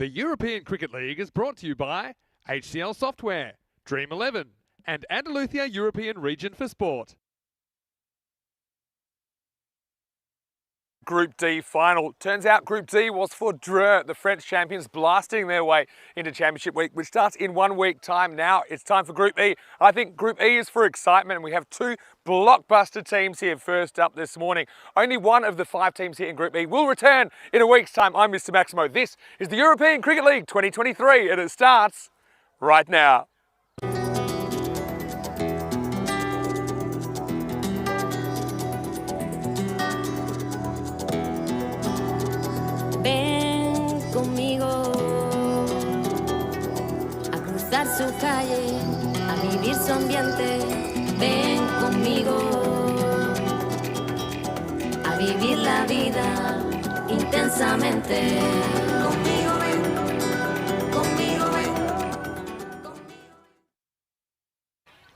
The European Cricket League is brought to you by HCL Software, Dream 11, and Andalusia European Region for Sport. Group D final. Turns out Group D was for Dreux, the French champions blasting their way into Championship Week, which starts in 1 week time. Now it's time for Group E. I think Group E is for excitement, and we have two blockbuster teams here first up this morning. Only one of the 5 teams here in Group E will return in a week's time. I'm Mr. Maximo. This is the European Cricket League 2023, and it starts right now. Su calle, a vivir su ambiente, ven conmigo, a vivir la vida intensamente. Conmigo ven, conmigo ven.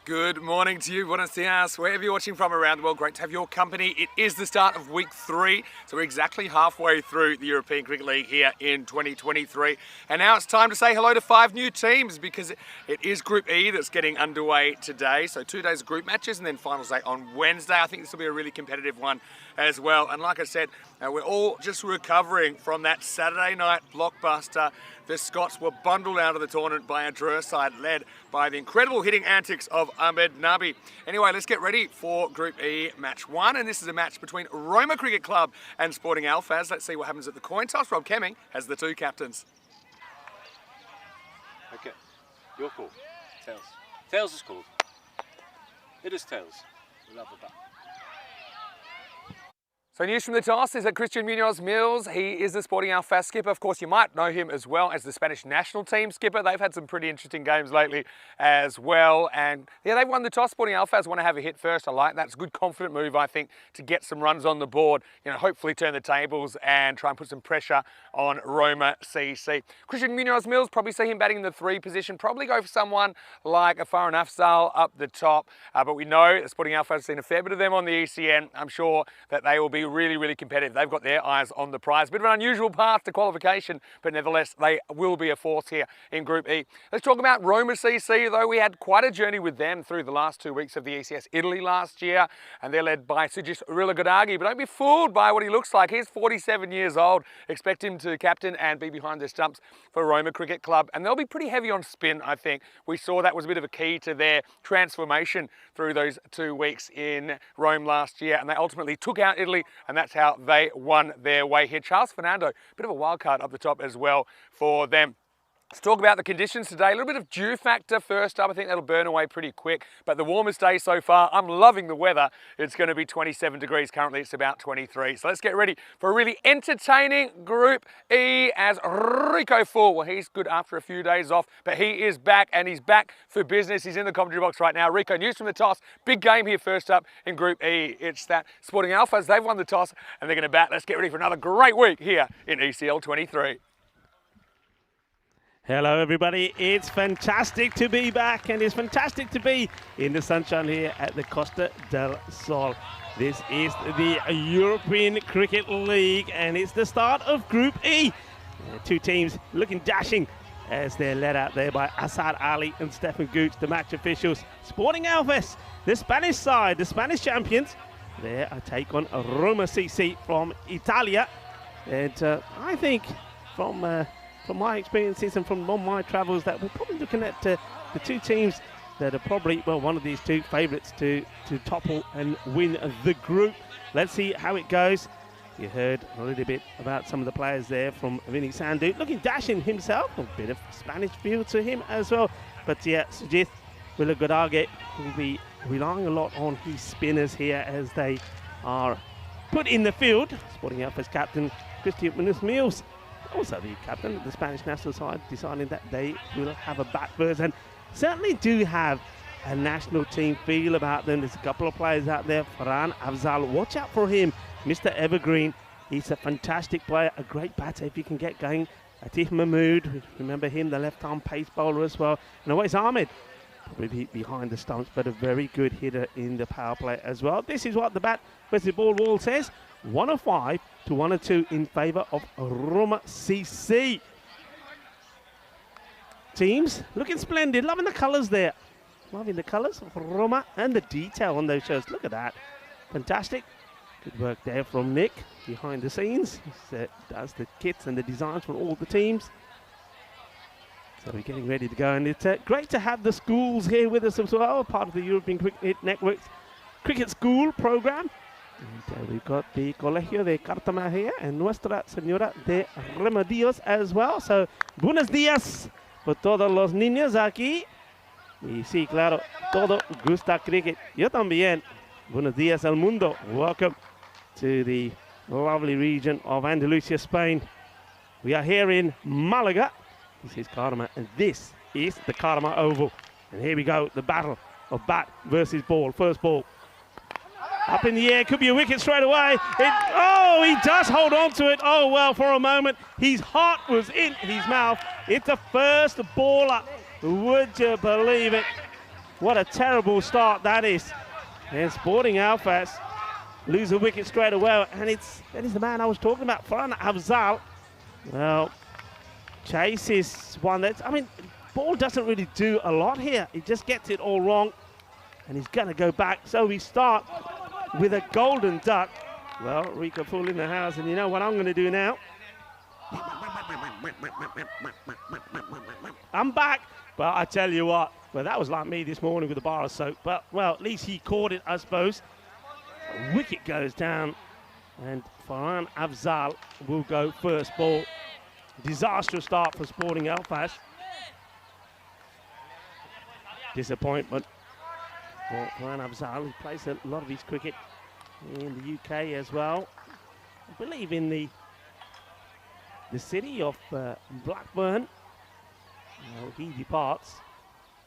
Good morning to you, buenos dias, wherever you're watching from around the world. Great to have your company. It is the start of week 3, so we're exactly halfway through the European Cricket League here in 2023. And now it's time to say hello to 5 new teams, because it is Group E that's getting underway today. So 2 days of group matches and then finals day on Wednesday. I think this will be a really competitive one as well. And like I said, we're all just recovering from that Saturday night blockbuster. The Scots were bundled out of the tournament by a Dreux side led by the incredible hitting antics of Ahmed Nabi. Anyway, let's get ready for Group E match 1, and this is a match between Roma Cricket Club and Sporting Alphas. Let's see what happens at the coin toss. Rob Kemming has the 2 captains. Okay, your call. Tails. Tails is called. It is tails. We love the bat. So news from the toss is that Christian Munoz Mills, he is the Sporting Alphas skipper. Of course, you might know him as well as the Spanish national team skipper. They've had some pretty interesting games lately as well. And yeah, they've won the toss. Sporting Alphas want to have a hit first. I like that. It's a good confident move, I think, to get some runs on the board. You know, hopefully turn the tables and try and put some pressure on Roma CC. Christian Munoz Mills, probably see him batting in the 3 position. Probably go for someone like a Farhan Afzal up the top. But we know the Sporting Alphas have seen a fair bit of them on the ECN. I'm sure that they will be really competitive. They've got their eyes on the prize. Bit of an unusual path to qualification, but nevertheless, they will be a force here in Group E. Let's talk about Roma CC, though. We had quite a journey with them through the last 2 weeks of the ECS Italy last year, and they're led by Sujis Rilagodagi. But don't be fooled by what he looks like. He's 47 years old. Expect him to captain and be behind the stumps for Roma Cricket Club, and they'll be pretty heavy on spin, I think. We saw that was a bit of a key to their transformation through those 2 weeks in Rome last year, and they ultimately took out Italy, and that's how they won their way here. Charles Fernando, bit of a wild card up the top as well for them. Let's talk about the conditions today. A little bit of dew factor first up. I think that'll burn away pretty quick, but the warmest day so far. I'm loving the weather. It's going to be 27 degrees. Currently it's about 23. So let's get ready for a really entertaining Group E as Rico Full. Well, he's good after a few days off, but he is back, and he's back for business. He's in the commentary box right now. Rico, news from the toss. Big game here first up in Group E. It's that Sporting Alphas, they've won the toss and they're going to bat. Let's get ready for another great week here in ECL 23. Hello everybody, it's fantastic to be back, and it's fantastic to be in the sunshine here at the Costa del Sol. This is the European Cricket League, and it's the start of Group E. 2 teams looking dashing as they're led out there by Asad Ali and Stefan Gooch, the match officials. Sporting Alphas, the Spanish side, the Spanish champions, they're a take on Roma CC from Italia. And I think from my experiences and from my travels, that we're probably looking at the 2 teams that are probably, well, one of these 2 favourites to topple and win the group. Let's see how it goes. You heard a little bit about some of the players there from Vinny Sandu, looking dashing himself, a bit of Spanish feel to him as well. But yeah, Sujith Rilagodagi will be relying a lot on his spinners here as they are put in the field. Sporting Alphas captain Christian Munoz Mills, also the captain of the Spanish national side, deciding that they will have a bat first, and certainly do have a national team feel about them. There's a couple of players out there. Farhan Afzal, watch out for him. Mr. Evergreen, he's a fantastic player, a great batter if you can get going. Atif Mahmood, remember him, the left-arm pace bowler as well. And always Ahmed, probably behind the stumps, but a very good hitter in the power play as well. This is what the bat versus ball wall says. 105 to 102 in favour of Roma CC. teams. Looking splendid. Loving the colours there. Loving the colours. Roma and the detail on those shirts. Look at that. Fantastic. Good work there from Nick behind the scenes. He does the kits and the designs for all the teams. So we're getting ready to go, and it's great to have the schools here with us as well, part of the European Cricket Network's Cricket School program. And we've got the Colegio de Cártama here and Nuestra Señora de Remedios as well. So, buenos días por todos los niños aquí. Y sí, claro, todo gusta cricket. Yo también. Buenos días al mundo. Welcome to the lovely region of Andalusia, Spain. We are here in Malaga. This is Karma, and this is the Karma Oval. And here we go, the battle of bat versus ball. First ball. Up in the air, could be a wicket straight away. Oh, he does hold on to it. Oh, well, for a moment, his heart was in his mouth. It's the first baller. Would you believe it? What a terrible start that is. And Sporting Alphas lose a wicket straight away. And that is the man I was talking about, Farhan Afzal. Well, Chase is one that's, ball doesn't really do a lot here. He just gets it all wrong, and he's going to go back. So we start with a golden duck. Well, Rico full in the house, and you know what I'm going to do now? I'm back. But I tell you what, well, that was like me this morning with a bar of soap. But, well, at least he caught it, I suppose. A wicket goes down, and Farhan Afzal will go first ball. Disastrous start for Sporting Alphas. Disappointment for Farhan Afzal, who plays a lot of his cricket in the UK as well. I believe in the city of Blackburn. Well, he departs.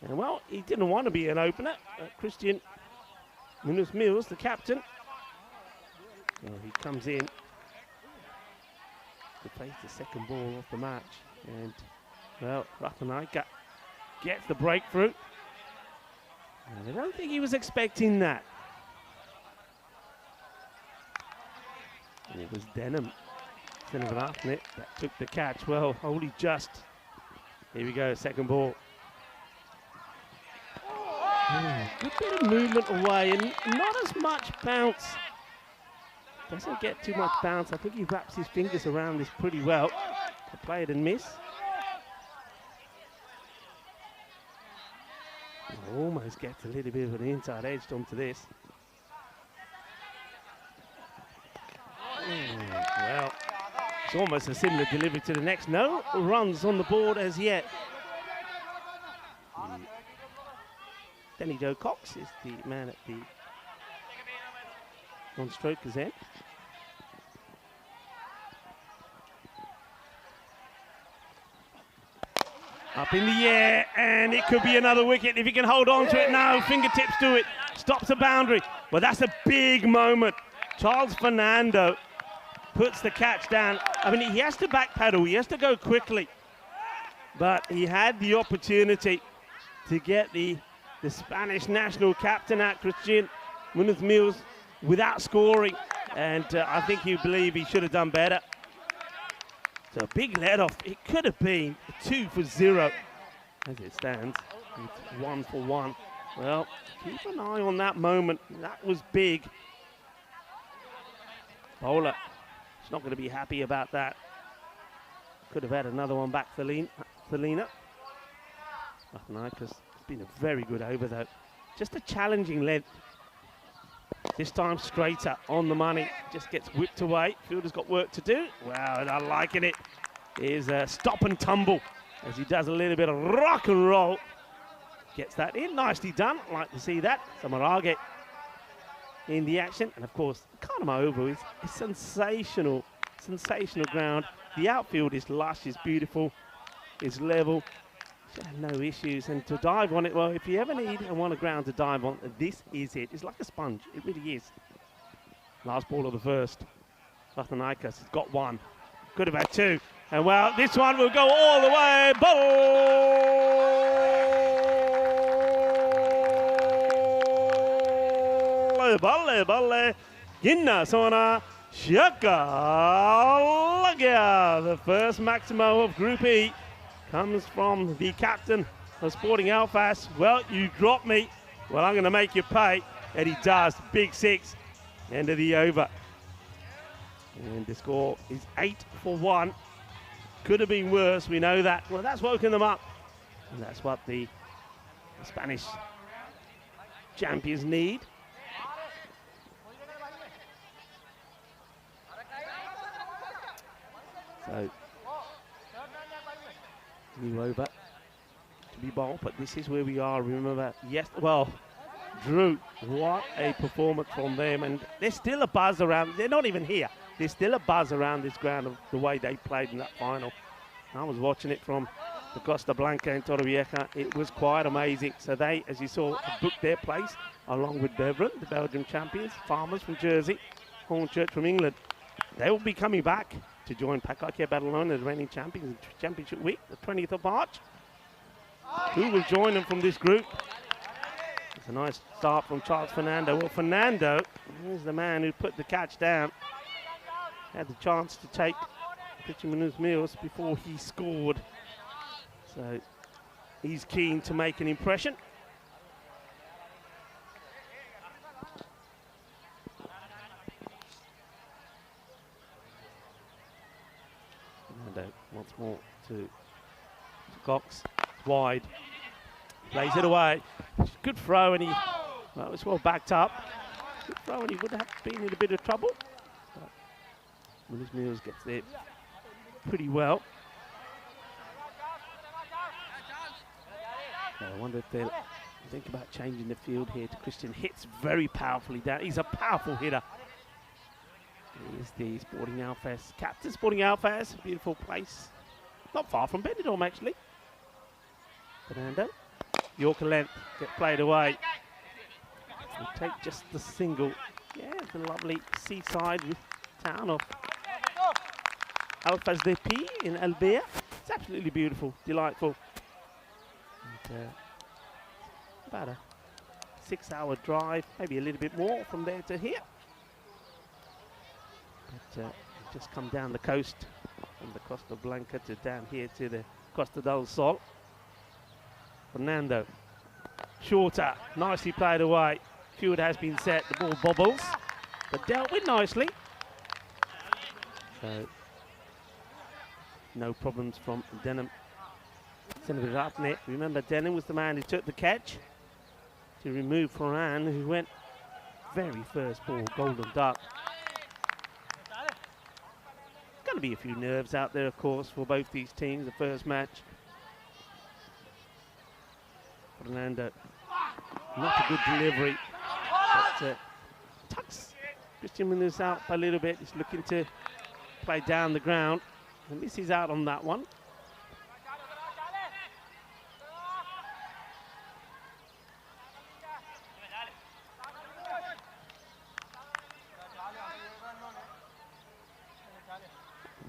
And, well, he didn't want to be an opener. Christian Munoz Mills, the captain. Well, he comes in to place the second ball of the match, and well, Ratanaika gets the breakthrough, and I don't think he was expecting that. And it was Denham that took the catch. Well, only just. Here we go, second ball. Good bit of movement away and not as much bounce. Doesn't get too much bounce. I think he wraps his fingers around this pretty well. Play it and miss. Almost gets a little bit of an inside edge onto this. Well, it's almost a similar delivery to the next. No runs on the board as yet. Danny Joe Cox is the man at the on-strokers end. Up in the air, and it could be another wicket if he can hold on to it. No, fingertips to it, stops the boundary. Well, that's a big moment. Charles Fernando puts the catch down. He has to backpedal, he has to go quickly. But he had the opportunity to get the Spanish national captain out, Christian Munoz Mills, without scoring. And I think you believe he should have done better. So a big let-off. It could have been 2 for 0 as it stands. It's 1 for 1. Well, keep an eye on that moment. That was big. Bowler, he's not going to be happy about that. Could have had another one back for Lena. Ratanaika's been a very good over though. Just a challenging length. This time straighter on the money. Just gets whipped away. Fielder's got work to do. Wow, I'm liking it. Here's a stop and tumble as he does a little bit of rock and roll. Gets that in. Nicely done. Like to see that. Samarage in the action. And of course, Karma Oval is sensational. Sensational ground. The outfield is lush, is beautiful, is level. No issues, and to dive on it, well, if you ever need and want a ground to dive on, this is it. It's like a sponge, it really is. Last ball of the first. Ratanaika's got one. Could have had two. And well, this one will go all the way. Balle. Ginna Sona Shaka. The first Maximo of Group E. comes from the captain of Sporting Alfas. Well, you dropped me. Well, I'm going to make you pay. And he does. Big 6. End of the over. And the score is 8-1. Could have been worse. We know that. Well, that's woken them up. And that's what the Spanish champions need. So, new over to be bowled, but this is where we are. Remember, yes, well, Drew, what a performance from them, and there's still a buzz around. They're not even here. There's still a buzz around this ground of the way they played in that final. I was watching it from the Costa Blanca in Torrevieja. It was quite amazing. So they, as you saw, booked their place along with Beveron, the Belgian champions, Farmers from Jersey, Hornchurch from England. They will be coming back to join Packard Badalona, the reigning champions in Championship Week, the 20th of March. Who will join them from this group? It's a nice start from Charles Fernando. Well, Fernando is the man who put the catch down. Had the chance to take Christian Mills before he scored. So he's keen to make an impression. Fernando once more to Cox. It's wide. Plays it away. Good throw, and well, it's well backed up. Good throw, and he would have been in a bit of trouble. But Willis Mills gets there pretty well. I wonder if they'll think about changing the field here to Christian. Hits very powerfully down. He's a powerful hitter. He is the Sporting Alfas captain. Sporting Alfas, a beautiful place. Not far from Benidorm, actually. Fernando. Yorker length, get played away. We'll take just the single. Yeah, the lovely seaside town of Alfas de Pi in Albea. It's absolutely beautiful, delightful. And, about a 6-hour drive, maybe a little bit more from there to here. But just come down the coast from the Costa Blanca to down here to the Costa del Sol. Fernando, shorter, nicely played away. Field has been set, the ball bobbles, but dealt with nicely. So, no problems from Denham. Send it up net. Remember, Denham was the man who took the catch to remove Ferran, who went very first ball, golden duck. Going to be a few nerves out there, of course, for both these teams, the first match. Fernando, not a good delivery, but tucks Christian Munoz out a little bit. He's looking to play down the ground, and this is out on that one.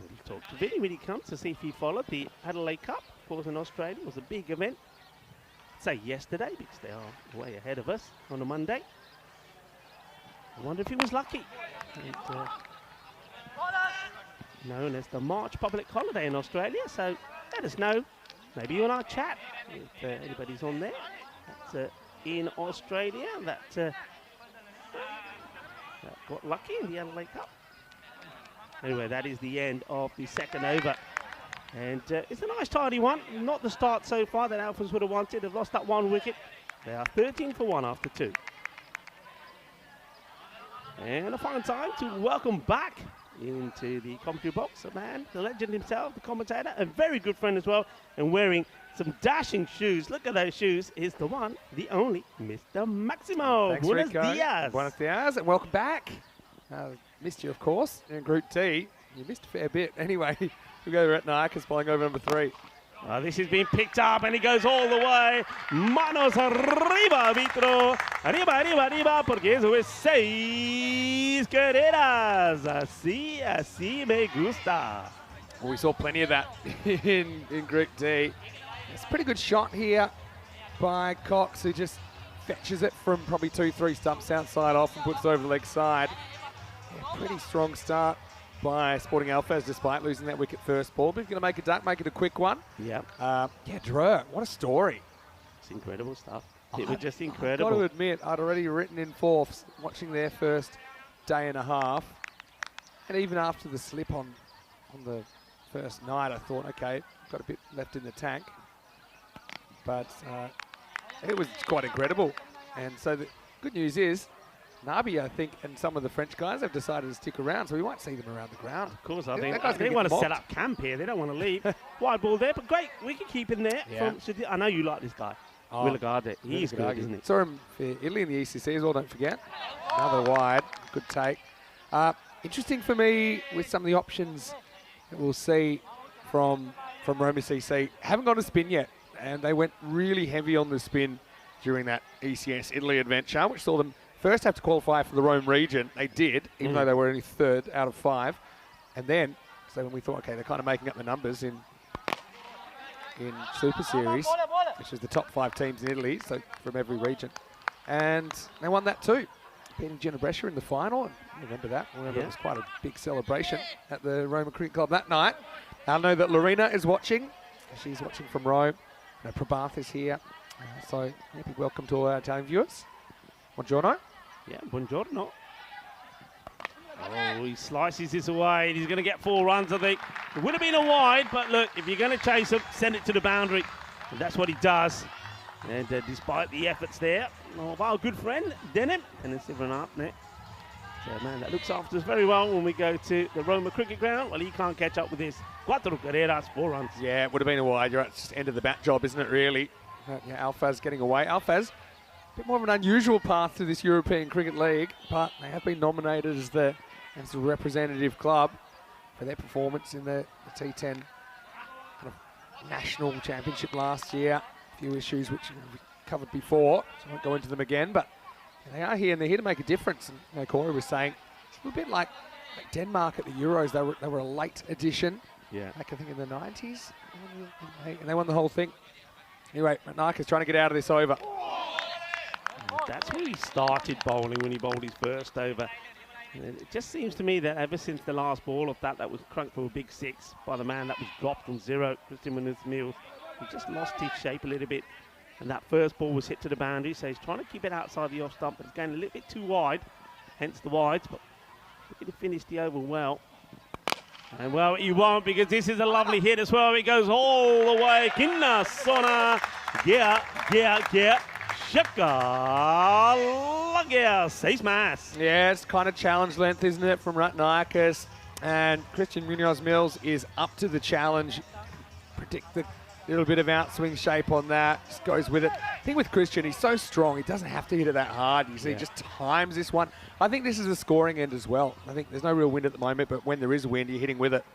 We'll talk to Vinny when he comes to see if he followed the Adelaide Cup. Of course, in Australia, it was a big event. Say yesterday, because they are way ahead of us on a Monday. I wonder if he was lucky. And, known as the March public holiday in Australia, so let us know. Maybe you and I chat if anybody's on there. That's in Australia that got lucky in the Adelaide Cup. Anyway, that is the end of the second over. And it's a nice tidy one. Not the start so far that Alphas would have wanted. They've lost that one wicket. They are 13 for 1 after 2. And a fine time to welcome back into the commentary box a man, the legend himself, the commentator, a very good friend as well, and wearing some dashing shoes. Look at those shoes. Is the one, the only, Mr. Maximo. Thanks, Buenos Rico. dias. Buenos dias, and welcome back. Missed you, of course, in Group T. You missed a fair bit. Anyway, we go to Retnaikas bowling over number 3. This has been picked up and he goes all the way. Manos arriba, Vitro. Arriba, arriba, arriba, porque eso es 6 carreras. Así me gusta. Well, we saw plenty of that in Group D. It's a pretty good shot here by Cox, who just fetches it from probably 2-3 stumps outside off and puts it over the leg side. Yeah, pretty strong start by Sporting Alphas despite losing that wicket first ball. But he's going to make a duck, make it a quick one. Yeah. Yeah, Drew, what a story. It's incredible stuff. It was just incredible. I've got to admit, I'd already written in fourths watching their first day and a half. And even after the slip on the first night, I thought, okay, got a bit left in the tank. But it was quite incredible. And so the good news is, Nabi, I think, and some of the French guys have decided to stick around, so we might see them around the ground. Of course, I That think guy's they gonna want get to set mobbed. up camp here. They don't want to leave. Wide ball there, but great wicket keeping there. Yeah. I know you like this guy. Oh, Willigarde. He's good, isn't he? Saw him for Italy in the ECC as well, don't forget. Another wide, good take. Interesting for me with some of the options that we'll see from Roma CC. Haven't got a spin yet, and they went really heavy on the spin during that ECS Italy adventure, which saw them first have to qualify for the Rome region. They did, even though they were only third out of 5. And then, so when we thought, okay, they're kind of making up the numbers in Super Series, which is the top 5 teams in Italy, so from every region. And they won that too, beating Ginebrescia in the final. And I remember that. I remember it was quite a big celebration at the Roma Cricket Club that night. I know that Lorena is watching. She's watching from Rome. Prabhath is here. So maybe welcome to all our Italian viewers. Buongiorno. Yeah, buongiorno. Oh, he slices this away. He's going to get 4 runs, I think. It would have been a wide, but look, if you're going to chase him, send it to the boundary. And that's what he does. And despite the efforts there of our good friend, Denim, and it's everyone up there. So, man, that looks after us very well when we go to the Roma Cricket Ground. Well, he can't catch up with this. 4 carreras, 4 runs. Yeah, it would have been a wide. You're right, it's just end of the bat job, isn't it, really? Yeah, Alphaz getting away. Alphaz, a bit more of an unusual path to this European Cricket League, but they have been nominated as the representative club for their performance in the T10 kind of national championship last year. A few issues which we covered before, so I won't go into them again, but they are here and they're here to make a difference. And Corey was saying it's a little bit like Denmark at the Euros. They were a late addition, back I think in the 90s, and they won the whole thing. Anyway, Naka's trying to get out of this over. That's where he started bowling when he bowled his first over. And it just seems to me that ever since the last ball of that was crunked for a big 6 by the man that was dropped on 0, Christian Munoz-Mills, he just lost his shape a little bit. And that first ball was hit to the boundary, so he's trying to keep it outside the off stump, but it's going a little bit too wide, hence the wides. But looking to finish the over well. And well, he won't, because this is a lovely hit as well. It goes all the way. Kinna Sona. Yeah. Shaka Lagia. 6 mas. Yeah, it's kind of challenge length, isn't it, from Ratnaikis. And Christian Munoz-Mills is up to the challenge. Predict the little bit of outswing shape on that. Just goes with it. I think with Christian, he's so strong, he doesn't have to hit it that hard. You see, he just times this one. I think this is a scoring end as well. I think there's no real wind at the moment, but when there is wind, you're hitting with it.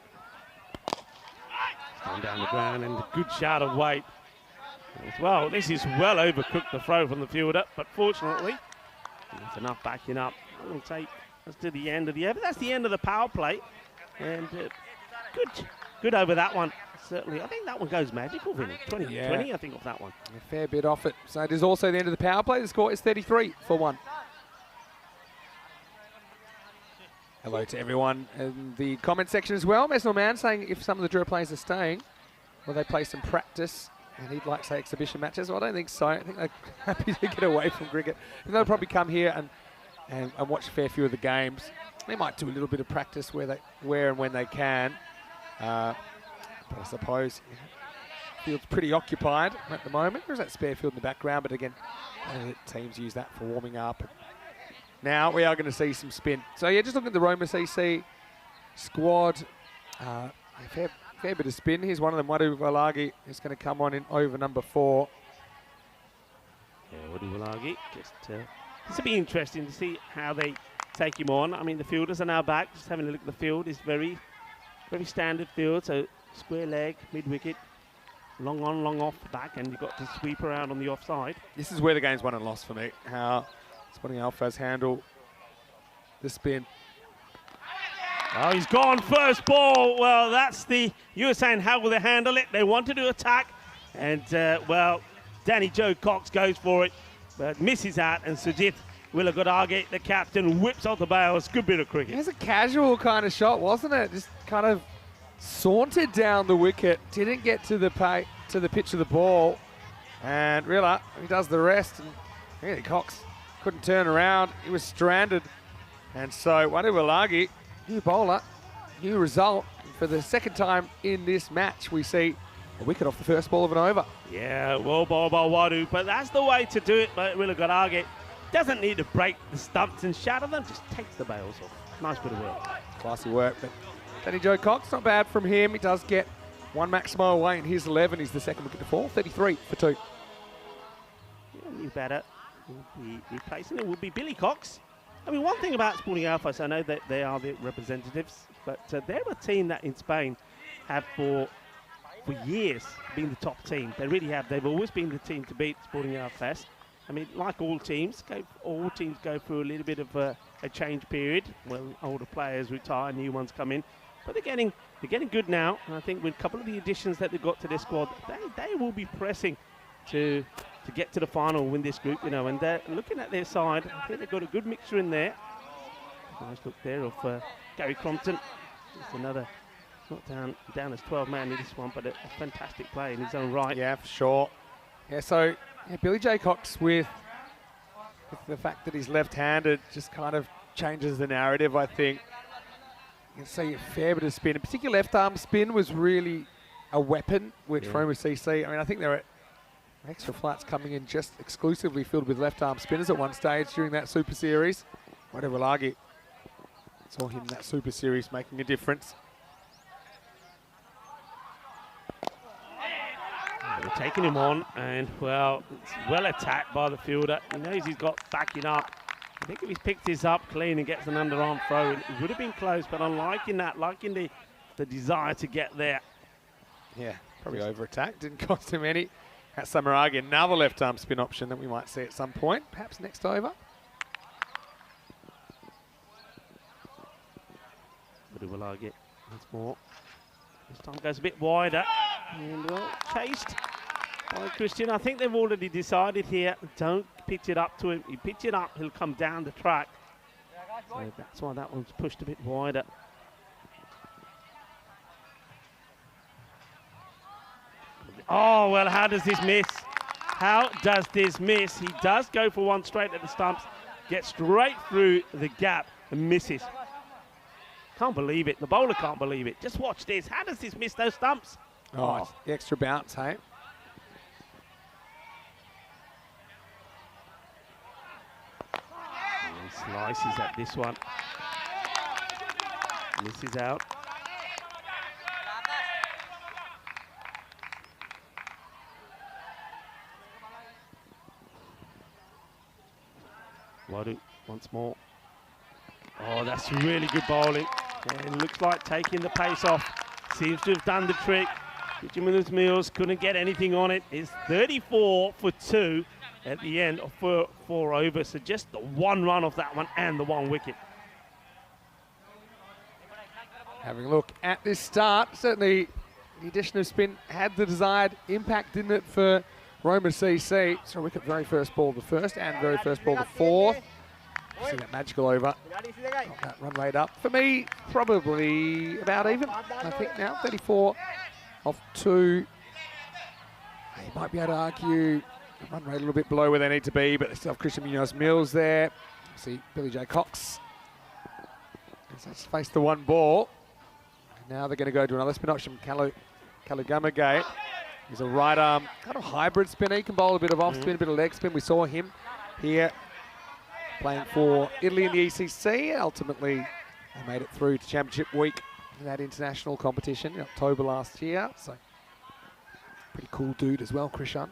Going down the ground, and a good shot of weight as well. This is well overcooked, the throw from the fielder, but fortunately, there's enough backing up. I will take us to the end of the over. That's the end of the power play, and good over that one. Certainly, I think that one goes magical, Vinny. 20, I think, off that one. A fair bit off it. So it is also the end of the power play. The score is 33 for 1. Hello to everyone in the comment section as well. Mesnal Man saying if some of the Drua players are staying, will they play some practice? And he'd like, say, exhibition matches. Well, I don't think so. I think they're happy to get away from cricket. And they'll probably come here and watch a fair few of the games. They might do a little bit of practice where and when they can. But I suppose field's pretty occupied at the moment. There's that spare field in the background, but again, teams use that for warming up. Now we are going to see some spin. So yeah, just looking at the Roma CC squad, a fair bit of spin. Here's one of them, Wadu Valagi, is going to come on in over number 4. Yeah, Wadu Valagi. This will be interesting to see how they take him on. I mean, the fielders are now back. Just having a look at the field, it's very standard field. So square leg, mid wicket, long on, long off back, and you've got to sweep around on the offside. This is where the game's won and lost for me. How Sporting Alphaz handle the spin. Oh, he's gone first ball. Well, you were saying how will they handle it? They wanted to attack, and well, Danny Joe Cox goes for it, but misses out, and Sujit Willa Godage, the captain, whips off the bails. Good bit of cricket. It was a casual kind of shot, wasn't it? Just kind of sauntered down the wicket, didn't get to the pitch of the ball, and Rilla, he does the rest, and really Cox couldn't turn around. He was stranded, and so Wadewalagi, new bowler, new result. For the second time in this match, we see a wicket off the first ball of an over. Yeah, well bowled by Wadu, but that's the way to do it. But Willa Godage doesn't need to break the stumps and shatter them, just takes the bails off. Nice bit of work. Classy work, but Danny Joe Cox, not bad from him. He does get one Maximo away in his 11. He's the second wicket to fall, 33 for 2. Yeah, new batter will be replacing it will be Billy Cox. I mean, one thing about Sporting Alpha, I know that they are the representatives, but they're a team that in Spain have for years been the top team. They really have. They've always been the team to beat Sporting Alpha. I mean, like all teams go through a little bit of a change period. Well, older players retire, new ones come in, but they're getting good now. And I think with a couple of the additions that they've got to their squad, they will be pressing to get to the final and win this group, you know. And they're looking at their side. I think they've got a good mixture in there. Nice look there of Gary Crompton. Just another, not down as 12-man in this one, but a fantastic play in his own right. Yeah, for sure. Yeah, so Billy J. Cox with the fact that he's left-handed just kind of changes the narrative, I think. You can see a fair bit of spin. A particular left-arm spin was really a weapon, which Roma CC, I mean, I think there were extra flights coming in just exclusively filled with left-arm spinners at one stage during that Super Series. Wadewalagi saw him in that Super Series making a difference. They're taking him on, and well, it's well attacked by the fielder. He knows he's got backing up. I think if he picks this up clean and gets an underarm throw, it would have been close, but I'm liking that, liking the desire to get there. Yeah, probably over-attacked, didn't cost him any. At Samaragi, another left-arm spin option that we might see at some point, perhaps next over. Wadewalagi once more. This time goes a bit wider, and well, chased by Christian. I think they've already decided here, don't pitch it up to him. You pitch it up, he'll come down the track. So that's why that one's pushed a bit wider. Oh, well, how does this miss? How does this miss? He does go for one straight at the stumps, gets straight through the gap and misses. Can't believe it. The bowler can't believe it. Just watch this. How does this miss those stumps? Oh, the extra bounce, hey? And slices at this one. Misses out. Wadu once more. Oh, that's really good bowling. Yeah, it looks like taking the pace off. Seems to have done the trick. Jimenez Mills couldn't get anything on it. It's 34 for 2 at the end of 4 overs. So just the one run off that one and the one wicket. Having a look at this start, certainly the addition of spin had the desired impact, didn't it, for Roma CC. So wicket very first ball to first and very first ball to fourth. See that magical over. Got that run rate up. For me, probably about even, I think now. 34 off 2. You might be able to argue the run rate a little bit below where they need to be, but they still have Christian Munoz Mills there. See Billy J. Cox. Let's face the one ball. Now they're going to go to another spin option. Kalugamagay. He's a right arm, kind of hybrid spinner. He can bowl a bit of off spin, a bit of leg spin. We saw him here playing for Italy in the ECC. Ultimately, they made it through to Championship Week in that international competition in October last year. So, pretty cool dude as well, Krishan.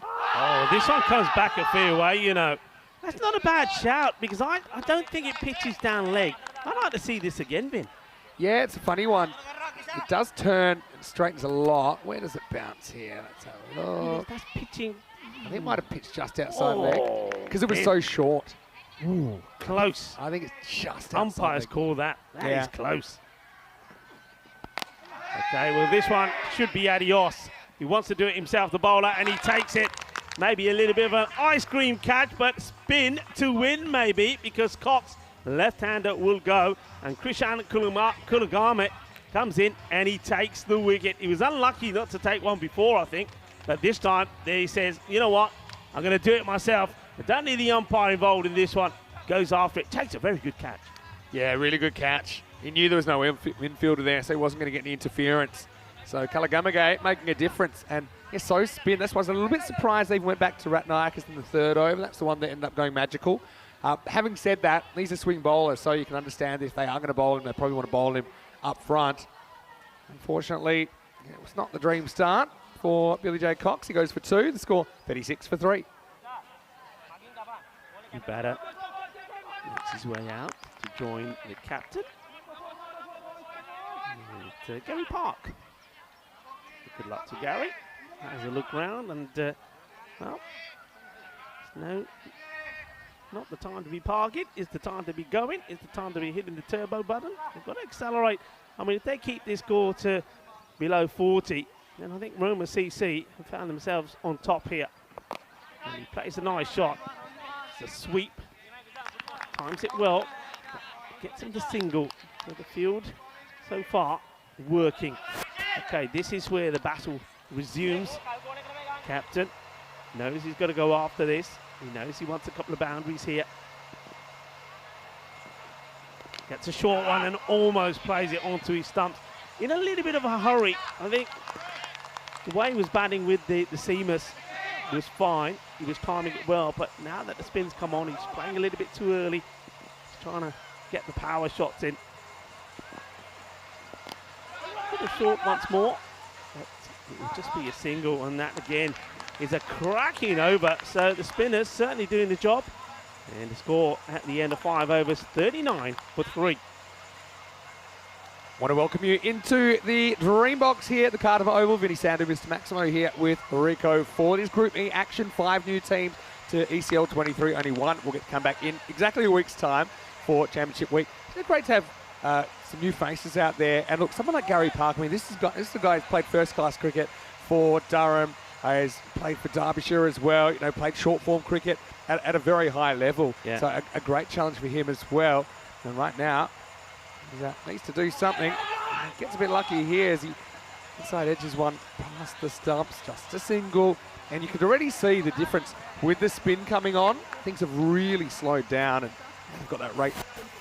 Oh, this one comes back a fair way, you know. That's not a bad shout because I don't think it pitches down leg. I'd like to see this again, Ben. Yeah, it's a funny one. It does turn and straightens a lot. Where does it bounce here? Let's have a look. That's pitching. I think it might have pitched just outside leg because it was so short. Ooh, close. I think it's just outside Umpires leg. call that. That is close. Okay, well, this one should be adios. He wants to do it himself, the bowler, and he takes it. maybe a little bit of an ice cream catch, but spin to win maybe, because Cox, left-hander, will go. And Krishan Kulagame comes in and he takes the wicket. He was unlucky not to take one before, I think. But this time, he says, you know what? I'm going to do it myself. I don't need the umpire involved in this one. Goes after it. Takes a very good catch. Yeah, really good catch. He knew there was no infielder there, so he wasn't going to get any interference. So Kalagamage making a difference. And yeah, so spin. That's why I was a little bit surprised they even went back to Ratnayakas in the third over. That's the one that ended up going magical. Having said that, he's a swing bowler, so you can understand if they are going to bowl him, they probably want to bowl him up front. Unfortunately, it was not the dream start for Billy J. Cox. He goes for 2. The score 36 for 3. Good batter makes his way out to join the captain. And, Gary Park. Good luck to Gary. Has a look round and, well, no, not the time to be parking. It's the time to be going. It's the time to be hitting the turbo button. They've got to accelerate. I mean, if they keep this score to below 40, then I think Roma CC have found themselves on top here. And he plays a nice shot. It's a sweep. Times it well. Gets him to single. So the field so far working. Okay, this is where the battle resumes. Captain knows he's got to go after this. He knows he wants a couple of boundaries here. Gets a short one and almost plays it onto his stumps. In a little bit of a hurry. I think the way he was batting with the seamers was fine. He was timing it well, but now that the spin's come on, he's playing a little bit too early. He's trying to get the power shots in. Put a short once more. But it will just be a single, and that again is a cracking over. So the spinners certainly doing the job. And the score at the end of 5 overs, 39 for 3. Want to welcome you into the Dream Box here at the Cardiff Oval. Vinny Sandu, Mr. Maximo here with Rico for this Group E action. 5 new teams to ECL 23, only 1 will get to come back in exactly a week's time for Championship Week. It's great to have some new faces out there. And look, someone like Gary Park, I mean, this is the guy who's played first-class cricket for Durham, has played for Derbyshire as well, you know, played short-form cricket at a very high level. Yeah. So a great challenge for him as well. And right now, he needs to do something. He gets a bit lucky here as he inside edges one past the stumps, just a single. And you could already see the difference with the spin coming on. Things have really slowed down, and they've got that rate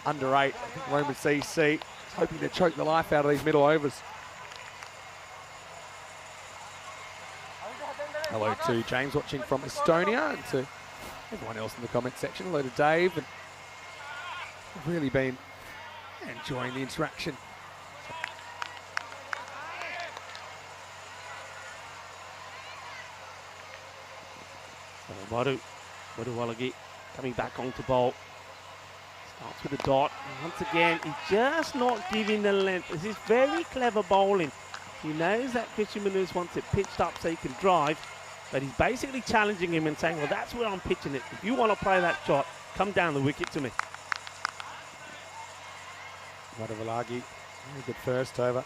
under 8. I think Roman CC is hoping to choke the life out of these middle overs. Hello to James watching from Estonia, and to everyone else in the comment section. Hello to Dave. And I've really been enjoying the interaction. So Waduwalagi coming back onto bowl. Starts with a dot. And once again, he's just not giving the length. This is very clever bowling. He knows that Christian Manus wants it pitched up so he can drive, but he's basically challenging him and saying, well, that's where I'm pitching it. If you want to play that shot, come down the wicket to me. Waduwalagi, very good first over.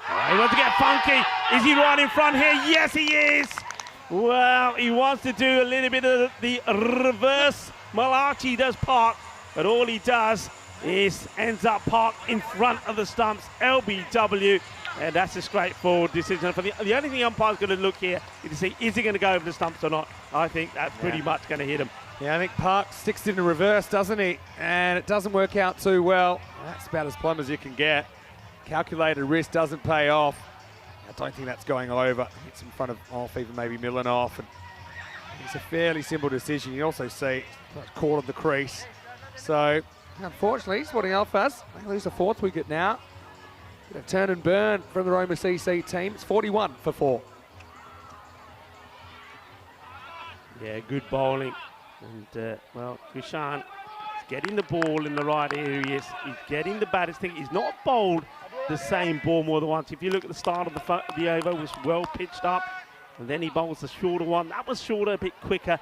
He wants to get funky. Is he right in front here? Yes, he is. Well, he wants to do a little bit of the reverse Malachi does Park, but all he does is ends up parked in front of the stumps, LBW, and that's a straightforward decision. For the only thing umpire's going to look here is to see, is he going to go over the stumps or not? I think that's pretty much going to hit him. Yeah, I think Park sticks it in reverse, doesn't he? And it doesn't work out too well. That's about as plumb as you can get. Calculated risk doesn't pay off. I don't think that's going over. It's in front of off, even maybe Milanoff. And it's a fairly simple decision. You also see caught on the crease. So, unfortunately, Sporting Alphas, they lose a 4th wicket now. Bit of turn and burn from the Roma CC team. It's 41 for 4. Yeah, good bowling. And, well, Krishan is getting the ball in the right areas. He's getting the batters think he's not bowled the same ball more than once. If you look at the start of the over, it was well pitched up. And then he bowls the shorter one. That was shorter, a bit quicker.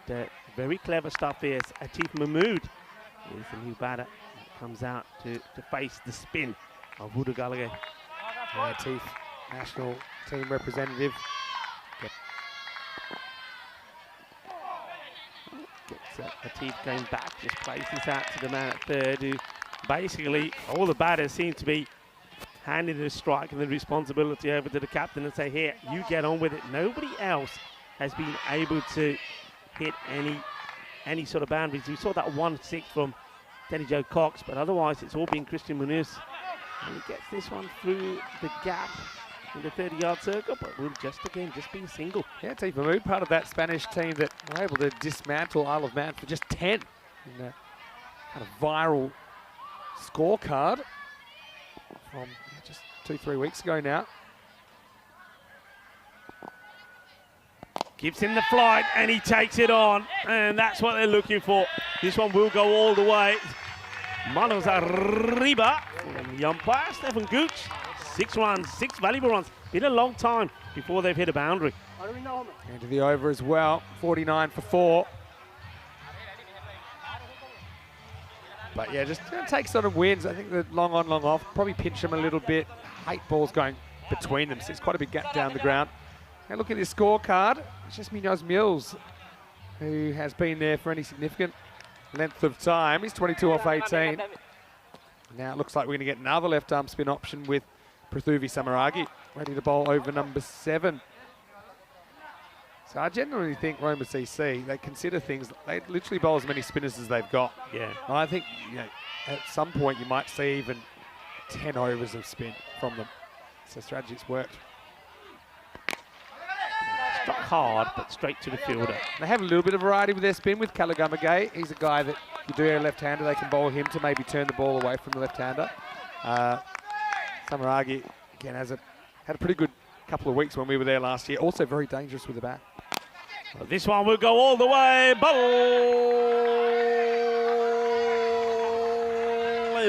And, very clever stuff here. Atif Mahmood is the new batter that comes out to face the spin of Wudu Gallagher. Atif national team representative. Gets a teeth going back, just plays this out to the man at third, who basically, all the batters seem to be handing the strike and the responsibility over to the captain and say, here, you get on with it. Nobody else has been able to hit any sort of boundaries. We saw that 1-6 from Teddy Joe Cox, but otherwise it's all been Christian Munoz. And he gets this one through the gap in the 30-yard circle, but will just be a single. Yeah, Team Mahmood, part of that Spanish team that were able to dismantle Isle of Man for just 10 in that kind of viral scorecard from just 2-3 weeks ago now. Gives him the flight and he takes it on, and that's what they're looking for. This one will go all the way. Manos arriba from the umpire, Stefan Gooch. 6 runs, 6 valuable runs. Been a long time before they've hit a boundary. Into the over as well, 49 for 4. But yeah, just gonna take sort of wins. I think the long on, long off, probably pinch them a little bit. Hate balls going between them, so it's quite a big gap down the ground. And look at this scorecard. It's just Munoz Mills, who has been there for any significant length of time. He's 22 off 18. Now it looks like we're going to get another left arm spin option with Prithuvi Samaragi, ready to bowl over number 7. So I genuinely think Roma CC, they consider things, they literally bowl as many spinners as they've got. Yeah. And I think, you know, at some point you might see even 10 overs of spin from them. So strategy's worked. Struck hard, but straight to the fielder. They have a little bit of variety with their spin with Kalagama Gay. He's a guy that, if you do a left-hander, they can bowl him to maybe turn the ball away from the left-hander. Samaragi, again, had a pretty good couple of weeks when we were there last year. Also very dangerous with the bat. Well, this one will go all the way.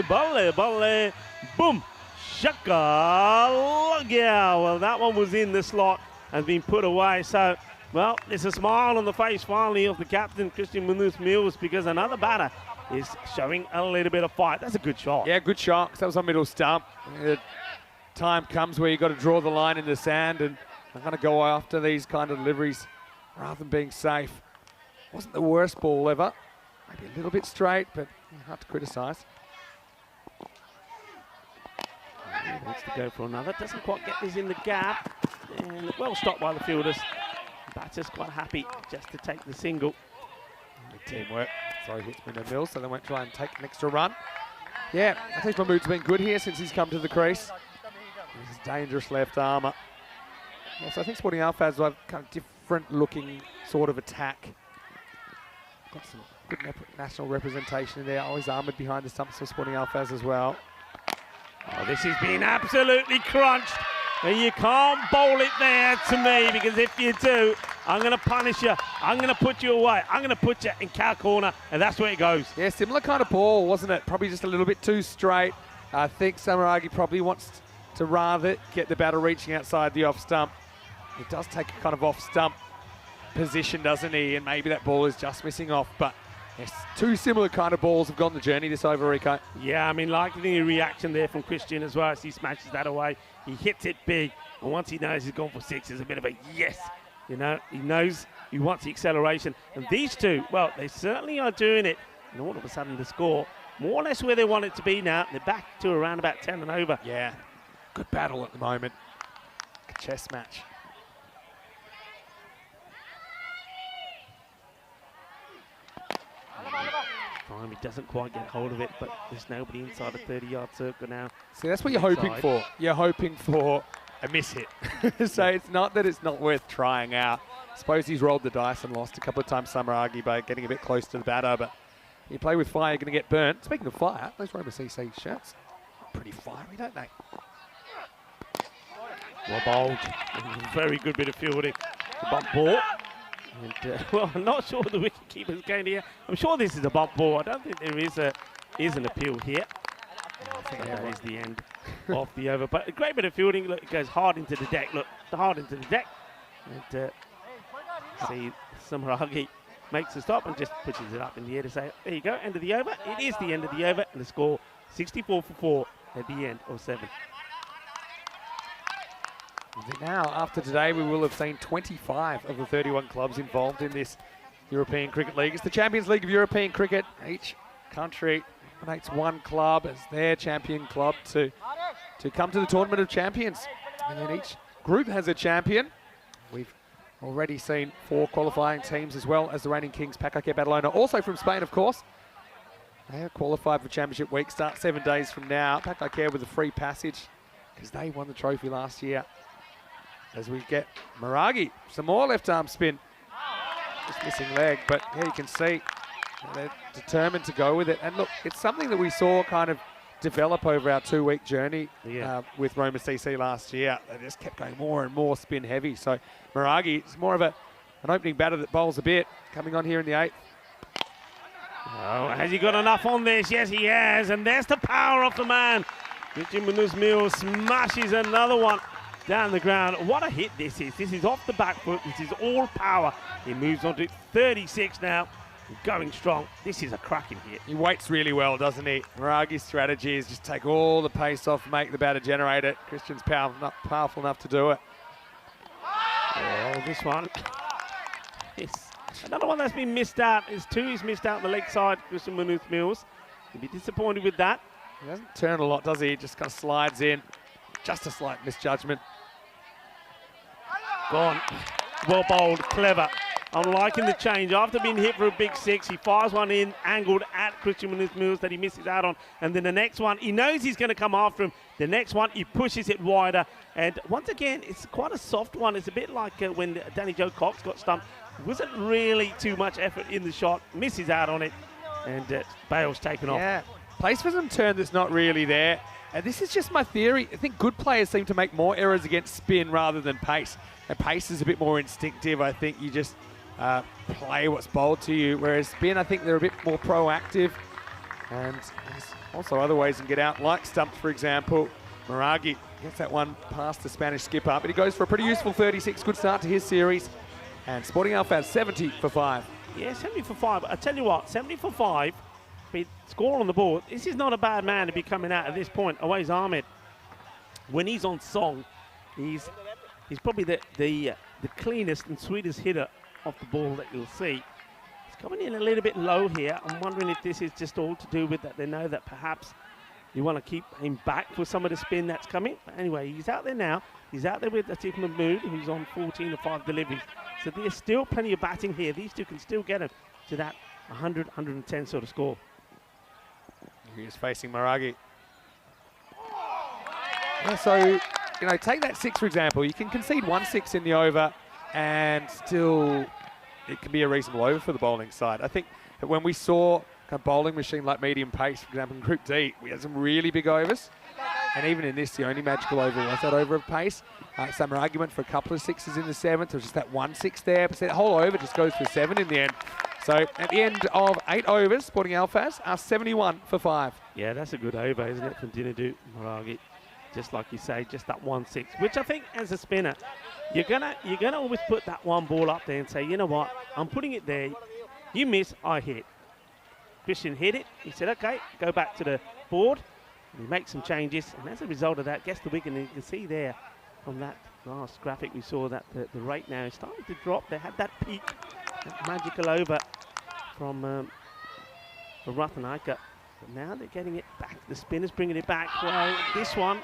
Balle, boom. Shaka. Yeah, well, that one was in the slot and been put away. So, well, there's a smile on the face finally of the captain, Christian Munoz Mills, because another batter is showing a little bit of fight. That's a good shot. Yeah, good shot, 'cause that was on middle stump. Time comes where you've got to draw the line in the sand, and I'm going to go after these kind of deliveries rather than being safe. Wasn't the worst ball ever. Maybe a little bit straight, but hard to criticise. Needs to go for another. Doesn't quite get this in the gap. And well stopped by the fielders. Batter's quite happy just to take the single. Good teamwork. Sorry, hits Munoz Mills, so they won't try and take an extra run. Yeah, I think Mahmood's been good here since he's come to the crease. He's a dangerous left armour. Yeah, so I think Sporting Alphas will have kind of different looking sort of attack. Got some good national representation in there. Always armoured behind the stumps for Sporting Alphas as well. Oh, this has been absolutely crunched. And you can't bowl it there to me, because if you do, I'm going to punish you. I'm going to put you away. I'm going to put you in cow corner, and that's where it goes. Yeah, similar kind of ball, wasn't it? Probably just a little bit too straight. I think Samaragi probably wants to rather get the batter reaching outside the off stump. He does take a kind of off stump position, doesn't he? And maybe that ball is just missing off, but yes, two similar kind of balls have gone the journey this over, Rico. Yeah, I mean, like the reaction there from Christian as well as he smashes that away. He hits it big, and once he knows he's gone for 6, there's a bit of a yes. You know, he knows he wants the acceleration. And these two, well, they certainly are doing it. And all of a sudden the score, more or less where they want it to be now. They're back to around about 10 and over. Yeah, good battle at the moment. Good chess match. Time, he doesn't quite get hold of it, but there's nobody inside the 30-yard circle now. See, that's what you're hoping for. You're hoping for a miss hit. So it's not that it's not worth trying out. I suppose he's rolled the dice and lost a couple of times Samaragi by getting a bit close to the batter, but you play with fire, you're going to get burnt. Speaking of fire, those Roma CC shirts are pretty fiery, don't they? Well bowled. Very good bit of fielding. The bump ball. And, well, I'm not sure the wicketkeeper's going here. I'm sure this is a bump ball. I don't think there is an appeal here. I think that is the end of the over. But a great bit of fielding. Look, it goes hard into the deck. Look, hard into the deck. And see, Samaragi makes a stop and just pushes it up in the air to say, there you go, end of the over. It is the end of the over, and the score 64 for 4 at the end of 7. Now, after today, we will have seen 25 of the 31 clubs involved in this European Cricket League. It's the Champions League of European Cricket. Each country nominates one club as their champion club to come to the Tournament of Champions. And then each group has a champion. We've already seen 4 qualifying teams as well as the reigning kings, Pakake Badalona, also from Spain, of course. They are qualified for Championship Week, start 7 days from now. Pakake with a free passage because they won the trophy last year. As we get Maragi, some more left arm spin. Just missing leg, but yeah, you can see they're determined to go with it. And look, it's something that we saw kind of develop over our 2-week journey with Roma CC last year. They just kept going more and more spin heavy. So Maragi is more of an opening batter that bowls a bit, coming on here in the 8th. Oh, has he got enough on this? Yes, he has. And there's the power of the man. Richard Munoz-Mills smashes another one down the ground. What a hit this is. This is off the back foot. This is all power. He moves on to 36 now. Going strong. This is a cracking hit. He waits really well, doesn't he? Maragi's strategy is just take all the pace off, make the batter generate it. Christian's powerful enough to do it. Oh, this one. It's another one that's been missed out. It's 2 he's missed out on the leg side, Christian Munoz-Mills. He'll be disappointed with that. He doesn't turn a lot, does he? He just kind of slides in. Just a slight misjudgment. Gone. Well bowled, clever. I'm liking the change. After being hit for a big 6, he fires one in, angled at Christian Munoz-Mills that he misses out on. And then the next one, he knows he's going to come after him. The next one, he pushes it wider. And once again, it's quite a soft one. It's a bit like when Danny Joe Cox got stumped. It wasn't really too much effort in the shot. Misses out on it. And Bale's taken off. Yeah, plays for some turn that's not really there. And this is just my theory. I think good players seem to make more errors against spin rather than pace. And pace is a bit more instinctive. I think you just play what's bowled to you. Whereas spin, I think they're a bit more proactive. And there's also other ways you can get out, like stumps, for example. Maragi gets that one past the Spanish skipper, but he goes for a pretty useful 36. Good start to his series. And Sporting Alphaz 70 for 5. Yeah, 70 for 5. I tell you what, 70 for 5. Score on the board. This is not a bad man to be coming out at this point. Awais Ahmed, when he's on song, he's probably the cleanest and sweetest hitter off the ball that you'll see. He's coming in a little bit low here. I'm wondering if this is just all to do with that they know that perhaps you want to keep him back for some of the spin that's coming. But anyway, he's out there now. He's out there with Atif Mahmood, who's on 14 of 5 deliveries. So there's still plenty of batting here. These two can still get him to that 100, 110 sort of score. He's facing Maragi. Yeah, so, take that 6, for example. You can concede 1 6 in the over and still it can be a reasonable over for the bowling side. I think that when we saw a bowling machine like medium pace, for example, in Group D, we had some really big overs. And even in this, the only magical over was that over of pace. Some argument for a couple of 6s in the 7th. There was just that 1 6 there. But the whole over just goes for 7 in the end. So at the end of 8 overs, Sporting Alphaz are 71 for 5. Yeah, that's a good over, isn't it, from Dinadu Maragi? Just like you say, just that 1 6, which I think as a spinner, you're gonna always put that one ball up there and say, you know what, I'm putting it there. You miss, I hit. Christian hit it. He said, okay, go back to the board. And he makes some changes, and as a result of that, gets the wicket. And you can see there from that last graphic we saw that the rate now is starting to drop. They had that peak, that magical over from Ratanaika. But now they're getting it back. The spinner's bringing it back. Well, this one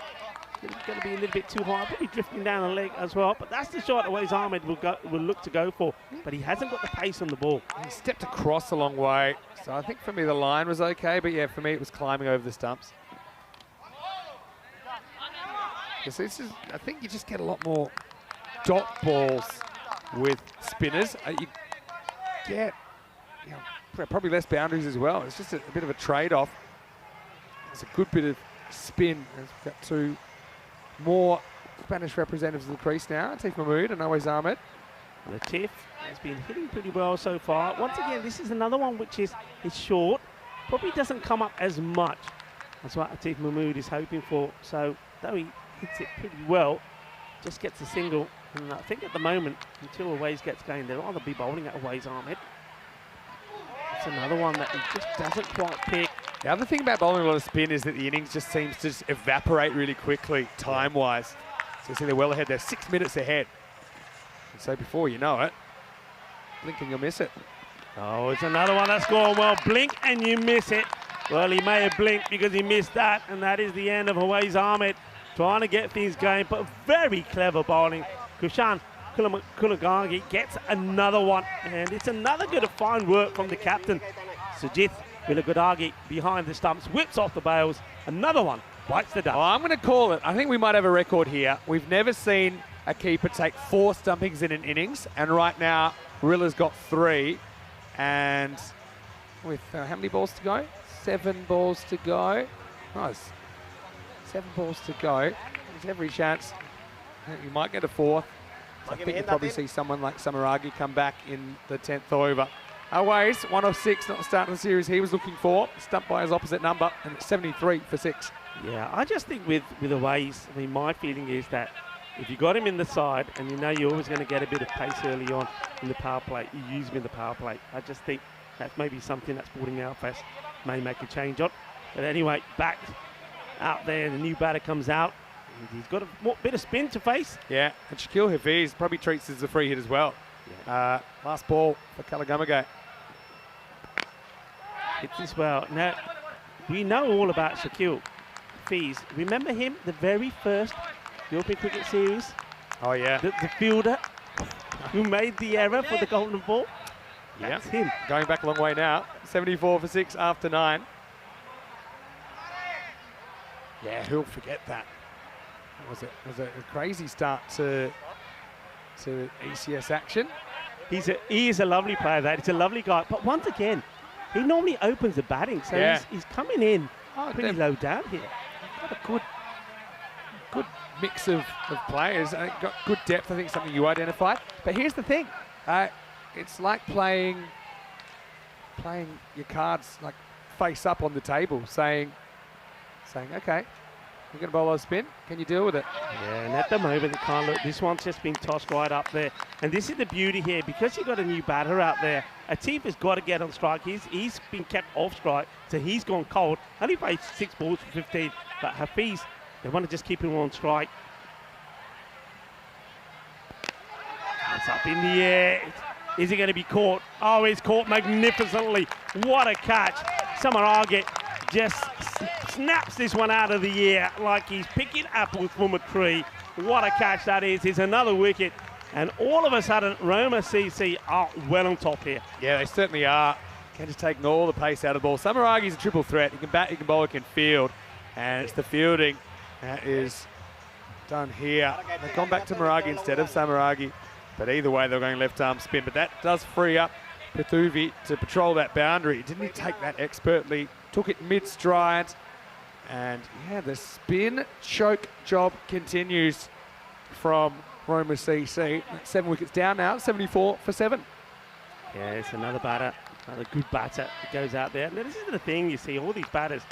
is going to be a little bit too high. Probably drifting down a leg as well. But that's the shot Awais Ahmed will look to go for. But he hasn't got the pace on the ball. He stepped across a long way. So I think for me the line was okay. But yeah, for me it was climbing over the stumps. So this is, I think you just get a lot more dot balls with spinners. You get probably less boundaries as well. It's just a bit of a trade-off. It's a good bit of spin. We've got 2 more Spanish representatives of the crease now. Atif Mahmood and Awais Ahmed. Latif has been hitting pretty well so far. Once again, this is another one which is short. Probably doesn't come up as much. That's what Atif Mahmood is hoping for. So, though he hits it pretty well, just gets a single. And I think at the moment, until Awais gets going, they'll either be bowling at Awais Ahmed. It's another one that he just doesn't quite pick. The other thing about bowling a lot of spin is that the innings just seems to evaporate really quickly, time-wise. So see, they're well ahead. They're 6 minutes ahead. And so before you know it, blink and you'll miss it. Oh, it's another one that's gone well. Blink and you miss it. Well, he may have blinked because he missed that, and that is the end of Hawaii's Ahmed trying to get things going, but very clever bowling. Kushan Kulagagi gets another one, and it's another good fine work from the captain. Sujith Vilagodagi behind the stumps, whips off the bails. Another one bites the dust. Oh, I'm going to call it. I think we might have a record here. We've never seen a keeper take 4 stumpings in an innings, and right now Rilla's got 3, and with how many balls to go? 7 balls to go. Nice. 7 balls to go. There's every chance you might get a 4th. I think you'll probably see someone like Samaragi come back in the 10th over. Aways, 1 of 6, not the start of the series he was looking for. Stumped by his opposite number, and it's 73 for 6. Yeah, I just think with Aways, I mean, my feeling is that if you got him in the side, and you know you're always going to get a bit of pace early on in the power play, you use him in the power play. I just think that's maybe something that Sporting Alfas may make a change on. But anyway, back out there, the new batter comes out. He's got a bit of spin to face. Yeah, and Shaquille Hafiz probably treats this as a free hit as well. Yeah. Last ball for Kalagamaga. Hits this well. Now, we know all about Shaquille Hafiz. Remember him, the very first European Cricket Series? Oh, yeah. The fielder who made the error for the golden ball? That's him. Going back a long way now. 74 for 6 after 9. Yeah, who'll forget that? It was a crazy start to ECS action. He is a lovely player, that. He's a lovely guy. But once again, he normally opens the batting, so he's coming in pretty low down here. Got a good mix of players. Got good depth, I think, something you identified. But here's the thing. It's like playing your cards like face up on the table, saying, okay, you're going to bowl a spin. Can you deal with it? Yeah, and at the moment, it can't look. This one's just been tossed right up there. And this is the beauty here. Because you've got a new batter out there, Atif has got to get on strike. He's been kept off strike, so he's gone cold. Only played 6 balls for 15. But Hafiz, they want to just keep him on strike. It's up in the air. Is he going to be caught? Oh, he's caught magnificently. What a catch. Samaragi just snaps this one out of the air like he's picking apples from a tree. What a catch that is. It's another wicket. And all of a sudden, Roma CC are well on top here. Yeah, they certainly are. Just taking all the pace out of the ball. Samaragi's a triple threat. He can bat, he can bowl, he can field. And it's the fielding that is done here. They've gone back to Maragi instead of Samaragi. But either way, they're going left arm spin. But that does free up Pithuvi to patrol that boundary. Didn't he take that expertly? Took it mid-stride. And yeah, the spin choke job continues from Roma CC. 7 wickets down now, 74 for 7. Yeah, it's another batter, another good batter that goes out there. Now, this is the thing, you see, all these batters,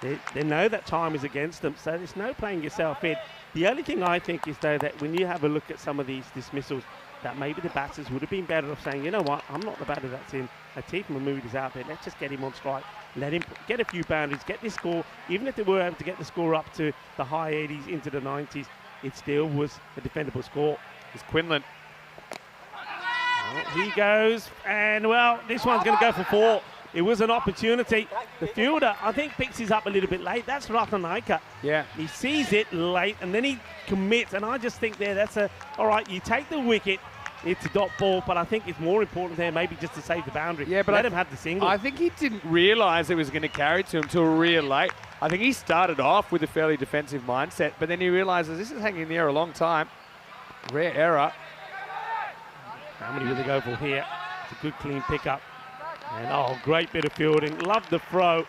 they know that time is against them, so there's no playing yourself in. The only thing I think is, though, that when you have a look at some of these dismissals, that maybe the batters would have been better off saying, you know what, I'm not the batter that's in. Atif Mahmood is out there. Let's just get him on strike. Let him get a few boundaries, get this score. Even if they were able to get the score up to the high 80s, into the 90s, it still was a defendable score. It's Quinlan. Well, he goes, and well, this one's going to go for 4. It was an opportunity. The fielder, I think, picks his up a little bit late. That's Ratanaika. Yeah. He sees it late, and then he commits. And I just think that's all right, you take the wicket. It's a dot ball, but I think it's more important there maybe just to save the boundary. Yeah, but let him have the single. I think he didn't realise it was going to carry to him till real late. I think he started off with a fairly defensive mindset, but then he realises this is hanging in the air a long time. Rare error. How many will they go for here? It's a good clean pickup. And oh, great bit of fielding. Love the throw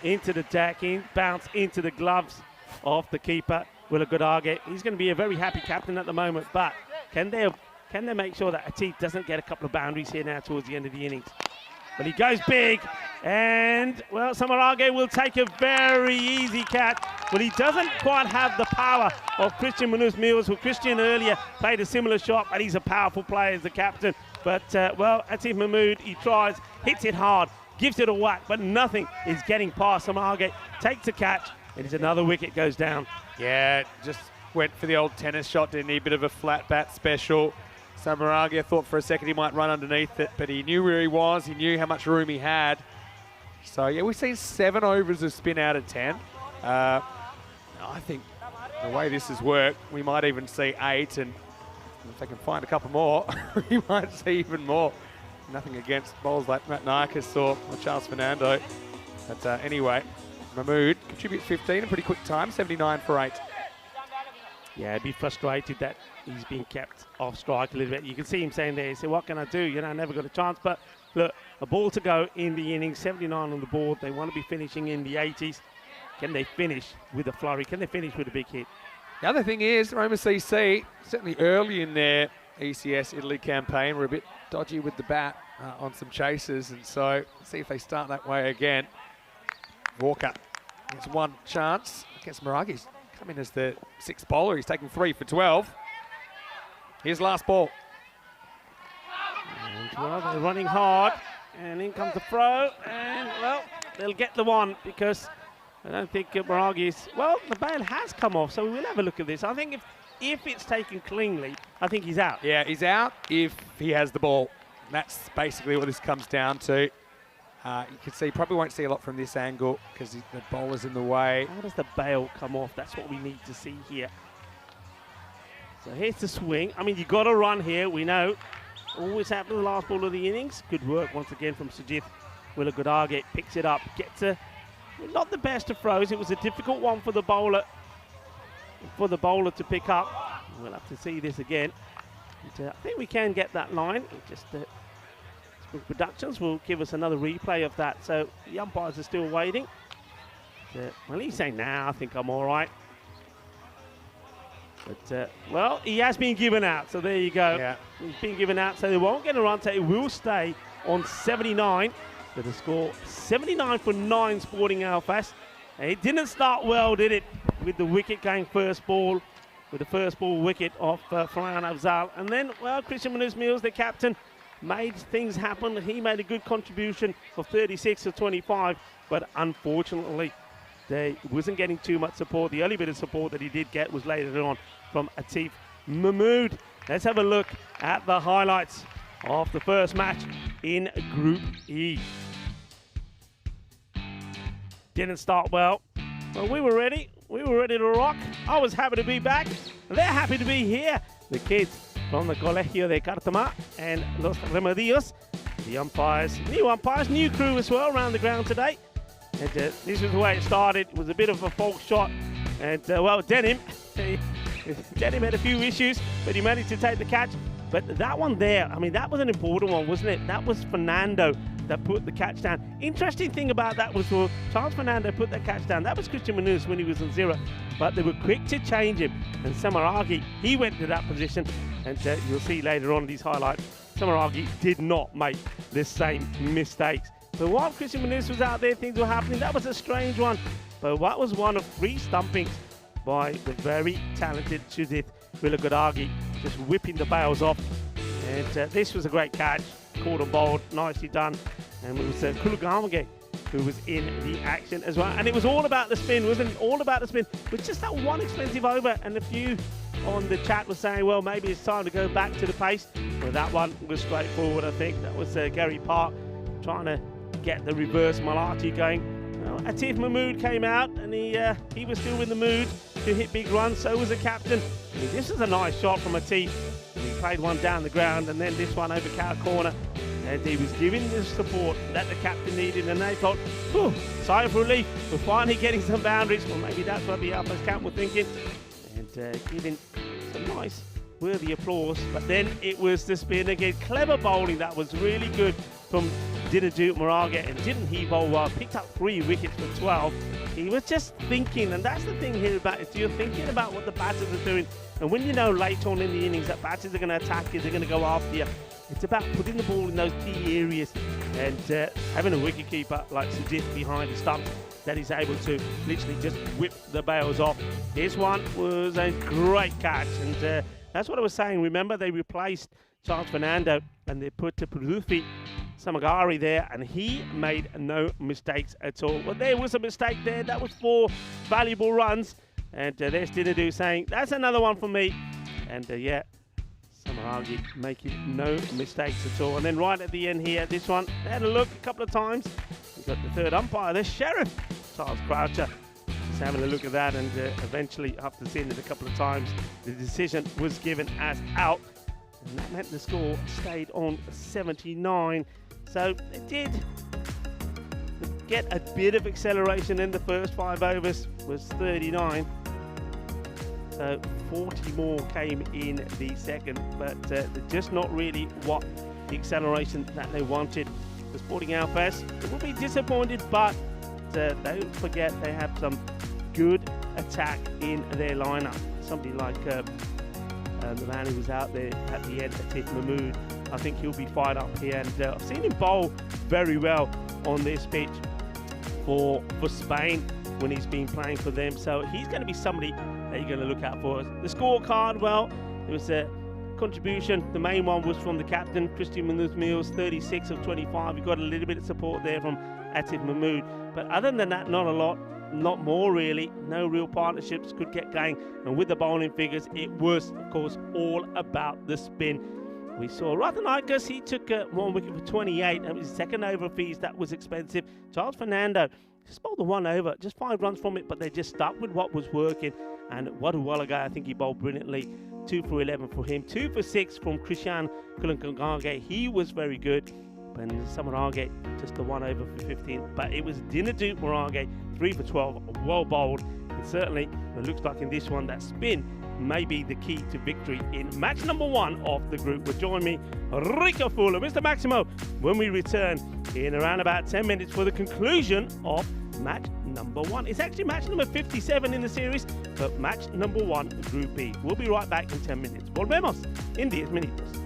into the deck, bounce into the gloves of the keeper, Willa Godage. He's going to be a very happy captain at the moment, but can they make sure that Atif doesn't get a couple of boundaries here now towards the end of the innings? But he goes big, and well, Samaragi will take a very easy catch. Well, he doesn't quite have the power of Christian Munoz-Mills, who Christian earlier played a similar shot, and he's a powerful player as the captain. But, well, Atif Mahmood, he tries, hits it hard, gives it a whack, but nothing is getting past Samaragi. Takes a catch, and it's another wicket goes down. Yeah, just went for the old tennis shot, didn't he? Bit of a flat bat special. Samaragi, I thought for a second he might run underneath it, but he knew where he was. He knew how much room he had. So, yeah, we've seen 7 overs of spin out of 10. I think the way this has worked, we might even see 8, and if they can find a couple more, we might see even more. Nothing against bowlers like Matt Narkis or Charles Fernando. But anyway, Mahmood contributes 15, a pretty quick time, 79 for 8. Yeah, I'd be frustrated that he's been kept off strike a little bit. You can see him saying there, he said, what can I do? You know, I never got a chance. But look, a ball to go in the innings, 79 on the board. They want to be finishing in the 80s. Can they finish with a flurry? Can they finish with a big hit? The other thing is, Roma CC, certainly early in their ECS Italy campaign, were a bit dodgy with the bat on some chases. And so, see if they start that way again. Walker gets one chance against Maragi's. Come in as the 6th bowler. He's taking 3 for 12. Here's last ball. And, well, they're running hard. And in comes the throw. And, well, they'll get the one because I don't think Maragi's... Well, the bail has come off, so we'll have a look at this. I think if it's taken cleanly, I think he's out. Yeah, he's out if he has the ball. That's basically what this comes down to. You can see, probably won't see a lot from this angle because the bowler's in the way. How does the bail come off? That's what we need to see here. So here's the swing. I mean, you got to run here, we know. Always happens the last ball of the innings. Good work once again from Sujith Willagoodage. Picks it up, gets not the best of throws. It was a difficult one for the bowler to pick up. We'll have to see this again. And, I think we can get that line. Just Spring Productions will give us another replay of that. So the umpires are still waiting. Well, he's saying, nah, I think I'm all right. But, well, he has been given out. So there you go. Yeah. He's been given out. So they won't get a run. So it will stay on 79. With a score 79 for 9 Sporting Alfas. It didn't start well, did it? With the wicket going first ball. With the first ball wicket off Farhan Afzal. And then, well, Christian Munoz-Mills, the captain, made things happen. He made a good contribution of 36 to 25, but unfortunately, they wasn't getting too much support. The only bit of support that he did get was later on from Atif Mahmood. Let's have a look at the highlights of the first match in Group E. Didn't start well, but we were ready. We were ready to rock. I was happy to be back. They're happy to be here. The kids from the Colegio de Cartama and Los Remedios. The umpires, new crew as well around the ground today. And this is the way it started. It was a bit of a false shot. And, well, Denim had a few issues, but he managed to take the catch. But that one there, I mean, that was an important one, wasn't it? That was Fernando that put the catch down. Interesting thing about that was, well, Charles Fernando put that catch down. That was Christian Munoz when he was on 0. But they were quick to change him. And Samaragi, he went to that position. And you'll see later on in these highlights, Samaragi did not make the same mistakes. But while Christian Munoz was out there, things were happening. That was a strange one. But that was one of 3 stumpings by the very talented Judith Willagoodage, just whipping the bails off. And this was a great catch. Caught and bowled, nicely done. And it was Kulugamage who was in the action as well. And it was all about the spin, wasn't it? All about the spin. With just that one expensive over, and a few on the chat were saying, well, maybe it's time to go back to the pace. Well, that one was straightforward, I think. That was Gary Park trying to get the reverse Malati going. Well, Atif Mahmood came out, and he was still in the mood to hit big runs. So was the captain. I mean, this is a nice shot from Atif. He played one down the ground, and then this one over cow corner. And he was giving the support that the captain needed, and they thought, whew, sigh of relief. We're finally getting some boundaries. Well, maybe that's what the Alphas camp were thinking. And giving some nice, worthy applause. But then it was the spin again. Clever bowling. That was really good from Dinajut Moraga. And didn't he bowl well? Picked up 3 wickets for 12. He was just thinking, and that's the thing here about it. You're thinking about what the batters are doing. And when you know late on in the innings that batters are going to attack you, they're going to go after you, it's about putting the ball in those key areas and having a wicketkeeper like Sujith behind the stumps that is able to literally just whip the bails off. This one was a great catch, and that's what I was saying. Remember, they replaced Charles Fernando and they put Pruthi Samagari there, and he made no mistakes at all. Well, there was a mistake there. That was 4 valuable runs. And there's Dinadu saying, that's another one for me. And yeah, Samaragi making no mistakes at all. And then right at the end here, this one, they had a look a couple of times. We've got the third umpire, the Sheriff, Charles Croucher, just having a look at that. And eventually, after seeing it a couple of times, the decision was given as out. And that meant the score stayed on 79. So it did get a bit of acceleration in the first 5 overs, was 39. So 40 more came in the second, but just not really what the acceleration that they wanted. The Sporting Alphas will be disappointed, but don't forget they have some good attack in their lineup. Somebody like the man who was out there at the end, Atif Mahmood, I think he'll be fired up here. And I've seen him bowl very well on this pitch for Spain when he's been playing for them. So he's going to be somebody that you're going to look out for. The scorecard, well, it was a contribution. The main one was from the captain, Christian Munoz-Mills, 36 of 25. We got a little bit of support there from Atif Mahmood. But other than that, not a lot. Not more really. No real partnerships could get going. And with the bowling figures, it was, of course, all about the spin. We saw Rathanaikas, he took 1 wicket for 28. That was his second over fees. That was expensive. Charles Fernando just bowled the 1 over, just 5 runs from it, but they just stuck with what was working. And Waduwalaga, I think he bowled brilliantly. 2 for 11 for him. 2 for 6 from Krishan Kulankangage. He was very good. And Samarage, just the 1 over for 15. But it was Dinadu Marage, 3 for 12, well bowled. And certainly, it looks like in this one, that spin may be the key to victory in match number 1 of the group. Will join me, Rico Fuller, Mr. Maximo, when we return in around about 10 minutes for the conclusion of match number 1. It's actually match number 57 in the series, but match number 1, Group B. We'll be right back in 10 minutes. Volvemos in 10 minutos.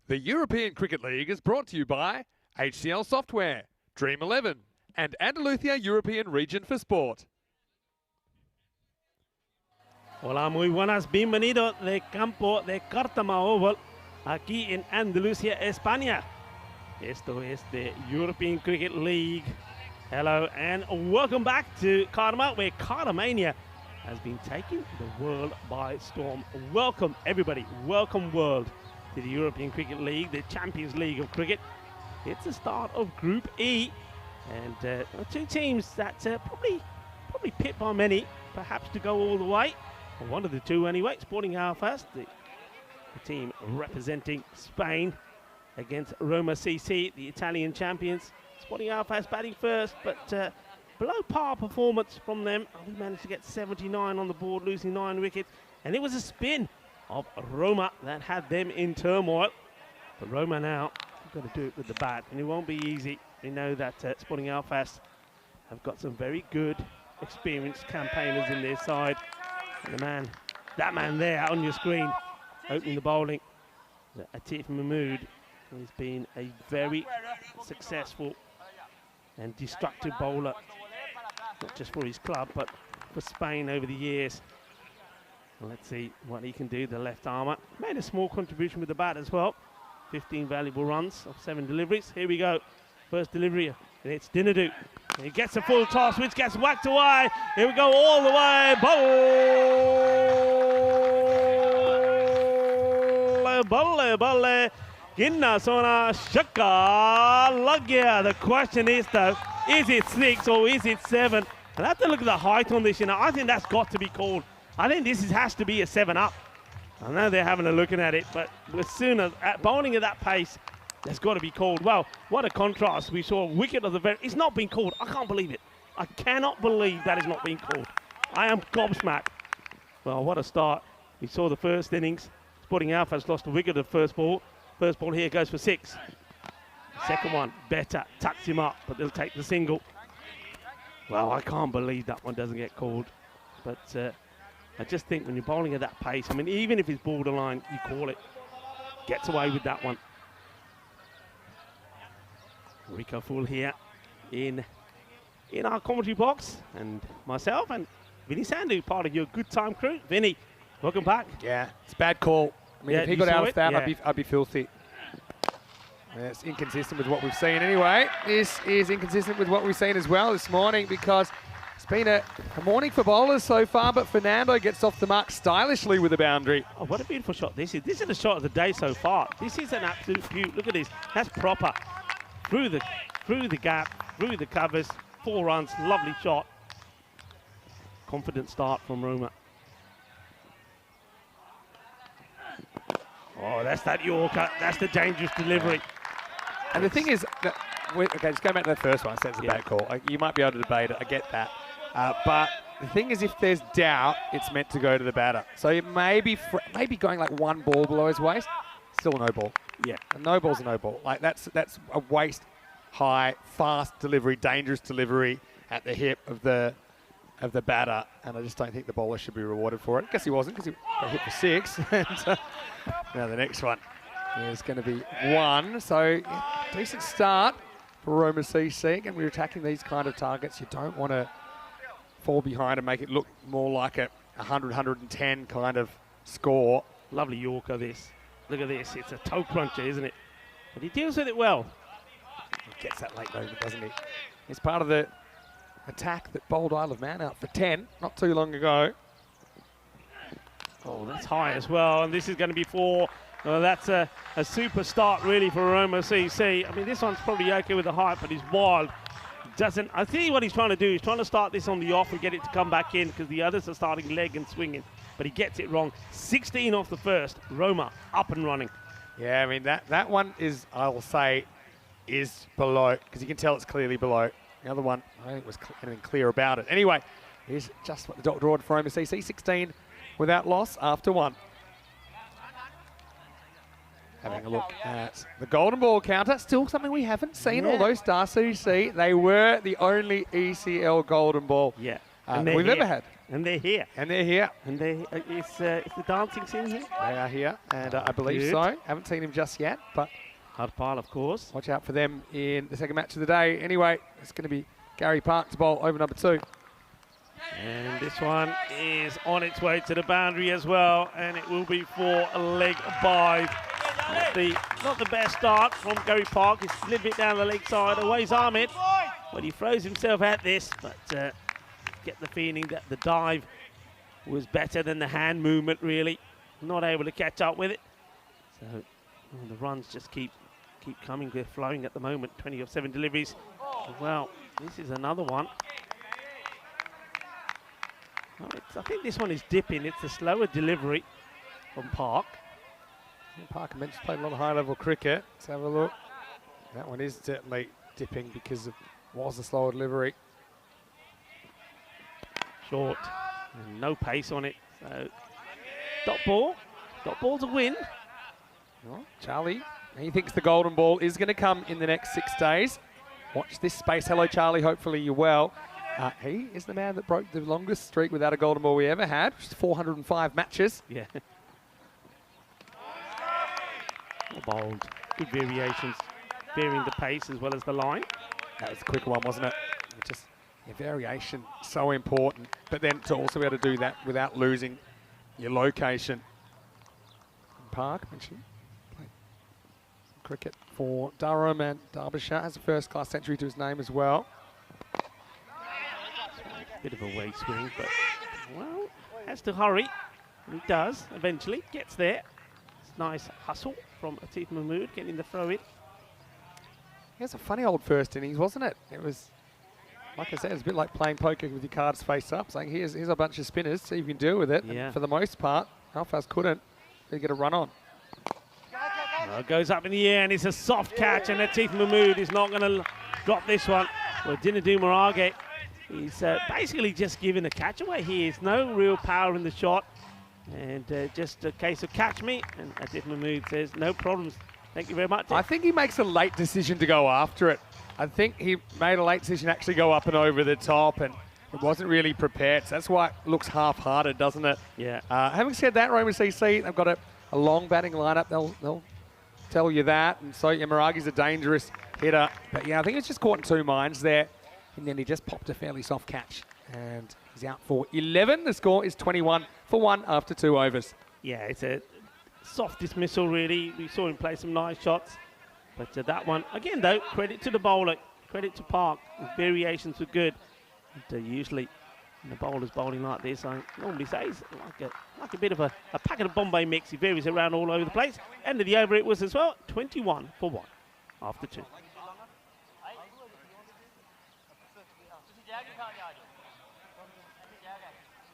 The European Cricket League is brought to you by HCL Software, Dream 11, and Andalucía European Region for Sport. Hola, muy buenas, bienvenido de campo de Cártama Oval, aquí en Andalucía, España. Esto es the European Cricket League. Hello and welcome back to Cardamom, where Cardamania has been taking the world by storm. Welcome everybody, welcome world to the European Cricket League, the Champions League of cricket. It's the start of Group E, and two teams that probably picked by many, perhaps to go all the way. Well, one of the two anyway. Sporting Alfas, the team representing Spain, against Roma CC, the Italian champions. Sporting Alfas batting first, but below par performance from them. Only managed to get 79 on the board, losing 9 wickets. And it was a spin of Roma that had them in turmoil. But Roma now have got to do it with the bat, and it won't be easy. We know that Sporting Alfas have got some very good, experienced campaigners in their side. And that man there on your screen, opening the bowling, Atif Mahmood, has been a very successful and destructive bowler, not just for his club, but for Spain over the years. Well, let's see what he can do, the left armour. Made a small contribution with the bat as well. 15 valuable runs of 7 deliveries. Here we go. First delivery, and it's Dinadu. He gets a full toss, which gets whacked away. Here we go, all the way. Balle. Ginna Sona Shaka Lagya. The question is though, is it 6 or is it 7? And I have to look at the height on this, I think that's got to be called. I think this has to be a 7 up. I know they're having a look at it, but as soon as bowling at that pace, that's got to be called. Well, what a contrast. We saw a wicket of the very... It's not been called. I can't believe it. I cannot believe that is not being called. I am gobsmacked. Well, what a start. We saw the first innings. Sporting Alpha's lost a wicket of the first ball. First ball here goes for 6. Second one, better. Tucks him up, but they'll take the single. Well, I can't believe that one doesn't get called. But I just think when you're bowling at that pace, I mean, even if it's borderline, you call it. Gets away with that one. Rico Full here in our commentary box, and myself and Vinny Sandu, part of your good time crew. Vinny, welcome back. Yeah, it's a bad call. I mean, if he got out of that, yeah. I'd be filthy. Yeah, it's inconsistent with what we've seen anyway. This is inconsistent with what we've seen as well this morning, because it's been a morning for bowlers so far, but Fernando gets off the mark stylishly with a boundary. Oh, what a beautiful shot this is. This is the shot of the day so far. This is an absolute beauty. Look at this. That's proper. Through the gap, through the covers, 4 runs, lovely shot. Confident start from Roma. Oh, that's that Yorker. That's the dangerous delivery. And the thing is, that okay, just go back to that first one. I said it's a bad call. You might be able to debate it. I get that. But the thing is, if there's doubt, it's meant to go to the batter. So it may be going like 1 ball below his waist. Still a no ball. Yeah. A no ball's a no ball. Like that's a waist high, fast delivery, dangerous delivery at the hip of the batter, and I just don't think the bowler should be rewarded for it. I guess he wasn't, because he got hit for 6. And now the next one is going to be 1. So yeah, decent start for Roma CC. Again, we're attacking these kind of targets. You don't want to fall behind and make it look more like a 100, 110 kind of score. Lovely Yorker this. Look at this. It's a toe cruncher, isn't it? But he deals with it well. He gets that late moment, doesn't he? It's part of the attack that bowled Isle of Man out for 10 not too long ago. Oh, that's high as well, and this is going to be 4. Well, that's a super start really for Roma CC. I mean, this one's probably okay with the height, but he's wild. I think what he's trying to do is trying to start this on the off and get it to come back in, because the others are starting leg and swinging, but he gets it wrong. 16 off the first. Roma up and running. Yeah, I mean, that one is, I will say, is below, because you can tell it's clearly below. The other one, I don't think was anything clear about it. Anyway, here's just what the dot drawed for Roma CC. 16 without loss after 1. Having a look at the golden ball counter. Still something we haven't seen, although Star CC, they were the only ECL golden ball we've ever had. And they're here. And they're here. And is the dancing scene here? They are here, and I believe Good. so. Haven't seen him just yet, but Hard pile, of course. watch out for them in the second match of the day. Anyway, it's going to be Gary Park to bowl over number 2. And this one is on its way to the boundary as well, and it will be for a leg bye. Not the best start from Gary Park. He's a little bit down the leg side. Away's Ahmed, but he throws himself at this. But get the feeling that the dive was better than the hand movement. Really, not able to catch up with it. So the runs just keep coming. They're flowing at the moment. 20 of 7 deliveries. Well, this is another one. Well, I think this one is dipping. It's a slower delivery from Park. Parker mentioned played a lot of high-level cricket. Let's have a look. That one is certainly dipping because it was a slower delivery. Short. And no pace on it. So, dot ball. Dot ball's a win. Oh, Charlie, he thinks the golden ball is going to come in the next 6 days. Watch this space. Hello, Charlie. Hopefully you're well. He is the man that broke the longest streak without a golden ball we ever had, which is 405 matches. Yeah. Bold. Good variations. Varying the pace as well as the line. That was a quicker one, wasn't it? Just variation, so important. But then to also be able to do that without losing your location. Park mentioned played cricket for Durham and Derbyshire. Has a first-class century to his name as well. Bit of a way swing, but well, has to hurry. And he does eventually. Gets there. It's nice hustle from Atif Mahmood getting the throw in. It was a funny old first innings, wasn't it? It was, like I said, it's a bit like playing poker with your cards face up, saying here's a bunch of spinners, see if you can deal with it. Yeah. And for the most part, Alfaz couldn't. They get a run on. Well, it goes up in the air and it's a soft catch, and Atif Mahmood is not going to drop this one. Well, Dinadu Marage, he's basically just giving the catch away here. There's no real power in the shot, and just a case of catch me. And Atif Mahmood says, no problems. Thank you very much. I think he makes a late decision to go after it. I think he made a late decision to actually go up and over the top, and it wasn't really prepared. So that's why it looks half-hearted, doesn't it? Yeah. Having said that, Roman CC, they've got a long batting lineup. They'll tell you that. And so Maragi's a dangerous hitter. But yeah, I think it's just caught in 2 minds there. And then he just popped a fairly soft catch. And he's out for 11. The score is 21 for 1 after 2 overs. Yeah, it's a soft dismissal, really. We saw him play some nice shots. But that one, again, though, credit to the bowler, credit to Park. His variations were good. And, usually, when the bowler's bowling like this, I normally say he's like a bit of a packet of Bombay mix. He varies around all over the place. End of the over it was as well, 21 for 1 after 2.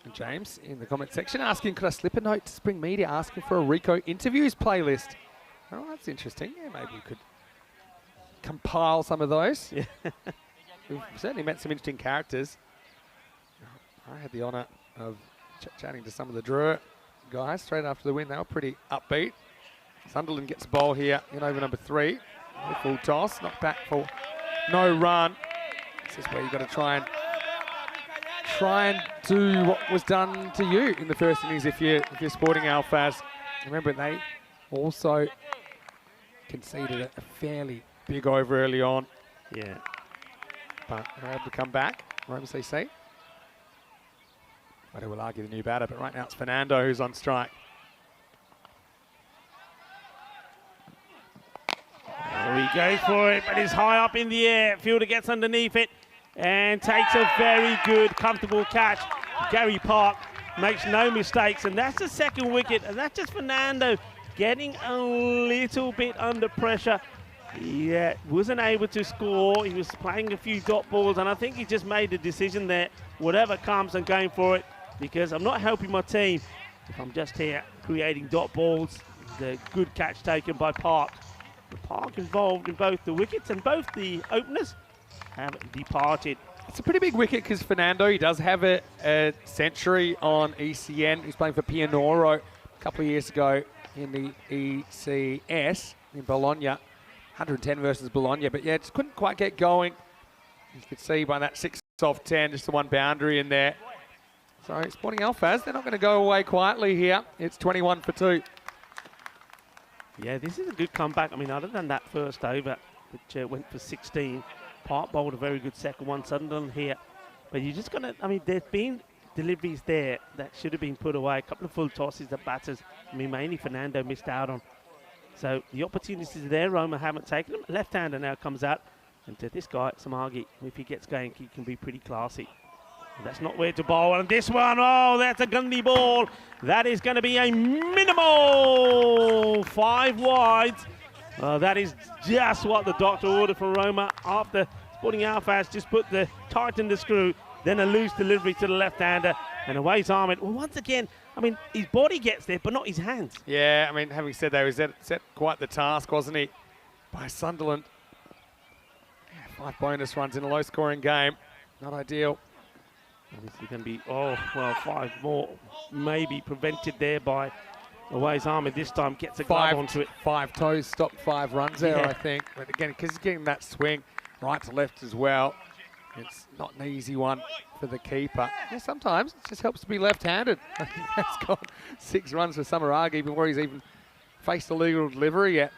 And James in the comment section asking, could I slip a note to Spring Media asking for a Rico interviews playlist? Oh, that's interesting. Yeah, maybe we could compile some of those. Yeah. We've certainly met some interesting characters. I had the honour of chatting to some of the Drua guys straight after the win. They were pretty upbeat. Sunderland gets a bowl here in over number 3. Full toss, knocked back for no run. This is where you've got to try and do what was done to you in the first innings if you're sporting Alfaz. Remember, they also conceded a fairly big over early on. Yeah. But they're able to come back. Rome CC. I will argue the new batter, but right now it's Fernando who's on strike. There he goes for it, but he's high up in the air. Fielder gets underneath it and takes a very good, comfortable catch. Gary Park makes no mistakes, and that's the second wicket, and that's just Fernando getting a little bit under pressure. He wasn't able to score. He was playing a few dot balls, and I think he just made the decision there, whatever comes, I'm going for it, because I'm not helping my team if I'm just here creating dot balls. The good catch taken by Park. The Park involved in both the wickets, and both the openers have departed. It's a pretty big wicket because Fernando, he does have a century on ECN. He's playing for Pianoro a couple of years ago in the ECS in Bologna. 110 versus Bologna, but yeah, just couldn't quite get going. You could see by that 6 just off 10, just the one boundary in there. So Sporting Alphas, they're not going to go away quietly here. It's 21 for 2. Yeah, this is a good comeback. I mean, other than that first over, which went for 16, Park bowled a very good second one, Sunderland here. But you're just going to, I mean, there's been deliveries there that should have been put away. A couple of full tosses that batters, I mean, mainly Fernando missed out on. So the opportunities are there. Roma haven't taken them. Left-hander now comes out. And to this guy, Samagi, if he gets going, he can be pretty classy. And that's not where to bowl. And this one, oh, that's a gundy ball. That is going to be a minimal 5 wides. That is just what the doctor ordered for Roma after Sporting Alphas just tightened the screw, then a loose delivery to the left-hander, and away's Ahmed. Well, once again, I mean, his body gets there, but not his hands. Yeah, I mean, having said that, he was set quite the task, wasn't he, by Sunderland. Yeah, 5 bonus runs in a low-scoring game. Not ideal. Obviously going to be, 5 more maybe prevented there by away's Ahmed. This time gets a glove onto it. 5 toes, stopped 5 runs there, Yeah. I think. But again, because he's getting that swing right to left as well, it's not an easy one for the keeper. Yeah, sometimes it just helps to be left-handed. I think that's got 6 runs for Samaragi before he's even faced a legal delivery yet.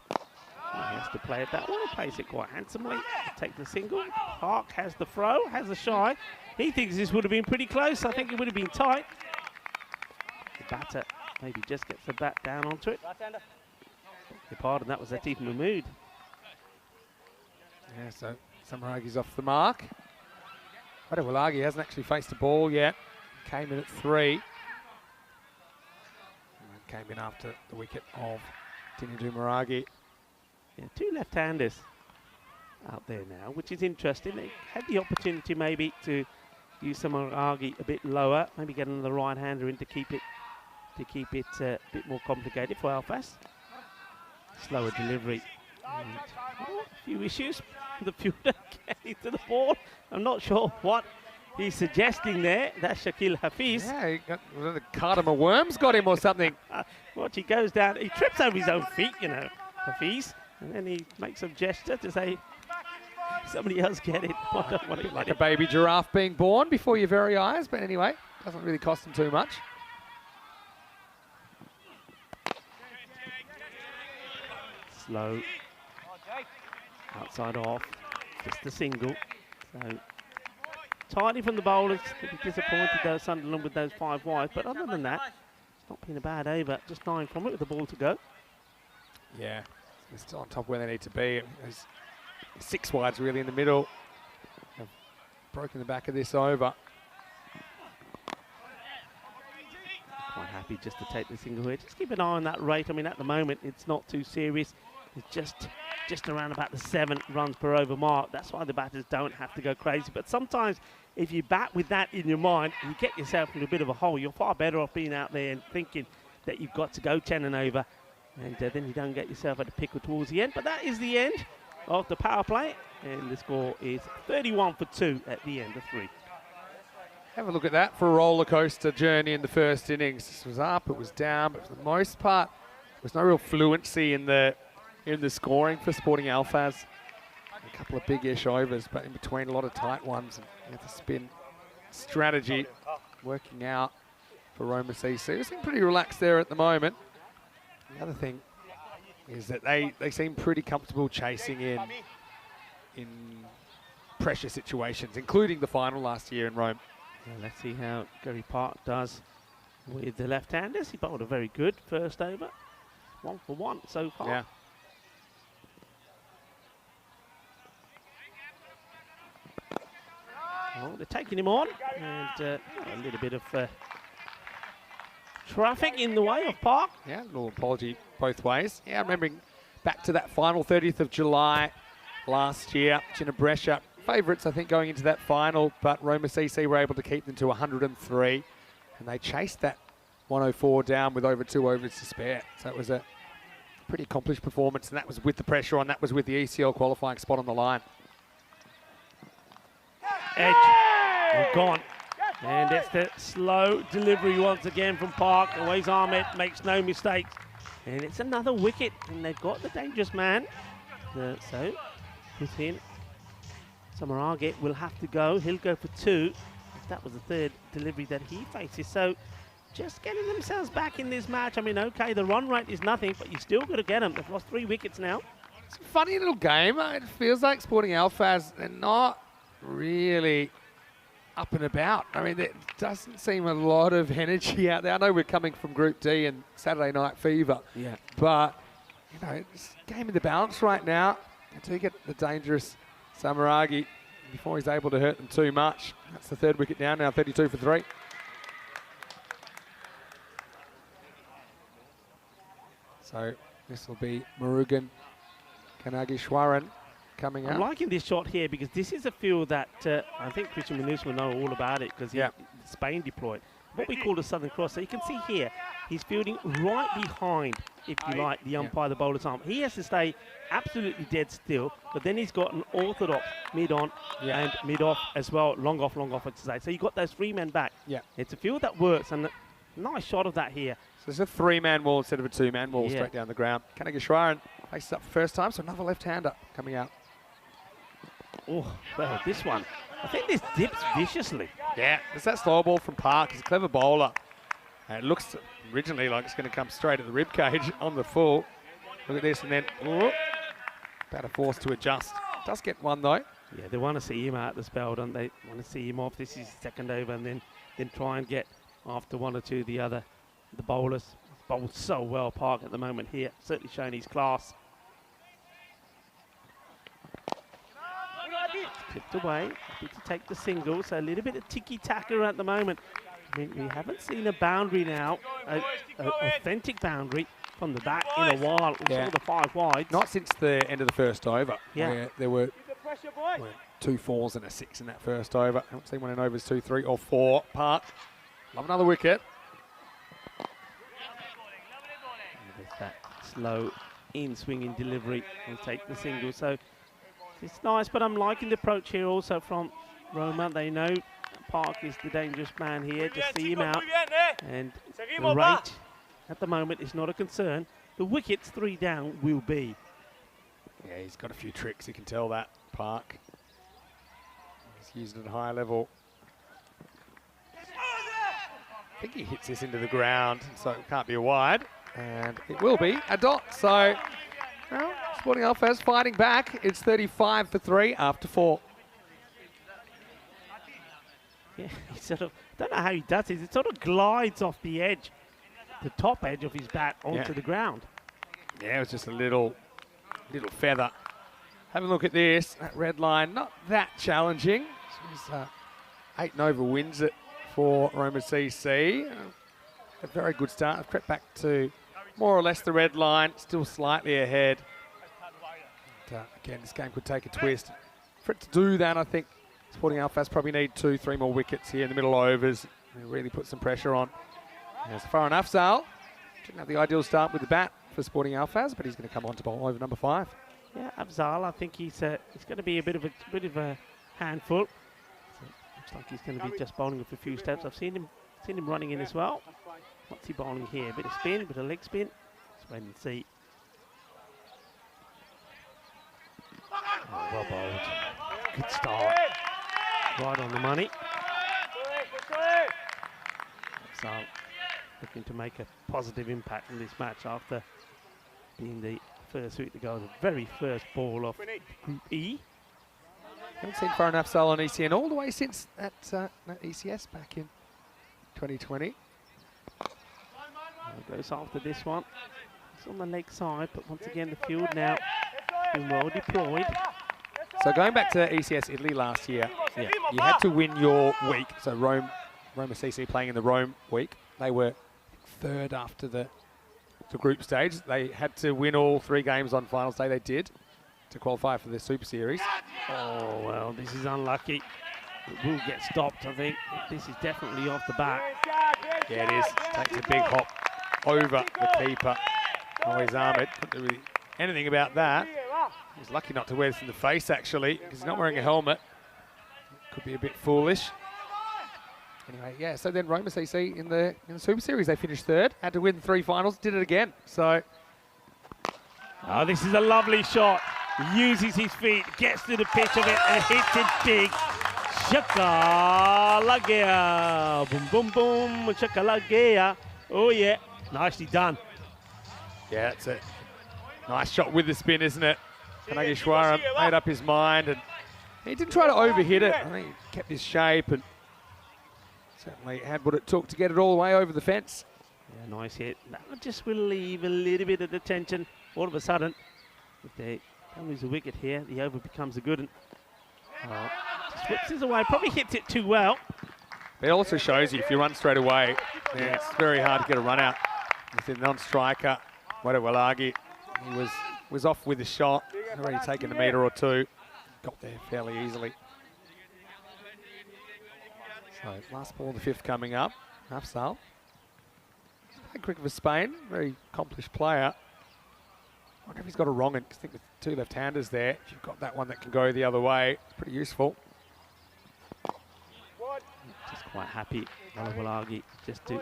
He has to play it that way, plays it quite handsomely. Take the single. Park has the throw, has the shy. He thinks this would have been pretty close. I think it would have been tight. The batter maybe just gets the bat down onto it. Your pardon, that was Atif Mahmood. Yeah, so Samaragi's off the mark. Wadawalagi hasn't actually faced the ball yet. Came in at 3. And came in after the wicket of Tinadu Maragi. Yeah, 2 left-handers out there now, which is interesting. They had the opportunity maybe to use Samaragi a bit lower, maybe get another right-hander in to keep it a bit more complicated for Alphas. Slower delivery. And, a few issues. The fielder getting to the ball. I'm not sure what he's suggesting there. That's Shakil Hafiz. Yeah, he got, the cardamom worms got him or something. Watch, he goes down. He trips over his own feet, you know, Hafiz. And then he makes a gesture to say, somebody else get it. I don't want to Like a baby giraffe being born before your very eyes. But anyway, doesn't really cost him too much. Slow. Outside off. Just a single. So tidy from the bowlers. They'll be disappointed though, Sunderland, with those 5 wides. But other than that, it's not been a bad over. Just 9 from it with the ball to go. Yeah, they're still on top where they need to be. There's 6 wides really in the middle. Have broken the back of this over. Quite happy just to take the single here. Just keep an eye on that rate. I mean, at the moment, it's not too serious. It's just around about the 7 runs per over mark. That's why the batters don't have to go crazy. But sometimes, if you bat with that in your mind, you get yourself in a bit of a hole. You're far better off being out there and thinking that you've got to go 10 and over. And then you don't get yourself at a pickle towards the end. But that is the end of the power play. And the score is 31 for 2 at the end of 3. Have a look at that for a roller coaster journey in the first innings. This was up, it was down, but for the most part, there was no real fluency in the scoring for Sporting Alphas. A couple of big-ish overs, but in between a lot of tight ones. And the spin strategy working out for Roma CC. They seem pretty relaxed there at the moment. The other thing is that they seem pretty comfortable chasing in pressure situations, including the final last year in Rome. Well, let's see how Gary Park does with the left-handers. He bowled a very good first over. 1 for 1 so far. Yeah. Well, they're taking him on, and a little bit of traffic in the way of Park. Yeah, a little apology both ways. Yeah, remembering back to that final 30th of July last year. Chinabresha favourites, I think, going into that final, but Roma CC were able to keep them to 103, and they chased that 104 down with over 2 overs to spare. So it was a pretty accomplished performance, and that was with the pressure on. That was with the ECL qualifying spot on the line. Edge, and gone. And it's the slow delivery once again from Park. Away's Ahmed makes no mistakes. And it's another wicket, and they've got the dangerous man. So put in. Samarage will have to go. He'll go for 2. That was the third delivery that he faces. So just getting themselves back in this match. I mean, okay, the run rate is nothing, but you still got to get them. They've lost 3 wickets now. It's a funny little game. It feels like Sporting Alphas, they're not really up and about. I mean, there doesn't seem a lot of energy out there. I know we're coming from Group D and Saturday Night Fever. Yeah. But, you know, it's game in the balance right now. Until you get the dangerous Samaragi before he's able to hurt them too much. That's the 3rd wicket down now, 32 for 3. So this will be Murugan Kanagishwaran coming out. I'm liking this shot here because this is a field that I think Christian Munoz will know all about it because Spain deployed. What we call the Southern Cross. So you can see here, he's fielding right behind, if you like, the umpire, the bowler's arm. He has to stay absolutely dead still, but then he's got an orthodox mid-on and mid-off as well, long off, I should say. So you've got those 3 men back. Yeah. It's a field that works, and a nice shot of that here. So it's a 3-man wall instead of a 2-man wall straight down the ground. Kanagishwaran faces up first time, so another left-hander coming out. Oh, well, this one. I think this dips viciously. Yeah, it's that slow ball from Park. He's a clever bowler. And it looks originally like it's going to come straight at the rib cage on the full. Look at this, and then about a force to adjust. Does get one though. Yeah, they want to see him out the spell, don't they? Want to see him off. This is second over, and then try and get after 1 or 2 the bowlers. He's bowled so well, Park, at the moment here. Certainly showing his class. Tipped away, happy to take the single, so a little bit of tiki-taka at the moment. I mean, we haven't seen a boundary now, an authentic boundary from the bat in a while. We saw the 5 wides. Not since the end of the first over. Yeah. There were 2 4s and a 6 in that first over. I haven't seen one in overs 2, 3 or 4. Park, love another wicket. There's that slow in-swinging delivery and take the single. So it's nice, but I'm liking the approach here also from Roma. They know Park is the dangerous man here. Just see him out. And the rate at the moment is not a concern. The wickets 3 down will be. Yeah, he's got a few tricks. You can tell that, Park. He's used it at a high level. I think he hits this into the ground, so it can't be a wide. And it will be a dot. So, well, Sporting Alphas fighting back. It's 35 for 3 after 4. Yeah, he sort of, don't know how he does it. It sort of glides off the edge, the top edge of his bat onto the ground. Yeah, it was just a little feather. Have a look at this. That red line, not that challenging. So 8 over wins it for Roma CC. A very good start. I've crept back to more or less the red line, still slightly ahead. And, again, this game could take a twist. For it to do that, I think Sporting Alphas probably need 2, 3 more wickets here in the middle overs. Really put some pressure on. There's Farhan Afzal. Didn't have the ideal start with the bat for Sporting Alphas, but he's going to come on to bowl over number 5. Yeah, Afzal, I think he's going to be a bit of a handful. So looks like he's going to be just bowling with a few steps. I've seen him running in as well. What's he bowling here? A bit of spin, a bit of leg spin. Let's wait and see. Oh, well bowled. Good start. Right on the money. So looking to make a positive impact in this match after being the first week to go. The very first ball of Group E. Haven't seen Farhan Afzal on ECN all the way since that ECS back in 2020. Goes after this one. It's on the leg side, but once again the field now been well deployed. So going back to ECS Italy last year, you had to win your week. So Roma CC playing in the Rome week. They were 3rd after the group stage. They had to win all 3 games on finals day. They did to qualify for the Super Series. Oh, well, this is unlucky. It will get stopped, I think. This is definitely off the bat. Yeah, it is. Takes a big hop over the keeper. Always Ahmed. Couldn't do anything about that. He's lucky not to wear this in the face, actually, because he's not wearing a helmet. Could be a bit foolish. Anyway, yeah, so then Roma CC in the Super Series, they finished 3rd, had to win 3 finals, did it again. So, oh, this is a lovely shot. uses his feet, gets to the pitch of it and hits it big. Shakalagea. Boom, boom, boom. Shakalagea. Oh, yeah. Nicely done. Yeah, that's it. Nice shot with the spin, isn't it? Kanagishwara made up his mind, and he didn't try to overhit it. I think he kept his shape and certainly had what it took to get it all the way over the fence. Yeah, nice hit. That would just relieve a little bit of the tension. All of a sudden, if they don't lose a wicket here, the over becomes a good one. Just whips this away. Probably hits it too well. It also shows you if you run straight away, yeah, it's very hard to get a run out. With the non-striker, Wadawalagi, he was off with the shot, already taken a metre or two, got there fairly easily. So last ball of the fifth coming up, Afzal. Played cricket for Spain, very accomplished player. I wonder if he's got a wrong one, because I think with two left-handers there, if you've got that one that can go the other way, it's pretty useful. Just quite happy, Wadawalagi, just to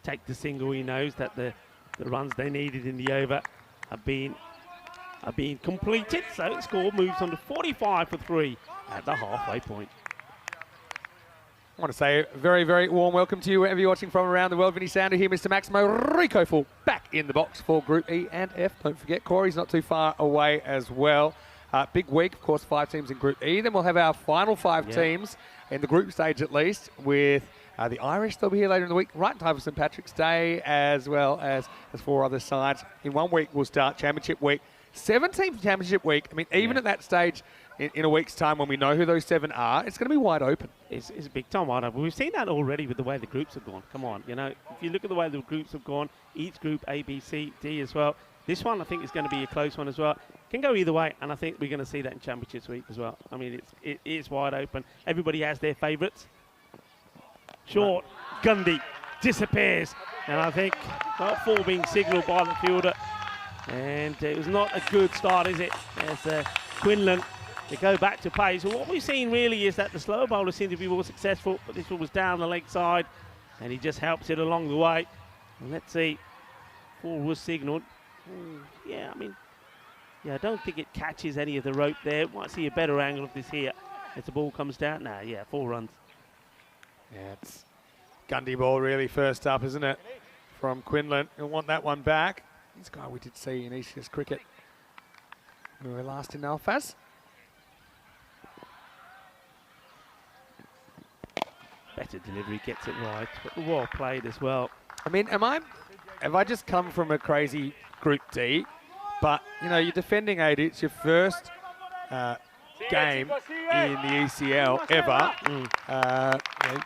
take the single. He knows that the runs they needed in the over are being completed. So the score moves on to 45 for 3 at the halfway point. I want to say a very, very warm welcome to you wherever you're watching from around the world. Vinny Sounder here, Mr. Maximo Rico Full back in the box for Group E and F. Don't forget, Corey's not too far away as well. Big week, of course, 5 teams in Group E. Then we'll have our final 5 teams in the group stage at least, with the Irish. They'll be here later in the week, right in time for St. Patrick's Day, as well as 4 other sides. In 1 week, we'll start Championship Week. 7-team Championship Week. I mean, even at that stage, in a week's time, when we know who those 7 are, it's going to be wide open. It's a big time wide open. We've seen that already with the way the groups have gone. Come on, you know, if you look at the way the groups have gone, each group A, B, C, D as well. This one, I think, is going to be a close one as well. Can go either way, and I think we're going to see that in Championships Week as well. I mean, it is wide open. Everybody has their favourites. Short, Gundy disappears, and I think not 4 being signalled by the fielder. And it was not a good start, is it? As Quinlan, they go back to pace. So what we've seen really is that the slower bowlers seem to be more successful, but this one was down the leg side, and he just helps it along the way. And let's see, 4 was signalled. Yeah, I mean, I don't think it catches any of the rope there. Might see a better angle of this here as the ball comes down. Nah, 4 runs. Yeah, it's Gundy ball really first up, isn't it? From Quinlan. He'll want that one back. This guy we did see in ECS cricket when we were last in Alphas. Better delivery, gets it right, but well played as well. I mean, have I just come from a crazy Group D? But, you know, you're defending 80. It's your first game in the ECL ever. You know,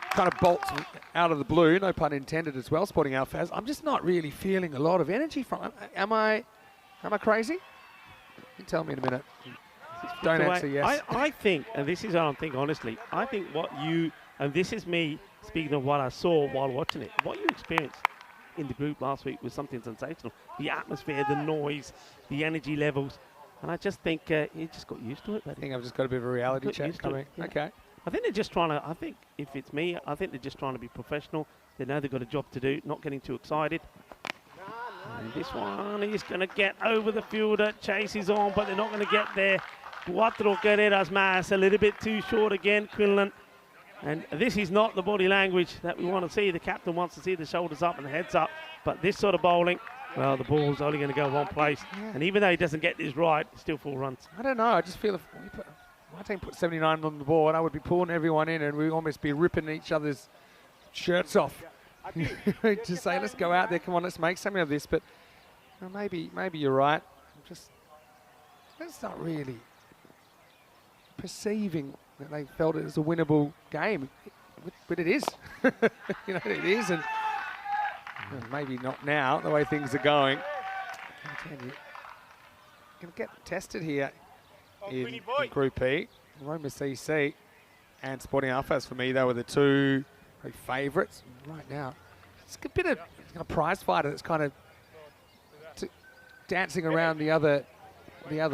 kind of bolts out of the blue, no pun intended as well, Sporting Alphas. I'm just not really feeling a lot of energy from it. Am I crazy? You can tell me in a minute. Don't answer yes. I think, and this is what I'm thinking honestly, I think what you, and this is me speaking of what I saw while watching it, what you experienced in the group last week was something sensational. The atmosphere, the noise, the energy levels. And I just think you just got used to it. I think I've just got a bit of a reality check coming. Yeah. Okay. I think they're just trying to, I think if it's me, I think they're just trying to be professional. They know they've got a job to do, not getting too excited. And this one is going to get over the fielder, chases on, but they're not going to get there. Cuatro carreras más, a little bit too short again, Quinlan. And this is not the body language that we want to see. The captain wants to see the shoulders up and the heads up. But this sort of bowling, well, the ball's only going to go one place. Yeah. And even though he doesn't get this right, it's still 4 runs. I don't know. I just feel if my team put 79 on the board, I would be pulling everyone in and we'd almost be ripping each other's shirts off. To say, let's go out there, come on, let's make something of this. But well, maybe you're right. That's not really perceiving that they felt it was a winnable game, but it is. You know, it is, and well, maybe not now, the way things are going. You're going to get tested here in Group E. Roma CC and Sporting Alphas, for me, they were the 2 favourites right now. It's a bit of a prize fighter that's kind of dancing around the other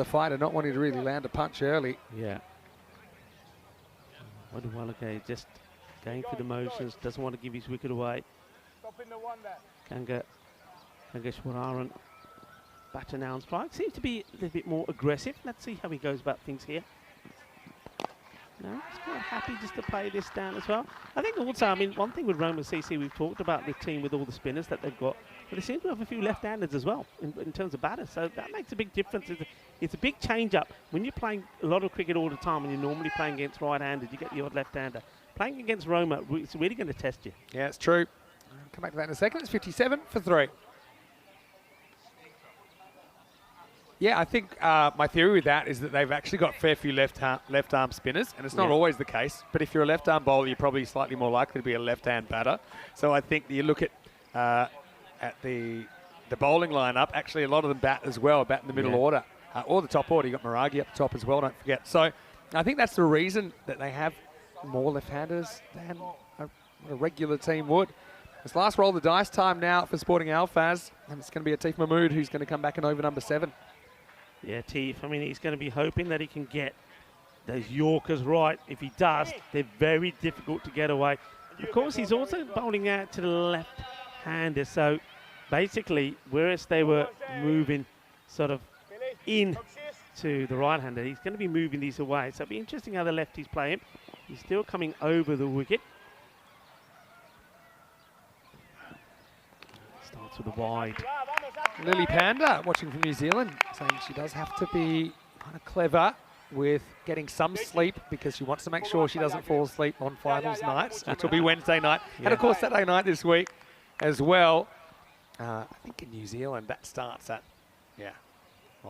fighter, not wanting to really land a punch early. Yeah. Wadawalagi just going through the motions, doesn't want to give his wicket away. Kangeshwararan batter now on strike. Seems to be a little bit more aggressive. Let's see how he goes about things here. No, he's quite happy just to play this down as well. I think also, I mean, one thing with Roma CC, we've talked about the team with all the spinners that they've got, but they seem to have a few left-handers as well in terms of batters. So that makes a big difference. It's a big change-up. When you're playing a lot of cricket all the time and you're normally playing against right-handed, you get the odd left-hander. Playing against Roma, it's really going to test you. Yeah, it's true. I'll come back to that in a second. It's 57 for 3. Yeah, I think my theory with that is that they've actually got a fair few left-arm spinners, and it's not always the case. But if you're a left-arm bowler, you're probably slightly more likely to be a left-hand batter. So I think you look at the bowling lineup. Actually, a lot of them bat as well, bat in the middle order or the top order. You got Maragi up the top as well. Don't forget. So I think that's the reason that they have more left-handers than a regular team would. This last roll of the dice time now for Sporting Alfaz, and it's going to be Atif Mahmood who's going to come back in over number 7. Yeah, Teef, I mean, he's going to be hoping that he can get those Yorkers right. If he does, they're very difficult to get away. Of course, he's also bowling out to the left-hander. So basically, whereas they were moving sort of in to the right-hander, he's going to be moving these away. So it'll be interesting how the lefty's playing. He's still coming over the wicket. Starts with a wide. Lily Panda, watching from New Zealand, saying she does have to be kind of clever with getting some sleep because she wants to make sure she doesn't fall asleep on finals nights, which will be Wednesday night. And of course, Saturday night this week as well. I think in New Zealand, that starts at, I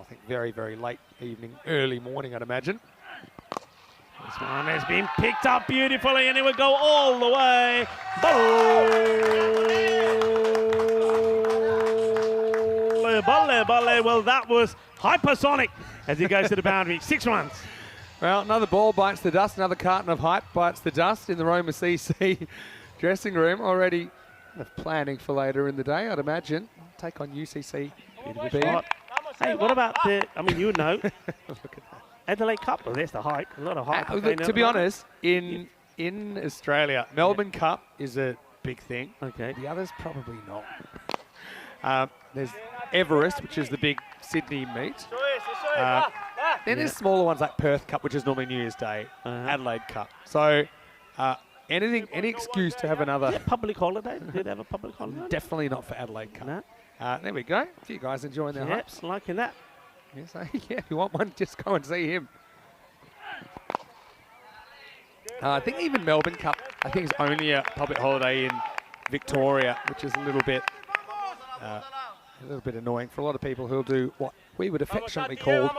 think very, very late evening, early morning, I'd imagine. This one has been picked up beautifully, and it will go all the way. Balle. Well, that was hypersonic as he goes to the boundary. 6 runs. Well, another ball bites the dust. Another carton of hype bites the dust in the Roma CC dressing room. Already planning for later in the day, I'd imagine. Take on UCC. Hey, what about the, I mean, you know, look at that. Adelaide Cup. Well, there's the hype. A lot of hype. To be honest, in Australia, Melbourne Cup is a big thing. Okay. The others probably not. There's Everest, which is the big Sydney meet. Then there's smaller ones like Perth Cup, which is normally New Year's Day, Adelaide Cup. So any excuse to have another... public holiday? Did they have a public holiday? Definitely not for Adelaide Cup. No. There we go. A few guys enjoying their hypes. Liking that. Yes, if you want one, just go and see him. I think even Melbourne Cup, I think is only a public holiday in Victoria, which is a little bit annoying for a lot of people who'll do what we would affectionately call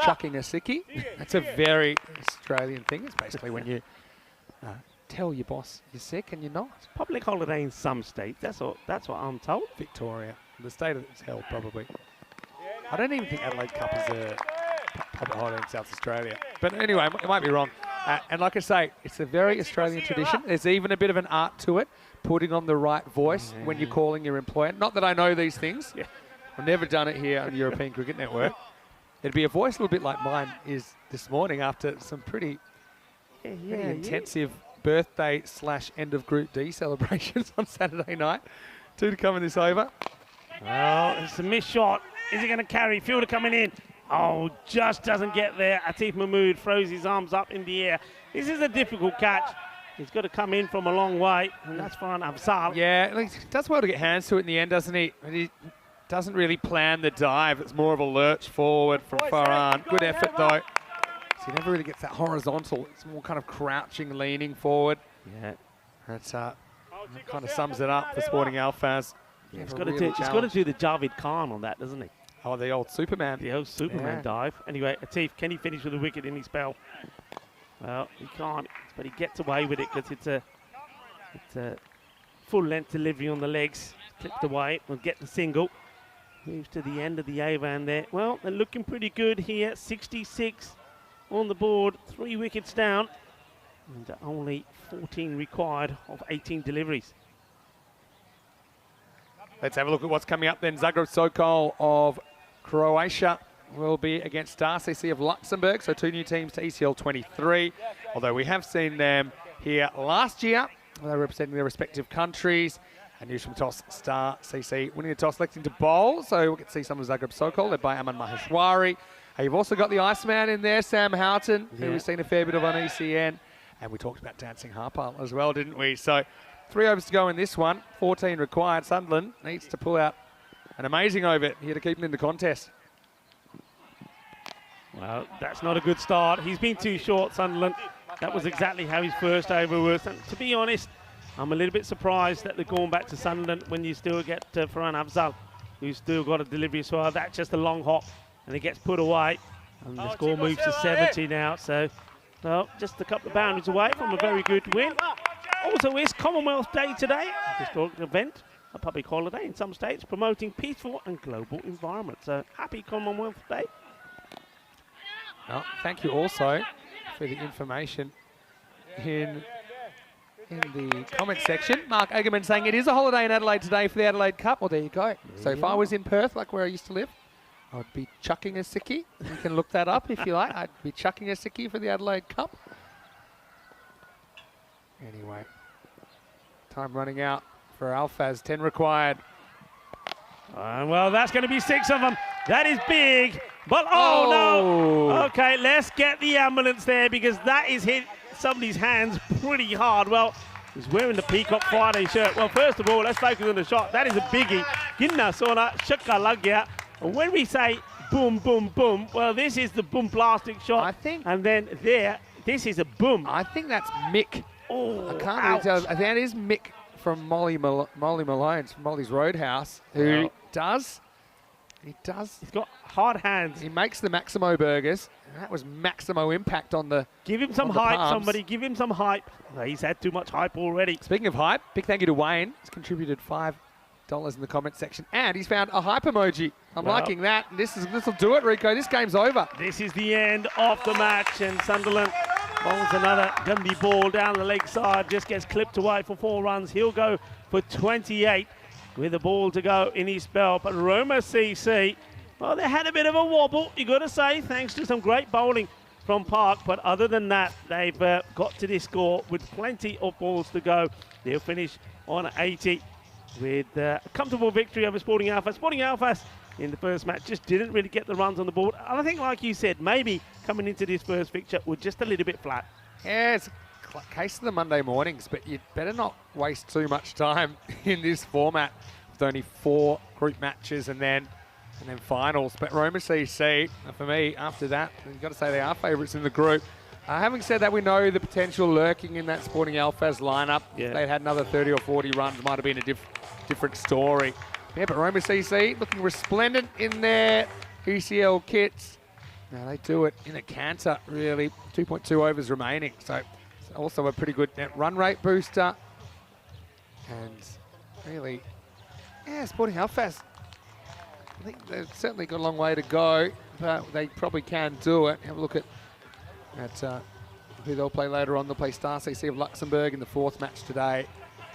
chucking a sickie. That's a very Australian thing. It's basically when you tell your boss you're sick and you're not. Public holiday in some states. That's what I'm told. Victoria, the state of it's held probably. I don't even think Adelaide Cup is a public holiday in South Australia. But anyway, it might be wrong. And like I say, it's a very Australian tradition. There's even a bit of an art to it, putting on the right voice when you're calling your employer. Not that I know these things. I've never done it here on the European Cricket Network. It'd be a voice a little bit like mine is this morning after some pretty intensive birthday / end of Group D celebrations on Saturday night. 2 to come in this over. Well, it's a missed shot. Is he going to carry? Fielder coming in. Oh, just doesn't get there. Atif Mahmood throws his arms up in the air. This is a difficult catch. He's got to come in from a long way, and that's fine. Afzal. Yeah, he does well to get hands to it in the end, doesn't he? But he doesn't really plan the dive. It's more of a lurch forward from Farhan. Good effort, though. So he never really gets that horizontal. It's more kind of crouching, leaning forward. Yeah. That kind of sums it up for Sporting Alfaz. Yeah, he's got to do the Javed Khan on that, doesn't he? Oh, the old Superman. The old Superman dive. Anyway, Atif, can he finish with a wicket in his spell? Well, he can't, but he gets away with it because it's a full-length delivery on the legs. Clipped away, will get the single. Moves to the end of the Avan there. Well, they're looking pretty good here. 66 on the board, 3 wickets down, and only 14 required of 18 deliveries. Let's have a look at what's coming up then. Zagreb Sokol of Croatia will be against Star CC of Luxembourg, so 2 new teams to ECL 23. Although we have seen them here last year, they're representing their respective countries. And news from toss star CC winning the toss, selecting to bowl. So we'll get to see some of Zagreb Sokol, led by Aman Maheshwari. You've also got the Iceman in there, Sam Houghton, who we've seen a fair bit of on ECN. And we talked about Dancing Harper as well, didn't we? So 3 overs to go in this one, 14 required. Sunderland needs to pull out an amazing over here to keep him in the contest. Well, that's not a good start. He's been too short, Sunderland. That was exactly how his first over was. And to be honest, I'm a little bit surprised that they're going back to Sunderland when you still get Farhan Afzal, who's still got a delivery as well. That's just a long hop, and it gets put away. And the score moves to 70 now. So, well, just a couple of boundaries away from a very good win. Also, it's Commonwealth Day today, a historic event, a public holiday in some states, promoting peaceful and global environment. So, happy Commonwealth Day. Well, thank you also for the information in the comment section. Mark Eggerman saying it is a holiday in Adelaide today for the Adelaide Cup. Well, there you go. So if I was in Perth, like where I used to live, I'd be chucking a sickie. You can look that up if you like. I'd be chucking a sickie for the Adelaide Cup. Anyway, time running out for Alfaz. 10 required. Well, that's going to be 6 of them. That is big. But, oh, no. Okay, let's get the ambulance there because that is hit somebody's hands pretty hard. Well, he's wearing the Peacock Friday shirt. Well, first of all, let's focus on the shot. That is a biggie. Ginna sona shakka lag gaya. And when we say boom, boom, boom, well, this is the boom plastic shot. I think. And then there, this is a boom. I think that's Mick. Oh, I can't really tell. I think that is Mick from Molly Malone's, from Molly's Roadhouse, who does. He does. He's got hard hands. He makes the Maximo burgers. And that was Maximo impact on the. Give him some hype, somebody. Give him some hype. Well, he's had too much hype already. Speaking of hype, big thank you to Wayne. He's contributed $5 in the comment section, and he's found a hype emoji. I'm liking that. This will do it, Rico. This game's over. This is the end of the match, and Sunderland bowls another Gandhi ball down the leg side. Just gets clipped away for 4 runs. He'll go for 28. With the ball to go in his spell, but Roma CC, well, they had a bit of a wobble, you got to say, thanks to some great bowling from Park, but other than that, they've got to this score with plenty of balls to go. They'll finish on 80 with a comfortable victory over Sporting Alphas. Sporting Alphas in the first match just didn't really get the runs on the board, and I think, like you said, maybe coming into this first fixture were just a little bit flat. Yeah, it's a case of the Monday mornings, but you'd better not waste too much time in this format with only 4 group matches and then finals. But Roma CC, for me, after that, you've got to say they are favourites in the group. Having said that, we know the potential lurking in that Sporting Alphas lineup. Yeah. If they'd had another 30 or 40 runs, might have been a different story. Yeah, but Roma CC looking resplendent in their ECL kits. Now they do it in a canter, really. 2.2 overs remaining, so it's also a pretty good net run rate booster. And really, yeah, Sporting Alphas, I think they've certainly got a long way to go, but they probably can do it. Have a look at who they'll play later on. They'll play Star CC of Luxembourg in the 4th match today.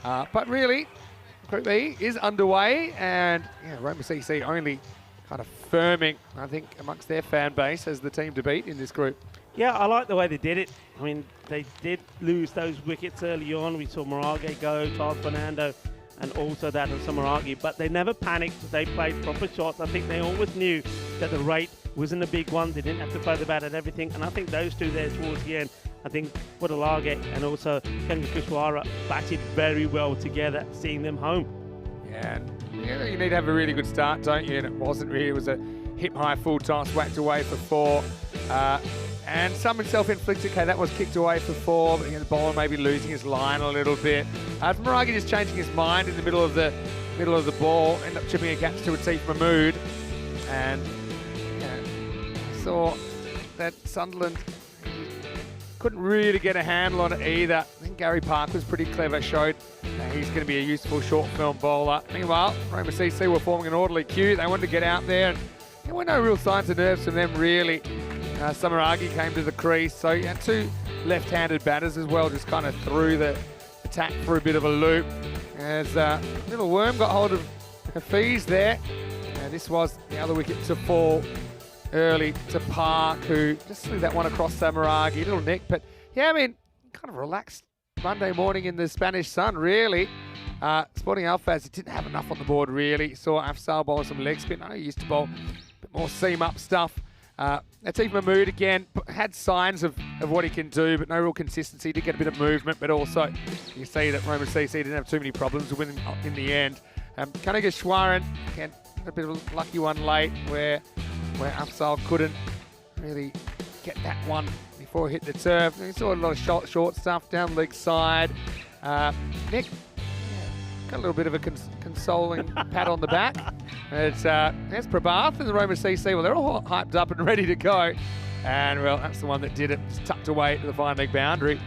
But really, Group E is underway, and yeah, Roma CC only kind of firming, I think, amongst their fan base as the team to beat in this group. Yeah, I like the way they did it. I mean, they did lose those wickets early on. We saw Morage go, Charles Fernando, and also that of Samaragi, but they never panicked. They played proper shots. I think they always knew that the rate wasn't a big one. They didn't have to throw the bat at everything, and I think those two there towards the end, I think Budalage and also Kenga Kushwara batted very well together, seeing them home. Yeah, you need to have a really good start, don't you? And it wasn't really. It was a hip-high full toss, whacked away for 4. And some self-inflicted, okay, that was kicked away for 4, but the bowler maybe losing his line a little bit. Maragi just changing his mind in the middle of the ball, ended up chipping a catch to Atif Mahmood. And saw that Sunderland couldn't really get a handle on it either. I think Gary Park was pretty clever, showed that he's going to be a useful short film bowler. Meanwhile, Roma CC were forming an orderly queue. They wanted to get out there, and there were no real signs of nerves from them, really. Samaragi came to the crease, so you had 2 left-handed batters as well, just kind of threw the attack for a bit of a loop. As Little Worm got hold of Hafiz there. This was the other wicket to fall early to Park, who just threw that one across Samaragi. Little nick, but yeah, I mean, kind of relaxed Monday morning in the Spanish sun, really. Sporting Alphaz, he didn't have enough on the board really. Saw Afsal bowl some leg spin. I know he used to bowl a bit more seam-up stuff. Atif Mahmood again had signs of what he can do, but no real consistency. Did get a bit of movement, but also you see that Roman CC didn't have too many problems with him in the end. Kanagashwaran, again, a bit of a lucky one late where Afsal couldn't really get that one before he hit the turf. He saw a lot of short stuff down leg side. Nick, got a little bit of a consoling pat on the back. There's Prabhath and the Roman CC. Well, they're all hyped up and ready to go. And, well, that's the one that did it. Just tucked away to the fine leg boundary.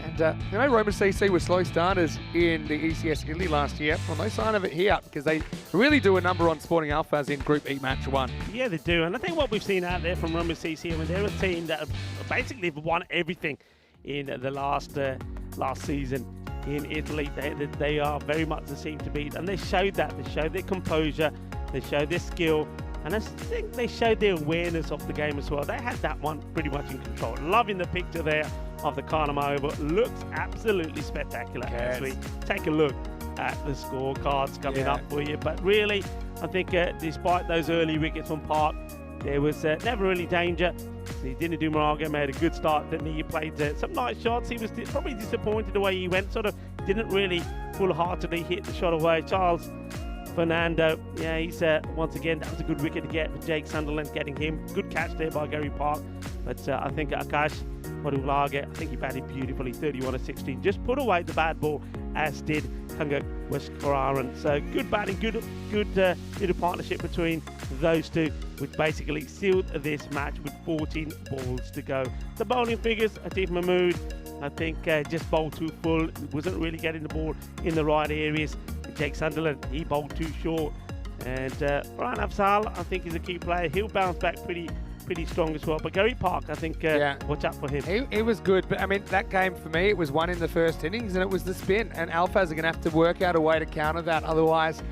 And, Roman CC were slow starters in the ECS Italy last year. Well, no sign of it here because they really do a number on Sporting Alphaz in Group E Match 1. Yeah, they do. And I think what we've seen out there from Roman CC, I mean, they're a team that have basically won everything in the last season in Italy. They are very much the team to beat. And they showed that. They showed their composure. They showed their skill, and I think they showed their awareness of the game as well. They had that one pretty much in control. Loving the picture there of the Karnama Oval. Looks absolutely spectacular as we take a look at the scorecards coming up for you. But really, I think despite those early wickets from Park, there was never really danger. He didn't do Moraga, made a good start, didn't he? He played some nice shots. He was probably disappointed the way he went, sort of didn't really full-heartedly hit the shot away. Charles Fernando, yeah, he's once again, that was a good wicket to get for Jake Sunderland, getting him. Good catch there by Gary Park. But I think Akash Madulaga, I think he batted beautifully, 31 of 16. Just put away the bad ball, as did Kunga Westkaran. So good batting, good little partnership between those two, which basically sealed this match with 14 balls to go. The bowling figures, Atif Mahmood, I think just bowled too full, wasn't really getting the ball in the right areas. Jake Sunderland, he bowled too short. And Brian Afzal, I think, is a key player. He'll bounce back pretty strong as well. But Gary Park, I think, watch out for him. He was good, but I mean, that game for me, it was one in the first innings, and it was the spin. And Alphaz are going to have to work out a way to counter that. Otherwise,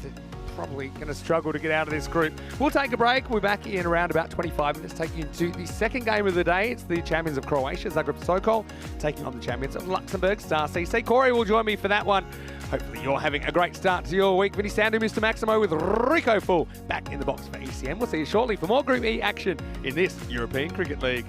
they're probably going to struggle to get out of this group. We'll take a break. We're back in around about 25 minutes, taking you to the second game of the day. It's the champions of Croatia, Zagreb Sokol, taking on the champions of Luxembourg, Star CC. Corey will join me for that one. Hopefully you're having a great start to your week. Vinny Sandu, Mr. Maximo with Rico Full back in the box for ECN. We'll see you shortly for more Group E action in this European Cricket League.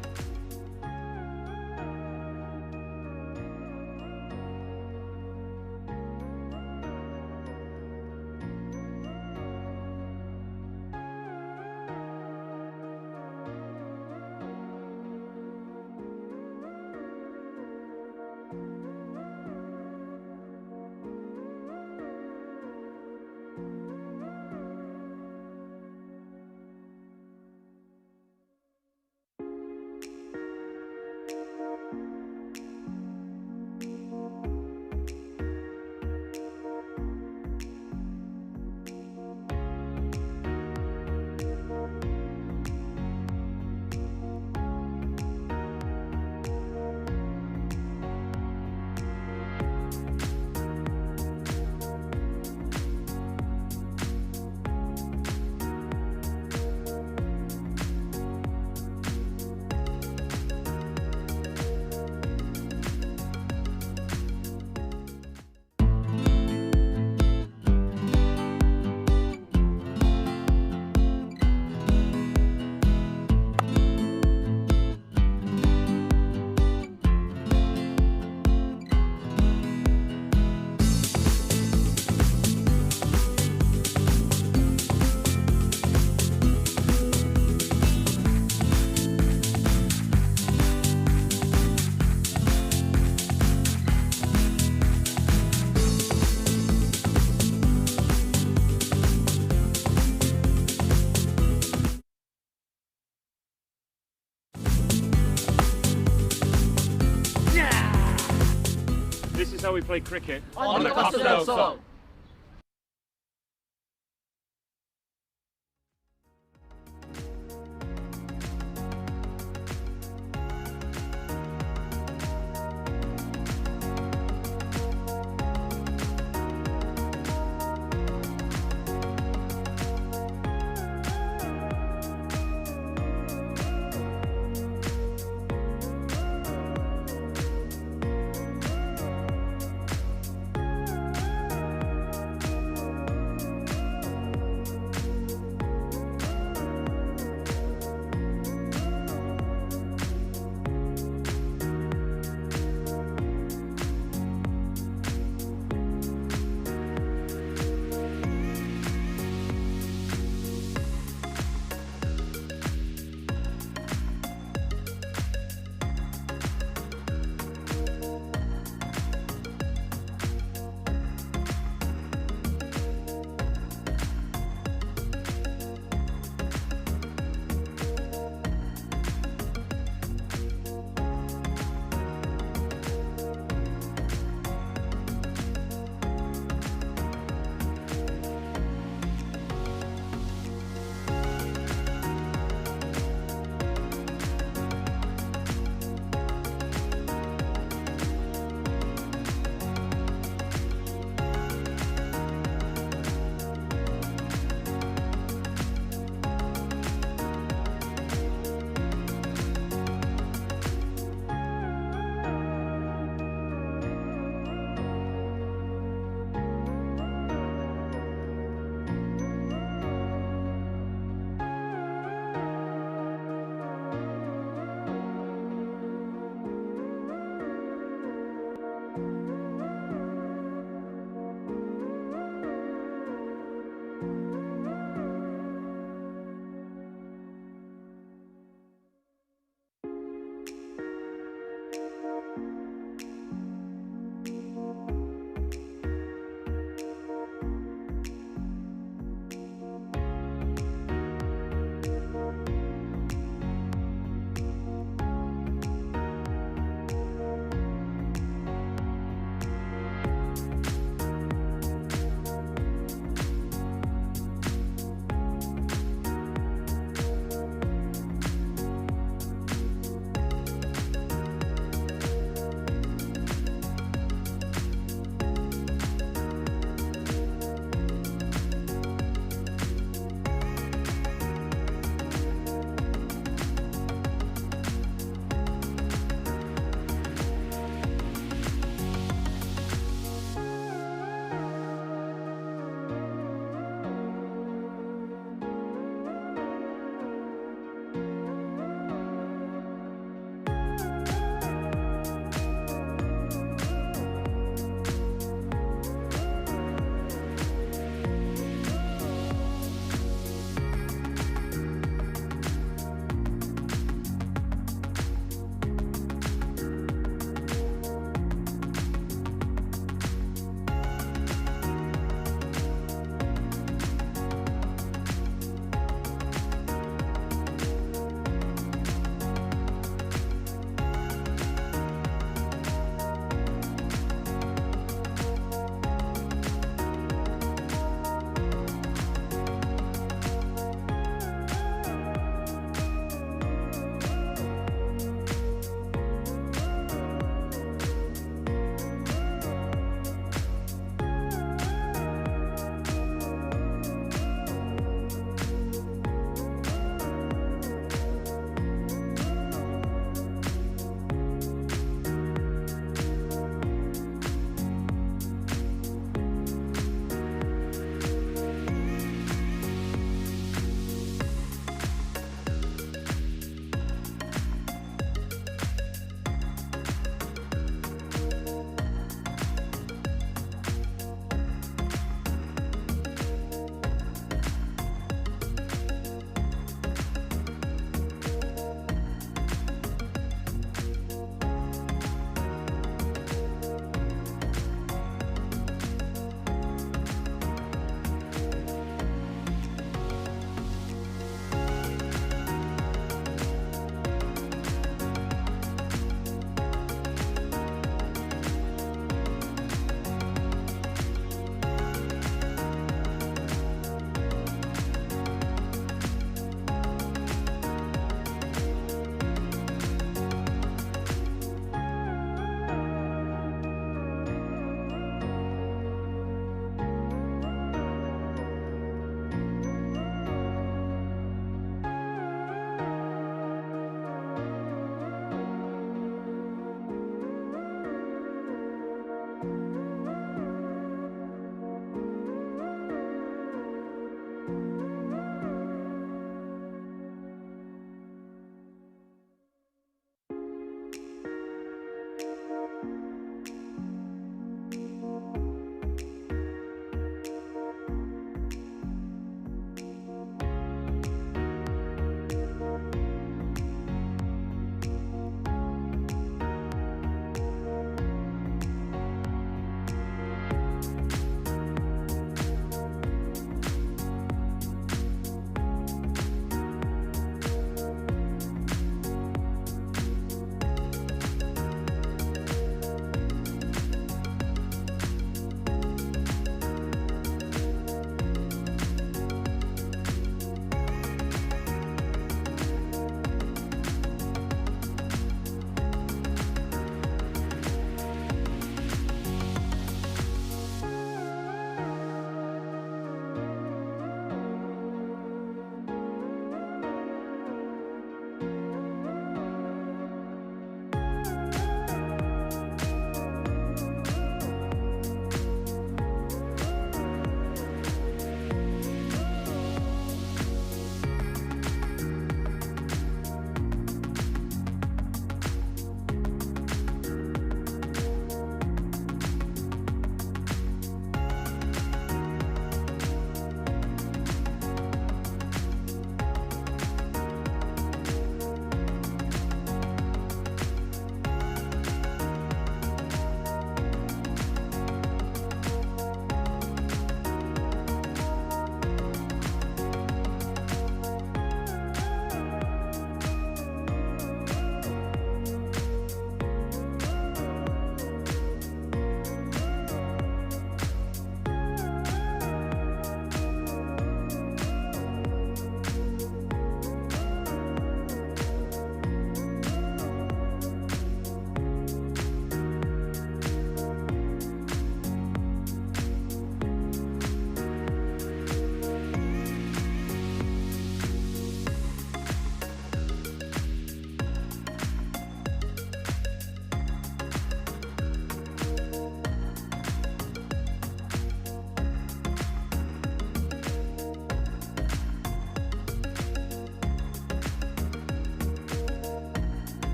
This is how we play cricket on the Costa del Sol.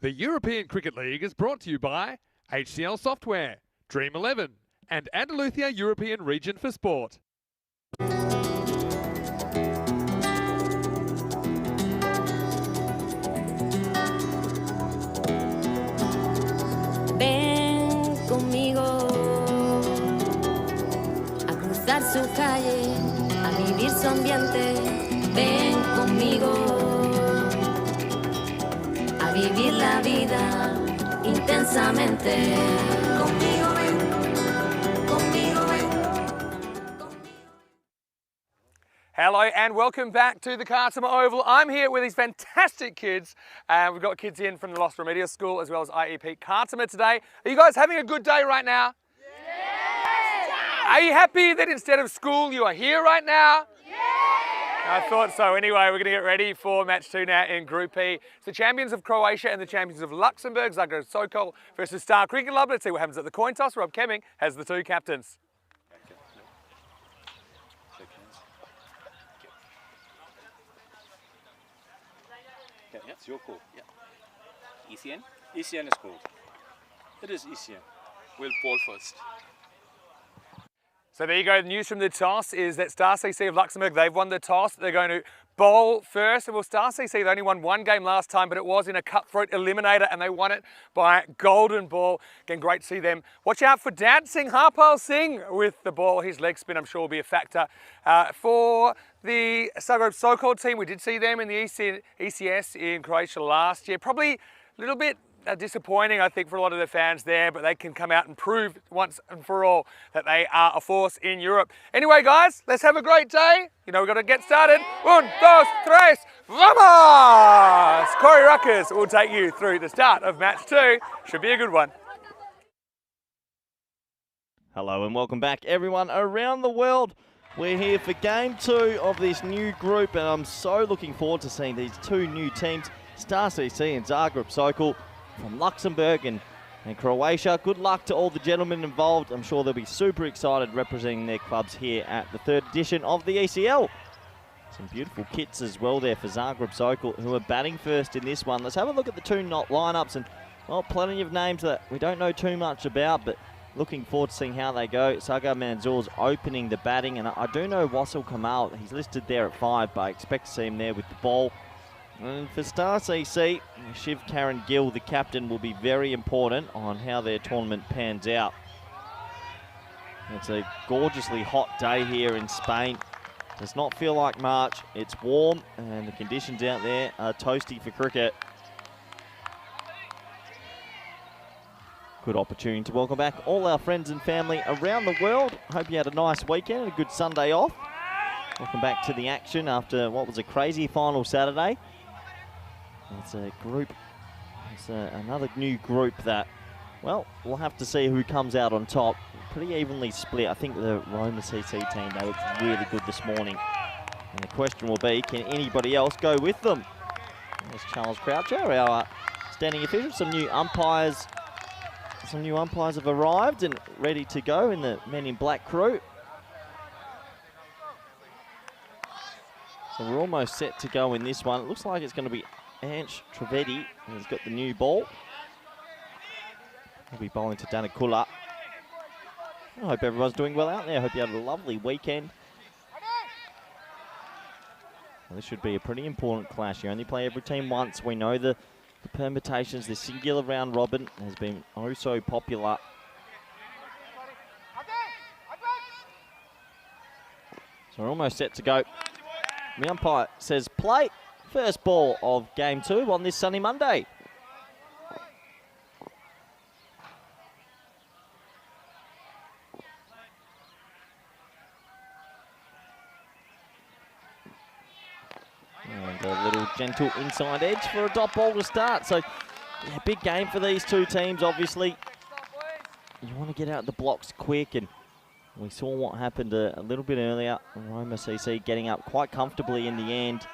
The European Cricket League is brought to you by HCL Software, Dream 11, and Andalusia European Region for Sport. Ven conmigo a cruzar su calle, a vivir su ambiente. Ven conmigo a vivir la vida intensamente. Conmigo ven, conmigo ven. Hello and welcome back to the Kartama Oval. I'm here with these fantastic kids. We've got kids in from the Los Remedios School as well as IEP Kartama today. Are you guys having a good day right now? Yes! Are you happy that instead of school you are here right now? Yes! I thought so. Anyway, we're going to get ready for match 2 now in Group E. It's the champions of Croatia and the champions of Luxembourg, Zagreb Sokol versus Star Cricket Club. Let's see what happens at the coin toss. Rob Kemming has the 2 captains. Yeah, it's your call. Yeah. ECN? ECN is called. It is ECN. We'll ball first. So there you go. The news from the toss is that Star CC of Luxembourg, they've won the toss. They're going to bowl first. And well, Star CC, they only won 1 game last time, but it was in a cutthroat eliminator and they won it by golden ball. Again, great to see them. Watch out for dancing Harpal Singh with the ball. His leg spin, I'm sure, will be a factor. For the Zagreb Sokol team, we did see them in the ECS in Croatia last year. Probably a little bit disappointing, I think, for a lot of the fans there, but they can come out and prove once and for all that they are a force in Europe. Anyway, guys, let's have a great day. You know, we've got to get started. 1, 2, 3, vamos! Corey Ruckers will take you through the start of match 2. Should be a good one. Hello and welcome back, everyone around the world. We're here for game 2 of this new group, and I'm so looking forward to seeing these 2 new teams, Star CC and Zagreb Sokol, from Luxembourg and Croatia. Good luck to all the gentlemen involved. I'm sure they'll be super excited representing their clubs here at the 3rd edition of the ECL. Some beautiful kits as well there for Zagreb Sokol, who are batting first in this one. Let's have a look at the 2 lineups, and well, plenty of names that we don't know too much about, but looking forward to seeing how they go. Sagar Manzoor's opening the batting, and I do know Wasil Kamal, he's listed there at 5, but I expect to see him there with the ball. And for Star CC, Shiv Karen Gill, the captain, will be very important on how their tournament pans out. It's a gorgeously hot day here in Spain. Does not feel like March. It's warm and the conditions out there are toasty for cricket. Good opportunity to welcome back all our friends and family around the world. Hope you had a nice weekend and a good Sunday off. Welcome back to the action after what was a crazy final Saturday. It's a group, it's another new group that, well, we'll have to see who comes out on top. Pretty evenly split. I think the Roma CC team, they looked really good this morning. And the question will be, can anybody else go with them? There's Charles Croucher, our standing official. Some new umpires have arrived and ready to go in the Men in Black crew. So we're almost set to go in this one. It looks like it's going to be Ansh Trivedi, he's got the new ball. He'll be bowling to Danakula. I hope everyone's doing well out there. I hope you had a lovely weekend. Well, this should be a pretty important clash. You only play every team once. We know the permutations, the singular round robin has been oh so popular. So we're almost set to go. The umpire says play. First ball of game 2 on this sunny Monday. And a little gentle inside edge for a dot ball to start. So, yeah, big game for these 2 teams, obviously. You want to get out the blocks quick, and we saw what happened a little bit earlier. Roma CC getting up quite comfortably in the end.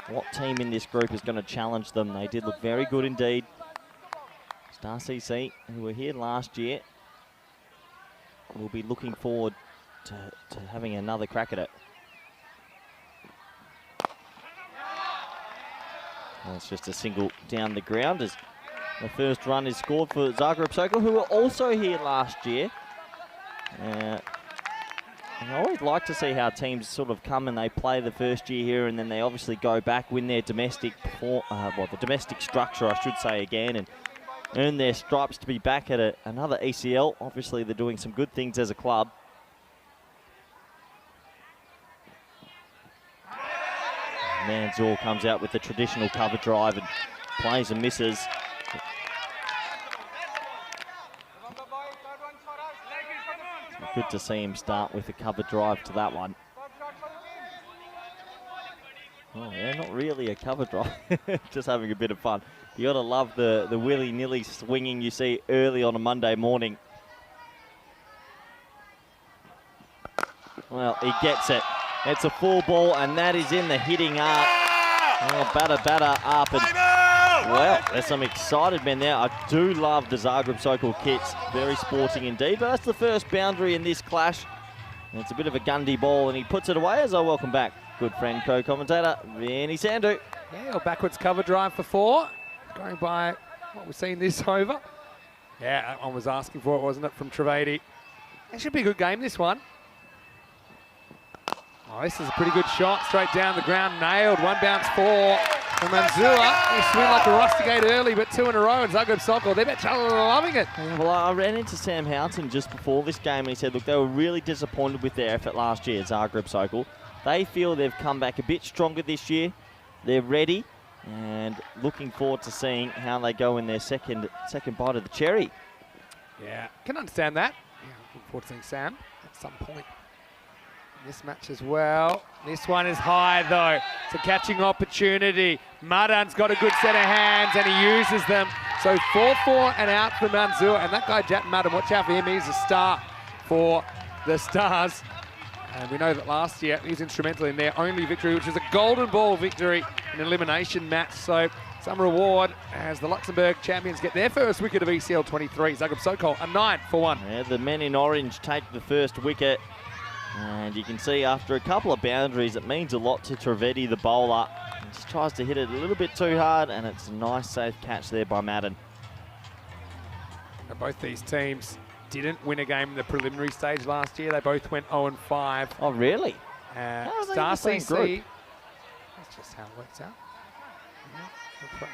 What team in this group is going to challenge them? They did look very good indeed. Star CC, who were here last year, will be looking forward to having another crack at it. That's just a single down the ground as the first run is scored for Zagreb Sokol, who were also here last year. And I always like to see how teams sort of come and they play the first year here, and then they obviously go back, win their domestic, the domestic structure, I should say, again, and earn their stripes to be back at another ECL. Obviously, they're doing some good things as a club. Mansour comes out with the traditional cover drive and plays and misses. Good to see him start with a cover drive to that one. Oh yeah, not really a cover drive, just having a bit of fun. You gotta love the willy-nilly swinging you see early on a Monday morning. Well, he gets it. It's a full ball, and that is in the hitting arc. Oh, batter up. And, well, there's some excited men there. I do love the Zagreb Sokol kits. Very sporting indeed. But that's the first boundary in this clash. And it's a bit of a Gundy ball, and he puts it away as I welcome back good friend, co-commentator, Vinny Sandu. Yeah, a backwards cover drive for 4. Going by what we've seen this over. Yeah, that one was asking for it, wasn't it, from Trivedi. It should be a good game, this one. Oh, this is a pretty good shot, straight down the ground, nailed. 1 bounce 4 from Mansour. He swung like a rusticate early, but 2 in a row, and Zagreb Sokol, they're loving it. Yeah, well, I ran into Sam Houghton just before this game, and he said, look, they were really disappointed with their effort last year, Zagreb Sokol. They feel they've come back a bit stronger this year. They're ready, and looking forward to seeing how they go in their second bite of the cherry. Yeah, can understand that. Yeah, looking forward to seeing Sam at some point. This match as well. This one is high though. It's a catching opportunity. Madan's got a good set of hands and he uses them. So 4-4 and out for Mansour. And that guy, Jack Madan, watch out for him. He's a star for the Stars. And we know that last year he was instrumental in their only victory, which was a golden ball victory in an elimination match. So some reward as the Luxembourg champions get their first wicket of ECL 23. Zagreb Sokol, a 9-for-1. Yeah, the men in orange take the first wicket. And you can see after a couple of boundaries, it means a lot to Trivedi, the bowler. He just tries to hit it a little bit too hard, and it's a nice, safe catch there by Madan. Now both these teams didn't win a game in the preliminary stage last year. They both went 0-5. Oh, really? Star CC. That's just how it works out.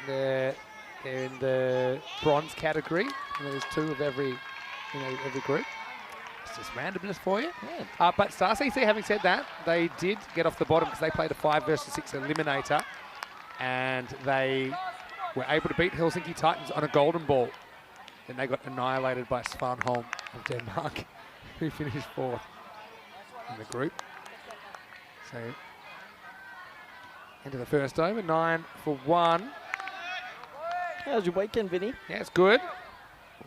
They're in the bronze category. And there's 2 of every group. Just randomness for you. Yeah. But Star CC, having said that, they did get off the bottom because they played a 5 versus 6 eliminator, and they were able to beat Helsinki Titans on a golden ball. Then they got annihilated by Svanholm of Denmark, who finished 4th in the group. So, into the first over, 9-for-1. How's your weekend, Vinny? Yeah, it's good.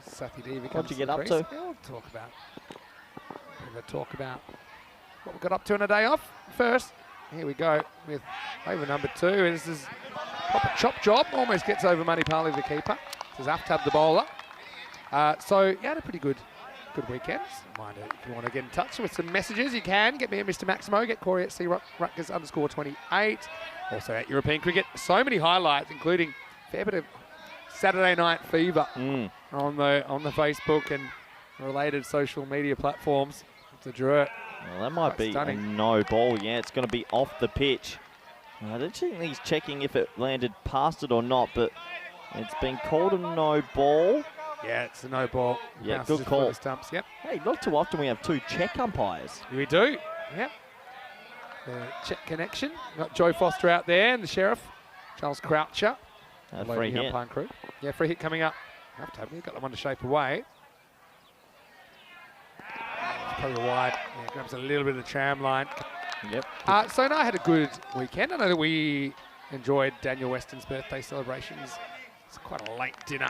Sathi Devi What'd you get up to? Yeah, we'll talk about what we got up to on a day off. First, here we go with over number 2. This is proper chop job. Almost gets over Manipali, the keeper. This is Aftab, the bowler. So you had a pretty good weekend. Mind it, if you want to get in touch with some messages, you can. Get me at Mr. Maximo. Get Corey at @C_Rutgers_28. Also at European Cricket. So many highlights, including a fair bit of Saturday Night Fever on the Facebook and related social media platforms. To draw it. Well, that might be stunning. A no ball. Yeah, it's going to be off the pitch. I don't think he's checking if it landed past it or not, but it's been called a no ball. Yeah, it's a no ball. Yeah, good call. Stumps. Yep. Hey, not too often we have 2 check umpires. We do. Yep. The check connection. We've got Joe Foster out there and the sheriff, Charles Croucher. Free hit. Crew. Yeah, free hit coming up. We've got that one to shape away. Probably wide. Yeah, grabs a little bit of the tram line. Yep. So I had a good weekend. I know that we enjoyed Daniel Weston's birthday celebrations. It's quite a late dinner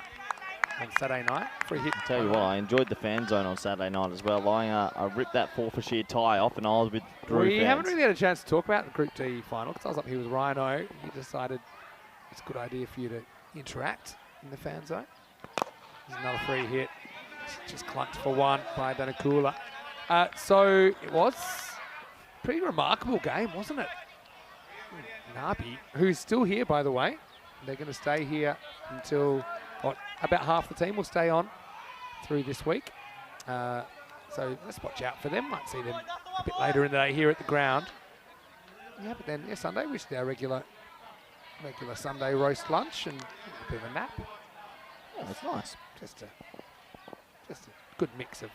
on Saturday night. Free hit. I'll tell you what, I enjoyed the fan zone on Saturday night as well. I ripped that 4 for sheer tie off, and I was with Drew We fans. haven't really had a chance to talk about the Group D final because I was up here with Rhino. He decided it's a good idea for you to interact in the fan zone. There's another free hit. Just clunked for 1 by Danakula. So it was a pretty remarkable game, wasn't it? Nabi, who's still here, by the way. they're going to stay here until, what, about half the team will stay on through this week. So let's watch out for them. Might see them a bit later in the day here at the ground. Yeah, but then Sunday we should do our regular Sunday roast lunch and a bit of a nap. Yeah, that's nice. Just a good mix of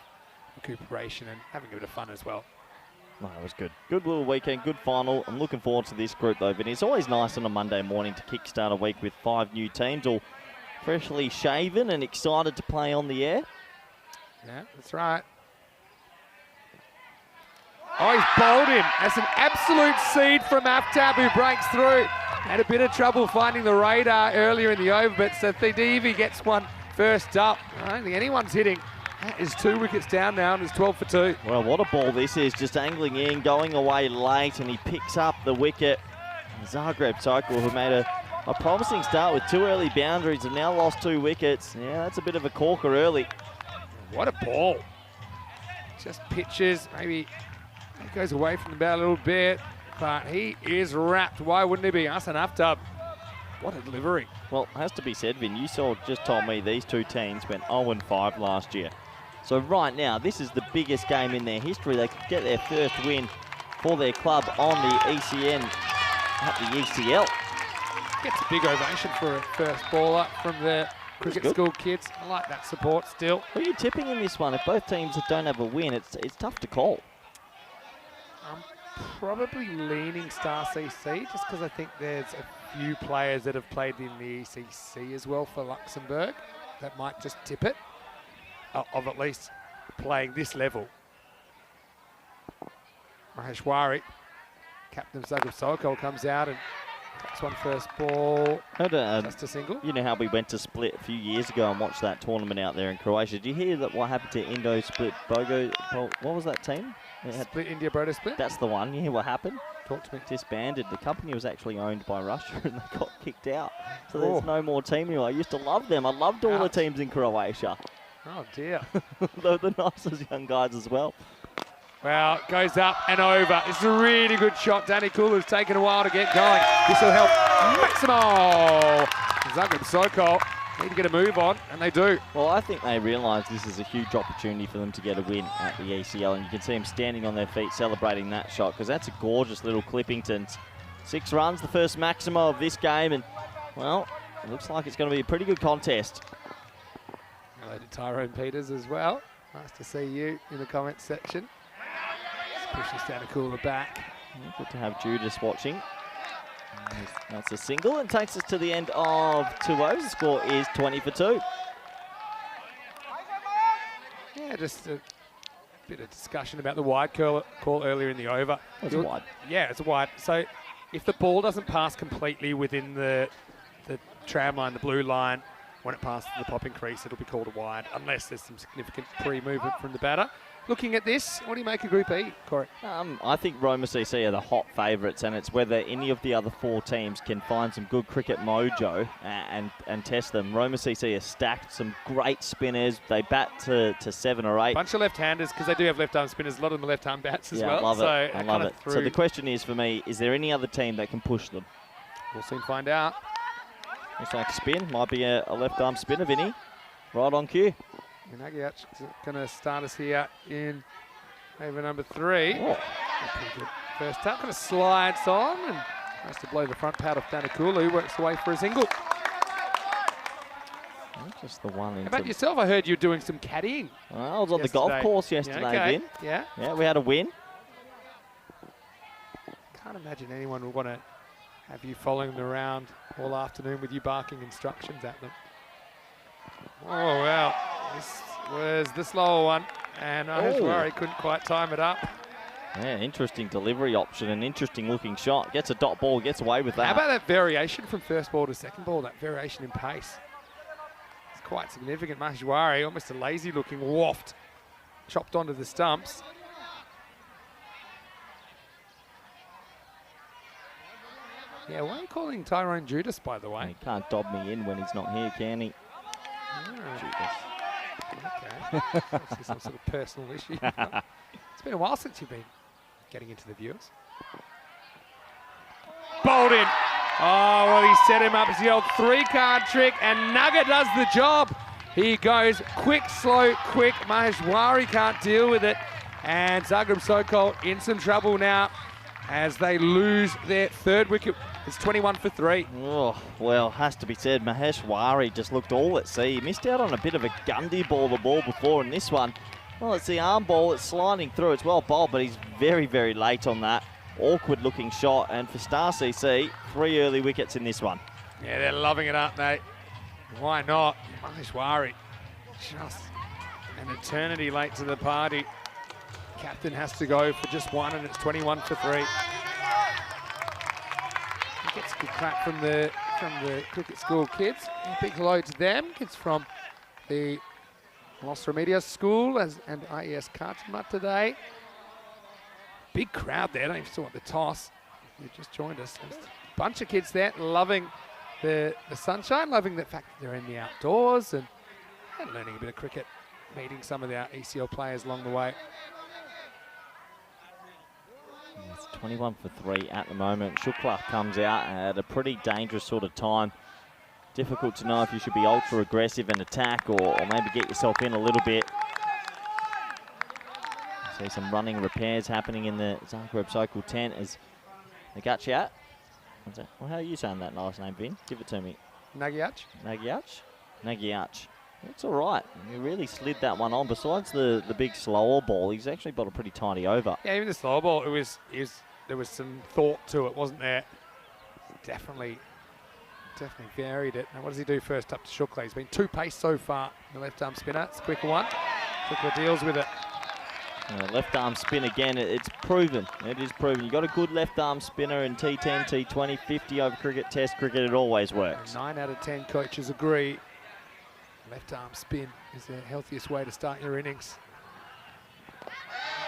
recuperation and having a bit of fun as well. No, it was good. Good little weekend, good final. I'm looking forward to this group though, but it's always nice on a Monday morning to kickstart a week with 5 new teams, all freshly shaven and excited to play on the air. Yeah, that's right. Oh, he's bowled him. That's an absolute seed from Aftab, who breaks through. Had a bit of trouble finding the radar earlier in the over, but Sathidevi gets one first up. I don't think anyone's hitting. That is 2 wickets down now, and it's 12 for 2. Well, what a ball this is, just angling in, going away late, and he picks up the wicket. Zagreb Sokol, who made a promising start with 2 early boundaries, have now lost 2 wickets. Yeah, that's a bit of a corker early. What a ball. Just pitches, maybe he goes away from the bat a little bit, but he is wrapped. Why wouldn't he be? Hassan Aftab. What a delivery. Well, it has to be said, Vin, you just told me these 2 teams went 0-5 last year. So right now, this is the biggest game in their history. They could get their first win for their club on the ECN at the ECL. Gets a big ovation for a first baller from the cricket school kids. I like that support still. Who are you tipping in this one? If both teams don't have a win, it's tough to call. I'm probably leaning Star CC just because I think there's a few players that have played in the ECC as well for Luxembourg that might just tip it, of at least playing this level. Maheshwari, captain of Zagreb Sokol, comes out and takes one first ball, just a single. You know how we went to Split a few years ago and watched that tournament out there in Croatia. Did you hear that what happened to Indo Split Bogo? What was that team? Split, India Broder Split? That's the one. You hear what happened? Talk to me. Disbanded. The company was actually owned by Russia and they got kicked out. So there's no more team anymore. I used to love them. I loved all the teams in Croatia. Oh dear. They're the nicest young guys as well. Well, goes up and over. It's a really good shot. Danny Kula's taken a while to get going. This will help Maximo. Zagreb Sokol need to get a move on, and they do. Well, I think they realise this is a huge opportunity for them to get a win at the ECL, and you can see them standing on their feet celebrating that shot, because that's a gorgeous little Clippington. 6 runs, the first Maximo of this game, and, well, it looks like it's going to be a pretty good contest. Hello to Tyrone Peters as well. Nice to see you in the comments section. Pushes down a cooler back. Yeah, good to have Judas watching. That's a single and takes us to the end of 2-0. The score is 20 for 2. Yeah, just a bit of discussion about the wide call earlier in the over. It's a wide. Yeah, it's a wide. So if the ball doesn't pass completely within the tram line, the blue line, when it passes the popping crease, it'll be called a wide, unless there's some significant pre-movement from the batter. Looking at this, what do you make of Group E, Corey? I think Roma CC are the hot favourites, and it's whether any of the other 4 teams can find some good cricket mojo and test them. Roma CC are stacked, some great spinners. They bat to 7 or 8. Bunch of left-handers, because they do have left-arm spinners. A lot of them are left-arm bats as well. I love it. I love it. So the question is for me, is there any other team that can push them? We'll soon find out. Looks like a spin. Might be a left-arm spinner, Vinny. Right on cue. Nagiac is going to start us here in over number 3. Oh. First up, going to slides on and has to blow the front pad off Danikula, who works away for a single. Just the one. How about yourself? I heard you were doing some caddying. I was on the golf course yesterday, Vin. Yeah. Yeah, we had a win. Can't imagine anyone would want to have you following them around all afternoon with you barking instructions at them. Oh, wow. This was the slower one, and Maheshwari couldn't quite time it up. Yeah, interesting delivery option, an interesting looking shot. Gets a dot ball, gets away with that. How about that variation from first ball to second ball, that variation in pace? It's quite significant. Maheshwari, almost a lazy looking waft, chopped onto the stumps. Yeah, why are you calling Tyrone Judas, by the way? He can't dob me in when he's not here, can he? Judas. Okay. Obviously some sort of personal issue. It's been a while since you've been getting into the viewers. Bowled in. Oh, well, he set him up. It's the old 3-card trick, and Nugget does the job. He goes quick, slow, quick. Maheshwari can't deal with it. And Zagreb Sokol in some trouble now as they lose their 3rd wicket. It's 21 for 3. Oh, well, has to be said, Maheshwari just looked all at sea. He missed out on a bit of a Gundy ball the ball before, and this one, well, it's the arm ball. It's sliding through. It's well bowled, but he's very, very late on that. Awkward looking shot, and for Star CC, 3 early wickets in this one. Yeah, they're loving it, aren't they? Why not? Maheshwari, just an eternity late to the party. Captain has to go for just 1, and it's 21 for 3. He gets a good clap from the cricket school kids. A big hello to them. Kids from the Los Remedios School and IES Karchima today. Big crowd there. I don't even saw at the toss. They just joined us. There's a bunch of kids there loving the sunshine, loving the fact that they're in the outdoors and learning a bit of cricket, meeting some of the ECL players along the way. It's 21 for 3 at the moment. Shukla comes out at a pretty dangerous sort of time. Difficult to know if you should be ultra aggressive and attack or maybe get yourself in a little bit. See some running repairs happening in the Zagreb Sokol 10 as Nagaciat. Well, how are you saying that last name, Vin? Give it to me. Nagiach? Nagiach. It's all right. He really slid that one on. Besides the big slower ball, he's actually got a pretty tidy over. Yeah, even the slower ball, there was some thought to it, wasn't there? Definitely varied it. Now, what does he do first up to Shukla? He's been 2 pace so far. The left arm spinner, it's a quicker one. Shukla deals with it. Left arm spin again, it's proven. It is proven. You've got a good left arm spinner in T10, T20, 50 over cricket, test cricket, it always works. 9 out of 10 coaches agree. Left arm spin is the healthiest way to start your innings.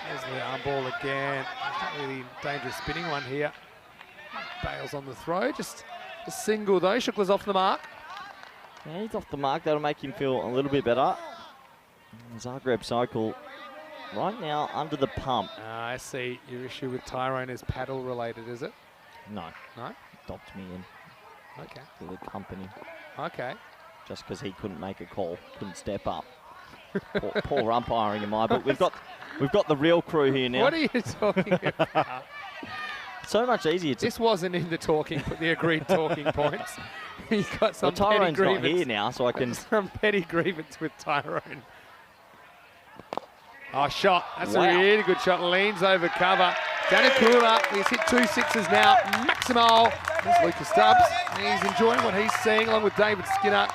There's the arm ball again. Not really dangerous spinning one here. Bales on the throw, just a single though. Shukla's off the mark. Yeah, he's off the mark. That'll make him feel a little bit better. Zagreb Sokol right now under the pump. I see your issue with Tyrone is paddle related, is it? No. No? Docked me in. Okay. To the company. Okay. Just because he couldn't make a call, couldn't step up. poor umpiring in my book. We've got the real crew here now. What are you talking about? So much easier to. This wasn't in the agreed talking points. He's got some well, Tyrone's petty not grievance. here now, so I can. Some petty grievance with Tyrone. Oh, shot. That's Wow. a really good shot. Leans over cover. Danakula, he's hit 2 sixes now. Maximal. There's Lucas Stubbs. He's enjoying what he's seeing along with David Skinner.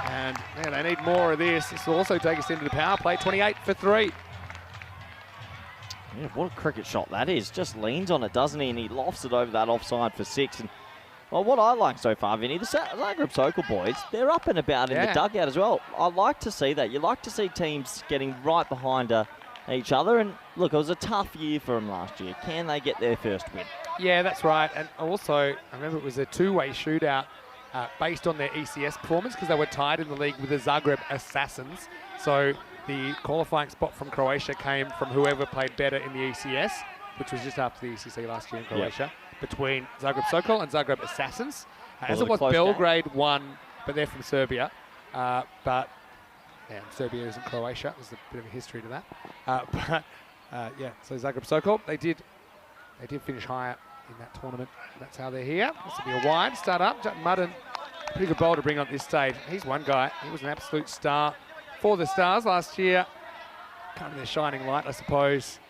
And man, they need more of this. This will also take us into the power play. 28 for 3. Yeah, what a cricket shot that is. Just leans on it, doesn't he? And he lofts it over that offside for 6. And well, what I like so far, Vinny, the Zagreb Sokol boys, they're up and about in the dugout as well. I like to see that. You like to see teams getting right behind each other. And look, it was a tough year for them last year. Can they get their first win? Yeah, that's right. And also, I remember it was a 2-way shootout based on their ECS performance because they were tied in the league with the Zagreb Assassins. So the qualifying spot from Croatia came from whoever played better in the ECS, which was just after the ECC last year in Croatia, between Zagreb Sokol and Zagreb Assassins. As it was, Belgrade won, but they're from Serbia. But yeah, Serbia isn't Croatia. There's a bit of a history to that. Yeah, so Zagreb Sokol, they did finish higher in that tournament. That's how they're here. This will be a wide start up. Jack Mudden, pretty good bowler to bring on this stage. He's one guy. He was an absolute star for the Stars last year. Kind of their shining light, I suppose.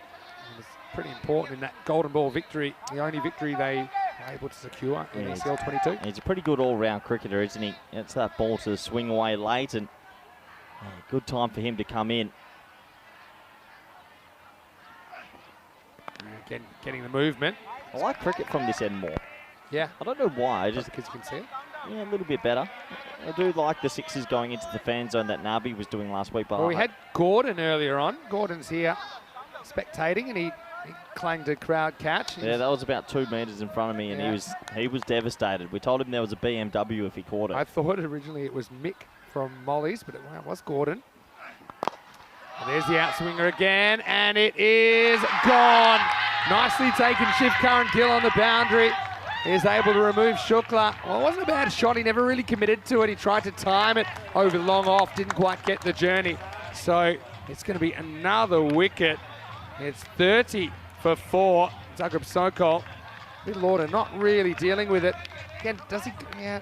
It was pretty important in that golden ball victory, the only victory they were able to secure in ECL 22. He's a pretty good all-round cricketer, isn't he? It's that ball to swing away late, and good time for him to come in. Getting the movement. I like cricket from this end more. Yeah. I don't know why. I Just just the kids can see it. yeah, a little bit better. I do like the sixes going into the fan zone that Nabi was doing last week. But Well, we had Gordon earlier on. Gordon's here spectating, and he clanged a crowd catch. yeah, that was about 2 metres in front of me, and he was devastated. We told him there was a BMW if he caught it. I thought originally it was Mick from Molly's, but it was Gordon. And there's the outswinger again, and it is gone. Nicely taken, Shiv Curran Gill on the boundary. is able to remove Shukla. Well, it wasn't a bad shot. He never really committed to it. He tried to time it over the long off, didn't quite get the journey. So it's going to be another wicket. It's 30 for 4. Zagreb Sokol. Good Lord, not really dealing with it. Again, does he? Yeah.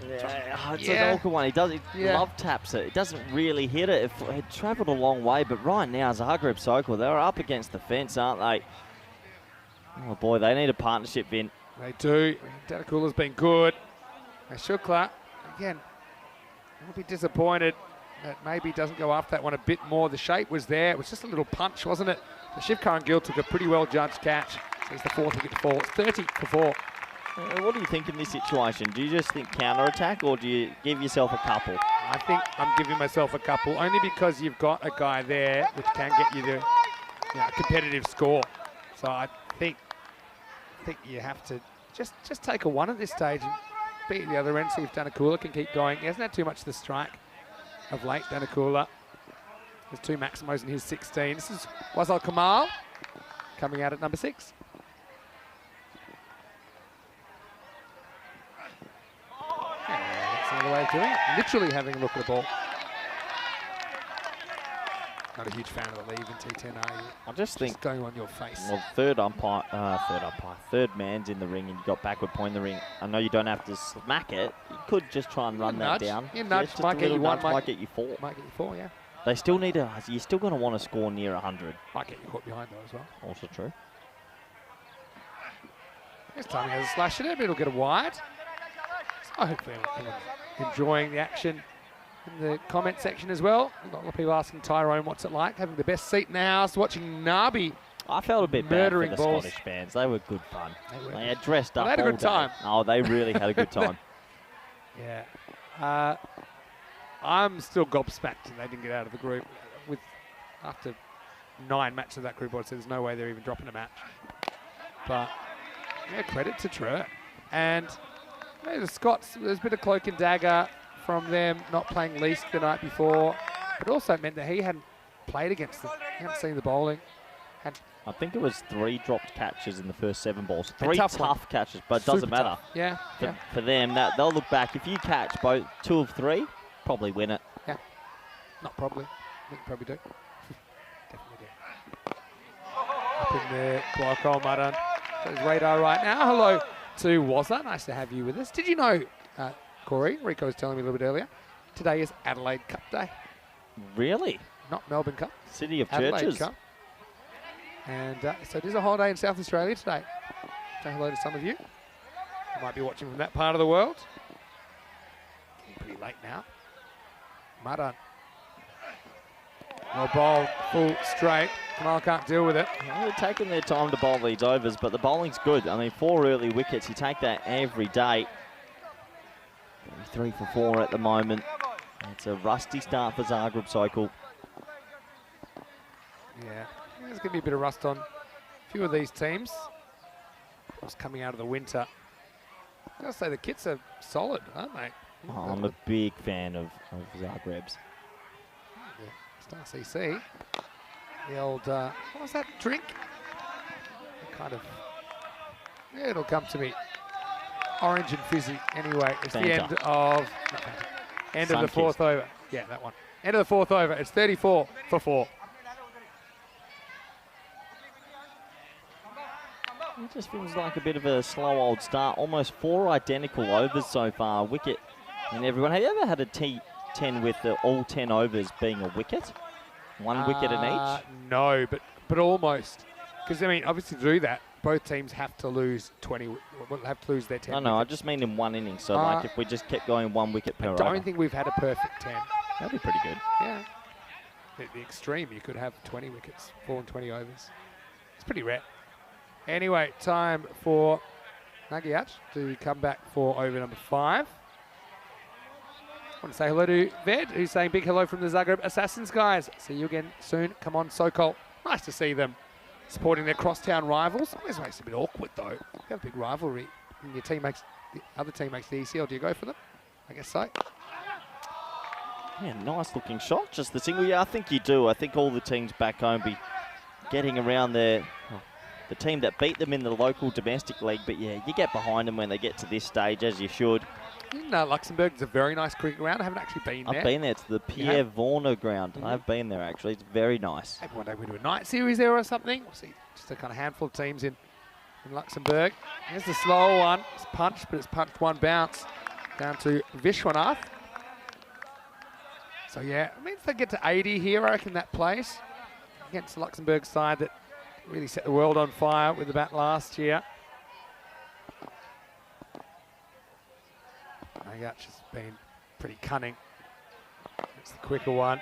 Yeah, it's an awkward one. He love taps it. It doesn't really hit it. It travelled a long way, but right now, Zagreb Sokol, they're up against the fence, aren't they? Oh boy, they need a partnership, Vin. They do. Danakula's been good. Shukla, again, I'll be disappointed that maybe he doesn't go after that one a bit more. The shape was there. It was just a little punch, wasn't it? The Shivkaran Gill took a pretty well-judged catch. So it's the 4th wicket to fall. It's 30 for 4. What do you think in this situation? Do you just think counter-attack, or do you give yourself a couple? I think I'm giving myself a couple, only because you've got a guy there which can get you the competitive score. So I think you have to just take a 1 at this stage and be at the other end, see if Danakula can keep going. He hasn't had too much of the strike of late, Danakula. There's 2 Maximos in his 16. This is Wazal Kamal coming out at number 6. Another way of doing it. Literally having a look at the ball. Not a huge fan of the leave in T10, are you? I just think going on your face. Well, third man's in the ring, and you got backward point in the ring. I know you don't have to smack it. You could just try and run that down. Yeah, nudge just might get you 1, might get you 4. Might get you 4, yeah. They still need a. You're still going to want to score near 100. Might get you caught behind though as well. Also true. This time he has a slash at it, but it'll get a wide. So hopefully everyone's enjoying the action in the comment section as well. We've got a lot of people asking Tyrone what's it like, having the best seat in the house, watching Nabi. I felt a bit murdering bad for the balls. Scottish fans. They were good fun. They had dressed up. They had a good all day. time. Oh, they really had a good time. Yeah. I'm still gobsmacked and they didn't get out of the group. After 9 matches of that group, I'd say there's no way they're even dropping a match. But yeah, credit to Trent. And the Scots, there's a bit of cloak and dagger from them not playing Leask the night before. It also meant that he hadn't played against them. He hadn't seen the bowling. I think it was 3 dropped catches in the first 7 balls. 3 tough catches, but it doesn't matter. Tough. Yeah. For them, they'll look back. If you catch both 2 of 3, probably win it. Yeah. Not probably. I think you probably do. Definitely do. Up in there, Guaco Maran. His radar right now. Hello to Wazza. Nice to have you with us. Did you know, Corey, Rico was telling me a little bit earlier, today is Adelaide Cup Day. Really? Not Melbourne Cup. City of Adelaide Churches. Cup. And so it is a holiday in South Australia today. Say hello to some of you. You might be watching from that part of the world. Getting pretty late now. Maran. Well bowled, full straight. Kamal can't deal with it. They're taking their time to bowl these overs, but the bowling's good. I mean, 4 early wickets, you take that every day. 3 for 4 at the moment. It's a rusty start for Zagreb Sokol. Yeah, there's going to be a bit of rust on a few of these teams. Just coming out of the winter. I've got to say the kits are solid, aren't they? Oh, I'm a big fan of Zagreb's. Star CC. The old, what was that drink? Kind of, yeah, it'll come to me. Orange and fizzy. Anyway, it's Fanta. the end of the 4th over. Yeah, that one. End of the 4th over. It's 34 for 4. It just feels like a bit of a slow old start. Almost 4 identical overs so far. Wicket and everyone. Have you ever had a T10 with all 10 overs being a wicket? 1 wicket in each? No, but almost. Because, I mean, obviously to do that, both teams have to lose 20, have to lose their 10 No, I wickets. just mean in 1 inning. So, like, if we just kept going 1 wicket per over. I don't think we've had a perfect 10. That'd be pretty good. Yeah. The extreme, you could have 20 wickets, 4 and 20 overs. It's pretty rare. Anyway, time for Nagiach to come back for over number 5. I want to say hello to Ved, who's saying big hello from the Zagreb Assassins, guys. See you again soon. Come on, Sokol. Nice to see them supporting their crosstown rivals. Always makes it a bit awkward, though. You have a big rivalry, and your team makes the other team makes the ECL. Do you go for them? I guess so. Yeah, nice looking shot. Just the single. Yeah, I think you do. I think all the teams back home be getting around their the team that beat them in the local domestic league. But yeah, you get behind them when they get to this stage, as you should. Luxembourg is a very nice cricket ground. I haven't actually been there. I've been there. It's the Pierre Warner ground. I've been there, actually. It's very nice. Maybe one day we do a night series there or something. We'll see just a kind of handful of teams in Luxembourg. Here's the slow one. It's punched, but it's punched one bounce down to Vishwanath. So yeah, it means they get to 80 here, I reckon, that place. Against the Luxembourg side that really set the world on fire with the bat last year. Nagach has been pretty cunning. It's the quicker one.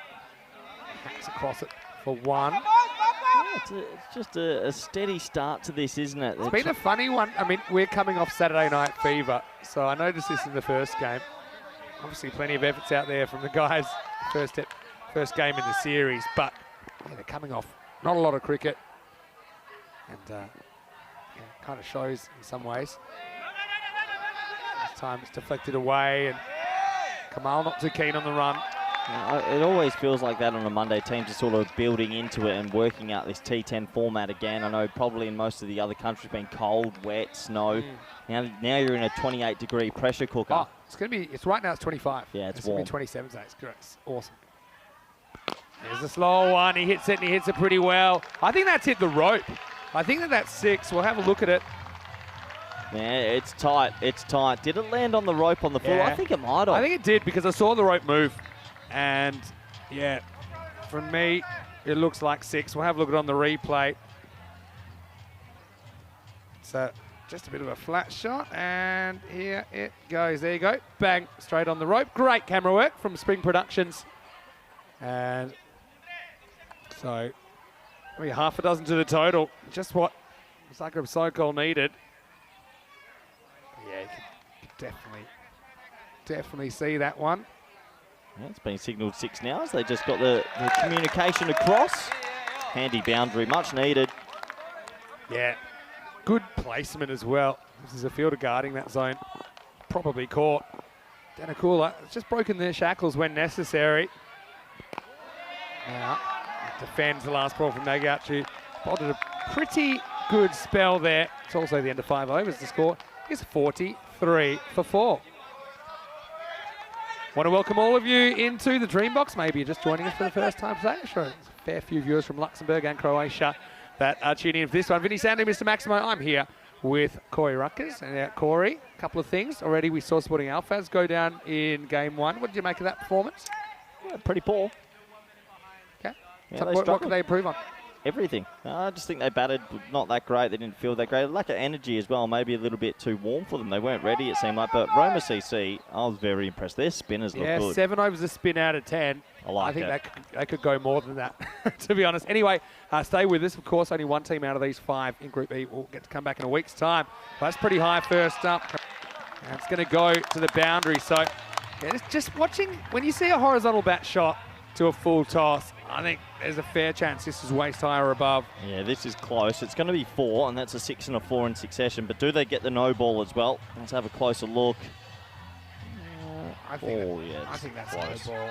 Hacks across it for one. Yeah, it's just a steady start to this, isn't it? It's been a funny one. I mean, we're coming off Saturday Night Fever, so I noticed this in the first game. Obviously, plenty of efforts out there from the guys. First game in the series, but yeah, they're coming off not a lot of cricket, and yeah, kind of shows in some ways. This time it's deflected away, and Kamal not too keen on the run. Yeah, it always feels like that on a Monday. Teams are sort of building into it and working out this T10 format again. I know probably in most of the other countries been cold, wet, snow. Now you're in a 28-degree pressure cooker. Oh, it's going to be, it's right now it's 25. Yeah, it's going warm. to be 27 today. It's great. It's awesome. There's a slow one. He hits it, and he hits it pretty well. I think that's hit the rope. I think that's 6. We'll have a look at it. Yeah, it's tight. It's tight. Did it land on the rope on the floor? Yeah. I think it might have. I think it did because I saw the rope move. And, yeah, from me, it looks like 6. We'll have a look at it on the replay. So, just a bit of a flat shot. And here it goes. There you go. Bang. Straight on the rope. Great camera work from Spring Productions. And so, maybe half a dozen to the total. Just what Zagreb Sokol needed. Yeah, you can definitely see that one. Yeah, it's been signalled 6 now, so they just got the communication across. Handy boundary, much needed. Yeah, good placement as well. This is a fielder guarding that zone. Probably caught. Danakula has just broken their shackles when necessary. Now, defends the last ball from Nagach, who bowled a pretty good spell there. It's also the end of 5 overs. The score is 43 for 4. Want to welcome all of you into the Dreambox. Maybe you're just joining us for the first time today. Sure, there's a fair few viewers from Luxembourg and Croatia that are tuning in for this one. Vinny Sandy, Mr. Maximo, I'm here with Corey Ruckers. And Corey, a couple of things. Already we saw Sporting Alphas go down in game 1. What did you make of that performance? Yeah, pretty poor. Okay. Yeah, So they what struggled. could they improve on? Everything. I just think they batted not that great. They didn't feel that great. Lack of energy as well. Maybe a little bit too warm for them. They weren't ready, it seemed like. But Roma CC, I was very impressed. Their spinners look good. 7 overs a spin out of 10. I think it. they could go more than that, to be honest. Anyway, stay with us. Of course, only one team out of these 5 in Group E will get to come back in a week's time. But that's pretty high first up. And it's going to go to the boundary. So, yeah, just watching, when you see a horizontal bat shot to a full toss, I think there's a fair chance this is waist high or above. Yeah, this is close. It's going to be 4, and that's a 6 and a 4 in succession. But do they get the no ball as well? Let's have a closer look. I think that's close. no ball.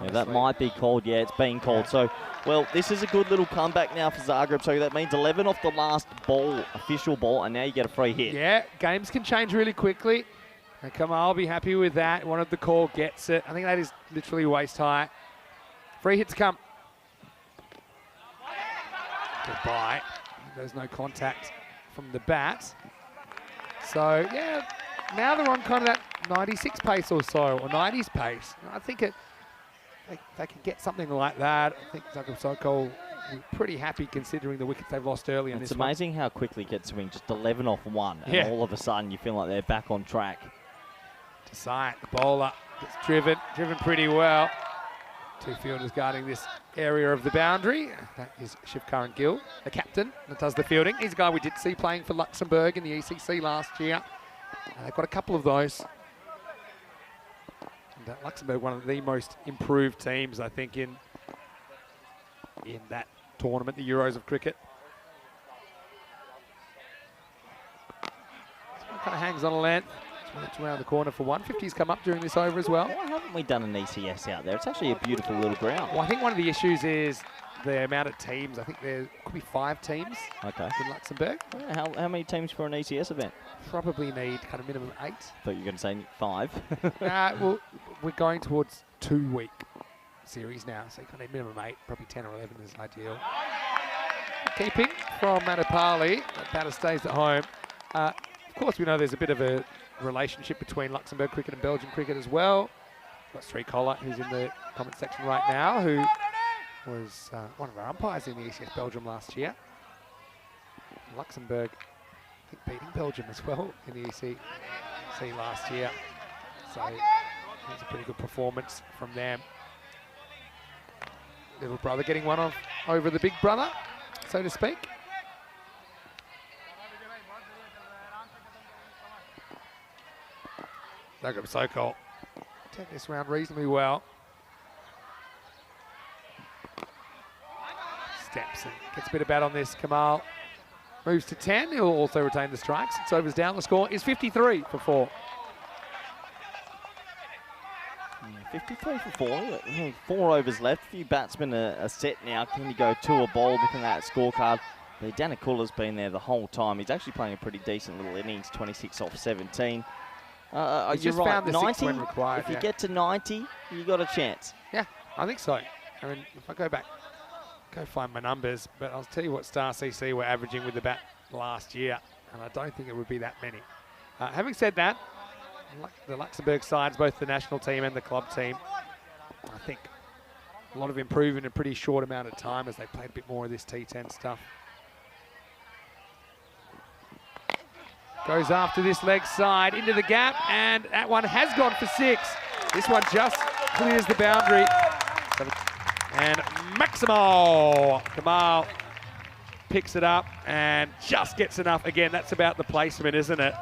Yeah, that might be called. Yeah, it's being called. Yeah. So, well, this is a good little comeback now for Zagreb. So that means 11 off the last ball, official ball, and now you get a free hit. Yeah, games can change really quickly. And Kamal will be happy with that. Wanted the call, gets it. I think that is literally waist high. Free hit to come. Goodbye. There's no contact from the bat. So, yeah, now they're on kind of that 96 pace or so, or 90s pace. I think they can get something like that. I think Zagreb Sokol will be pretty happy considering the wickets they've lost early in this one. It's amazing how quickly it gets swing, just 11 off 1, and Yeah. all of a sudden you feel like they're back on track. Desai, the bowler, gets driven pretty well. 2 fielders guarding this area of the boundary. That is Shivkaran Gill, the captain that does the fielding. He's a guy we did see playing for Luxembourg in the ECC last year. They've got a couple of those. And Luxembourg, one of the most improved teams, I think, in that tournament, the Euros of cricket. This one kind of hangs on a length. It's around the corner for 150's come up during this over as well. Why haven't we done an ECS out there? It's actually a beautiful little ground. Well, I think one of the issues is the amount of teams. I think there could be 5 teams Okay. in Luxembourg. How many teams for an ECS event? Probably need kind of minimum 8. Thought you were going to say 5. Well, we're going towards 2-week series now, so you kind of need minimum 8. Probably 10 or 11 is ideal. Keeping from Manapali, that batter stays at home. Of course, we know there's a bit of a relationship between Luxembourg cricket and Belgian cricket as well. Got Sri Collar, who's in the comment section right now, who was one of our umpires in the ECS Belgium last year. Luxembourg, I think, beating Belgium as well in the EC last year. So it was a pretty good performance from them. Little brother getting one off over the big brother, so to speak. Zagreb Sokol take this round reasonably well. Steps and gets a bit of bat on this. Kamal moves to 10. He'll also retain the strikes. 6 overs down. The score is 53 for 4. 53 for 4. 4 overs left. A few batsmen are set now. Can you go 2 a ball? Looking at that scorecard. But Danikula's been there the whole time. He's actually playing a pretty decent little innings. 26 off 17. You're right. Found the 90. 6 when required. If you get to 90, you got a chance. Yeah, I think so. I mean, if I go back, go find my numbers, but I'll tell you what Star CC were averaging with the bat last year, and I don't think it would be that many. Having said that, the Luxembourg sides, both the national team and the club team, I think a lot of improvement in a pretty short amount of time as they played a bit more of this T10 stuff. Goes after this leg side into the gap, and that one has gone for 6. This one just clears the boundary. And Maximo Kamal picks it up and just gets enough. Again, that's about the placement, isn't it?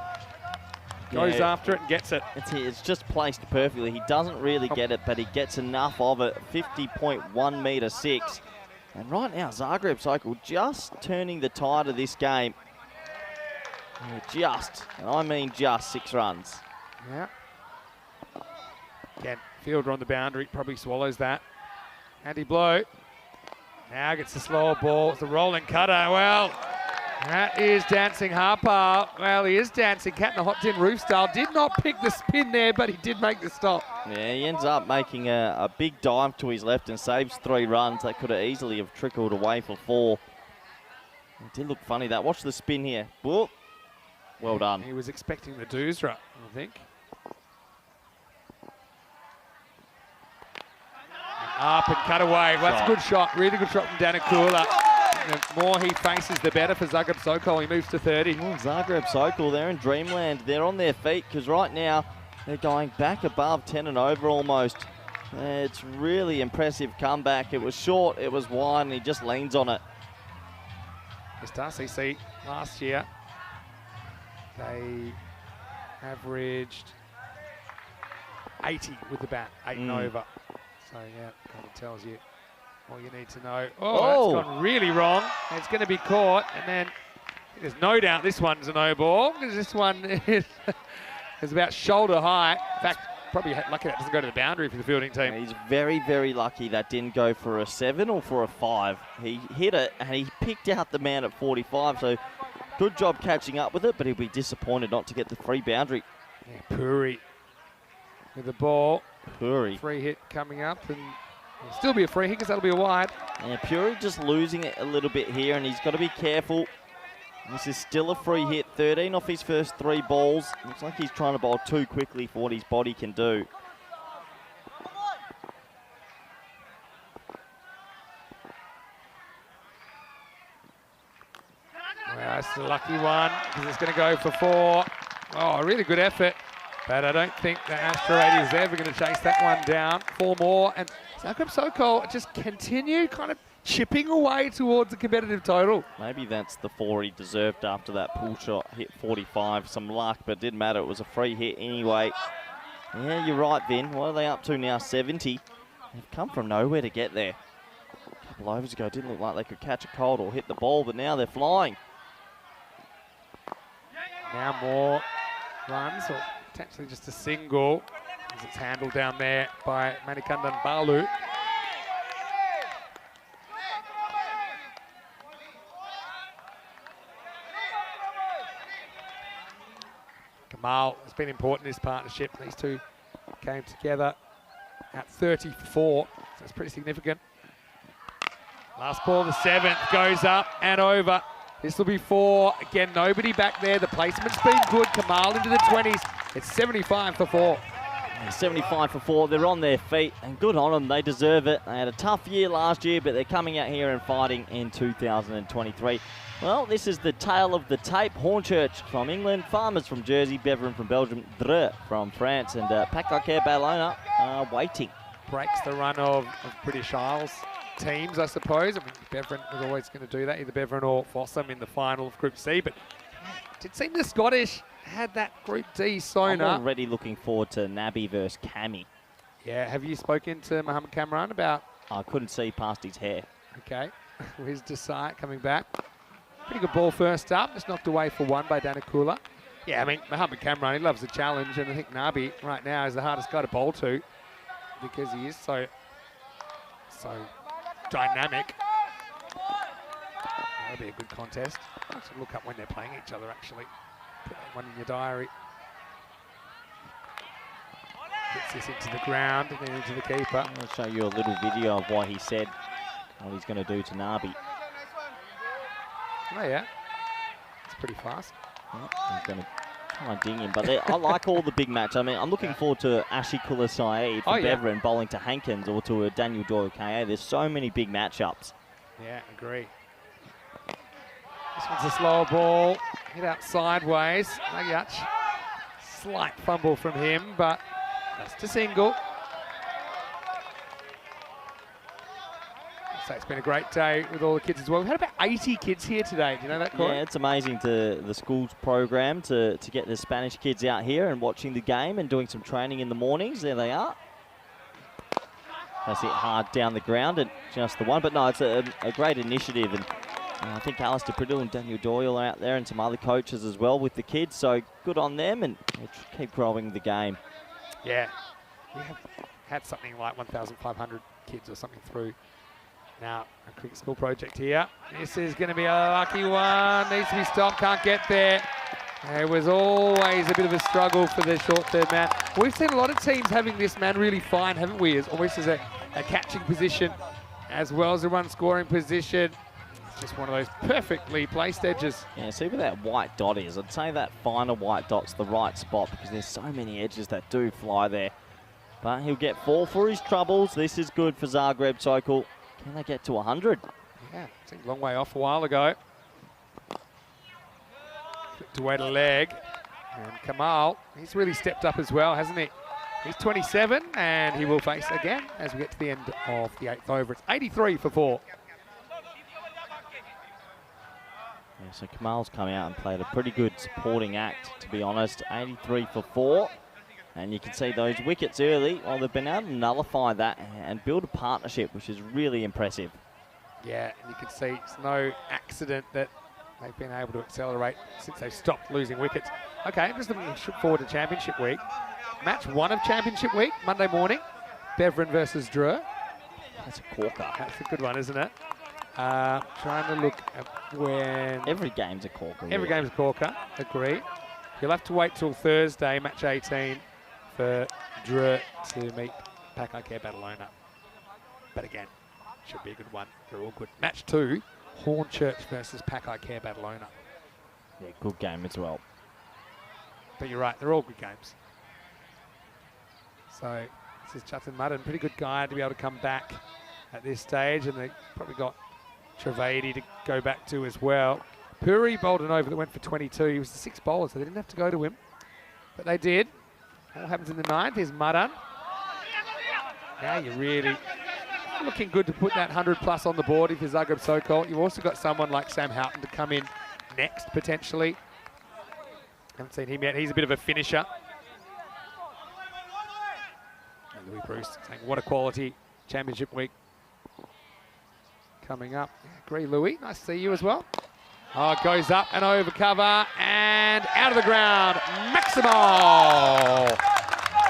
Goes after it and gets it. It's just placed perfectly. He doesn't really get it, but he gets enough of it. 50.1 metre 6. And right now, Zagreb Sokol just turning the tide of this game. Just, and I mean just 6 runs. Yeah. Again, fielder on the boundary, probably swallows that. Andy Blow now gets the slower ball. It's the rolling cutter. Well, that is dancing Harper. Well, he is dancing cat in the hot tin roof style. Did not pick the spin there, but he did make the stop. Yeah, he ends up making a big dive to his left and saves 3 runs. That could have easily have trickled away for 4. It did look funny that. Watch the spin here. Whoop. Well done. He was expecting the doosra, I think. Up and cut away. Well, that's a good shot. Really good shot from Danikula. The more he faces, the better for Zagreb Sokol. He moves to 30. Well, Zagreb Sokol, they're in dreamland. They're on their feet because right now they're going back above 10 and over almost. It's really impressive comeback. It was short, it was wide, and he just leans on it. Star CC last year, they averaged 80 with the bat, 8 and over. So, yeah, kind of tells you all you need to know. Oh, that's gone really wrong. It's going to be caught, and then there's no doubt this one's a no ball, because this one is about shoulder high. In fact, probably lucky that doesn't go to the boundary for the fielding team. He's very, very lucky that didn't go for a 7 or for a 5. He hit it, and he picked out the man at 45, so good job catching up with it, but he'll be disappointed not to get the free boundary. Yeah, Puri with the ball. Puri. Free hit coming up, and it'll still be a free hit because that'll be a wide. Yeah, Puri just losing it a little bit here, and he's got to be careful. This is still a free hit. 13 off his first 3 balls. Looks like he's trying to bowl too quickly for what his body can do. Well, that's the lucky one because it's going to go for 4. Oh, a really good effort. But I don't think the Astro 80 is ever going to chase that one down. 4 more, and Zagreb Sokol just continue kind of chipping away towards a competitive total. Maybe that's the 4 he deserved after that pull shot. Hit 45, some luck, but it didn't matter. It was a free hit anyway. Yeah, you're right, Vin. What are they up to now? 70. They've come from nowhere to get there. A couple overs ago, it didn't look like they could catch a cold or hit the ball, but now they're flying. Now more runs, or potentially just a single, as it's handled down there by Manikandan Balu. Kamal has been important in this partnership. These two came together at 30 for 4, so it's pretty significant. Last ball, the 7th, goes up and over. This will be 4. Again, nobody back there. The placement's been good. Kamal into the 20s. It's 75 for 4. 75 for 4. They're on their feet, and good on them. They deserve it. They had a tough year last year, but they're coming out here and fighting in 2023. Well, this is the tale of the tape. Hornchurch from England, Farmers from Jersey, Beverin from Belgium, Dre from France, and Pack-Like-Air Barcelona are waiting. Breaks the run of British Isles teams, I suppose. I mean, Beverin was always going to do that, either Beverin or Fossum in the final of Group C, but it did seem the Scottish had that Group D sewn up. I'm already looking forward to Nabi versus Cami. Yeah, have you spoken to Mohammed Kamran about? I couldn't see past his hair. Okay, here's Desai coming back. Pretty good ball first up, just knocked away for 1 by Danakula. Yeah, I mean, Mohammed Kamran, he loves the challenge, and I think Nabi right now is the hardest guy to bowl to because he is so dynamic. That'll be a good contest. I should look up when they're playing each other, actually. Put that one in your diary. Gets this into the ground and then into the keeper. I'll show you a little video of what he said, what he's going to do to Nabi. Oh, yeah. It's pretty fast. Yep, he's going to try and ding him. But I like all the big match. I mean, I'm looking forward to Ashikula Saeed from Beverin bowling to Hankins or to a Daniel Doyle KA. There's so many big matchups. Yeah, agree. This one's a slower ball. Hit out sideways. Magyach. Slight fumble from him, but just a single. So it's been a great day with all the kids as well. We've had about 80 kids here today. Do you know that, Corey? Yeah, it's amazing to the school's program to get the Spanish kids out here and watching the game and doing some training in the mornings. There they are. That's it hard down the ground and just the one. But no, it's a great initiative. And I think Alistair Priddle and Daniel Doyle are out there and some other coaches as well with the kids. So good on them and we'll keep growing the game. Yeah. We have had something like 1,500 kids or something through now a cricket school project here. This is going to be a lucky one. Needs to be stopped. Can't get there. It was always a bit of a struggle for the short third man. We've seen a lot of teams having this man really fine, haven't we? As almost as a catching position as well as a run scoring position. It's just one of those perfectly placed edges. Yeah, see where that white dot is. I'd say that finer white dot's the right spot because there's so many edges that do fly there. But he'll get 4 for his troubles. This is good for Zagreb Sokol. Can they get to 100? Yeah, seemed a long way off a while ago. Flipped away to leg. And Kamal, he's really stepped up as well, hasn't he? He's 27 and he will face again as we get to the end of the 8th over. It's 83 for 4. Yeah, so Kamal's come out and played a pretty good supporting act, to be honest. 83 for 4. And you can see those wickets early. Well, they've been able to nullify that and build a partnership, which is really impressive. Yeah, and you can see it's no accident that they've been able to accelerate since they've stopped losing wickets. Okay, just looking forward to Championship Week. Match 1 of Championship Week, Monday morning. Beverin versus Drew. That's a corker. That's a good one, isn't it? Trying to look at when... Every game's a corker. Every game's a corker, agree. You'll have to wait till Thursday, match 18, for Drew to meet Pack-Like Air Barcelona. But again, should be a good one. They're all good. Match 2, Hornchurch versus Pack-Like Air Barcelona. Yeah, good game as well. But you're right, they're all good games. So this is Chutin Mudden, pretty good guy to be able to come back at this stage, and they probably got Trivedi to go back to as well. Puri bowled an over that went for 22. He was the 6th bowler, so they didn't have to go to him. But they did. All happens in the 9th. Here's Mudden. Now you're really looking good to put that 100 plus on the board if you're Zagreb Sokol. You've also got someone like Sam Houghton to come in next, potentially. Haven't seen him yet. He's a bit of a finisher. And Louis Bruce saying, what a quality Championship Week coming up. Agree, Louis. Nice to see you as well. Oh, it goes up and over cover and out of the ground. Maximo!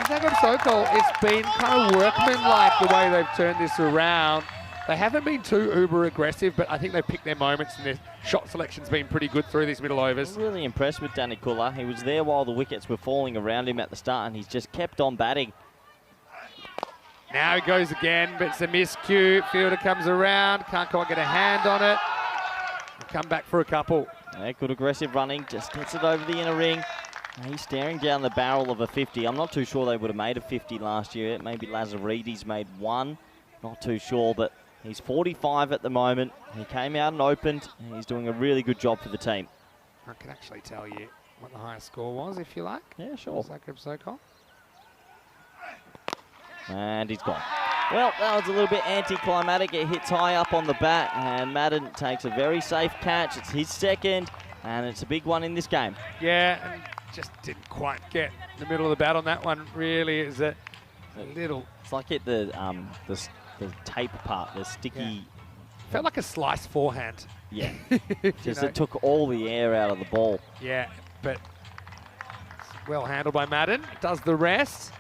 Zagreb Sokol, it's been kind of workmanlike the way they've turned this around. They haven't been too uber aggressive, but I think they've picked their moments and their shot selection's been pretty good through these middle overs. I'm really impressed with Danny Kuller. He was there while the wickets were falling around him at the start, and he's just kept on batting. Now he goes again, but it's a miscue. Fielder comes around, can't quite get a hand on it. Come back for a couple. Yeah, good aggressive running, just gets it over the inner ring. He's staring down the barrel of a 50. I'm not too sure they would have made a 50 last year. Maybe Lazaridis made one. Not too sure, but he's 45 at the moment. He came out and opened, and he's doing a really good job for the team. I can actually tell you what the highest score was, if you like. Yeah, sure. Zagreb Sokol. And he's gone. Well, that was a little bit anticlimactic. It hits high up on the bat, and Madden takes a very safe catch. It's his second, and it's a big one in this game. Yeah, and just didn't quite get the middle of the bat on that one. Really, is a little. It's like hit the tape part, the sticky. Yeah. Felt like a slice forehand. Yeah, just it took all the air out of the ball. Yeah, but well handled by Madden. Does the rest.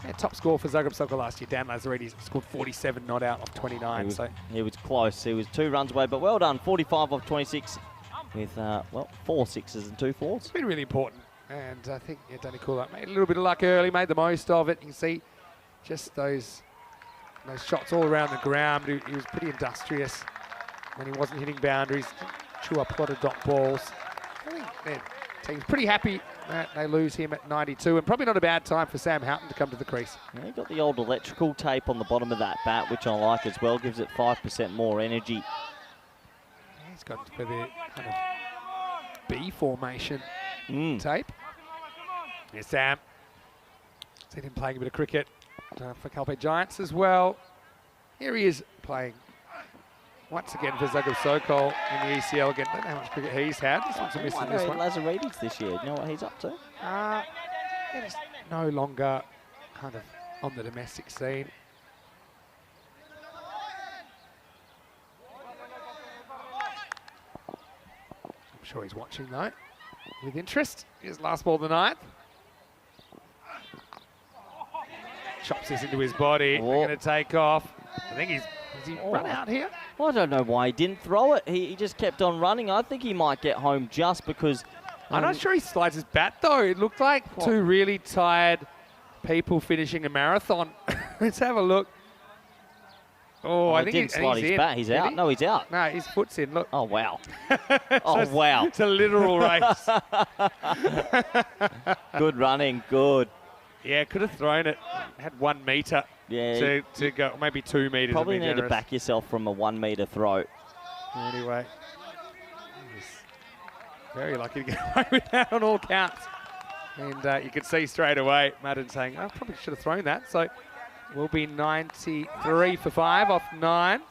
Yeah, top score for Zagreb Sokol last year. Dan Lazaridis scored 47 not out of 29. He was close. He was 2 runs away, but well done. 45 off 26 with, well, 4 sixes and 2 fours. It's been really important. And I think Danny Kuller made a little bit of luck early, made the most of it. You can see just those shots all around the ground. He was pretty industrious when he wasn't hitting boundaries. Chew up a lot of dot balls. I think their team's pretty happy that they lose him at 92, and probably not a bad time for Sam Houghton to come to the crease. Yeah, he got the old electrical tape on the bottom of that bat, which I like as well. Gives it 5% more energy. Yeah, he's got for the kind of B formation tape. Here's Sam. Seen him playing a bit of cricket for Calpe Giants as well. Here he is playing once again for Zagreb Sokol in the ECL again. Don't know how much cricket he's had. This one's a miss in this one. Lazaridis this year. You know what he's up to? He's no longer kind of on the domestic scene. I'm sure he's watching though, with interest. Here's last ball of the ninth. Chops this into his body. They're going to take off. I think has he run out here? Well, I don't know why he didn't throw it. He just kept on running. I think he might get home just because... I'm not sure he slides his bat, though. It looked like two really tired people finishing a marathon. Let's have a look. Oh, I think he didn't slide his bat. He's out. No, he's out. No, his foot's in. Look. Oh, wow. Oh, wow. It's a literal race. Good running. Good. Yeah, could have thrown it. Had 1 metre to go, maybe 2 metres. Probably need to back yourself from a 1 metre throw. Anyway, he's very lucky to get away with that on all counts. And you could see straight away Madden saying, I probably should have thrown that. So we'll be 93 for 5 off 9.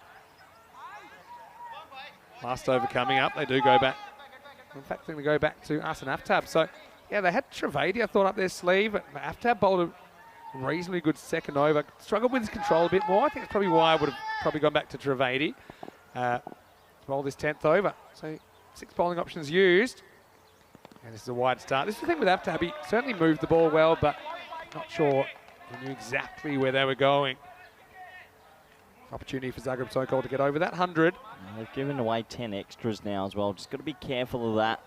Last over coming up. They do go back. In fact, they go back to Arsene Aftab. So, yeah, they had Trivedi, I thought, up their sleeve. But Aftab bowled a reasonably good second over. Struggled with his control a bit more. I think that's probably why I would have probably gone back to Trivedi. Roll this 10th over. So 6 bowling options used. And this is a wide start. This is the thing with Aftab. He certainly moved the ball well, but not sure he knew exactly where they were going. Opportunity for Zagreb Sokol to get over that 100. They've given away 10 extras now as well. Just got to be careful of that.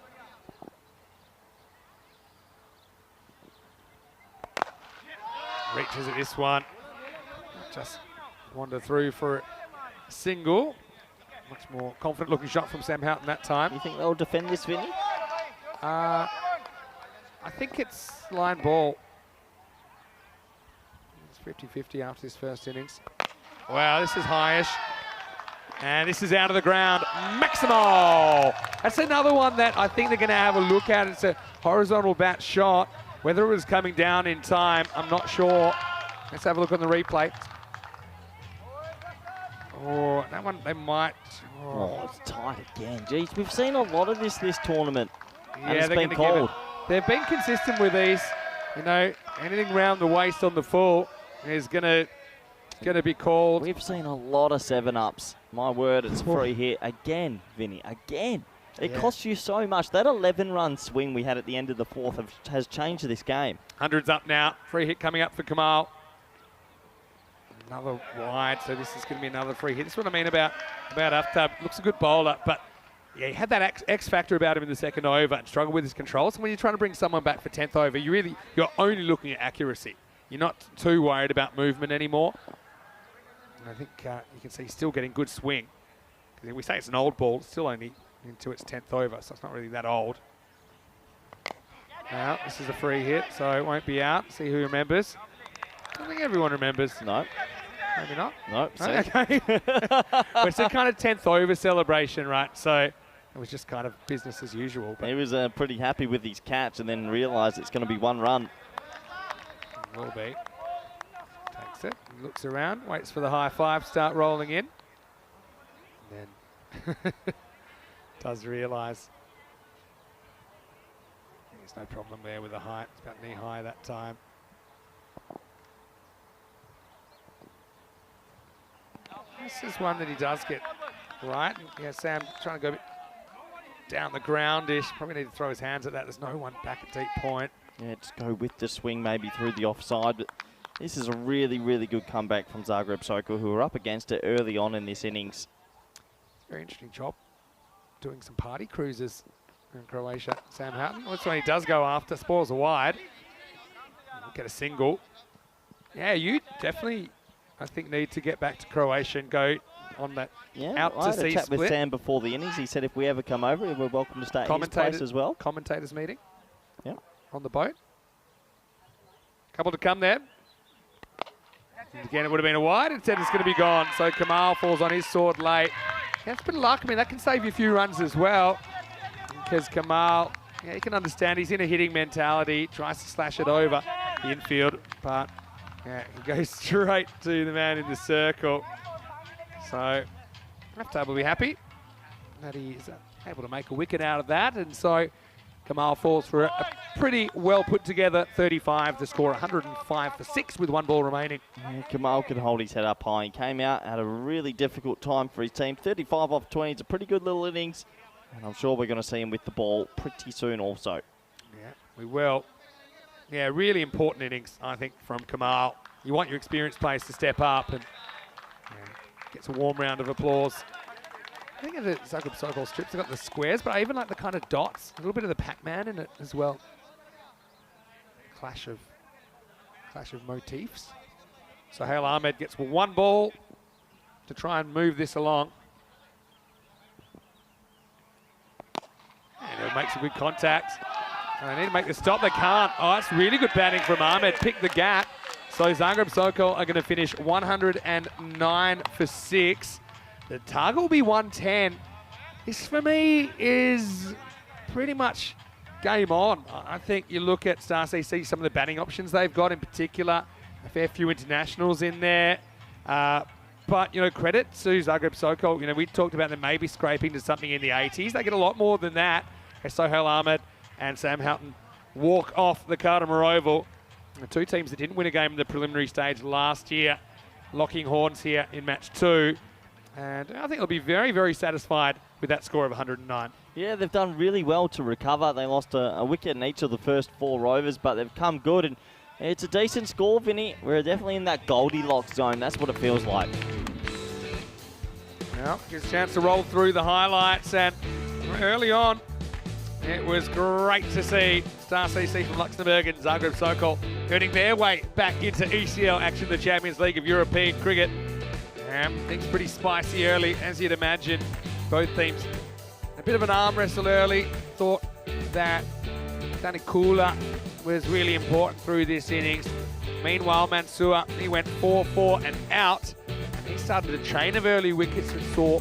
Reaches at this one. Just wander through for a single. Much more confident looking shot from Sam Houghton that time. You think they'll defend this, Vinny? I think it's line ball. It's 50-50 after this first innings. Wow, this is highish. And this is out of the ground. Maximo! That's another one that I think they're going to have a look at. It's a horizontal bat shot. Whether it was coming down in time, I'm not sure. Let's have a look on the replay. Oh, that one they might. Oh, it's tight again. Jeez, we've seen a lot of this tournament. Yeah, it's been cold. They've been consistent with these. You know, anything around the waist on the full is gonna be called. We've seen a lot of 7-ups. My word, it's free hit again, Vinny. Again. It costs you so much. That 11-run swing we had at the end of the 4th has changed this game. 100's up now. Free hit coming up for Kamal. Another wide, so this is going to be another free hit. This is what I mean about Aftab. Looks a good bowler, but yeah, he had that X factor about him in the second over and struggled with his control. So when you're trying to bring someone back for 10th over, you're only looking at accuracy. You're not too worried about movement anymore. And I think you can see he's still getting good swing. Because we say it's an old ball, it's still only into its 10th over, so it's not really that old. Now, this is a free hit, so it won't be out. See who remembers. I don't think everyone remembers. No. Maybe not. No. Okay. But it's a kind of 10th over celebration, right? So it was just kind of business as usual. But He was pretty happy with his catch and then realised it's going to be one run. will be. Takes it, looks around, waits for the high five, start rolling in. And then does realise there's no problem there with the height. It's about knee high that time. This is one that he does get right. Yeah, Sam trying to go a bit down the ground-ish. Probably need to throw his hands at that. There's no one back at deep point. Yeah, just go with the swing maybe through the offside. But this is a really, really good comeback from Zagreb Sokol, who were up against it early on in this innings. Very interesting job doing some party cruises in Croatia. Sam Houghton, that's when he does go after. Spoils are wide. Get a single. Yeah, you definitely, I think, need to get back to Croatia and go on that out I to had a sea chat split. with Sam before the innings. He said if we ever come over, we're welcome to stay at his place as well. Commentators meeting. Yeah. On the boat. Couple to come there. And again, it would have been a wide. Instead, it's going to be gone. So Kamal falls on his sword late. Yeah, it's a bit of luck. I mean, that can save you a few runs as well. Because Kamal, yeah, you can understand he's in a hitting mentality. Tries to slash it over the infield, but yeah, he goes straight to the man in the circle. So Aftab will be happy that he's able to make a wicket out of that. And so Kamal falls for a pretty well put together 35 to score 105 for 6 with one ball remaining. Yeah, Kamal can hold his head up high. He came out, had a really difficult time for his team. 35 off 20, it's a pretty good little innings. And I'm sure we're going to see him with the ball pretty soon also. Yeah, we will. Yeah, really important innings, I think, from Kamal. You want your experienced players to step up and gets a warm round of applause. I think the Zagreb Sokol strips have got the squares, but I even like the kind of dots. A little bit of the Pac-Man in it as well. Clash of motifs. So Hale Ahmed gets one ball to try and move this along. And he'll make some good contact. And they need to make the stop. They can't. Oh, that's really good batting from Ahmed. Pick the gap. So Zagreb Sokol are going to finish 109 for 6. The target will be 110. This, for me, is pretty much game on. I think you look at Star CC, some of the batting options they've got in particular, a fair few internationals in there. But, you know, credit to Zagreb Sokol. You know, we talked about them maybe scraping to something in the 80s. They get a lot more than that. As Sohail Ahmed and Sam Houghton walk off the Cardimer Oval. The two teams that didn't win a game in the preliminary stage last year, locking horns here in match 2. And I think they'll be very, very satisfied with that score of 109. Yeah, they've done really well to recover. They lost a wicket in each of the first 4 overs, but they've come good. And it's a decent score, Vinny. We're definitely in that Goldilocks zone. That's what it feels like. Well, gives a chance to roll through the highlights. And early on, it was great to see Star CC from Luxembourg and Zagreb Sokol earning their way back into ECL action, the Champions League of European cricket. Things pretty spicy early, as you'd imagine. Both teams a bit of an arm wrestle early. Thought that Danny Kula was really important through this innings. Meanwhile, Mansour, he went 4-4 and out. He started a chain of early wickets and saw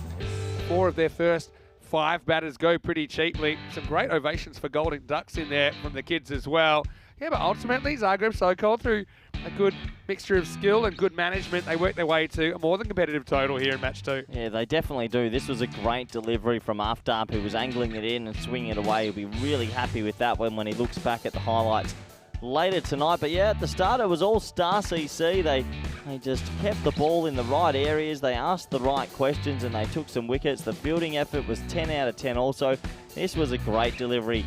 4 of their first 5 batters go pretty cheaply. Some great ovations for Golden Ducks in there from the kids as well. Yeah, but ultimately, Zagreb Sokol, through a good mixture of skill and good management, they worked their way to a more than competitive total here in match 2. Yeah, they definitely do. This was a great delivery from Aftab, who was angling it in and swinging it away. He'll be really happy with that one when he looks back at the highlights later tonight. But yeah, at the start, it was all Star CC. They just kept the ball in the right areas. They asked the right questions and they took some wickets. The fielding effort was 10 out of 10 also. This was a great delivery.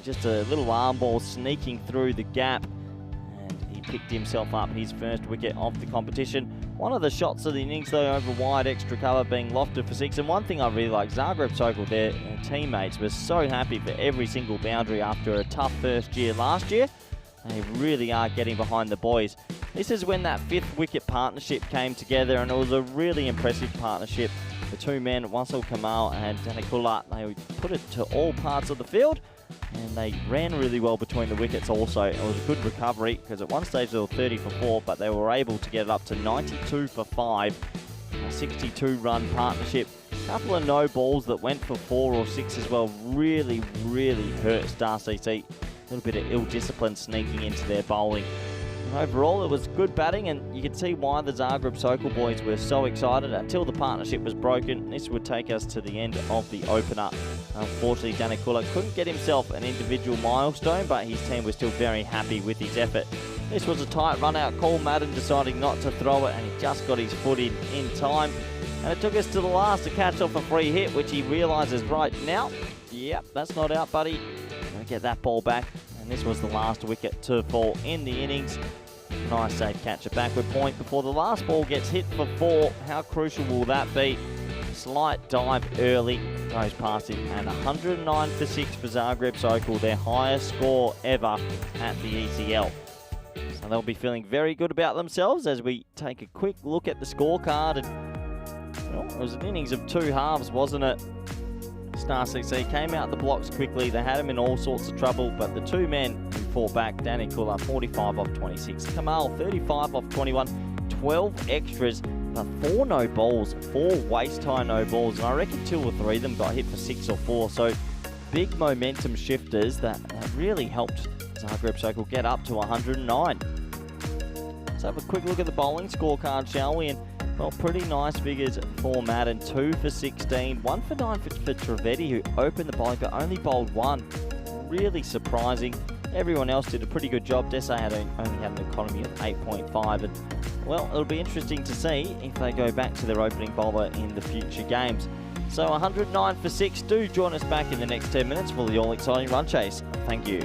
Just a little arm ball sneaking through the gap. And he picked himself up his first wicket of the competition. One of the shots of the innings, though, over wide, extra cover being lofted for 6. And one thing I really like, Zagreb Sokol, their teammates, were so happy for every single boundary after a tough first year last year. They really are getting behind the boys. This is when that 5th wicket partnership came together, and it was a really impressive partnership. The two men, Wasil Kamal and Danikula, they put it to all parts of the field, and they ran really well between the wickets also. It was a good recovery, because at one stage they were 30 for 4, but they were able to get it up to 92 for 5. A 62-run partnership. A couple of no balls that went for 4 or 6 as well really hurt Star CC. A little bit of ill discipline sneaking into their bowling. And overall, it was good batting, and you can see why the Zagreb Sokol boys were so excited until the partnership was broken. This would take us to the end of the opener. Unfortunately, Danikula couldn't get himself an individual milestone, but his team was still very happy with his effort. This was a tight run-out call. Madden deciding not to throw it, and he just got his foot in time. And it took us to the last to catch off a free hit, which he realises right now, yep, that's not out, buddy. Get that ball back, and this was the last wicket to fall in the innings. Nice safe catch, a backward point before the last ball gets hit for 4. How crucial will that be? Slight dive early, goes past him, and 109 for 6 for Zagreb Sokol, their highest score ever at the ECL. So they'll be feeling very good about themselves as we take a quick look at the scorecard. And well, it was an innings of 2 halves, wasn't it? Star CC came out the blocks quickly. They had him in all sorts of trouble, but the two men who fought back, Danikula 45 off 26, Kamal 35 off 21, 12 extras, but 4 no balls, 4 waist high no balls, and I reckon 2 or 3 of them got hit for 6 or 4. So big momentum shifters that really helped Zagreb Sokol get up to 109. Let's have a quick look at the bowling scorecard, shall we? And well, pretty nice figures for Madden. 2 for 16, 1 for 9 for Trivedi, who opened the bowling but only bowled 1. Really surprising. Everyone else did a pretty good job. Desai only had an economy of 8.5. And well, it'll be interesting to see if they go back to their opening bowler in the future games. So 109 for 6. Do join us back in the next 10 minutes for the all-exciting run chase. Thank you.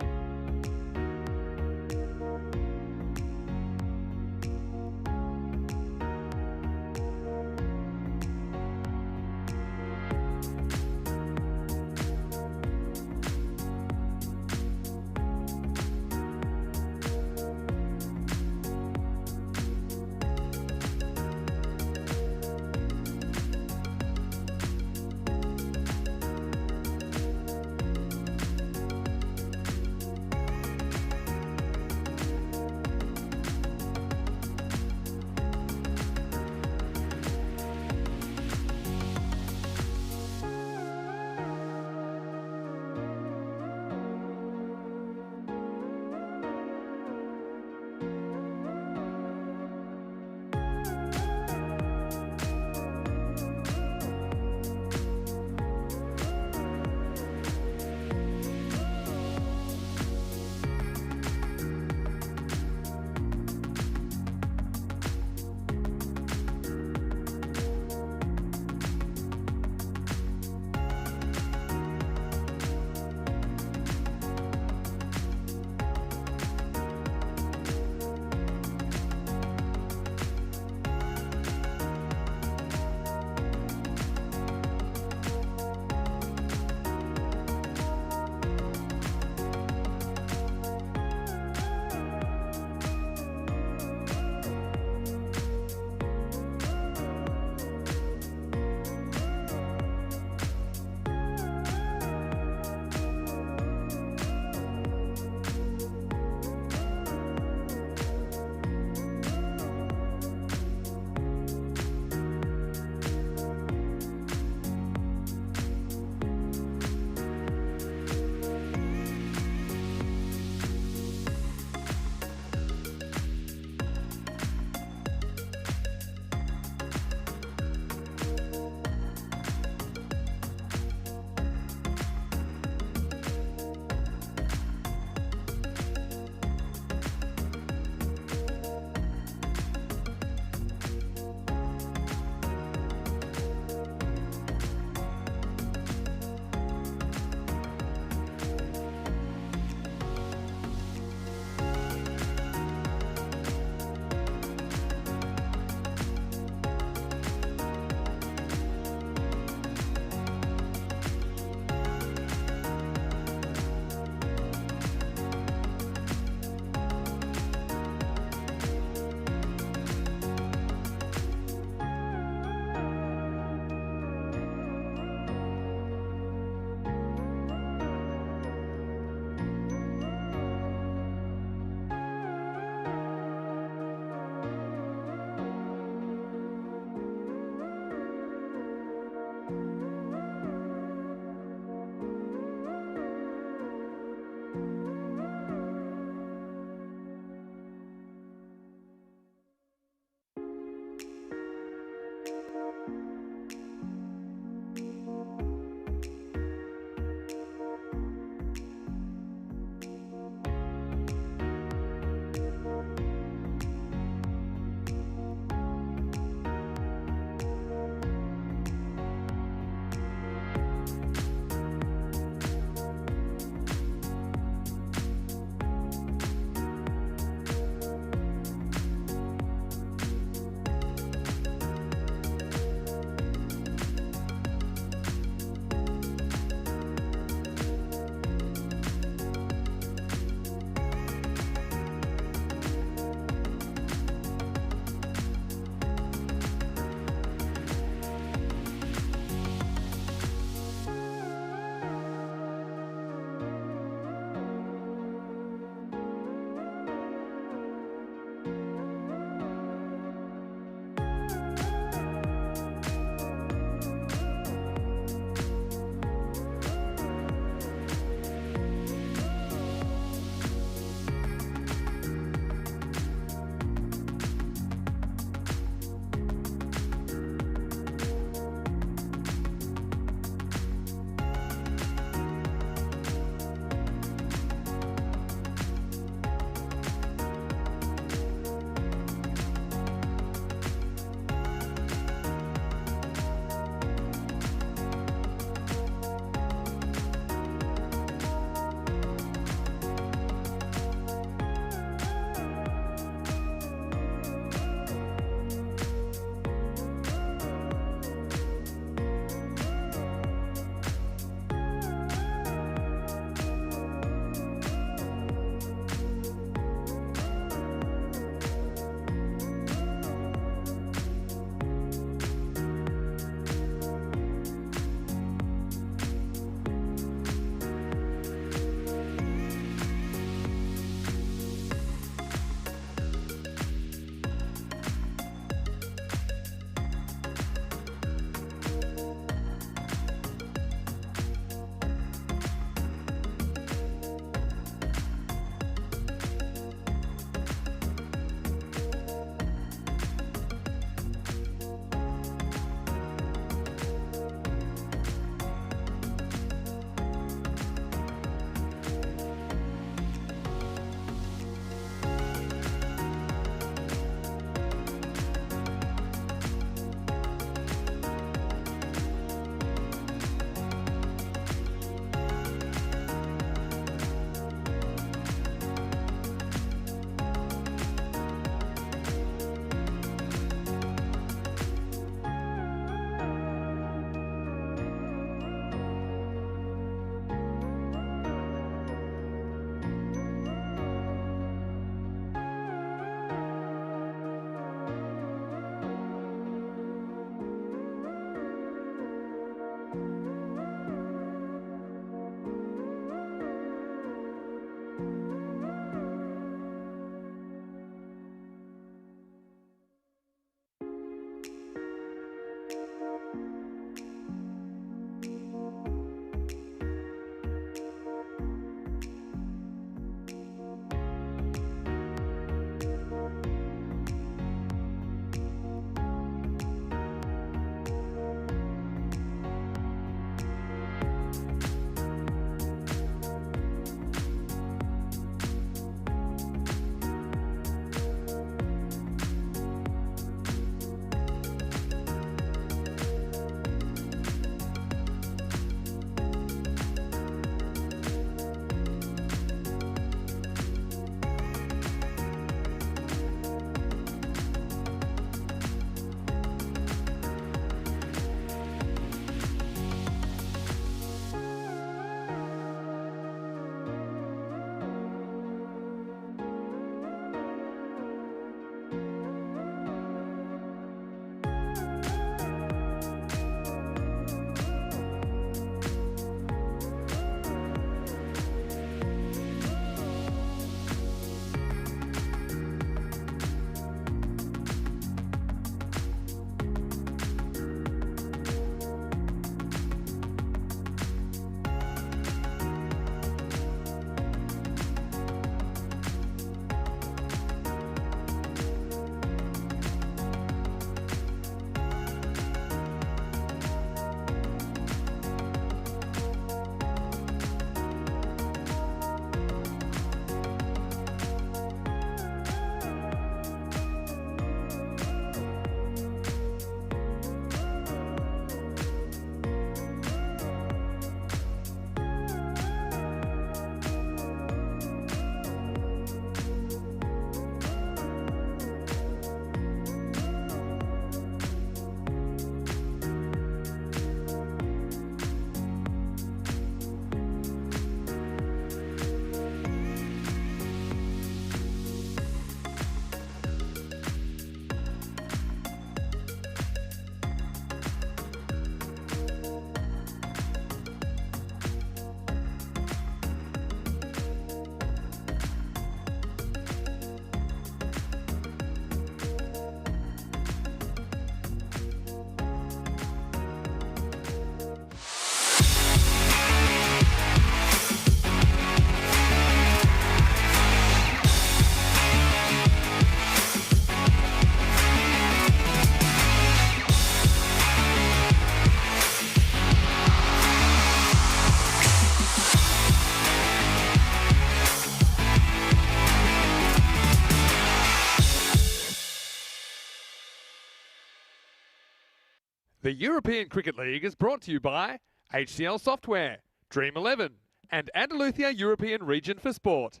The European Cricket League is brought to you by HCL Software, Dream 11, and Andalusia European Region for Sport.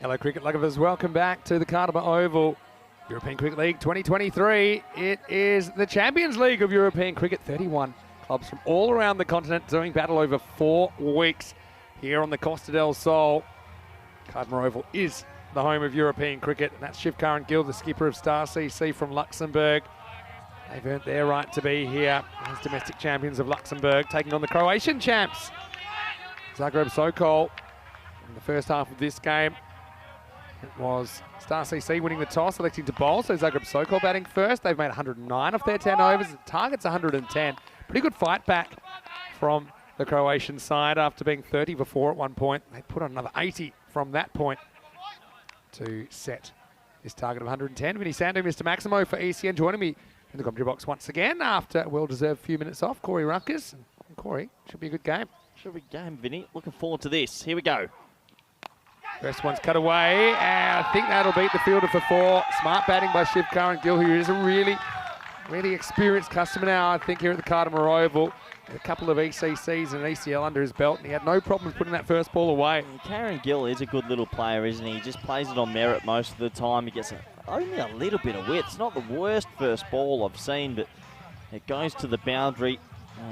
Hello cricket lovers, welcome back to the Cardiff Oval. European Cricket League 2023. It is the Champions League of European Cricket. 31 clubs from all around the continent doing battle over 4 weeks here on the Costa del Sol. Cardiff Oval is the home of European cricket, and that's Shiv Karan Gill, the skipper of Star CC from Luxembourg. They've earned their right to be here as domestic champions of Luxembourg, taking on the Croatian champs, Zagreb Sokol. In the first half of this game, it was Star CC winning the toss, electing to bowl, so Zagreb Sokol batting first. They've made 109 off their 10 overs. The target's 110. Pretty good fight back from the Croatian side after being 30 before at one point. They put on another 80 from that point to set this target of 110. Vinny Sandu, Mr. Maximo for ECN, joining me in the commentary box once again after a well-deserved few minutes off. Corey Ruckers. And Corey, should be a good game. Should be a game, Vinny. Looking forward to this. Here we go. First one's cut away, and I think that'll beat the fielder for 4. Smart batting by Shiv Karan Gill, who is a really experienced customer now, I think, here at the Cardiff Oval. A couple of ECCs and an ECL under his belt, and he had no problem putting that first ball away. Karen Gill is a good little player, isn't he? He just plays it on merit most of the time. He gets only a little bit of width. It's not the worst first ball I've seen, but it goes to the boundary.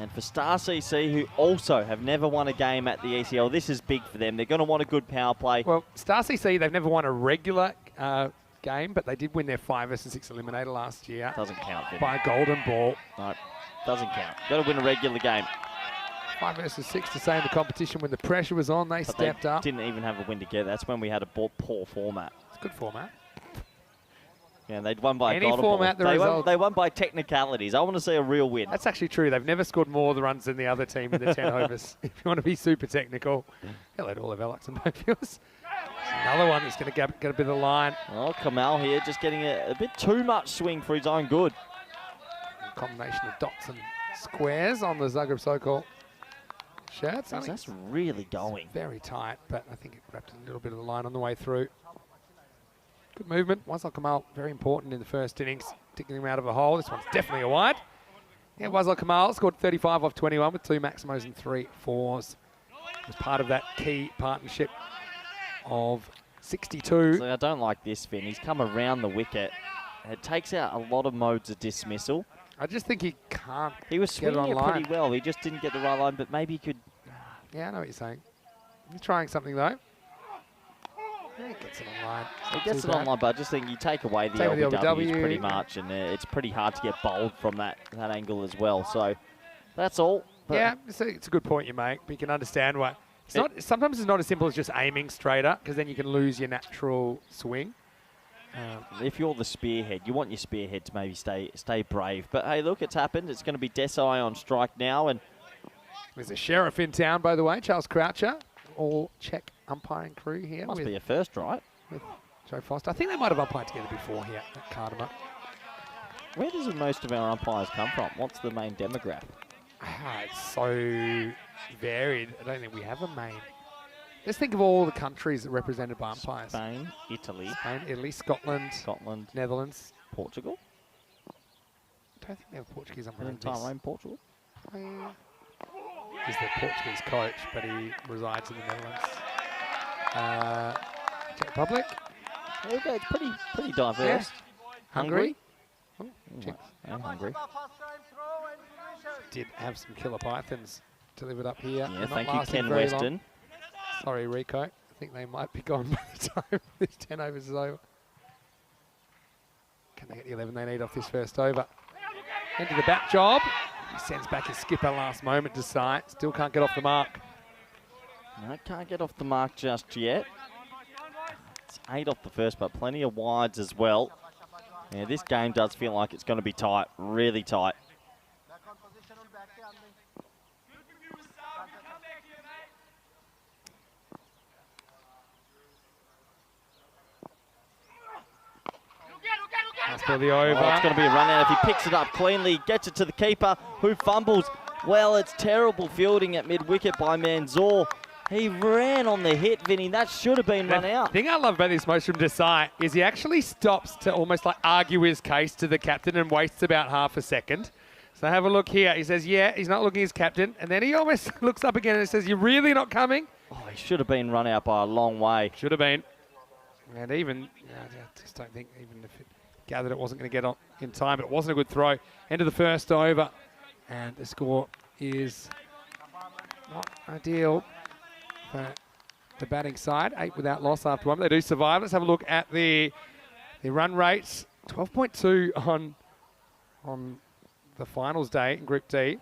And for Star CC, who also have never won a game at the ECL, this is big for them. They're going to want a good power play. Well, Star CC, they've never won a regular game, but they did win their 5 versus 6 eliminator last year. Doesn't count, Vinny. By a golden ball. No, doesn't count. Got to win a regular game. 5 versus 6 to say in the competition when the pressure was on, they stepped up. Didn't even have a win together. That's when we had a poor format. It's a good format. Yeah, they'd won by any a golden format, ball. They won by technicalities. I want to see a real win. That's actually true. They've never scored more the runs than the other team in the 10 overs. If you want to be super technical, hello to all of our Luxembourg viewers. Another one that's going to get a bit of the line. Oh, Kamal here just getting a bit too much swing for his own good. A combination of dots and squares on the Zagreb Sokol shirts. That's really going. Very tight, but I think it wrapped a little bit of the line on the way through. Good movement. Wazal Kamal, very important in the first innings, ticking him out of a hole. This one's definitely a wide. Yeah, Wazal Kamal scored 35 off 21 with 2 maximos and 3 fours. It was part of that key partnership of 62. So I don't like this, Finn. He's come around the wicket. It takes out a lot of modes of dismissal. I just think he can't. He was get swinging it it on pretty well. He just didn't get the right line, but maybe he could. Yeah, I know what you're saying. He's trying something though. Yeah, he gets it online. He gets it online, but I just think you take away the LBWs pretty much, and it's pretty hard to get bowled from that angle as well. So that's all. But yeah, it's a good point you make, but you can understand why. Sometimes it's not as simple as just aiming straight up, because then you can lose your natural swing. If you're the spearhead, you want your spearhead to maybe stay brave. But hey, look, it's happened. It's going to be Desai on strike now, and there's a sheriff in town, by the way, Charles Croucher. All Czech umpiring crew here. Must be a first, right? With Joe Foster. I think they might have umpired together before here at Cardiff. Where does most of our umpires come from? What's the main demographic? It's so varied. I don't think we have a main. Let's think of all the countries that are represented by umpires. Spain, Italy, Scotland, Netherlands. Portugal? I don't think they have Portuguese umpires. Tyrone, Portugal? He's the Portuguese coach, but he resides in the Netherlands. Czech Republic. Okay, it's pretty diverse. Yeah. Hungary. And Hungary. Did have some killer pythons delivered up here. Yeah, thank you, Ken Weston. Long. Sorry, Rico. I think they might be gone by the time this 10 overs is over. Can they get the 11 they need off this first over? Into the back job. He sends back his skipper last moment to sight. Still can't get off the mark. No, can't get off the mark just yet. It's 8 off the first, but plenty of wides as well. Yeah, this game does feel like it's going to be tight, really tight. That's for the over. Oh, it's going to be a run out. If he picks it up cleanly, gets it to the keeper, who fumbles. Well, it's terrible fielding at mid-wicket by Manzoor. He ran on the hit, Vinny. That should have been run out. The thing I love about this most from Desai is he actually stops to almost like argue his case to the captain and wastes about half a second. So have a look here. He says, yeah, he's not looking as captain. And then he almost looks up again and says, you're really not coming? Oh, he should have been run out by a long way. Should have been. And even, I just don't think even if it gathered it wasn't going to get on in time, but it wasn't a good throw. End of the first over. And the score is not ideal for the batting side. 8 without loss after 1. They do survive. Let's have a look at the run rates. 12.2 on the finals day in Group D.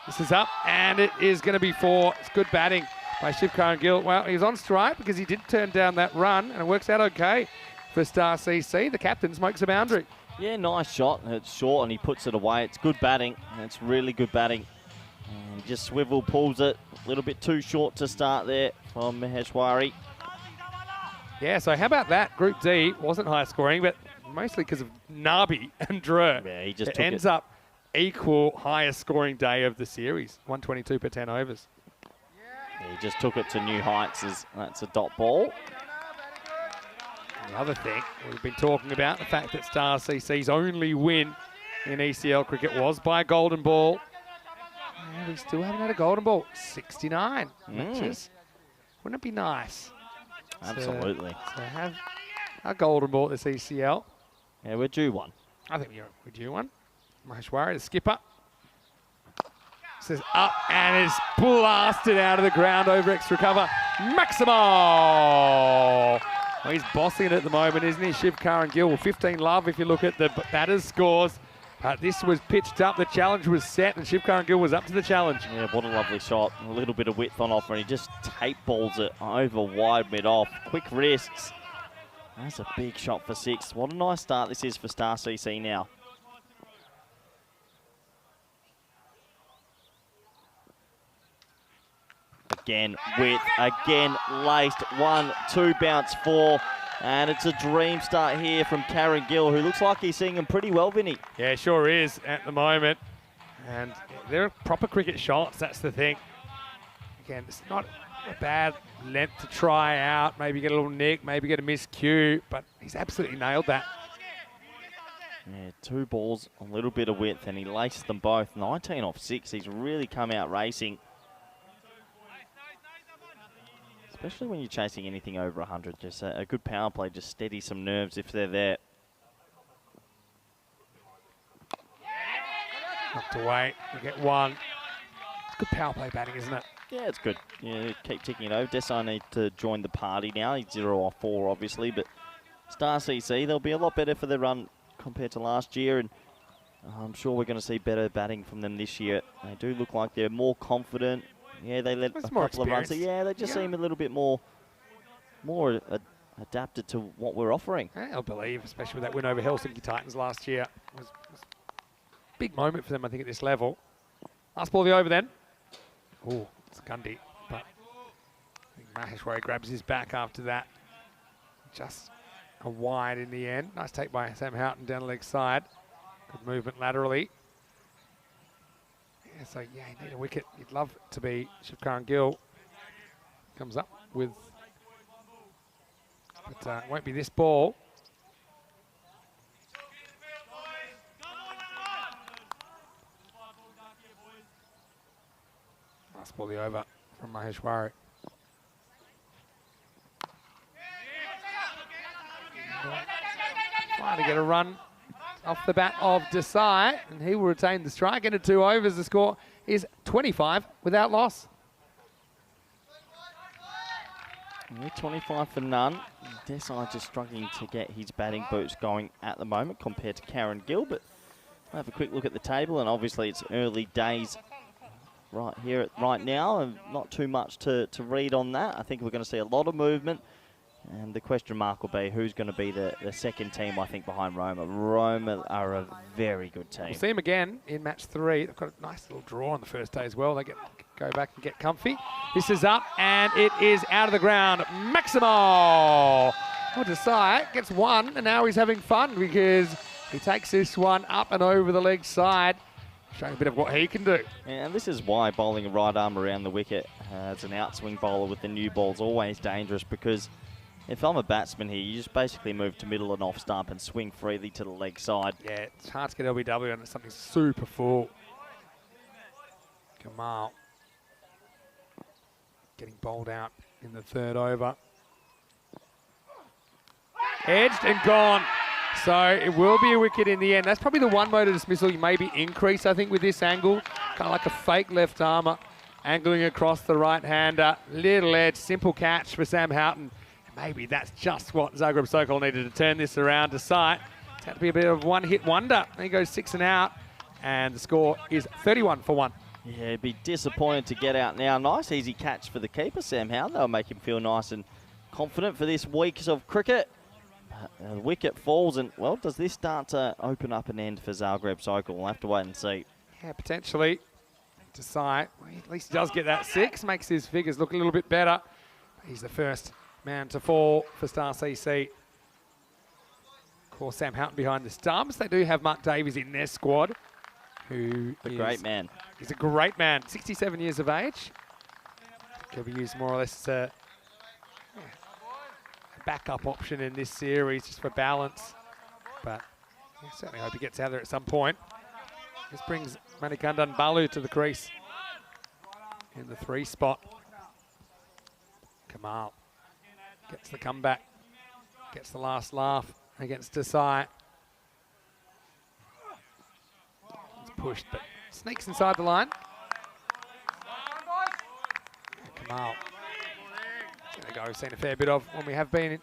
This is up, and it is going to be 4. It's good batting by Shivkar and Gill. Well, he was on strike because he did turn down that run, and it works out okay for Star CC. The captain smokes a boundary. Yeah, nice shot. It's short, and he puts it away. It's good batting. It's really good batting. And just swivel pulls it. A little bit too short to start there from Maheshwari. Yeah, so how about that? Group D wasn't high scoring, but mostly because of Nabi and Drew. Yeah, he just it took ends up equal highest scoring day of the series. 122 per 10 overs. He just took it to new heights. That's a dot ball. The other thing we've been talking about, the fact that Star CC's only win in ECL cricket was by a golden ball. And we still haven't had a golden ball. 69 matches. Wouldn't it be nice? Absolutely. To have a golden ball at this ECL. Yeah, we're due one. I think we're due one. Maheshwari, the skipper. Says up and is blasted out of the ground over extra cover. Maximo! Well, he's bossing it at the moment, isn't he? Shivkar and Gill. 15 love if you look at the batters' scores. But this was pitched up. The challenge was set, and Shivkar and Gill was up to the challenge. Yeah, what a lovely shot. A little bit of width on offer, and he just tape balls it over wide mid-off. Quick wrists. That's a big shot for 6. What a nice start this is for Star CC now. Again, width, again, laced. 1, 2, bounce 4. And it's a dream start here from Karen Gill, who looks like he's seeing him pretty well, Vinny. Yeah, sure is at the moment. And they're proper cricket shots, that's the thing. Again, it's not a bad length to try out. Maybe get a little nick, maybe get a miscue, but he's absolutely nailed that. Yeah, 2 balls, a little bit of width, and he laced them both. 19 off 6, he's really come out racing. Especially when you're chasing anything over 100. Just a good power play, just steady some nerves if they're there. Knocked away, you get 1. It's good power play batting, isn't it? Yeah, it's good. Yeah, keep ticking it over. Desai need to join the party now. He's 0 off 4, obviously, but Star CC, they'll be a lot better for their run compared to last year, and I'm sure we're going to see better batting from them this year. They do look like they're more confident. Yeah, they let a couple of runs. So yeah, they just seem a little bit more adapted to what we're offering. I'll believe, especially with that win over Helsinki Titans last year. It was a big moment for them, I think, at this level. Last ball of the over then. Oh, it's Gundy, but I think Maheshwari grabs his back after that. Just a wide in the end. Nice take by Sam Houghton down the leg side. Good movement laterally. Yeah, so yeah, you need a wicket. You'd love it to be Shivkar and Gill. Comes up with, but it won't be this ball. Last ball of the over from Maheshwari. Trying to get a run off the bat of Desai, and he will retain the strike. Into 2 overs, the score is 25 without loss. 25 for none. Desai just struggling to get his batting boots going at the moment compared to Karen Gill, but I'll have a quick look at the table, and obviously it's early days right here, right now, and not too much to read on that. I think we're going to see a lot of movement. And the question mark will be who's going to be the second team, I think, behind Roma. Roma are a very good team. We'll see them again in match 3. They've got a nice little draw on the first day as well. They go back and get comfy. This is up, and it is out of the ground. Maximo! Well, Desai gets 1, and now he's having fun because he takes this one up and over the leg side, showing a bit of what he can do. And this is why bowling a right arm around the wicket as an outswing bowler with the new ball is always dangerous, because If I'm a batsman here, you just basically move to middle and off stump and swing freely to the leg side. Yeah, it's hard to get LBW on something super full. Kamal getting bowled out in the third over. Edged and gone. So it will be a wicket in the end. That's probably the one mode of dismissal you maybe increase, I think, with this angle. Kind of like a fake left armour. Angling across the right-hander. Little edge, simple catch for Sam Houghton. Maybe that's just what Zagreb Sokol needed to turn this around to sight. It's had to be a bit of one-hit wonder. There he goes 6 and out. And the score is 31 for 1. Yeah, he'd be disappointed to get out now. Nice easy catch for the keeper, Sam Houghton. That'll make him feel nice and confident for this week of cricket. The wicket falls and, well, does this start to open up an end for Zagreb Sokol? We'll have to wait and see. Yeah, potentially. To sight. Well, at least he does get that 6. Makes his figures look a little bit better. He's the first man to fall for Star CC. Of course, Sam Houghton behind the stumps. They do have Mark Davies in their squad, who A great man. He's a great man. 67 years of age. Could be used more or less as a backup option in this series, just for balance. But I certainly hope he gets out there at some point. This brings Manikandan Balu to the crease in the 3 spot. Kamal gets the comeback, gets the last laugh against Desai. It's pushed, but sneaks inside the line. And Kamal. There we go, we've seen a fair bit of when we have been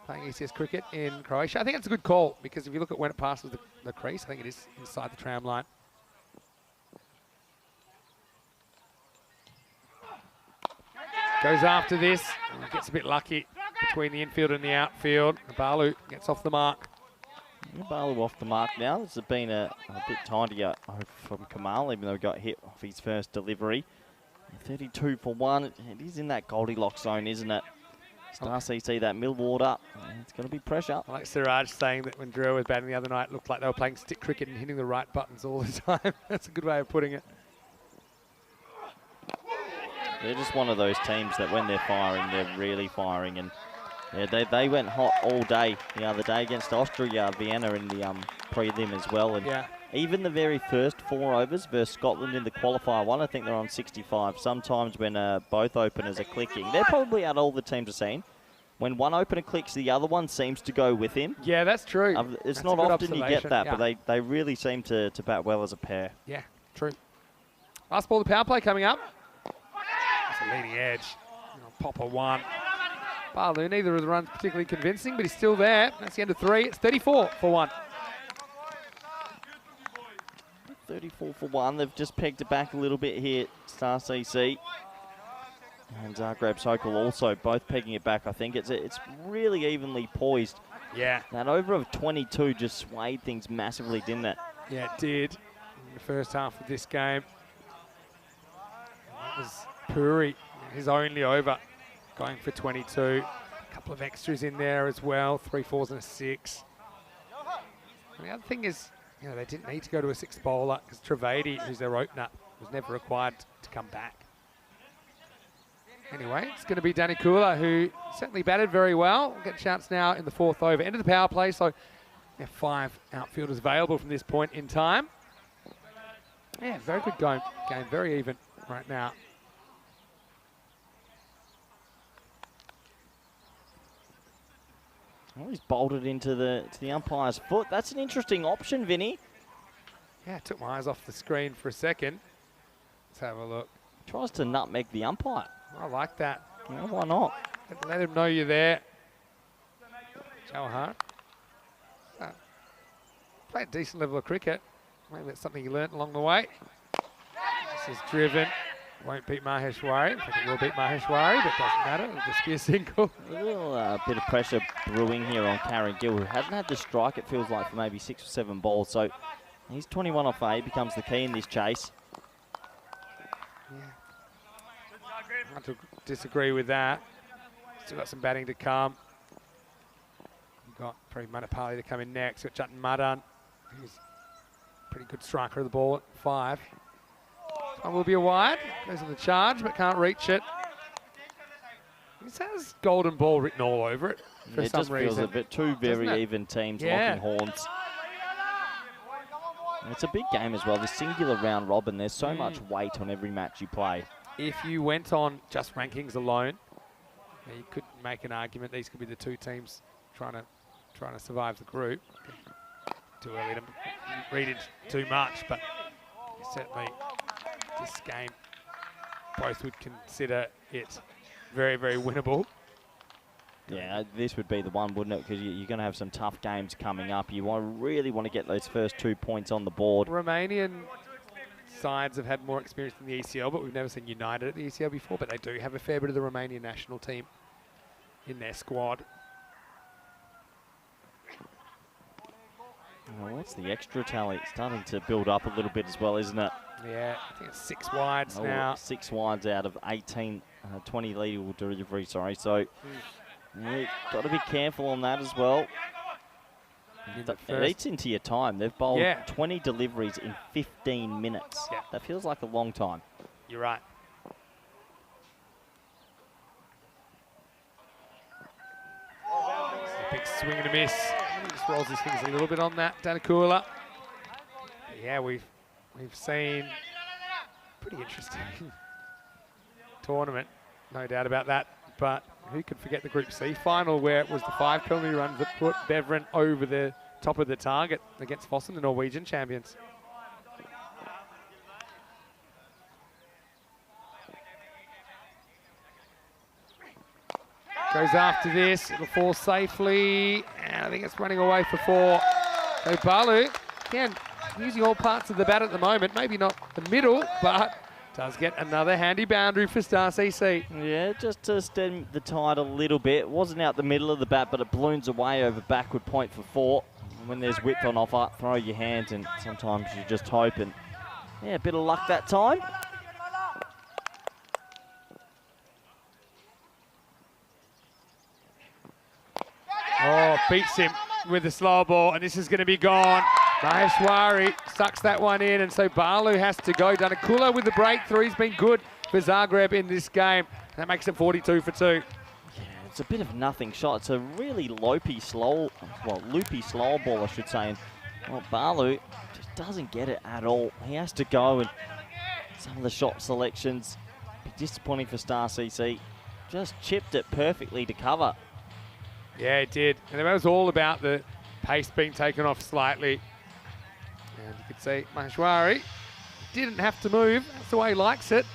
playing ECS cricket in Croatia. I think it's a good call, because if you look at when it passes the crease, I think it is inside the tram line. Goes after this, and gets a bit lucky between the infield and the outfield. Balu gets off the mark. Balu off the mark now. This has been a bit tidier from Kamal, even though he got hit off his first delivery. 32 for 1. It is in that Goldilocks zone, isn't it? Star CC, that middle order. It's going to be pressure. I like Siraj saying that when Drew was batting the other night, it looked like they were playing stick cricket and hitting the right buttons all the time. That's a good way of putting it. They're just one of those teams that when they're firing, they're really firing. And yeah, they went hot all day the other day against Austria, Vienna in the prelim as well. And yeah, even the very first 4 overs versus Scotland in the qualifier one, I think they're on 65. Sometimes when both openers are clicking, they're probably out all the teams are seeing. When one opener clicks, the other one seems to go with him. Yeah, that's true. It's that's not often you get that, yeah. but they really seem to bat well as a pair. Yeah, true. Last ball, the power play coming up. It's a leading edge. Popper 1. Balu, neither of the runs particularly convincing, but he's still there. That's the end of 3. It's 34 for 1. 34 for 1. They've just pegged it back a little bit here, Star CC. And Zagreb Sokol also both pegging it back. I think it's really evenly poised. Yeah. That over of 22 just swayed things massively, didn't it? Yeah, it did in the first half of this game. That was Puri, his only over, going for 22. A couple of extras in there as well, 3 4s and a 6. And the other thing is, they didn't need to go to a 6th bowler, because Trivedi, who's their opener, was never required to come back. Anyway, it's going to be Danny Kula, who certainly batted very well. We'll get a chance now in the 4th over. End of the power play, so 5 outfielders available from this point in time. Yeah, very good game, very even right now. Well, he's bolted into the umpire's foot. That's an interesting option, Vinny. Yeah, took my eyes off the screen for a second. Let's have a look. Tries to nutmeg the umpire. I like that. Yeah, why not? Let him know you're there. Jawahar. Played a decent level of cricket. Maybe that's something you learnt along the way. This is driven. Won't beat Maheshwari. I think it will beat Maheshwari, but doesn't matter. It'll just be a single. A little bit of pressure brewing here on Karen Gill, who hasn't had the strike, it feels like, for maybe 6 or 7 balls. So he's 21 off 8, becomes the key in this chase. Yeah. Hard to disagree with that. Still got some batting to come. We've got probably Manapali to come in next. We've got Jatin Madan, who's a pretty good striker of the ball at 5. One will be a wide. Goes on the charge, but can't reach it. This has golden ball written all over it for It some just reason. feels a bit too very it? even teams Yeah. locking horns. And it's a big game as well. This singular round robin, there's so much weight on every match you play. If you went on just rankings alone, you could make an argument these could be the two teams trying to survive the group. Too early to read into too much, but certainly this game, both would consider it very, very winnable. Yeah, this would be the one, wouldn't it? Because you're going to have some tough games coming up. You really want to get those first 2 points on the board. Romanian sides have had more experience in the ECL, but we've never seen United at the ECL before, but they do have a fair bit of the Romanian national team in their squad. Oh, what's the extra tally? It's starting to build up a little bit as well, isn't it? Yeah, I think it's 6 wides now. 6 wides out of 18, 20 legal delivery, sorry. So you've got to be careful on that as well. It eats into your time. They've bowled 20 deliveries in 15 minutes. Yeah. That feels like a long time. You're right. A big swing and a miss. He just rolls his fingers a little bit on that, Danakula. Yeah, we've seen pretty interesting tournament, no doubt about that. But who could forget the Group C final where it was the 5 penalty runs that put Beveren over the top of the target against Fossen, the Norwegian champions. Goes after this, it'll fall safely, and I think it's running away for 4. So Balu, again, using all parts of the bat at the moment, maybe not the middle, but does get another handy boundary for Star CC. Yeah, just to stem the tide a little bit. It wasn't out the middle of the bat, but it balloons away over backward point for 4. And when there's width on offer, throw your hands, and sometimes you just hope. And yeah, a bit of luck that time. Oh, beats him with the slow ball, and this is going to be gone. Maheshwari sucks that one in, and so Balu has to go. Danakula with the breakthrough. He's been good for Zagreb in this game. That makes it 42 for 2. Yeah, it's a bit of a nothing shot. It's a really loopy, slow ball, I should say. And well, Balu just doesn't get it at all. He has to go, and some of the shot selections be disappointing for Star CC. Just chipped it perfectly to cover. Yeah, it did. And it was all about the pace being taken off slightly. And you could see Maheshwari didn't have to move. That's the way he likes it.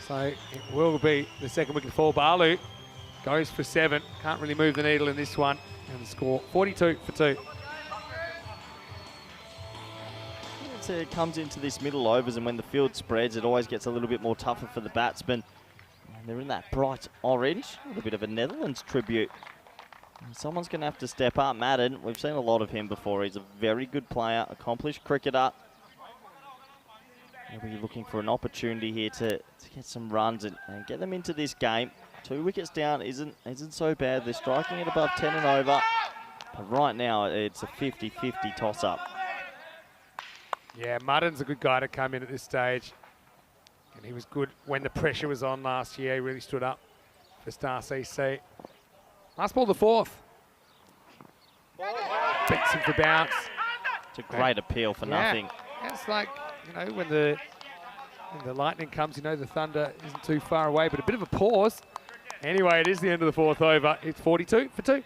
So it will be the second wicket for Balu. Goes for 7. Can't really move the needle in this one. And the score 42 for 2. It comes into this middle overs, and when the field spreads, it always gets a little bit more tougher for the batsmen. And they're in that bright orange, a little bit of a Netherlands tribute. And someone's going to have to step up. Madden, we've seen a lot of him before. He's a very good player, accomplished cricketer. He'll be looking for an opportunity here to get some runs and get them into this game. 2 wickets down isn't so bad. They're striking at above 10 and over. But right now, it's a 50-50 toss-up. Yeah, Mudden's a good guy to come in at this stage. And he was good when the pressure was on last year. He really stood up for Star CC. Last ball, the 4th. Beats him for bounce. It's a great appeal for nothing. It's like, you know, when the lightning comes, you know the thunder isn't too far away, but a bit of a pause. Anyway, it is the end of the 4th over. It's 42 for 2.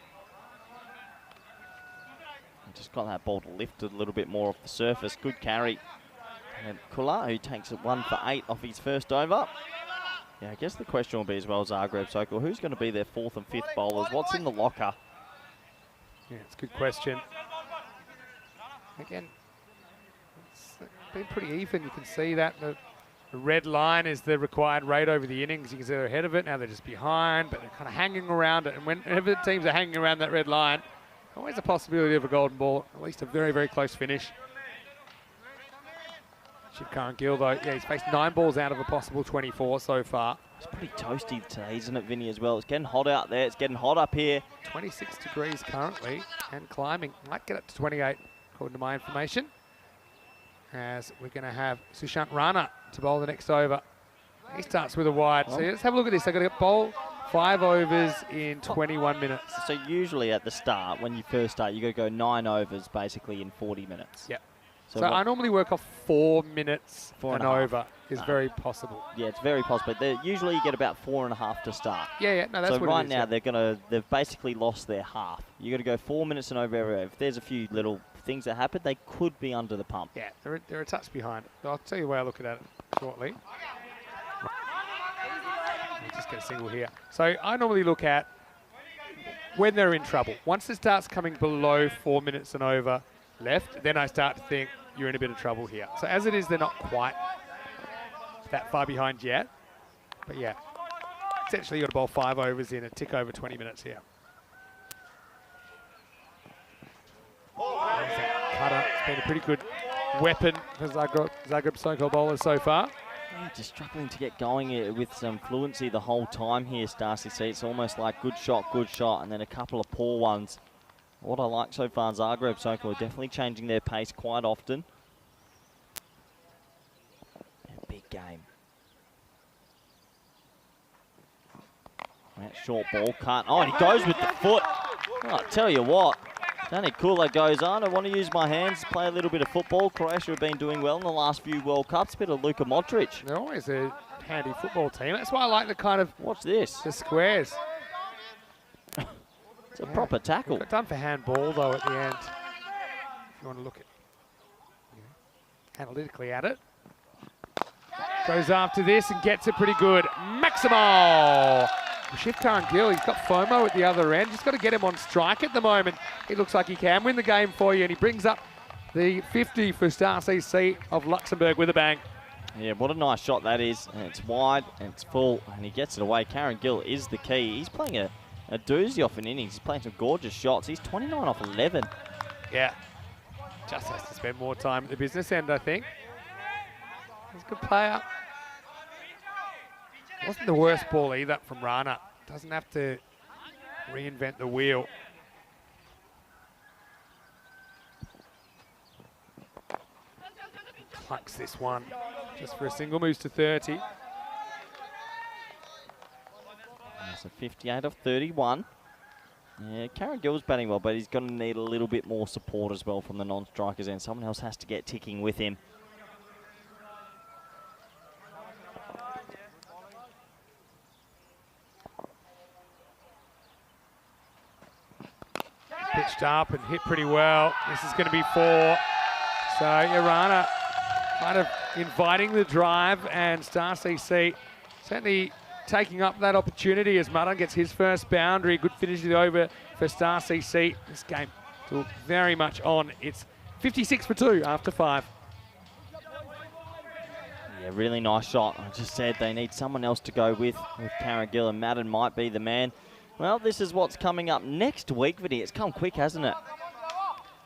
Just got that ball to lift a little bit more off the surface. Good carry. And Kula, who takes it 1 for 8 off his first over. Yeah, I guess the question will be as well, Zagreb Sokol, who's going to be their 4th and 5th bowlers? What's in the locker? Yeah, it's a good question. Again, it's been pretty even. You can see that the red line is the required rate over the innings. You can see they're ahead of it. Now they're just behind, but they're kind of hanging around it. And whenever the teams are hanging around that red line, always a possibility of a golden ball, at least a very, very close finish. Shivkaran Gill, though, yeah, he's faced 9 balls out of a possible 24 so far. It's pretty toasty today, isn't it, Vinny, as well? It's getting hot out there. It's getting hot up here. 26 degrees currently and climbing. Might get up to 28, according to my information. As we're going to have Sushant Rana to bowl the next over. He starts with a wide. So let's have a look at this. They've got to bowl 5 overs in 21 minutes. So usually at the start, when you first start, you got to go 9 overs basically in 40 minutes. Yep. So, So I normally work off 4 minutes Four and and a half. over is very possible. yeah, it's very possible. Usually you get about 4.5 to start. Yeah, no, that's So what right it is. now yeah. they've basically lost their half. You got to go 4 minutes and over every over. If there's a few little things that happen, they could be under the pump. Yeah, they're a touch behind. I'll tell you the way I look at it shortly. I'll just get a single here. So I normally look at when they're in trouble. Once it starts coming below 4 minutes and over left, then I start to think you're in a bit of trouble here. So as it is, they're not quite that far behind yet. But yeah, essentially you've got to bowl 5 overs in a tick over 20 minutes here. There's that cutter. It's been a pretty good weapon for Zagreb Sokol bowlers so far. Yeah, just struggling to get going with some fluency the whole time here, Stacy. See, it's almost like good shot, and then a couple of poor ones. What I like so far, Zagreb Sokol are definitely changing their pace quite often. Yeah, big game. That short ball cut. Oh, and he goes with the foot. Oh, I tell you what. Danny Kula goes on. I want to use my hands, play a little bit of football. Croatia have been doing well in the last few World Cups. Bit of Luka Modric. They're always a handy football team. That's why I like the kind of Watch this. the squares. It's a proper tackle. Got done for handball though at the end. If you want to look analytically at it. Goes after this and gets it pretty good. Maximo! Shiftar Gill, he's got FOMO at the other end. Just got to get him on strike at the moment. He looks like he can win the game for you, and he brings up the 50 for Star CC of Luxembourg with a bang. Yeah, what a nice shot that is. And it's wide and it's full, and he gets it away. Karen Gill is the key. He's playing a doozy off an innings. He's playing some gorgeous shots. He's 29 off 11. Yeah. Just has to spend more time at the business end, I think. He's a good player. Wasn't the worst ball either from Rana. Doesn't have to reinvent the wheel. Clucks this one. Just for a single, moves to 30. That's a 58 off 31. Yeah, Karen Gill's batting well, but he's going to need a little bit more support as well from the non-strikers, and someone else has to get ticking with him. Pitched up and hit pretty well. This is going to be 4. So Irana kind of inviting the drive, and Star CC certainly taking up that opportunity as Madan gets his first boundary. Good finish of the over for Star CC. This game still very much on. It's 56 for 2 after 5. Yeah, really nice shot. I just said they need someone else to go with Karen Gill, and Madden might be the man. Well, this is what's coming up next week, Vinny. It's come quick, hasn't it?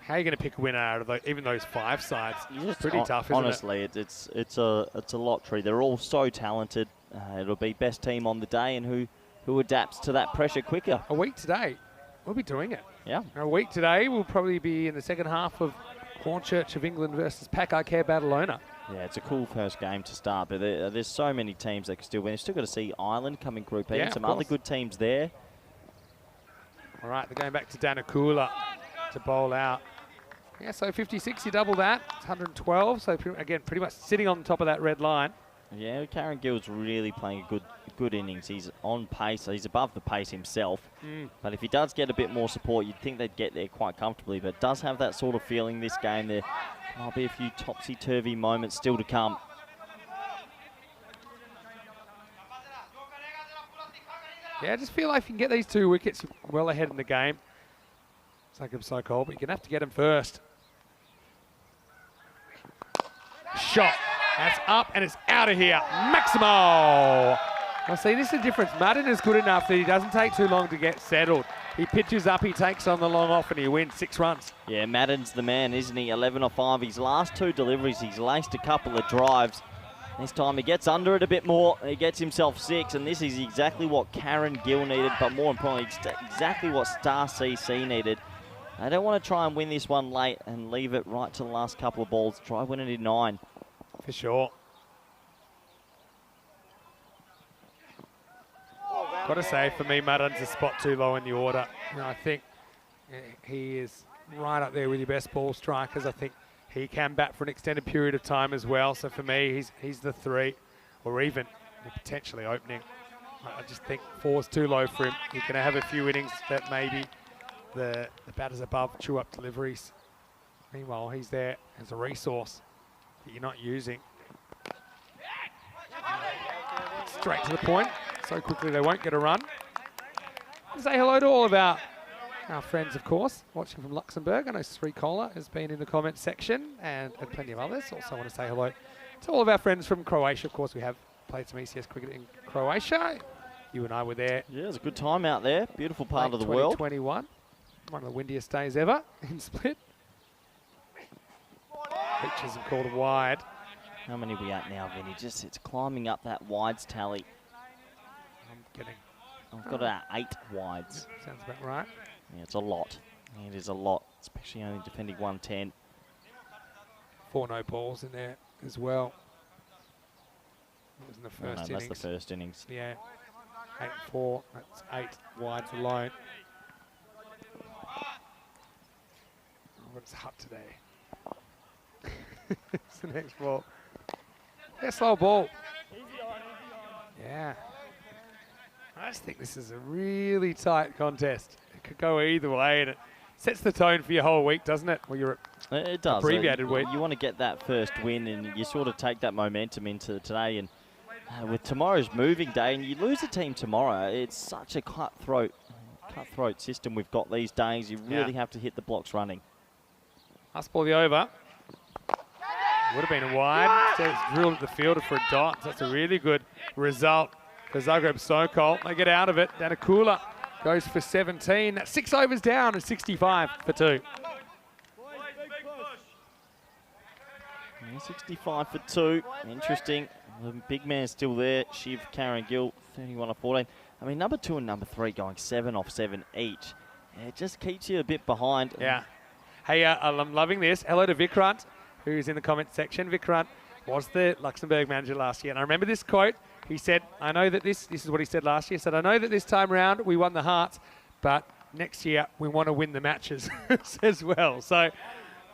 How are you going to pick a winner out of even those 5 sides? It's pretty tough, isn't honestly, it? it's a lottery. They're all so talented. It'll be best team on the day and who adapts to that pressure quicker. A week today, we'll be doing it. Yeah. A week today, we'll probably be in the second half of Hornchurch of England versus Pack Care Badalona. Yeah, it's a cool first game to start, but there's so many teams that can still win. You've still got to see Ireland come in Group E and some other good teams there. All right, they're going back to Danakula to bowl out. Yeah, so 56, you double that. It's 112, so again, pretty much sitting on top of that red line. Yeah, Karen Gill's really playing a good innings. He's on pace. He's above the pace himself. But if he does get a bit more support, you'd think they'd get there quite comfortably. But does have that sort of feeling this game. There might be a few topsy-turvy moments still to come. Yeah, I just feel like if you can get these 2 wickets well ahead in the game, it's like I'm so cold, but you're going to have to get them first. Shot. That's up and it's out of here. Maximo! Well, see, this is the difference. Madden is good enough that he doesn't take too long to get settled. He pitches up, he takes on the long off, and he wins 6 runs. Yeah, Madden's the man, isn't he? 11 off 5. His last 2 deliveries, he's laced a couple of drives. This time he gets under it a bit more. He gets himself 6, and this is exactly what Karen Gill needed, but more importantly, exactly what Star CC needed. They don't want to try and win this one late and leave it right to the last couple of balls. Try winning in 9. For sure. Got to say, for me, Madden's a spot too low in the order. You know, I think he is right up there with your best ball strikers. I think he can bat for an extended period of time as well. So for me, he's the 3, or even potentially opening. I just think 4's too low for him. He can have a few innings that maybe the batters above chew up deliveries. Meanwhile, he's there as a resource that you're not using. Straight to the point. So quickly they won't get a run. Say hello to all of our friends, of course, watching from Luxembourg. I know Sri Kola has been in the comments section and plenty of others. Also want to say hello to all of our friends from Croatia. Of course, we have played some ECS cricket in Croatia. You and I were there. Yeah, it was a good time out there. Beautiful part of the world. 2021. One of the windiest days ever in Split. Pitches have called wide. How many are we at now, Vinny? Just it's climbing up that wides tally. I've got 8 wides. Sounds about right. Yeah, it's a lot. It is a lot, especially only defending 110. 4 no balls in there as well. That was in the first innings. That's the first innings. Yeah. 8-4. That's 8 wides alone. What's hot today? It's the next ball. Yeah, slow ball. Yeah. I just think this is a really tight contest. It could go either way, and it sets the tone for your whole week, doesn't it? Well, it does. Abbreviated week. You want to get that first win, and you sort of take that momentum into today. And with tomorrow's moving day, and you lose a team tomorrow, it's such a cutthroat system we've got these days. You really have to hit the blocks running. Last ball the over. Would have been a wide. Instead it's drilled at the fielder for a dot. So that's a really good result for Zagreb Sokol. They get out of it. Danakula goes for 17. That's 6 overs down and 65 for 2. 65 for 2. Interesting. The big man's still there. Shiv, Karen Gill, 31 off 14. I mean, number 2 and number 3 going 7 off 7 each. It just keeps you a bit behind. Yeah. Hey, I'm loving this. Hello to Vikrant, who's in the comment section. Vikrant was the Luxembourg manager last year. And I remember this quote. He said, I know that this is what he said last year. He said, I know that this time round we won the hearts, but next year we want to win the matches as well. So,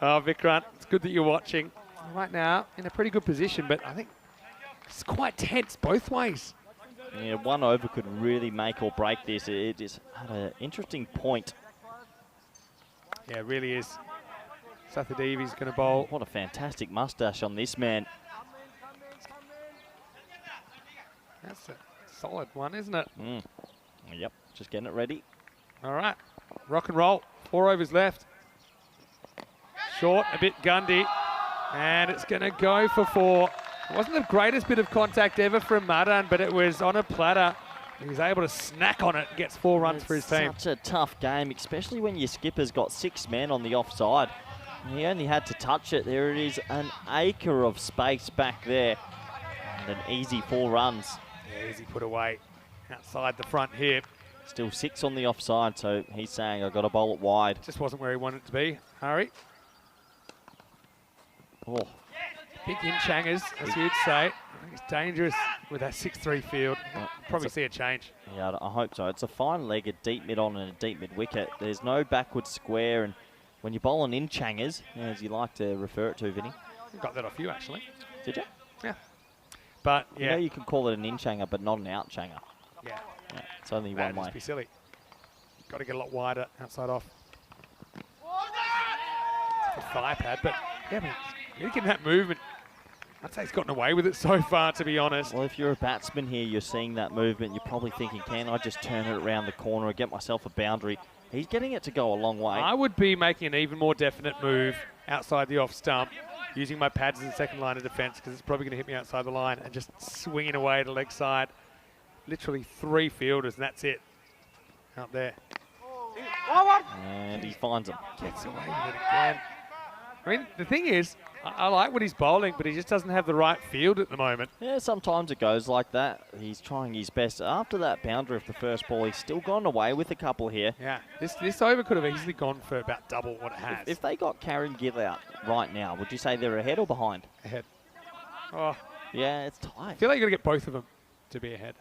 Vikrant, it's good that you're watching. Right now, in a pretty good position, but I think it's quite tense both ways. Yeah, 1 over could really make or break this. It is at an interesting point. Yeah, it really is. Sathadevi's going to bowl. What a fantastic mustache on this man. That's a solid one, isn't it? Yep, just getting it ready. All right, rock and roll. 4 overs left. Short, a bit gundy, and it's going to go for 4. It wasn't the greatest bit of contact ever from Madan, but it was on a platter. He was able to snack on it and gets 4 runs for his team. Such a tough game, especially when your skipper's got 6 men on the offside. He only had to touch it. There it is, an acre of space back there. And an easy 4 runs. Yeah, easy put away outside the front hip. Still 6 on the offside, so he's saying, I've got to bowl it wide. Just wasn't where he wanted it to be. Hurry. Oh. Big in-changers, as you'd say. I think it's dangerous with that 6-3 field. Probably see a change. Yeah, I hope so. It's a fine leg, a deep mid on and a deep mid wicket. There's no backward square, and when you bowl on in-changers, as you like to refer it to, Vinny. I got that off you, actually. Did you? Yeah. But, yeah. You know you can call it an in-changer, but not an out-changer. Yeah. It's only one way. Just be silly. Got to get a lot wider outside off. It's a thigh pad, but yeah, I mean, really getting that movement. I'd say he's gotten away with it so far, to be honest. Well, if you're a batsman here, you're seeing that movement, you're probably thinking, can I just turn it around the corner and get myself a boundary? He's getting it to go a long way. I would be making an even more definite move outside the off stump, using my pads as a second line of defence, because it's probably going to hit me outside the line, and just swinging away to leg side. Literally 3 fielders, and that's it. Out there. And he finds him. Gets away with it again. I mean, the thing is, I like what he's bowling, but he just doesn't have the right field at the moment. Yeah, sometimes it goes like that. He's trying his best. After that boundary of the first ball, he's still gone away with a couple here. Yeah, this over could have easily gone for about double what it has. If they got Karen Gill out right now, would you say they're ahead or behind? Ahead. Oh, Yeah, it's I tight. feel like you've got to get both of them to be ahead.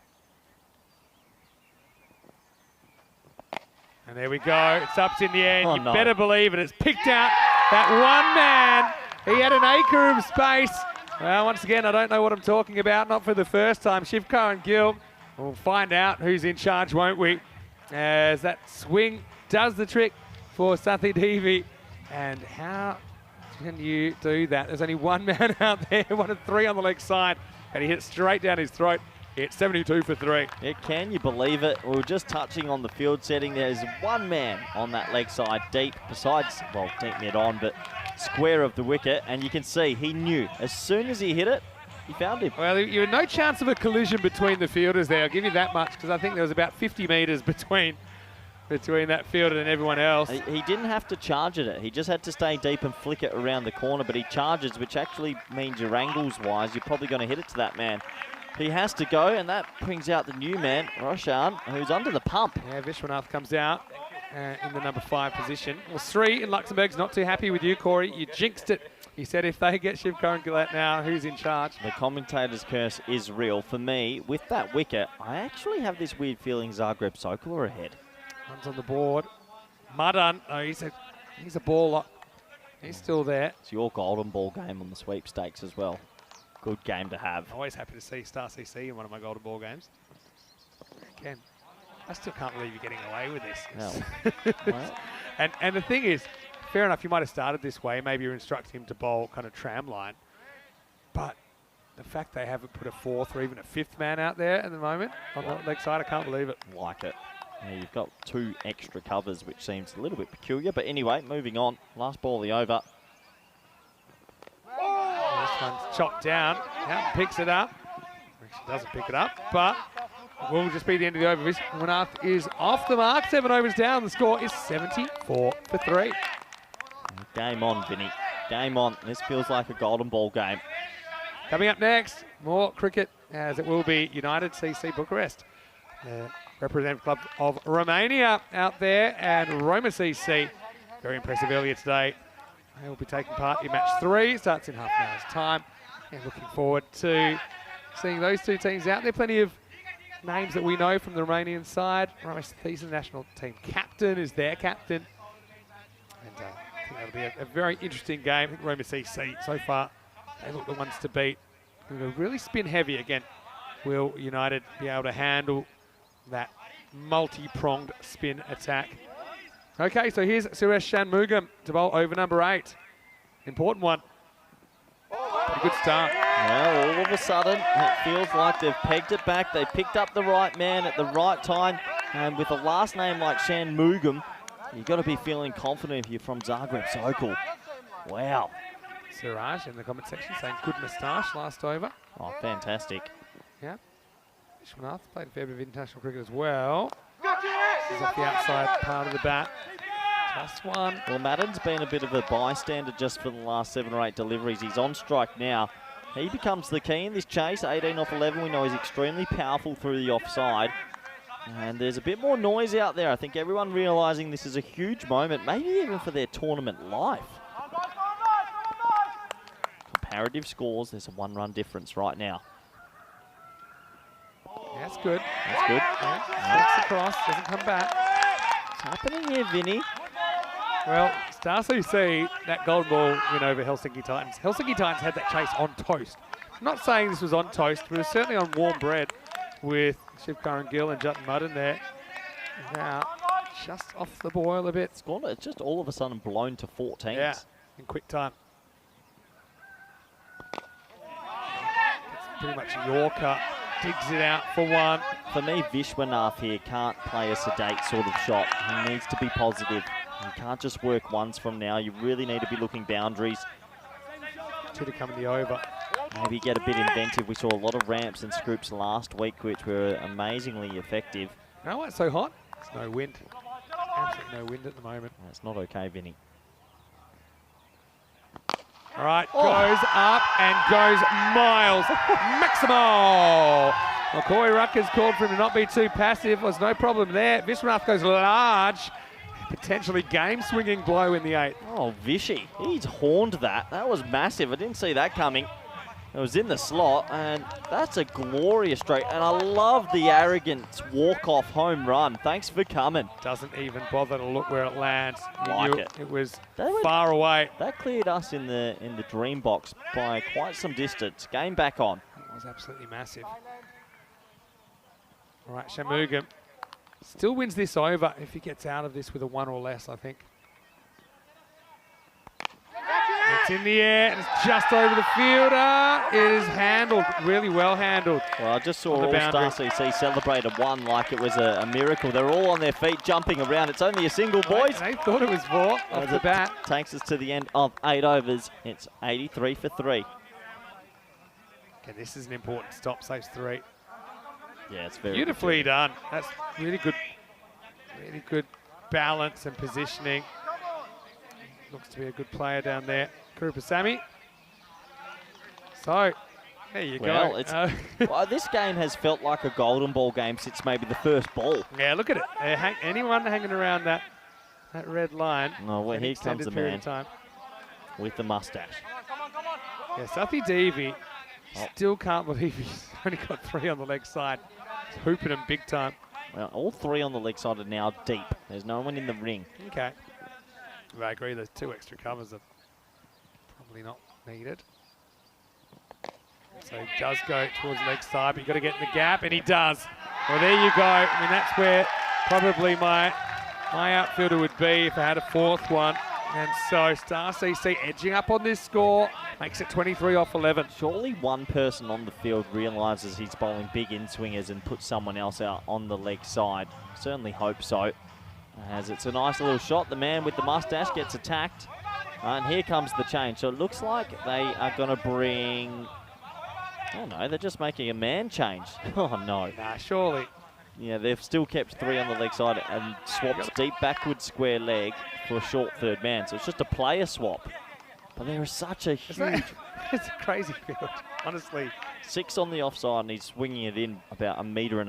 And there we go. It's up in the end. Oh, you no. better believe it. It's picked out that one man. He had an acre of space. Well, once again, I don't know what I'm talking about. Not for the first time. Shivkar and Gill. We'll find out who's in charge, won't we? As that swing does the trick for Sathi Devi. And how can you do that? There's only one man out there, 1 of 3 on the leg side, and he hit straight down his throat. It's 72 for 3. Yeah, can you believe it? We were just touching on the field setting. There's one man on that leg side deep, besides, well, deep mid on, but square of the wicket, and you can see he knew as soon as he hit it, he found him. Well, you had no chance of a collision between the fielders there. I'll give you that much, because I think there was about 50 metres between that fielder and everyone else. He didn't have to charge at it. He just had to stay deep and flick it around the corner, but he charges, which actually means your angles-wise, you're probably going to hit it to that man. He has to go, and that brings out the new man, Roshan, who's under the pump. Yeah, Vishwanath comes out in the number 5 position. Well, 3 in Luxembourg's not too happy with you, Corey. You jinxed it. He said if they get Shivkar and Gillette now, who's in charge? The commentator's curse is real. For me, with that wicket, I actually have this weird feeling Zagreb Sokol are ahead. Runs on the board. Madan, oh, he's a baller. He's still there. It's your golden ball game on the sweepstakes as well. Good game to have. Always happy to see Star CC in one of my golden ball games. Again, I still can't believe you're getting away with this. No. Well, and the thing is, fair enough, you might have started this way. Maybe you're instructing him to bowl kind of tram line. But the fact they haven't put a 4th or even a 5th man out there at the moment on the leg side, I can't believe it. like it. Yeah, you've got 2 extra covers, which seems a little bit peculiar. But anyway, moving on. Last ball of the over. This one's chopped down. Now picks it up. Actually doesn't pick it up, but it will just be the end of the over. Vishwanath is off the mark. 7 overs down. The score is 74 for 3. Game on, Vinny. Game on. This feels like a golden ball game. Coming up next, more cricket, as it will be United CC Bucharest. Representative club of Romania out there, and Roma CC. Very impressive earlier today. They will be taking part in match 3. Starts in half an hour's time. And looking forward to seeing those 2 teams out there. Plenty of names that we know from the Romanian side. Roma CC, the national team captain, is their captain. And I think that'll be a very interesting game. I think Roma CC, so far, they look the ones to beat. They'll really spin heavy again. Will United be able to handle that multi-pronged spin attack? Okay, so here's Suresh Shanmugam to bowl over number 8. Important one. Pretty good start. Well, all of a sudden, it feels like they've pegged it back. They picked up the right man at the right time. And with a last name like Shanmugam, you've got to be feeling confident if you're from Zagreb Sokol. Wow. Siraj in the comment section saying good moustache last over. Oh, fantastic. Yeah. Vishwanath played a fair bit of international cricket as well. This is off the outside part of the bat. Just one. Well, Madden's been a bit of a bystander just for the last 7 or 8 deliveries. He's on strike now. He becomes the key in this chase. 18 off 11. We know he's extremely powerful through the offside. And there's a bit more noise out there. I think everyone realising this is a huge moment, maybe even for their tournament life. Comparative scores, there's a 1-run difference right now. Yeah, that's good. That's good. Yeah, slips across, doesn't come back. What's happening here, Vinny? Well, Star CC, that gold ball win over Helsinki Titans. Helsinki Titans had that chase on toast. I'm not saying this was on toast, but it was certainly on warm bread with Shivkar and Gill and Jutton Mudden there. Now, just off the boil a bit. It's just all of a sudden blown to 14s. Yeah, in quick time. It's pretty much Yorker. Digs it out for 1. For me, Vishwanath here can't play a sedate sort of shot. He needs to be positive. He can't just work ones from now. You really need to be looking boundaries. 2 to come in the over. Maybe get a bit inventive. We saw a lot of ramps and scoops last week, which were amazingly effective. You know why it's so hot? It's no wind. Absolutely no wind at the moment. That's not okay, Vinny. All right, goes up and goes miles. Maximal. Well, Corey Rucker's called for him to not be too passive. There's no problem there. Vishwanath goes large. Potentially game-swinging blow in the 8th. Oh, Vishy. He's horned that. That was massive. I didn't see that coming. It was in the slot, and that's a glorious straight. And I love the arrogant walk-off home run. Thanks for coming. Doesn't even bother to look where it lands. You Like knew it. It was That went- far away. That cleared us in the dream box by quite some distance. Game back on. It was absolutely massive. All right, Shanmugam still wins this over if he gets out of this with a 1 or less, I think. It's in the air, and it's just over the fielder. It is handled, really well handled. Well, I just saw On the All-Star boundary. CC celebrate a 1 like it was a miracle. They're all on their feet, jumping around. It's only a single, boys. They thought it was 4 off As the it bat. takes us to the end of 8 overs. It's 83 for 3. Okay, this is an important stop, saves 3. Yeah, it's very Beautifully done. That's really good balance and positioning. Looks to be a good player down there. Krupa Sammy. So, there you Well, go. it's well, this game has felt like a golden ball game since maybe the first ball. Yeah, look at it. Anyone hanging around that red line. Oh, well, an here comes extended the period man of time. with the mustache. Yeah, Sathi Devi Oh. still can't believe he's only got 3 on the leg side. He's hooping him big time. Well, all 3 on the leg side are now deep. There's no one in the ring. Okay. I agree, there's 2 extra covers are probably not needed. So he does go towards the leg side, but you've got to get in the gap, and he does. Well, there you go. I mean, that's where probably my outfielder would be if I had a 4th one. And so Star CC edging up on this score, makes it 23 off 11. Surely one person on the field realises he's bowling big in-swingers and puts someone else out on the leg side. Certainly hope so. As it's a nice little shot, the man with the mustache gets attacked. And here comes the change. So it looks like they are going to bring... Oh no, they're just making a man change. Oh no. Nah, surely. Yeah, they've still kept 3 on the leg side and swapped deep backward square leg for a short third man. So it's just a player swap. But there is such a huge... It's a crazy field, honestly. 6 on the offside and he's swinging it in about 1.5 meters.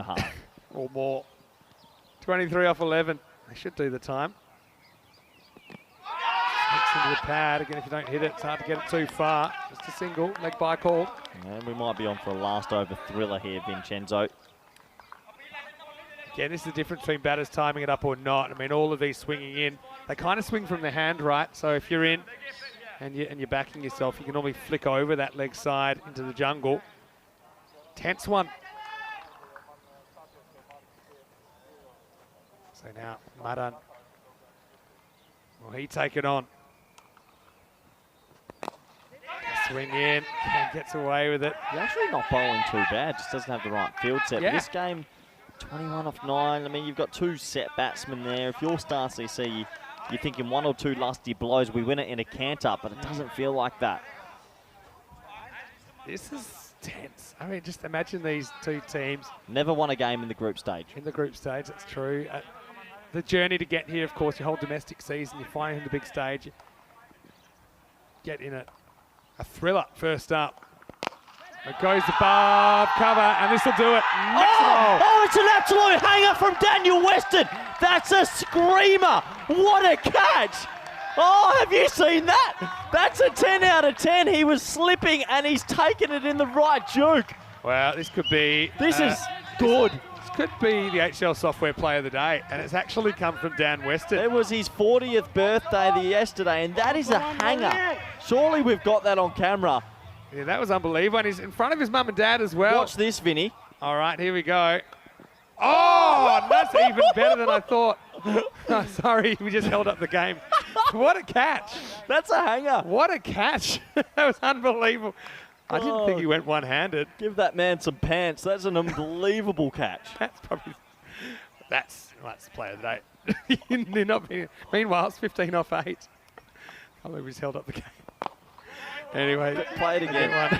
Or more. 23 off 11. They should do the time. Sneaks into the pad. Again, if you don't hit it, it's hard to get it too far. Just a single, leg by called. And we might be on for a last over thriller here, Vincenzo. Again, this is the difference between batters timing it up or not. I mean, all of these swinging in, they kind of swing from the hand, right? So if you're in and you're backing yourself, you can normally flick over that leg side into the jungle. Tense one. So now, Madan, will he take it on? Swing in, and gets away with it. He's actually not bowling too bad, just doesn't have the right field set. Yeah. This game, 21 off 9. I mean, you've got 2 set batsmen there. If you're Star CC, you're thinking 1 or 2 lusty blows. We win it in a canter, but it doesn't feel like that. This is tense. I mean, just imagine these 2 teams Never won a game in the group stage. in the group stage. That's true. The journey to get here, of course, your whole domestic season, you find in the big stage, you get in a thriller first up. It goes above cover, and this will do it. Oh, it's an absolute hanger from Daniel Weston. That's a screamer. What a catch. Oh, have you seen that? That's a 10 out of 10. He was slipping, and he's taken it in the right juke. Well, this could be... This is good. This could be the HL Software Player of the Day, and it's actually come from Dan Weston. It was his 40th birthday yesterday, and that is a hanger. Surely we've got that on camera. Yeah, that was unbelievable, and he's in front of his mum and dad as well. Watch this, Vinny. All right, here we go. Oh, that's even better than I thought. Oh, sorry, we just held up the game. What a catch. That's a hanger. What a catch. That was unbelievable. I didn't think he went one-handed. Give that man some pants. That's an unbelievable catch. That's player of the day. They're not being, meanwhile, it's 15 off 8. Can't believe he's held up the game. Anyway. Play it again. One.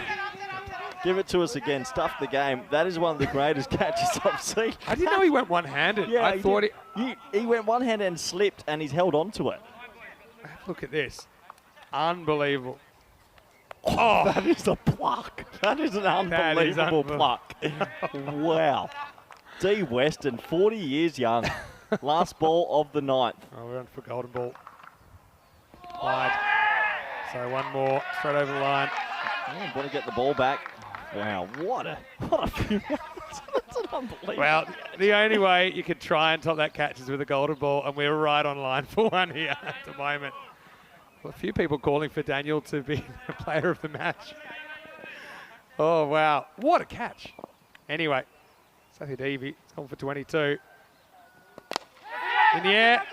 Give it to us again. Stuff the game. That is one of the greatest catches I've seen. I didn't know he went one-handed. Yeah, I thought he went one-handed and slipped, and he's held on to it. Look at this. Unbelievable. Oh, that is a pluck. That is an unbelievable pluck. Wow. D. Weston, 40 years young. Last ball of the 9th. Oh, we're on for golden ball. Wide. So one more, straight over the line. Oh, want to get the ball back. Wow, what a few minutes. That's an unbelievable. Well, the only way you could try and top that catch is with a golden ball, and we're right on line for one here at the moment. Well, a few people calling for Daniel to be the player of the match. Oh, wow. What a catch. Anyway, Sathi Devi, it's gone for 22. In the air.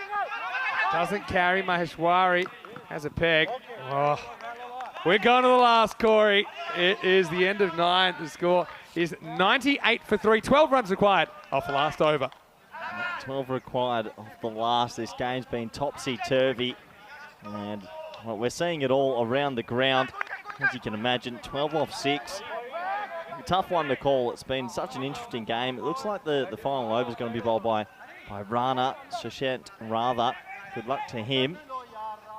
Doesn't carry. Maheshwari has a peg. Oh. We're going to the last, Corey. It is the end of 9. The score is 98 for 3. 12 runs required off the last over. 12 required off the last. This game's been topsy-turvy. And well, we're seeing it all around the ground. As you can imagine, 12 off 6. A tough one to call. It's been such an interesting game. It looks like the final over is going to be bowled by Rana Shashant Rather. Good luck to him.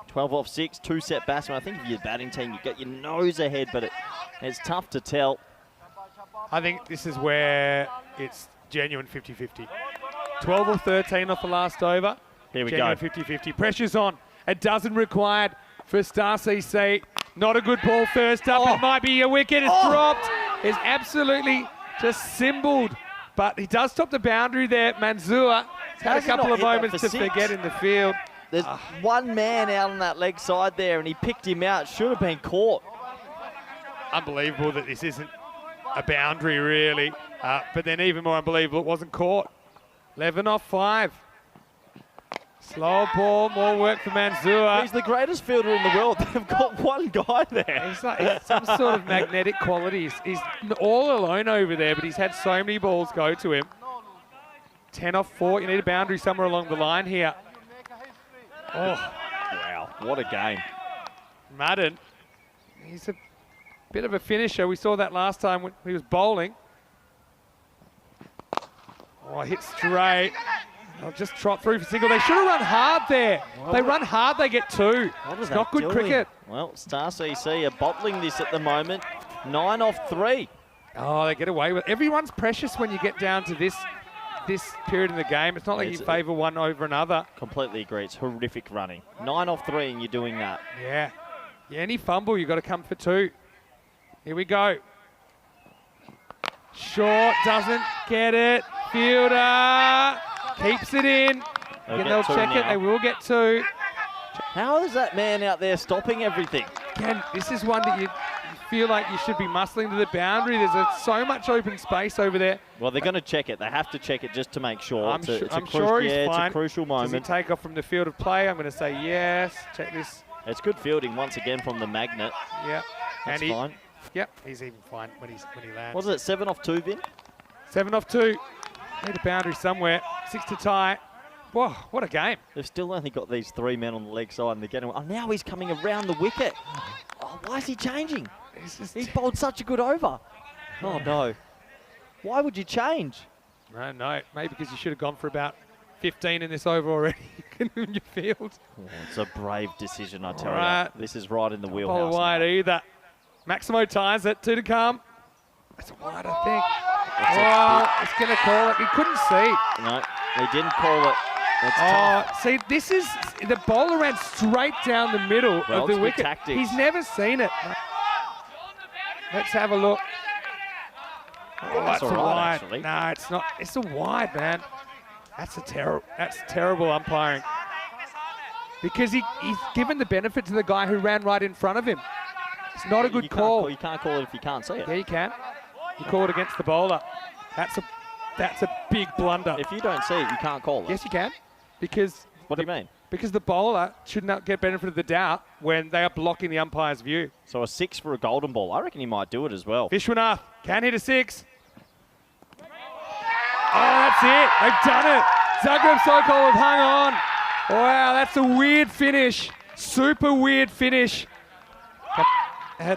12 off 6, 2-set batsman. I think if you're the batting team, you get your nose ahead, but it's tough to tell. I think this is where it's genuine 50-50. 12 or 13 off the last over. Here we genuine go. 50-50. Pressure's on. A dozen required for Star CC. Not a good ball first up. It might be a wicket. It's dropped. It's absolutely just symboled. But he does top the boundary there. Manzoor has had a couple of moments to forget in the field. There's one man out on that leg side there, and he picked him out. Should have been caught. Unbelievable that this isn't a boundary, really. But then even more unbelievable, it wasn't caught. 11 off 5. Slow ball, more work for Manzoor. He's the greatest fielder in the world. They've got one guy there. He's like some sort of magnetic qualities. He's all alone over there, but he's had so many balls go to him. 10 off 4. You need a boundary somewhere along the line here. Oh, wow, what a game. Madden, he's a bit of a finisher. We saw that last time when he was bowling. Oh, hit straight. They'll just trot through for single. They should have run hard there. They run hard, they get 2. It's not good cricket. Well, Star CC are bottling this at the moment. 9 off 3. Oh, they get away with it. Everyone's precious when you get down to this period in the game. It's not like you favour one over another. Completely agree. It's horrific running. 9 off 3 and you're doing that. Yeah. Any fumble, you've got to come for 2. Here we go. Short, doesn't get it. Fielder keeps it in. Again, they'll check it. They will get 2. How is that man out there stopping everything? Again, this is one that you feel like you should be muscling to the boundary. There's so much open space over there. Well, they're going to check it. They have to check it just to make sure. I'm sure he's fine. It's a crucial moment. Does he take off from the field of play? I'm going to say yes. Check this. It's good fielding once again from the magnet. Yeah. That's fine. Yep, he's even fine when he lands. What is it, 7 off 2, Vin? 7 off 2. Need a boundary somewhere. 6 to tie. Whoa, what a game. They've still only got these 3 men on the leg side and they're getting... Oh, now he's coming around the wicket. Oh, why is he changing? He's bowled such a good over. Oh, no. Why would you change? No. Maybe because you should have gone for about 15 in this over already in your field. Oh, it's a brave decision, I tell you. This is right in the wheelhouse. Not wide either. Maximo ties it. 2 to come. It's wide, I think. It's going to call it. He couldn't see. No, he didn't call it. That's tough. See, this is... The bowler ran straight down the middle of the wicket. Tactics. He's never seen it. Let's have a look. Oh, that's a wide. Actually. No, it's not. It's a wide, man. That's terrible umpiring. Because he's given the benefit to the guy who ran right in front of him. It's not a good call. You can't call it if you can't see it. Yeah, you can. You call it against the bowler. That's a big blunder. If you don't see it, you can't call it. Yes, you can. Because... What do you mean? Because the bowler should not get benefit of the doubt when they are blocking the umpire's view. So a 6 for a golden ball. I reckon he might do it as well. Vishwanath can hit a 6. Oh, that's it. They've done it. Zagreb Sokol have hung on. Wow, that's a weird finish. Super weird finish.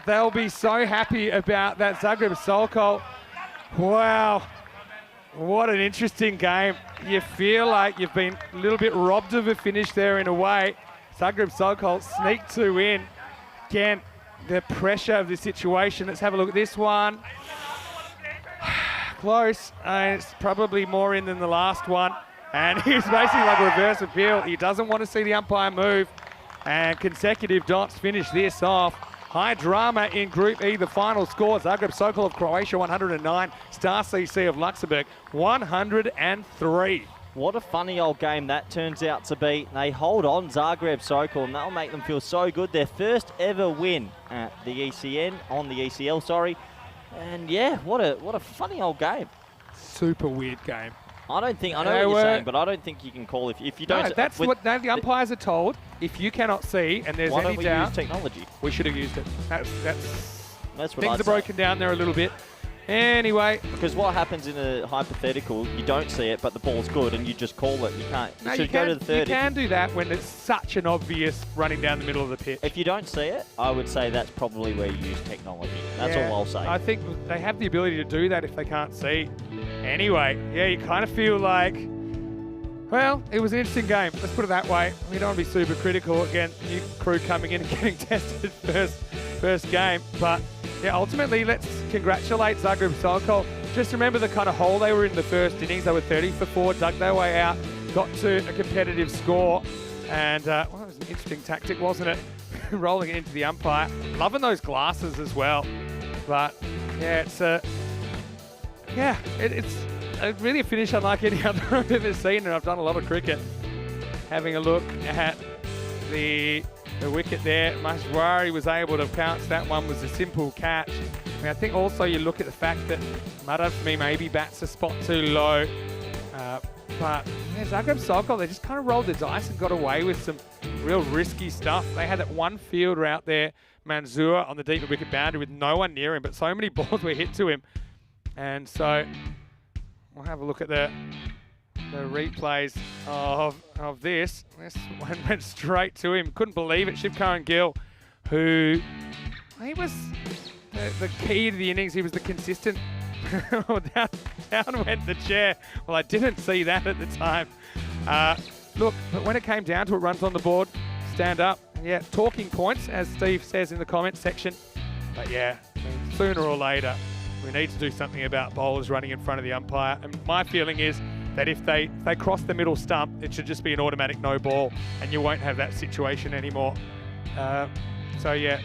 They'll be so happy about that Zagreb Sokol. Wow. What an interesting game. You feel like you've been a little bit robbed of a finish there in a way. Zagreb Sokol sneaked 2 in. Again, the pressure of the situation. Let's have a look at this one. Close. It's probably more in than the last one. And he's basically like a reverse appeal. He doesn't want to see the umpire move. And consecutive dots finish this off. High drama in Group E. The final score, Zagreb Sokol of Croatia 109, Star CC of Luxembourg 103. What a funny old game that turns out to be. They hold on Zagreb Sokol, and that'll make them feel so good. Their first ever win at the ECN, on the ECL, sorry. And yeah, what a funny old game. Super weird game. I know what you're saying, but I don't think you can call if you don't. No, that's what the umpires are told. If you cannot see and there's any doubt, why don't we use technology? We should have used it. That's what things are broken down there a little bit. Anyway. Because what happens in a hypothetical, you don't see it, but the ball's good, and you just call it. You can't. No, you go to the third. You can do that when it's such an obvious running down the middle of the pitch. If you don't see it, I would say that's probably where you use technology. That's all I'll say. I think they have the ability to do that if they can't see. Anyway, yeah, you kind of feel like, well, it was an interesting game. Let's put it that way. We don't want to be super critical. Again, new crew coming in and getting tested first game. But yeah, ultimately, let's congratulate Zagreb Sokol. Just remember the kind of hole they were in the first innings. They were 30 for 4, dug their way out, got to a competitive score. And, well, it was an interesting tactic, wasn't it? Rolling it into the umpire. Loving those glasses as well. But, yeah, it's really a finish unlike any other I've ever seen, and I've done a lot of cricket. Having a look at the wicket there, Mashwari was able to pounce. That one was a simple catch. I think also you look at the fact that Madan, for me, maybe bats a spot too low. But yeah, Zagreb Sokol, they just kind of rolled the dice and got away with some real risky stuff. They had that one fielder out there, Manzoor, on the deep wicket boundary with no one near him, but so many balls were hit to him. And so we'll have a look at the replays of this. This one went straight to him. Couldn't believe it. Shivkaran Gill, who he was the key to the innings. He was the consistent. down went the chair. Well, I didn't see that at the time. Look, but when it came down to it, runs on the board, stand up. Yeah, talking points, as Steve says in the comments section. But yeah, I mean, sooner or later, we need to do something about bowlers running in front of the umpire. And my feeling is that if they cross the middle stump, it should just be an automatic no ball, and you won't have that situation anymore. So yeah,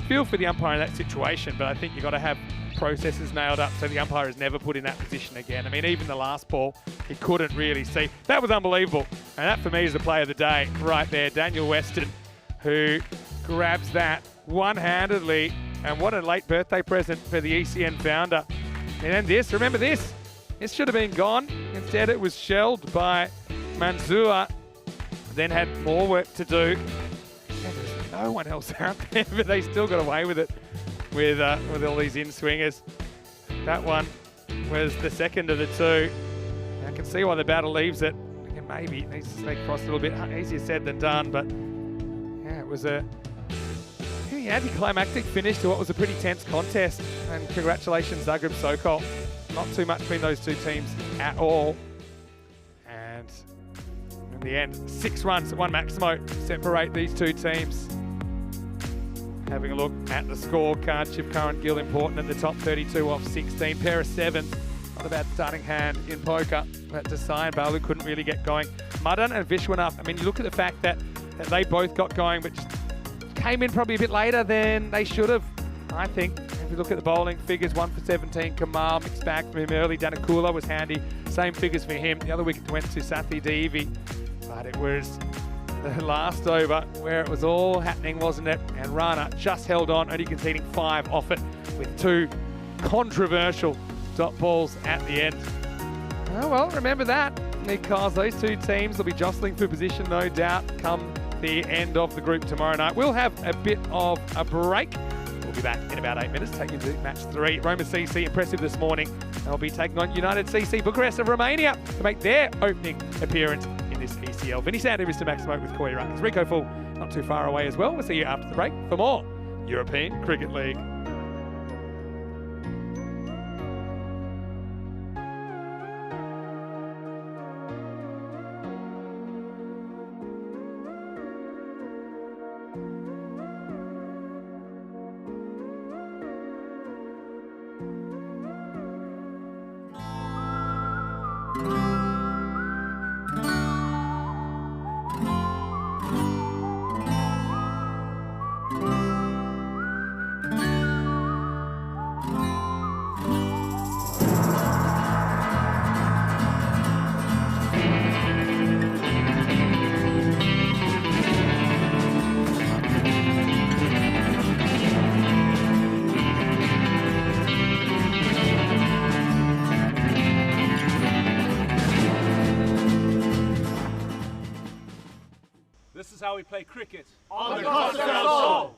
feel for the umpire in that situation, but I think you've got to have processes nailed up so the umpire is never put in that position again. I mean, even the last ball, he couldn't really see. That was unbelievable. And that for me is the play of the day right there. Daniel Weston, who grabs that one-handedly. And what a late birthday present for the ECN founder. And then this, remember this. This should have been gone. Instead, it was shelled by Manzoor. Then had more work to do. And there's no one else out there, but they still got away with it with all these in-swingers. That one was the second of the two. I can see why the batter leaves it. Maybe it needs to sneak across a little bit. Easier said than done, but yeah, it was a anticlimactic finish to what was a pretty tense contest. And congratulations, Zagreb Sokol. Not too much between those two teams at all. And in the end, 6 runs at one Maximo separate these two teams. Having a look at the scorecard, Shivkaran Gill important at the top, 32 off 16, pair of 7s. Not a bad starting hand in poker. But Desai and Balu couldn't really get going. Madan and Vishwanath, I mean, you look at the fact that they both got going, but just came in probably a bit later than they should have, I think. If you look at the bowling figures, 1 for 17, Kamal, mixed bag from him early. Danakula was handy, same figures for him. The other wicket went to Sathi Devi, but it was the last over where it was all happening, wasn't it? And Rana just held on, only conceding 5 off it with 2 controversial dot balls at the end. Oh well, remember that, because those two teams will be jostling for position, no doubt, come the end of the group tomorrow night. We'll have a bit of a break. We'll be back in about 8 minutes, take you to match 3. Roma CC impressive this morning. They'll be taking on United CC Bucharest of Romania to make their opening appearance in this ECL. Vinny Sander, Mr. Maximo with Koi Ruckers. Rico Full not too far away as well. We'll see you after the break for more European Cricket League. This is how we play cricket. On the Costa del Sol.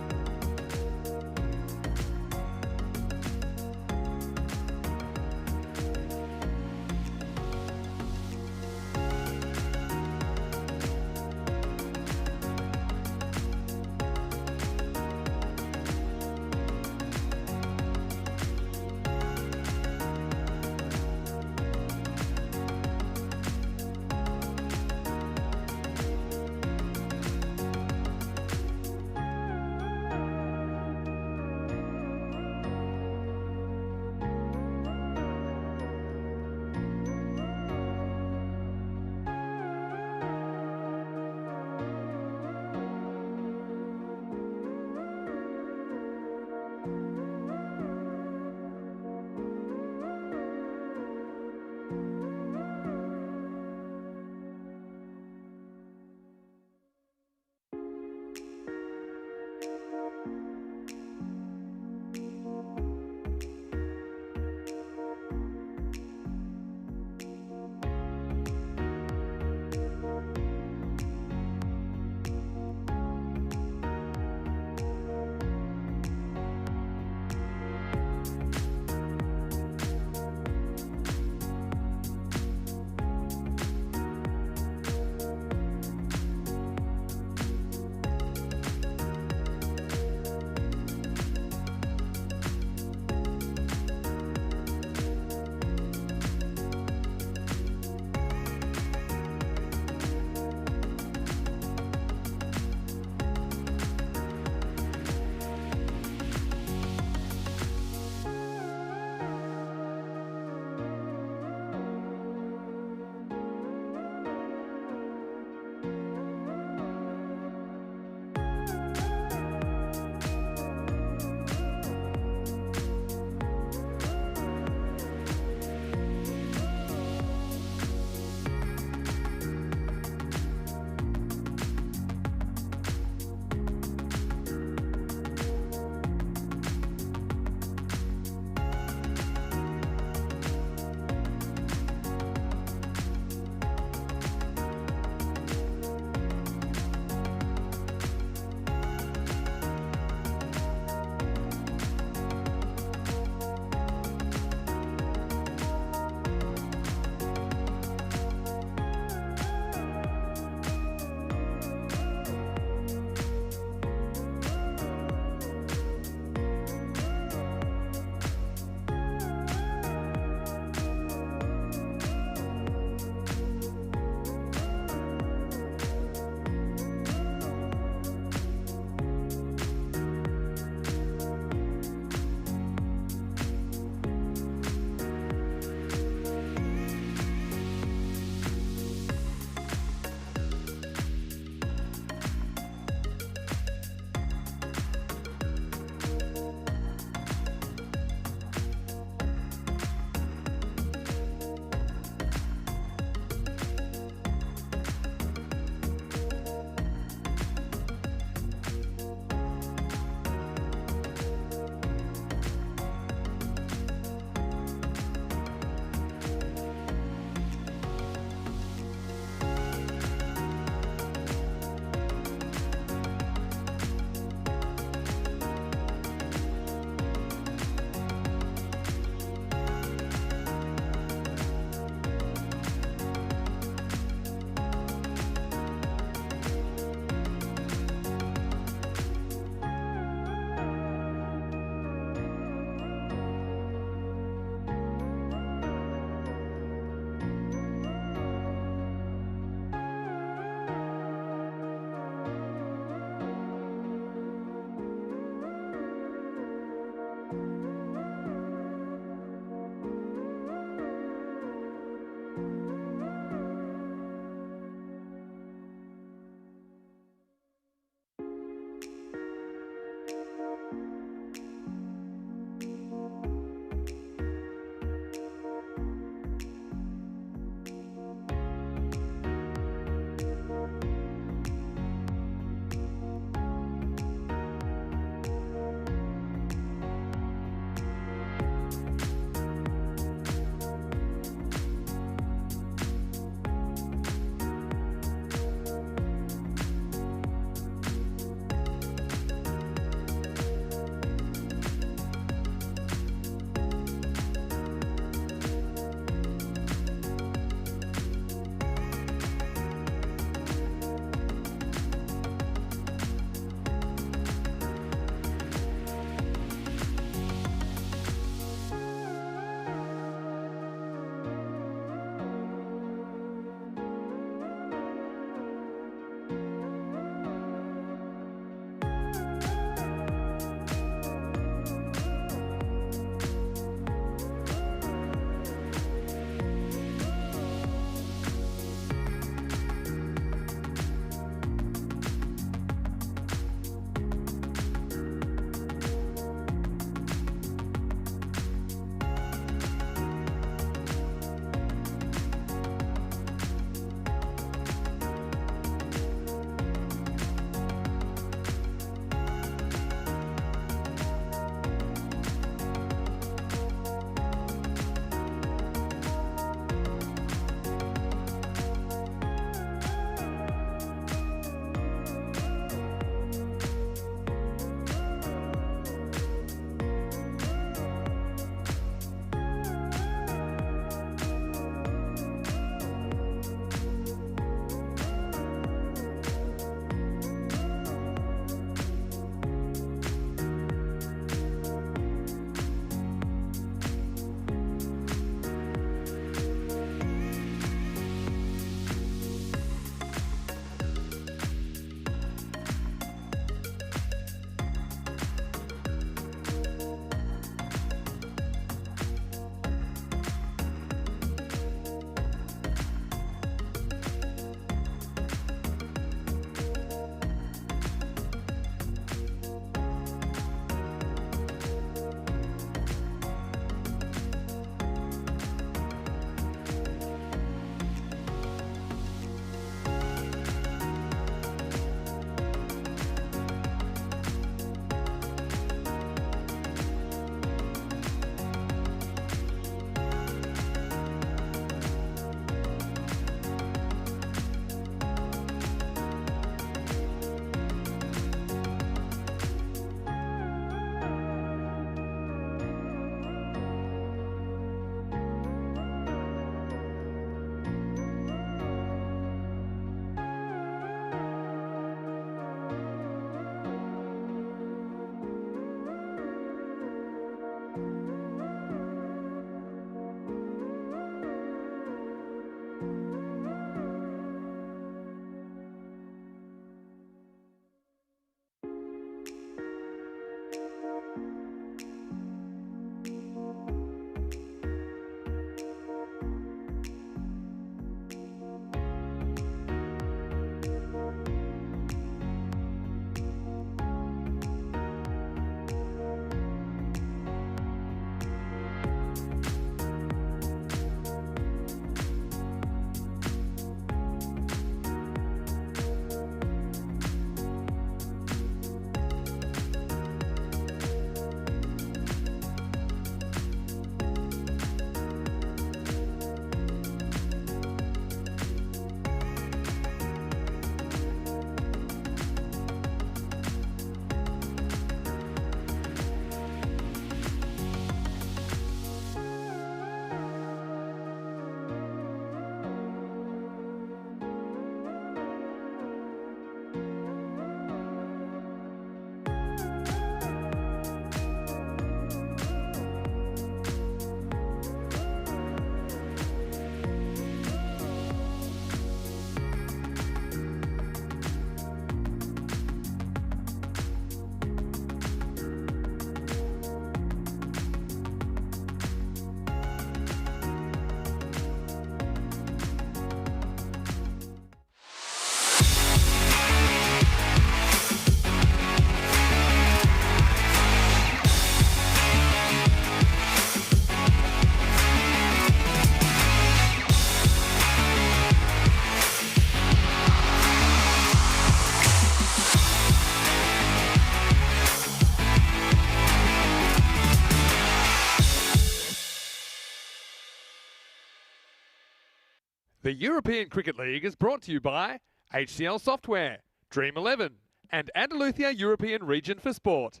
The European Cricket League is brought to you by HCL Software, Dream 11, and Andalusia European Region for Sport.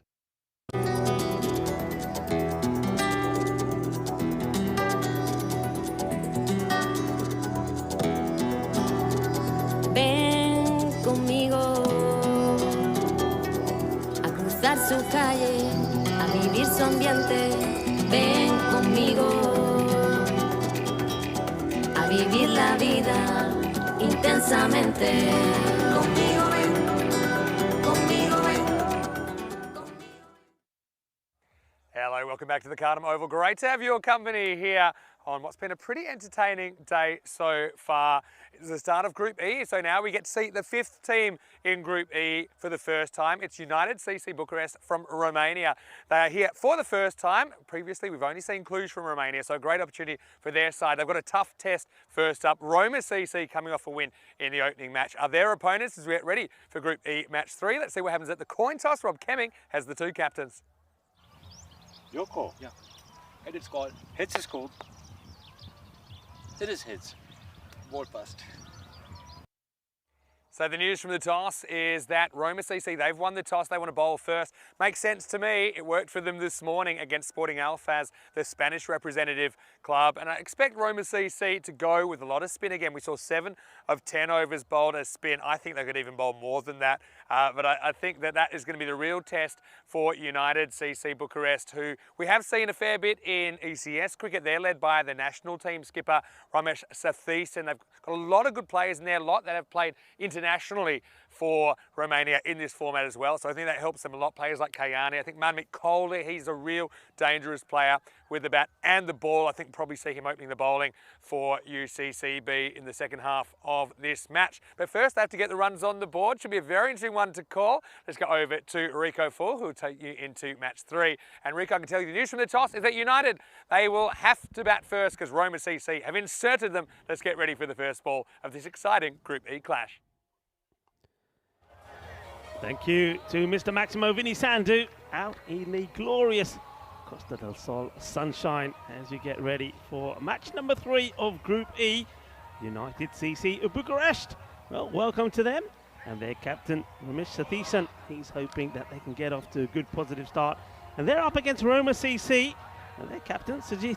Ven conmigo a cruzar su calle, a vivir su ambiente. Ven conmigo a vivir la vida intensamente. Conmigo ven, conmigo ven. Hello, welcome back to the Cardham Oval. Great to have your company here on what's been a pretty entertaining day so far. It's the start of Group E, so now we get to see the 5th team in Group E for the first time. It's United CC Bucharest from Romania. They are here for the first time. Previously, we've only seen Cluj from Romania, so a great opportunity for their side. They've got a tough test first up. Roma CC coming off a win in the opening match are their opponents as we get ready for Group E match 3. Let's see what happens at the coin toss. Rob Kemming has the 2 captains. Your call. Yeah. Head is called. Heads is called. It is heads. Ball first. So the news from the toss is that Roma CC, they've won the toss, they want to bowl first. Makes sense to me. It worked for them this morning against Sporting Alfaz, the Spanish representative club. And I expect Roma CC to go with a lot of spin again. We saw 7 of 10 overs bowled as spin. I think they could even bowl more than that. But I think that is going to be the real test for United CC Bucharest, who we have seen a fair bit in ECS cricket. They're led by the national team skipper, Ramesh Sathis, and they've got a lot of good players in there, a lot that have played internationally for Romania in this format as well. So I think that helps them a lot. Players like Kayani, I think Manmik Kohli, he's a real dangerous player with the bat and the ball. I think probably see him opening the bowling for UCCB in the second half of this match. But first they have to get the runs on the board. Should be a very interesting one to call. Let's go over to Rico Full, who will take you into match 3. And Rico, I can tell you the news from the toss is that United, they will have to bat first because Roma CC have inserted them. Let's get ready for the first ball of this exciting Group E clash. Thank you to Mr. Maximo Vinny Sandu out in the glorious Costa del Sol sunshine as we get ready for match number 3 of Group E, United CC Bucharest. Well, welcome to them and their captain Ramesh Sathis. He's hoping that they can get off to a good positive start. And they're up against Roma CC and their captain Sajid.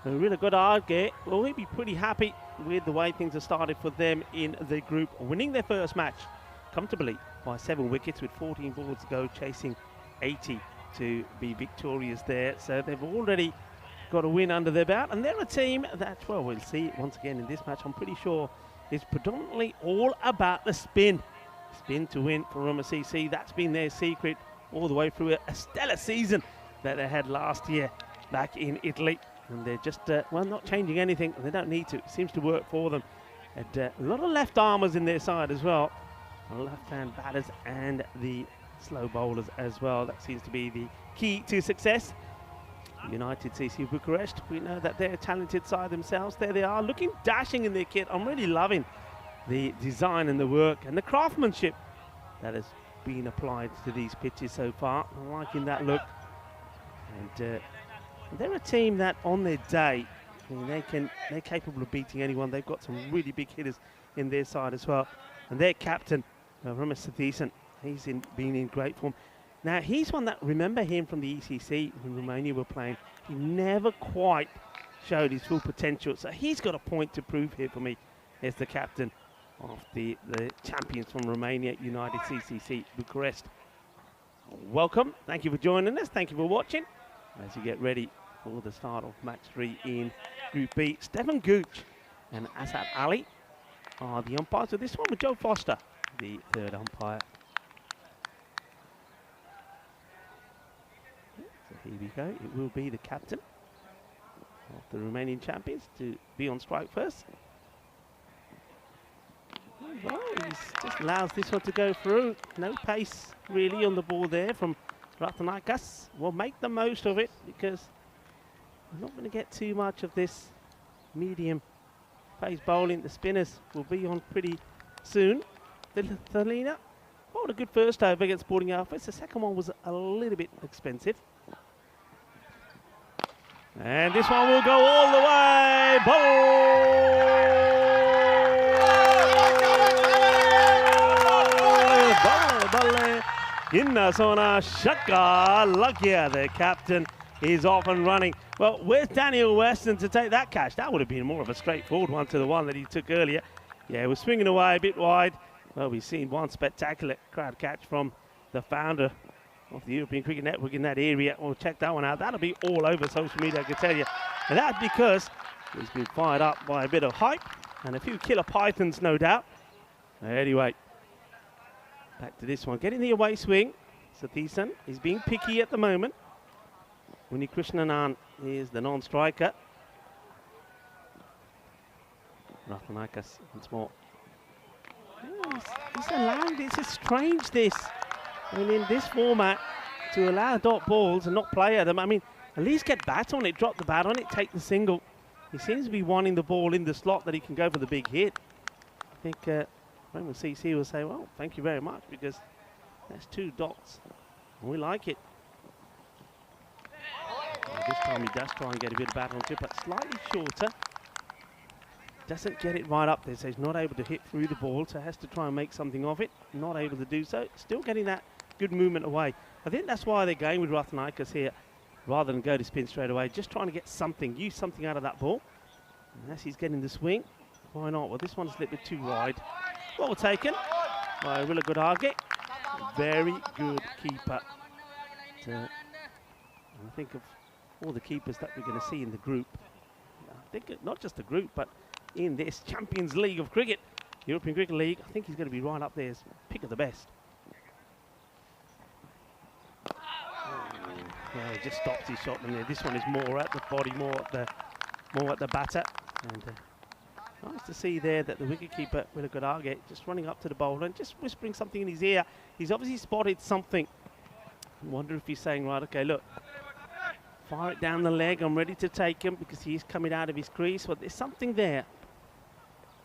A really good argue. Well, we'll be pretty happy with the way things have started for them in the group, winning their first match comfortably by 7 wickets with 14 balls to go, chasing 80 to be victorious there. So they've already got a win under their belt, and they're a team that, well, we'll see once again in this match, I'm pretty sure is predominantly all about the spin. Spin to win for Roma CC. That's been their secret all the way through a stellar season that they had last year back in Italy. And they're just, well, not changing anything. They don't need to. It seems to work for them. And a lot of left armers in their side as well. Left-hand batters and the slow bowlers as well. That seems to be the key to success. United CC Bucharest, we know that they're a talented side themselves. There they are, looking dashing in their kit. I'm really loving the design and the work and the craftsmanship that has been applied to these pitches so far. I'm liking that look. And they're a team that on their day, I mean, they're capable of beating anyone. They've got some really big hitters in their side as well. And their captain, Ramesh Sathis, he's been in great form. Now, he's one that, remember him from the ECC when Romania were playing, he never quite showed his full potential. So he's got a point to prove here for me as the captain of the champions from Romania, United CCC Bucharest. Welcome. Thank you for joining us. Thank you for watching as you get ready for the start of match 3 in Group B. Stefan Gooch and Asad Ali are the umpires of this one, with Joe Foster, the 3rd umpire. So here we go. It will be the captain of the Romanian champions to be on strike first. Well, he just allows this one to go through. No pace really on the ball there from Ratanaikas. We'll make the most of it because we're not going to get too much of this medium pace bowling. The spinners will be on pretty soon. Thalina bowled a good first over against Sporting Alfaz. The second one was a little bit expensive. And this one will go all the way. Bowled in the zona. Shaka Lakia, the captain, is off and running. Well, where's Daniel Weston to take that catch? That would have been more of a straightforward one to the one that he took earlier. Yeah, we're swinging away a bit wide. Well, we've seen one spectacular crowd catch from the founder of the European Cricket Network in that area. We'll check that one out. That'll be all over social media, I can tell you. And that's because he's been fired up by a bit of hype and a few killer pythons, no doubt. Anyway, back to this one. Getting the away swing. Sathisan is being picky at the moment. Winnie Krishnanan is the non-striker. Rathanaikas once more. He's allowing this. It's strange, this. I mean, in this format, to allow dot balls and not play at them, I mean, at least get bat on it, drop the bat on it, take the single. He seems to be wanting the ball in the slot that he can go for the big hit. I think Raymond CC will say, well, thank you very much, because that's 2 dots. And we like it. This time he does try and get a bit of bat onto it, but slightly shorter. Doesn't get it right up there, so he's not able to hit through the ball, so has to try and make something of it. Not able to do so. Still getting that good movement away. I think that's why they're going with Rathanaikas here, rather than go to spin straight away. Just trying to get something, use something out of that ball. And as he's getting the swing, why not? Well, this one's a little bit too wide. Well taken by Willa Goodhage. Very good keeper. I think of all the keepers that we're going to see in the group. I think not just the group, but in this Champions League of cricket, European Cricket League, I think he's going to be right up there as pick of the best. Well, he just stopped his shot in there. This one is more at the body, more at the batter. And nice to see there that the wicketkeeper, Willa Goodhage, just running up to the bowler and just whispering something in his ear. He's obviously spotted something. I wonder if he's saying, right, okay, look, fire it down the leg. I'm ready to take him because he's coming out of his crease. But there's something there.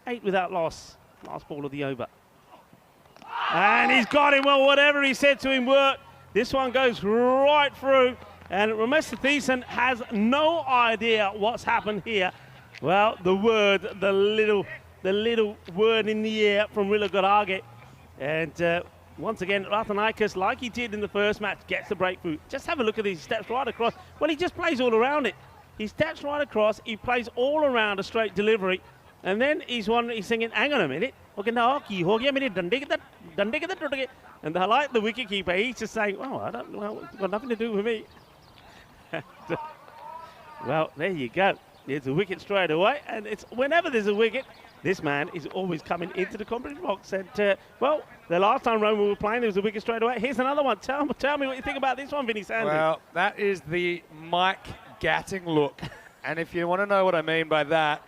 8 without loss. Last ball of the over. And he's got him. Well, whatever he said to him worked. This one goes right through. And Ramesh Sathisan has no idea what's happened here. Well, the little word in the air from Willa Goodhage. And once again, Rathanaikas, like he did in the first match, gets the breakthrough. Just have a look at these steps right across. Well, he just plays all around it. He steps right across. He plays all around a straight delivery. And then he's singing, hang on a minute. And I like the wicketkeeper. He's just saying, oh, I don't know. It's got nothing to do with me. Well, there you go. There's a wicket straight away. And it's whenever there's a wicket, this man is always coming into the commentary box. And, well, the last time Roma were playing, there was a wicket straight away. Here's another one. Tell me what you think about this one, Vinny Sanders. Well, that is the Mike Gatting look. And if you want to know what I mean by that,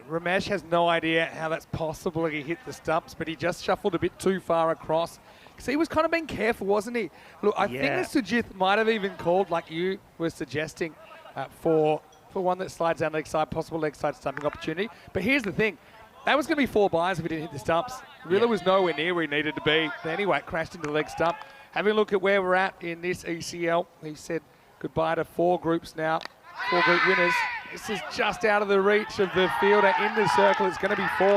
Ramesh has no idea how that's possible. He hit the stumps, but he just shuffled a bit too far across. Because he was kind of being careful, wasn't he? Look, I think that Sujith might have even called, like you were suggesting, for one that slides down leg side, possible leg side stumping opportunity. But here's the thing. That was going to be 4 byes if he didn't hit the stumps. Rilla was nowhere near where he needed to be. But anyway, it crashed into the leg stump. Having a look at where we're at in this ECL, he said goodbye to 4 groups now, 4 group winners. This is just out of the reach of the fielder in the circle. It's going to be 4.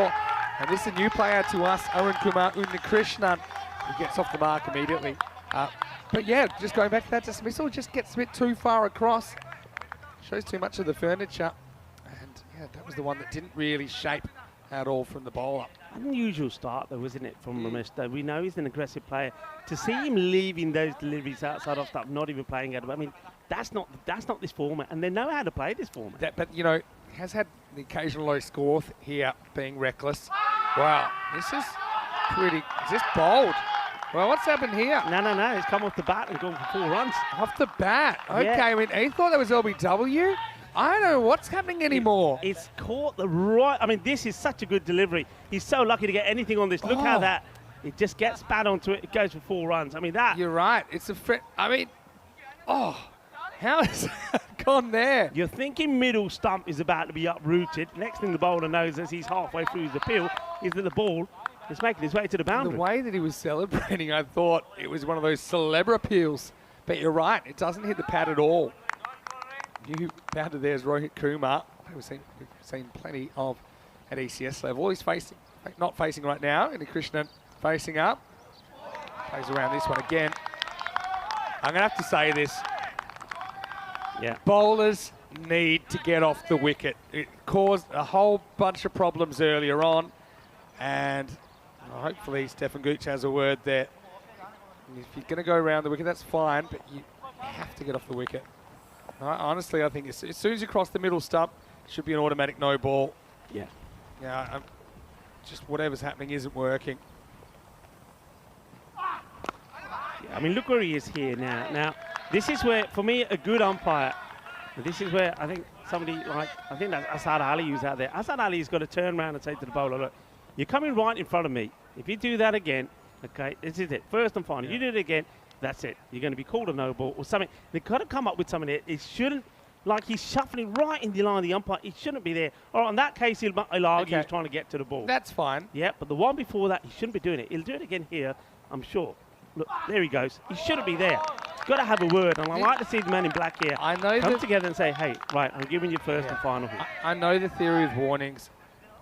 And this is a new player to us, Arun Kumar Unnikrishnan, who gets off the mark immediately. But yeah, just going back to that dismissal, just gets a bit too far across. Shows too much of the furniture. And yeah, that was the one that didn't really shape at all from the bowler. Unusual start though, isn't it, from Ramesh? Though we know he's an aggressive player. To see him leaving those deliveries outside of stuff, not even playing at it, I mean, that's not this format, and they know how to play this format. But you know, has had the occasional low score here, being reckless. Wow, this is pretty. Is this bold? Well, what's happened here? No. He's come off the bat and gone for 4 runs. Off the bat. Okay, Yeah. I mean, he thought that was LBW. I don't know what's happening anymore. It's caught the right. I mean, this is such a good delivery. He's so lucky to get anything on this. Look how that. It just gets bat onto it. It goes for 4 runs. I mean, that. You're right. It's a I mean, how has that gone there? You're thinking middle stump is about to be uprooted. Next thing the bowler knows as he's halfway through his appeal is that the ball is making his way to the boundary. The way that he was celebrating, I thought it was one of those celeb appeals. But you're right. It doesn't hit the pad at all. New bounder there is Rohit Kumar. We've seen plenty of at ECS level. He's not facing right now. And Krishnan facing up. Plays around this one again. I'm going to have to say this. Yeah. Bowlers need to get off the wicket. It caused a whole bunch of problems earlier on, and hopefully Stefan Gooch has a word there. If you're going to go around the wicket, that's fine, but you have to get off the wicket. Honestly, I think as soon as you cross the middle stump, it should be an automatic no ball. Yeah. Yeah, just whatever's happening isn't working. I mean, look where he is here now. Now, this is where, for me, a good umpire, this is where I think somebody like, I think that's Asad Ali who's out there. Asad Ali's got to turn around and say to the bowler, look, you're coming right in front of me. If you do that again, okay, this is it. First and final. Yeah. You do it again, that's it. You're going to be called a no ball or something. They've got to come up with something there. It shouldn't, like he's shuffling right in the line of the umpire. It shouldn't be there. All right, in that case, he'll argue he's trying to get to the ball. That's fine. Yeah, but the one before that, he shouldn't be doing it. He'll do it again here, I'm sure. Look, there he goes. He shouldn't be there. He's got to have a word, and I like to see the man in black here I know come that together and say, hey, right, I'm giving you first and final here. I know the theory of warnings.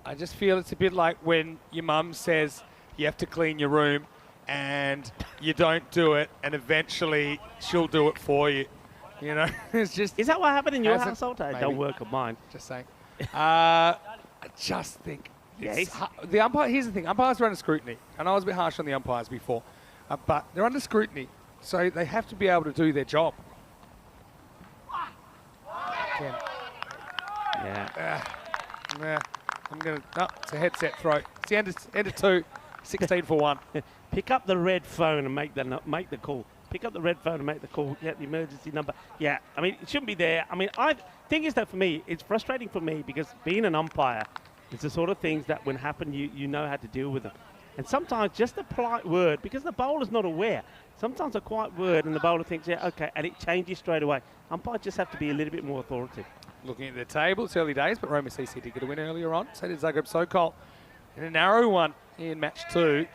I just feel it's a bit like when your mum says you have to clean your room and you don't do it, and eventually she'll do it for you. You know, it's just... Is that what happened in your Hasn't- household? It maybe. don't work on mine. Just saying. I just think... Yes. The umpire, here's the thing. Umpires are under scrutiny. And I was a bit harsh on the umpires before. But they're under scrutiny. So they have to be able to do their job. Again. Yeah. Nah, I'm going to... No, it's a headset throw. It's the end of 2. 16 for 1. Pick up the red phone and make the call. Pick up the red phone and make the call. Get the emergency number. Yeah, I mean, it shouldn't be there. I mean, thing is that for me, it's frustrating for me because being an umpire, it's the sort of things that when happen, you know how to deal with them. And sometimes just a polite word, because the bowler's not aware, sometimes a quiet word and the bowler thinks, yeah, okay, and it changes straight away. Umpires just have to be a little bit more authoritative. Looking at the table, it's early days, but Roma CC did get a win earlier on. So did Zagreb Sokol in a narrow one in match 2.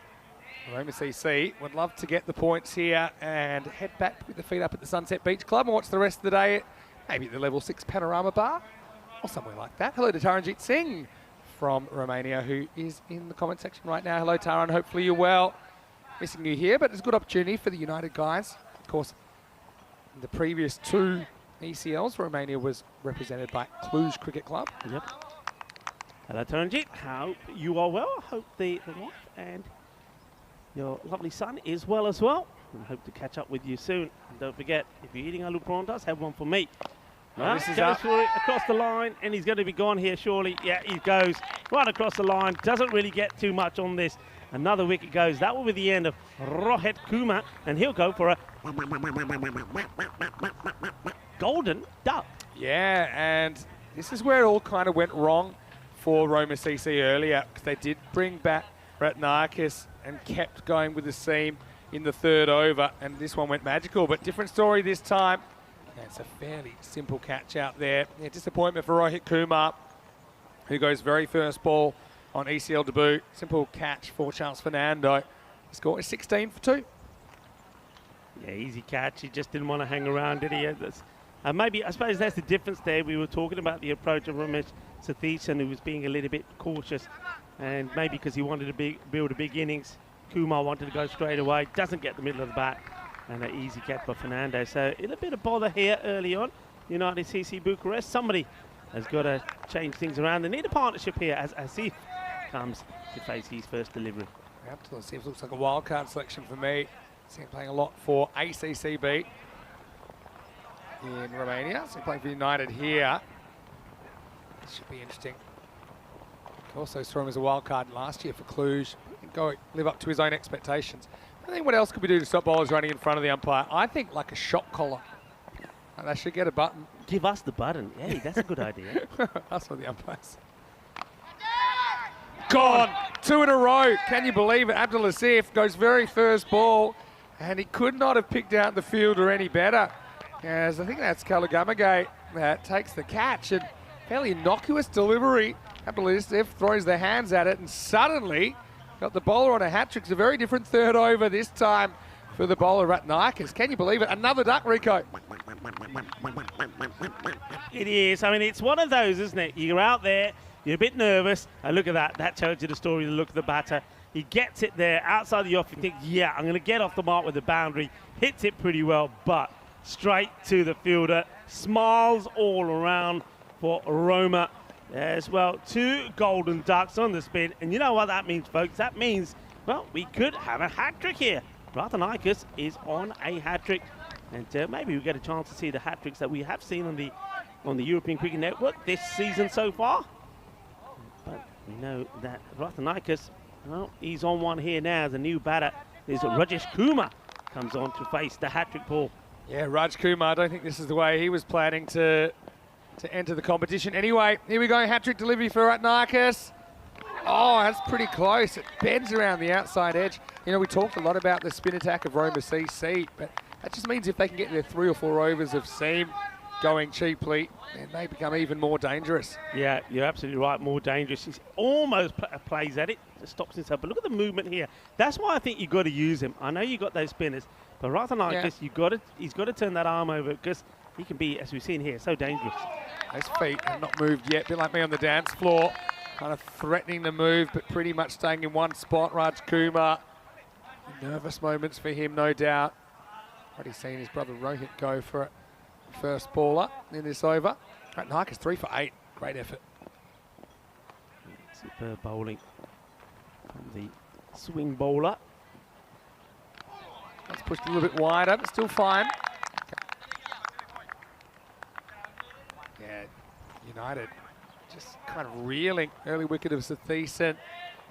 Roma CC would love to get the points here and head back, put the feet up at the Sunset Beach Club and watch the rest of the day, maybe at the level 6 Panorama Bar or somewhere like that. Hello to Taranjit Singh from Romania, who is in the comment section right now. Hello, Taran. Hopefully you're well. Missing you here, but it's a good opportunity for the United guys. Of course, in the previous 2 ECLs, Romania was represented by Cluj Cricket Club. Yep. Hello, Taranjit. How you are well? I hope the wife and your lovely son is well as well. And hope to catch up with you soon. And don't forget, if you're eating aloo paranthas, have one for me. Well, this is goes up. for it across the line, and he's going to be gone here surely. Yeah, he goes right across the line. Doesn't really get too much on this. Another wicket goes. That will be the end of Rohit Kumar, and he'll go for a golden duck. Yeah, and this is where it all kind of went wrong for Roma CC earlier, because they did bring back Ratnakis and kept going with the seam in the 3rd over, and this one went magical, but different story this time. Yeah, it's a fairly simple catch out there. Yeah, disappointment for Rohit Kumar, who goes very first ball on ECL debut. Simple catch for Charles Fernando. The score is 16 for 2. Yeah, easy catch. He just didn't want to hang around, did he? Maybe, I suppose that's the difference there. We were talking about the approach of Ramesh Satheesan, who was being a little bit cautious, and maybe because he wanted to build a big innings. Kumar wanted to go straight away, doesn't get the middle of the bat, and an easy catch by Fernando. So a little bit of bother here early on. United CC Bucharest. Somebody has got to change things around. They need a partnership here as Asif comes to face his first delivery. Absolutely. It looks like a wild card selection for me. See him playing a lot for ACCB in Romania. So playing for United here. This should be interesting. Also saw him as a wild card last year for Cluj. Go live up to his own expectations. I think what else could we do to stop bowlers running in front of the umpire? I think like a shot collar. And they should get a button. Give us the button. Hey, that's a good idea. That's for the umpires. Gone! 2 in a row. Can you believe it? Abdul Asif goes very first ball, and he could not have picked out the fielder any better. As I think that's Kalagamagay that takes the catch, and fairly innocuous delivery. Abdul Asif throws their hands at it, and suddenly got the bowler on a hat-trick. It's a very different 3rd over this time for the bowler Ratnakis. Can you believe it? Another duck, Rico. It is. I mean, it's one of those, isn't it? You're out there, you're a bit nervous, and look at that. That tells you the story, the look of the batter. He gets it there outside the off. You think, yeah, I'm going to get off the mark with the boundary. Hits it pretty well, but straight to the fielder. Smiles all around for Roma as well. 2 golden ducks on the spin. And you know what that means, folks? That means, well, we could have a hat-trick here. Breathtaking is on a hat-trick. And maybe we get a chance to see the hat-tricks that we have seen on the European Cricket Network this season so far. But we know that Breathtaking, well, he's on one here now. The new batter is Rajesh Kumar comes on to face the hat-trick ball. Yeah, Raj Kumar, I don't think this is the way he was planning to enter the competition. Anyway, here we go, hat-trick delivery for Ratnakis. Oh, that's pretty close. It bends around the outside edge. You know, we talked a lot about the spin attack of Roma CC, but that just means if they can get their 3 or 4 overs of seam going cheaply, then they become even more dangerous. Yeah, you're absolutely right, more dangerous. He almost plays at it, just stops himself. But look at the movement here. That's why I think you've got to use him. I know you got those spinners, but rather than like this, he's got to turn that arm over because he can be, as we've seen here, so dangerous. Those feet have not moved yet. A bit like me on the dance floor, kind of threatening the move, but pretty much staying in one spot. Raj Kumar, nervous moments for him, no doubt. Already seen his brother Rohit go for it. First baller in this over. Ratnakis 3 for 8. Great effort. Superb bowling from the swing bowler. That's pushed a little bit wider, but still fine. Yeah, United just kind of reeling. Early wicket of Sathisen,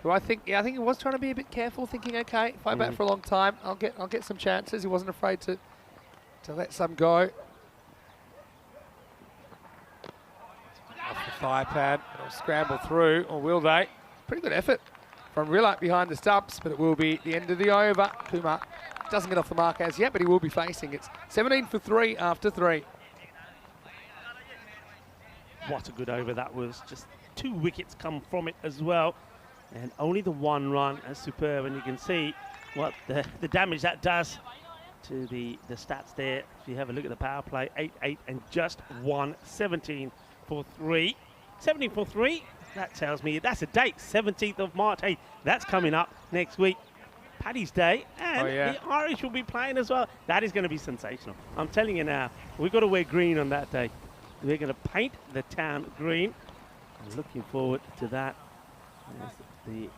who I think he was trying to be a bit careful, thinking, okay, if I bat for a long time, I'll get some chances. He wasn't afraid to let some go. Off the thigh pad, it'll scramble through, or will they? Pretty good effort from Relive behind the stumps, but it will be the end of the over. Kumar doesn't get off the mark as yet, but he will be facing. It's 17 for 3 after 3. What a good over that was. Just 2 wickets come from it as well. And only the 1 run. That's superb. And you can see what the damage that does to the stats there. If you have a look at the power play, 8-8 and just 1. 17 for 3. 17 for 3. That tells me that's a date. 17th of March. Hey, that's coming up next week. Paddy's Day, and the Irish will be playing as well. That is going to be sensational. I'm telling you now, we've got to wear green on that day. We're going to paint the town green. I'm looking forward to that. As the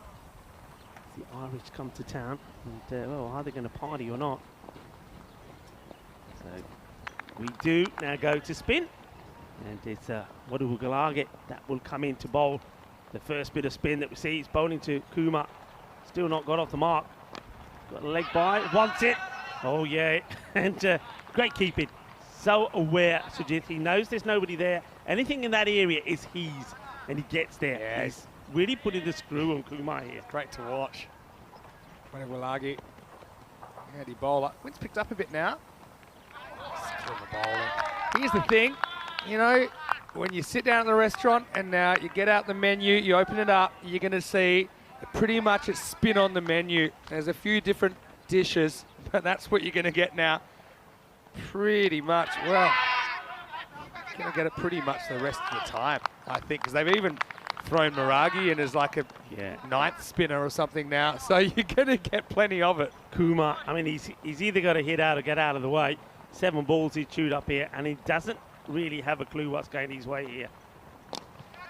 Irish come to town, and well, are they going to party or not? So we do now go to spin, and it's Wadu Galage that will come in to bowl. The first bit of spin that we see is bowling to Kumar. Still not got off the mark. Got a leg by, wants it. Oh yeah, and great keeping. So aware, Sujit. He knows there's nobody there. Anything in that area is his, and he gets there. Yes. He's really putting the screw on Kumar here. Great to watch. Walagi, handy bowler. Wind's picked up a bit now. Still the bowling. Here's the thing, you know, when you sit down at the restaurant and now you get out the menu, you open it up, you're going to see pretty much a spin on the menu. There's a few different dishes, but that's what you're going to get now. Pretty much, well, you're going to get it pretty much the rest of the time, I think, because they've even thrown Maragi in as like a 9th spinner or something now, so you're going to get plenty of it. Kumar, I mean, he's either got to hit out or get out of the way. 7 balls he's chewed up here, and he doesn't really have a clue what's going his way here.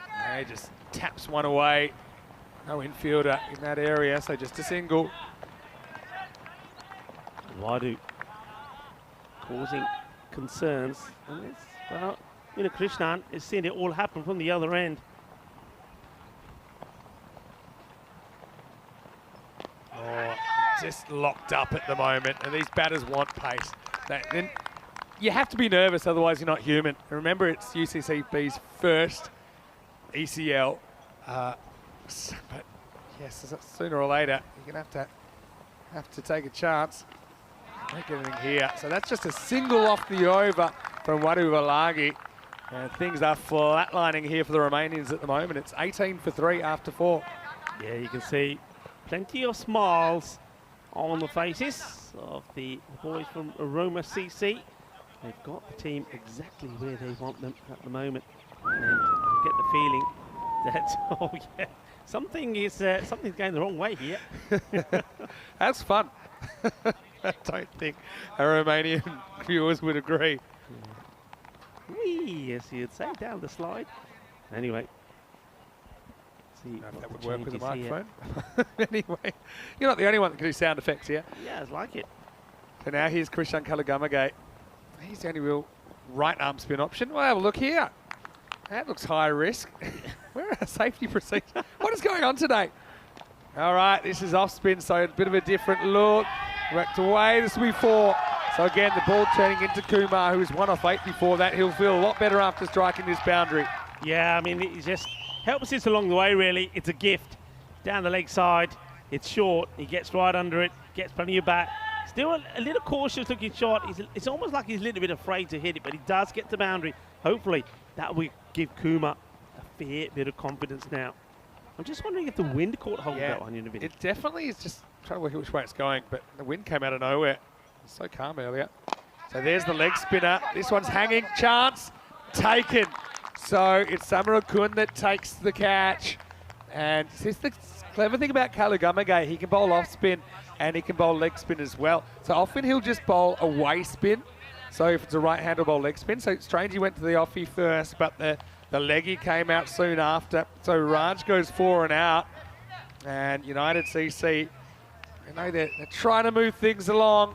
Yeah, he just taps one away. No infielder in that area, so just a single. Wadu causing concerns. And it's, well, you know, Krishnan has seen it all happen from the other end. Oh, just locked up at the moment, and these batters want pace. Then you have to be nervous, otherwise you're not human. And remember, it's UCCB's first ECL. But yes, sooner or later you're gonna have to take a chance. Make anything here. So that's just a single off the over from Wadu Valagi. And things are flatlining here for the Romanians at the moment. It's 18 for 3 after 4. Yeah, you can see plenty of smiles on the faces of the boys from Roma CC. They've got the team exactly where they want them at the moment. And I get the feeling that, oh yeah, something's going the wrong way here. That's fun. I don't think our Romanian viewers would agree. Whee, as you'd say, down the slide. Anyway. See If what that would the work with a changes here. microphone. Anyway, you're not the only one that can do sound effects here. Yeah, I like it. So now here's Christian Kalagamagay. He's the only real right arm spin option. Well, have a look here. That looks high risk. Where are our safety procedures? What is going on today? All right, this is off spin, so a bit of a different look. Worked away, this will be 4. So again, the ball turning into Kumar, who was 1 off 8 before that. He'll feel a lot better after striking this boundary. Yeah, I mean, it just helps us along the way, really. It's a gift. Down the leg side, it's short. He gets right under it, gets plenty of back. Still a little cautious looking shot. It's almost like he's a little bit afraid to hit it, but he does get the boundary. Hopefully, that will give Kumar a fair bit of confidence now. I'm just wondering if the wind caught hold of that one in a bit. It definitely is just trying to work out which way it's going, but the wind came out of nowhere. It was so calm earlier. So there's the leg spinner. This one's hanging. Chance taken. So it's Samara Kun that takes the catch. And this is the clever thing about Kalagamagay. He can bowl off spin and he can bowl leg spin as well. So often he'll just bowl away spin. So if it's a right hand, he'll bowl leg spin. So it's strange he went to the offie first, but the leggy came out soon after. So Raj goes 4 and out. And United CC, they're trying to move things along,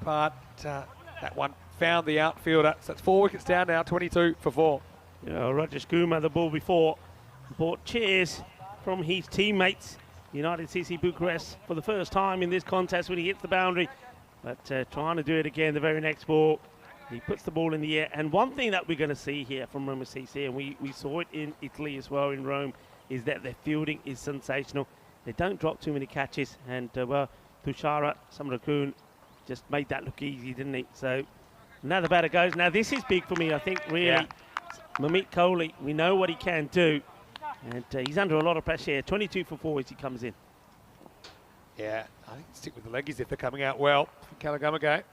but that one found the outfielder. So it's 4 wickets down now, 22 for 4. Rajesh Kumar, the ball before, bought cheers from his teammates. United CC Bucharest for the first time in this contest when he hits the boundary. But trying to do it again the very next ball. He puts the ball in the air. And one thing that we're going to see here from Roma CC, and we saw it in Italy as well, in Rome, is that their fielding is sensational. They don't drop too many catches. And, well, Tushara Samrakun just made that look easy, didn't he? So another batter goes. Now, this is big for me, I think, really. Yeah. Mamit Kohli, we know what he can do. And he's under a lot of pressure here. 22 for 4 as he comes in. Yeah, I think stick with the leggies if they're coming out well from Kalagamagay.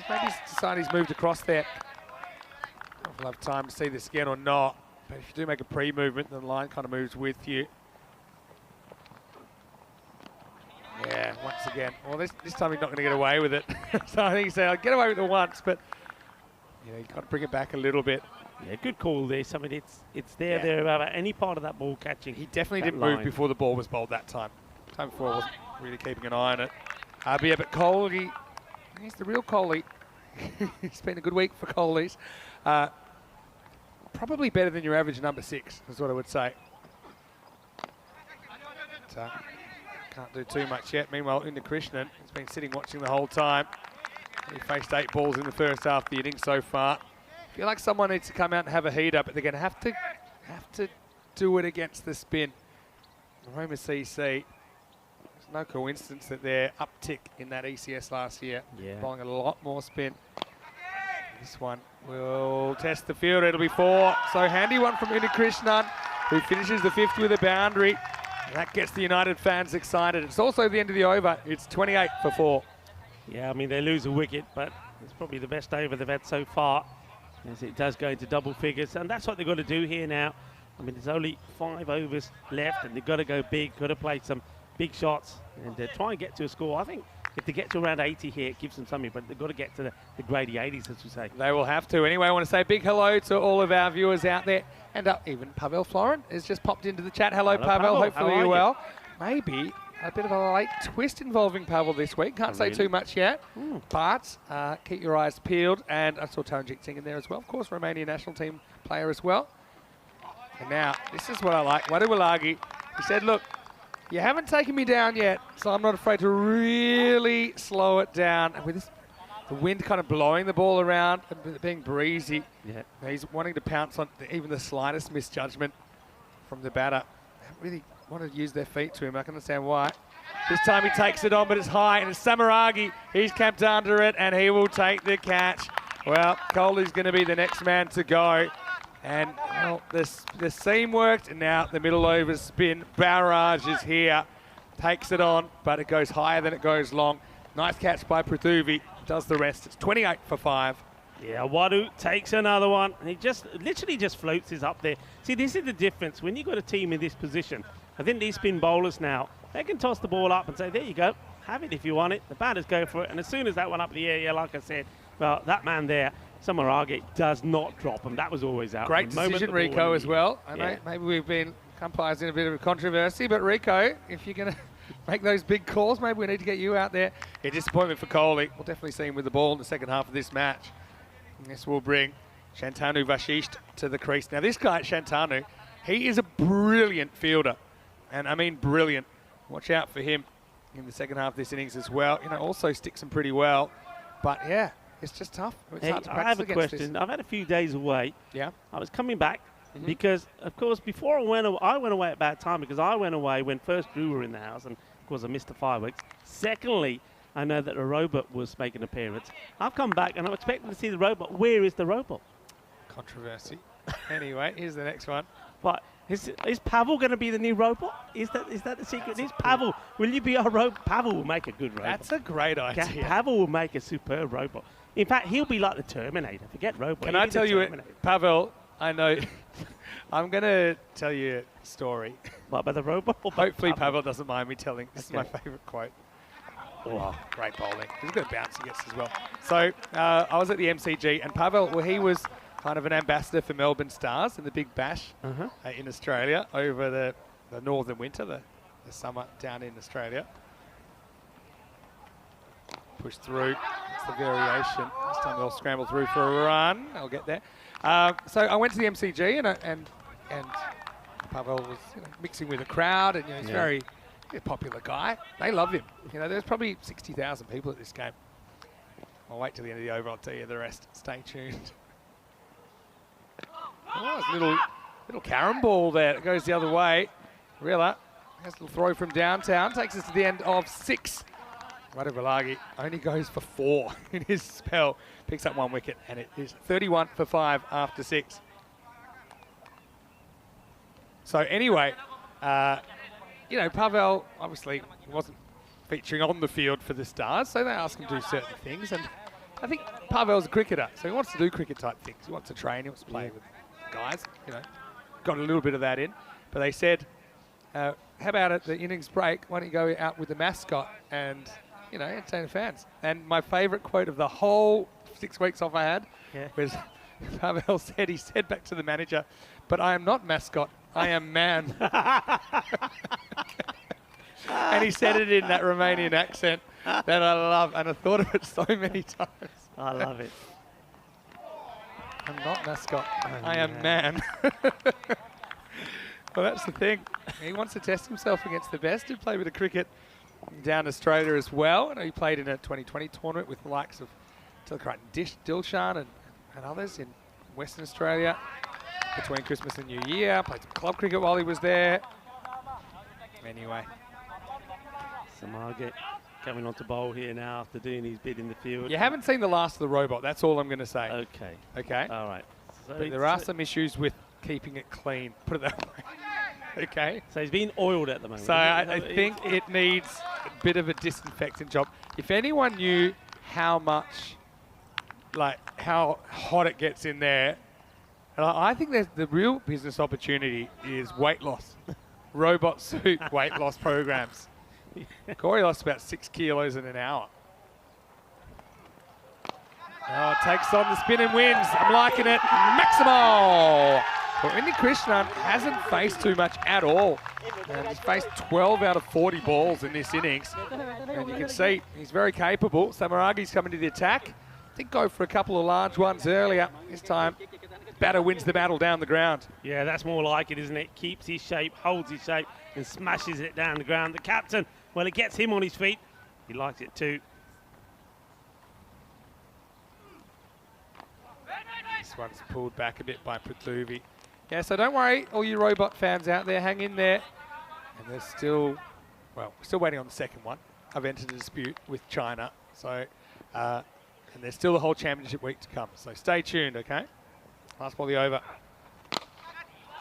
Maybe he's decided he's moved across there. I don't know if we'll have time to see this again or not. But if you do make a pre-movement, then the line kind of moves with you. Yeah, once again. Well, this time he's not going to get away with it. So I think he said, I'll get away with it once, but you've got to bring it back a little bit. Yeah, good call there. I mean, it's there about any part of that ball catching. He definitely didn't move before the ball was bowled that time. Time before I wasn't really keeping an eye on it. Yeah, but Kohli, he's the real Kohli. It's been a good week for Kohli's. Probably better than your average number 6, is what I would say. But, can't do too much yet. Meanwhile, Krishnan has been sitting watching the whole time. He faced 8 balls in the first half of the inning so far. I feel like someone needs to come out and have a heat up, but they're going to have to do it against the spin. Roma CC, it's no coincidence that their uptick in that ECS last year, bowling a lot more spin. This one will test the field. It'll be 4. So handy one from Krishnan, who finishes the 5th with a boundary. And that gets the United fans excited. It's also the end of the over. It's 28 for 4. Yeah, I mean, they lose a wicket, but it's probably the best over they've had so far, as it does go into double figures. And that's what they've got to do here now. I mean, there's only 5 overs left, and they've got to go big, got to play some big shots, and try and get to a score. I think if they get to around 80 here, it gives them something, but they've got to get to the grady 80s, as we say. They will have to. Anyway, I want to say a big hello to all of our viewers out there. And even Pavel Florin has just popped into the chat. Hello Pavel. Hopefully you're well. Maybe a bit of a late twist involving Pavel this week. Can't say too much yet, but keep your eyes peeled. And I saw Taranjit Singh in there as well. Of course, Romanian national team player as well. And now, this is what I like. Wadu Walagi, he said, look, you haven't taken me down yet, so I'm not afraid to really slow it down. And with this, the wind kind of blowing the ball around and being breezy, he's wanting to pounce on even the slightest misjudgment from the batter. They haven't really wanted to use their feet to him. I can understand why. This time he takes it on, but it's high, and it's Samaragi. He's camped under it, and he will take the catch. Well, Kohli's going to be the next man to go. And, well, the seam worked, and now the middle over spin barrage is here. Takes it on, but it goes higher than it goes long. Nice catch by Prithuvi. Does the rest. It's 28 for 5. Yeah, Wadu takes another one. And he just literally just floats his up there. See, this is the difference. When you've got a team in this position, I think these spin bowlers now, they can toss the ball up and say, there you go, have it if you want it. The batters go for it. And as soon as that one up in the air, yeah, like I said, well, that man there, Samaragi, does not drop him. That was always out. Great decision, Rico, as well. I know maybe we've been umpires in a bit of a controversy, but Rico, if you're going to make those big calls, maybe we need to get you out there. A disappointment for Kohli. We'll definitely see him with the ball in the second half of this match. And this will bring Shantanu Vashisht to the crease. Now, this guy, Shantanu, he is a brilliant fielder. And I mean brilliant. Watch out for him in the second half of this innings as well. You know, also sticks him pretty well. But, yeah, it's just tough. It's hard to I have a practice question. this. I've had a few days away. Yeah. I was coming back because, of course, before I went away at bad time because I went away when first Drew were in the house and, of course, I missed the fireworks. Secondly, I know that the robot was making an appearance. I've come back and I'm expecting to see the robot. Where is the robot? Controversy. Anyway, here's the next one. But is Pavel going to be the new robot? Is that the secret? Is Pavel? Will you be our robot? Pavel will make a good robot. That's a great idea. Pavel will make a superb robot. In fact, he'll be like the Terminator. Forget robot. Can I tell you, Pavel, I know, I'm going to tell you a story. What, about the robot? Or about Hopefully Pavel doesn't mind me telling. This is my Okay. favourite quote. Oh, great bowling. He's a good bounce he gets as well. So I was at the MCG and Pavel, well, he was kind of an ambassador for Melbourne Stars in the Big Bash in Australia over the northern winter, the summer down in Australia. Push through. It's the variation. This time they'll scramble through for a run. I'll get there. So I went to the MCG and Pavel was mixing with the crowd and he's very a popular guy. They love him. There's probably 60,000 people at this game. I'll wait till the end of the over. I'll tell you the rest. Stay tuned. Oh, it's a little carom ball there. It goes the other way. Rilla has a little throw from downtown. Takes us to the end of 6. Wadavulagi only goes for 4 in his spell. Picks up 1 wicket, and it is 31 for 5 after 6. So anyway, Pavel obviously wasn't featuring on the field for the Stars, so they asked him to do certain things. And I think Pavel's a cricketer, so he wants to do cricket-type things. He wants to train, he wants to play with guys, Got a little bit of that in. But they said, how about at the innings break, why don't you go out with the mascot and, entertain the fans? And my favourite quote of the whole 6 weeks off I had was Pavel said, he said back to the manager, but I am not mascot, I am man. And he said it in that Romanian accent that I love, and I thought of it so many times. I love it. I'm not mascot, I am man. Well, that's the thing. He wants to test himself against the best. He played with the cricket down Australia as well. And he played in a 2020 tournament with the likes of Tilakrat and Dilshan and others in Western Australia between Christmas and New Year. Played some club cricket while he was there. Anyway. Samargat coming on to bowl here now after doing his bid in the field. You haven't seen the last of the robot. That's all I'm going to say. Okay. Okay? All right. So But there are some issues with keeping it clean. Put it that way. Okay? So he's being oiled at the moment. So I think it needs a bit of a disinfectant job. If anyone knew how much, how hot it gets in there, I think the real business opportunity is weight loss. Robot suit weight loss programs. Corey lost about 6 kilos in an hour. Oh, takes on the spin and wins. I'm liking it. Maximal! Well, Indy Krishnan hasn't faced too much at all. And he's faced 12 out of 40 balls in this innings. And you can see he's very capable. Samaragi's coming to the attack. Did go for a couple of large ones earlier. This time, batter wins the battle down the ground. Yeah, that's more like it, isn't it? Keeps his shape, holds his shape, and smashes it down the ground. The captain, well, it gets him on his feet. He likes it too. This one's pulled back a bit by Prithuvi. Yeah, so don't worry, all you robot fans out there, hang in there. And there's still, we're still waiting on the second one. I've entered a dispute with China. So, and there's still the whole championship week to come. So stay tuned, okay? Last ball, the over.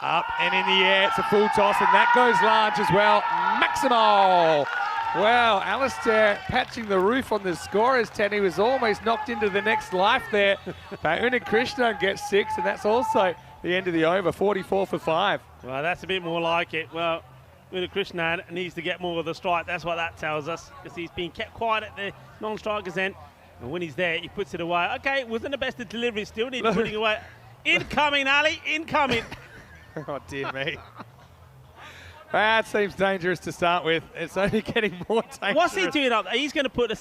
Up and in the air, it's a full toss, and that goes large as well. Maximal Well, Alistair patching the roof on the scorer's 10. He was almost knocked into the next life there. But Krishnan gets 6, and that's also the end of the over, 44 for 5. Well, that's a bit more like it. Well, Krishnan needs to get more of the strike. That's what that tells us, because he's been kept quiet at the non-striker's end. And when he's there, he puts it away. Okay, it wasn't the best of delivery, still needs putting away. Incoming, Ali, incoming. Oh, dear me. That seems dangerous to start with. It's only getting more dangerous. What's he doing up there? He's going to put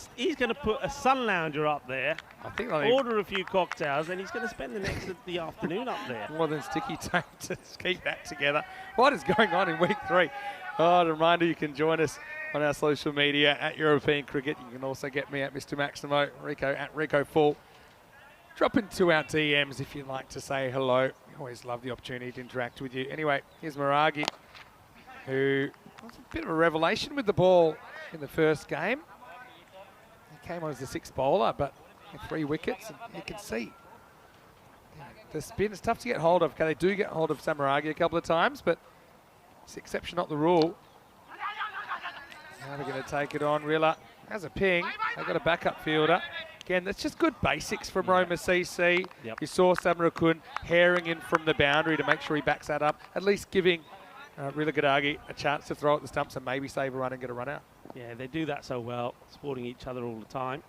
a sun lounger up there. I think order a few cocktails, and he's going to spend the next of the afternoon up there. More than sticky tape to keep that together. What is going on in week 3? Oh, a reminder, you can join us on our social media at European Cricket. You can also get me at Mr. Maximo, Rico at Rico Full. Drop into our DMs if you'd like to say hello. We always love the opportunity to interact with you. Anyway, here's Maragi, who was a bit of a revelation with the ball in the first game. He came on as the 6th bowler, but 3 wickets, and you can see the spin is tough to get hold of. Okay, they do get hold of Samaragi a couple of times, but it's the exception, not the rule. Now they're going to take it on. Rilla has a ping. They've got a backup fielder. Again, that's just good basics from Roma CC. Yep. You saw Samarakun herring in from the boundary to make sure he backs that up, at least giving Rilla Gadagi a chance to throw at the stumps and maybe save a run and get a run out. Yeah, they do that so well, supporting each other all the time.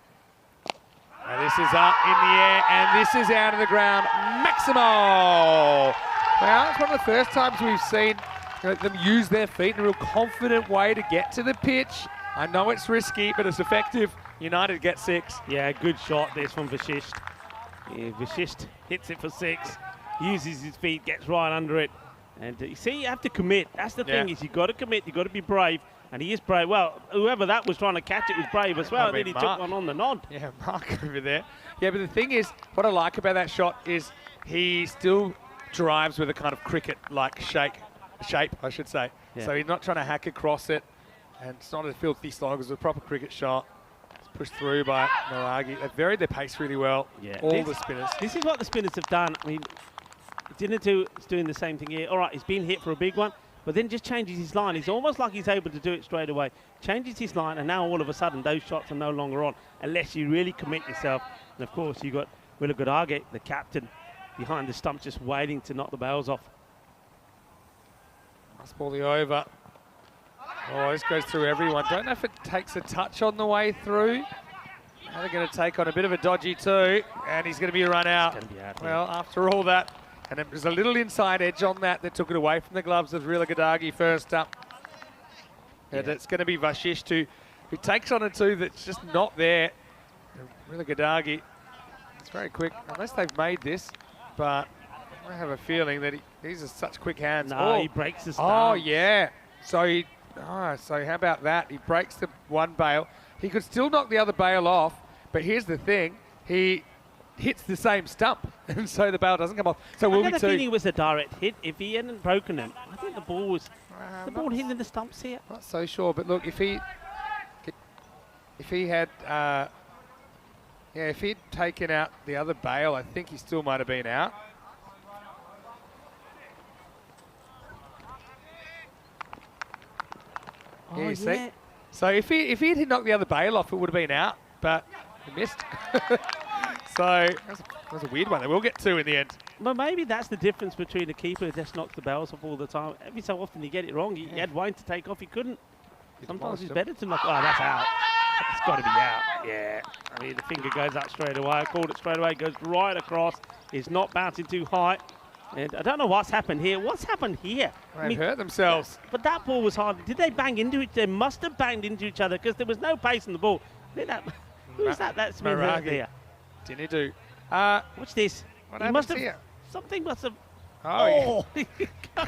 And this is up in the air, and this is out of the ground. Maximo! Well, it's one of the first times we've seen them use their feet in a real confident way to get to the pitch. I know it's risky, but it's effective. United get 6. Yeah, good shot this from Vashisht. Yeah, Vashisht hits it for 6, uses his feet, gets right under it. And you see, you have to commit. That's the thing, is you've got to commit, you've got to be brave. And he is brave. Well, whoever that was trying to catch it was brave as well. And then he took one on the nod. Yeah, Mark over there. Yeah, but the thing is, what I like about that shot is he still drives with a kind of cricket-like shape, I should say. Yeah. So he's not trying to hack across it. And it's not a filthy slog. It was a proper cricket shot. It's pushed through by Maragi. They've varied their pace really well. Yeah. All the spinners. This is what the spinners have done. I mean, Dinatu is doing the same thing here. All right, he's been hit for a big one, but then just changes his line. He's almost like he's able to do it straight away. Changes his line, and now all of a sudden those shots are no longer on, unless you really commit yourself. And of course, you've got Willa Godage, the captain, behind the stump, just waiting to knock the bails off. Must ball the over. Oh, this goes through everyone. Don't know if it takes a touch on the way through. Now they're going to take on a bit of a dodgy too, and he's going to be a run out. Well, after all that, and it was a little inside edge on that took it away from the gloves of Rilla Gadagi first up. And it's going to be Vashisht who takes on a 2 that's just not there. Rilla Gadagi, it's very quick, unless they've made this, but I have a feeling that these are such quick hands. No, he breaks the stance. Oh, yeah. So so how about that? He breaks the one bail. He could still knock the other bail off, but here's the thing. He hits the same stump, and so the bail doesn't come off. So I we'll got be a feeling it was a direct hit. If he hadn't broken it, I think the ball was hitting the stumps here. Not so sure, but look, if he had if he'd taken out the other bail, I think he still might have been out. Oh, you see? So if he'd knocked the other bail off, it would have been out, but he missed. So that was a weird one. They will get 2 in the end. Well, maybe that's the difference between a keeper who just knocks the bails off all the time. Every so often you get it wrong. He had Wayne to take off, he couldn't. Sometimes it's better to knock. Oh, that's out. It's got to be out. Yeah. I mean, the finger goes up straight away. I called it straight away. It goes right across. It's not bouncing too high. And I don't know what's happened here. What's happened here? They've hurt themselves. But that ball was hard. Did they bang into it? They must have banged into each other because there was no pace in the ball. Who is that? That's been hurt there. Didn't do. Watch this. What happened here? Something must have. Oh,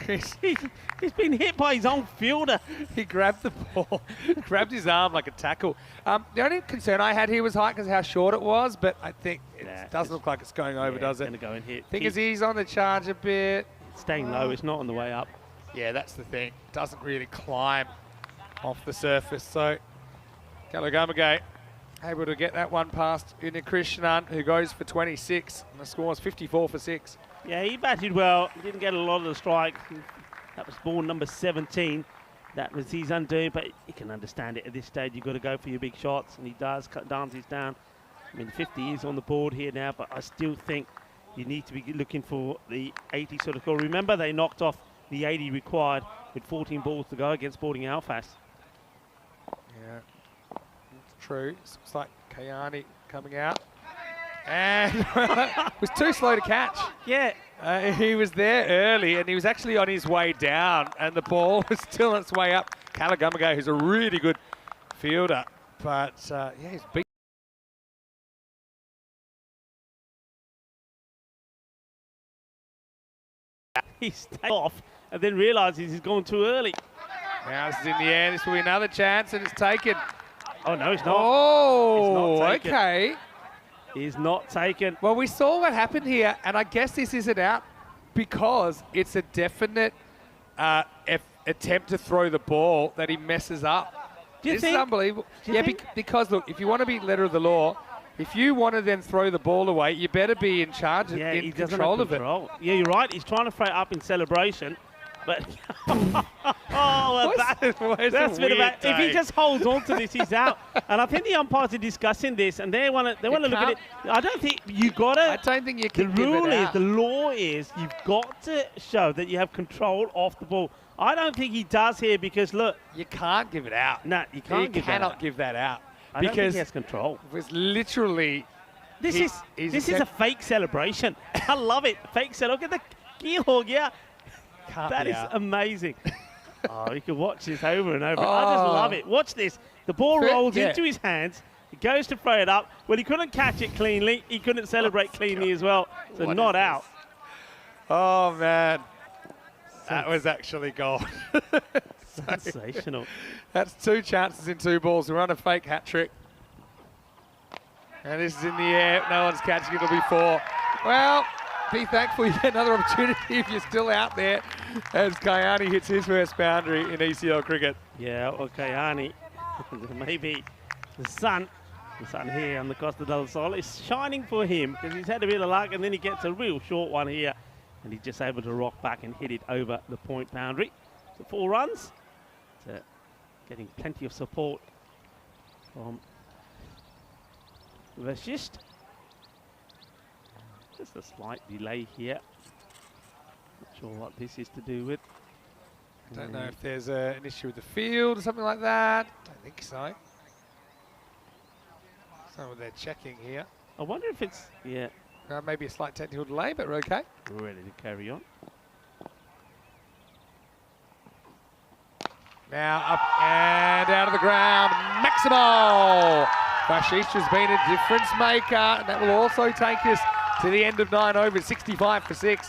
He's been hit by his own fielder. He grabbed the ball, grabbed his arm like a tackle. The only concern I had here was height because of how short it was, but I think it doesn't look like it's going over, does it? It's going to go and hit. Thing is, he's on the charge a bit. It's staying low. It's not on the way up. Yeah, that's the thing. Doesn't really climb off the surface. So, Galagamagay able to get that one past Krishnan, who goes for 26, and the score is 54 for 6. Yeah, he batted well. He didn't get a lot of the strike. That was ball number 17. that was his undoing, but you can understand it at this stage. You've got to go for your big shots, and he does cut Dante's down. I mean, 50 is on the board here now, but I still think you need to be looking for the 80 sort of score. Remember, they knocked off the 80 required with 14 balls to go against Sporting Alfas. Yeah, it's true. It looks like Kayani coming out. And it was too slow to catch. Yeah. He was there early, and he was actually on his way down, and the ball was still on its way up. Kalagamaga, who's a really good fielder, but yeah, he's beat. He stayed off and then realises he's gone too early. Now this is in the air. This will be another chance, and it's taken. Oh, no, it's not. Oh, It's not taken. okay. He's not taken. Well, we saw what happened here, and I guess this isn't out because it's a definite attempt to throw the ball that he messes up. Do you This think? is unbelievable. Do you Yeah, think? because look, if you want to be letter of the law, if you want to then throw the ball away, you better be in charge, Yeah, in he doesn't control have of it. control. Yeah, you're right. He's trying to throw it up in celebration, but oh, well, that's Where's the been weird about. If he day? just holds on to this, he's out. And I think the umpires are discussing this, and they want to look at it. I don't think you got I to. don't think you The can give rule it is, out. the law is, you've got to show that you have control of the ball. I don't think he does here because look, You can't give it out. nah, you can't You give that cannot out. give that out. I don't think Because he has control. it was literally... This he's is a fake celebration. I love it. Fake celebration. Look at the gear hog, yeah. Can't That be is out. amazing. Oh, you can watch this over and over. I just love it. Watch this. The ball Fit- rolls yeah. into his hands. He goes to throw it up. Well, he couldn't catch it cleanly. He couldn't celebrate cleanly as well. So What not is out. Oh, man. That was actually goal. Sensational. That's 2 chances in 2 balls. We're on a fake hat trick. And this is in the air. No one's catching it. It'll be 4. Well, be thankful you get another opportunity if you're still out there as Kayani hits his first boundary in ECL cricket. Yeah, okay, Arnie. Maybe the sun here on the Costa del Sol is shining for him because he's had a bit of luck and then he gets a real short one here and he's just able to rock back and hit it over the point boundary. So 4 runs. So getting plenty of support from Vashist. Just a slight delay here. Not sure what this is to do with. Don't know if there's an issue with the field or something like that. Don't think so. So they're checking here. I wonder if it's, yeah, Maybe a slight technical delay, but we're okay. we're ready to carry on. Now up and out of the ground, Maximo! Bashish has been a difference maker, and that will also take us to the end of 9 overs, 65 for 6.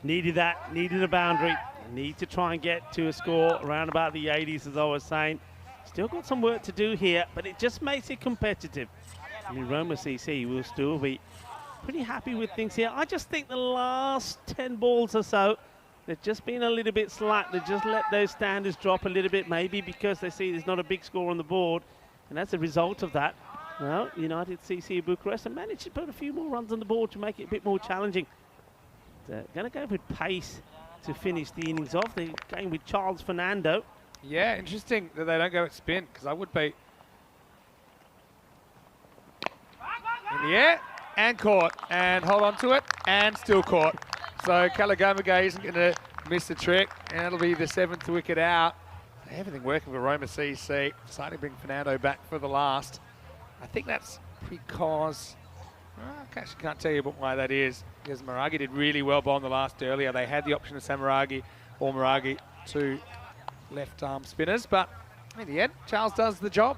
Needed that, needed a boundary. Need to try and get to a score around about the 80s, as I was saying. Still got some work to do here, but it just makes it competitive. I mean, Roma CC will still be pretty happy with things here. I just think the last 10 balls or so, they've just been a little bit slack. They've just let those standards drop a little bit, maybe because they see there's not a big score on the board. And as a result of that, well, United CC Bucharest have managed to put a few more runs on the board to make it a bit more challenging. They're going to go with pace to finish the innings off. They're going with Charles Fernando. Yeah, interesting that they don't go at spin, because I would be. In the air, and caught, and hold on to it, and still caught. So Kalagamaga isn't going to miss the trick, and it'll be the 7th wicket out. Everything working for Roma CC. Deciding to bring Fernando back for the last. I think that's because, I actually can't tell you why that is, because Maragi did really well bowling the last earlier. They had the option of Samaragi or Maragi, 2 left arm spinners, but in the end, Charles does the job.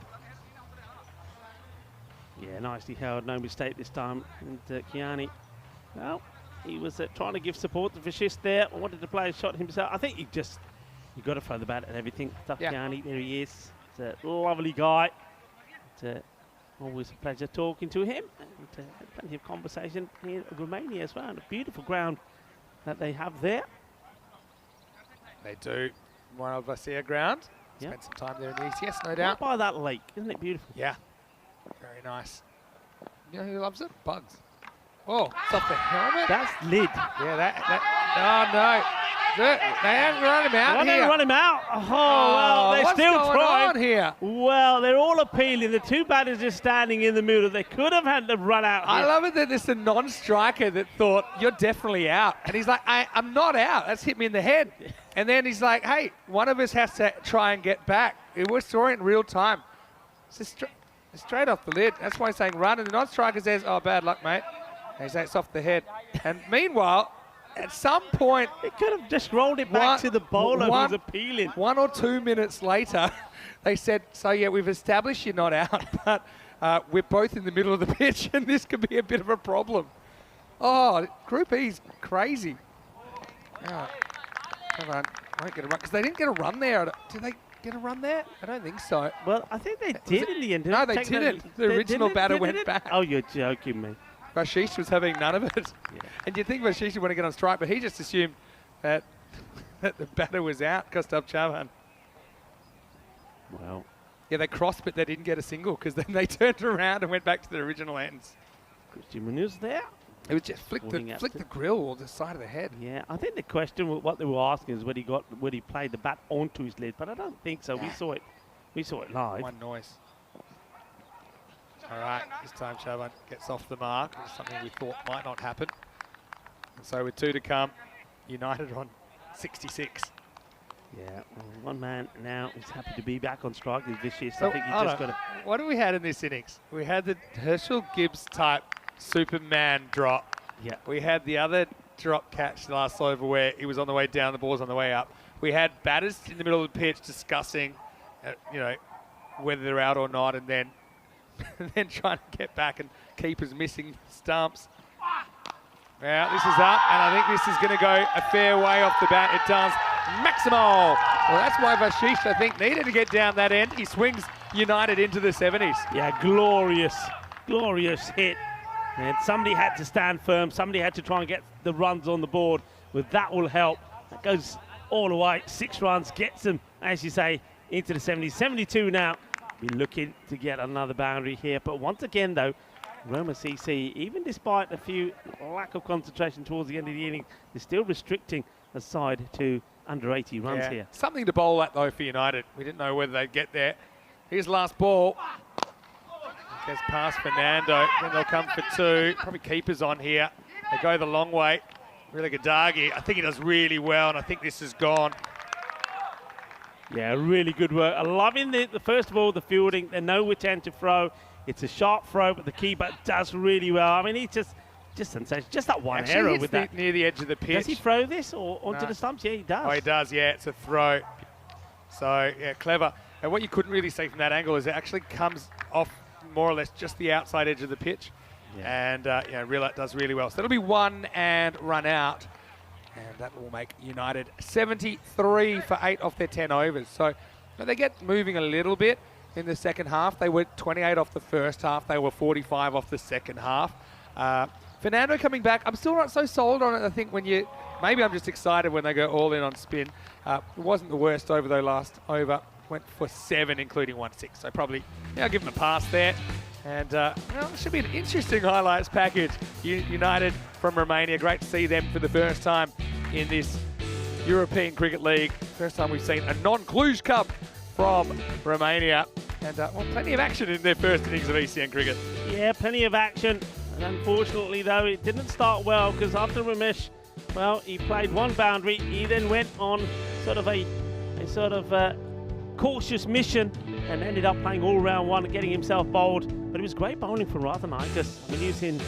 Yeah, nicely held, no mistake this time. And Kiani, well, he was trying to give support to Vashist there. Wanted to play a shot himself. I think you've got to throw the bat at everything. Tough Yeah. Kiani, there he is. It's a lovely guy. It's always a pleasure talking to him. And had plenty of conversation here in Romania as well. And a beautiful ground that they have there. They do. Moral Vasia ground. Yep. Spent some time there in the ECS, no Right doubt. by that lake, isn't it beautiful? Yeah. Very nice. You know who loves it? Bugs. Oh, it's off the helmet. That's lid. Yeah, that. Oh, no. They haven't run him out Why here. don't run him out? Oh, well, they're what's still going trying. on here? Well, they're all appealing. The two batters just standing in the middle. They could have had to run out I here. love it that it's a non-striker that thought, you're definitely out. And he's like, I'm not out. That's hit me in the head. And then he's like, hey, one of us has to try and get back. We saw it in real time. It's just straight off the lid. That's why he's saying run. And the non-striker says, oh, bad luck, mate. And he's like, it's off the head. And meanwhile, at some point, They could have just rolled it back to the bowler who's appealing. 1 or 2 minutes later, they said, so yeah, we've established you're not out, but we're both in the middle of the pitch and this could be a bit of a problem. Oh, Group E's crazy. Oh, come on, won't get a run, because they didn't get a run there. Did they get a run there? I don't think so. Well, I think they did in the end. No, they didn't. The original batter went back. Oh, you're joking me. Bashish was having none of it. Yeah. And you'd think Bashish would want to get on strike, but he just assumed that, that the batter was out, Gustav Chavan. Well, Yeah, they crossed, but they didn't get a single because then they turned around and went back to their original ends. Christian Munoz there. It was just flick the grill or the side of the head. Yeah, I think the question, what they were asking is when he played the bat onto his lid, but I don't think so. We saw it live. One noise. All right, this time Chavan gets off the mark. It's something we thought might not happen. And so with 2 to come, United on 66. Yeah, well, one man now is happy to be back on strike. Is Vicious. So, I think he just got what have we had in this innings? We had the Herschel Gibbs type Superman drop. Yeah. We had the other drop catch last over where he was on the way down, the ball's on the way up. We had batters in the middle of the pitch discussing, whether they're out or not, and then trying to get back, and keepers missing stumps. Yeah, this is up, and I think this is going to go a fair way off the bat. It does. Maximo. Well, that's why Vashish, I think, needed to get down that end. He swings United into the 70s. Yeah, glorious hit. And somebody had to stand firm. Somebody had to try and get the runs on the board. With that will help. That goes all the way. 6 runs, gets them, as you say, into the 70s. 72 now. Be looking to get another boundary here. But once again, though, Roma CC, even despite a few lack of concentration towards the end of the inning, they're still restricting the side to under 80 runs here. Something to bowl at, though, for United. We didn't know whether they'd get there. Here's last ball. Gets past Fernando. Then they'll come for 2. Probably keepers on here. They go the long way. Really Gadagi. I think he does really well, and I think this is gone. Yeah, really good work. I'm loving the first of all, the fielding. They know which end to throw. It's a sharp throw, but the keeper does really well. I mean, he's just sensational. Just that one Actually, error with that. Near the edge of the pitch. Does he throw this or onto the stumps? Yeah, he does. Oh, he does, yeah. It's a throw. So, yeah, clever. And what you couldn't really see from that angle is it actually comes off more or less just the outside edge of the pitch. Yeah. And, Rilla does really well. So it'll be 1 and run out. And that will make United 73 for 8 off their 10 overs. So they get moving a little bit in the second half. They were 28 off the first half. They were 45 off the second half. Fernando coming back. I'm still not so sold on it. I think maybe I'm just excited when they go all in on spin. It wasn't the worst over though last over. Went for 7, including 1-6. So probably, I'll give them a pass there. And it should be an interesting highlights package. United from Romania. Great to see them for the first time in this European Cricket League. First time we've seen a non-Cluj Cup from Romania. And plenty of action in their first innings of ECN cricket. Yeah, plenty of action. And unfortunately, though, it didn't start well because after Ramesh, well, he played 1 boundary. He then went on sort of a cautious mission and ended up playing all round 1 and getting himself bowled. But it was great bowling from Rathanaitis. I mean, he was in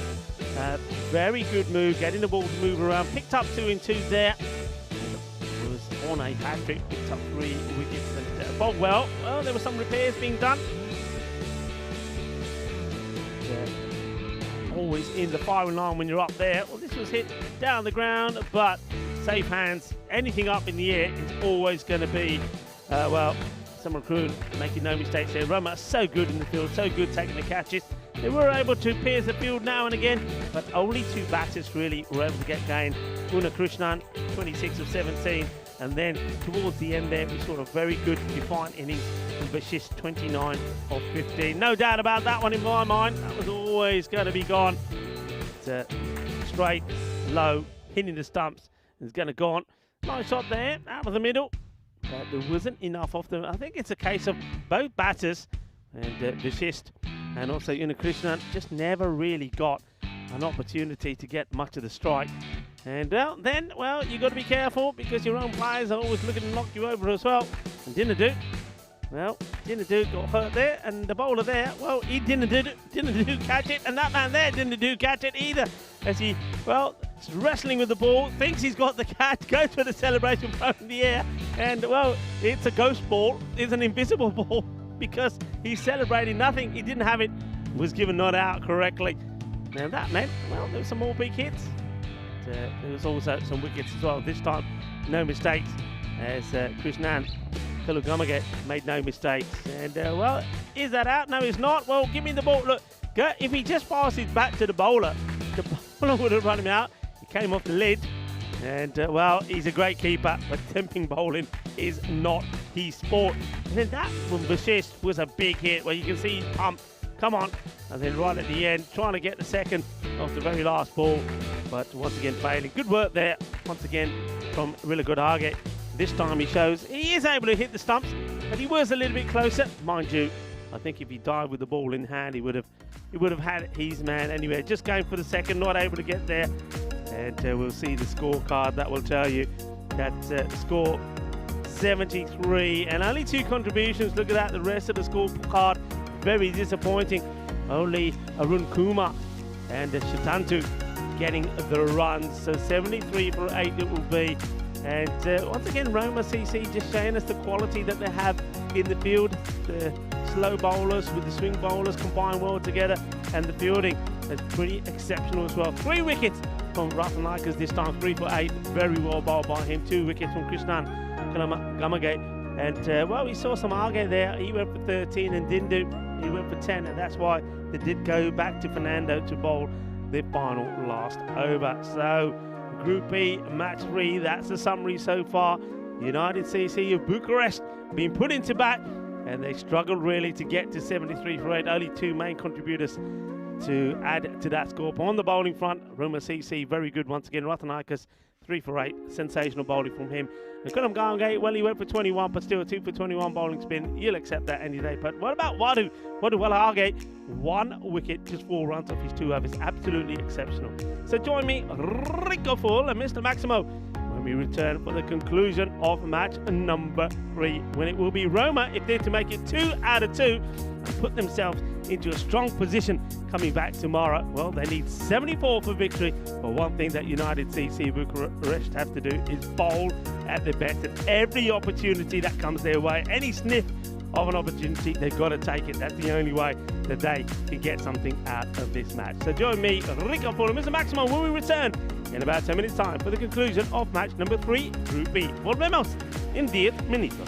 very good move, getting the ball to move around. Picked up 2 in 2 there. Was on a hat-trick, picked up 3 wickets and bowled well. Well, there were some repairs being done. Always in the firing line when you're up there. Well, this was hit down the ground, but safe hands. Anything up in the air is always going to be, someone crew making no mistakes here. Roma are so good in the field, so good taking the catches. They were able to pierce the field now and again, but only 2 batters really were able to get going. Una Krishnan, 26 of 17, and then towards the end there, we saw a very good defiant innings from Vashish, 29 of 15. No doubt about that one in my mind. That was always going to be gone. It's a straight, low, hitting the stumps. It's going to go on. Nice shot there, out of the middle. But there wasn't enough of them. I think it's a case of both batters, and Vishist and also Krishnan just never really got an opportunity to get much of the strike. And then, you got to be careful because your own players are always looking to knock you over as well. And Dinadu got hurt there, and the bowler there, he didn't catch it, and that man there didn't catch it either. As he, is wrestling with the ball, thinks he's got the catch, goes for the celebration from the air, and it's a ghost ball, it's an invisible ball because he's celebrating nothing. He didn't have it, was given not out correctly. Now that meant, there were some more big hits. There was also some wickets as well. This time, no mistakes, as Krishnan Kalugamage made no mistakes. And, is that out? No, it's not. Well, give me the ball. Look, if he just passes back to the bowler would have run him out. He came off the lid. And, he's a great keeper, but temping bowling is not his sport. And then that from Vashist was a big hit where you can see his pump. Come on. And then right at the end, trying to get the second off the very last ball. But once again, failing. Good work there, once again, from Rilagodhage. This time he shows he is able to hit the stumps, but he was a little bit closer. Mind you, I think if he dived with the ball in hand, he would have had his man anyway. Just going for the second, not able to get there. And we'll see the scorecard. That will tell you that score 73 and only 2 contributions. Look at that, the rest of the scorecard very disappointing. Only Arun Kumar and Shatantu getting the runs. So 73 for 8 it will be. And once again, Roma CC just showing us the quality that they have in the field. The slow bowlers with the swing bowlers combine well together, and the fielding is pretty exceptional as well. 3 wickets from Rathanaikas this time, 3 for 8. Very well bowled by him. 2 wickets from Krishnan Gamage. And we saw some Arge there. He went for 13 and Dindu, he went for 10, and that's why they did go back to Fernando to bowl the final last over. So Group B, match 3, that's the summary so far. United CC of Bucharest being put into bat, and they struggled really to get to 73 for 8. Only 2 main contributors to add to that score. But on the bowling front, Roma CC, very good once again. Rathanaikas, 3 for 8. Sensational bowling from him. And Kulam Gange, he went for 21, but still a 2 for 21 bowling spin. You'll accept that any day. But what about Wadu? Wadu Walahage, 1 wicket, just 4 runs off his 2 overs. Absolutely exceptional. So join me, Rico Full and Mr. Maximo, when we return for the conclusion of match number 3, when it will be Roma, if they're to make it 2 out of 2 and put themselves into a strong position coming back tomorrow. Well, they need 74 for victory, but one thing that United CC Bucharest have to do is bowl at their best, and every opportunity that comes their way, any sniff of an opportunity, they've got to take it. That's the only way that they can get something out of this match. So join me, Rico Paul and Mr. Maximo, when we return in about 10 minutes time for the conclusion of match number 3, Group B. Volvemos en 10 minutos.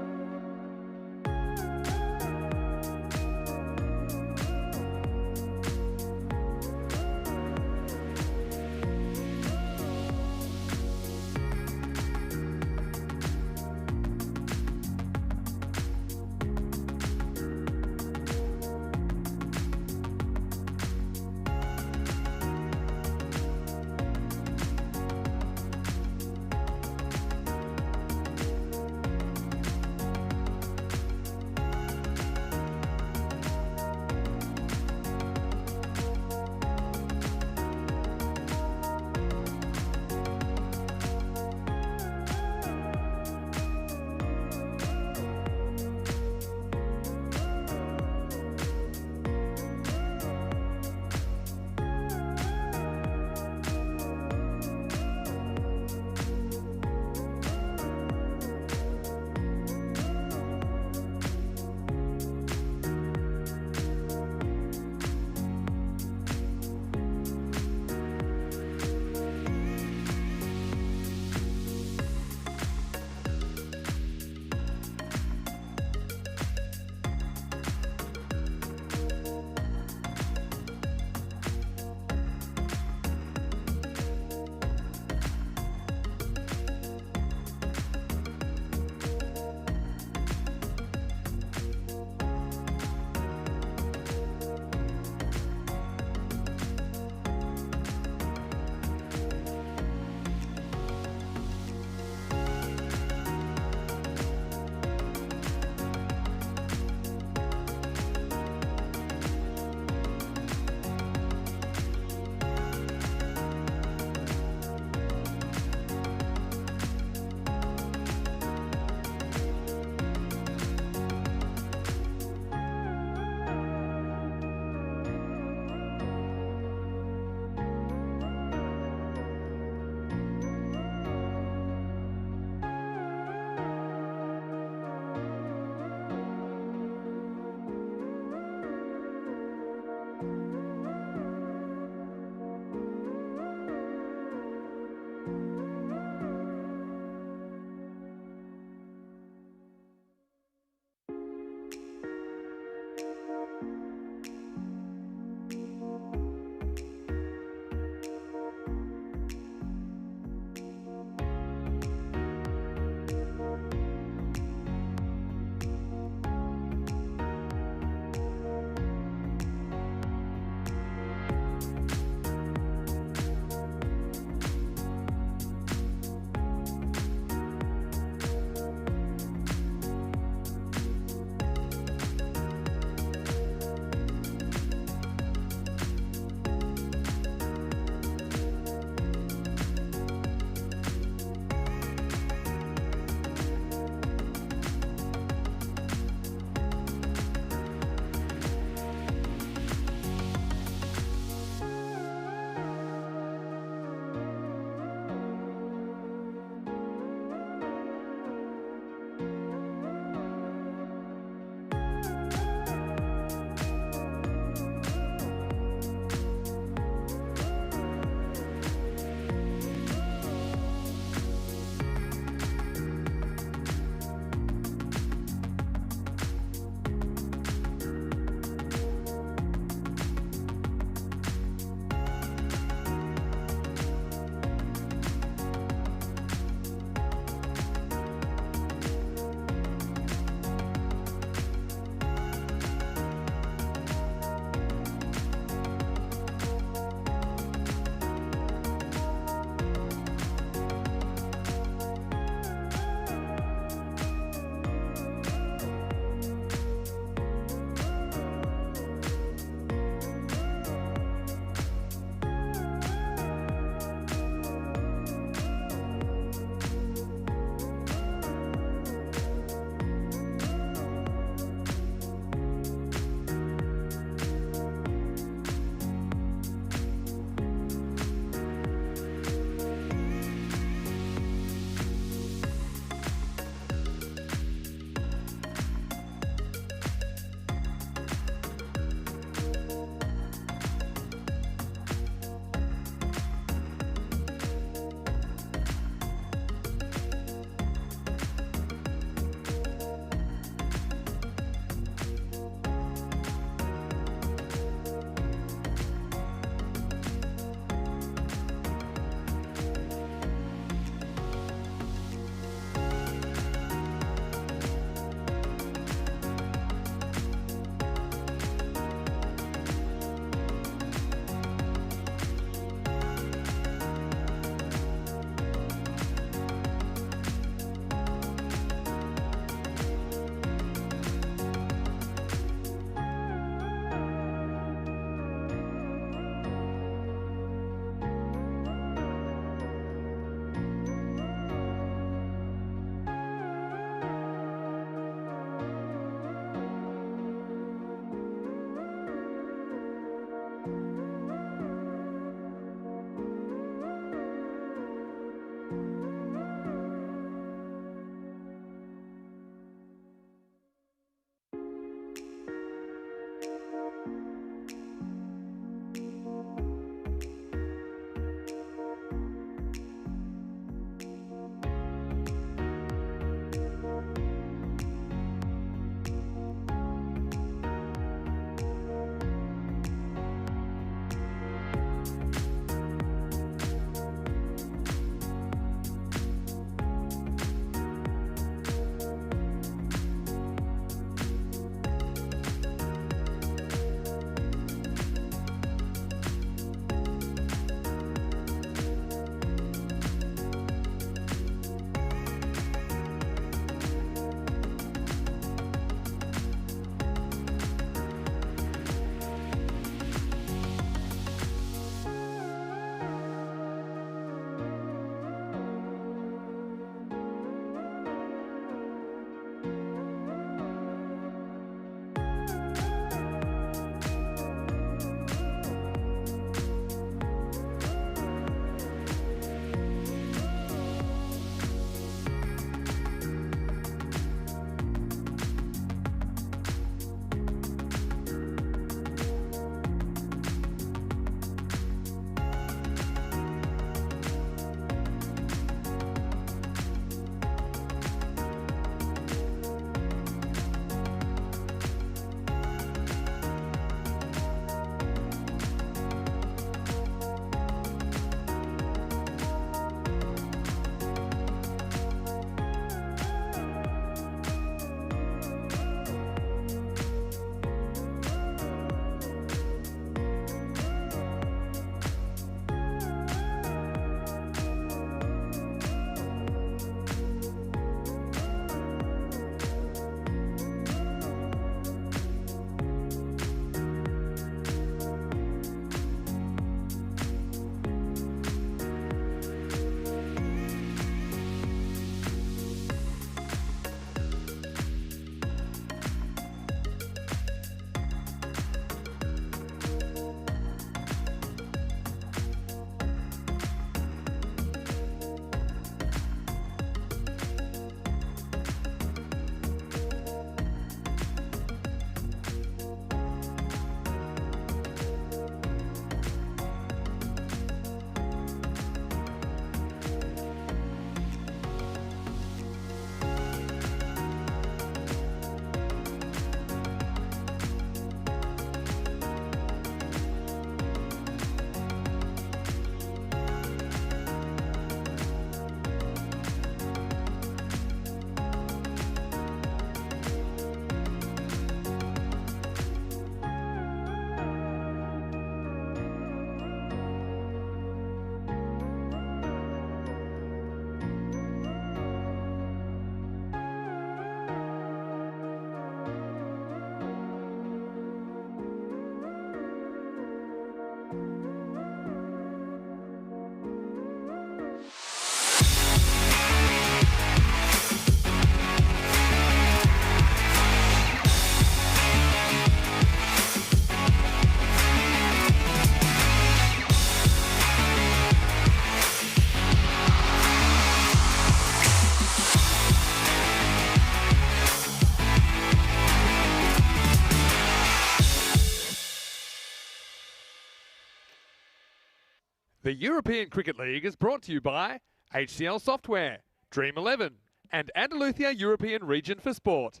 The European Cricket League is brought to you by HCL Software, Dream 11, and Andalusia European Region for Sport.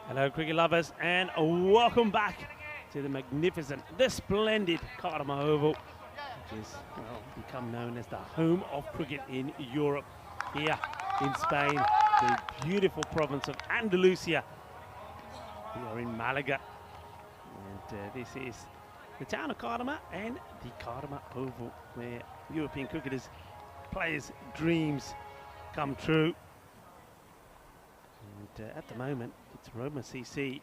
Hello, cricket lovers, and welcome back to the magnificent, the splendid Cardiff Oval, which is become known as the home of cricket in Europe. Here in Spain, the beautiful province of Andalusia. We are in Malaga, and this is the town of Cardiff and the Cardiff Oval, where European cricketers, players' dreams come true. And at the moment, it's Roma CC.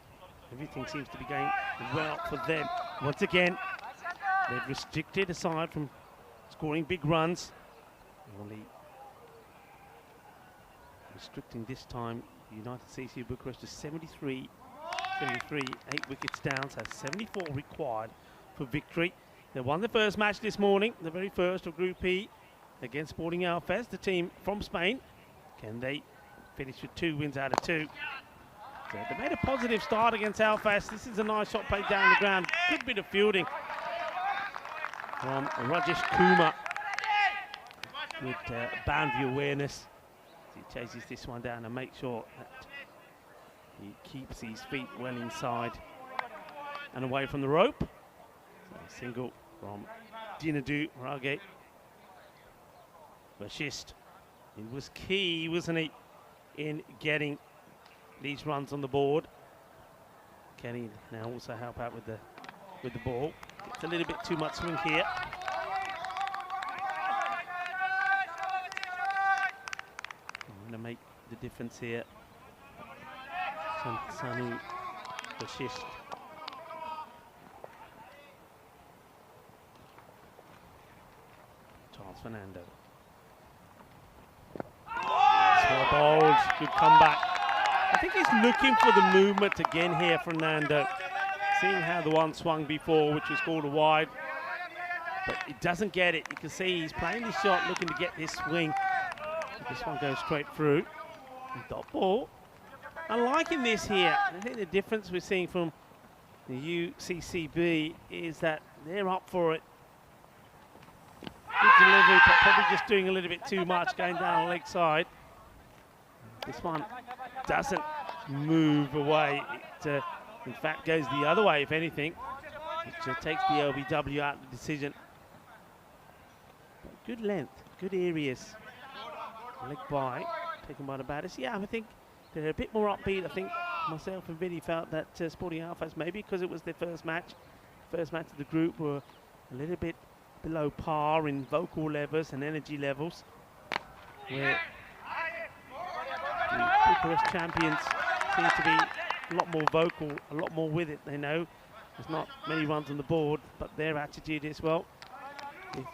Everything seems to be going well for them. Once again, they've restricted, aside from scoring big runs, only restricting this time United CC Bucharest to 73, 8 wickets down, so 74 required for victory. They won the first match this morning, the very first of Group E, against Sporting Alfez, the team from Spain. Can they finish with 2 wins out of 2? So they made a positive start against Alfez. This is a nice shot played down the ground. Good bit of fielding from Rajesh Kumar with boundary awareness. He chases this one down and makes sure that he keeps his feet well inside and away from the rope. So single from Dinadu Rage. Vashist. It was key, wasn't he, in getting these runs on the board. Can he now also help out with the ball? It's a little bit too much swing here. I'm going to make the difference here. Sanu Vashist. Charles Fernando. Well bowled, good comeback. I think he's looking for the movement again here, Fernando. Seeing how the one swung before, which was called a wide, but he doesn't get it. You can see he's playing this shot, looking to get this swing. This one goes straight through. Dot ball. I'm liking this here. I think the difference we're seeing from the UCCB is that they're up for it. Good delivery, but probably just doing a little bit too much, going down the leg side. This one doesn't move away. It, in fact, goes the other way, if anything. It takes the LBW out of the decision. But good length, good areas. Leg by, taken by the batters. Yeah, I think they're a bit more upbeat. I think myself and Vinny felt that Sporting Alfez, maybe because it was their first match of the group, were a little bit below par in vocal levels and energy levels. Where the Bucharest champions seem to be a lot more vocal, a lot more with it. They know there's not many runs on the board, but their attitude is, well, if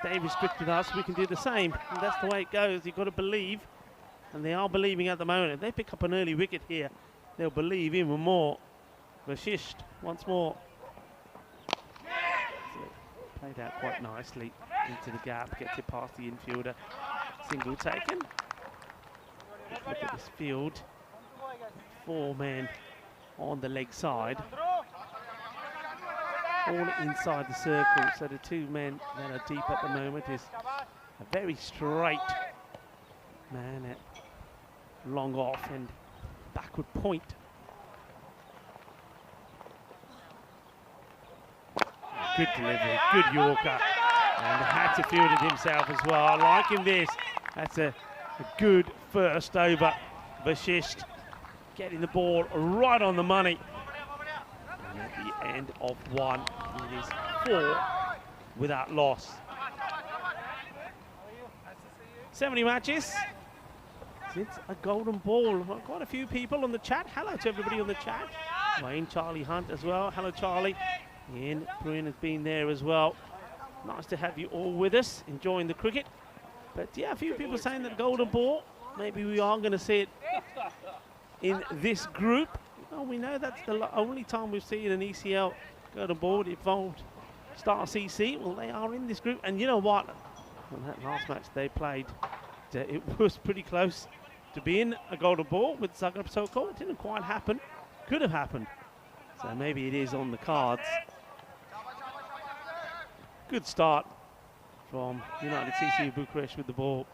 they restricted us, we can do the same. And that's the way it goes. You've got to believe, and they are believing at the moment. If they pick up an early wicket here, they'll believe even more. Vashist once more. So played out quite nicely into the gap, gets it past the infielder. Single taken. Look at this field. 4 men on the leg side. All inside the circle, so the 2 men that are deep at the moment is a very straight man at long off and backward point. Good delivery, good Yorker, and had to field it himself as well. Liking this, that's a good first over. Vashist getting the ball right on the money. And at the end of 1, it is 4 without loss. 70 matches since a golden ball. Quite a few people on the chat. Hello to everybody on the chat. Wayne, Charlie Hunt as well. Hello, Charlie. Ian Bruin has been there as well. Nice to have you all with us, enjoying the cricket. But yeah, a few people saying that golden ball, maybe we are going to see it in this group. Well, we know that's the only time we've seen an ECL golden ball involved Star CC. Well, they are in this group. And you know what? On that last match they played, it was pretty close to being a golden ball with Zagreb Sokol. It didn't quite happen. Could have happened. So maybe it is on the cards. Good start from United CC Bucharest with the ball.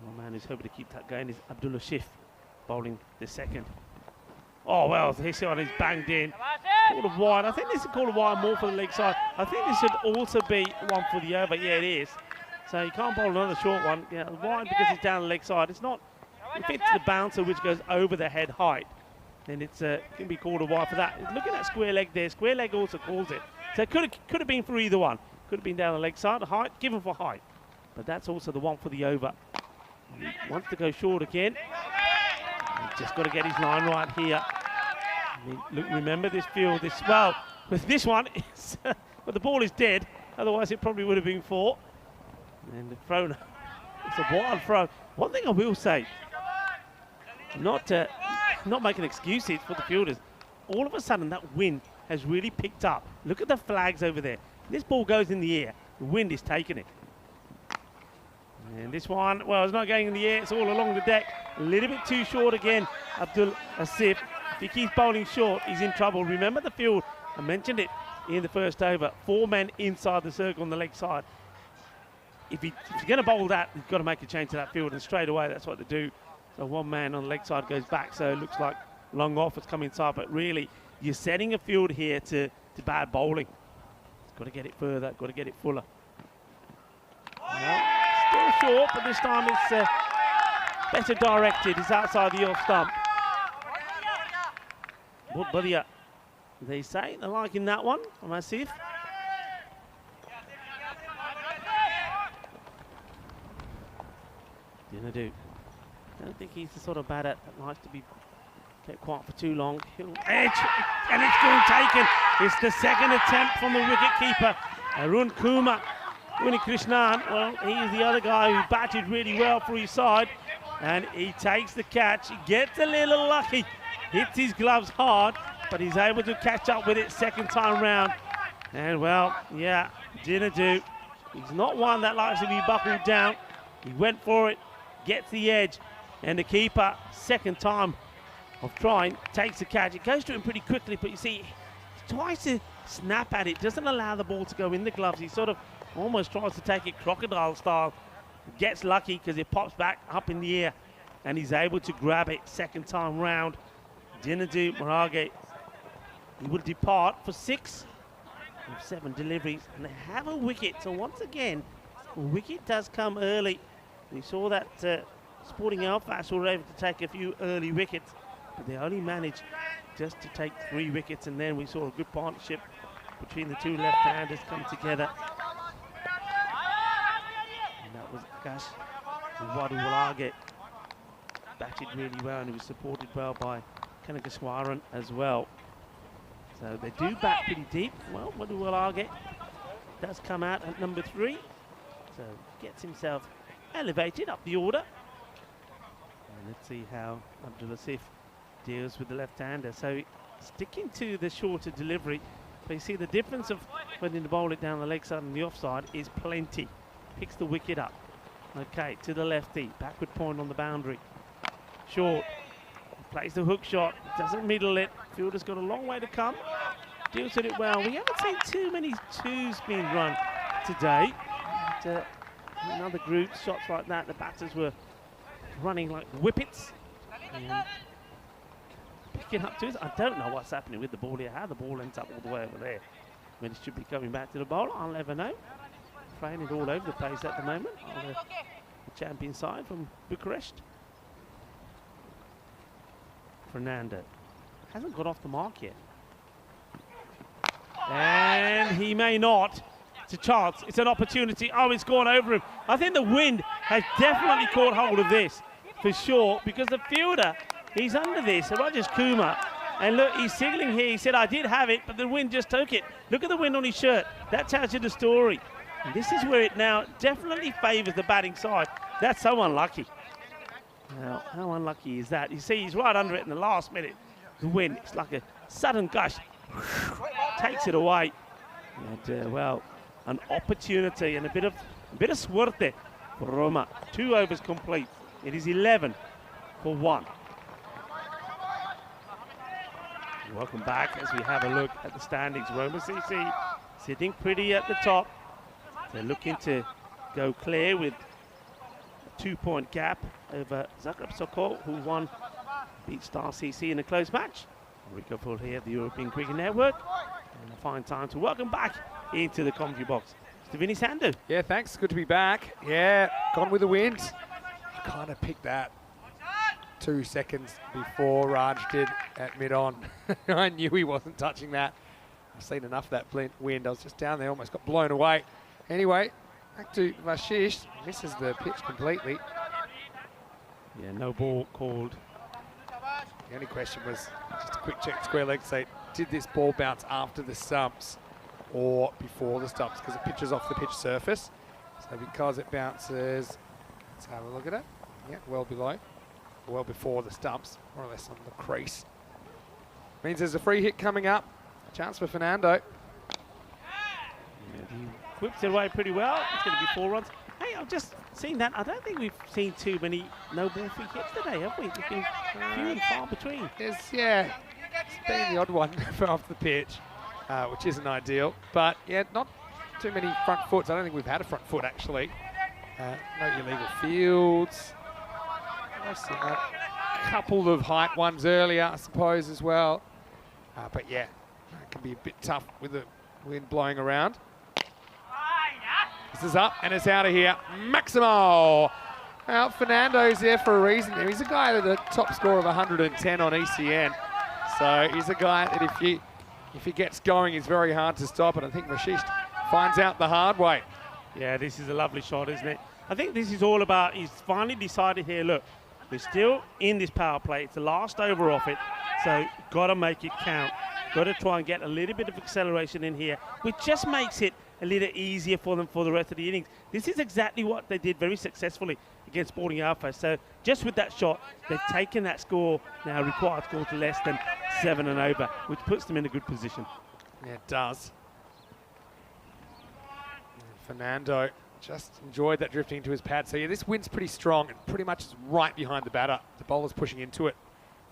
One man who's hoping to keep that going is Abdullah Shif, bowling the second. Oh, well, this one is banged in. Called a wide. I think this is called a wide more for the leg side. I think this should also be one for the over. Yeah, it is. So you can't bowl another short one. Yeah, wide because it's down the leg side. It's not, if it's the bouncer which goes over the head height, then it's can be called a wide for that. Looking at square leg there, square leg also calls it. So it could have been for either one. Could have been down the leg side, height, given for height. But that's also the one for the over. He wants to go short again. He's just got to get his line right here. I mean, look, remember this field, well, with this one, it's, but the ball is dead. Otherwise, it probably would have been 4. And the throw, it's a wild throw. One thing I will say, not making excuses for the fielders, all of a sudden that wind has really picked up. Look at the flags over there. This ball goes in the air. The wind is taking it. And this one, well, it's not going in the air. It's all along the deck. A little bit too short again. Abdul Asif. If he keeps bowling short, he's in trouble. Remember the field. I mentioned it in the first over. 4 men inside the circle on the leg side. If he's going to bowl that, he's got to make a change to that field. And straight away, that's what they do. So 1 man on the leg side goes back. So it looks like long off has come inside. But really, you're setting a field here to bad bowling. Got to get it further, got to get it fuller. Well, still short, but this time it's better directed. It's outside the off stump. What Badia, they say, they're liking that one from Asif. Gonna do. I don't think he's the sort of batter that likes to be kept quiet for too long. He'll edge, and it's been taken. It's the second attempt from the wicket-keeper, Arun Kumar. Krishnan, well, he's the other guy who batted really well for his side, and he takes the catch. He gets a little lucky, hits his gloves hard, but he's able to catch up with it second time round. And, well, yeah, didn't do. He's not one that likes to be buckled down. He went for it, gets the edge, and the keeper, second time of trying, takes the catch. It goes to him pretty quickly, but you see, he tries to snap at it, doesn't allow the ball to go in the gloves. He sort of almost tries to take it crocodile style. Gets lucky because it pops back up in the air, and he's able to grab it second time round. Dinadu Marage, he will depart for 6 of 7 deliveries, and they have a wicket. So once again, a wicket does come early. We saw that Sporting Alfas were able to take a few early wickets, but they only managed just to take 3 wickets, and then we saw a good partnership between the 2 left-handers come together. And that was Akash Wadu batted really well, and he was supported well by Kanagaswaran as well. So they do bat pretty deep. Well, Wadu does come out at number 3, so gets himself elevated up the order. And let's see how Abdul Asif deals with the left-hander. So sticking to the shorter delivery, but you see the difference of when you bowl it down the leg side and the offside is plenty. Picks the wicket up. Okay, to the lefty, backward point on the boundary. Short, plays the hook shot, doesn't middle it. Fielder's got a long way to come. Deals with it well. We haven't seen too many 2s being run today. But, in other groups, shots like that, the batters were running like whippets. And picking up 2s. I don't know what's happening with the ball here, how the ball ends up all the way over there when it should be coming back to the bowler. I'll never know. Playing it all over the place at the moment on the champion side from Bucharest. Fernando hasn't got off the mark yet. And he may not. It's a chance. It's an opportunity. Oh, it's gone over him. I think the wind has definitely caught hold of this for sure, because the fielder, he's under this, Rajesh Kumar, And look, he's signaling here. He said, I did have it, but the wind just took it. Look at the wind on his shirt. That tells you the story. And this is where it now definitely favours the batting side. That's so unlucky. Now, how unlucky is that? You see, he's right under it in the last minute. The wind, it's like a sudden gush. Takes it away. And, well, an opportunity and a bit of suerte for Roma. 2 overs complete. It is 11 for 1. Welcome back as we have a look at the standings. Roma CC sitting pretty at the top. They're looking to go clear with a 2-point gap over Zagreb Sokol, who beat Star CC in a close match. Rico Full here at the European Cricket Network. And a fine time to welcome back into the commentary box, Mr. Vinny Sandu. Yeah, thanks. Good to be back. Yeah, gone with the wind. I kind of picked that 2 seconds before Raj did at mid-on. I knew he wasn't touching that. I've seen enough of that wind. I was just down there, almost got blown away. Anyway, back to Vashish. Misses the pitch completely. Yeah, no ball called. The only question was just a quick check square leg to say, did this ball bounce after the stumps or before the stumps? Because it pitches off the pitch surface. So because it bounces, let's have a look at it. Yeah, well below. Well before the stumps, more or less on the crease. Means there's a free hit coming up. Chance for Fernando. Yeah, he whips it away pretty well. It's going to be 4 runs. Hey, I've just seen that. I don't think we've seen too many no ball free hits today, have we? It's been few and far between. Yeah, it's been the odd one for off the pitch, which isn't ideal. But yeah, not too many front foots. I don't think we've had a front foot actually. No illegal fields. I've seen a couple of height ones earlier, I suppose, as well. But yeah, it can be a bit tough with the wind blowing around. This is up and it's out of here. Maximo! Well, Fernando's there for a reason. He's a guy with a top score of 110 on ECN. So he's a guy that if he gets going, it's very hard to stop. And I think Vashish finds out the hard way. Yeah, this is a lovely shot, isn't it? I think this is all about, he's finally decided here, look, we're still in this power play. It's the last over off it. So got to make it count. Got to try and get a little bit of acceleration in here, which just makes it a little easier for them for the rest of the innings. This is exactly what they did very successfully against Sporting Alpha. So just with that shot, they've taken that score, now required score, to less than 7 and over, which puts them in a good position. Yeah, it does. And Fernando just enjoyed that drifting into his pad. So yeah, this wind's pretty strong and pretty much is right behind the batter. The bowler's pushing into it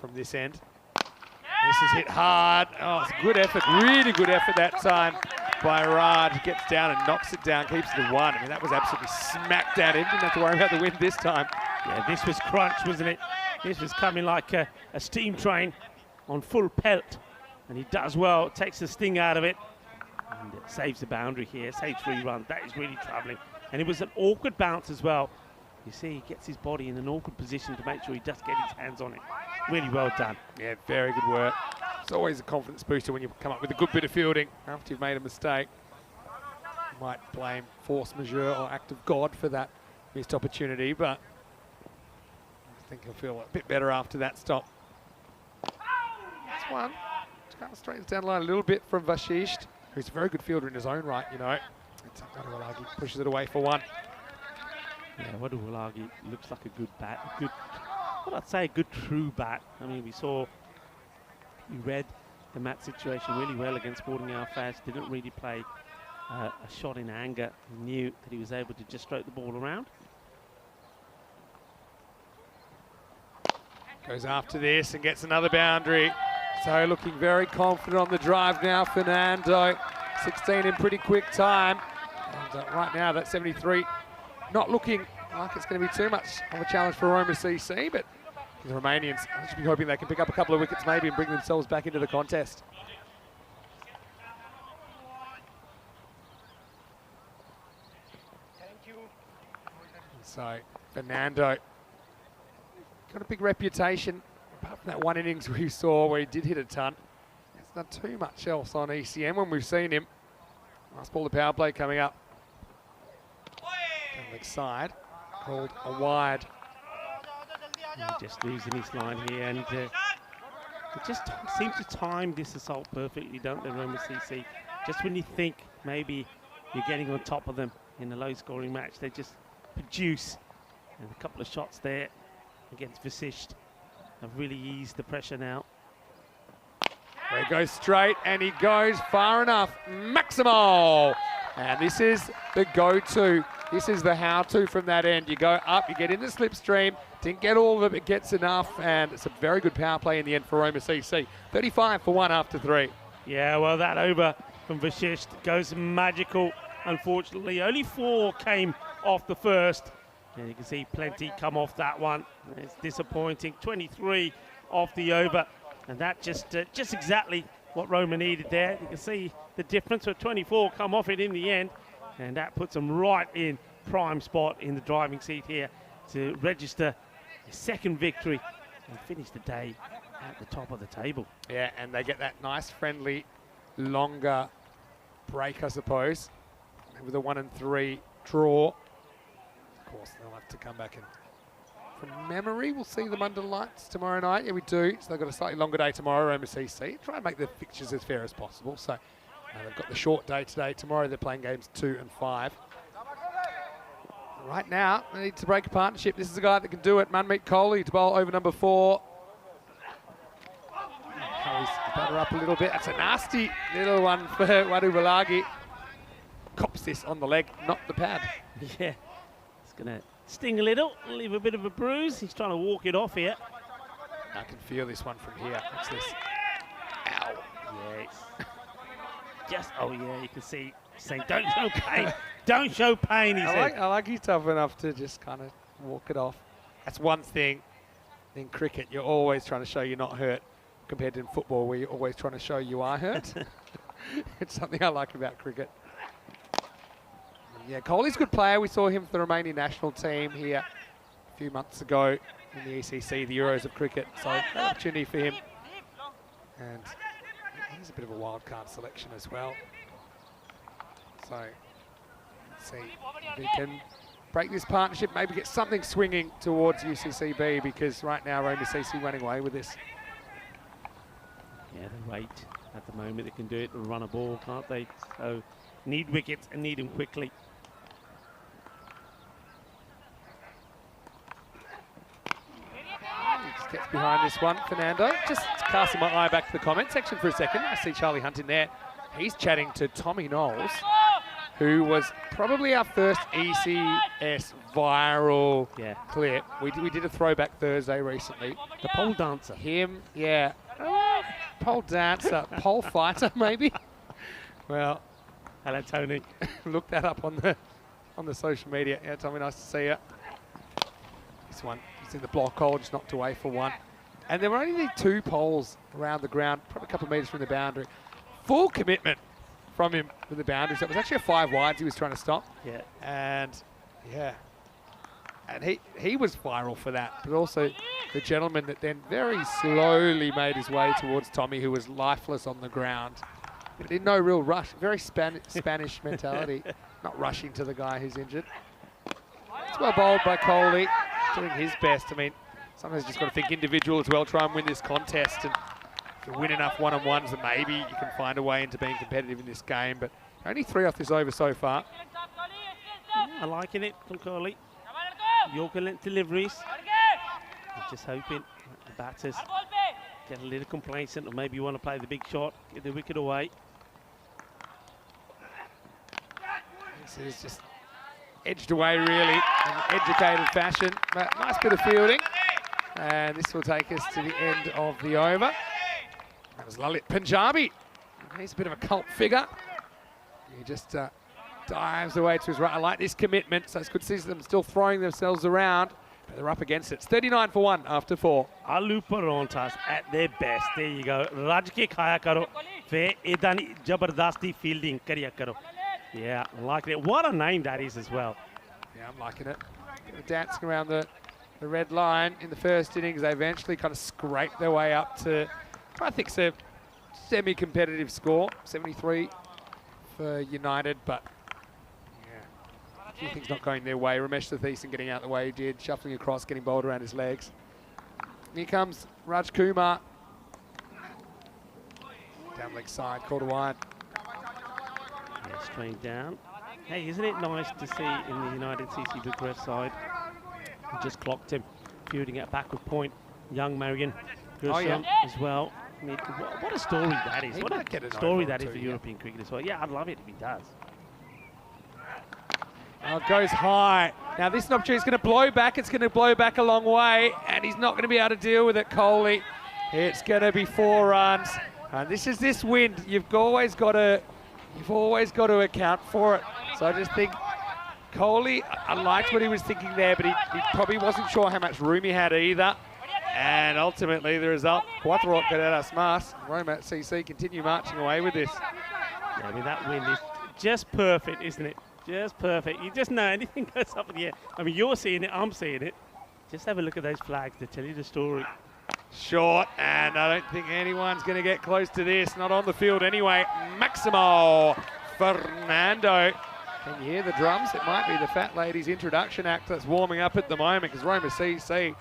from this end. This is hit hard. Oh, it's a good effort, really good effort that time by Raj. Gets down and knocks it down, keeps it to 1. I mean, that was absolutely smacked at him. Didn't have to worry about the wind this time. Yeah, this was crunch, wasn't it? This was coming like a steam train on full pelt. And he does well, takes the sting out of it. And it saves the boundary here, saves 3 runs. That is really troubling. And it was an awkward bounce as well. You see, he gets his body in an awkward position to make sure he does get his hands on it. Really well done. Yeah, very good work. It's always a confidence booster when you come up with a good bit of fielding after you've made a mistake. You might blame force majeure or act of God for that missed opportunity, but I think he'll feel a bit better after that stop. That's one. Just kind of straightens down the line a little bit from Vashish, who's a very good fielder in his own right, you know. Waduwalagi pushes it away for 1. Yeah, Waduwalagi looks like a good bat. I'd say a good true bat. I mean, he read the match situation really well against Sporting Alpha. Didn't really play a shot in anger. He knew that he was able to just stroke the ball around. Goes after this and gets another boundary. So looking very confident on the drive now, Fernando. 16 in pretty quick time. And right now, that 73 not looking like it's going to be too much of a challenge for Roma CC, but the Romanians, I should be hoping they can pick up a couple of wickets maybe and bring themselves back into the contest. So Fernando got a big reputation, apart from that one innings we saw where he did hit a ton. He's done too much else on ECN when we've seen him. Last ball of power play coming up. Down the leg side, called a wide. Just losing his line here, and They just seem to time this assault perfectly, don't they, Roma CC? Just when you think maybe you're getting on top of them in a low-scoring match, they just produce. And a couple of shots there against Vasisht have really eased the pressure now. He goes straight and he goes far enough. Maximo! And this is the go-to. This is the how-to from that end. You go up, you get in the slipstream, didn't get all of it, but gets enough, and it's a very good power play in the end for Roma CC. 35 for 1 after 3. Yeah, well, that over from Vasisht goes magical. Unfortunately, only 4 came off the first. And you can see plenty come off that one. It's disappointing. 23 off the over. And that just exactly what Roma needed there. You can see the difference with 24 come off it in the end. And that puts them right in prime spot in the driving seat here to register a second victory and finish the day at the top of the table. Yeah, and they get that nice, friendly, longer break, I suppose, with a 1 and 3 draw. Of course, they'll have to come back and, from memory, we'll see them under lights tomorrow night. Yeah, we do. So they've got a slightly longer day tomorrow, Roma CC. Try and make the fixtures as fair as possible. So they've got the short day today. Tomorrow they're playing games 2 and 5. Right now, they need to break a partnership. This is a guy that can do it. Manmeet Kohli to bowl over number 4. Kohli's batter up a little bit. That's a nasty little one for Wadu Balagi. Cops this on the leg, not the pad. Yeah, it's going to sting a little, leave a bit of a bruise. He's trying to walk it off here. I can feel this one from here. What's this? Ow. Yes. Oh, yeah, you can see saying, don't show pain. Don't show pain, he said. I like he's tough enough to just kind of walk it off. That's one thing. In cricket, you're always trying to show you're not hurt, compared to in football, where you're always trying to show you are hurt. It's something I like about cricket. Yeah, Kohli's a good player. We saw him for the Romanian national team here a few months ago in the ECC, the Euros of cricket. So an opportunity for him. And he's a bit of a wild card selection as well. So let's see if he can break this partnership, maybe get something swinging towards UCCB, because right now Roma CC running away with this. Yeah, they wait at the moment. They can do it and run a ball, can't they? So need wickets and need them quickly. Just gets behind this one, Fernando. Just casting my eye back to the comment section for a second. I see Charlie Hunt in there. He's chatting to Tommy Knowles, who was probably our first ECS viral clip. We did a throwback Thursday recently. The pole dancer. Him, yeah. Pole dancer, pole fighter maybe. Well, hello, Tony. Look that up on the social media. Yeah, Tommy, nice to see you. This one, he's in the block hole, just knocked away for 1. And there were only 2 poles around the ground, probably a couple of metres from the boundary. Full commitment from him with the boundaries. That was actually a 5 wides he was trying to stop. Yeah. And yeah. And he was viral for that, but also the gentleman that then very slowly made his way towards Tommy, who was lifeless on the ground. But in no real rush. Very Spanish mentality. Not rushing to the guy who's injured. It's well bowled by Kohli, doing his best. I mean, sometimes you just got to think individual as well, try and win this contest. And if you win enough one-on-ones, then maybe you can find a way into being competitive in this game. But only 3 off this over so far. Yeah, I'm liking it from Kohli. Yorker length deliveries. I'm just hoping the batters get a little complacent, or maybe you want to play the big shot, get the wicket away. This is just edged away really in an educated fashion, but nice bit of fielding. And this will take us to the end of the over. That was Lalit Punjabi. He's a bit of a cult figure. He just dives away to his right. I like this commitment, so it's good to see them still throwing themselves around, but they're up against it. It's 39 for 1 after 4. Aloo Parontas at their best. There you go. Raj ke khaya karo. Fe edani jabardasti fielding kariya karo. Yeah, I'm liking it. What a name that is as well. Yeah, I'm liking it. Dancing around the red line in the first innings. They eventually kind of scraped their way up to, I think, it's a semi-competitive score. 73 for United, but yeah, a few things not going their way. Ramesh Satheesan getting out the way he did, shuffling across, getting bowled around his legs. Here comes Raj Kumar. down leg side, call to wide. Yeah, straight down. Hey, isn't it nice to see in the United CC Bucharest side? We just clocked him, fielding at backward point. Young Marion Gershon as well. I mean, what a story that is. He What might get a an story over that or is two, for yeah. European cricket as well. Yeah, I'd love it if he does. Oh, it goes high. Now this opportunity is going to blow back. It's going to blow back a long way, and he's not going to be able to deal with it, Coley. It's going to be 4 runs. And this wind. You've always got to account for it. So I just think Coley, I liked what he was thinking there, but he probably wasn't sure how much room he had either. And ultimately, the result, Cuatro Carreras Mas, Roma CC continue marching away with this. Yeah, I mean, that wind is just perfect, isn't it? Just perfect. You just know anything goes up in the air. I mean, you're seeing it, I'm seeing it. Just have a look at those flags to tell you the story. Short, and I don't think anyone's going to get close to this. Not on the field anyway. Maximo Fernando. Can you hear the drums? It might be the Fat Ladies introduction act that's warming up at the moment, because Roma CC,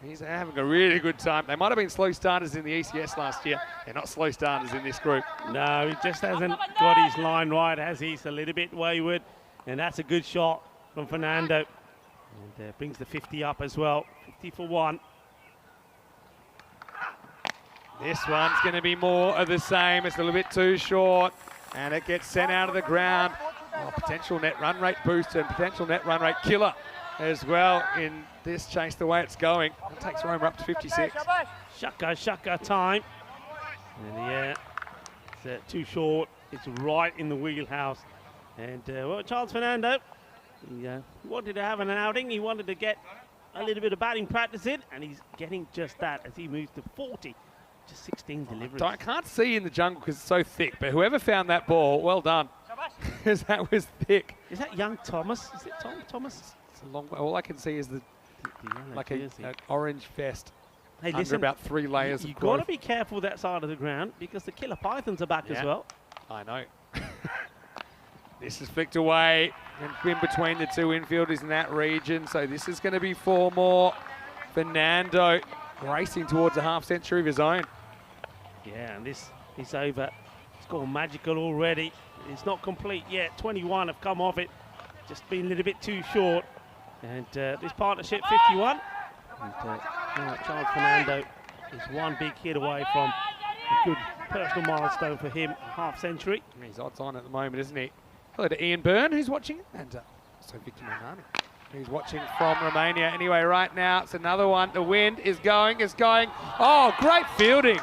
he's having a really good time. They might have been slow starters in the ECS last year. They're not slow starters in this group. No, he just hasn't got his line right, has he? He's a little bit wayward, and that's a good shot from Fernando. And brings the 50 up as well. 50 for 1. This one's going to be more of the same. It's a little bit too short, and it gets sent out of the ground. Oh, potential net run rate booster and potential net run rate killer as well in this chase the way it's going. It takes Roma up to 56. Shaka time. And yeah, it's too short. It's right in the wheelhouse. And well, Charles Fernando, he wanted to have an outing. He wanted to get a little bit of batting practice in, and he's getting just that as he moves to 40. Just 16 deliveries. I can't see in the jungle because it's so thick, but whoever found that ball, well done. Because that was thick. Is that young Thomas? Is it Thomas? It's a long way. All I can see is the like an orange vest Hey, under listen, about 3 layers you've of got to growth. be careful that side of the ground because the killer pythons are back as well. I know. This is flicked away and in between the two infielders in that region. So this is going to be 4 more. Fernando racing towards a half century of his own. Yeah, and this is over. It's gone magical already. It's not complete yet. 21 have come off it. Just been a little bit too short. And this partnership, 51. And Charles Fernando is one big hit away from a good personal milestone for him, half century. He's odds on at the moment, isn't he? Hello to Ian Byrne, who's watching, and also Victor Manani, who's watching from Romania. Anyway, right now, it's another one. The wind is going. Oh, great fielding.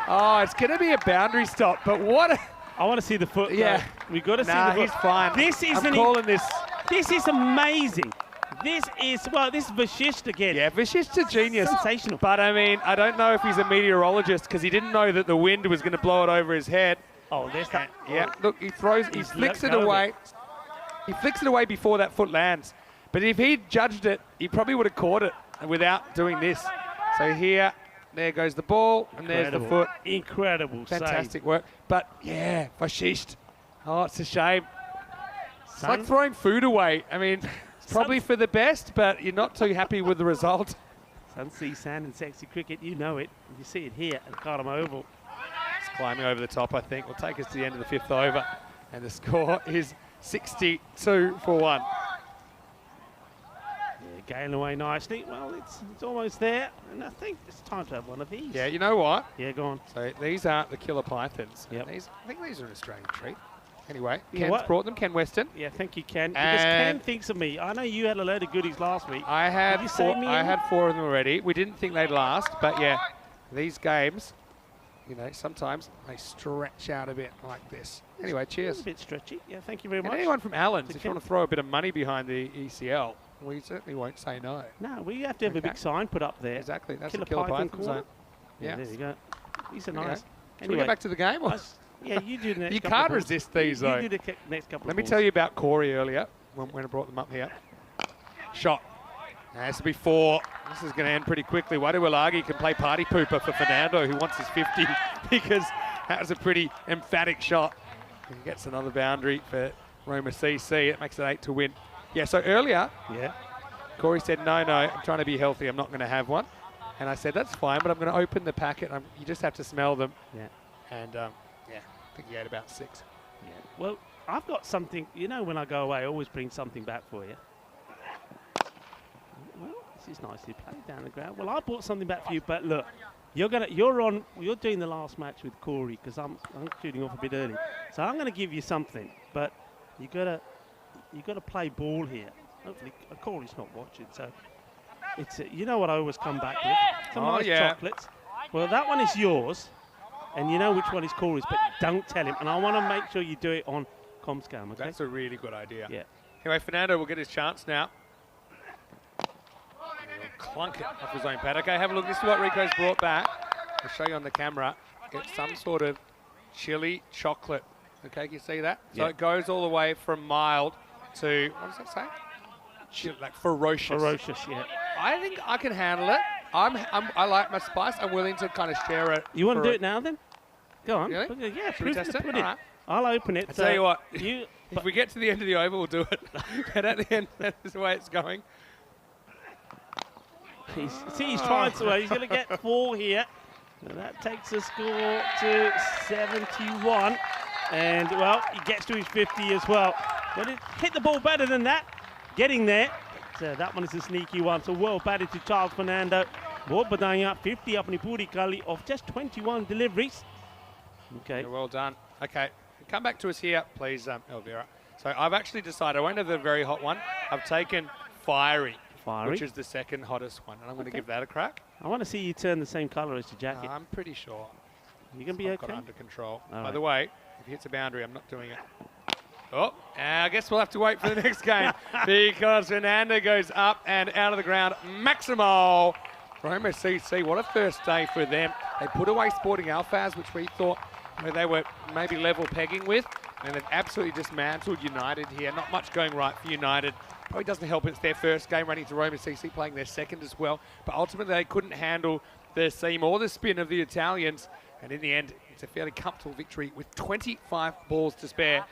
Oh, it's going to be a boundary stop, but what a... I want to see the foot. Yeah. We've got to see the Nah, foot. he's fine. I'm calling this. This is amazing. This is Vashisht again. Yeah, Vashisht's a genius. Sensational. But, I mean, I don't know if he's a meteorologist because he didn't know that the wind was going to blow it over his head. Oh, there's that. Yeah, look, he flicks it away. He flicks it away before that foot lands. But if he'd judged it, he probably would have caught it without doing this. So here, there goes the ball, and there's the foot. Incredible Fantastic work. But, yeah, Vashisht. Oh, it's a shame. It's Son, like throwing food away. I mean, it's probably for the best, but you're not too happy with the result. Sunsea Sand and Sexy Cricket, you know it. You see it here at Cardham Oval. It's climbing over the top, I think. Will take us to the end of the 5th over. And the score is 62 for 1. Yeah, going away nicely. Well, it's almost there. And I think it's time to have one of these. Yeah, you know what? Yeah, go on. So these aren't the killer pythons. Yep. I think these are an Australian treat. Anyway, You know Ken's what? brought them, Ken Weston. Yeah, thank you, Ken. Because Ken thinks of me. I know you had a load of goodies last week. I had Did you save me any? 4 of them already. We didn't think they'd last, but yeah, these games, you know, sometimes they stretch out a bit like this. Anyway, A cheers. bit stretchy. Yeah, thank you very And much. anyone from Allen's, To if you Ken. want to throw a bit of money behind the ECL, we certainly won't say no. No, we have to have a Okay. big sign put up there. Exactly, that's Killer the killer Python python corner. zone. Yeah, Yeah. there you go. These are Okay. nice. Should we get back to the game? Or? Yeah, you do the next You couple can't of balls. resist these, though. You do the next couple Let of me balls. tell you about Corey earlier when I brought them up here. Shot. Has to be 4. This is going to end pretty quickly. Waduwalagi can play party pooper for Fernando, who wants his 50, because that was a pretty emphatic shot. He gets another boundary for Roma CC. It makes it 8 to win. Yeah, so earlier, Yeah. Corey said, no, I'm trying to be healthy. I'm not going to have one. And I said, that's fine, but I'm going to open the packet. You just have to smell them. Yeah. And, yeah, think he ate about 6. Yeah. Well, I've got something. You know, when I go away, I always bring something back for you. Well, this is nicely played down the ground. Well, I brought something back for you, but look, you're doing the last match with Corey because I'm shooting off a bit early. So I'm going to give you something, but you gotta play ball here. Hopefully, Corey's not watching, so it's you know what I always come back with? Some nice chocolates. Well, that one is yours, and you know which one is Corey's, but don't tell him. And I want to make sure you do it on Comscam, okay? That's a really good idea. Yeah. Anyway, Fernando will get his chance now. He'll clunk it off his own pad. Okay, have a look. This is what Rico's brought back. I'll show you on the camera. It's some sort of chili chocolate. Okay, can you see that? So it goes all the way from mild to, what does that say? Like ferocious. Ferocious, yeah. I think I can handle it. I like my spice. I'm willing to kind of share it. You want to do it now then? Go on. Really? Yeah, Should we test it? put All it. right. I'll open it. I tell you what, if we get to the end of the over, we'll do it. But at the end, that's the way it's going. He's trying to. He's going to get 4 here. And that takes the score to 71. And, well, he gets to his 50 as well. But it hit the ball better than that. Getting there. So that one is a sneaky one. So well batted to Charles Fernando. Badanya 50 up in Puri Kali of just 21 deliveries. Okay. Yeah, well done. Okay, come back to us here, please, Elvira. So I've actually decided I won't have the very hot one. I've taken Fiery, which is the second hottest one, and I'm going to give that a crack. I want to see you turn the same colour as your jacket. I'm pretty sure. You're going to be I've got okay? it under control. All By the way, if he hits a boundary, I'm not doing it. Oh, I guess we'll have to wait for the next game because Fernando goes up and out of the ground. Maximo. Roma CC, what a first day for them. They put away Sporting Alphaz, which we thought they were maybe level pegging with, and they've absolutely dismantled United here. Not much going right for United. Probably doesn't help it's their first game running to Roma CC, playing their second as well. But ultimately, they couldn't handle the seam or the spin of the Italians. And in the end, it's a fairly comfortable victory with 25 balls to spare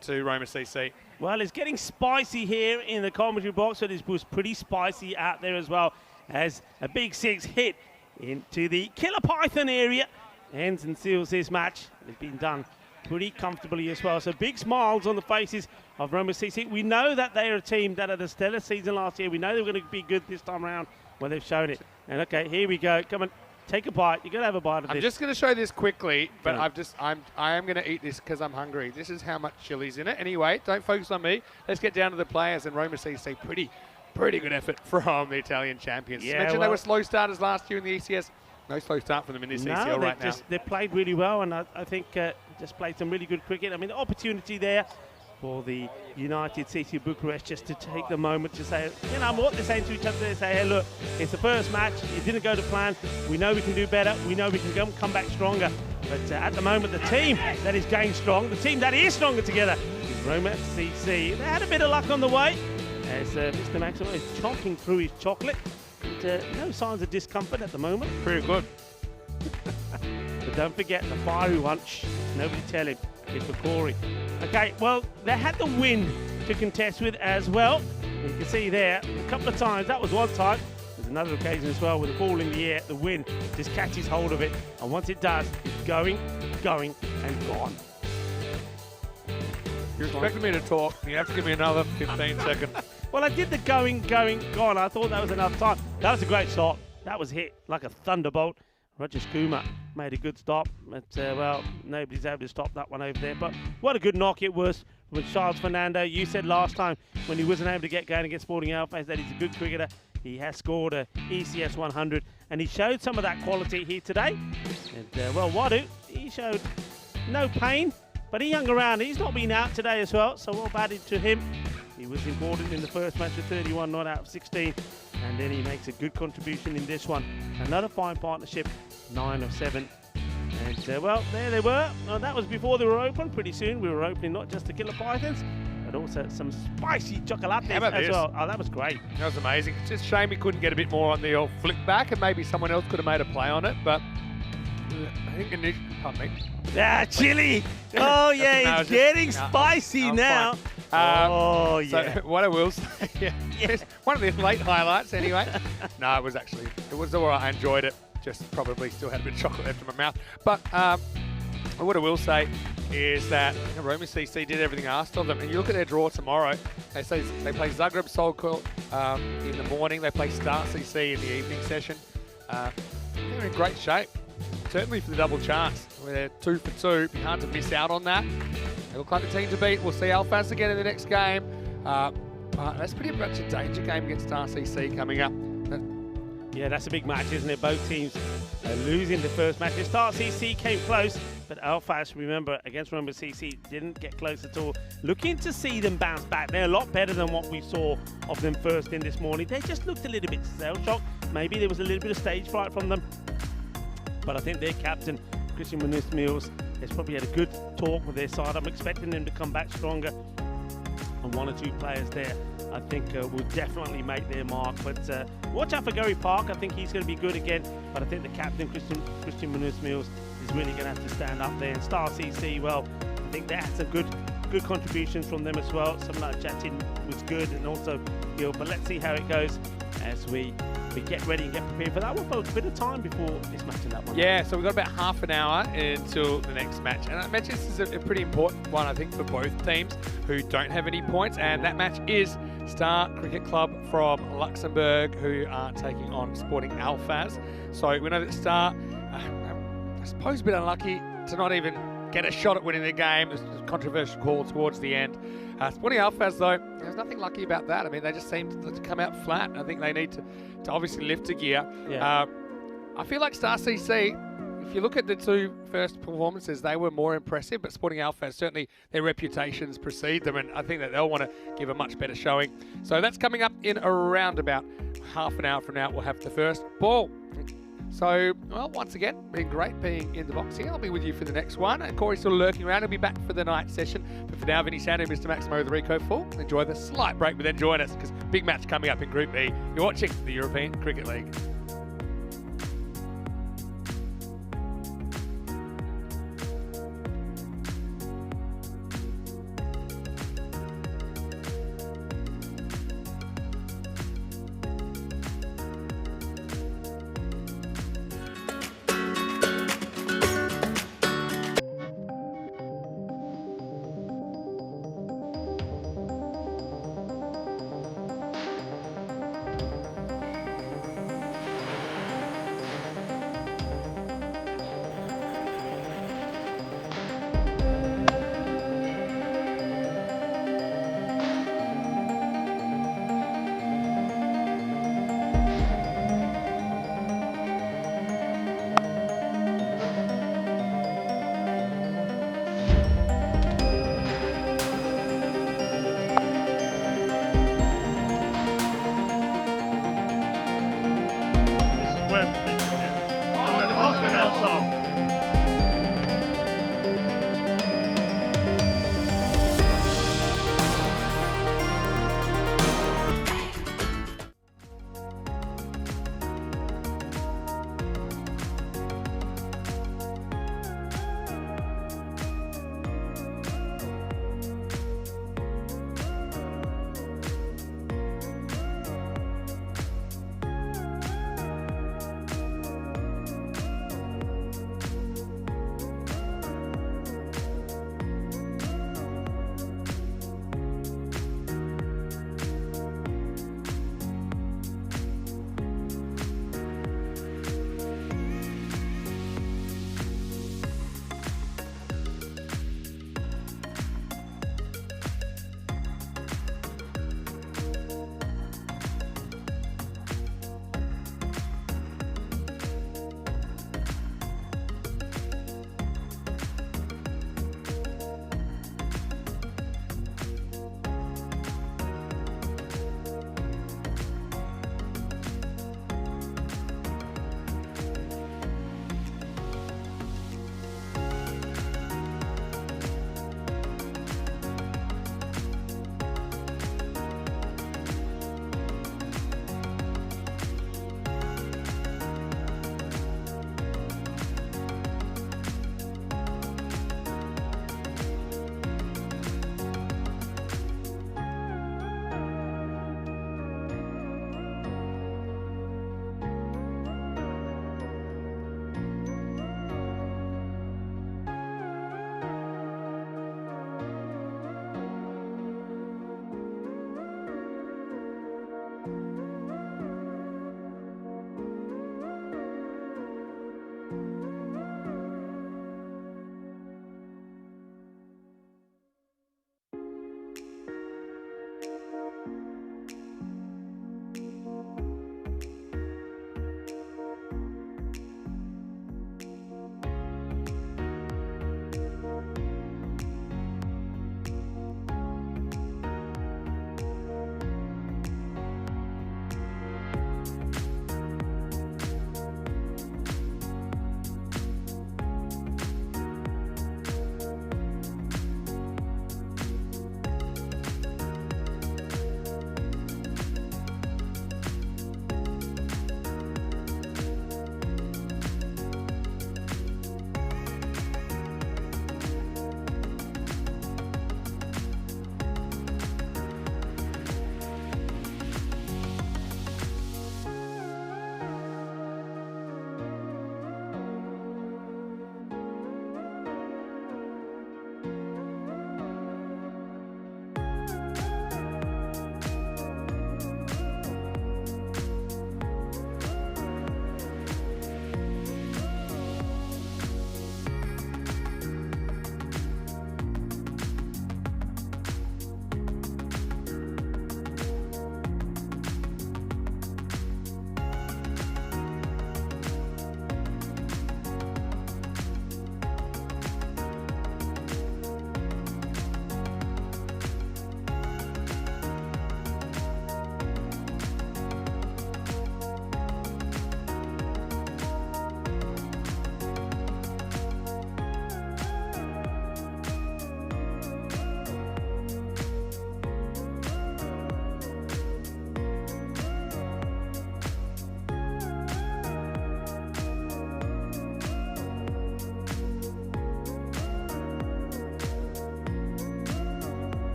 to Roma CC. Well, it's getting spicy here in the commentary box, so this was pretty spicy out there as well, as a big 6 hit into the Killer Python area. Ends and seals this match. It's been done pretty comfortably as well. So big smiles on the faces of Roma CC. We know that they are a team that had a stellar season last year. We know they're going to be good this time around. Well, they've shown it. And okay, here we go. Come on, take a bite. You're going to have a bite of this. I'm just going to show this quickly, but I am going to eat this because I'm hungry. This is how much chili's in it. Anyway, don't focus on me. Let's get down to the players, and Roma CC pretty good effort from the Italian champions. Yeah, Mentioned they were slow starters last year in the ECS. No slow start for them in this ECL right now. They played really well, and I think just played some really good cricket. I mean, the opportunity there for the United CC Bucharest just to take the moment to say, you know what, they're saying to each other, they say, hey, look, it's the first match. It didn't go to plan. We know we can do better. We know we can come back stronger. But at the moment, the team that is going strong, the team that is stronger together, is Roma CC. They had a bit of luck on the way, as Mr. Maximo is chonking through his chocolate. And, no signs of discomfort at the moment. Pretty good. But don't forget the fiery one. Shh, nobody tell him. It's for Corey. Okay, well, they had the wind to contest with as well. You can see there a couple of times. That was one time. There's another occasion as well with the ball in the air. The wind just catches hold of it. And once it does, it's going, and gone. You're expecting me to talk. You have to give me another 15 seconds. Well, I did the going, gone. I thought that was enough time. That was a great stop. That was hit like a thunderbolt. Roger Kumar made a good stop, but, well, nobody's able to stop that one over there. But what a good knock it was with Charles Fernando. You said last time when he wasn't able to get going against Sporting Alphaz that he's a good cricketer. He has scored a ECS 100, and he showed some of that quality here today. And, well, Wadu, he showed no pain, but he hung around. He's not been out today as well, so well batted to him. He was important in the first match with 31 not out of 16, and then he makes a good contribution in this one. Another fine partnership, 9 of 7. And, well, there they were. That was before they were open. Pretty soon we were opening not just the Killer Pythons, but also some spicy chocolates as well. Oh, that was great. That was amazing. It's just a shame we couldn't get a bit more on the old flick back, and maybe someone else could have made a play on it, but I think pardon me. Ah, chili. Oh, yeah, No, it's getting spicy now. Oh, yeah. So what I will say, yes, one of the late highlights anyway. No, it was all right. I enjoyed it. Just probably still had a bit of chocolate left in my mouth. But And what I will say is that Roma CC did everything asked of them. And you look at their draw tomorrow, they play Zagreb Sokol in the morning, they play Star CC in the evening session. They're in great shape, certainly for the double chance. They're 2 for 2, it'd be hard to miss out on that. They look like the team to beat. We'll see Alphas again in the next game. But that's pretty much a danger game against Star CC coming up. Yeah, that's a big match, isn't it? Both teams are losing the first match. Star CC came close, but Alphas, remember, against Roma CC, didn't get close at all. Looking to see them bounce back. They're a lot better than what we saw of them first in this morning. They just looked a little bit shell-shocked. Maybe there was a little bit of stage fright from them. But I think their captain, Christian Mills, has probably had a good talk with their side. I'm expecting them to come back stronger. And 1 or 2 players there, I think, will definitely make their mark. But watch out for Gary Park. I think he's going to be good again. But I think the captain, Christian Mills, is really going to have to stand up there. And Star CC, well, I think they had some good contributions from them as well. Some like Jatin was good, and also Gil. But let's see how it goes as we get ready and get prepared for that. We've got a bit of time before this match and that one. Yeah, so we've got about half an hour until the next match. And I mentioned this is a pretty important one, I think, for both teams who don't have any points. And that match is Star Cricket Club from Luxembourg, who are taking on Sporting Alphas. So we know that Star, I suppose, a bit unlucky to not even get a shot at winning the game. There's a controversial call towards the end. Sporting Alphas, though, there's nothing lucky about that. I mean, they just seem to come out flat. I think they need to obviously lift a gear. Yeah. I feel like Star CC, if you look at the 2 first performances, they were more impressive, but Sporting Alphas, certainly their reputations precede them, and I think that they'll want to give a much better showing. So that's coming up in around about half an hour from now. We'll have the first ball. So, well, once again, been great being in the box here. I'll be with you for the next one. And Corey's still lurking around. He'll be back for the night session. But for now, Vinny Sando, Mr. Maximo, the Rico Full. Enjoy the slight break, but then join us because big match coming up in Group B. You're watching the European Cricket League.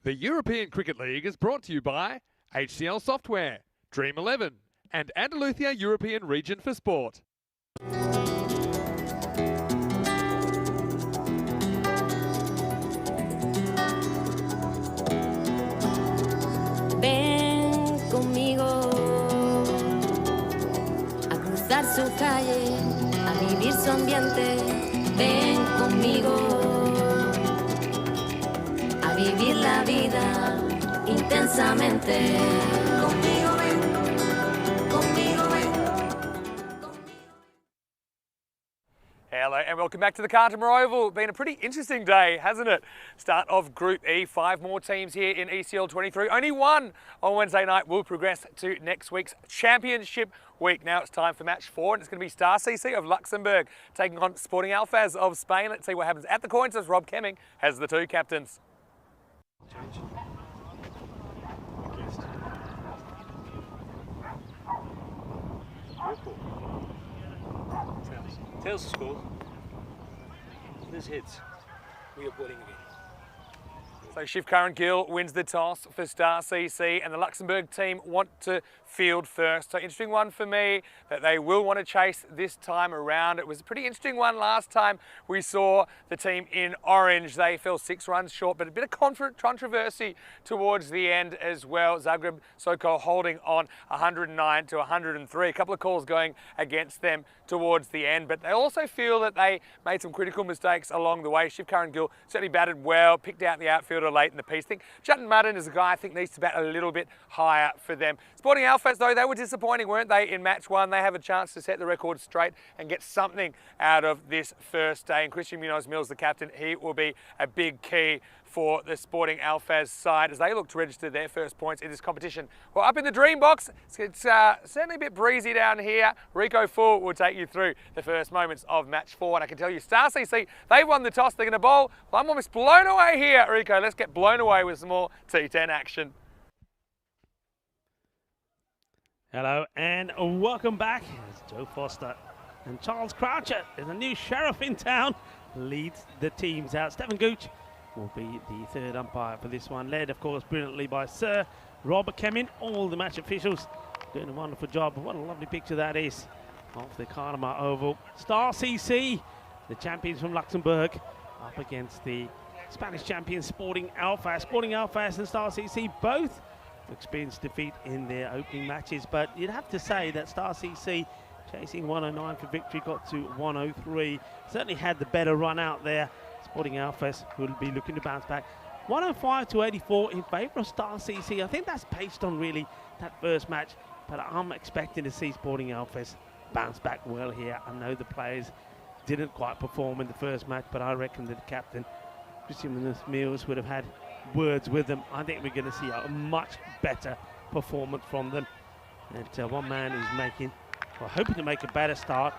The European Cricket League is brought to you by HCL Software, Dream 11, and Andalusia European Region for Sport. Ven conmigo a cruzar su calle, a vivir su ambiente. Ven conmigo a vivir la vida intensamente. Conmigo ven, conmigo ven. Hello and welcome back to the Cartama Oval. Been a pretty interesting day, hasn't it? Start of Group E, 5 more teams here in ECL 23. Only one on Wednesday night will progress to next week's Championship week. Now it's time for match 4 and it's going to be Star CC of Luxembourg taking on Sporting Alfaz of Spain. Let's see what happens at the coins as Rob Kemming has the 2 captains. Tails is scored. This hits. We are bowling again. So Shiv Curran Gill wins the toss for Star CC and the Luxembourg team want to field first. So interesting one for me that they will want to chase this time around. It was a pretty interesting one last time we saw the team in orange. They fell 6 runs short, but a bit of controversy towards the end as well. Zagreb Sokol holding on 109 to 103. A couple of calls going against them towards the end, but they also feel that they made some critical mistakes along the way. Shiv Curran Gill certainly batted well, picked out the outfielder late in the piece. I think Jutton Madden is a guy I think needs to bat a little bit higher for them. Sporting Alfaz, though, they were disappointing, weren't they, in match 1? They have a chance to set the record straight and get something out of this first day. And Christian Munoz Mills, the captain, he will be a big key for the Sporting Alfaz side as they look to register their first points in this competition. Well, up in the Dream Box, it's certainly a bit breezy down here. Rico Full will take you through the first moments of match 4. And I can tell you, Star CC, they've won the toss. They're going to bowl. Well, I'm almost blown away here, Rico. Let's get blown away with some more T10 action. Hello and welcome back. It's Joe Foster and Charles Croucher. There's a new sheriff in town. Leads the teams out. Stephen Gooch will be the 3rd umpire for this one. Led, of course, brilliantly by Sir Robert Kemming. All the match officials doing a wonderful job. What a lovely picture that is of the Cartama Oval. Star CC, the champions from Luxembourg, up against the Spanish champions Sporting Alfaz. Sporting Alfaz and Star CC both experienced defeat in their opening matches, but you'd have to say that Star CC, chasing 109 for victory, got to 103. Certainly had the better run out there. Sporting Alfaz will be looking to bounce back. 105 to 84 in favour of Star CC. I think that's based on really that first match, but I'm expecting to see Sporting Alfaz bounce back well here. I know the players didn't quite perform in the first match, but I reckon that the captain, Christian Mills, would have had words with them. I think we're going to see a much better performance from them. And one man who's making, well, hoping to make a better start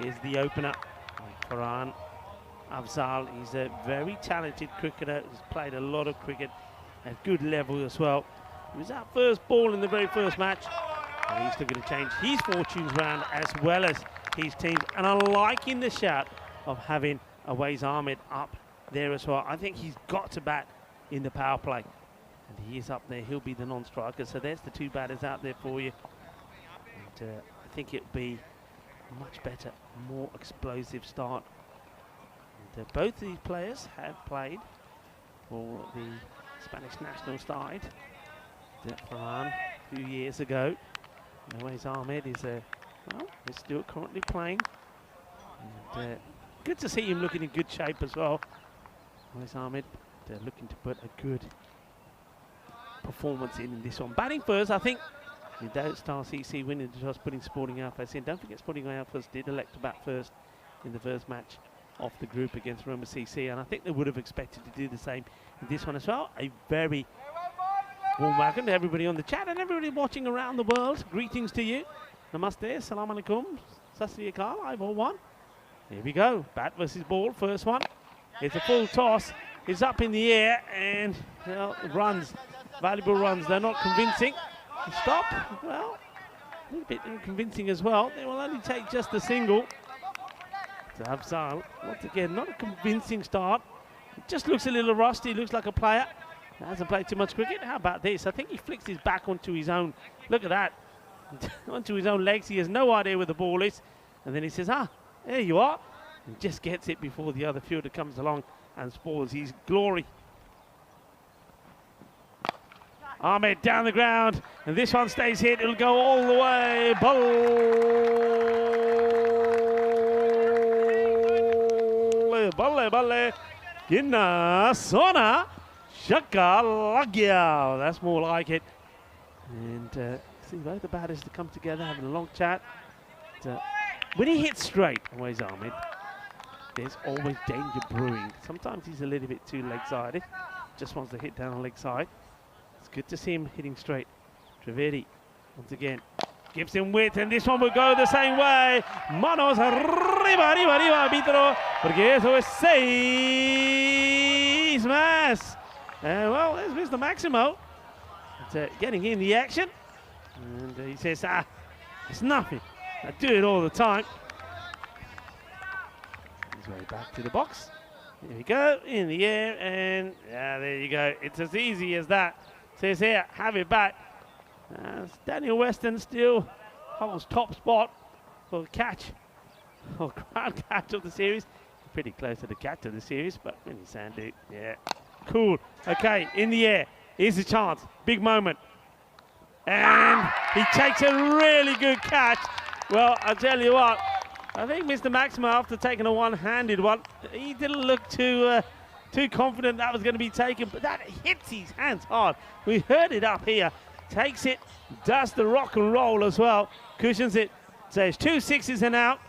is the opener, Farhan Afzal. He's a very talented cricketer. He's played a lot of cricket at good level as well. He was our first ball in the very first match. And he's still going to change his fortunes around as well as his team. And I'm liking the shout of having Awais Ahmed up there as well. I think he's got to bat in the power play. And he is up there. He'll be the non-striker. So there's the 2 batters out there for you. And I think it'll be a much better, more explosive start. And, both of these players have played for the Spanish national side. Farhan a few years ago. Awais Ahmed is is still currently playing. And, good to see him looking in good shape as well. Awais Ahmed looking to put a good performance in this one. Batting first, I think, without Star CC winning the toss, putting Sporting Alfaz in. Don't forget, Sporting Alfaz did elect to bat first in the first match of the group against Roma CC, and I think they would have expected to do the same in this one as well. A very warm welcome to everybody on the chat and everybody watching around the world. Greetings to you. Namaste, salam alaikum, sat sri akal, I've all won. Here we go, bat versus ball, first one. It's a full toss. It's up in the air, and well, runs, valuable runs. They're not convincing. Stop, well, a little bit convincing as well. They will only take just a single. To Afzal, once again, not a convincing start. It just looks a little rusty, looks like a player Hasn't played too much cricket. How about this? I think he flicks his back onto his own. Look at that. Onto his own legs. He has no idea where the ball is. And then he says, there you are. And just gets it before the other fielder comes along and spoils his glory. Ahmed down the ground. And this one stays hit. It'll go all the way. Balle. Ginna Sona. Shaka Lagya. That's more like it. And see both the batters to come together, having a long chat. When he hits straight, always Ahmed, there's always danger brewing. Sometimes he's a little bit too leg-sided. Just wants to hit down on leg side. It's good to see him hitting straight. Trivedi, once again, gives him width, and this one will go the same way. Manos arriba, arbitro, porque eso es 6 más. Well, there's Mr. Maximo. Getting in the action. And he says, it's nothing. I do it all the time. His way back to the box. Here we go, in the air, and there you go. It's as easy as that. Says here, have it back. Daniel Weston still holds top spot for the catch, or ground catch of the series. Pretty close to the catch of the series, but Vinny Sandu, yeah. Cool. Okay, in the air. Here's the chance. Big moment. And he takes a really good catch. Well, I'll tell you what. I think Mr. Maximo, after taking a one-handed one, he didn't look too confident that was going to be taken, but that hits his hands hard. We heard it up here. Takes it, does the rock and roll as well. Cushions it. So it's 2 6s and out.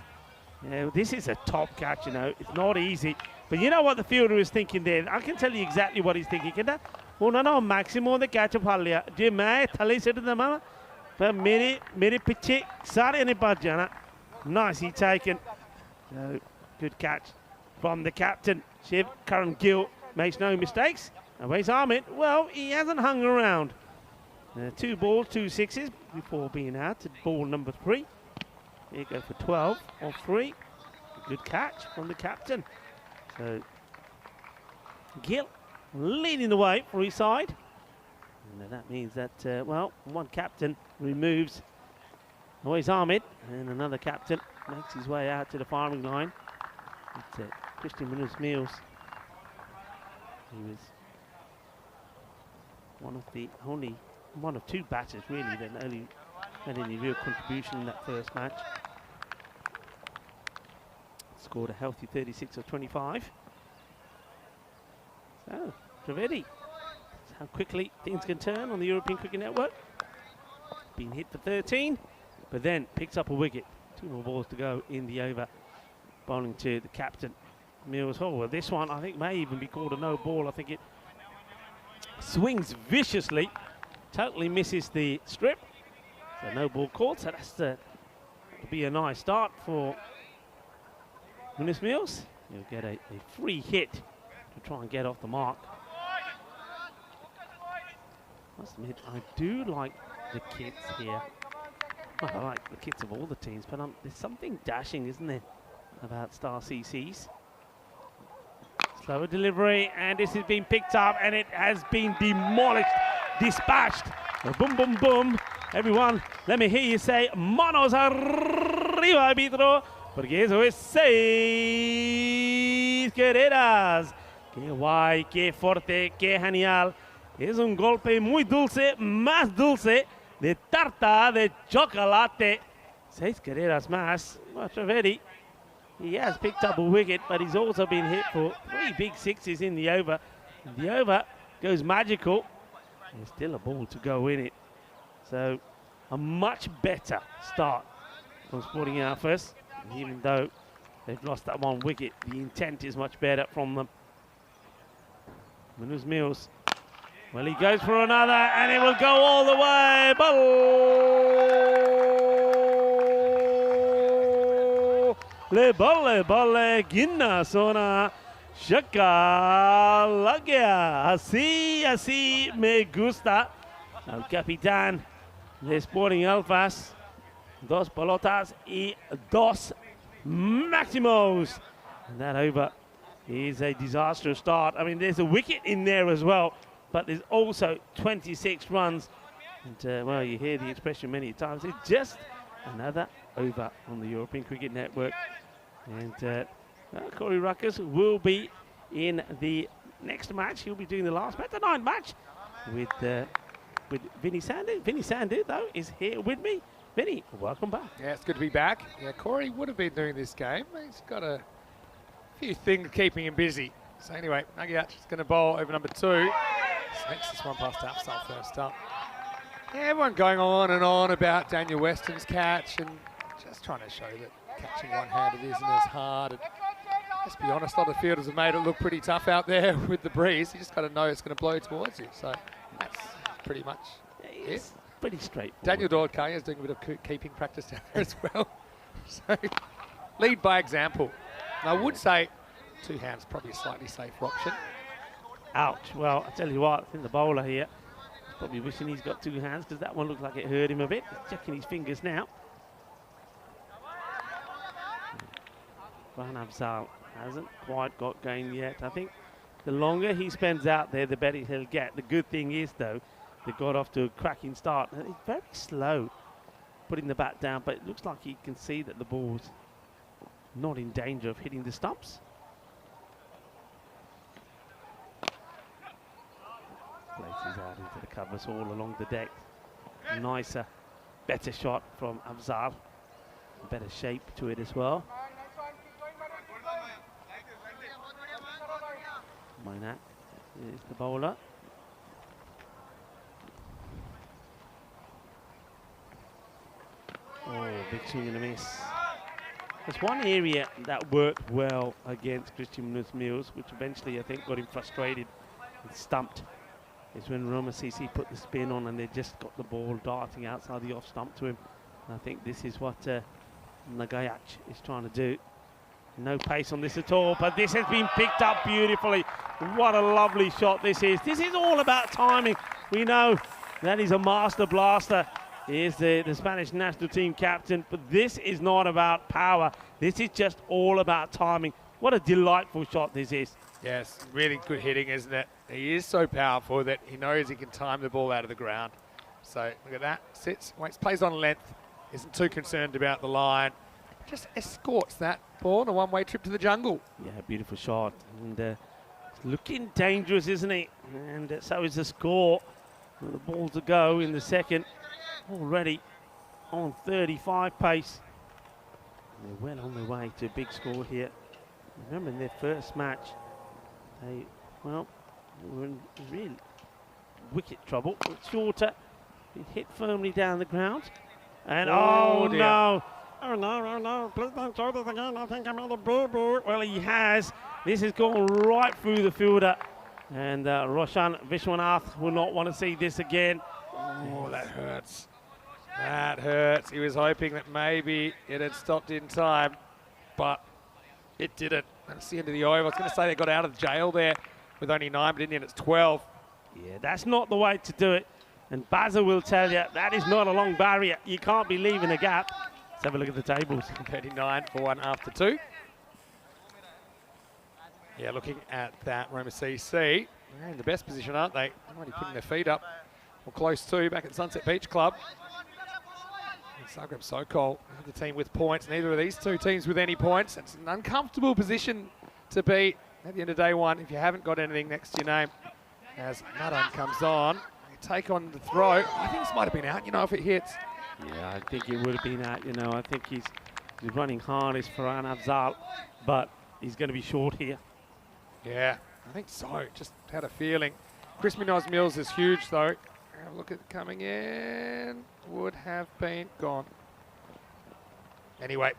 Yeah, this is a top catch, you know. It's not easy. But you know what the fielder is thinking there? I can tell you exactly what he's thinking. No, Maximo the catch of Halia. Do मैं थले से तो मामा पर मेरे पीछे सारे ने बात जाना. Nicely taken. So, good catch from the captain. Shiv Karan Gill makes no mistakes. And where's Ahmed? Well, he hasn't hung around. 2 balls, 2 6s before being out to ball number 3. Here go for 12 or 3. Good catch from the captain. So Gill leading the way for his side. And that means that, well, one captain removes Noise Ahmed, and another captain makes his way out to the firing line. It's Christian Mills. He was one of 2 batters really that only had any real contribution in that first match. Scored a healthy 36 of 25. So, Trivedi, that's how quickly things can turn on the European Cricket Network. Been hit for 13, but then picks up a wicket. 2 more balls to go in the over. Bowling to the captain, Mills. Oh, well, this one I think may even be called a no ball. I think it swings viciously, totally misses the strip. So no ball called, so that's to be a nice start for Mills. He'll get a free hit to try and get off the mark. Must admit, I do like the kits here. Well, I like the kits of all the teams, but there's something dashing, isn't there, about Star CCs. Slower delivery, and this has been picked up, and it has been demolished, dispatched. Boom, boom, boom. Everyone, let me hear you say, manos arriba, arbitro, porque eso es 6 carreras. Qué guay, qué fuerte, qué genial. Es un golpe muy dulce, más dulce, de tarta de chocolate. 6 carreras más. Well, Trivedi, he has picked up a wicket, but he's also been hit for 3 big 6s in the over. And the over goes magical. There's still a ball to go in it. So a much better start from Sporting Alphas. Even though they've lost that 1 wicket, the intent is much better from them. Mills. Well, he goes for another, and it will go all the way. Balle, Ginna Sona, Shaka Lagya. Así me gusta. El capitán de Sporting Alphas. 2 pelotas y 2 Maximos. And that over is a disastrous start. I mean, there's a wicket in there as well. but there's also 26 runs. And, well, you hear the expression many times. It's just another over on the European Cricket Network. And Corey Ruckers will be in the next match. He'll be doing the last match, the 9th match, with Vinny Sandu. Vinny Sandu, though, is here with me. Vinny, welcome back. Yeah, it's good to be back. Yeah, Corey would have been doing this game. He's got a few things keeping him busy. So anyway, Nagiach is going to bowl over number 2. Snakes this one past Afsal first up. Yeah, everyone going on and on about Daniel Weston's catch and just trying to show that catching one-handed isn't as hard. And let's be honest, a lot of fielders have made it look pretty tough out there with the breeze. You just got to know it's going to blow towards you. So that's pretty much it. Pretty straightforward. Daniel Dodd-Kaya is doing a bit of keeping practice down there as well. So lead by example. And I would say 2 hands probably a slightly safer option. Ouch. Well, I tell you what, I think the bowler here is probably wishing he's got 2 hands because that one looked like it hurt him a bit. He's checking his fingers now. Van Afzaal hasn't quite got going yet. I think the longer he spends out there, the better he'll get. The good thing is, though, they got off to a cracking start. And he's very slow putting the bat down, but it looks like he can see that the ball's not in danger of hitting the stumps. Places out into the covers all along the deck. Nicer, better shot from Afzaal. Better shape to it as well. Mainak is the bowler. Oh, big swing and a miss. There's one area that worked well against Christian Mills, which eventually I think got him frustrated and stumped, is when Ramasisi put the spin on and they just got the ball darting outside the off stump to him. And I think this is what Nagayac is trying to do. No pace on this at all, but this has been picked up beautifully. What a lovely shot this is. This is all about timing. We know that he's a master blaster. He is the Spanish national team captain, but this is not about power. This is just all about timing. What a delightful shot this is. Yes, really good hitting, isn't it? He is so powerful that he knows he can time the ball out of the ground. So look at that, sits, waits, plays on length, isn't too concerned about the line. Just escorts that ball on a one-way trip to the jungle. Yeah, beautiful shot. And looking dangerous, isn't he? And so is the score. And the ball to go in the second. Already on 35 pace. They're well on their way to a big score here. Remember in their first match, they were in real wicket trouble. It's shorter, been hit firmly down the ground. And oh no. Oh no, please don't show this again. I think I'm in the boo-boo. Well, he has. This has gone right through the fielder. And Roshan Vishwanath will not want to see this again. Oh, that hurts. That hurts. He was hoping that maybe it had stopped in time, but it didn't. That's the end of the over. I was going to say they got out of jail there with only 9, but in the end it's 12. Yeah, that's not the way to do it. And Bazza will tell you that is not a long barrier. You can't be leaving a gap. Let's have a look at the tables. 39 for 1 after 2. Yeah, looking at that, Roma CC, they're in the best position, aren't they? They're already putting their feet up, or close to, back at Sunset Beach Club. Zagreb Sokol, the team with points. Neither of these two teams with any points. It's an uncomfortable position to be at the end of day one if you haven't got anything next to your name. As Madan comes on, they take on the throw. I think this might have been out, you know, if it hits. Yeah, I think it would have been out, you know. I think he's running hardest for An Afzaal, but he's going to be short here. Yeah, I think so. Just had a feeling. Chris Munoz-Mills is huge, though. Have a look at coming in. Would have been gone. Anyway,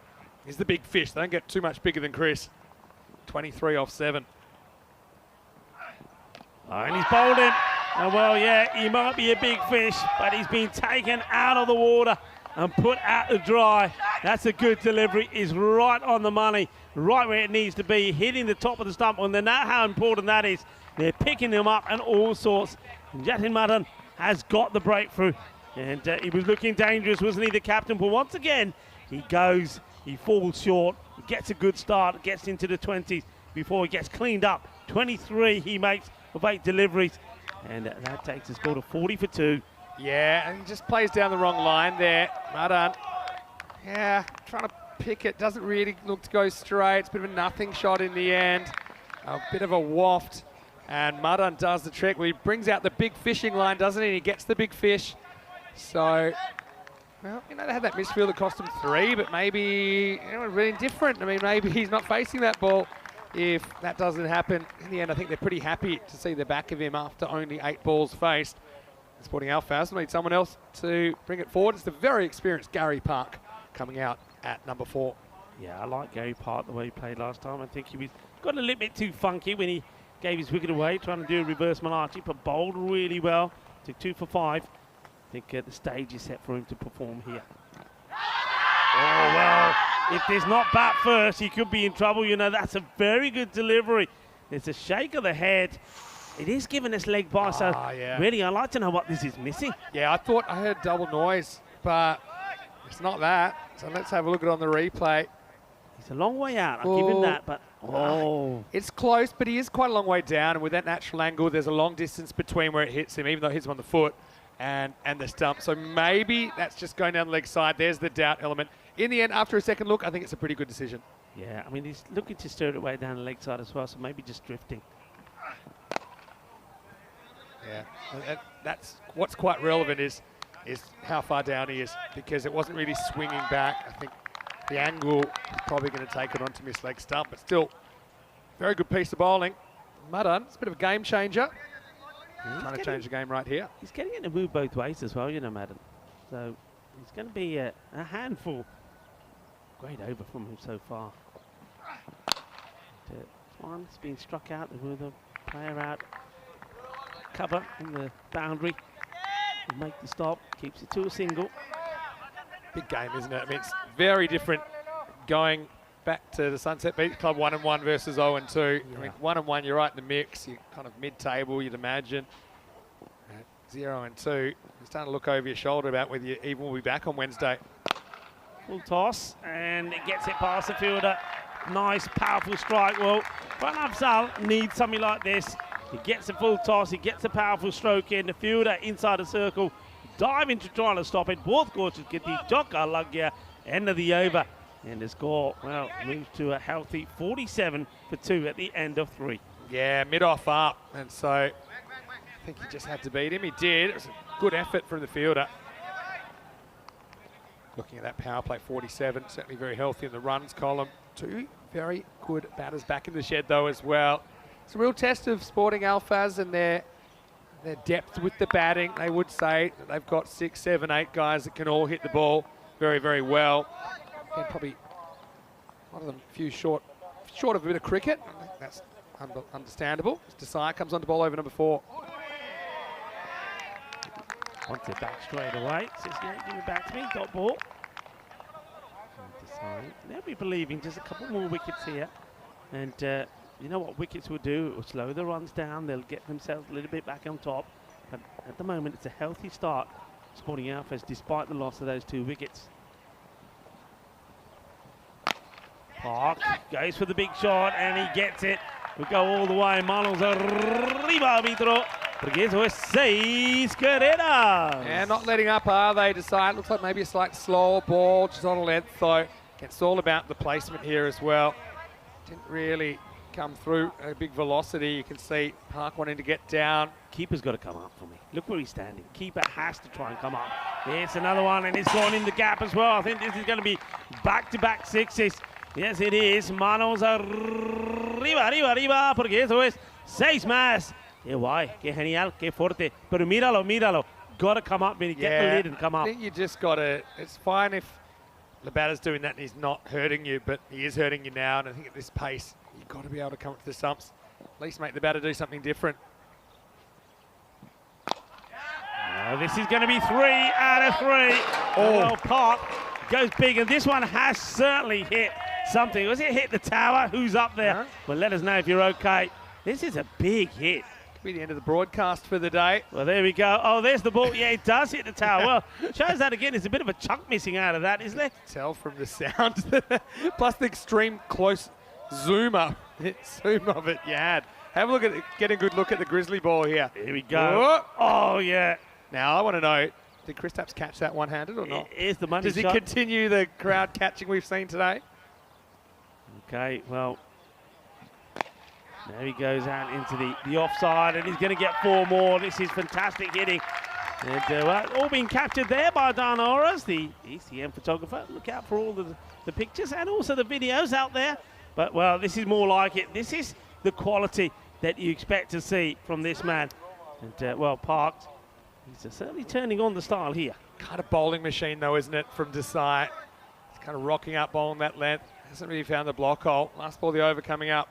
he's the big fish. They don't get too much bigger than Chris. 23 off 7. Oh, and he's bowled him. Oh, well, yeah, he might be a big fish, but he's been taken out of the water and put out to dry. That's a good delivery. He's right on the money, right where it needs to be, hitting the top of the stump. And they know how important that is. They're picking him up and all sorts. And Jatin Madan has got the breakthrough. And he was looking dangerous, wasn't he, the captain? But once again, he goes, he falls short, he gets a good start, gets into the 20s before he gets cleaned up. 23 he makes of 8 deliveries. And that takes the score to 40 for 2. Yeah, and he just plays down the wrong line there. Madan, yeah, trying to pick it. Doesn't really look to go straight. It's a bit of a nothing shot in the end. A bit of a waft. And Madan does the trick. Well, he brings out the big fishing line, doesn't he? And he gets the big fish. So, well, you know, they had that misfield that cost him 3, but maybe, you know, really different. I mean, maybe he's not facing that ball if that doesn't happen. In the end, I think they're pretty happy to see the back of him after only 8 balls faced. Sporting Alphas will need someone else to bring it forward. It's the very experienced Gary Park coming out at number 4. Yeah, I like Gary Park the way he played last time. I think he got a little bit too funky when he gave his wicket away, trying to do a reverse Malachi, but bowled really well. Took 2 for 5. I think the stage is set for him to perform here. Oh, well, if there's not bat first, he could be in trouble. You know, that's a very good delivery. There's a shake of the head. It is giving us leg by, so yeah. really, I'd like to know what this is missing. Yeah, I thought I heard double noise, but it's not that. So let's have a look at it on the replay. He's a long way out. I'll give him that, but it's close, but he is quite a long way down, and with that natural angle, there's a long distance between where it hits him, even though it hits him on the foot and the stump. So maybe that's just going down the leg side. There's the doubt element. In the end, after a second look, I think it's a pretty good decision. Yeah, I mean, he's looking to stir it way down the leg side as well, so maybe just drifting. Yeah, that's what's quite relevant is how far down he is, because it wasn't really swinging back. I think the angle is probably going to take it onto miss leg stump, but still, very good piece of bowling. Madan, it's a bit of a game changer. Trying to change the game right here. He's getting it to move both ways as well, you know, Madan. So it's going to be a handful. Great over from him so far. One's been struck out with a player out. Cover in the boundary. Make the stop, keeps it to a single. Big game, isn't it? I mean, it's very different going back to the Sunset Beach Club 1-1 versus 0-2. Yeah. I mean, 1-1, you're right in the mix. You're kind of mid-table, you'd imagine. At 0-2, you're starting to look over your shoulder about whether you even will be back on Wednesday. Full toss, and it gets it past the fielder. Nice, powerful strike. Well, Afzal needs something like this. He gets a full toss, he gets a powerful stroke in. The fielder inside the circle, diving to try to stop it. Both coaches get the Joka Lagya, end of the over. And the score, well, moves to a healthy 47 for 2 at the end of 3. Yeah, mid-off up, and so I think he just had to beat him. He did. It was a good effort from the fielder. Looking at that power play, 47, certainly very healthy in the runs column. 2 very good batters back in the shed, though, as well. It's a real test of Sporting Alphas and their depth with the batting. They would say that they've got 6, 7, 8 guys that can all hit the ball very, very well. And probably a lot of them short of a bit of cricket. I think that's understandable. Desai comes on to bowl over number 4. Wants it back straight away. Says, yeah, give it back to me. Dot ball. They'll be believing just a couple more wickets here. And you know what wickets will do? It will slow the runs down. They'll get themselves a little bit back on top. But at the moment, it's a healthy start. Sporting Alphas, despite the loss of those 2 wickets. Park goes for the big shot, and he gets it. We'll go all the way. Manos arriba, árbitro. Porque eso es 6 carreras. Yeah, not letting up, are they? Decide. Looks like maybe a slight slower ball, just on a length, though. It's all about the placement here as well. Didn't really come through a big velocity. You can see Park wanting to get down. Keeper's got to come up for me. Look where he's standing. Keeper has to try and come up. It's another one, and it's gone in the gap as well. I think this is going to be back-to-back 6s. Yes, it is. Manos arriba, arriba, arriba, porque eso es 6 más. Qué guay, qué genial, qué fuerte. Pero míralo, míralo. Got to come up, Vinny. Get the lid and come up. I think you just got to, it's fine if the batter's doing that and he's not hurting you, but he is hurting you now. And I think at this pace, you've got to be able to come up to the stumps. At least make the batter do something different. This is going to be 3 out of 3. Oh, Park goes big, and this one has certainly hit something. Was it hit the tower? Who's up there? Well, let us know if you're okay. This is a big hit. Could be the end of the broadcast for the day. Well, there we go. Oh, there's the ball. Yeah, it does hit the tower. Well, shows that again. There's a bit of a chunk missing out of that, isn't there? Tell from the sound. Plus the extreme close zoom of it you had. Have a look at get a good look at the Grizzly ball here. Here we go. Oh, yeah. Now, I want to know, did Kristaps catch that one-handed or not? Here's the money Does he shot. continue the crowd catching we've seen today? Okay, well, now he goes out into the offside, and he's going to get 4 more. This is fantastic hitting. And well, all being captured there by Dan Oras, the ECN photographer. Look out for all the pictures and also the videos out there. But, well, this is more like it. This is the quality that you expect to see from this man. And, well, parked. He's certainly turning on the style here. Kind of bowling machine, though, isn't it, from Desai? He's kind of rocking up, bowling that length. Hasn't really found the block hole. Last ball, the over coming up.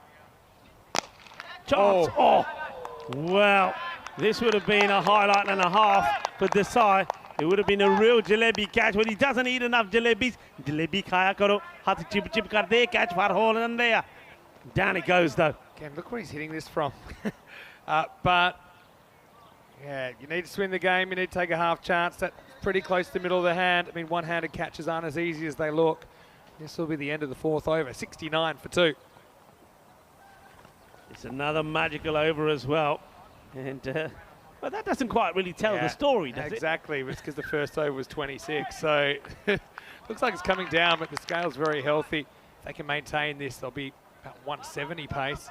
Chance. Oh, well, this would have been a highlight and a half for Desai. It would have been a real jalebi catch, but he doesn't eat enough jalebis. Jalebi khaya karo. Hath chip chip kar de catch for hole in there. Down it goes, though. Again, look where he's hitting this from. But, yeah, you need to swing the game. You need to take a half chance. That's pretty close to the middle of the hand. I mean, one-handed catches aren't as easy as they look. This will be the end of the 4th over. 69 for 2. It's another magical over as well. And, well, that doesn't quite really tell the story, does it? Exactly. It's because the first over was 26. So, looks like it's coming down, but the scale's very healthy. If they can maintain this, they'll be about 170 pace.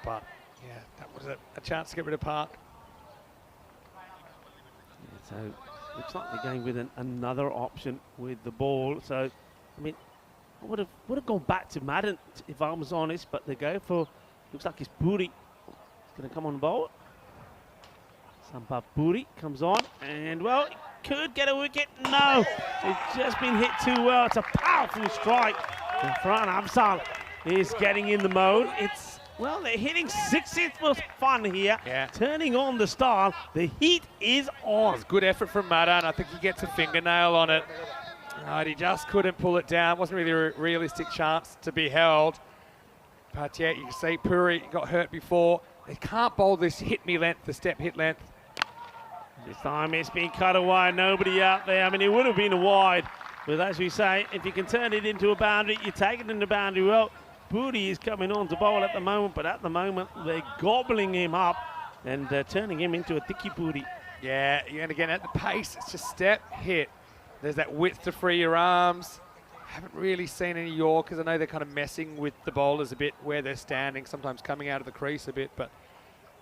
But, yeah, that was a chance to get rid of Park. So, looks like they're going with another option with the ball. So, I mean, I would have gone back to Madden if I was honest, but they go for, looks like it's Puri. It's going to come on bowl. Sampa Puri comes on, and, well, it could get a wicket. No, it's just been hit too well. It's a powerful strike. And Fran Absal is getting in the mode. It's, well, they're hitting sixes for fun here. Yeah. Turning on the style. The heat is on. It's good effort from Madan. I think he gets a fingernail on it. Right, he just couldn't pull it down. Wasn't really a realistic chance to be held. But yeah, you can see Puri got hurt before. They can't bowl this hit me length, the step hit length. This time it's been cut away. Nobody out there. I mean, it would have been a wide. But as we say, if you can turn it into a boundary, you take it in the boundary. Well, Puri is coming on to bowl at the moment, but at the moment they're gobbling him up and turning him into a Tiki Puri. Yeah, and again at the pace, it's just step hit. There's that width to free your arms. Haven't really seen any Yorkers. I know they're kind of messing with the bowlers a bit where they're standing, sometimes coming out of the crease a bit, but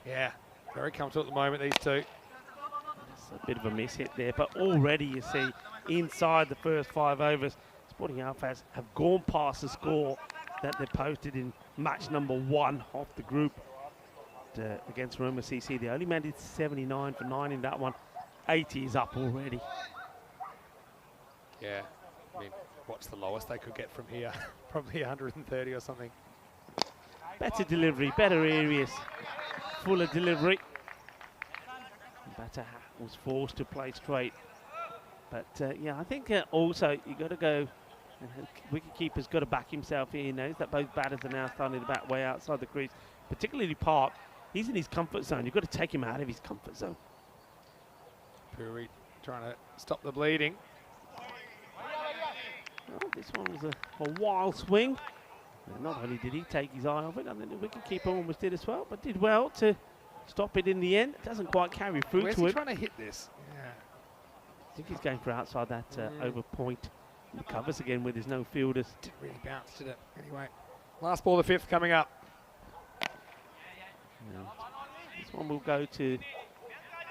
yeah, very comfortable at the moment, these two. It's a bit of a miss hit there, but already you see inside the first 5 overs, Sporting Alphas have gone past the score that they posted in match number 1 of the group against Roma CC. They only managed 79 for 9 in that one. 80 is up already. Yeah, I mean, what's the lowest they could get from here? Probably 130 or something. Better delivery, better areas, fuller delivery. Batter was forced to play straight. But yeah, I think also you got to go, wicketkeeper's got to back himself here. He knows that both batters are now starting to bat way outside the crease, particularly Park. He's in his comfort zone. You've got to take him out of his comfort zone. Puri trying to stop the bleeding. Well, this one was a wild swing. And not only did he take his eye off it, I think the wicketkeeper almost did as well, but did well to stop it in the end. It doesn't quite carry through Where's to he it. trying to hit this? Yeah. I think he's going for outside that over point. He covers again with his no fielders. Didn't really bounce, did it? Anyway, last ball, the 5th coming up. Yeah. This one will go to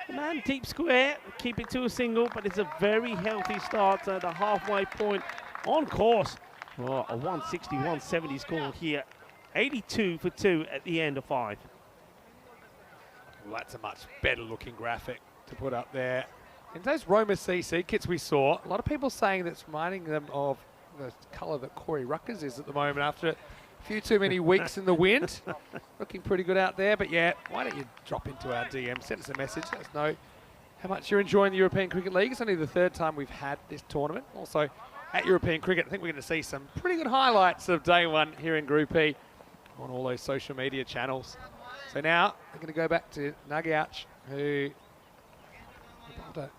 the man deep square. Keep it to a single, but it's a very healthy start at the halfway point. On course. Oh, a 160, 170 score here. 82 for 2 at the end of 5. Well, that's a much better looking graphic to put up there. In those Roma CC kits we saw, a lot of people saying that's reminding them of the colour that Corey Ruckers is at the moment after a few too many weeks in the wind. Looking pretty good out there, but yeah, why don't you drop into our DM, send us a message, let us know how much you're enjoying the European Cricket League. It's only the 3rd time we've had this tournament. Also, at European Cricket, I think we're going to see some pretty good highlights of day 1 here in Group E on all those social media channels. So now, I'm going to go back to Nagiach, who bowled a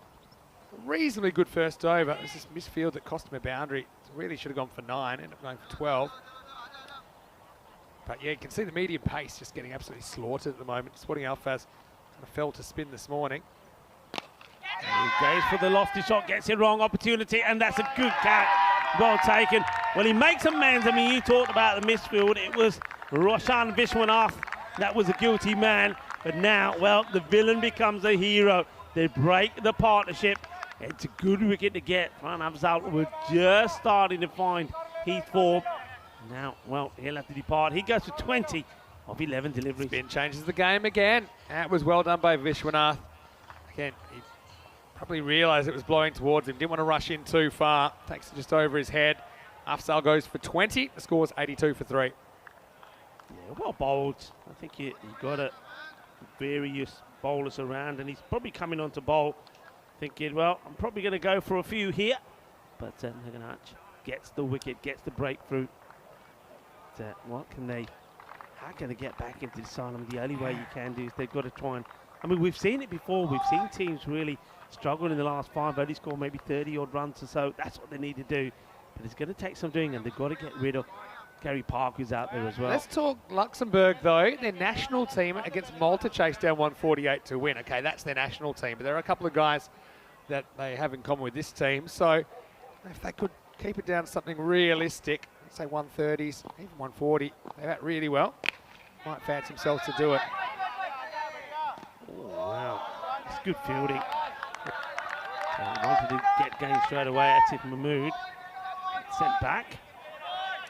reasonably good first over. It was this misfield that cost him a boundary. Really should have gone for 9, ended up going for 12. But yeah, you can see the medium pace just getting absolutely slaughtered at the moment. Sporting Alphas kind of fell to spin this morning. He goes for the lofty shot, gets it wrong, opportunity, and that's a good catch. Well taken. Well, he makes amends. I mean, you talked about the misfield. It was Roshan Vishwanath that was a guilty man. But now, well, the villain becomes a hero. They break the partnership. It's a good wicket to get. Fran Afzal was just starting to find his form. Now, well, he'll have to depart. He goes for 20 of 11 deliveries. Spin changes the game again. That was well done by Vishwanath. Again, he probably realised it was blowing towards him. Didn't want to rush in too far. Takes it just over his head. Afzal goes for 20. The score's 82 for 3. Yeah, well bowled. I think he got a various bowlers around, and he's probably coming on to bowl thinking, well, I'm probably going to go for a few here. But Naganach gets the wicket, gets the breakthrough. What can they, how can they get back into the asylum? The only way you can do is they've got to try and, I mean, we've seen it before. We've seen teams really struggle in the last 5, only score maybe 30-odd runs or so. That's what they need to do. But it's going to take some doing, and they've got to get rid of Gary Park, who's out there as well. Let's talk Luxembourg, though. Their national team against Malta chased down 148 to win. Okay, that's their national team, but there are a couple of guys that they have in common with this team. So if they could keep it down to something realistic, say 130s, even 140, they bat really well. Might fancy themselves to do it. Oh, wow. It's good fielding. So he wanted to get game straight away. Atif Mahmood sent back.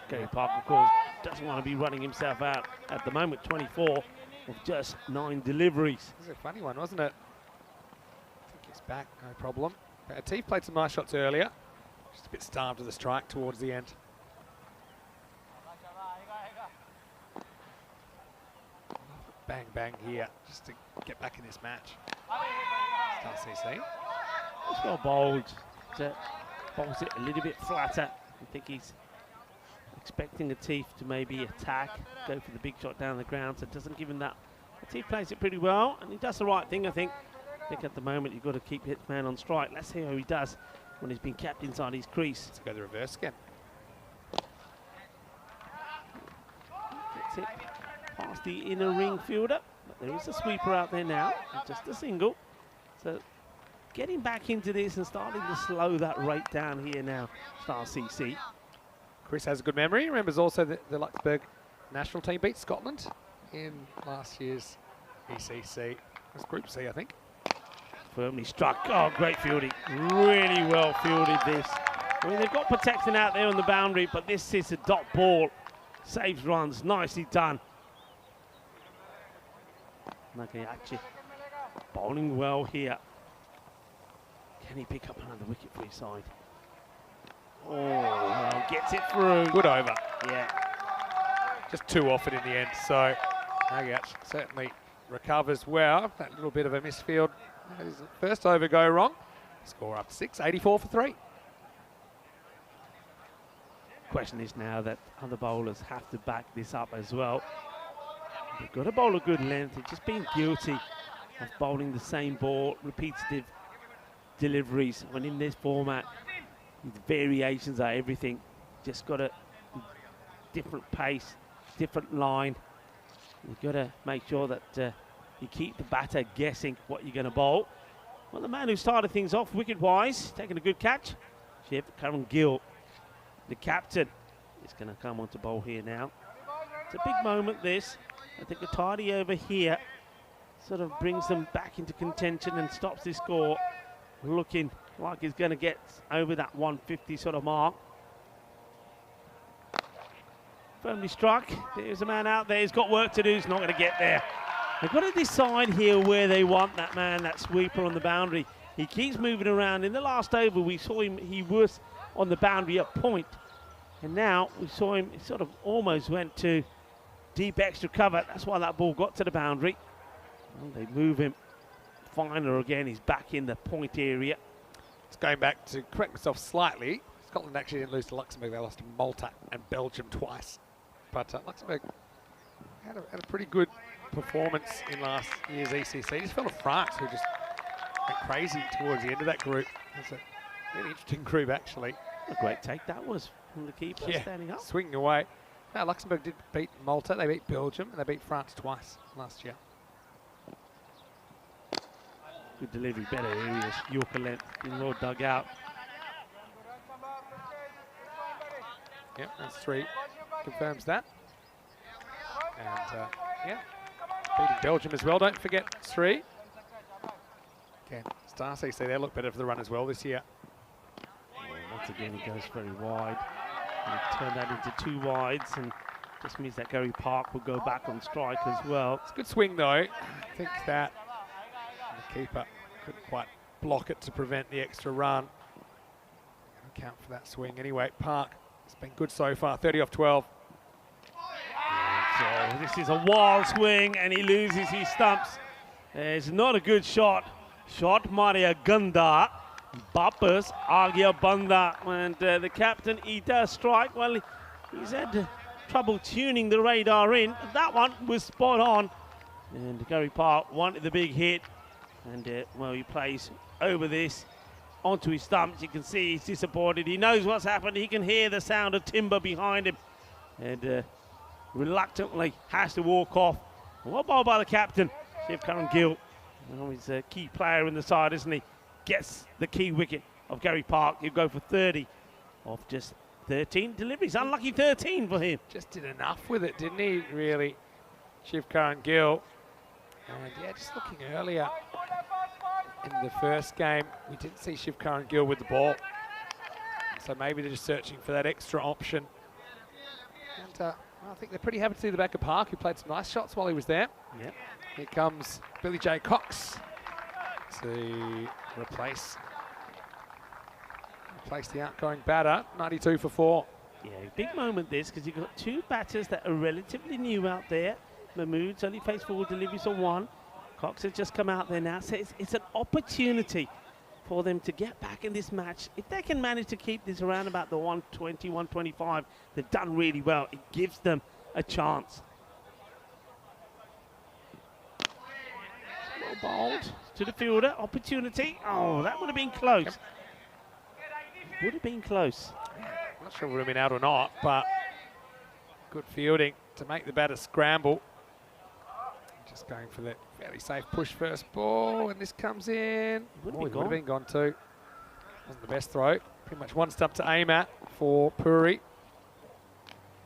Gary Park, of course, doesn't want to be running himself out at the moment. 24 of just 9 deliveries. This is a funny one, wasn't it? I think he's back, no problem. But Atif played some nice shots earlier. Just a bit starved of the strike towards the end. Bang, bang here, just to get back in this match. Star CC. It's well bowled. Bowls it a little bit flatter. I think he's expecting Atif to maybe attack, go for the big shot down the ground, so it doesn't give him that. Atif plays it pretty well, and he does the right thing, I think. I think at the moment you've got to keep Hitman on strike. Let's see how he does when he's been kept inside his crease. Let's go the reverse again. Gets it past the inner ring fielder, but there is a sweeper out there now, just a single. So getting back into this and starting to slow that rate down here now, Star CC. Chris has a good memory. He remembers also that the Luxembourg national team beat Scotland in last year's ECC. It was Group C, I think. Firmly struck. Oh, great fielding. Really well fielded this. I mean, they've got protection out there on the boundary, but this is a dot ball. Saves runs. Nicely done. Nagayachi bowling well here. Can he pick up another wicket for his side? Oh, well, gets it through. Good over. Yeah. Just too often in the end, so Nagayachi certainly recovers well. That little bit of a misfield. His first over go wrong. Score up 6, 84 for 3. Question is now that other bowlers have to back this up as well. They've got to bowl a good length. They've just been guilty of bowling the same ball, repetitive deliveries. When in this format, the variations are everything. Just got a different pace, different line. You've got to make sure that you keep the batter guessing what you're going to bowl. Well, the man who started things off wicket-wise, taking a good catch, Shiv Karan Gill, the captain, is going to come on to bowl here now. It's a big moment, this. I think a tidy over here sort of brings them back into contention and stops this score looking like he's going to get over that 150 sort of mark. Firmly struck. There's a man out there. He's got work to do. He's not going to get there. They've got to decide here where they want that man, that sweeper on the boundary. He keeps moving around. In the last over, we saw him. He was on the boundary at point. And now we saw him, he sort of almost went to deep extra cover. That's why that ball got to the boundary. Well, they move him finer again. He's back in the point area. It's going back to correct myself slightly. Scotland actually didn't lose to Luxembourg. They lost to Malta and Belgium twice. But Luxembourg had a pretty good performance in last year's ECC. Just fell to France, who just went crazy towards the end of that group. It's a really interesting group, actually. A great take that was from the keeper standing up. Swinging away. No, Luxembourg did beat Malta, they beat Belgium, and they beat France twice last year. Good delivery, better areas. Yorker length, in raw dugout. Yep, that's 3. Confirms that. And yeah, beating Belgium as well. Don't forget 3. Again, Star CC, they look better for the run as well this year. Once again, he goes very wide. And turn that into 2 wides, and just means that Gary Park will go back on strike as well. It's a good swing though. I think that the keeper couldn't quite block it to prevent the extra run. Count for that swing anyway. Park has been good so far, 30 off 12. So this is a wild swing, and he loses his stumps. It's not a good shot. Shot Maria Ganda. Bappers Agia Banda. And the captain, he does strike. Well, he's had trouble tuning the radar in. That one was spot on. And Gary Park wanted the big hit. And, well, he plays over this onto his stumps. You can see he's disappointed. He knows what's happened. He can hear the sound of timber behind him. And reluctantly has to walk off. What ball by the captain, Shiv Karan Gill. Well, he's a key player in the side, isn't he? Gets the key wicket of Gary Park. He'll go for 30 of just 13 deliveries. Unlucky 13 for him. Just did enough with it, didn't he, really? Shiv Karan Gill. And yeah, just looking earlier in the first game, we didn't see Shiv Karan Gill with the ball. So maybe they're just searching for that extra option. And I think they're pretty happy to see the back of Park, who played some nice shots while he was there. Yep. Here comes Billy J. Cox to replace the outgoing batter, 92 for 4. Yeah, big moment this, because you've got 2 batters that are relatively new out there. Mahmood's only faced 4 deliveries on 1. Cox has just come out there now, so it's an opportunity for them to get back in this match. If they can manage to keep this around about the 120, 125, they've done really well. It gives them a chance. Well bowled to the fielder, opportunity. Oh, that would have been close. Would have been close. I'm not sure it would have been out or not, but good fielding to make the batter scramble. Just going for that fairly safe push first ball, and this comes in. Would Would have been gone too. Wasn't the best throw. Pretty much one stump to aim at for Puri.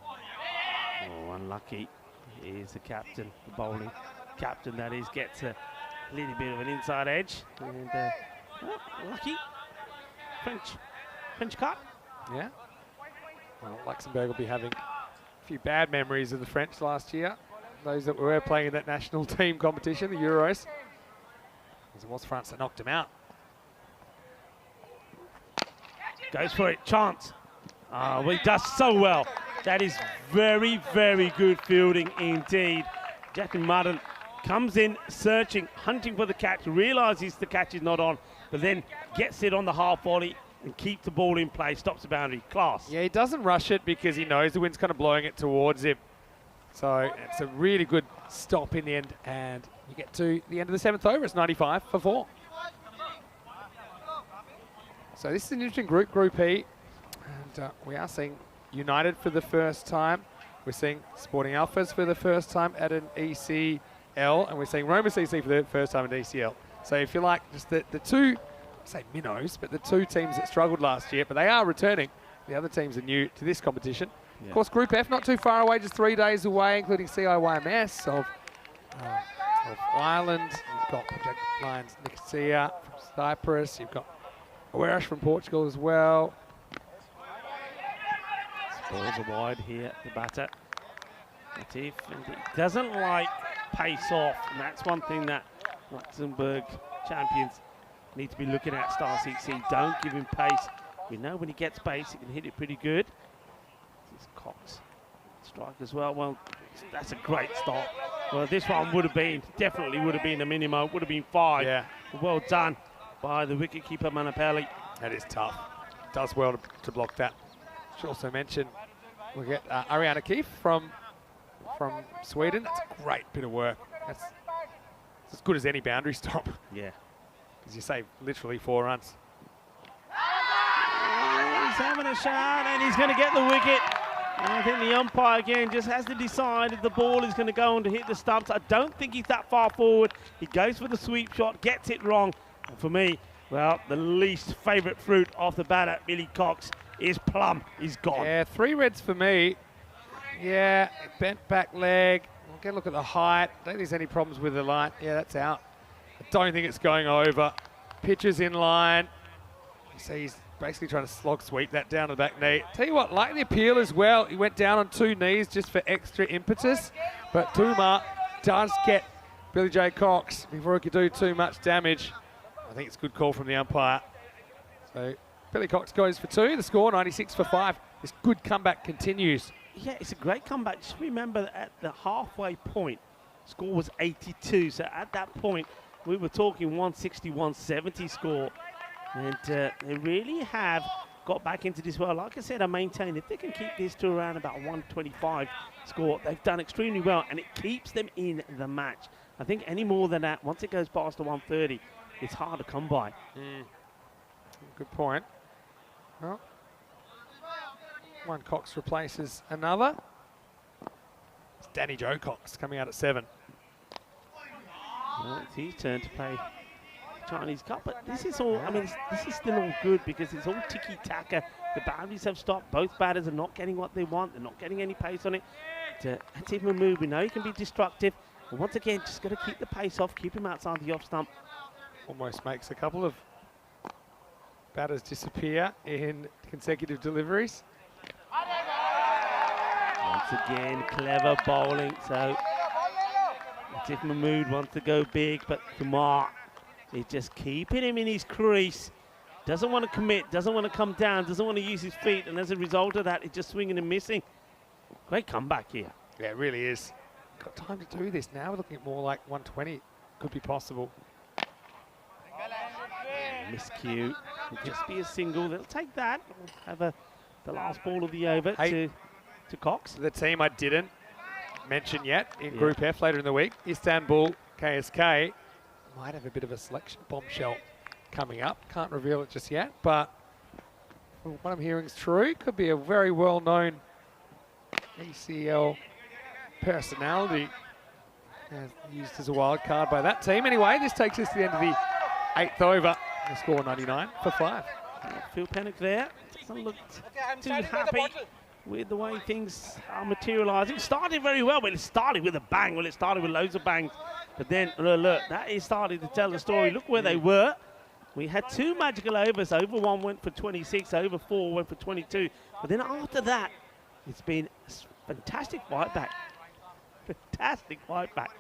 Oh, unlucky. Here's the captain, the bowling captain that is, gets a little bit of an inside edge. And well, lucky. French cut. Yeah. Well, Luxembourg will be having a few bad memories of the French last year. Those that were playing in that national team competition, the Euros. As it was France that knocked him out. Goes for it, chance. Oh, well, he does so well. That is very, very good fielding indeed. Jack Madden comes in searching, hunting for the catch, realises the catch is not on, but then gets it on the half volley and keeps the ball in play, stops the boundary. Class. Yeah, he doesn't rush it because he knows the wind's kind of blowing it towards him. So it's a really good stop in the end, and you get to the end of the 7th over. It's 95 for 4. So this is an interesting group, Group E, and we are seeing United for the first time. We're seeing Sporting Alphas for the first time at an ECL, and we're seeing Roma CC for the first time at ECL. So if you like, just the 2, I say minnows, but the 2 teams that struggled last year, but they are returning. The other teams are new to this competition. Yeah. Of course, Group F not too far away, just 3 days away, including CIYMS of Ireland. You've got Project Lions Nicosia from Cyprus. You've got Oeiras from Portugal as well. Balls are wide here, the batter. Latif, and he doesn't like pace off, and that's one thing that Luxembourg champions need to be looking at. Star CC, don't give him pace. We know when he gets pace, he can hit it pretty good. This is Cox strike as well. Well, that's a great stop. Well, this one would have been, definitely would have been a minimum, would have been 5. Yeah. Well done by the wicketkeeper Manapelli. That is tough. Does well to block that. Should also mention we'll get Ariana Keefe from Sweden. That's a great bit of work. That's as good as any boundary stop. Yeah. As you say, literally 4 runs. He's having a shot, and he's going to get the wicket. And I think the umpire, again, just has to decide if the ball is going to go on to hit the stumps. I don't think he's that far forward. He goes for the sweep shot, gets it wrong. And for me, well, the least favourite fruit of the batter, Billy Cox, is plum. He's gone. Yeah, 3 reds for me. Yeah, bent back leg. We'll get a look at the height. Don't think there's any problems with the line. Yeah, that's out. I don't think it's going over. Pitcher's in line. You see he's basically trying to slog sweep that down to the back knee. Tell you what, like the appeal as well, he went down on 2 knees just for extra impetus. But Tuma does get Billy J. Cox before he could do too much damage. I think it's a good call from the umpire. So Billy Cox goes for 2. The score 96 for 5. This good comeback continues. Yeah, it's a great comeback. Just remember that at the halfway point, score was 82. So at that point, we were talking 160, 170 score. And they really have got back into this well. Like I said, I maintain if they can keep this to around about 125 score, they've done extremely well, and it keeps them in the match. I think any more than that, once it goes past the 130, it's hard to come by. Good point. Well, one Cox replaces another. It's Danny Joe Cox coming out at 7. Well, it's his turn to play Chinese Cup, but this is all, I mean, this is still all good because it's all tiki-taka. The boundaries have stopped. Both batters are not getting what they want. They're not getting any pace on it. Atif Mahmood, we know he can be destructive. But once again, just got to keep the pace off, keep him outside the off stump. Almost makes a couple of batters disappear in consecutive deliveries. Once again, clever bowling. So Atif Mahmood wants to go big, but Kumar is just keeping him in his crease. Doesn't want to commit, doesn't want to come down, doesn't want to use his feet, and as a result of that, it's just swinging and missing. Great comeback here. Yeah, it really is. Got time to do this now. We're looking at more like 120. Could be possible. Miscue. Will just be a single. They'll take that. We'll have the last ball of the over to Cox. The team I didn't mention yet in Group F later in the week, Istanbul KSK, might have a bit of a selection bombshell coming up. Can't reveal it just yet, but what I'm hearing is true. Could be a very well-known ECL personality used as a wild card by that team. Anyway, this takes us to the end of the 8th over. The score 99 for 5. Phil Pennock there. Doesn't look too happy with the way things are materialising. Started very well, but it started with a bang. Well, it started with loads of bangs. But then, look, that is starting to tell the story. Look where they were. We had 2 magical overs. Over 1 went for 26. Over 4 went for 22. But then after that, it's been a fantastic fight back. Fantastic fight back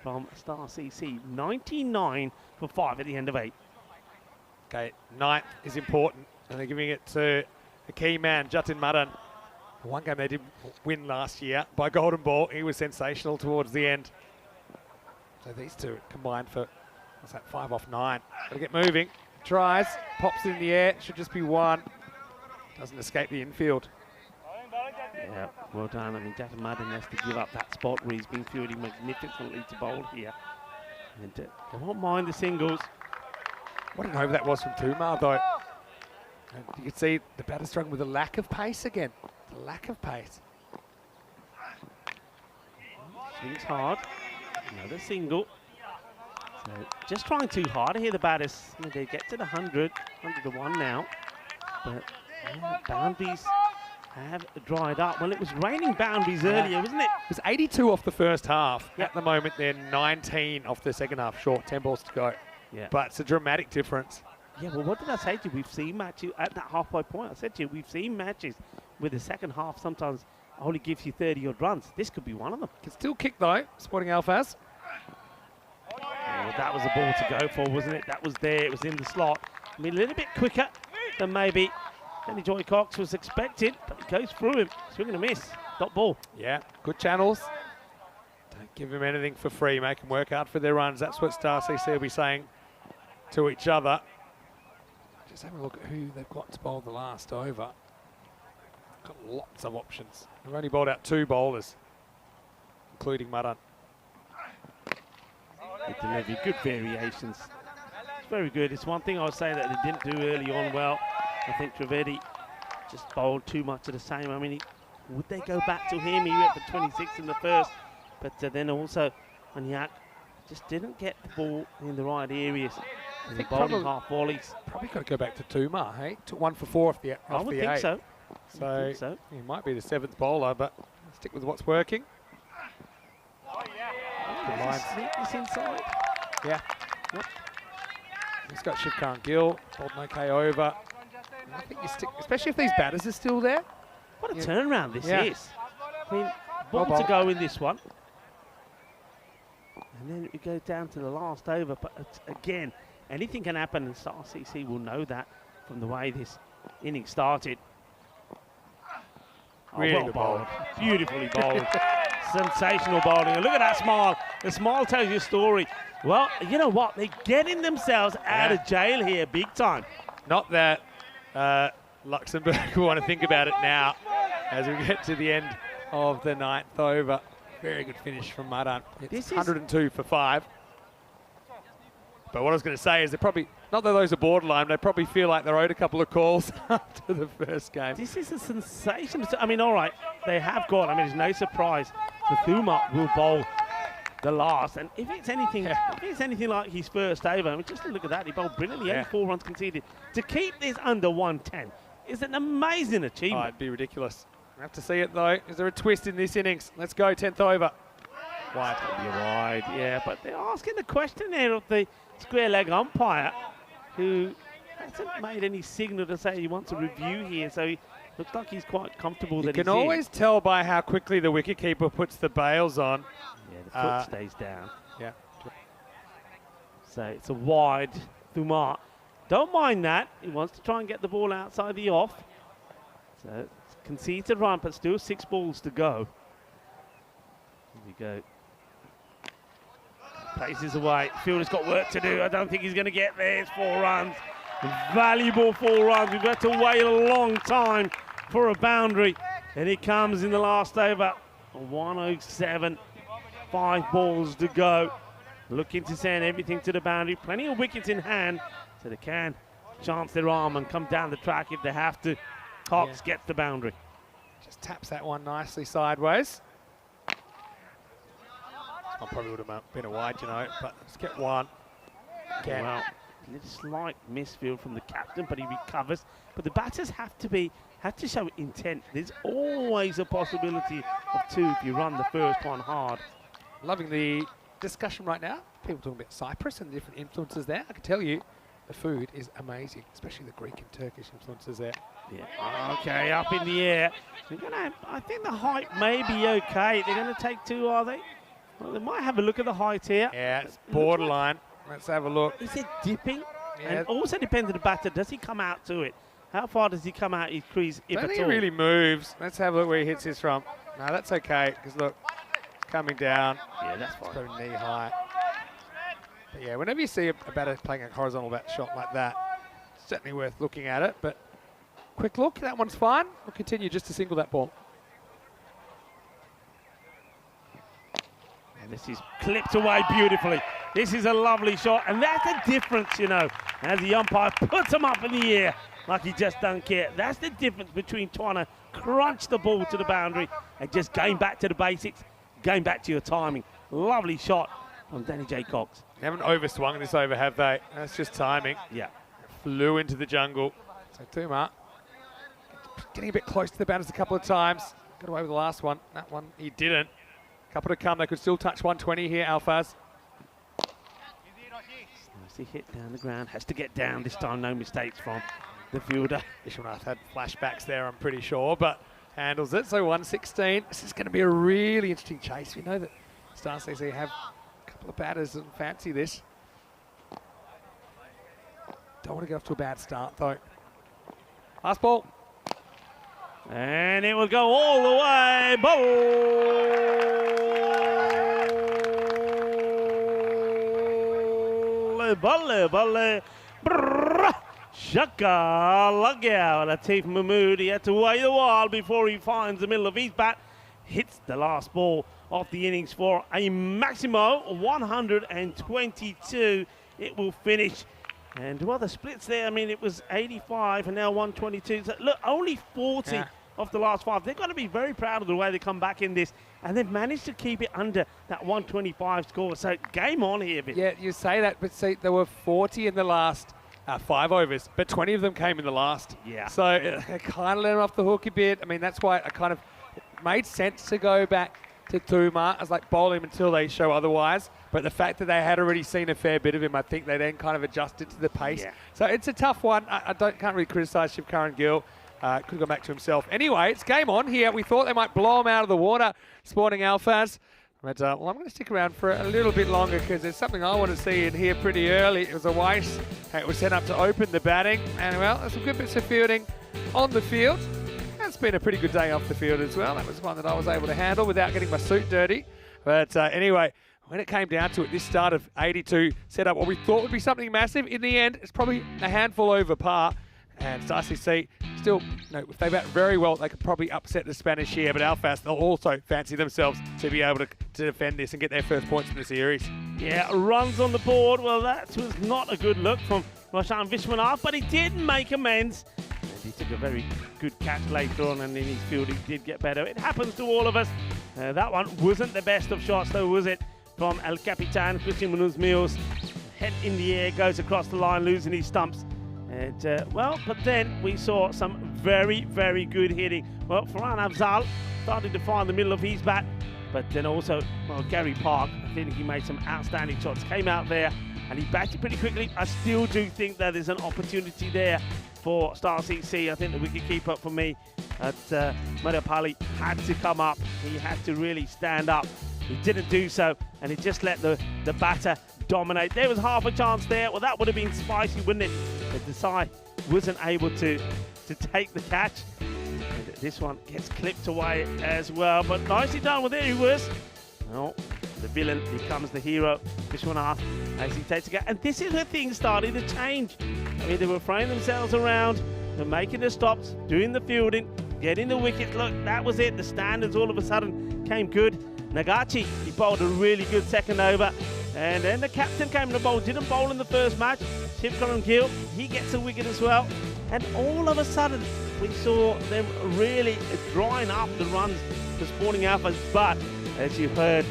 from Star CC. 99 for 5 at the end of 8. Okay, 9th is important, and they're giving it to a key man, Jatin Madan. One game they did win last year by Golden Ball. He was sensational towards the end. So these two combined for, what's that, 5 off 9. Gotta get moving. Tries, pops it in the air. Should just be 1. Doesn't escape the infield. Yeah, well done. I mean, Jatin Madan has to give up that spot where he's been fielding magnificently to bowl here. And they won't mind the singles. What an over that was from Tumar, though. And you can see the batter struggling with a lack of pace again. The lack of pace. Swings hard. Another single. So just trying too hard to hear the batters. I mean, they get to the 100, 100 to 1 now. But yeah, boundaries have dried up. Well, it was raining boundaries earlier, wasn't it? It was 82 off the first half. At the moment, they're 19 off the second half short. 10 balls to go. Yeah. But it's a dramatic difference. Yeah, well, what did I say to you? We've seen matches at that halfway point. I said to you, we've seen matches where the second half sometimes only gives you 30-odd runs. This could be one of them. Can still kick, though, Sporting Alphas. Oh, that was a ball to go for, wasn't it? That was there. It was in the slot. I mean, a little bit quicker than maybe Danny Joy Cox was expected, but it goes through him. Swing and a miss. Dot ball. Yeah, good channels. Don't give them anything for free. Make them work hard for their runs. That's what Star CC will be saying to each other. Just have a look at who they've got to bowl the last over. Got lots of options. They've only bowled out 2 bowlers, including Madan. Good delivery, good variations. It's very good. It's one thing I would say that they didn't do early on well. I think Trivedi just bowled too much of the same. I mean, Would they go back to him? He went for 26 in the first, but then also Anyak just didn't get the ball in the right areas. I think bowling half volleys. Probably got to go back to Tuma, hey? Took 1 for 4 off the eight. I would think so. So he might be the 7th bowler, but stick with what's working. Good lines. Sneak this inside. Yeah. Yep. He's got Shivkar and Gill. Bowled an okay over. And I think you stick, especially if these batters are still there. What a turnaround this is. I mean, Well ball to bowled. go in this one. And then we go down to the last over. But again, anything can happen, and Star CC will know that from the way this inning started. Really well good bowled. bowling. Beautifully bowled. Sensational bowling. And look at that smile. The smile tells you a story. Well, you know what? They're getting themselves out of jail here big time. Not that Luxembourg want to think about it now as we get to the end of the 9th over. Very good finish from Madan. It's 102 for 5. But what I was going to say is they're probably, not that those are borderline, they probably feel like they're owed a couple of calls after the first game. This is a sensation. I mean, all right, they have got, I mean, it's no surprise the Thuma will bowl the last. And if it's anything, if it's anything like his first over, I mean, just look at that. He bowled brilliantly, only 4 runs conceded. To keep this under 110 is an amazing achievement. Oh, it'd be ridiculous. We have to see it though. Is there a twist in this innings? Let's go, 10th over. Wide. You're wide, yeah, but they're asking the question there of the square leg umpire, who hasn't made any signal to say he wants a review here, so he looks like he's quite comfortable that You can always tell by how quickly the wicketkeeper puts the bails on. Yeah, the foot stays down. Yeah. So it's a wide Thumar. Don't mind that. He wants to try and get the ball outside the off. So conceded run, but still 6 balls to go. Here we go. Places away. Fielder's got work to do. I don't think he's going to get there. It's 4 runs. Valuable 4 runs. We've got to wait a long time for a boundary. And it comes in the last over. 107. 5 balls to go. Looking to send everything to the boundary. Plenty of wickets in hand, so they can chance their arm and come down the track if they have to. Cox gets the boundary. Just taps that one nicely sideways. I probably would have been a wide, you know, but let's get one. Again. Well, a little slight misfield from the captain, but he recovers. But the batters have to show intent. There's always a possibility of 2 if you run the first one hard. Loving the discussion right now. People talking about Cyprus and the different influences there. I can tell you the food is amazing, especially the Greek and Turkish influences there. Yeah. Okay, up in the air. They're gonna, I think the height may be okay. They're going to take 2, are they? Well, they might have a look at the height here. Yeah, it's borderline. Let's have a look. Is it dipping? Yeah. And also depends on the batter. Does he come out to it? How far does he come out his crease, if I at think all? he really moves. Let's have a look where he hits this from. No, that's okay, because look, coming down. Yeah, that's fine. It's got a knee high. But yeah, whenever you see a batter playing a horizontal bat shot like that, it's certainly worth looking at it. But quick look, that one's fine. We'll continue just to single that ball. And this is clipped away beautifully. This is a lovely shot, and that's the difference, you know, as the umpire puts him up in the air like he just don't care. That's the difference between trying to crunch the ball to the boundary and just going back to the basics, going back to your timing. Lovely shot from Danny J. Cox. They haven't overswung this over, have they? That's just timing. Yeah. Flew into the jungle. So Tuma getting a bit close to the batters a couple of times. Got away with the last one. That one he didn't. Couple to come. They could still touch 120 here, Alfaz. Nicely hit down the ground. Has to get down this time. No mistakes from the fielder. Ishwanath had flashbacks there, I'm pretty sure, but handles it. So 116. This is going to be a really interesting chase. We know that Star CC have a couple of batters that fancy this. Don't want to get off to a bad start, though. Last ball. And it will go all the way. Balle, balle. Shaka Lagya. Latif Mahmood. He had to wait a while before he finds the middle of his bat. Hits the last ball of the innings for a Maximo 122. It will finish. And well, the splits there, I mean, it was 85 and now 122. So look, only 40 of the last 5. They've got to be very proud of the way they come back in this, and they've managed to keep it under that 125 score. So game on here, Vin. Yeah, you say that, but see, there were 40 in the last 5 overs, but 20 of them came in the last. Yeah. So it kind of let them off the hook a bit. I mean, that's why I kind of made sense to go back to Tuma. I was like, bowl him until they show otherwise. But the fact that they had already seen a fair bit of him, I think they then kind of adjusted to the pace. Yeah. So it's a tough one. I can't really criticise Shiv Curran Gill. Could have gone back to himself. Anyway, it's game on here. We thought they might blow him out of the water, Sporting Alphas. But well, I'm going to stick around for a little bit longer because there's something I want to see in here pretty early. It was a waste. It was set up to open the batting. And, well, there's some good bits of fielding on the field. It's been a pretty good day off the field as well. That was one that I was able to handle without getting my suit dirty. But anyway, when it came down to it, this start of 82 set up what we thought would be something massive. In the end, it's probably a handful over par. And Star CC still, if they bat very well, they could probably upset the Spanish here. But Alphas, they'll also fancy themselves to be able to defend this and get their first points in the series. Yeah, runs on the board. Well, that was not a good look from Roshan Vishwanath, but he did make amends. And he took a very good catch later on, and in his field, he did get better. It happens to all of us. That one wasn't the best of shots, though, was it? From El Capitan, Christian Munoz-Mills. Head in the air, goes across the line, losing his stumps. And, well, but then we saw some very, very good hitting. Well, Farhan Afzal started to find the middle of his bat, but then also, well, Gary Park, I think he made some outstanding shots. Came out there and he batted pretty quickly. I still do think that there's an opportunity there for Star CC. I think the wicket-keeper for me at Madhapali had to come up. He had to really stand up. He didn't do so, and he just let the batter dominate. There was half a chance there. Well, that would have been spicy, wouldn't it? But Desai wasn't able to take the catch. And this one gets clipped away as well. But nicely done. Well, there he was. Well, the villain becomes the hero. Vishwanath as he takes a catch. And this is where things started to change. I mean, they were throwing themselves around. They're making the stops, doing the fielding, getting the wickets. Look, that was it. The standards all of a sudden came good. Nagachi, he bowled a really good second over. And then the captain came in the bowl, didn't bowl in the first match. Shiv Curran Gill, he gets a wicket as well. And all of a sudden, we saw them really drawing up the runs for Sporting Alphas. But, as you heard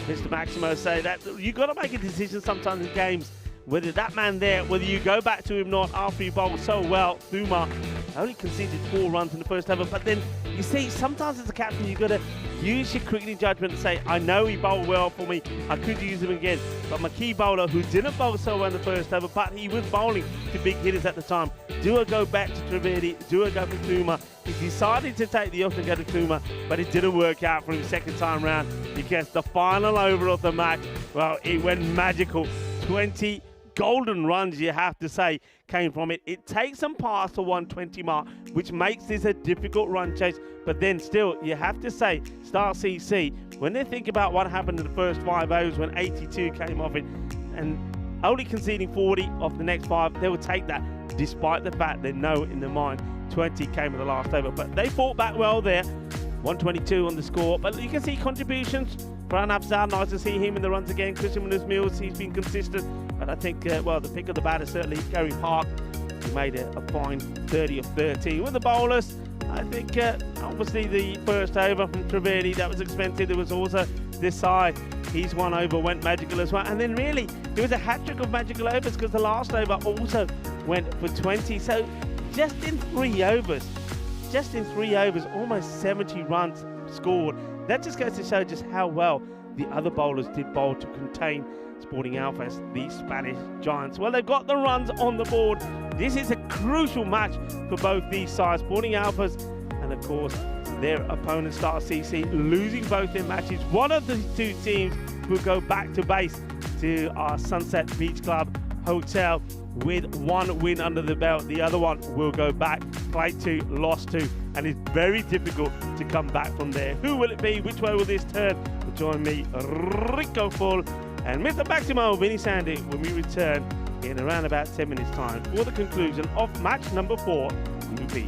Mr. Maximo say, that you've got to make a decision sometimes in games, whether that man there, whether you go back to him or not after you bowl so well. Thuma only conceded 4 runs in the first over. But then, you see, sometimes as a captain, you've got to use your cricketing judgment and say, I know he bowled well for me, I could use him again. But my key bowler, who didn't bowl so well in the first over, but he was bowling to big hitters at the time, do I go back to Trivedi? Do I go for Thuma? He decided to take the option and go to Thuma, but it didn't work out for him second time round because the final over of the match, well, it went magical. 20 golden runs, you have to say, came from it. It takes them past the 120 mark, which makes this a difficult run chase. But then still, you have to say, Star CC, when they think about what happened in the first 5 overs when 82 came off it, and only conceding 40 off the next 5, they will take that, despite the fact they know in their mind 20 came in the last over. But they fought back well there. 122 on the score. But you can see contributions. Farhan Afzal, nice to see him in the runs again. Christian Munoz-Mills, he's been consistent. But I think, well, the pick of the batter certainly Gary Park. He made a fine 30 of 13. With the bowlers, I think obviously the first over from Trivedi, that was expensive. There was also this side. His 1 over went magical as well. And then really, it was a hat-trick of magical overs because the last over also went for 20. So just in 3 overs, almost 70 runs scored. That just goes to show just how well the other bowlers did bowl to contain Sporting Alphas, the Spanish Giants. Well, they've got the runs on the board. This is a crucial match for both these sides. Sporting Alphas and, of course, their opponent, Star CC, losing both their matches. One of the 2 teams will go back to base to our Sunset Beach Club Hotel with 1 win under the belt. The other one will go back, played 2, lost 2, and it's very difficult to come back from there. Who will it be? Which way will this turn? Join me, Rico Full, and Mr. Maximo, Vinny Sandy, when we return in around about 10 minutes' time for the conclusion of match number 4 in Group B.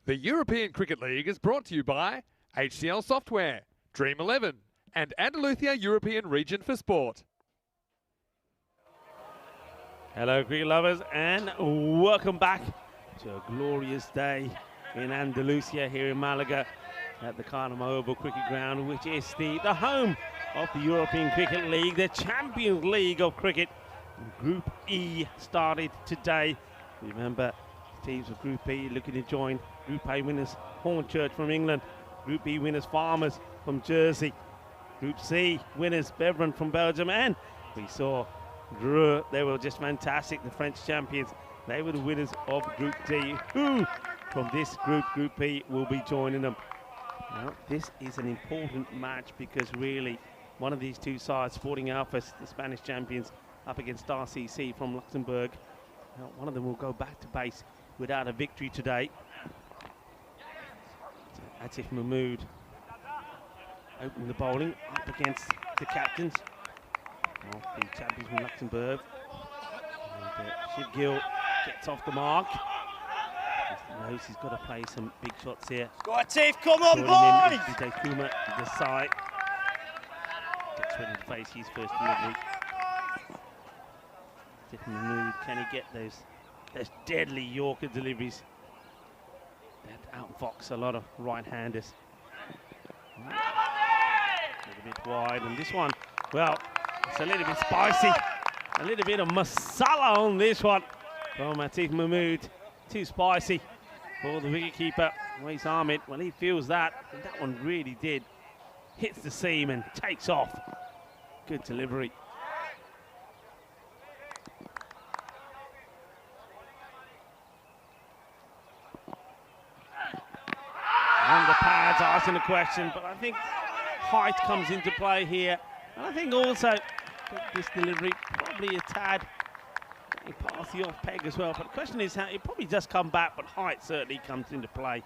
The European Cricket League is brought to you by HCL Software, Dream 11, and Andalusia European Region for Sport. Hello, cricket lovers, and welcome back to a glorious day in Andalusia here in Malaga at the Carnival Oval Cricket Ground, which is the home of the European Cricket League, the Champions League of cricket. Group E started today. Remember, teams of Group E looking to join Group A winners Hornchurch from England, Group B winners Farmers from Jersey, Group C winners Beveren from Belgium, and we saw Dreux. They were just fantastic, the French champions. They were the winners of Group D, who from this group, Group E, will be joining them. Now, this is an important match because really one of these two sides, Sporting Alphas, the Spanish champions, up against RCC from Luxembourg. Now, one of them will go back to base without a victory today. Atif Mahmood opening the bowling up against the captains of the champions from Luxembourg. And Shiv Gill gets off the mark. He knows he's got to play some big shots here. Go Atif, come on, boy! Vijay Kumar to the side. Gets ready to face his first delivery. Atif Mahmood, can he get those deadly Yorker deliveries that outfox a lot of right-handers? A little bit wide, and this one, well, it's a little bit spicy. A little bit of masala on this one from Atif Mahmood. Too spicy for the wicketkeeper. Wais Ahmed, well, he feels that, and that one really did. Hits the seam and takes off. Good delivery. And the pads asking the question, but I think height comes into play here. And I think also this delivery probably a tad past the off peg as well. But the question is how it probably does come back, but height certainly comes into play.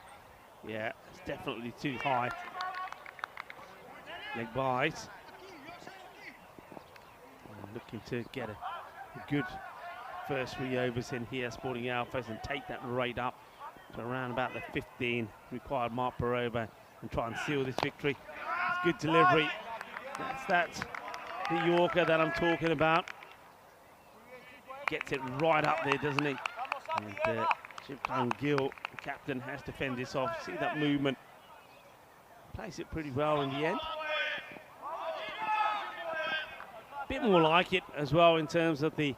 Yeah, it's definitely too high. Leg byes. Looking to get a good first 3 overs in here, Sporting Alphas, and take that rate up to around about the 15 required mark per over and try and seal this victory. It's good delivery. That's the Yorker that I'm talking about. Gets it right up there, doesn't he? And Shivkan Gill, the captain, has to fend this off. See that movement. Plays it pretty well in the end. Bit more like it as well in terms of the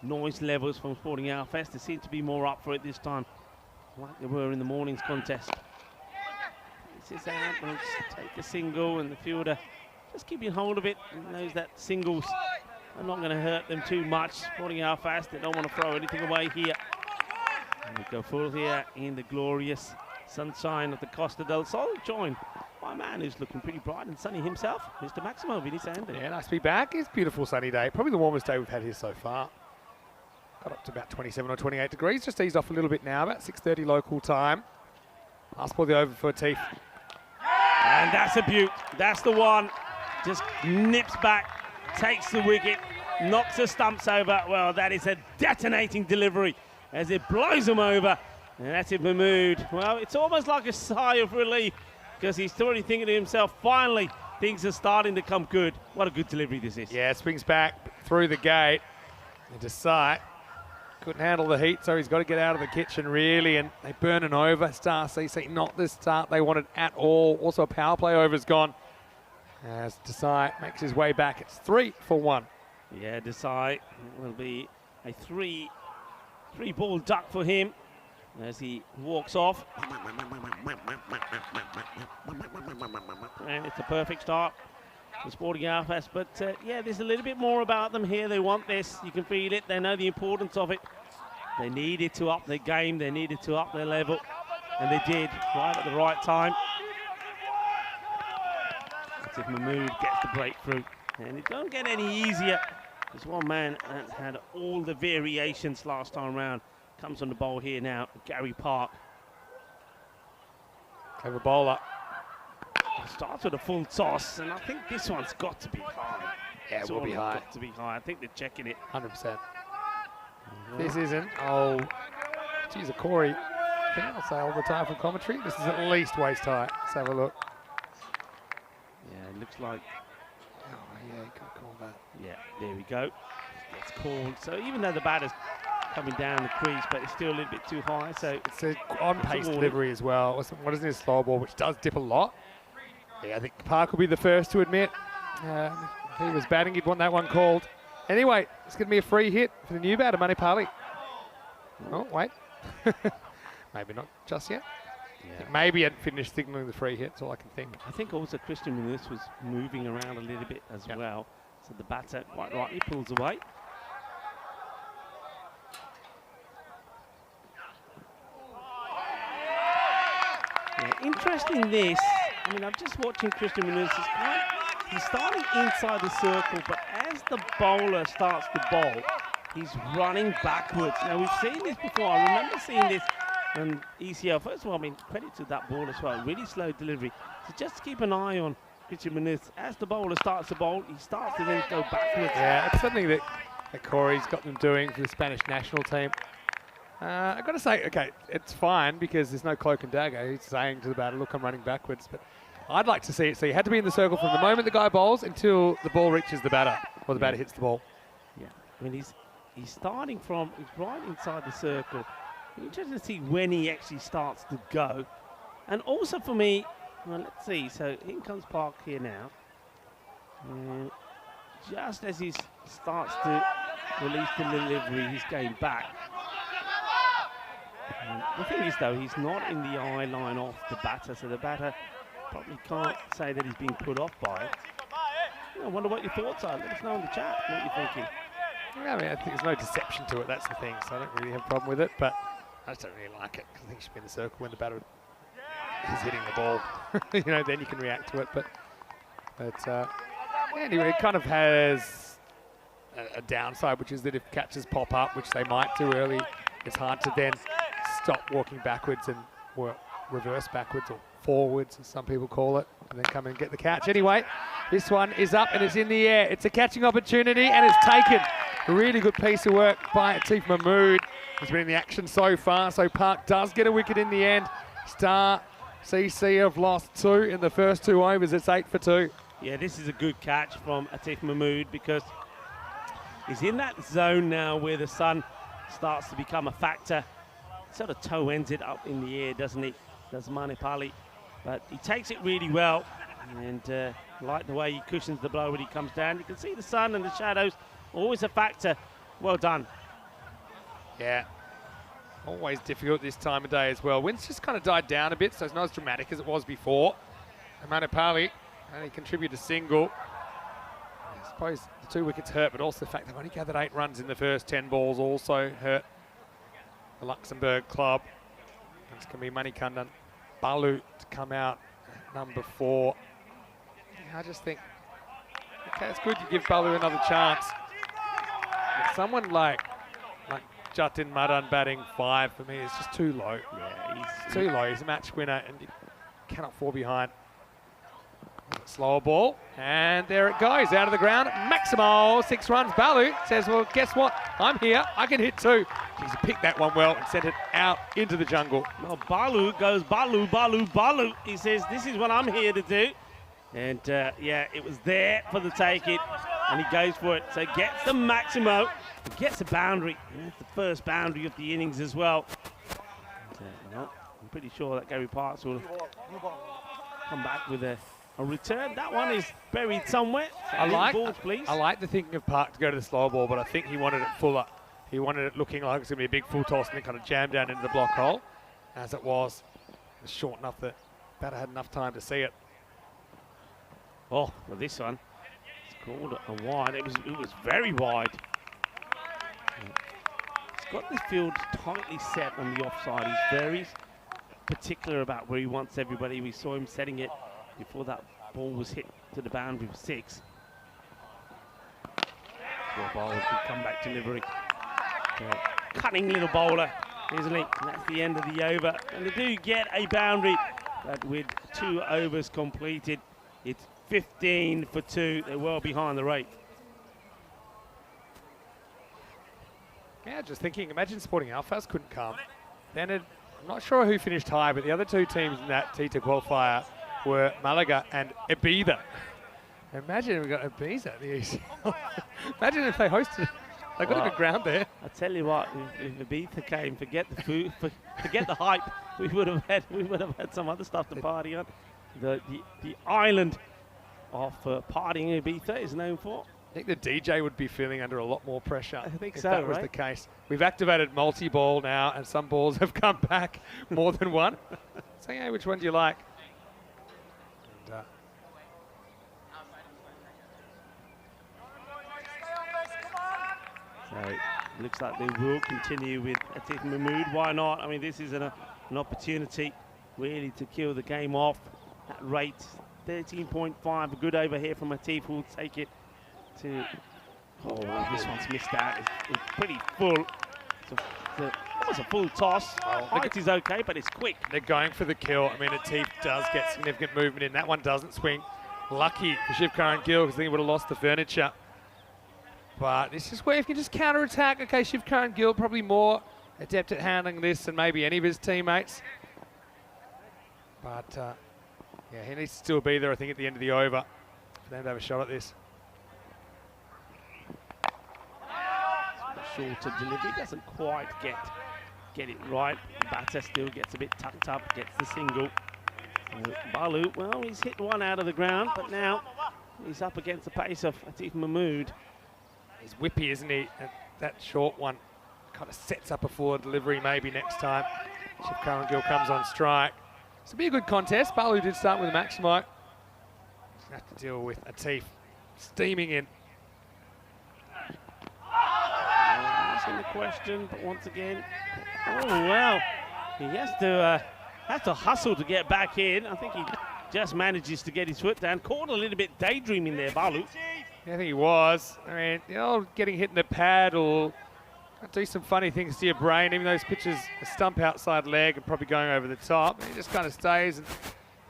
noise levels from Sporting Alphas. They seem to be more up for it this time, like they were in the morning's contest. This is out, and take a single, and the fielder just keeping hold of it. He knows that singles are not going to hurt them too much. Sporting Alphas, they don't want to throw anything away here. And we go full here in the glorious sunshine of the Costa del Sol, joined by a man who's looking pretty bright and sunny himself, Mr. Maximo Vinny Sander. Yeah, nice to be back. It's a beautiful sunny day. Probably the warmest day we've had here so far. Got up to about 27 or 28 degrees. Just eased off a little bit now, about 6:30 local time. Last ball the over for Atif. And that's a beaut. That's the one. Just nips back, takes the wicket, knocks the stumps over. Well, that is a detonating delivery as it blows him over. And that's it, Mahmood. Well, it's almost like a sigh of relief because he's already thinking to himself, finally, things are starting to come good. What a good delivery this is. Yeah, swings back through the gate into sight. Couldn't handle the heat, so he's got to get out of the kitchen, really, and they burn an over. Star CC, not the start they wanted at all. Also, a power play over's gone. As Desai makes his way back, it's 3 for 1. Yeah, Desai will be a three-ball duck for him as he walks off. And it's a perfect start for Sporting Alphas, but yeah, there's a little bit more about them here. They want this, you can feel it, they know the importance of it. They needed to up their game, they needed to up their level, and they did, right at the right time. If Mahmood gets the breakthrough, and it don't get any easier. There's one man that had all the variations last time round. Comes on the bowl here now, Gary Park. Clever bowler. Starts with a full toss, and I think this one's got to be high. Yeah, it will be high. Got to be high. I think they're checking it. 100%. This isn't. Oh, geez, Corey thing I'll say all the time from commentary. This is at least waist high. Let's have a look. Yeah, it looks like. Oh, yeah, you could call that. Yeah, there we go. It's called. So even though the batter's coming down the crease, but it's still a little bit too high. So It's an on-pace delivery as well. What is this slow ball, which does dip a lot? Yeah, I think Park will be the first to admit. If he was batting, he'd want that one called. Anyway, it's going to be a free hit for the new batter, Manipali. Oh, wait. Maybe not just yet. yeah. Maybe he hadn't finished signalling the free hit, that's all I can think. I think also Christian Muniz was moving around a little bit as well. So the batter quite rightly pulls away. Yeah, interesting this. I mean, I'm just watching Christian Muniz. He's starting inside the circle, but as the bowler starts to bowl, he's running backwards. Now, we've seen this before. I remember seeing this on ECL. First of all, I mean, credit to that ball as well. Really slow delivery. So just keep an eye on Christian Muniz. As the bowler starts to bowl, he starts to then go backwards. Yeah, it's something that Corey's got them doing for the Spanish national team. I've got to say, okay, it's fine because there's no cloak and dagger. He's saying to the batter, look, I'm running backwards. But I'd like to see it. So you had to be in the circle from the moment the guy bowls until the ball reaches the batter or the batter hits the ball. Yeah, I mean, he's starting from, he's right inside the circle. Interesting to see when he actually starts to go. And also for me, well, let's see. So in comes Park here now. And just as he starts to release the delivery, he's going back. And the thing is, though, he's not in the eye line off the batter, so the batter probably can't say that he's being put off by it. I wonder what your thoughts are. Let us know in the chat what you're thinking. Yeah, I mean, I think there's no deception to it. That's the thing. So I don't really have a problem with it, but I just don't really like it because I think you should be in the circle when the batter is hitting the ball. You know, then you can react to it. But anyway, it kind of has a downside, which is that if catches pop up, which they might do early, it's hard to then stop walking backwards and work reverse backwards or forwards, as some people call it, and then come and get the catch. Anyway, this one is up and it's in the air. It's a catching opportunity and it's taken. A really good piece of work by Atif Mahmood. He's been in the action so far, so Park does get a wicket in the end. Star CC have lost 2 in the first 2 overs. It's 8 for 2. Yeah, this is a good catch from Atif Mahmood because he's in that zone now where the sun starts to become a factor. Sort of toe ends it up in the air, doesn't he? Does Manipali. But he takes it really well. And like the way he cushions the blow when he comes down. You can see the sun and the shadows, always a factor. Well done. Yeah, always difficult this time of day as well. Wind's just kind of died down a bit, so it's not as dramatic as it was before. And Manipali only contributed a single. I suppose the 2 wickets hurt, but also the fact they've only gathered 8 runs in the first 10 balls also hurt the Luxembourg club. It's going to be Manikandan Balu to come out at number 4. Yeah, I just think, okay, it's good you give Balu another chance. But someone like Jatin Madan batting 5 for me is just too low. Yeah, he's too low. He's a match winner and you cannot fall behind. Slower ball, and there it goes, out of the ground. Maximo, 6 runs. Balu says, well, guess what? I'm here. I can hit 2. He's picked that one well and sent it out into the jungle. Well, Balu goes Balu, Balu, Balu. He says, this is what I'm here to do. And yeah, it was there for the taking, and he goes for it. So gets the Maximo, gets a boundary. And that's the first boundary of the innings as well. And, well, I'm pretty sure that Gary Parks will come back with a return. That one is buried somewhere. I like Balls, the thinking of Park to go to the slow ball, but I think he wanted it fuller. He wanted it looking like it's going to be a big full toss and then kind of jam down into the block hole. As it was short enough that batter had enough time to see it. Oh, well, this one, it's called a wide. It was very wide. He's got this field tightly set on the offside. He's very particular about where he wants everybody. We saw him setting it before that ball was hit to the boundary for 6. Well, bowler could come back delivery. Cunning little bowler, isn't he? And that's the end of the over. And they do get a boundary, but with 2 overs completed, it's 15 for 2. They're well behind the rate. Yeah, just thinking, imagine Sporting Alphas couldn't come. Then I'm not sure who finished high, but the other two teams in that T10 qualifier were Malaga and Ibiza. Imagine we got Ibiza at the ECN. Imagine if they hosted. They got a good ground there. I tell you what, if Ibiza came, forget the food, forget the hype. We would have had some other stuff to party on. The island of partying Ibiza is known for. I think the DJ would be feeling under a lot more pressure. I think if so, that was the case. We've activated multi-ball now, and some balls have come back more than one. So, yeah, which one do you like? And, so, looks like they will continue with Atif Mahmood. Why not? I mean, this is an opportunity really to kill the game off. That rate, 13.5, a good over here from Atif, who will take it to, this one's missed out. It's pretty full. That was a full toss. Height is okay, but it's quick. They're going for the kill. I mean, Atif does get significant movement in. That one doesn't swing. Lucky for Shivkar Gill, because I think he would have lost the furniture. But this is where you can just counter-attack. Okay, Shivkar Gill probably more adept at handling this than maybe any of his teammates. But, yeah, he needs to still be there, I think, at the end of the over for them to have a shot at this. Shorter delivery, doesn't quite get it right. Batter still gets a bit tucked up, gets the single. Balu, well, he's hit one out of the ground, but now he's up against the pace of Atif Mahmood. He's whippy, isn't he? And that short one kind of sets up a forward delivery maybe next time. Shivkar Gill comes on strike. This will be a good contest. Balu did start with a Maximo. Have to deal with Atif steaming in. In the question, but once again, oh wow, he has to hustle to get back in. I think he just manages to get his foot down. Caught a little bit daydreaming there, Balu. Yeah, I think he was. I mean, you know, getting hit in the pad will do some funny things to your brain. Even though those pitches a stump outside leg and probably going over the top, he just kind of stays and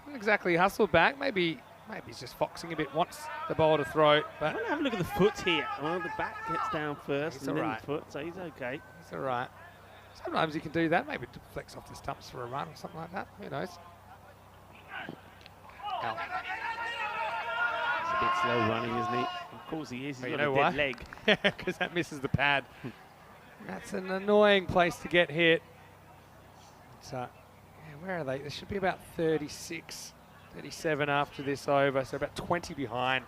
doesn't exactly hustle back. Maybe he's just foxing a bit, wants the ball to throw. But have a look at the foot here. Well, the back gets down first, and then right. the foot, so he's okay. He's all right. Sometimes he can do that. Maybe flex off the stumps for a run or something like that. Who knows? Ow. He's a bit slow running, isn't he? Of course he is. He's got a dead leg. Because that misses the pad. That's an annoying place to get hit. So, yeah, where are they? There should be about 36. 37 after this over, so about 20 behind.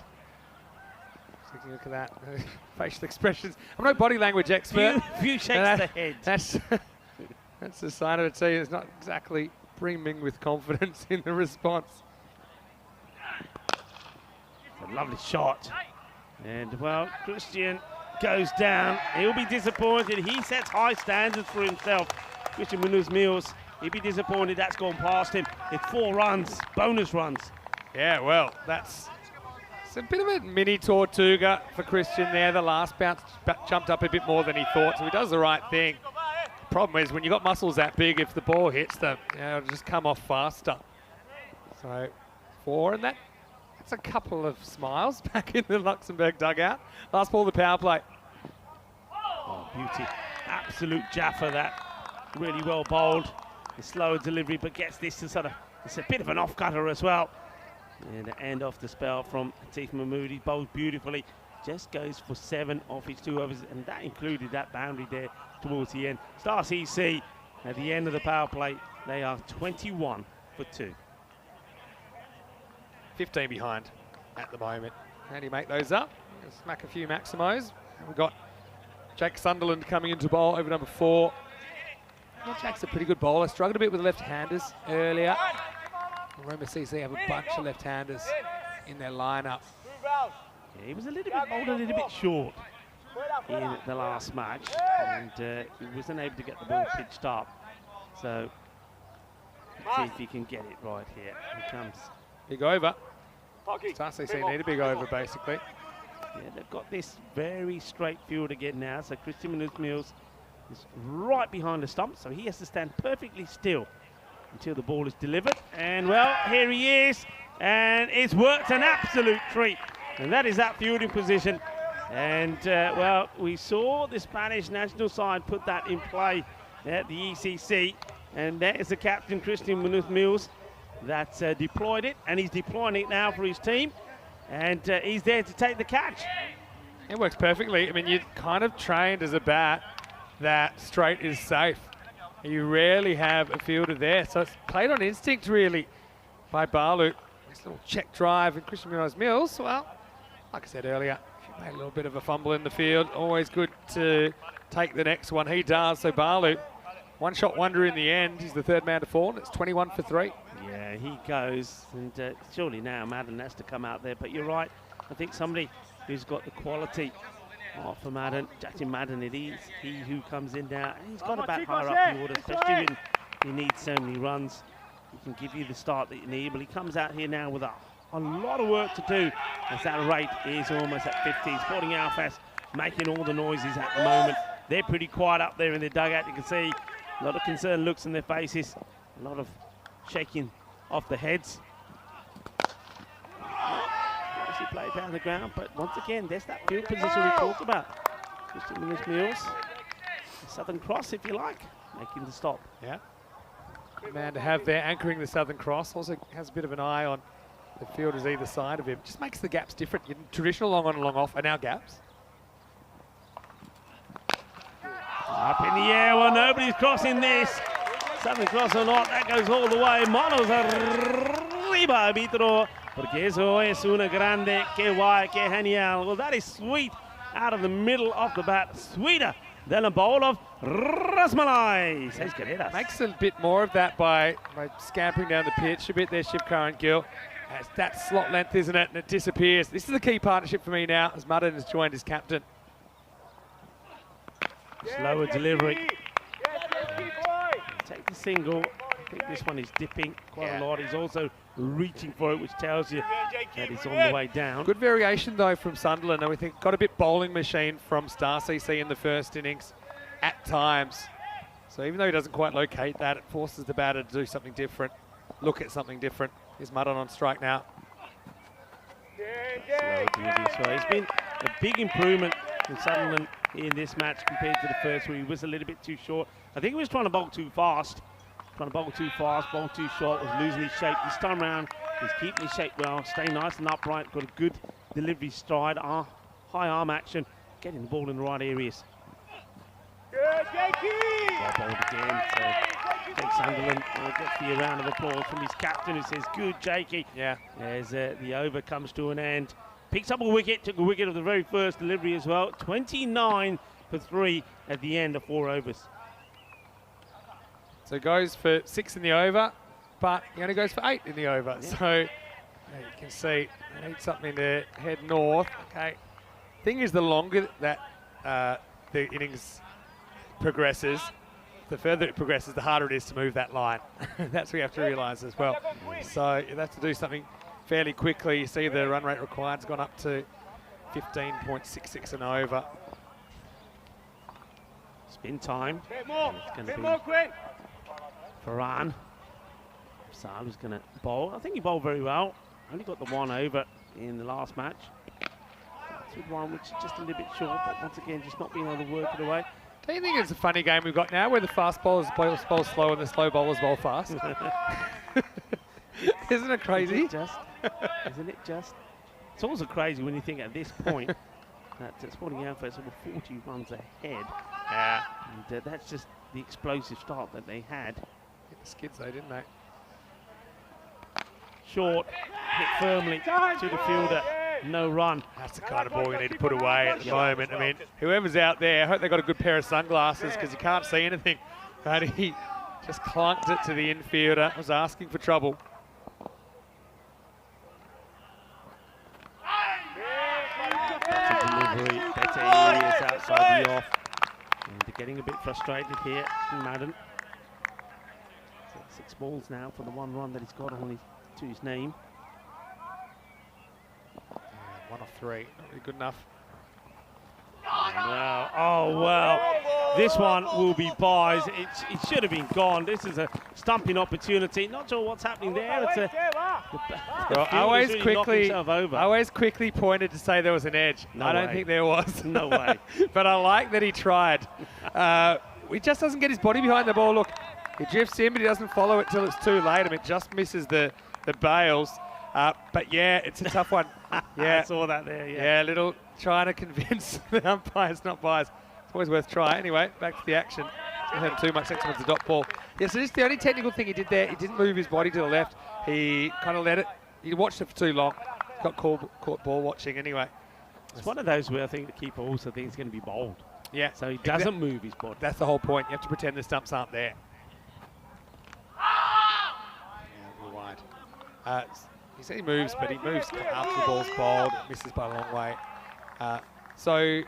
Taking a look at that. Facial expressions. I'm no body language expert. Few shakes the head. That's a sign of a team that's not exactly brimming with confidence in the response. It's a lovely shot. And, well, Christian goes down. He'll be disappointed. He sets high standards for himself. Christian Munoz-Mills. He'd be disappointed that's gone past him. It's 4 runs, bonus runs. Yeah, well, it's a bit of a mini Tortuga for Christian there. The last bounce jumped up a bit more than he thought, so he does the right thing. Problem is, when you've got muscles that big, if the ball hits them, it'll just come off faster. So, 4, and that's a couple of smiles back in the Luxembourg dugout. Last ball of the power play. Oh, beauty. Absolute jaffa, that. Really well bowled. The slower delivery, but gets this to sort of, it's a bit of an off-cutter as well. And the end off the spell from Atif Mahmood. He bowled beautifully. Just goes for 7 off his 2 overs, and that included that boundary there towards the end. Stars EC at the end of the power play. They are 21 for 2. 15 behind at the moment. How do you make those up? Smack a few Maximos. We've got Jake Sunderland coming into bowl over number 4. Yeah, Jack's a pretty good bowler. Struggled a bit with the left-handers earlier. Roma CC have a bunch of left-handers in their lineup. Yeah, he was a little bit bowled a little bit short in the last match, and he wasn't able to get the ball pitched up. So let's see if he can get it right here. Here comes. Big over. Stars CC need a big over, basically. Yeah, they've got this very straight field again now. So Christian Munoz-Mills is right behind the stump, so he has to stand perfectly still until the ball is delivered. And, well, here he is, and it's worked an absolute treat. And that is that fielding position. And, well, we saw the Spanish national side put that in play at the ECC. And that is the captain, Christian Munoz-Mills, that's deployed it, and he's deploying it now for his team. And he's there to take the catch. It works perfectly. I mean, you're kind of trained as a bat that straight is safe. You rarely have a fielder there. So it's played on instinct, really, by Barlow. Nice little check drive, and Christian Munoz-Mills, well, like I said earlier, he made a little bit of a fumble in the field. Always good to take the next one. He does. So Barlow, one-shot wonder in the end. He's the third man to fall, and it's 21 for 3. Yeah, he goes, and surely now Madden has to come out there. But you're right, I think somebody who's got the quality for Madden, Jackson Madden, it is he who comes in now. And he's got to bat higher up the order, especially when you need so many runs. He can give you the start that you need, but he comes out here now with a lot of work to do, as that rate is almost at 50. Sporting Alfas making all the noises at the moment. They're pretty quiet up there in the dugout. You can see a lot of concerned looks on their faces, a lot of shaking off the heads. Nicely played down the ground, but once again, there's that field position we talked about. Christian Munoz-Mills, Southern Cross, if you like, making the stop. Yeah. Good man to have there, anchoring the Southern Cross. Also has a bit of an eye on the fielders either side of him. Just makes the gaps different. Your traditional long on and long off are now gaps. Up in the air, well, nobody's crossing this. Southern Cross or not, that goes all the way. Manos arriba, arbitro, porque eso es una grande, que guay, que genial. Well, that is sweet out of the middle of the bat. Sweeter than a bowl of rasmalai, says Carreras. Makes a bit more of that by scampering down the pitch a bit there, Shivkar and Gill. It's that slot length, isn't it? And it disappears. This is the key partnership for me now, as Madden has joined his captain. Slower delivery. Take the single. I think this one is dipping quite a lot. He's also reaching for it, which tells you that he's on the way down. Good variation, though, from Sunderland. And we think got a bit bowling machine from Star CC in the first innings at times. So even though he doesn't quite locate that, it forces the batter to do something different, look at something different. Here's Madden on strike now. So it's been a big improvement from Sunderland in this match compared to the first, where he was a little bit too short. I think he was trying to bowl too fast. Bowl too short, was losing his shape. This time around, he's keeping his shape well, staying nice and upright, got a good delivery stride, high arm action, getting the ball in the right areas. Good, Jakey! Well bowled again, so Jake Sunderland gets the round of applause from his captain, who says, good, Jakey. Yeah. As the over comes to an end. Picks up a wicket, took a wicket of the very first delivery as well. 29 for 3 at the end of 4 overs. So goes for 6 in the over, but he only goes for 8 in the over. Yeah. So you can see, I need something to head north. Okay. Thing is, the longer that the innings progresses, the further it progresses, the harder it is to move that line. That's what you have to realise as well. So you have to do something fairly quickly. You see the run rate required has gone up to 15.66 and over. Spin time. Bit more quick. Farhan. Salu's going to bowl. I think he bowled very well. Only got the 1 over in the last match. That's with one which is just a little bit short, but once again, just not being able to work it away. Do you think it's a funny game we've got now, where the fast bowlers bowl slow and the slow bowlers bowl fast? Isn't it crazy? Isn't it just? It's also crazy when you think at this point that Sporting Alfas are 40 runs ahead. Yeah. And that's just the explosive start that they had. Hit the skids though, didn't they? Short, hit firmly to the fielder. No run. That's the kind of ball you need to put away at the moment. I mean, whoever's out there, I hope they got a good pair of sunglasses, because you can't see anything. But he just clunked it to the infielder. Was asking for trouble. Delivery, better areas outside the off. And they're getting a bit frustrated here in Madden. So 6 balls now for the 1 run that he's got on to his name. 1 off 3, not really good enough. Wow. Oh, well. This one will be buys. It should have been gone. This is a stumping opportunity. Not sure what's happening there. It's I always quickly pointed to say there was an edge. I don't think there was. No way. But I like that he tried. He just doesn't get his body behind the ball. Look, He drifts in, but he doesn't follow it till it's too late. I mean, it just misses the bails. But yeah, it's a tough one. Yeah, I saw that there. yeah, little trying to convince the umpires, not bias. It's always worth trying. Anyway, back to the action. Not having too much action with the dot ball. Yeah, so this is the only technical thing he did there. He didn't move his body to the left. He kind of let it. He watched it for too long. Got caught ball watching anyway. It's one of those where I think the keeper also thinks it's going to be bowled. Yeah. So he doesn't move his body. That's the whole point. You have to pretend the stumps aren't there. Yeah, wide. He said he moves, but he moves after the ball's bowled. It misses by a long way. So,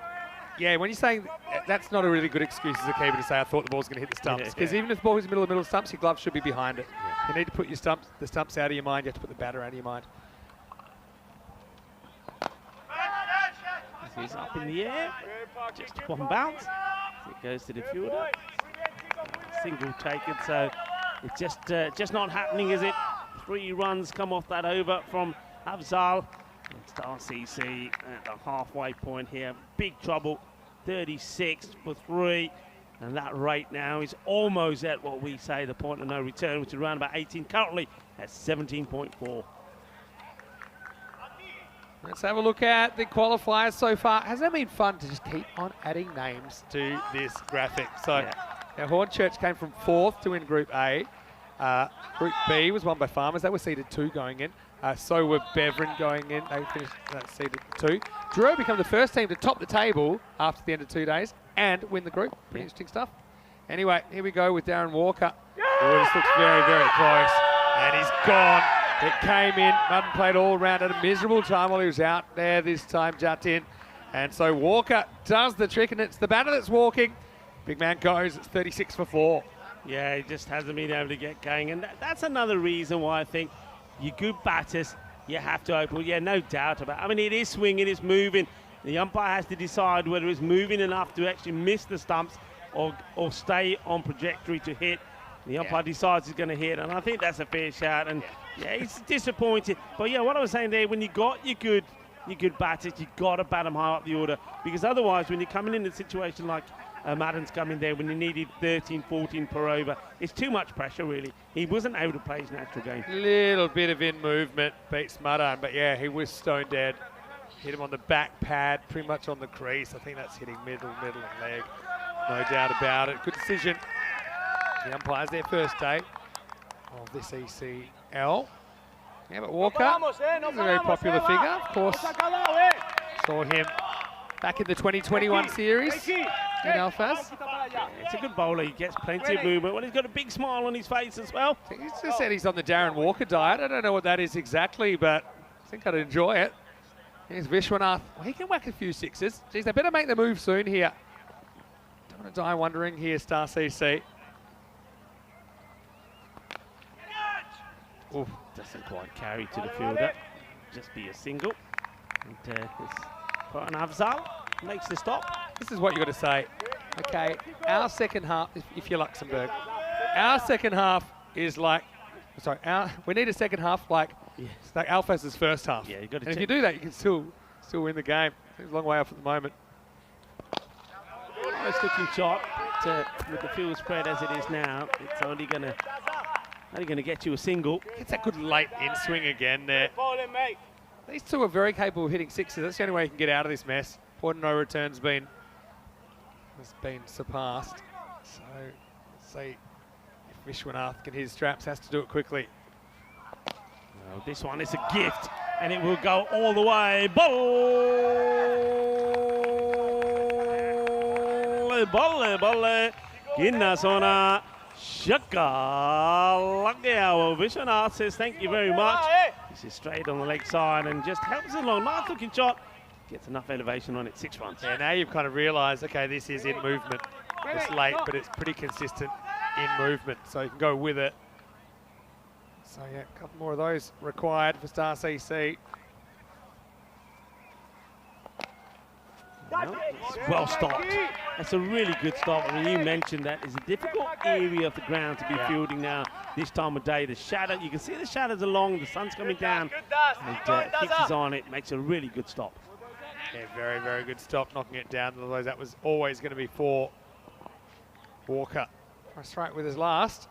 yeah, when you're saying that's not a really good excuse as a keeper to say, I thought the ball's going to hit the stumps. Because even if the ball is in the middle of stumps, your glove should be behind it. Yeah. You need to put your the stumps out of your mind. You have to put the batter out of your mind. He's up in the air. Just one bounce. It goes to the fielder. Single taken, so it's just not happening, is it? 3 runs come off that over from Afzal. Star CC at the halfway point here. Big trouble. 36 for 3. And that rate now is almost at what we say the point of no return, which is around about 18. Currently at 17.4. Let's have a look at the qualifiers so far. Hasn't it been fun to just keep on adding names to this graphic? So, now Hornchurch came from 4th to win Group A. Group B was won by Farmers. They were seeded 2 going in. So were Beverin going in. They finished seeded 2. Drew become the first team to top the table after the end of 2 days and win the group. Pretty interesting stuff. Anyway, here we go with Darren Walker. Oh, this looks very, very close. And he's gone. It came in, Madden played all around at a miserable time while he was out there this time, Jatin. And so Walker does the trick, and it's the batter that's walking. Big man goes, it's 36 for 4. Yeah, he just hasn't been able to get going. And that's another reason why I think you good batters, you have to open. Yeah, no doubt about it. I mean, it is swinging, it's moving. The umpire has to decide whether it's moving enough to actually miss the stumps or stay on trajectory to hit. The umpire decides he's going to hit, and I think that's a fair shout. And yeah, he's disappointed. But yeah, what I was saying there, when you got your good batters, you got to bat them high up the order, because otherwise, when you're coming in a situation like Madden's coming there, when you needed 13, 14 per over, it's too much pressure, really. He wasn't able to play his natural game. Little bit of in movement beats Madden, but yeah, he was stone dead. Hit him on the back pad, pretty much on the crease. I think that's hitting middle and leg. No doubt about it. Good decision. The umpires their first day of this ECL. Yeah, but Walker is a very popular figure, of course. Saw him back in the 2021 series in Alphas. Yeah, it's a good bowler. He gets plenty of movement. Well, he's got a big smile on his face as well. I think he's just said he's on the Darren Walker diet. I don't know what that is exactly, but I think I'd enjoy it. Here's Vishwanath. Well, he can whack a few sixes. Geez, they better make the move soon here. Don't want to die wondering here, Star CC. Oof, doesn't quite carry to the fielder. Just be a single. And Afzal makes the stop. This is what you got to say. Okay, our second half, if you're Luxembourg, our second half is like, sorry, we need a second half like Alphas' first half. Yeah, you got to. And if you do that, you can still win the game. It's a long way off at the moment. Nice looking shot, but with the field spread as it is now, it's only going to get you a single. It's a good late in swing again there. These two are very capable of hitting sixes. That's the only way you can get out of this mess. Point no return's been surpassed. So let's see if Vishwanath can hit his straps. Has to do it quickly. Well, this one is a gift, and it will go all the way. Bolle. Ginnasona. Shaka Well, Vishwanath says thank you very much. This is straight on the leg side and just helps it along. Nice looking shot. Gets enough elevation on it, 6 runs. Yeah, now you've kind of realised, okay, this is in movement. It's late, but it's pretty consistent in movement, so you can go with it. So yeah, a couple more of those required for Star CC. Well stopped. That's a really good stop. I mean, you mentioned that it's a difficult area of the ground to be fielding now this time of day. The shadow, you can see the shadows along, the sun's coming down, and fixes on it, makes a really good stop. Yeah, very, very good stop, knocking it down. Otherwise, that was always going to be for Walker. Strike with his last.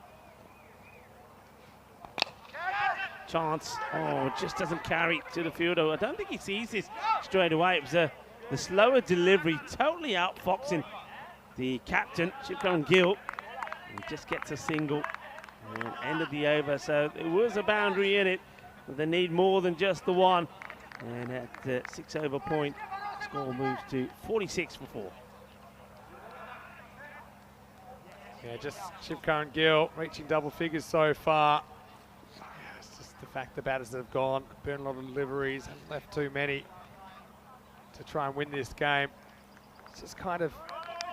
chance. Oh, just doesn't carry to the fielder. I don't think he sees this straight away. It was the slower delivery, totally outfoxing the captain, Chipcon Gill. He just gets a single and end of the over. So there was a boundary in it, but they need more than just the one. And at the 6 over point, score moves to 46 for 4. Yeah, just Chipcon Gill reaching double figures so far. Yeah, it's just the fact the batters that have gone, burned a lot of deliveries and left too many to try and win this game. It's just kind of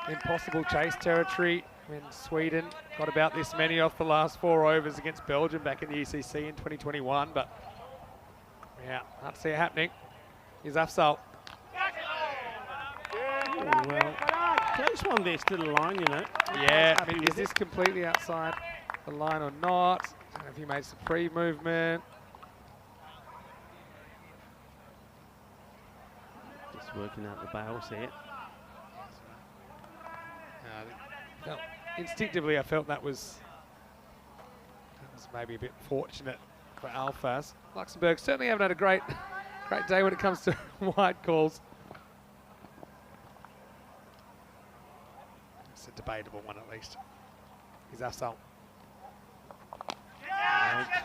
impossible chase territory when Sweden got about this many off the last 4 overs against Belgium back in the ECC in 2021, but yeah, can't see it happening. Here's Afzal. Oh, well, close one there, still a line, you know. Yeah, I mean, is this completely outside the line or not? I don't know if he made some pre-movement. Just working out the bails here. Instinctively, I felt that was maybe a bit fortunate for Alphas. Luxembourg certainly haven't had a great day when it comes to wide calls. It's a debatable one at least. He's Afzal.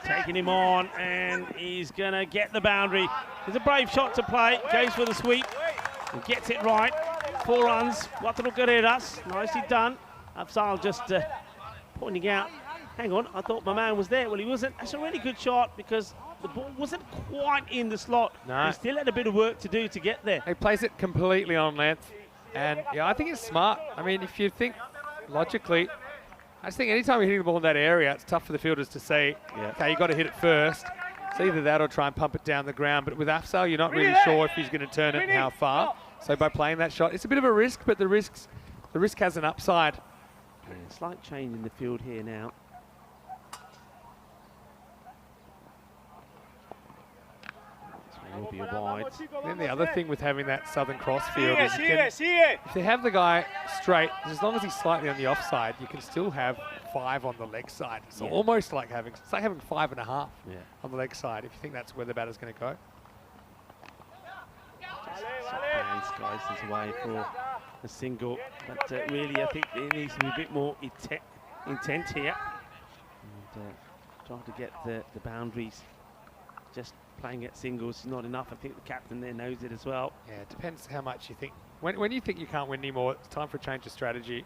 Taking him on, and he's going to get the boundary. There's a brave shot to play. Goes for the sweep. And gets it right. 4 runs. Quattro carreras. Nicely done. Afzal just pointing out, hang on, I thought my man was there. Well, he wasn't. That's a really good shot because the ball wasn't quite in the slot. No. He still had a bit of work to do to get there. He plays it completely on length. And yeah, I think it's smart. I mean, if you think logically, I just think anytime you're hitting the ball in that area, it's tough for the fielders to say, okay, you got to hit it first. It's either that or try and pump it down the ground. But with Afzal, you're not really sure if he's going to turn it and how far. So by playing that shot, it's a bit of a risk, but the risk has an upside. Yeah, slight change in the field here now. This will be a wide. Then the other thing with having that Southern Cross field is if they have the guy straight, as long as he's slightly on the offside, you can still have 5 on the leg side. It's almost like having 5.5 on the leg side if you think that's where the batter's going to go. Guys, this way for a single, but really I think there needs to be a bit more intent here. And, trying to get the boundaries. Just playing at singles is not enough. I think the captain there knows it as well. Yeah, it depends how much you think. When you think you can't win anymore, it's time for a change of strategy.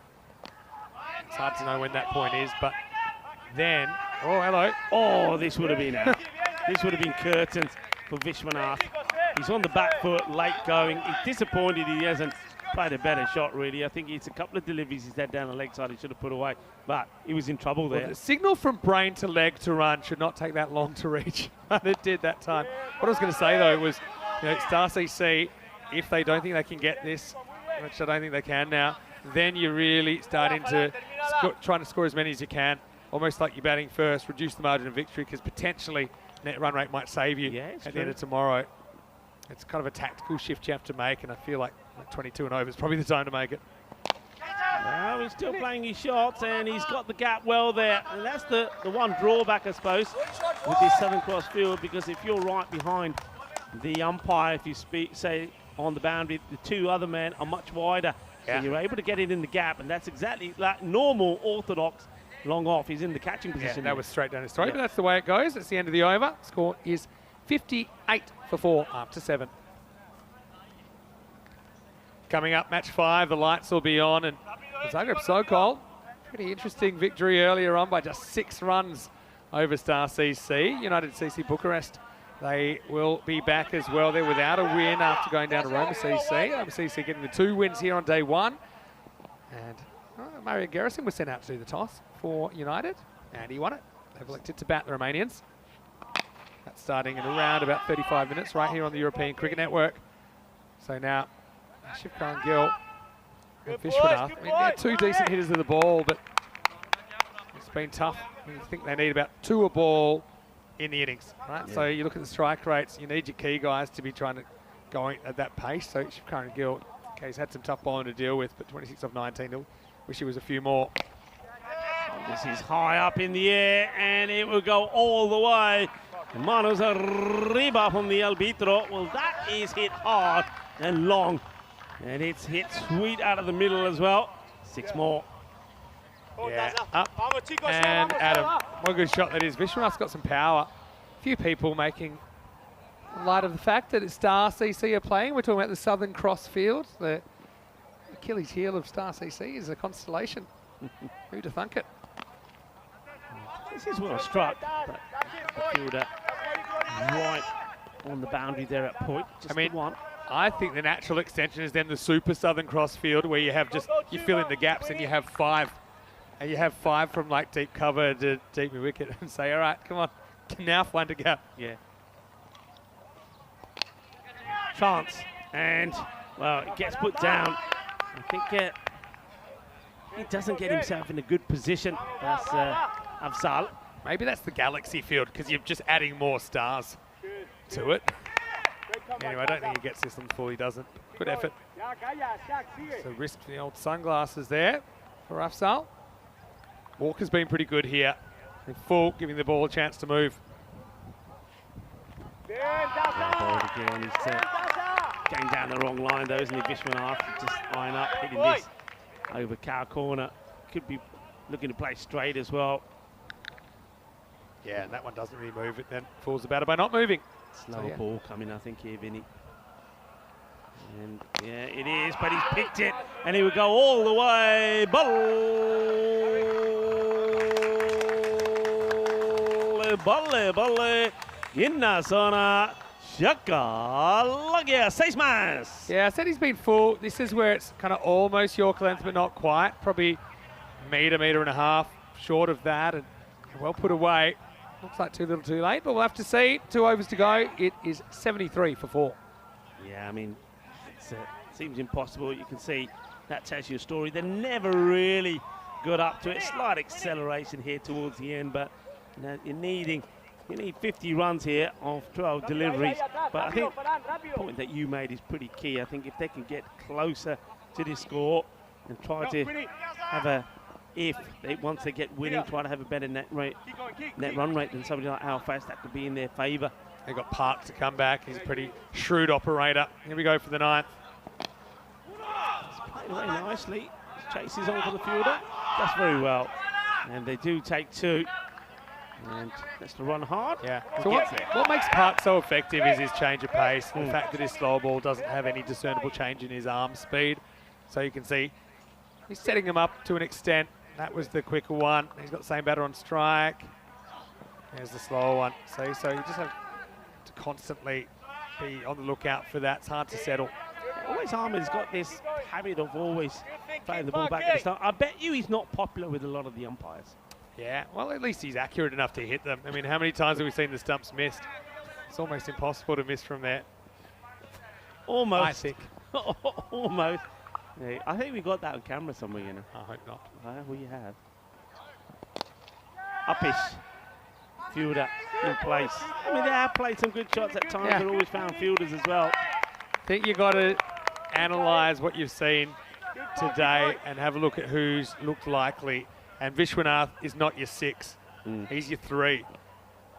It's hard to know when that point is, but then, oh, hello. Oh, this would have been out. This would have been curtains for Vishwanath. He's on the back foot, late going. He's disappointed he hasn't played a better shot, really. I think it's a couple of deliveries he's had down the leg side he should have put away, but he was in trouble there. Well, the signal from brain to leg to run should not take that long to reach, but it did that time. What I was going to say, though, was, you know, Star CC, if they don't think they can get this, which I don't think they can now, then you're really starting to trying to score as many as you can, almost like you're batting first, reduce the margin of victory, because potentially net run rate might save you at the end of tomorrow. It's kind of a tactical shift you have to make, and I feel like 22 and over is probably the time to make it. Well, he's still playing his shots, and he's got the gap well there. And that's the one drawback, I suppose, with this Southern Cross field, because if you're right behind the umpire, if you say on the boundary, the 2 other men are much wider. So you're able to get it in the gap, and that's exactly like normal, orthodox long off. He's in the catching position. That was straight down his throat, but that's the way it goes. It's the end of the over. Score is 58 for 4 after 7. Coming up, match 5, the lights will be on, and Zagreb Sokol, pretty interesting victory earlier on by just 6 runs over Star CC. United CC Bucharest, they will be back as well. They're without a win after going down to Roma CC. Roma CC getting the 2 wins here on day 1. And Mario Garrison was sent out to do the toss for United, and he won it. They've elected to bat the Romanians. That's starting in around about 35 minutes right here on the European Cricket Network. So now, Chipcon Gill and Vishwanath. I mean, they're 2 decent hitters of the ball, but it's been tough. I think they need about 2 a ball in the innings, right? So you look at the strike rates, you need your key guys to be trying to go at that pace. So Chipcon Gill, okay, he's had some tough bowling to deal with, but 26 of 19, he'll wish he was a few more. This is high up in the air, and it will go all the way. Manos arriba from the arbitro. Well, that is hit hard and long. And it's hit sweet out of the middle as well. 6 more. Yeah, up and Adam. What a good shot that is. Vishwanath's got some power. A few people making light of the fact that it's Star CC are playing. We're talking about the Southern Cross Field. The Achilles heel of Star CC is a constellation. Who'd have thunk it? This is well struck, but the fielder right on the boundary there at point. Just the one. I think the natural extension is then the Super Southern Cross Field, where you have just, you fill in the gaps and you have 5. And you have 5 from like deep cover to deep wicket and say, all right, come on, now 1 to go. Yeah. Chance, and well, it gets put down. I think he doesn't get himself in a good position. That's Afzal. Maybe that's the Galaxy Field because you're just adding more stars to it. Anyway, I don't think he gets this one full. He doesn't. Good effort. So risk the old sunglasses there for Afzal. Walker's been pretty good here. In full, giving the ball a chance to move. Ball again. He's going down the wrong line though, isn't he? Vishwanath just eyeing up, hitting this over cow corner. Could be looking to play straight as well. Yeah, and that one doesn't really move. It then falls about it by not moving. Slower ball coming, I think, here, Vinny. And yeah, it is, but he's picked it, and he would go all the way. Balle, in la zona. Shaka, Lagia, 6 más. Yeah, I said he's been full. This is where it's kind of almost York length, but not quite. Probably metre and a half short of that, and well put away. Looks like too little too late, but we'll have to see. 2 overs to go. It is 73 for 4. Yeah, I mean, it seems impossible. You can see that tells you a story. They never really got up to it. Slight acceleration here towards the end, but you know, you need 50 runs here of 12 deliveries. But I think the point that you made is pretty key. I think if they can get closer to this score and try to have once they get winning, try to have a better net run rate than somebody like Al Fast, that could be in their favour. They've got Park to come back. He's a pretty shrewd operator. Here we go for the 9th. He's playing away nicely. Chases on for the fielder. Does very well. And they do take 2. And that's to run hard. Yeah. So what makes Park so effective is his change of pace. The fact that his slow ball doesn't have any discernible change in his arm speed. So you can see he's setting him up to an extent. That was the quicker one. He's got the same batter on strike. There's the slower one. So you just have to constantly be on the lookout for that. It's hard to settle. Always Ahmed's got this habit of always playing the ball back at the start. I bet you he's not popular with a lot of the umpires. Yeah, well, at least he's accurate enough to hit them. I mean, how many times have we seen the stumps missed? It's almost impossible to miss from there. Almost. I think. Almost. Yeah, I think we got that on camera somewhere, you know. I hope not. Well, you have. Uppish. Fielder in place. I mean, they have played some good shots at times. They've always found fielders as well. I think you've got to analyse what you've seen today and have a look at who's looked likely. And Vishwanath is not your 6. He's your 3,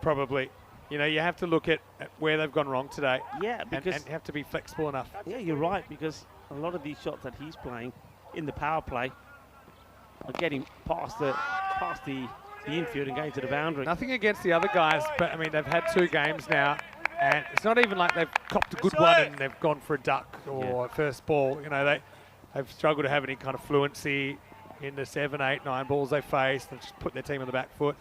probably. You know, you have to look at where they've gone wrong today. Yeah, because and have to be flexible enough. Yeah, you're right, because a lot of these shots that he's playing in the power play are getting past the infield and going to the boundary. Nothing against the other guys, but I mean, they've had 2 games now, and it's not even like they've copped a good one and they've gone for a duck or first ball. You know, they've struggled to have any kind of fluency in the 7, 8, 9 balls they face. They've just put their team on the back foot.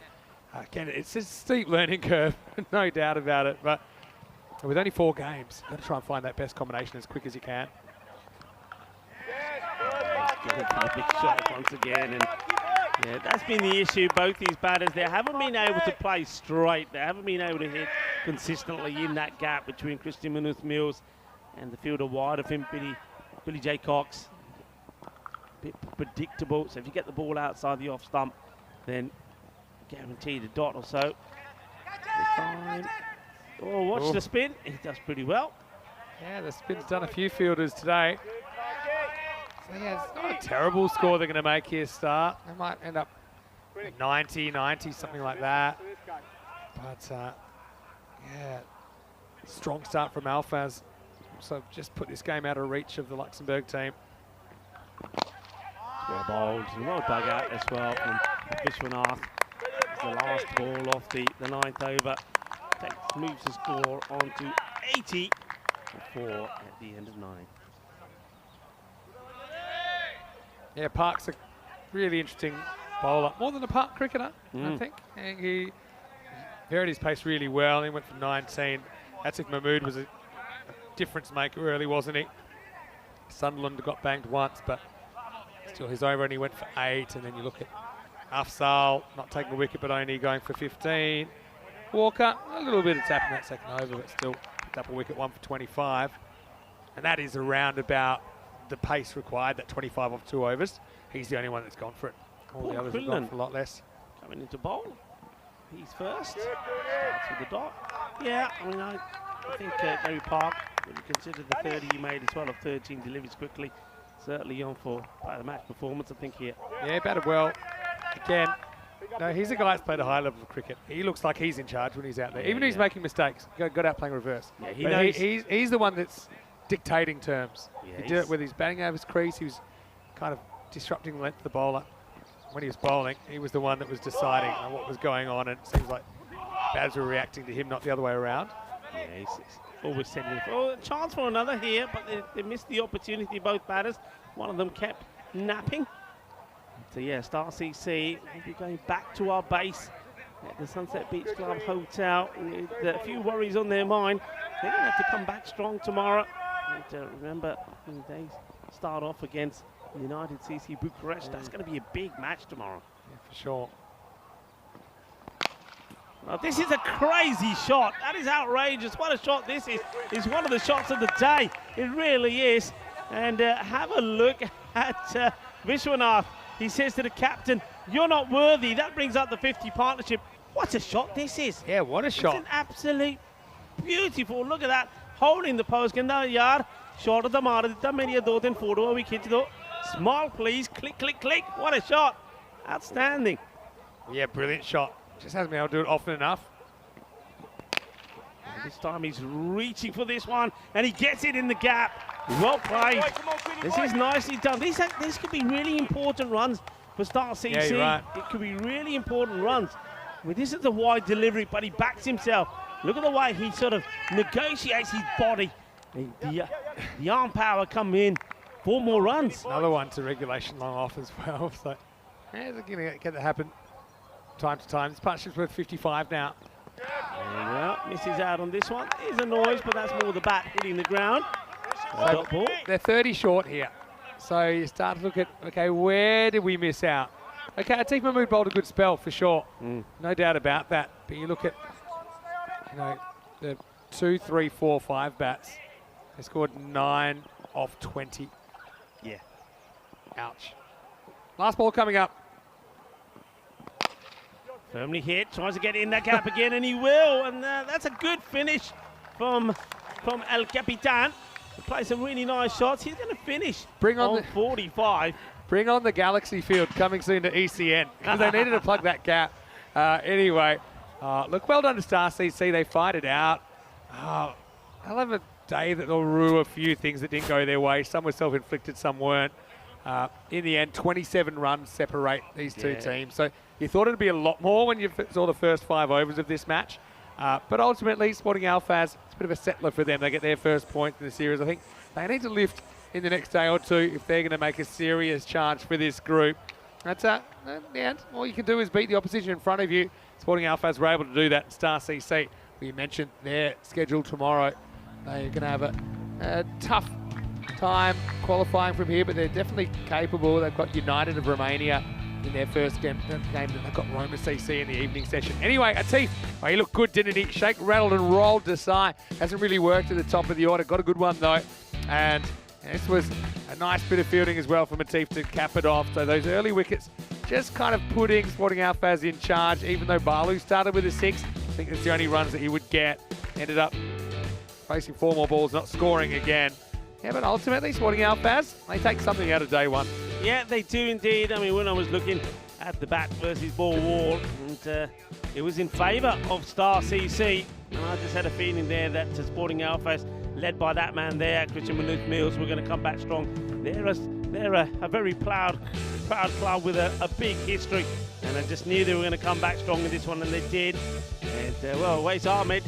Again, it's a steep learning curve, no doubt about it. But with only 4 games, you've got to try and find that best combination as quick as you can. A big shot once again, and yeah, that's been the issue. Both these batters, they haven't been able to play straight. They haven't been able to hit consistently in that gap between Christian Munoz-Mills and the fielder wide of him, Billy J. Cox. Bit predictable. So if you get the ball outside the off stump, then guaranteed a dot or so. Fine. Oh, watch the spin. He does pretty well. Yeah, the spin's done a few fielders today. So yeah, it's not a terrible score they're going to make here, Star. They might end up 90, something like that. But Yeah, strong start from Alfaz. So just put this game out of reach of the Luxembourg team. Well bowled and well dug out as well from Vishwanath. It's the last ball of the 9th over. Moves the score on to 80 for 4 at the end of 9. Yeah, Park's a really interesting bowler. More than a Park cricketer, I think. And he varied his pace really well. He went for 19. Atif Mahmood was a difference maker early, wasn't he? Sunderland got banged once, but still his over only went for 8. And then you look at Afzal, not taking a wicket, but only going for 15. Walker, a little bit of tap in that second over, but still picked up a wicket, 1 for 25. And that is around about the pace required, that 25 off 2 overs. He's the only one that's gone for it. All the others have gone for a lot less. Coming into bowl. He's first. Starts with the dot. Yeah, I mean, I think Gary Park, when you consider the 30 he made as well of 13 deliveries quickly, certainly on for quite a match performance, I think, here. Yeah, batted well. Again, no, he's a guy that's played a high level of cricket. He looks like he's in charge when he's out there. Even if he's making mistakes, got out playing reverse. Yeah, he but knows. He's the one that's dictating terms. Yeah, he did it with his batting out of his crease. He was kind of disrupting the length of the bowler. When he was bowling, he was the one that was deciding what was going on, and it seems like batters were reacting to him, not the other way around. Yeah, he's always setting it. Oh, a chance for another here, but they missed the opportunity, both batters. One of them kept napping. So yeah, Star CC will be going back to our base at the Sunset Beach Club Hotel with a few worries on their mind. They're going to have to come back strong tomorrow. And remember, they start off against United CC Bucharest. That's going to be a big match tomorrow. Yeah, for sure. Well, this is a crazy shot. That is outrageous. What a shot this is. It's one of the shots of the day. It really is. And have a look at Vishwanath. He says to the captain, "You're not worthy." That brings up the 50 partnership. What a shot this is. Yeah, what a shot. It's an absolute beautiful. Look at that. Holding the post. Ganda yaar. Shot of the mara. Ditta meri 2-3 photo we khich do. Small please. Click, click, click. What a shot. Outstanding. Yeah, brilliant shot. Just hasn't been able to do it often enough. This time he's reaching for this one, and he gets it in the gap. Well played. This is nicely done. This could be really important runs for Star CC. Yeah, you're right. It could be really important runs. I mean, this is a wide delivery, but he backs himself. Look at the way he sort of negotiates his body. The arm power come in. 4 more runs. Another one to regulation long off as well. So, yeah, they're going to get that happen time to time. This partnership's worth 55 now. Well, misses out on this one. There's a noise, but that's more the bat hitting the ground. So they're 30 short here. So you start to look at, okay, where did we miss out? Okay, Atif Mahmood bowled a good spell for sure. No doubt about that. But you look at, the 2, 3, 4, 5 bats. They scored 9 of 20. Yeah. Ouch. Last ball coming up. Firmly hit, tries to get in that gap again, and he will. And that's a good finish from El Capitan. He plays some really nice shots. He's going to finish on 45. Bring on the Galaxy Field coming soon to ECN, because they needed to plug that gap. Anyway, look, well done to Star CC. They fight it out. I'll have a day that they'll rue a few things that didn't go their way. Some were self-inflicted, some weren't. In the end, 27 runs separate these two teams. So you thought it'd be a lot more when you saw the first 5 overs of this match. But ultimately, Sporting Alfaz, it's a bit of a settler for them. They get their first point in the series. I think they need to lift in the next day or two if they're going to make a serious charge for this group. That's in the end, all you can do is beat the opposition in front of you. Sporting Alfaz were able to do that. Star CC, we mentioned their schedule tomorrow. They're going to have a tough time qualifying from here, but they're definitely capable. They've got United of Romania in their first game. They've got Roma CC in the evening session. Anyway, Atif, he looked good, didn't he? Shake, rattled and rolled Desai. Hasn't really worked at the top of the order. Got a good one though. And this was a nice bit of fielding as well from Atif to cap it off. So those early wickets just kind of putting Sporting Alfaz in charge, even though Balu started with a 6. I think that's the only runs that he would get. Ended up facing 4 more balls, not scoring again. Yeah, but ultimately, Sporting Alfaz, they take something out of day one. Yeah, they do indeed. I mean, when I was looking at the bat versus ball wall, and it was in favour of Star CC. And I just had a feeling there that Sporting Alphas, led by that man there, Christian Mills, were going to come back strong. They're a very proud club with a big history. And I just knew they were going to come back strong in this one, and they did. And, well, where's Ahmed?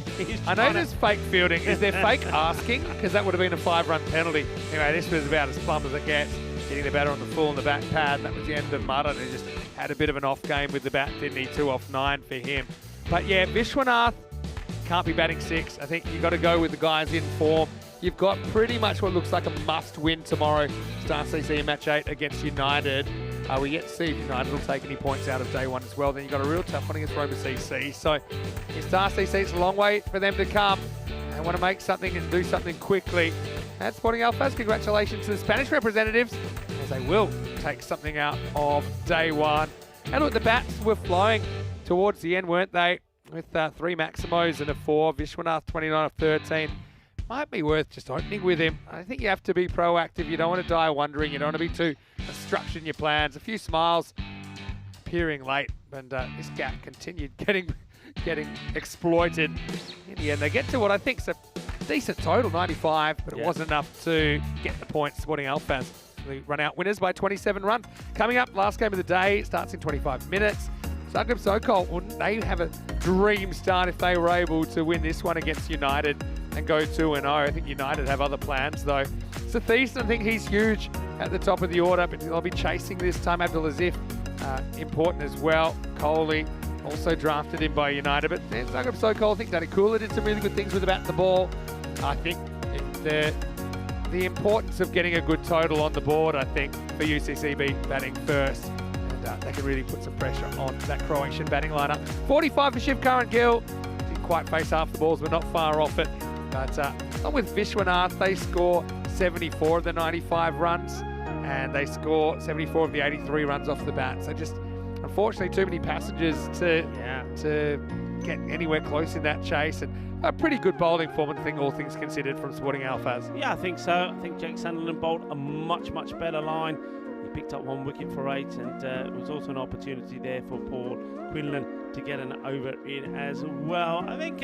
I know there's fake fielding. Is there fake asking? Because that would have been a 5-run penalty. Anyway, this was about as plumb as it gets. Getting the batter on the full in the back pad. That was the end of Mudden. He just had a bit of an off game with the bat, didn't he? 2 off 9 for him. But, yeah, Vishwanath can't be batting 6. I think you've got to go with the guys in form. You've got pretty much what looks like a must-win tomorrow. Star CC in match 8 against United. We yet to see if United will take any points out of day 1 as well. Then you've got a real tough one against Roma CC. So in Star CC, it's a long way for them to come. They want to make something and do something quickly. At Sporting Alphas, congratulations to the Spanish representatives, as they will take something out of day 1. And look, the bats were flowing towards the end, weren't they? With 3 Maximos and a 4. Vishwanath 29 of 13. Might be worth just opening with him. I think you have to be proactive. You don't want to die wondering. You don't want to be too structured in your plans. A few smiles appearing late, and this gap continued getting exploited. In the end, they get to what I think is a decent total, 95, but it wasn't enough to get the points. Sporting Alphas, they run out winners by 27 runs. Coming up, last game of the day, starts in 25 minutes. Zagreb Sokol, wouldn't they have a dream start if they were able to win this one against United and go 2-0. I think United have other plans though. Sathis, I think he's huge at the top of the order, but they'll be chasing this time. Abdulaziz, important as well. Coley, also drafted in by United, but Zagreb Sokol, I think Danny Kula did some really good things with the bat and the ball. I think the importance of getting a good total on the board, I think, for UCCB batting first. They can really put some pressure on that Croatian batting lineup. 45 for Shiv Current Gill. Didn't quite face half the balls, but not far off it. But not with Vishwanath, they score 74 of the 95 runs, and they score 74 of the 83 runs off the bat. So just, unfortunately, too many passengers to get anywhere close in that chase. And a pretty good bowling form, I think, all things considered, from Sporting Alphas. Yeah, I think so. I think Jake Sunderland bowled a much better line. Picked up 1 wicket for 8, and it was also an opportunity there for Paul Quinlan to get an over in as well. I think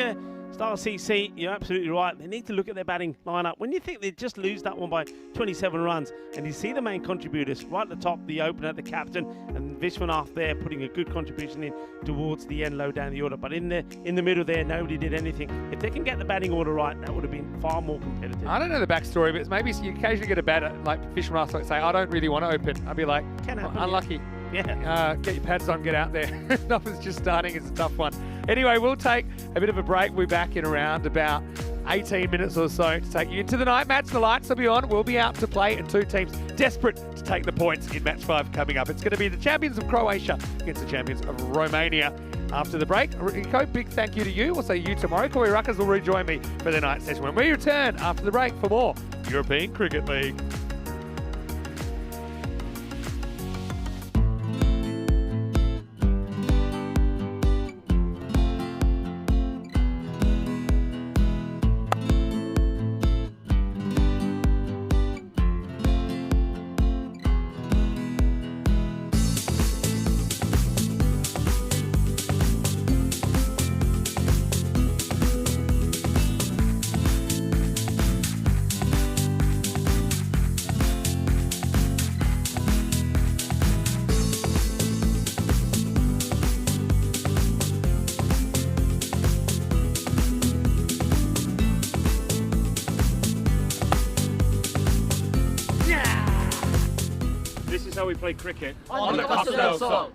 Star CC, you're absolutely right. They need to look at their batting lineup. When you think they just lose that one by 27 runs, and you see the main contributors right at the top, the opener, the captain, and Vishwanath there putting a good contribution in towards the end, low down the order. But in the middle there, nobody did anything. If they can get the batting order right, that would have been far more competitive. I don't know the backstory, but it's maybe you occasionally get a batter like Vishwanath like say, I don't really want to open. I'd be like, unlucky. Yeah. Get your pads on, get out there. Nothing's just starting. It's a tough one. Anyway, we'll take a bit of a break. We'll be back in around about 18 minutes or so to take you into the night match. The lights will be on. We'll be out to play, and 2 teams desperate to take the points in match 5 coming up. It's going to be the champions of Croatia against the champions of Romania. After the break, Rico, big thank you to you. We'll see you tomorrow. Corey Ruckers will rejoin me for the night session when we return after the break for more European Cricket League. This is how we play cricket on the Costa del Sol.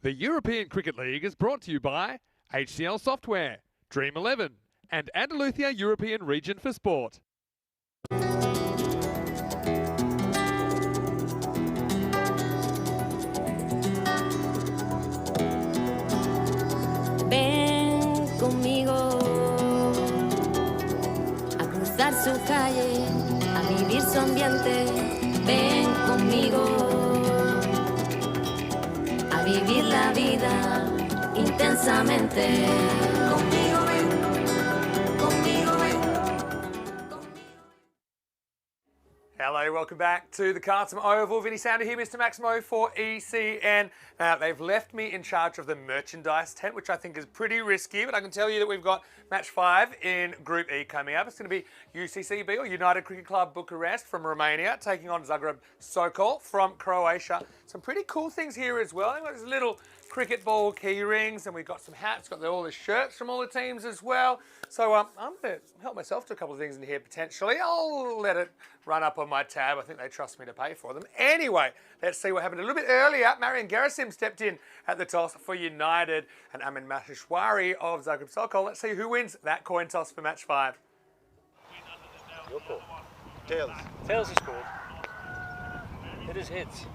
The European Cricket League is brought to you by HCL Software, Dream 11, and Andalusia European Region for Sport. Ven conmigo a cruzar su calle, a vivir su ambiente. Ven conmigo a vivir la vida intensamente. Conmigo ven, conmigo ven. Hello, welcome back to the Carlton Oval. Vinny Sounder here, Mr. Maximo for ECN. Now, they've left me in charge of the merchandise tent, which I think is pretty risky, but I can tell you that we've got match 5 in Group E coming up. It's going to be UCCB, or United Cricket Club Bucharest from Romania, taking on Zagreb Sokol from Croatia. Some pretty cool things here as well. They've got these little cricket ball key rings, and we've got some hats, got all the shirts from all the teams as well. So I'm going to help myself to a couple of things in here potentially. I'll let it run up on my tab. I think they trust me to pay for them. Anyway, let's see what happened a little bit earlier. Marian Gerasim stepped in at the toss for United, and Amin Maheshwari of Zagreb Sokol. Let's see who wins that coin toss for match 5. Your call. Tails. Tails is called. It is heads.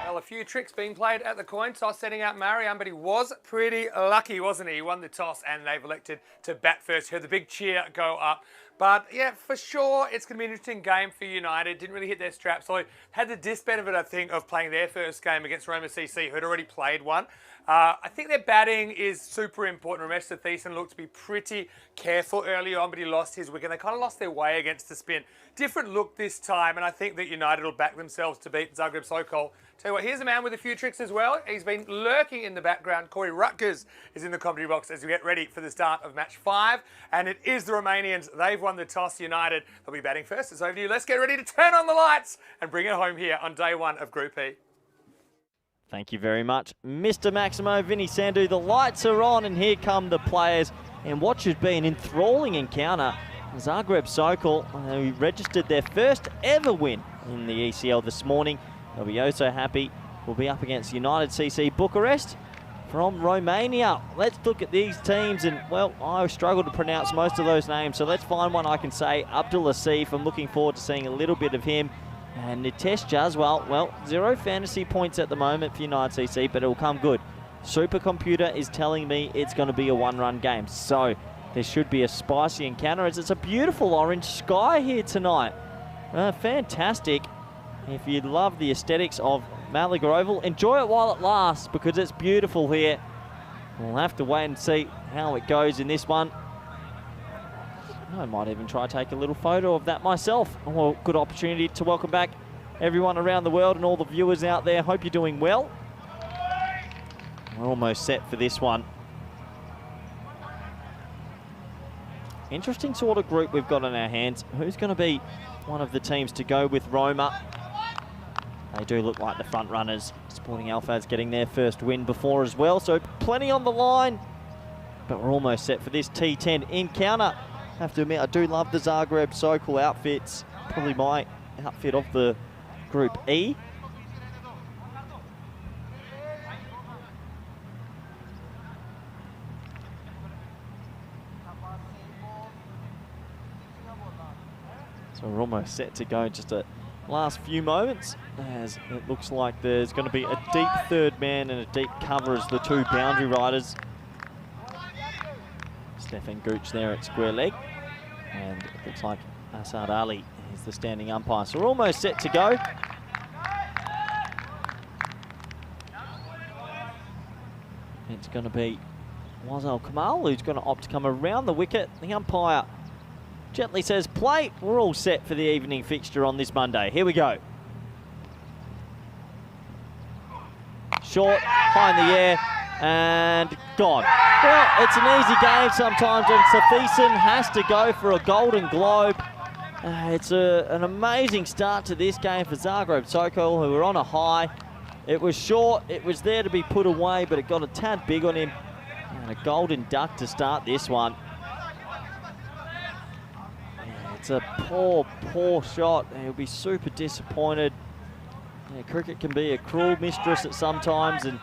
Well, a few tricks being played at the coin toss, setting out Marian, but he was pretty lucky, wasn't he? He won the toss, and they've elected to bat first. Heard the big cheer go up. But yeah, for sure, it's going to be an interesting game for United. Didn't really hit their straps. So had the disbenefit, I think, of playing their first game against Roma CC, who had already played one. I think their batting is super important. Ramesh Satheesan looked to be pretty careful early on, but he lost his wicket. They kind of lost their way against the spin. Different look this time, and I think that United will back themselves to beat Zagreb Sokol. Tell you what, here's a man with a few tricks as well. He's been lurking in the background. Corey Rutgers is in the commentary box as we get ready for the start of match 5. And it is the Romanians. They've won the toss. United, they'll be batting first. It's over to you. Let's get ready to turn on the lights and bring it home here on day 1 of Group E. Thank you very much, Mr. Maximo. Vinny Sandu, the lights are on and here come the players. And what should be an enthralling encounter. Zagreb Sokol, who registered their first ever win in the ECL this morning. They'll be oh so happy. We'll be up against United CC Bucharest from Romania. Let's look at these teams, and well, I struggle to pronounce most of those names, so let's find one I can say. Abdul Asif, I'm looking forward to seeing a little bit of him. And Nitesh Jaswal, well, 0 fantasy points at the moment for United CC, but it'll come good. Supercomputer is telling me it's going to be a 1-run game, so there should be a spicy encounter as it's a beautiful orange sky here tonight. Fantastic. If you love the aesthetics of Malaga Oval, enjoy it while it lasts because it's beautiful here. We'll have to wait and see how it goes in this one. I might even try to take a little photo of that myself. Well, good opportunity to welcome back everyone around the world and all the viewers out there. Hope you're doing well. We're almost set for this one. Interesting sort of group we've got on our hands. Who's going to be one of the teams to go with Roma? They do look like the front runners. Sporting Alphaz getting their first win before as well, so plenty on the line. But we're almost set for this T10 encounter. I have to admit, I do love the Zagreb Sokol outfits. Probably my outfit of the Group E. So we're almost set to go, just a last few moments, as it looks like there's going to be a deep third man and a deep cover as the two boundary riders. Stefan Gooch there at square leg, and it looks like Asad Ali is the standing umpire. So we're almost set to go. It's going to be Wazal Kamal who's going to opt to come around the wicket. The umpire gently says play. We're all set for the evening fixture on this Monday. Here we go. Short, high in the air, and gone. Well, it's an easy game sometimes, and Satheesan has to go for a Golden Globe. It's an amazing start to this game for Zagreb Sokol, who are on a high. It was short, it was there to be put away, but it got a tad big on him. And a golden duck to start this one. It's a poor, poor shot. He'll be super disappointed. Yeah, cricket can be a cruel mistress at some times, and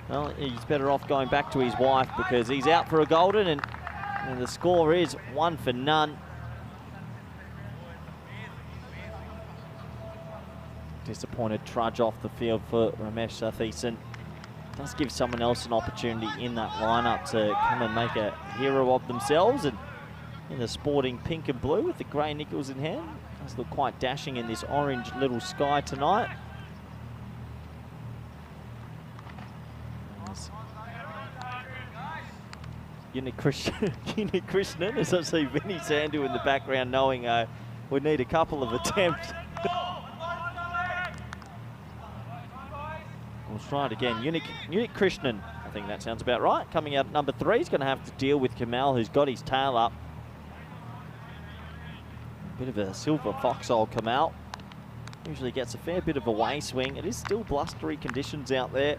well, he's better off going back to his wife because he's out for a golden, and the score is 1 for none. Disappointed trudge off the field for Ramesh Satheesan. Does give someone else an opportunity in that lineup to come and make a hero of themselves, and in the sporting pink and blue with the grey nickels in hand. Does look quite dashing in this orange little sky tonight. Unit Krishnan, as I see Vinny Sandhu in the background, knowing we need a couple of attempts. We'll try it again. Unit Krishnan, I think that sounds about right. Coming out at number 3, he's going to have to deal with Kamal, who's got his tail up. Bit of a silver foxhole Kamal. Usually gets a fair bit of a way swing. It is still blustery conditions out there.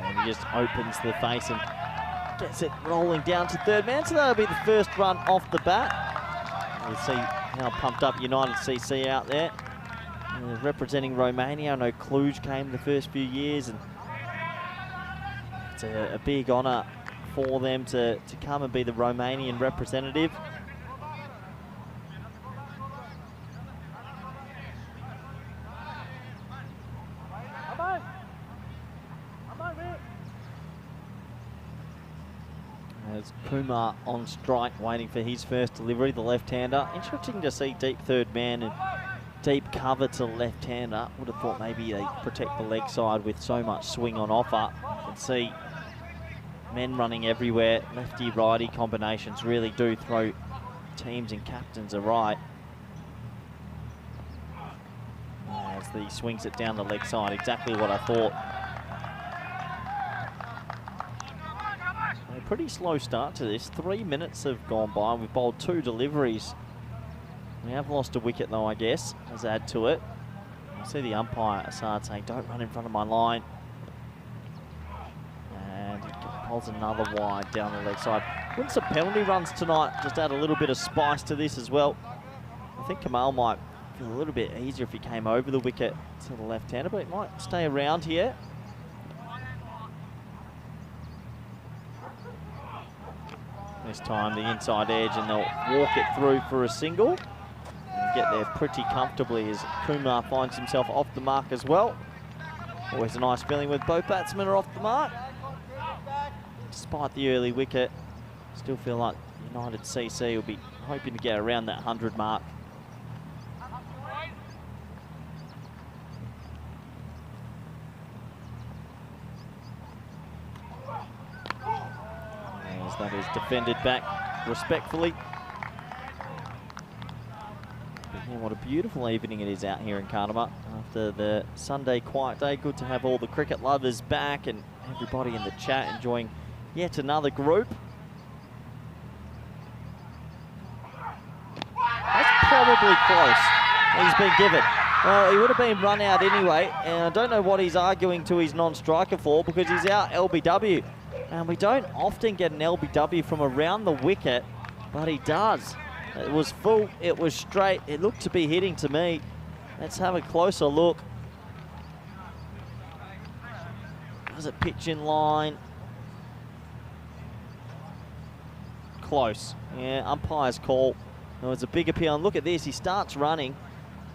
And he just opens the face and gets it rolling down to third man. So that'll be the first run off the bat. You see how pumped up United CC out there. Representing Romania. I know Cluj came the first few years, and it's a big honour for them to come and be the Romanian representative. As Kumar on strike, waiting for his first delivery, the left-hander. Interesting to see deep third man and deep cover to left-hander. Would have thought maybe they protect the leg side with so much swing on offer. You can see men running everywhere. Lefty-righty combinations really do throw teams and captains aright. As he swings it down the leg side, exactly what I thought. A pretty slow start to this. 3 minutes have gone by. We've bowled 2 deliveries. We have lost a wicket though, I guess, as add to it. You see the umpire, Assad, saying, don't run in front of my line. And he pulls another wide down the leg side. Wouldn't some penalty runs tonight just add a little bit of spice to this as well? I think Kamal might feel a little bit easier if he came over the wicket to the left-hander, but he might stay around here. This time the inside edge, and they'll walk it through for a single. And get there pretty comfortably as Kumar finds himself off the mark as well. Always a nice feeling with both batsmen are off the mark. Despite the early wicket, still feel like United CC will be hoping to get around that 100 mark. As that is defended back respectfully. And what a beautiful evening it is out here in Karnama after the Sunday quiet day. Good to have all the cricket lovers back and everybody in the chat enjoying yet another group. That's probably close. He's been given. Well, he would have been run out anyway, and I don't know what he's arguing to his non-striker for because he's out LBW. And we don't often get an LBW from around the wicket, but he does. It was full, it was straight, it looked to be hitting to me. Let's have a closer look. Does it pitch in line? Close. Yeah, umpire's call. It was a big appeal, and look at this, he starts running,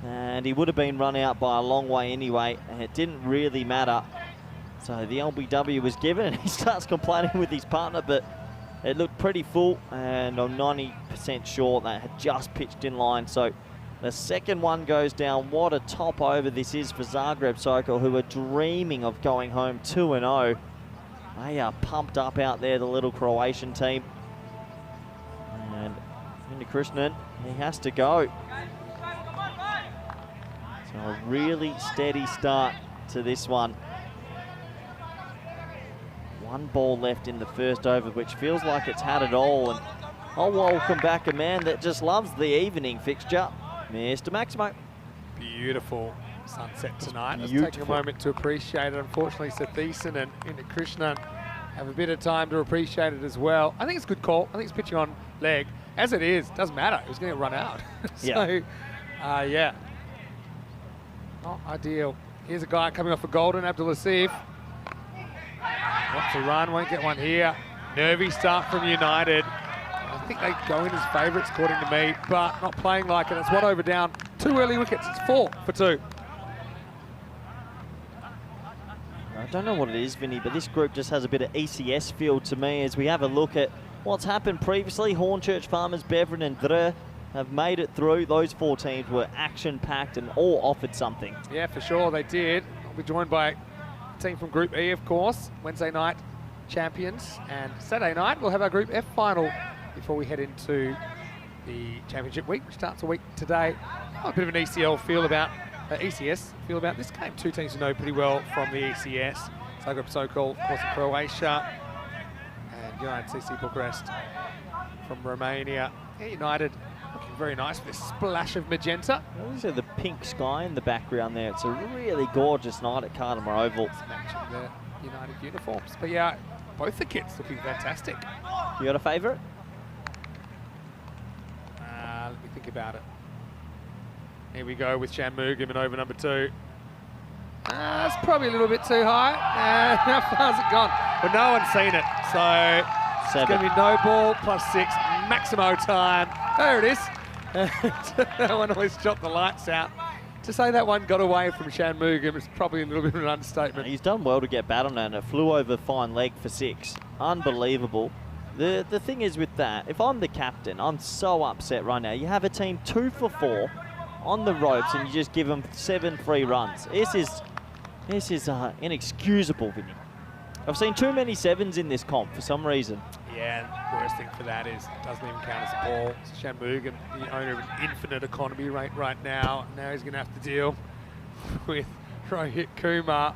and he would have been run out by a long way anyway, and it didn't really matter. So the LBW was given, and he starts complaining with his partner, but it looked pretty full, and I'm 90% sure that had just pitched in line. So the second one goes down. What a top over this is for Zagreb Sokol, who are dreaming of going home 2-0. They are pumped up out there, the little Croatian team. And Krishnan, he has to go. So a really steady start to this one. 1 ball left in the first over, which feels like it's had it all. And I'll welcome back a man that just loves the evening fixture, Mr. Maximo. Beautiful sunset tonight. Let's beautiful. take a moment to appreciate it. Unfortunately, Sathisen and Krishnan have a bit of time to appreciate it as well. I think it's a good call. I think it's pitching on leg. As it is, doesn't matter. It was going to run out. So, yeah. Not ideal. Here's a guy coming off a golden, Abdulatif. Wants a run, won't get one here. Nervy start from United. I think they go in as favourites, according to me, but not playing like it. It's one over down. 2 early wickets. It's 4 for 2. I don't know what it is, Vinny, but this group just has a bit of ECS feel to me as we have a look at what's happened previously. Hornchurch Farmers, Beverin and Dre have made it through. Those 4 teams were action-packed and all offered something. Yeah, for sure, they did. We'll be joined by a team from Group E, of course. Wednesday night champions. And Saturday night, we'll have our Group F final before we head into the championship week, which starts a week today. A bit of an ECS feel about this game. 2 teams you know pretty well from the ECS. Zagreb Sokol, of course, in Croatia. And United CC Bucharest from Romania. Yeah, United looking very nice with this splash of magenta. These are the pink sky in the background there. It's a really gorgeous night at Cardimer Oval. It's matching the United uniforms. But yeah, both the kits looking fantastic. You got a favourite? Let me think about it. Here we go with Shanmugam in over number 2. That's probably a little bit too high. How far has it gone? But no one's seen it. So 7. it's going to be no ball plus 6. Maximo time. There it is. That one always shot the lights out. To say that one got away from Shanmugam is probably a little bit of an understatement. He's done well to get bat on that, and it flew over fine leg for 6. Unbelievable. The thing is with that, if I'm the captain, I'm so upset right now. You have a team 2 for 4 on the ropes, and you just give them 7 free runs. This is inexcusable, Vinny. I've seen too many 7s in this comp for some reason. Yeah, and the worst thing for that is it doesn't even count as a ball. Shanmugam, the owner of an infinite economy rate right now. Now he's going to have to deal with Rohit Kumar.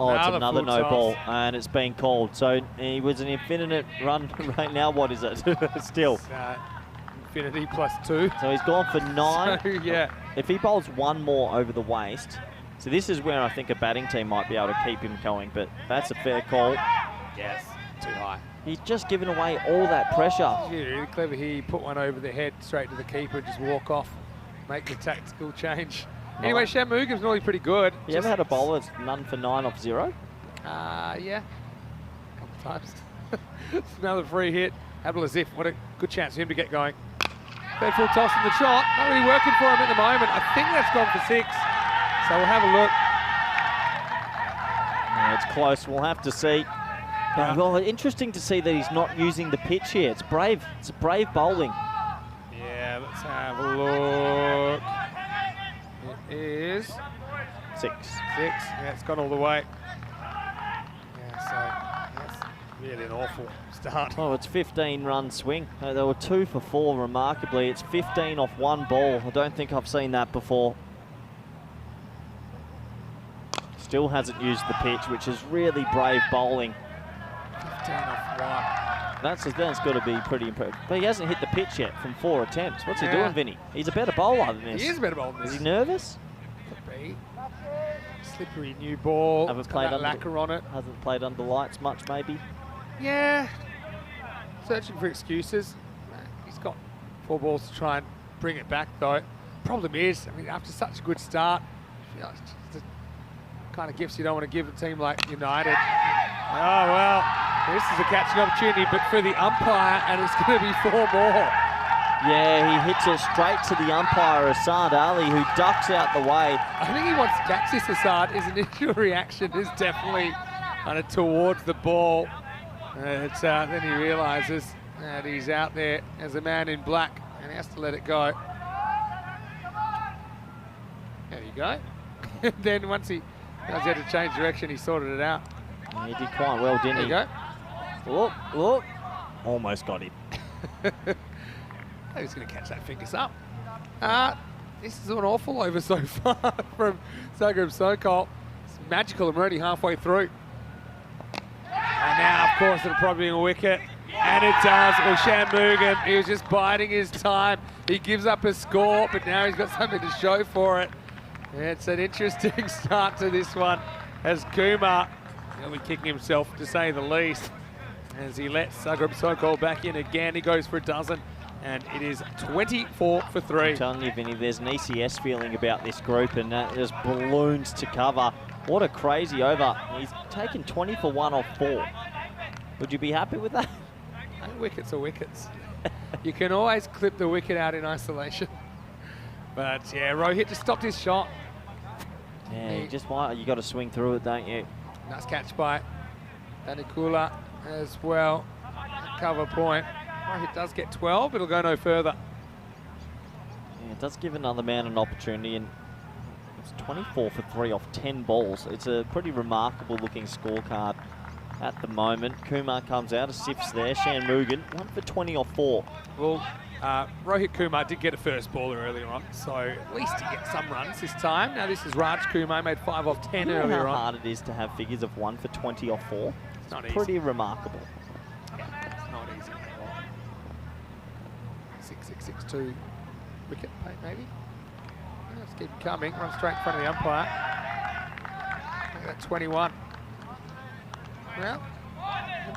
Oh, it's another full no toss. ball, and it's been called. So he was an infinite run right now. What is it? Still. It's, infinity plus 2. So he's gone for 9. So, yeah. If he bowls one more over the waist, so this is where I think a batting team might be able to keep him going, but that's a fair call. Yes, too high. He's just given away all that pressure. Yeah, really clever. He put one over the head straight to the keeper, just walk off, make the tactical change. Anyway, Shanmugam's normally pretty good. You ever had a bowler that's none for 9 off 0? Yeah, a couple times. Another free hit. Abdulatif, what a good chance for him to get going. Third full toss in the shot. Not really working for him at the moment. I think that's gone for 6. So we'll have a look. Yeah, it's close. We'll have to see. Yeah. Well, interesting to see that he's not using the pitch here. It's brave. It's brave bowling. Yeah, let's have a look. It is 6. 6. Yeah, it's gone all the way. Yeah, so that's really an awful start. Oh, it's 15-run swing. They were 2 for 4 remarkably. It's 15 off 1 ball. I don't think I've seen that before. Still hasn't used the pitch, which is really brave bowling. 15 off 1. That's got to be pretty impressive. But he hasn't hit the pitch yet from 4 attempts. What's he Yeah. doing, Vinny? He's a better bowler than this. He is a better bowler than Is this. he nervous? Could be. Slippery new ball. Haven't It's got played that under- lacquer on it. Hasn't played under lights much, maybe. Yeah. Searching for excuses. He's got 4 balls to try and bring it back, though. Problem is, I mean, after such a good start, you know, it's just the kind of gifts you don't want to give a team like United. Oh, well, this is a catching opportunity, but for the umpire, and it's going to be 4 more. Yeah, he hits it straight to the umpire, Asad Ali, who ducks out the way. I think he wants to catch this, Assad. His initial reaction is definitely kind of towards the ball. Then he realises that he's out there as a man in black and he has to let it go. There you go. Then once he had to change direction, he sorted it out. He did quite well, didn't There you he? go. Look. Almost got him. He's going to catch that fingers up. This is an awful over so far from Zagreb Sokol. It's magical. I'm already halfway through. And now, of course, it'll probably be a wicket. And it does. Well, Shanmugam, he was just biding his time. He gives up a score, but now he's got something to show for it. It's an interesting start to this one as Kumar, he'll be kicking himself to say the least, as he lets Zagreb Sokol back in again. He goes for a dozen, and it is 24 for 3. I'm telling you, Vinny, there's an ECS feeling about this group, and there's balloons to cover. What a crazy over. He's taken 20 for 1 off 4. Would you be happy with that? Wickets are wickets. You can always clip the wicket out in isolation. But yeah, Rohit just stopped his shot. Yeah, you got to swing through it, don't you? Nice catch by Danikula as well. Cover point. Rohit does get 12, but it'll go no further. Yeah, it does give another man an opportunity, and it's 24 for 3 off 10 balls. It's a pretty remarkable looking scorecard at the moment. Kumar comes out, assists there. Shanmugam, 1 for 20 off 4. Well, Rohit Kumar did get a first baller earlier on, so at least he gets some runs this time. Now this is Raj Kumar, made 5 off 10 earlier how on. hard it is to have figures of 1 for 20 off 4? It's not pretty easy. remarkable. Yeah, it's not easy at all. 6-6-6-2 wicket, maybe. Let's keep it coming. Run straight in front of the umpire. Look at that 21. Well,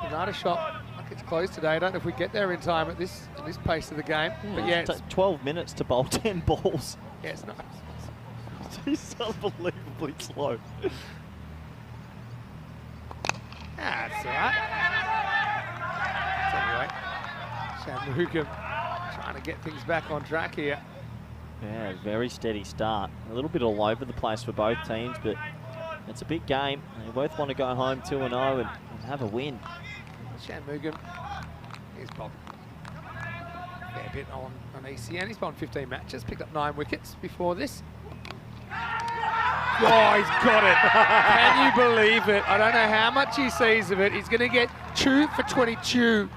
another shot. Like it's close today. I don't know if we get there in time at this pace of the game. But yeah, It's 12 minutes to bowl 10 balls. yeah, it's not. It's unbelievably slow. That's all right. So anyway, Shanmugam trying to get things back on track here. Yeah, very steady start. A little bit all over the place for both teams, but it's a big game. They both want to go home 2-0 and have a win. Shanmugam, he's bowled a fair bit on ECN. He's bowled 15 matches, picked up 9 wickets before this. Oh, he's got it. Can you believe it? I don't know how much he sees of it. He's going to get 2 for 22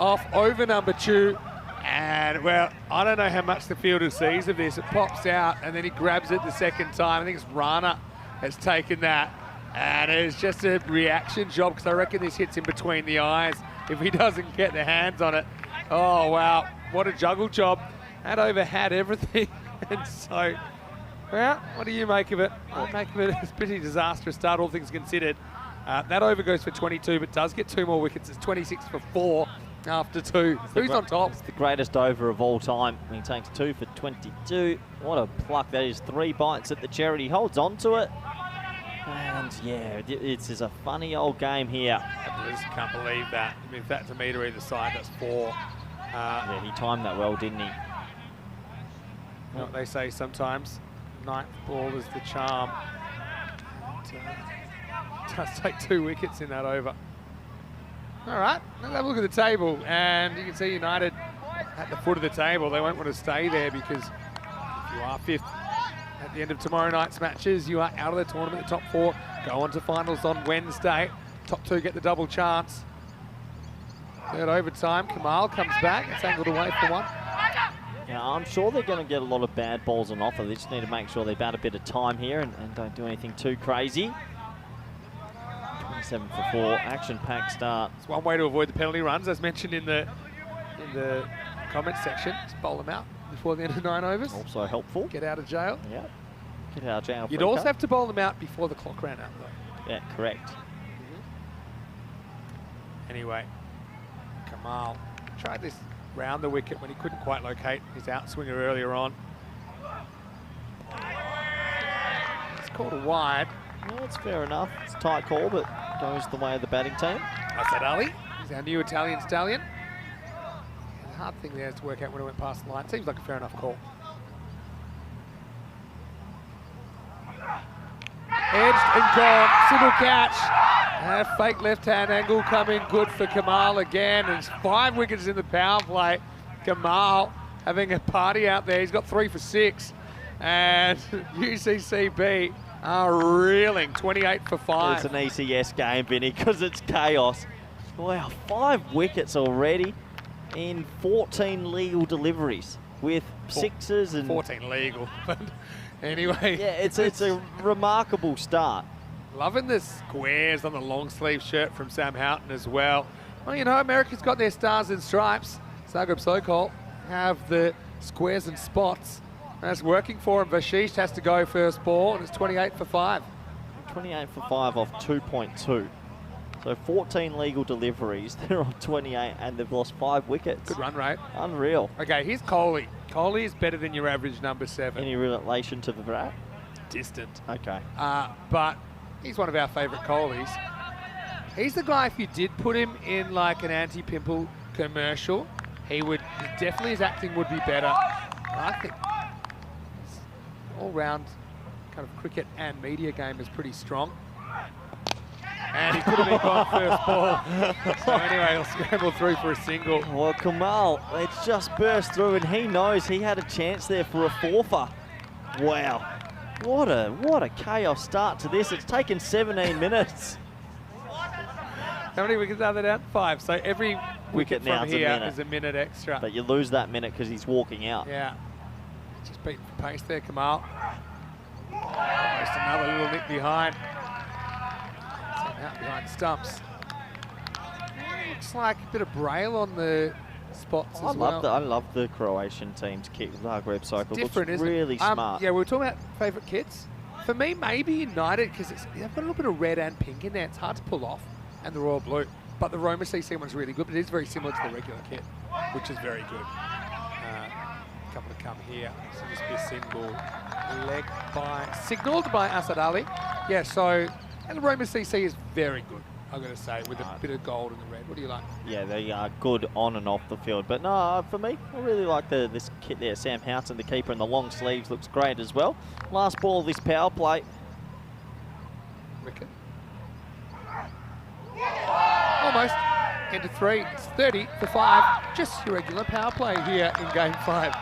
off over number 2. And, well, I don't know how much the fielder sees of this. It pops out, and then he grabs it the second time. I think it's Rana has taken that. And it's just a reaction job, because I reckon this hits him between the eyes if he doesn't get the hands on it. Oh, wow. What a juggle job. That over had everything. And so, well, what do you make of it? I make of it a pretty disastrous start, all things considered. That over goes for 22, but does get 2 more wickets. It's 26 for 4 after 2. Who's on top? It's the greatest over of all time. He takes 2 for 22. What a pluck. That is 3 bites at the cherry. He holds on to it. And yeah, it's just a funny old game here. I just can't believe that. I mean, if that's a metre either side, that's 4. Yeah, he timed that well, didn't he? You know what they say sometimes? 9th ball is the charm. And, does take 2 wickets in that over. All right, let's have a look at the table, and you can see United at the foot of the table. They won't want to stay there, because if you are 5th at the end of tomorrow night's matches, you are out of the tournament. The top 4 go on to finals on Wednesday. Top 2 get the double chance. Third overtime, Kamal comes back. It's angled away for 1. Yeah, I'm sure they're going to get a lot of bad balls on offer. They just need to make sure they bat a bit of time here and don't do anything too crazy. 27 for 4, action-packed start. It's one way to avoid the penalty runs, as mentioned in the comment section. Just bowl them out before the end of 9 overs. Also helpful. Get out of jail. Yeah, get out of jail. You'd also have to bowl them out before the clock ran out, though. Yeah, correct. Anyway, Kamal tried this round the wicket when he couldn't quite locate his outswinger earlier on. It's called a wide. Well, it's fair enough. It's a tight call, but goes the way of the batting team. Asad Ali, he's our new Italian stallion. The hard thing there is to work out when it went past the line. Seems like a fair enough call. Edged and gone, simple catch. And a fake left-hand angle coming good for Kamal again. And it's 5 wickets in the power play. Kamal having a party out there. He's got 3 for 6. And UCCB are reeling, 28 for 5. It's an ECS game, Vinny, because it's chaos. Wow, 5 wickets already in 14 legal deliveries with 6s and 14 legal. But anyway. Yeah, it's a remarkable start. Loving the squares on the long sleeve shirt from Sam Houghton as well. Well, you know, America's got their stars and stripes. Zagreb Sokol have the squares and spots That's working for him. Vashish has to go first ball, and it's 28 for 5. 28 for 5 off 2.2. So 14 legal deliveries. They're on 28, and they've lost 5 wickets. Good run rate. Unreal. Okay, here's Kohli. Kohli is better than your average number 7. Any relation to the Virat? Distant. Okay. But he's one of our favourite Kohlis. He's the guy, if you did put him in like an anti-pimple commercial, he would definitely, his acting would be better. I think his all-round kind of cricket and media game is pretty strong. And he could have been gone first ball. So anyway, he'll scramble through for a single. Well, Kamal, it's just burst through, and he knows he had a chance there for a fourfer. Wow. What a chaos start to this. It's taken 17 minutes. How many wickets are there down? 5. So every wicket now from here is a minute extra. But you lose that minute because he's walking out. Yeah. Just beating for pace there, Kamal. Almost another little nick behind. Out behind stumps. Looks like a bit of braille on the spots as well. I love the Croatian team's kit. Zagreb cycle looks Different, isn't really it? smart. Yeah, we were talking about favourite kits. For me, maybe United, because they've got a little bit of red and pink in there. It's hard to pull off, and the royal blue. But the Roma CC one's really good, but it is very similar to the regular kit, which is very good. Couple to come here. So just be a single leg signalled by Asad Ali. Yeah, so, and the Roma CC is very good, I've got to say, with a bit of gold in the red. What do you like? Yeah, they are good on and off the field. But no, for me, I really like this kit there. Sam Houghton, the keeper, and the long sleeves looks great as well. Last ball of this power play. Wicket. Almost. Into 3. It's 30 for 5. Just your regular power play here in game 5.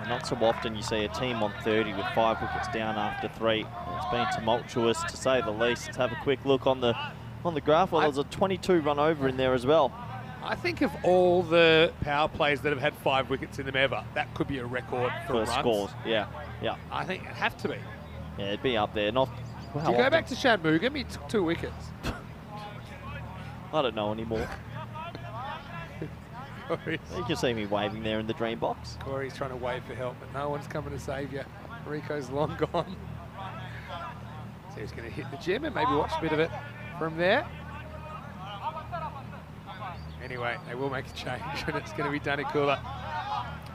Not so often you see a team on 30 with 5 wickets down after 3. It's been tumultuous to say the least. Let's have a quick look on the graph. Well, there's a 22 run over in there as well. I think of all the power plays that have had 5 wickets in them ever, that could be a record for runs. Scores. Yeah. I think it'd have to be. Yeah, it'd be up there. Not. Do you go back to Shanmugam? He took 2 wickets. I don't know anymore. You can see me waving there in the dream box. Corey's trying to wave for help, but no one's coming to save you. Rico's long gone. So he's going to hit the gym and maybe watch a bit of it from there. Anyway, they will make a change, and it's going to be Danikula.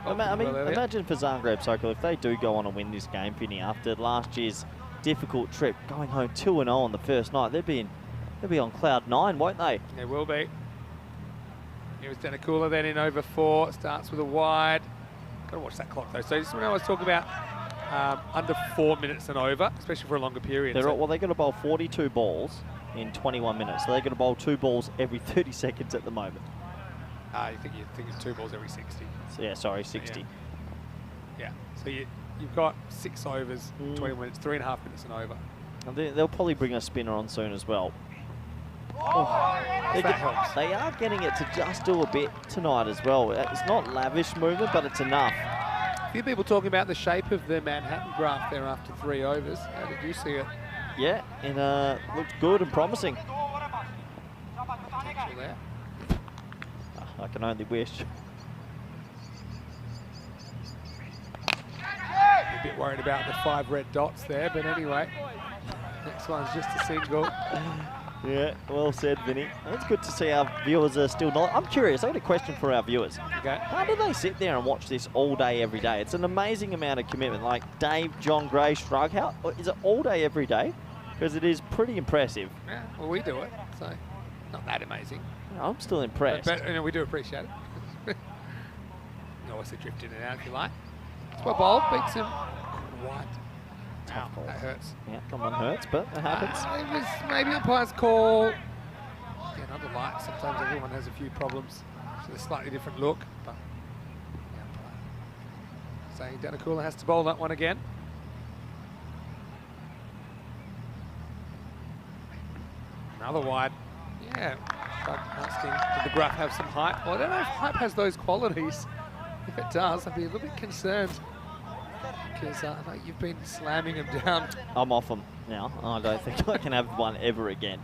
Imagine for Zagreb Sokol, if they do go on and win this game, Finney, after last year's difficult trip, going home 2-0 on the first night, they'll be on cloud 9, won't they? They will be. Here's Danikula then in over 4, starts with a wide. Got to watch that clock though. So this is when I was talking about under 4 minutes and over, especially for a longer period. They're going to bowl 42 balls in 21 minutes. So they're going to bowl 2 balls every 30 seconds at the moment. You think it's 2 balls every 60. So yeah, sorry, 60. Yeah. So you've got 6 overs, 20 minutes, 3.5 minutes and over. And they'll probably bring a spinner on soon as well. That helps. They are getting it to just do a bit tonight as well. It's not lavish movement, but it's enough. A few people talking about the shape of the Manhattan graph there after 3 overs. How did you see it? Yeah, and looked good and promising. Potential there. I can only wish. A bit worried about the 5 red dots there, but anyway. Next one's just a single. Yeah, well said, Vinny. It's good to see our viewers are still not. I'm curious, I got a question for our viewers. Okay. How do they sit there and watch this all day, every day? It's an amazing amount of commitment. Like Dave, John Gray, Shrug, how is it all day, every day? Because it is pretty impressive. Yeah, well, we do it, so not that amazing. I'm still impressed. But we do appreciate it. You can always drift in and out if you like. That's why Bold beats him quite. Wow, that hurts. Yeah, someone hurts, but it happens. It was maybe umpire's call. Again, under lights, sometimes everyone has a few problems. So a slightly different look. But saying Danikula has to bowl that one again. Another wide. Yeah, asking, did the graph have some height? Well, I don't know if height has those qualities. If it does, I'd be a little bit concerned. Because I know you've been slamming him down. I'm off him now. I don't think I can have one ever again.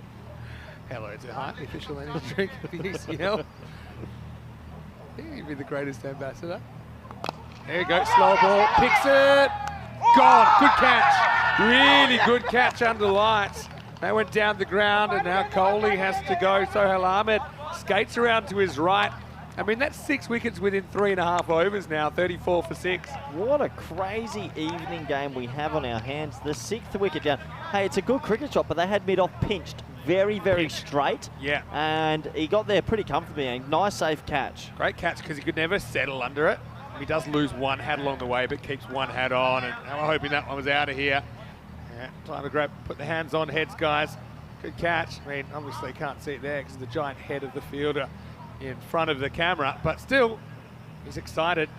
Hello to Height, the official energy drink of the ECL. I think he'd be the greatest ambassador. There you go, slow ball, picks it. Gone, good catch. Really good catch under lights. They went down the ground and now Coley has to go. Sohail Ahmed skates around to his right. I mean, that's 6 wickets within 3.5 overs now, 34 for 6. What a crazy evening game we have on our hands. The 6th wicket down. Hey, it's a good cricket shot, but they had mid-off pinched very, very straight. Yeah. And he got there pretty comfortably. A nice, safe catch. Great catch because he could never settle under it. He does lose one hat along the way, but keeps one hat on. And we're hoping that one was out of here. Yeah, time to grab, put the hands on heads, guys. Good catch. I mean, obviously you can't see it there because of the giant head of the fielder in front of the camera, but still, he's excited.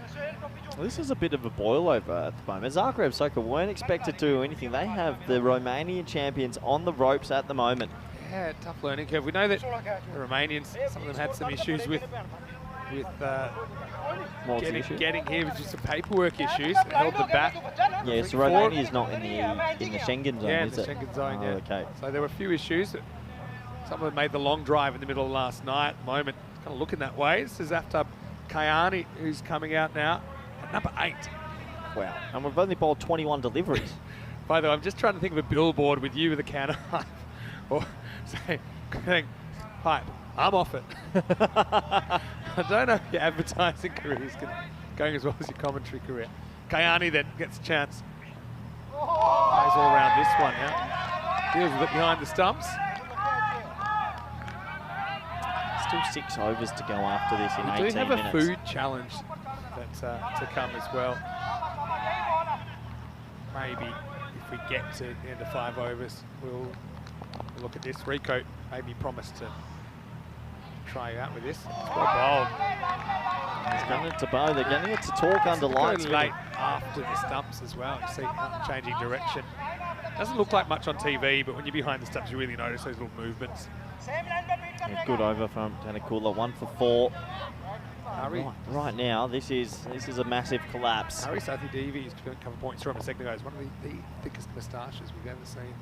Well, this is a bit of a boil over at the moment. Zagreb Soccer weren't expected to do anything. They have the Romanian champions on the ropes at the moment. Yeah, tough learning curve. We know that the Romanians, some of them had some issues with getting here with just some paperwork issues. They held the bat. Yeah, so Romania's not in the Schengen zone, yeah, is in the it? Schengen zone, yeah. Okay. So there were a few issues. Some of them made the long drive in the middle of last night. At the moment, kind of looking that way. This is after Kayani, who's coming out now at number 8. Wow. And we've only bowled 21 deliveries. By the way, I'm just trying to think of a billboard with you with a can of hype. Or saying, hype, I'm off it. I don't know if your advertising career is going as well as your commentary career. Kayani then gets a chance. Plays all around this one now. Deals with it behind the stumps. Still 6 overs to go after this in 18 minutes. We do have a food challenge that's to come as well. Maybe if we get to the end of 5 overs, we'll look at this. Rico maybe promised to try you out with this. It's well bowled. He's getting it to bow. They're getting it to talk under lights. Late after the stumps as well. You see changing direction. Doesn't look like much on TV, but when you're behind the stumps, you really notice those little movements. Yeah, good over from Tanakula, 1 for 4. Right now, this is a massive collapse. Harry Sathi Devi's a couple of points from a second ago. He's one of the thickest moustaches we've ever seen.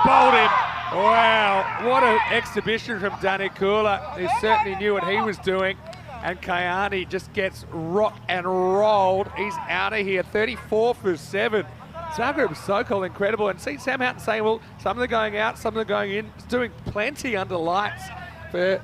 Bowled him! Wow, what an exhibition from Tanakula. He certainly knew what he was doing. And Kayani just gets rocked and rolled. He's out of here, 34 for 7. Zagreb Sokol, incredible. And see Sam Houghton saying, well, some of them are going out, some of them are going in. He's doing plenty under lights for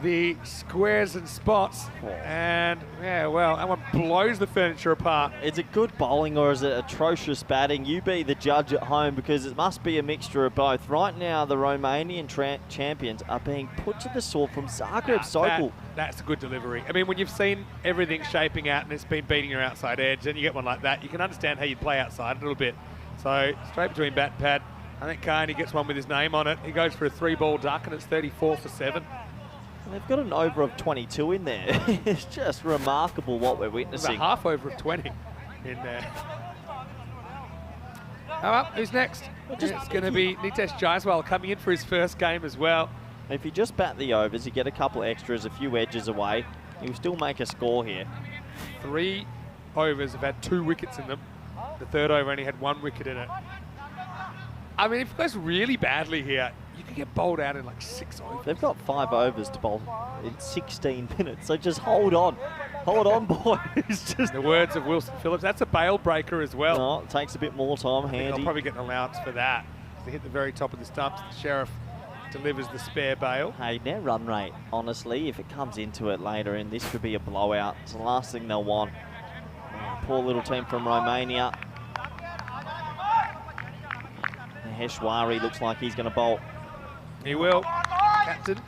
the squares and spots. And, yeah, well, that one blows the furniture apart. Is it good bowling or is it atrocious batting? You be the judge at home because it must be a mixture of both. Right now, the Romanian champions are being put to the sword from Zagreb Sokol. That's a good delivery. I mean, when you've seen everything shaping out and it's been beating your outside edge, and you get one like that, you can understand how you'd play outside a little bit. So, straight between bat and pad. I think Kayani gets one with his name on it. He goes for a 3-ball duck, and it's 34 for 7. They've got an over of 22 in there. It's just remarkable what we're witnessing. There's a half over of 20 in there. Well, who's next? It's going to be Nitesh Jaiswal coming in for his first game as well. If you just bat the overs, you get a couple extras, a few edges away, you'll still make a score here. 3 overs have had 2 wickets in them. The 3rd over only had 1 wicket in it. I mean, if it goes really badly here, you could get bowled out in like 6 overs. They've got 5 overs to bowl in 16 minutes, so just hold on. Hold on, boys. Just in the words of Wilson Phillips, that's a bail breaker as well. No, it takes a bit more time, handy. They'll probably get an allowance for that. They hit the very top of the stumps. The Sheriff delivers the spare bail. Hey, their run rate, honestly, if it comes into it later, and this could be a blowout, it's the last thing they'll want. Poor little team from Romania. Heshwari looks like he's going to bowl. He will. Captain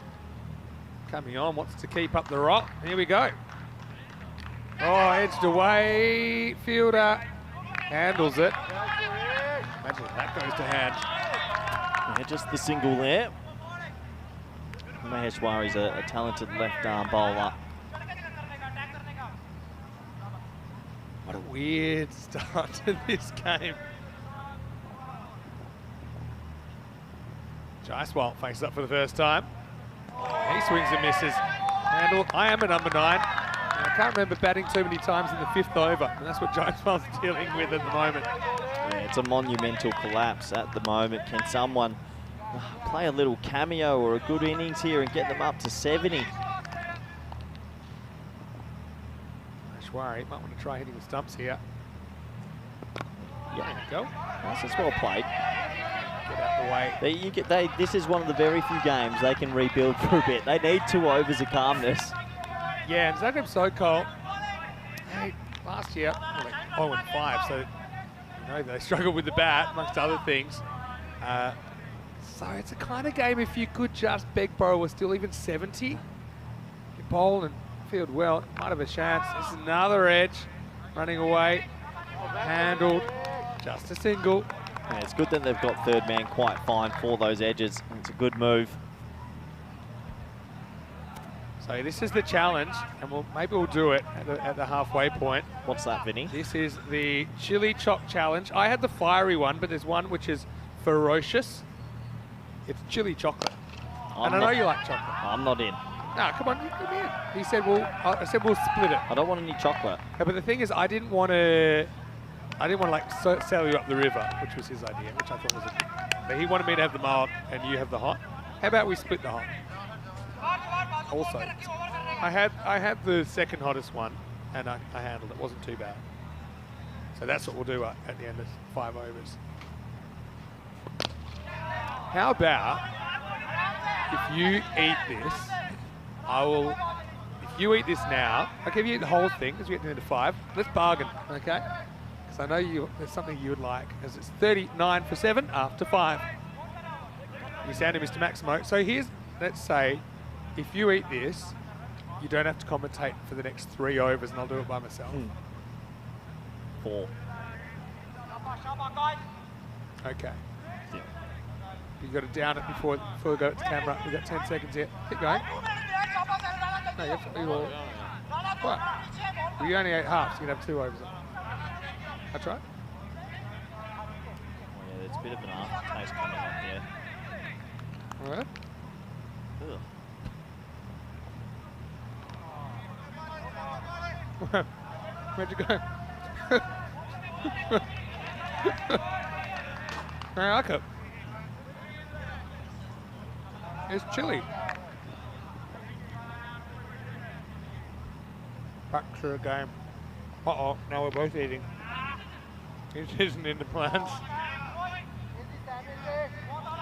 coming on, wants to keep up the rock. Here we go. Oh, edged away. Fielder handles it. Imagine if that goes to hand. Yeah, just the single there. Maheshwari's a talented left-arm bowler. What a weird start to this game. Jaiswal faces up for the first time. He swings and misses. Handle. I am a number 9. And I can't remember batting too many times in the 5th over. And that's what Jaiswal's dealing with at the moment. Yeah, it's a monumental collapse at the moment. Can someone play a little cameo or a good innings here and get them up to 70? Ashwari might want to try hitting the stumps here. Yeah. There you go. Nice, it's well played. Get out the way. This is one of the very few games they can rebuild for a bit. They need 2 overs of calmness. Yeah, and Zagreb's so cold. Hey, last year, well, like 0-5, so they struggled with the bat, amongst other things. So it's a kind of game if you could just beg, borrow, or still even 70. You bowl and field well, might have a chance. This is another edge, running away, handled, just a single. Yeah, it's good that they've got third man quite fine for those edges. It's a good move. So this is the challenge, and maybe we'll do it at the halfway point. What's that, Vinny? This is the chili choc challenge. I had the fiery one, but there's one which is ferocious. It's chili chocolate. And I know you like chocolate. I'm not in. No, come on, you come in. He said, I said we'll split it. I don't want any chocolate. Yeah, but the thing is, I didn't want to like sail you up the river, which was his idea, which I thought was a good. But he wanted me to have the mild and you have the hot. How about we split the hot? Also, I had the second hottest one, and I handled it. It wasn't too bad. So that's what we'll do at the end of 5 overs. How about if you eat this, if you eat this now, I'll give you the whole thing because we get to the end of 5. Let's bargain, okay? Because I know there's something you would like, as it's 39 for 7 after 5. You sounded Mr. Maximo. So here's, let's say, if you eat this, you don't have to commentate for the next 3 overs, and I'll do it by myself. 4. Okay. Yeah. You've got to down it before we go to the camera. We've got 10 seconds here. Keep going. No, you have to, what? Well, you only ate half, so you can have 2 overs. That's right. Oh, yeah, there's a bit of an aftertaste coming up here. All right. Ugh. Where'd you go? I like it. It's chili. Back to the game. Uh-oh, now we're both eating. It isn't in the plans.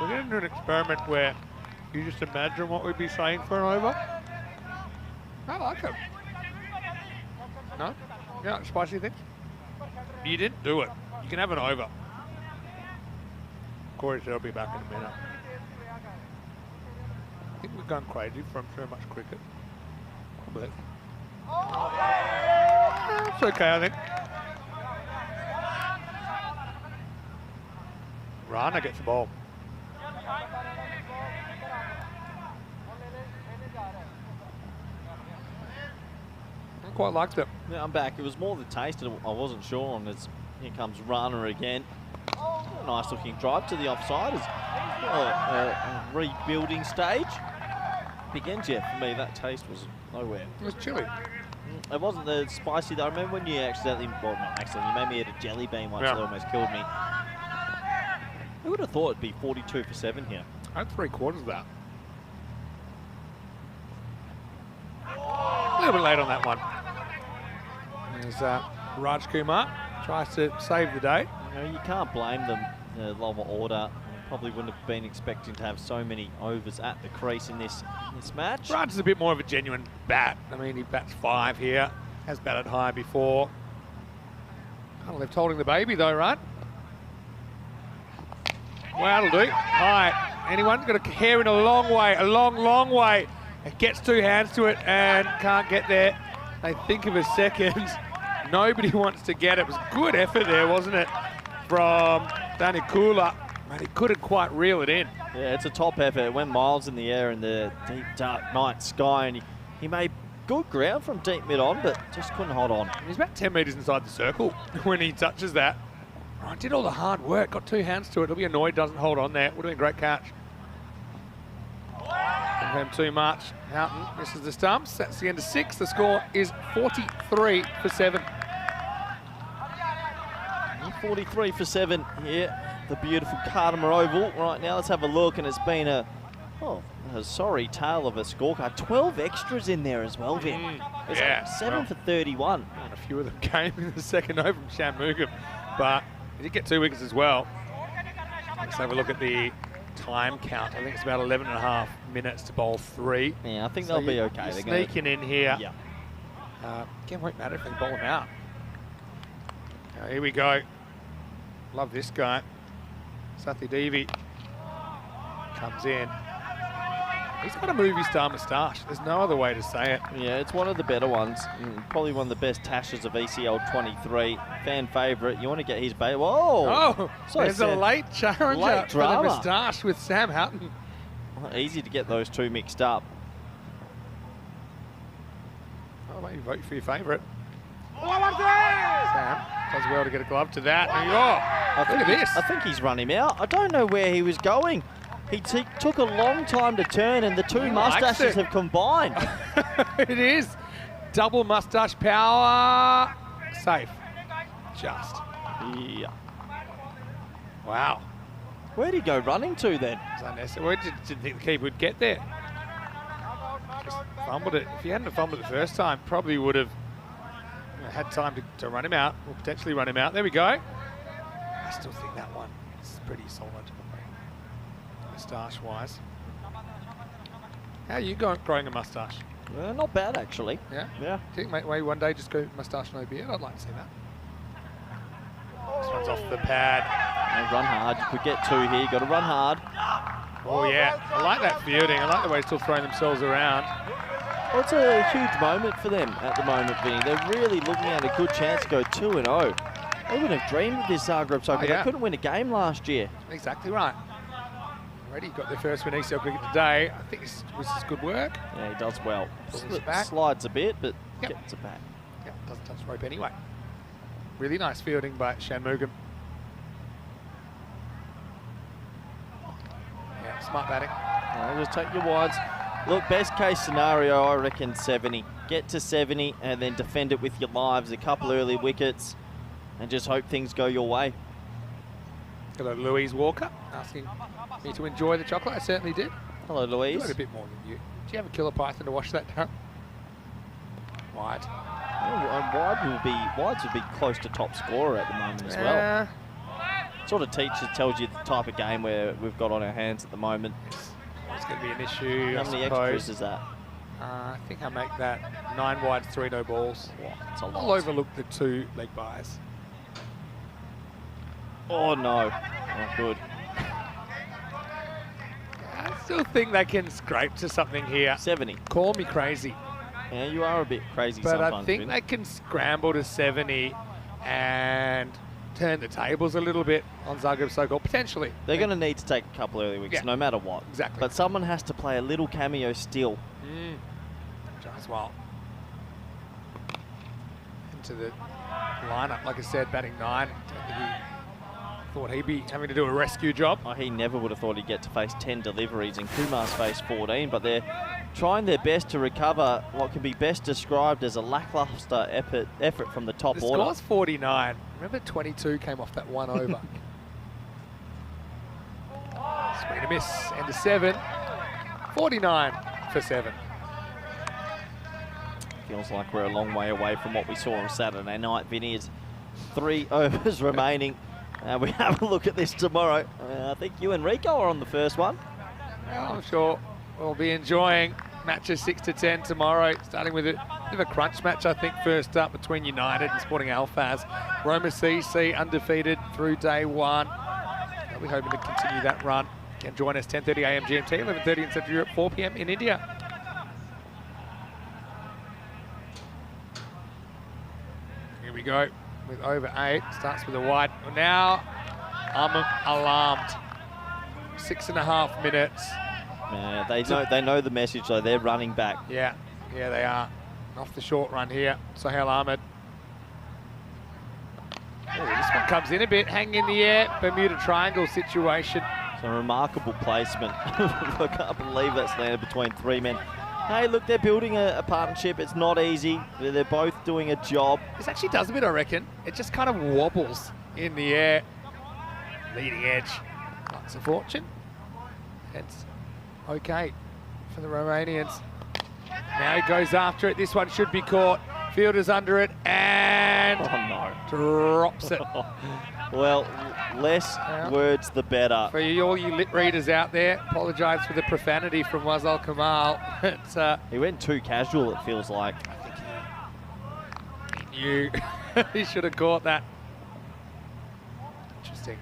We're going to do an experiment where you just imagine what we'd be saying for an over. I like it. No? You like spicy things? You didn't do it. You can have an over. Corey said I'll be back in a minute. I think we've gone crazy from so much cricket. But it's okay, I think. Rana gets the ball. I quite liked it. Yeah, I'm back. It was more the taste that I wasn't sure on. As here comes Rana again. A nice looking drive to the offside. It's a rebuilding stage. Begins yet for me. That taste was nowhere. It was chili. It wasn't the spicy though. I remember when you accidentally, well not accidentally, you made me eat a jelly bean once. That almost killed me. Who would have thought it'd be 42 for 7 here? I had 3/4 of that. A little bit late on that one. There's Raj Kumar tries to save the day. You know, you can't blame them. The lower order probably wouldn't have been expecting to have so many overs at the crease in this match. Raj is a bit more of a genuine bat. I mean, he bats 5 here. Has batted high before. Kind of left holding the baby though, right? Well, that'll do. High. Anyone? Got a hair in a long way. A long way. It gets 2 hands to it and can't get there. They think of a second. Nobody wants to get it. It was good effort there, wasn't it? From Danny Kula. But he couldn't quite reel it in. Yeah, it's a top effort. It went miles in the air in the deep, dark night sky, and he made good ground from deep mid-on, but just couldn't hold on. He's about 10 metres inside the circle when he touches that. Oh, did all the hard work, got 2 hands to it. He'll be annoyed doesn't hold on there. Would have been a great catch. Didn't him too much. Houghton misses the stumps. That's the end of 6. The score is 43 for 7. 43 for 7 here. The beautiful Cardimer Oval right now. Let's have a look, and it's been a sorry tale of a scorecard. 12 extras in there as well, Vin. Yeah. 7 for 31. And a few of them came in the second over from Shanmugam, but he did get 2 wickets as well. Let's have a look at the time count. I think it's about 11 and a half minutes to bowl 3. Yeah, I think they'll be okay. They're sneaking in here. Yeah. Again, won't matter if they bowl them out. Now, here we go. Love this guy. Sathi Devi comes in. He's got a movie star moustache. There's no other way to say it. Yeah, it's one of the better ones. Probably one of the best tashes of ECL 23. Fan favourite. You want to get his bait. Whoa! Oh, So there's a late challenge for the drama. moustache with Sam Houghton. Well, easy to get those two mixed up. Oh, maybe vote for your favourite. Sam does well to get a glove to that. Look at this. I think he's run him out. I don't know where he was going. He took a long time to turn, and the two mustaches have combined. It is. Double moustache power. Safe. Just. Yeah. Wow. Where'd he go running to then? It's unnecessary. Where didn't think the keeper would get there. Just fumbled it. If he hadn't fumbled it the first time, probably would have had time to run him out, or potentially run him out. There we go. I still think that one is pretty solid, moustache-wise. How are you growing a moustache? Not bad, actually. Yeah? Yeah. Do you think maybe one day just go moustache, no beard? I'd like to see that. This one's off the pad. And run hard. You could get 2 here. Got to run hard. Oh, yeah. I like that fielding. I like the way they're still throwing themselves around. Well, it's a huge moment for them at the moment, Vinny. They're really looking at a good chance to go 2-0. They wouldn't have dreamed of this Zagreb soccer. They couldn't win a game last year. Exactly right. Already got their first win ECL cricket today. I think this is good work. Yeah, he does well. Back. Slides a bit, but gets it back. Yeah, doesn't touch the rope anyway. Really nice fielding by Shanmugam. Yeah, smart batting. Just take your wides. Look, best case scenario, I reckon 70. Get to 70 and then defend it with your lives. A couple early wickets and just hope things go your way. Hello, Louise Walker, asking me to enjoy the chocolate. I certainly did. Hello, You Louise. had a bit more than you. Do you have a killer python to wash that down? Wide. Wides would be close to top scorer at the moment as well. Sort of tells you the type of game where we've got on our hands at the moment. It's going to be an issue, How I many suppose. extras is that? I think I make that 9 wides, 3 no balls. Wow, it's a lot. I'll overlook the 2 leg buys. Oh no, not good. I still think they can scrape to something here. 70. Call me crazy, Yeah, you are a bit crazy but sometimes. I think Vin. they can scramble to 70 and turn the tables a little bit on Zagreb so-called, potentially. They're going to need to take a couple early wickets, Yeah. no matter what. Exactly. But someone has to play a little cameo still. As well. Into the lineup, like I said, batting 9. He thought he'd be having to do a rescue job. Oh, he never would have thought he'd get to face 10 deliveries, and Kumar's faced 14, but they're trying their best to recover what can be best described as a lackluster effort from the top The order. score's 49. Remember 22 came off that 1 over. Swing and a miss, and a 7. 49 for 7. Feels like we're a long way away from what we saw on Saturday night, Vinny. It's 3 overs remaining. We have a look at this tomorrow. I think you and Rico are on the first one. Well, I'm sure we'll be enjoying matches 6 to 10 tomorrow, starting with a bit of a crunch match, I think, first up between United and Sporting Alfaz. Roma CC undefeated through day 1. I'll be hoping to continue that run. You can join us 10:30 a.m. GMT, 11:30 in Central Europe, 4 p.m. in India. Here we go with over 8. Starts with a wide. Now I'm alarmed. 6.5 minutes. Yeah, they know the message, though. They're running back. Yeah, they are. Off the short run here, Sohail Ahmed. Oh, this one comes in a bit, hanging in the air. Bermuda Triangle situation. It's a remarkable placement. I can't believe that's landed between 3 men. Hey, look, they're building a partnership. It's not easy. They're both doing a job. This actually does a bit, I reckon. It just kind of wobbles in the air. Leading edge. Lots of fortune. It's okay for the Romanians. Now he goes after it. This one should be caught. Fielder's under it and drops it. Well, less words the better. For all you lip readers out there, apologise for the profanity from Wazal Kamal. He went too casual, it feels like. He knew. He should have caught that. Interesting.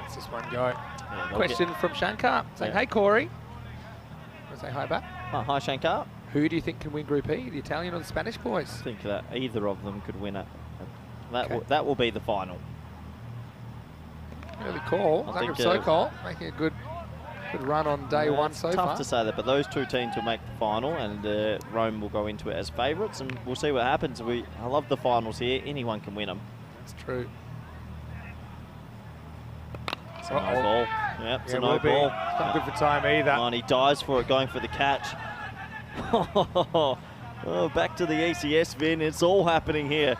Let's this one go. Yeah, Question from Shankar saying, hey Corey. I'll say hi back. Oh, hi Shankar. Who do you think can win Group E, the Italian or the Spanish boys? I think that either of them could win it. Okay. That will be the final. Early call. Zagreb Sokol making a good run on day one so far. Tough to say that, but those two teams will make the final, and Rome will go into it as favourites, and we'll see what happens. I love the finals here. Anyone can win them. That's true. It's a no ball. Yep, it's a no ball. It's not good for time either. Oh, and he dives for it, going for the catch. Oh, back to the ECS, Vin. It's all happening here.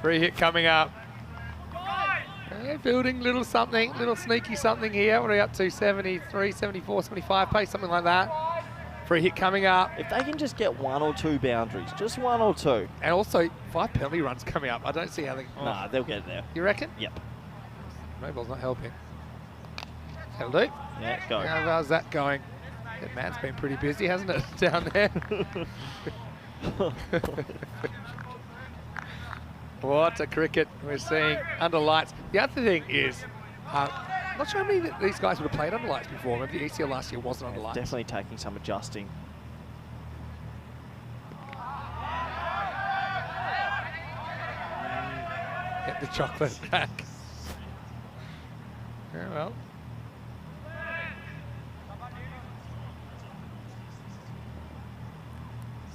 Free hit coming up. Building little something, little sneaky something here. What are we up to? 73, 74, 75 pace, something like that. Free hit coming up. If they can just get 1 or 2 boundaries, just 1 or 2. And also 5 penalty runs coming up. I don't see how they... Oh. Nah, they'll get there. You reckon? Yep. No ball's not helping. That'll do. Yeah, go. How's that going? That man's been pretty busy, hasn't it, down there? What a cricket we're seeing under lights. The other thing is, I'm not sure how many these guys would have played under lights before. Maybe the ECL last year wasn't under lights. Definitely taking some adjusting. Get the chocolate back. Yeah, well.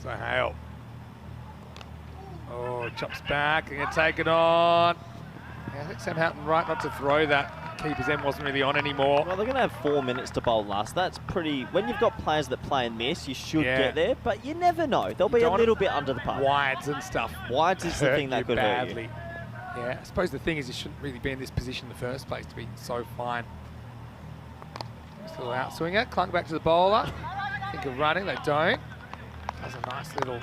So Hale. Oh, chops back, and going to take it on. Yeah, I think Sam Houghton right not to throw that. Keeper's end wasn't really on anymore. Well, they're going to have 4 minutes to bowl last. That's pretty... When you've got players that play and miss, you should get there, but you never know. They'll be a little bit under the par. Wides and stuff. Wides is the thing that could hurt you. Yeah, I suppose the thing is you shouldn't really be in this position in the first place to be so fine. Just a little outswinger, clunk back to the bowler. Think of running, they don't. Does a nice little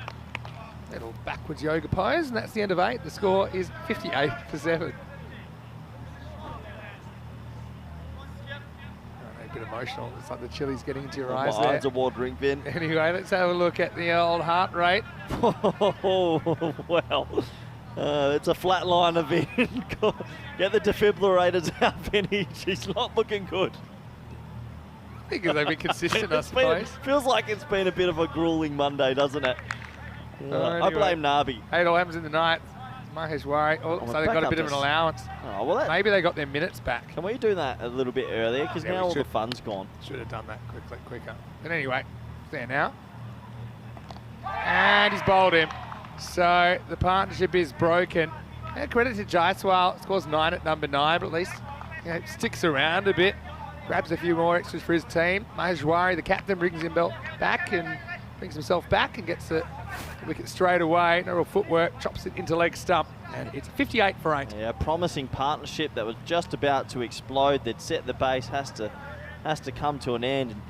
backwards yoga pose, and that's the end of 8. The score is 58 for 7. A bit emotional. It's like the chili's getting into your eyes there. My eyes are watering, Vin. Anyway, let's have a look at the old heart rate. Oh, well. It's a flatliner, Vin. Get the defibrillators out, Vinny. She's not looking good. Because they've been consistent, I suppose. Feels like it's been a bit of a grueling Monday, doesn't it? Anyway, I blame Nabi. 8 all happens in the night. Maheshwari. Oh, so they've got a bit of an allowance. Oh, well, maybe they got their minutes back. Can we do that a little bit earlier? Because now all the fun's gone. Should have done that quicker. But anyway, it's there now. And he's bowled him. So the partnership is broken. And credit to Jaiswal. Scores 9 at number 9, but at least sticks around a bit. Grabs a few more extras for his team. Maheshwari, the captain, brings him back and brings himself back and gets the wicket straight away. No real footwork, chops it into leg stump, and it's 58 for 8. Yeah, promising partnership that was just about to explode. They'd set the base, has to come to an end, and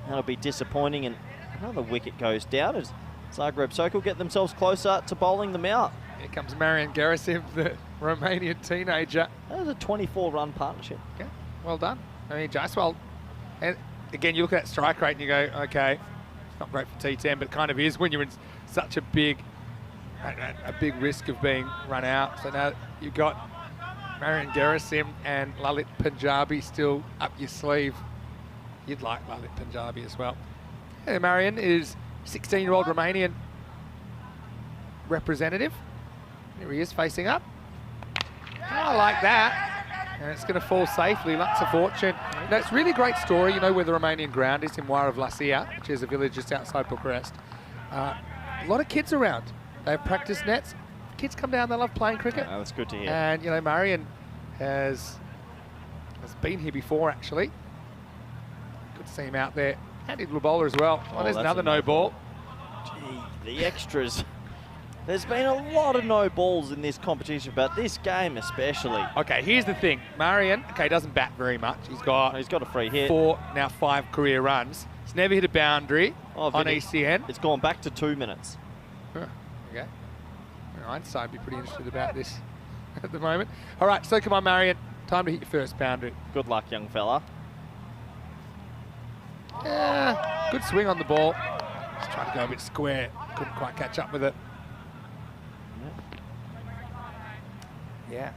that'll be disappointing. And another wicket goes down as Zagreb Sokol get themselves closer to bowling them out. Here comes Marian Gerasim, the Romanian teenager. That was a 24-run partnership. Yeah, well done. I mean, Jaiswal, and again, you look at that strike rate and you go, okay, it's not great for T10, but it kind of is when you're in such a big risk of being run out. So now you've got Marian Gerasim and Lalit Punjabi still up your sleeve. You'd like Lalit Punjabi as well. And Marian is 16-year-old Romanian representative. Here he is facing up. I like that. And it's going to fall safely, lots of fortune. Now, it's a really great story, you know, where the Romanian ground is in Wara Vlasia, which is a village just outside Bucharest. A lot of kids around. They have practice nets. Kids come down, they love playing cricket. Oh, that's good to hear. And, you know, Marian has been here before, actually. Good to see him out there. Handy little bowler as well. Oh, there's another no ball. Gee, the extras. There's been a lot of no balls in this competition, but this game especially. Okay, here's the thing. Marian, doesn't bat very much. He's got a free hit. 5 career runs. He's never hit a boundary on ECN. It's gone back to 2 minutes. Huh, okay. I'd be pretty interested about this at the moment. All right, so come on, Marion. Time to hit your first boundary. Good luck, young fella. Yeah, good swing on the ball. Just trying to go a bit square. Couldn't quite catch up with it. Yeah.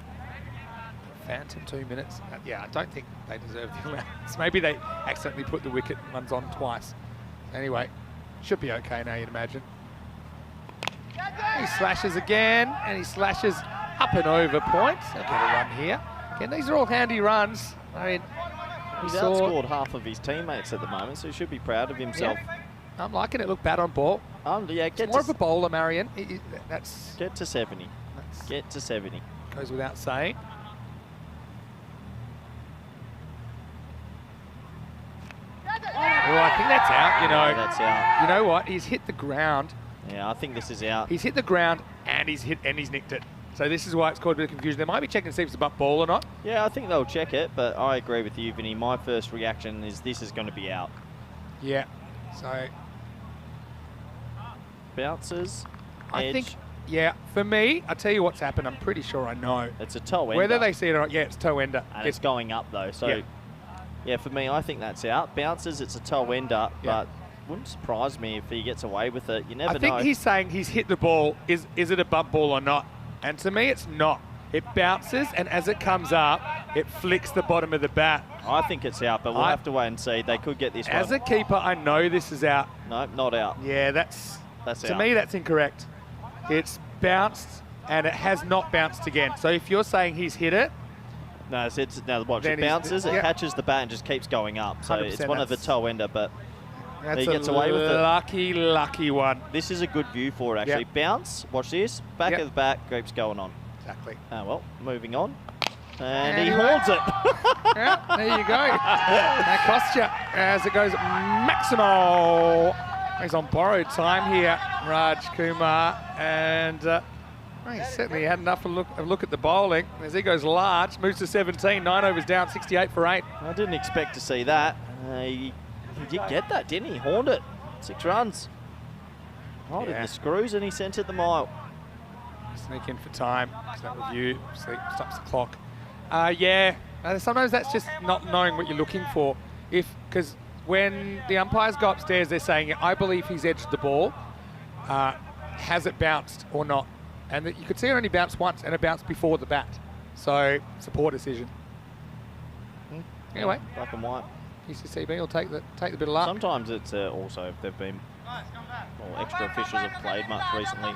Phantom 2 minutes. Yeah, I don't think they deserve the allowance. Maybe they accidentally put the wicket ones on twice. Anyway, should be okay now, you'd imagine. He slashes again, and he slashes up and over points. He'll get a run here. Again, these are all handy runs. I mean, he's outscored half of his teammates at the moment, so he should be proud of himself. Yeah, I'm liking it. Look, bat on ball. Yeah, It's more of a bowler, Marion. Get to 70. Get to 70. Goes without saying. Oh, I think that's out, you know. That's out. You know what? He's hit the ground. Yeah, I think this is out. He's hit the ground and he's nicked it. So this is why it's caused a bit of confusion. They might be checking to see if it's a butt ball or not. Yeah, I think they'll check it, but I agree with you, Vinny. My first reaction is this is going to be out. Yeah. So bounces. I edge. think, yeah, for me, I'll tell you what's happened. I'm pretty sure I know. It's a toe ender. Whether they see it or not, yeah, it's toe ender. And it's going up though, so yeah, for me, I think that's out. Bounces, it's a toe ender, but wouldn't surprise me if he gets away with it. You never know. I think he's saying he's hit the ball. Is it a bump ball or not? And to me, it's not. It bounces, and as it comes up, it flicks the bottom of the bat. I think it's out, but we'll have to wait and see. They could get this one. As a keeper, I know this is out. No, not out. Yeah, that's out. To me, that's incorrect. It's bounced, and it has not bounced again. So if you're saying he's hit it, no, now watch. It bounces, it catches the bat, and just keeps going up. So it's one of the toe ender, but he gets away with it. Lucky one. This is a good view for it, actually. Bounce, watch this. Back of the bat, keeps going on. Exactly. Oh, well, moving on. And he holds it. Yeah, there you go. That cost you as it goes Maximo. He's on borrowed time here, Raj Kumar. And he certainly had enough of a look at the bowling. As he goes large, moves to 17, 9 overs down, 68 for 8. I didn't expect to see that. He did get that, didn't he? Horned it. 6 runs. Holding the screws, and he sent it the mile. Sneak in for time. So that review stops the clock. Sometimes that's just not knowing what you're looking for. Because when the umpires go upstairs, they're saying, I believe he's edged the ball. Has it bounced or not? And you could see it only bounced once, and it bounced before the bat. So it's a poor decision. Anyway, black and white. ECCB will take the bit of luck. Sometimes it's also if they've been extra officials have played much recently.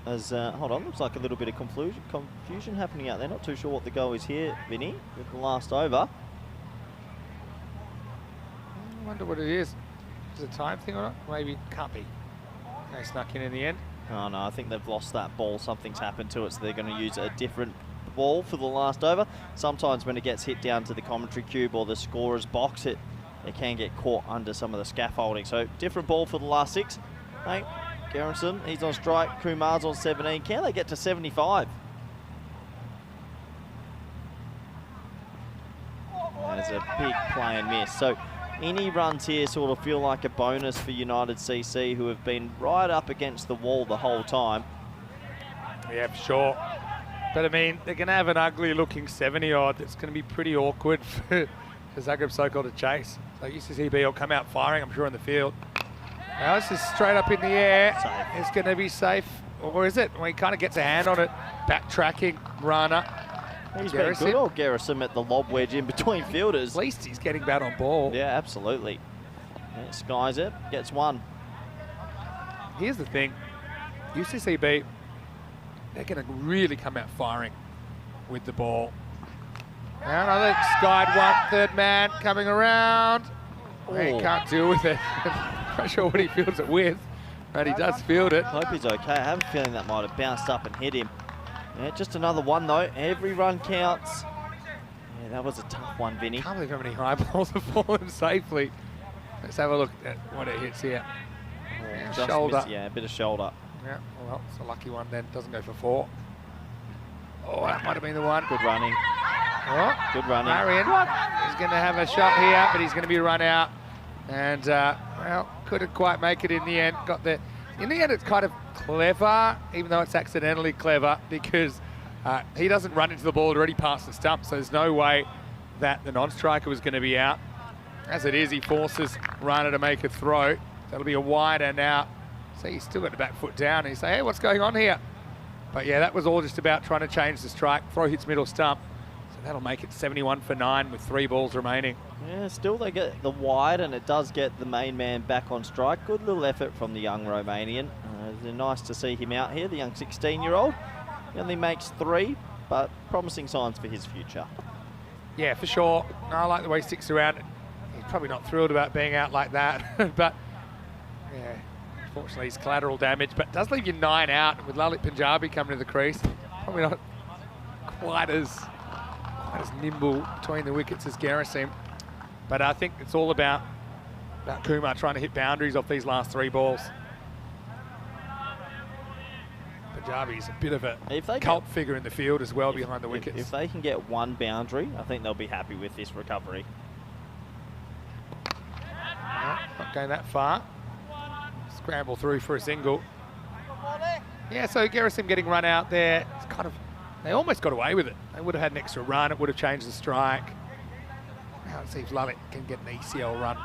As hold on, looks like a little bit of confusion happening out there. Not too sure what the go is here, Vinny, with the last over. I wonder what it is. Is it a time thing or not? Maybe can't be. They snuck in the end. Oh no, I think they've lost that ball. Something's happened to it, so they're going to use a different ball for the last over. Sometimes when it gets hit down to the commentary cube or the scorer's box, it can get caught under some of the scaffolding. So different ball for the last 6. Hey, Garrison, he's on strike. Kumar's on 17. Can they get to 75? There's a big play and miss. So any runs here sort of feel like a bonus for United CC, who have been right up against the wall the whole time. Yeah, for sure. But I mean, they're going to have an ugly looking 70 odd. That's going to be pretty awkward for Zagreb Sokol to chase. So UCCB will come out firing, I'm sure, in the field. Now this is straight up in the air. Safe. It's going to be safe. Or is it? Well, he kind of gets a hand on it. Backtracking, runner. He's been good, old Garrison, at the lob wedge in between fielders. At least he's getting bat on ball. Yeah, absolutely. Yeah, skies it, gets one. Here's the thing. UCCB, they're going to really come out firing with the ball. Now another skied one, third man coming around. He can't deal with it. Not sure what he fields it with, but he does field it. Hope he's okay. I have a feeling that might have bounced up and hit him. Yeah, just another one though. Every run counts. Yeah, that was a tough one, Vinny. Can't believe how many high balls have fallen safely. Let's have a look at what it hits here. Just shoulder. missed, yeah, a bit of shoulder. Yeah, well, it's a lucky one then. Doesn't go for 4. Oh, that might have been the one. Good running. Oh, good running. Marion is going to have a shot here, but he's going to be run out. And, well, couldn't quite make it in the end. Got the in the end, it's kind of clever, even though it's accidentally clever, because he doesn't run into the ball already past the stump, so there's no way that the non-striker was going to be out. As it is, he forces Rana to make a throw. That'll be a wider now. So he's still got the back foot down, and you say, hey, what's going on here? But yeah, that was all just about trying to change the strike. Throw hits middle stump. So that'll make it 71 for 9 with 3 balls remaining. Yeah, still they get the wide, and it does get the main man back on strike. Good little effort from the young Romanian. It's nice to see him out here, the young 16-year-old. He only makes 3, but promising signs for his future. Yeah, for sure. I like the way he sticks around. He's probably not thrilled about being out like that, but yeah, unfortunately he's collateral damage, but does leave you 9 out with Lalit Punjabi coming to the crease. Probably not quite as nimble between the wickets as Gerasim, but I think it's all about Kumar trying to hit boundaries off these last 3 balls. Punjabi's a bit of a cult figure in the field as well behind the wickets. If they can get 1 boundary, I think they'll be happy with this recovery. No, not going that far. Scramble through for a single. Yeah, so Gerasim getting run out there. It's kind of, they almost got away with it. They would have had an extra run. It would have changed the strike. Now let's see if Lalit can get an ECL run.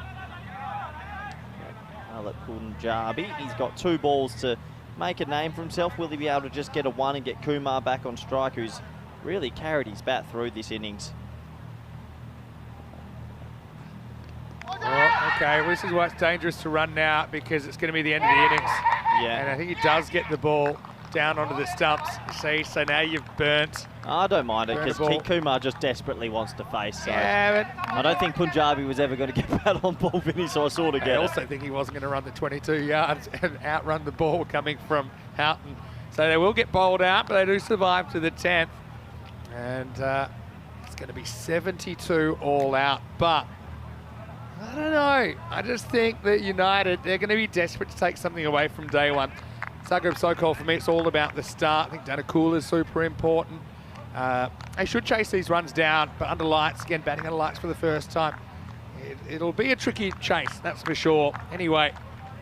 Lalit Punjabi, he's got 2 balls to make a name for himself. Will he be able to just get a 1 and get Kumar back on strike, who's really carried his bat through this innings? Oh, okay, well, this is why it's dangerous to run now, because it's going to be the end of the innings. Yeah. And I think he does get the ball down onto the stumps. You see, so now you've burnt. I don't mind it, because Kumar just desperately wants to face. So yeah, but I don't think Punjabi was ever going to get that on ball, Vinny, so I sort of get it. I also think he wasn't going to run the 22 yards and outrun the ball coming from Houghton. So they will get bowled out, but they do survive to the 10th. And it's going to be 72 all out. But I don't know. I just think that United, they're going to be desperate to take something away from day one. Zagreb Sokol, for me, it's all about the start. I think Danakula is super important. They should chase these runs down, but under lights, again, batting under lights for the first time. It'll be a tricky chase, that's for sure. Anyway,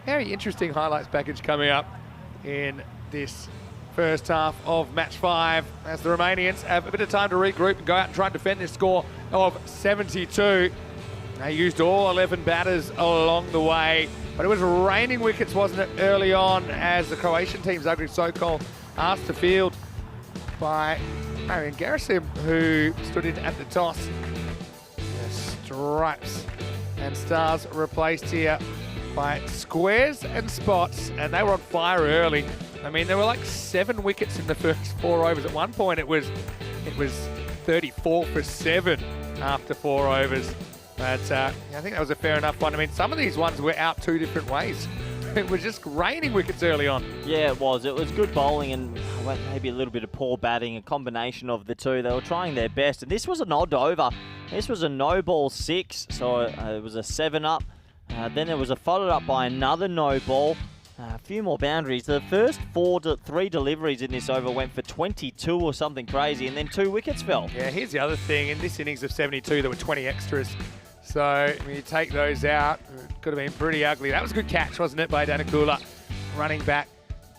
very interesting highlights package coming up in this first half of match 5 as the Romanians have a bit of time to regroup and go out and try and defend this score of 72. They used all 11 batters along the way, but it was raining wickets, wasn't it, early on, as the Croatian team, Zagreb Sokol, asked to field by Marian Gerasim, who stood in at the toss. The stripes and stars replaced here by squares and spots, and they were on fire early. I mean, there were like 7 wickets in the first 4 overs. At one point, it was 34 for 7 after 4 overs. But I think that was a fair enough one. I mean, some of these ones were out 2 different ways. It was just raining wickets early on. Yeah, it was. It was good bowling and maybe a little bit of poor batting, a combination of the two. They were trying their best, and this was an odd over. This was a no-ball 6, so it was a 7 up. Then there was a followed up by another no ball. A few more boundaries. The first 3 deliveries in this over went for 22 or something crazy, and then 2 wickets fell. Yeah, here's the other thing. In this innings of 72, there were 20 extras. So when you take those out, it could have been pretty ugly. That was a good catch, wasn't it, by Danakula, running back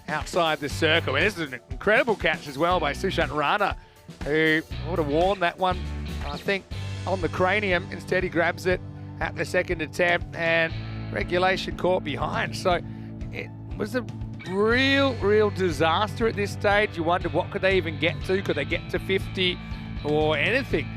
outside the circle. I mean, this is an incredible catch as well by Sushant Rana, who would have worn that one, I think, on the cranium. Instead, he grabs it at the second attempt, and regulation caught behind. So it was a real disaster at this stage. You wondered, what could they even get to? Could they get to 50 or anything?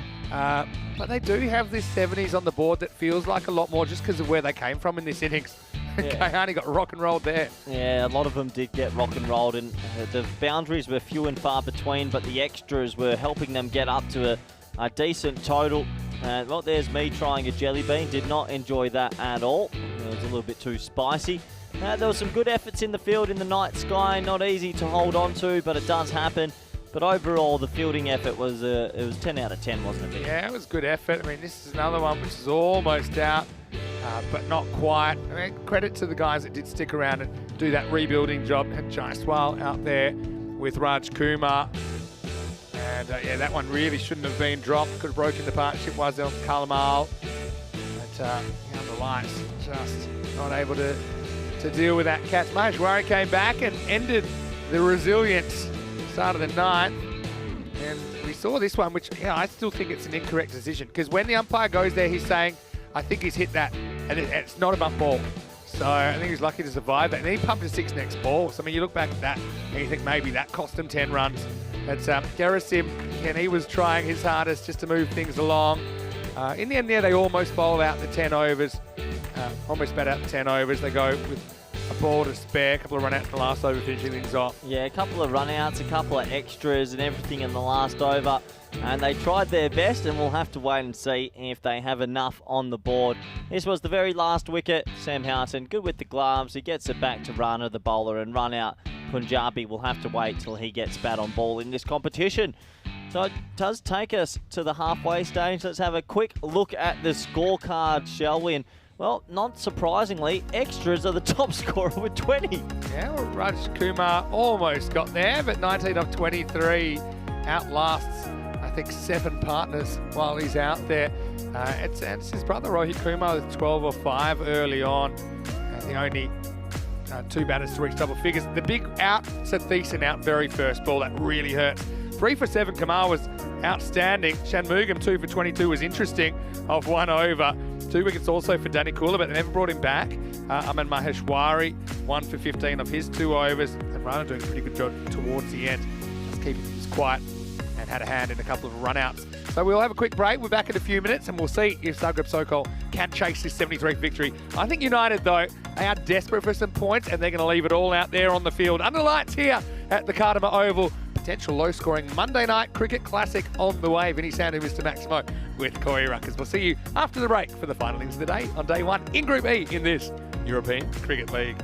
But they do have this 70s on the board that feels like a lot more just because of where they came from in this innings. Yeah. Kayani got rock and rolled there. Yeah, a lot of them did get rock and rolled, and the boundaries were few and far between, but the extras were helping them get up to a decent total. Well, there's me trying a jelly bean. Did not enjoy that at all. It was a little bit too spicy. There were some good efforts in the field in the night sky. Not easy to hold on to, but it does happen. But overall, the fielding effort was it was 10 out of 10, wasn't it? Yeah, it was good effort. I mean, this is another one which is almost out, but not quite. I mean, credit to the guys that did stick around and do that rebuilding job. Had Jaiswal out there with Raj Kumar. And yeah, that one really shouldn't have been dropped. Could have broken the partnership, was on Kalamal. But the lights just not able to to deal with that catch. Maheshwari came back and ended the resilient start of the ninth. And we saw this one, which I still think it's an incorrect decision, because when the umpire goes there, he's saying, I think he's hit that, and it's not a bump ball. So I think he's lucky to survive that. And then he pumped a 6 next ball. So I mean, you look back at that and you think maybe that cost him 10 runs. But Gerasim, and he was trying his hardest just to move things along. In the end there, they almost bowled out the 10 overs. Almost bat out the 10 overs. They go with a ball to spare, a couple of run-outs in the last over, finishing things off. Yeah, a couple of run-outs, a couple of extras and everything in the last over. And they tried their best, and we'll have to wait and see if they have enough on the board. This was the very last wicket. Sam Houghton, good with the gloves. He gets it back to Rana, the bowler, and run out. Punjabi will have to wait till he gets bat on ball in this competition. So it does take us to the halfway stage. Let's have a quick look at the scorecard, shall we? And, well, not surprisingly, extras are the top scorer with 20. Yeah, well, Raj Kumar almost got there, but 19 of 23 outlasts, I think, 7 partners while he's out there. It's his brother Rohit Kumar with 12 or 5 early on. And the only 2 batters to reach double figures. The big out, Satheesan out very first ball, that really hurts. 3 for 7, Kumar was outstanding. Shanmugam 2 for 22 was interesting, of 1 over. 2 wickets also for Danny Kula, but they never brought him back. Aman Maheshwari, 1 for 15 of his 2 overs. And Rana doing a pretty good job towards the end, just keeping things quiet, and had a hand in a couple of run-outs. So we'll have a quick break. We're back in a few minutes, and we'll see if Zagreb Sokol can chase this 73th victory. I think United, though, they are desperate for some points, and they're going to leave it all out there on the field. Under lights here at the Kardama Oval. Potential low-scoring Monday night cricket classic on the way. Vinny Sandu, Mr. Maximo with Corey Ruckers. We'll see you after the break for the final innings of the day on day 1 in Group E in this European Cricket League.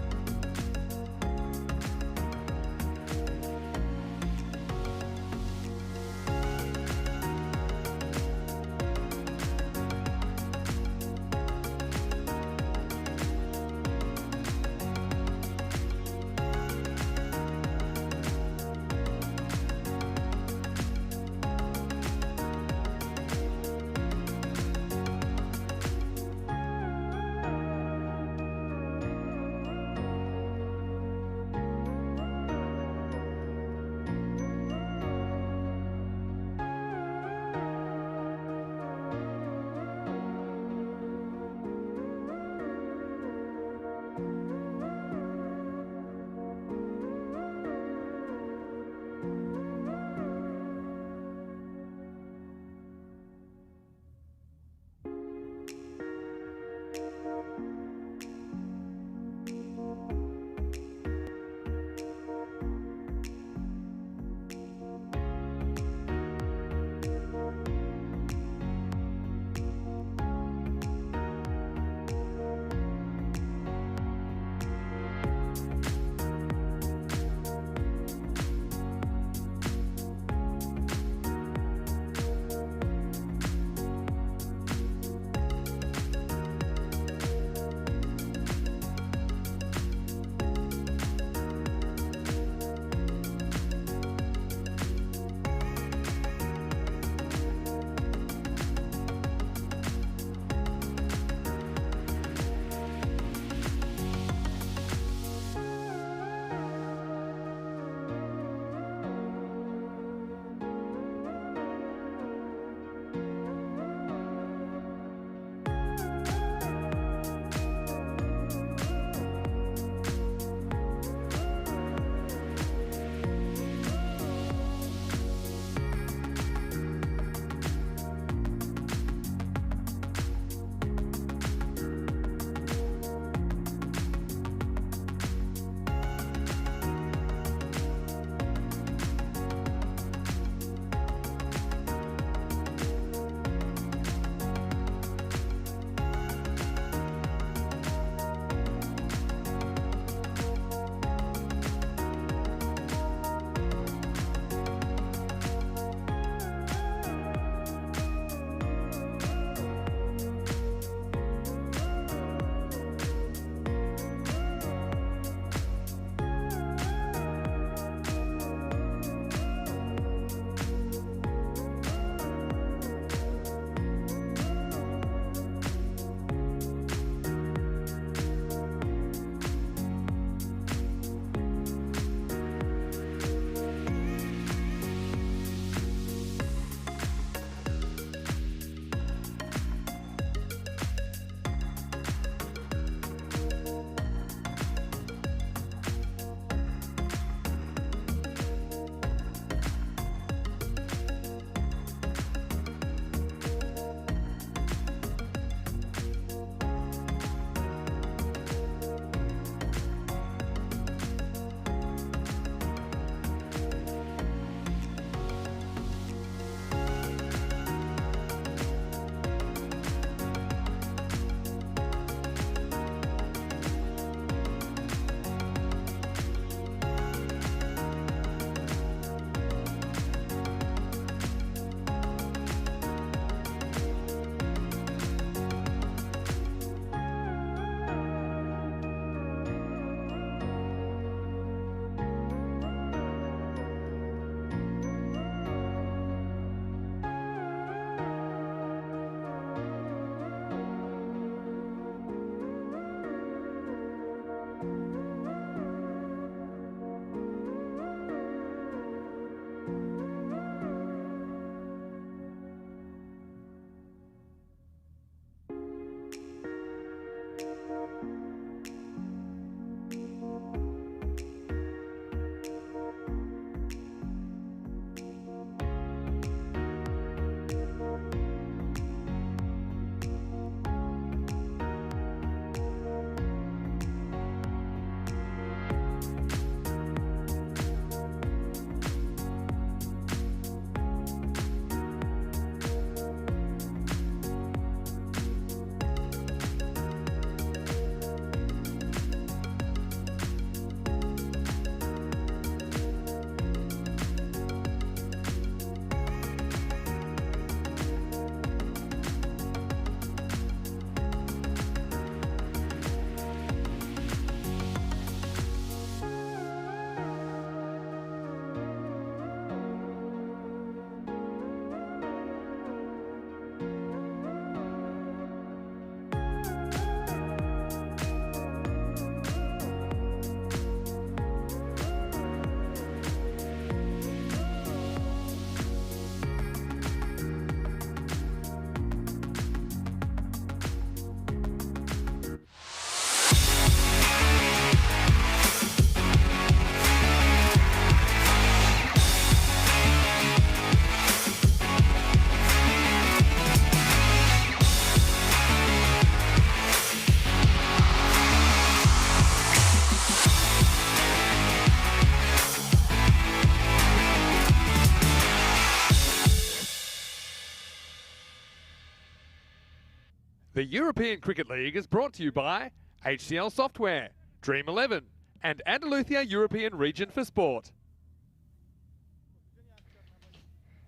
The European Cricket League is brought to you by HCL Software, Dream 11, and Andalusia European Region for Sport.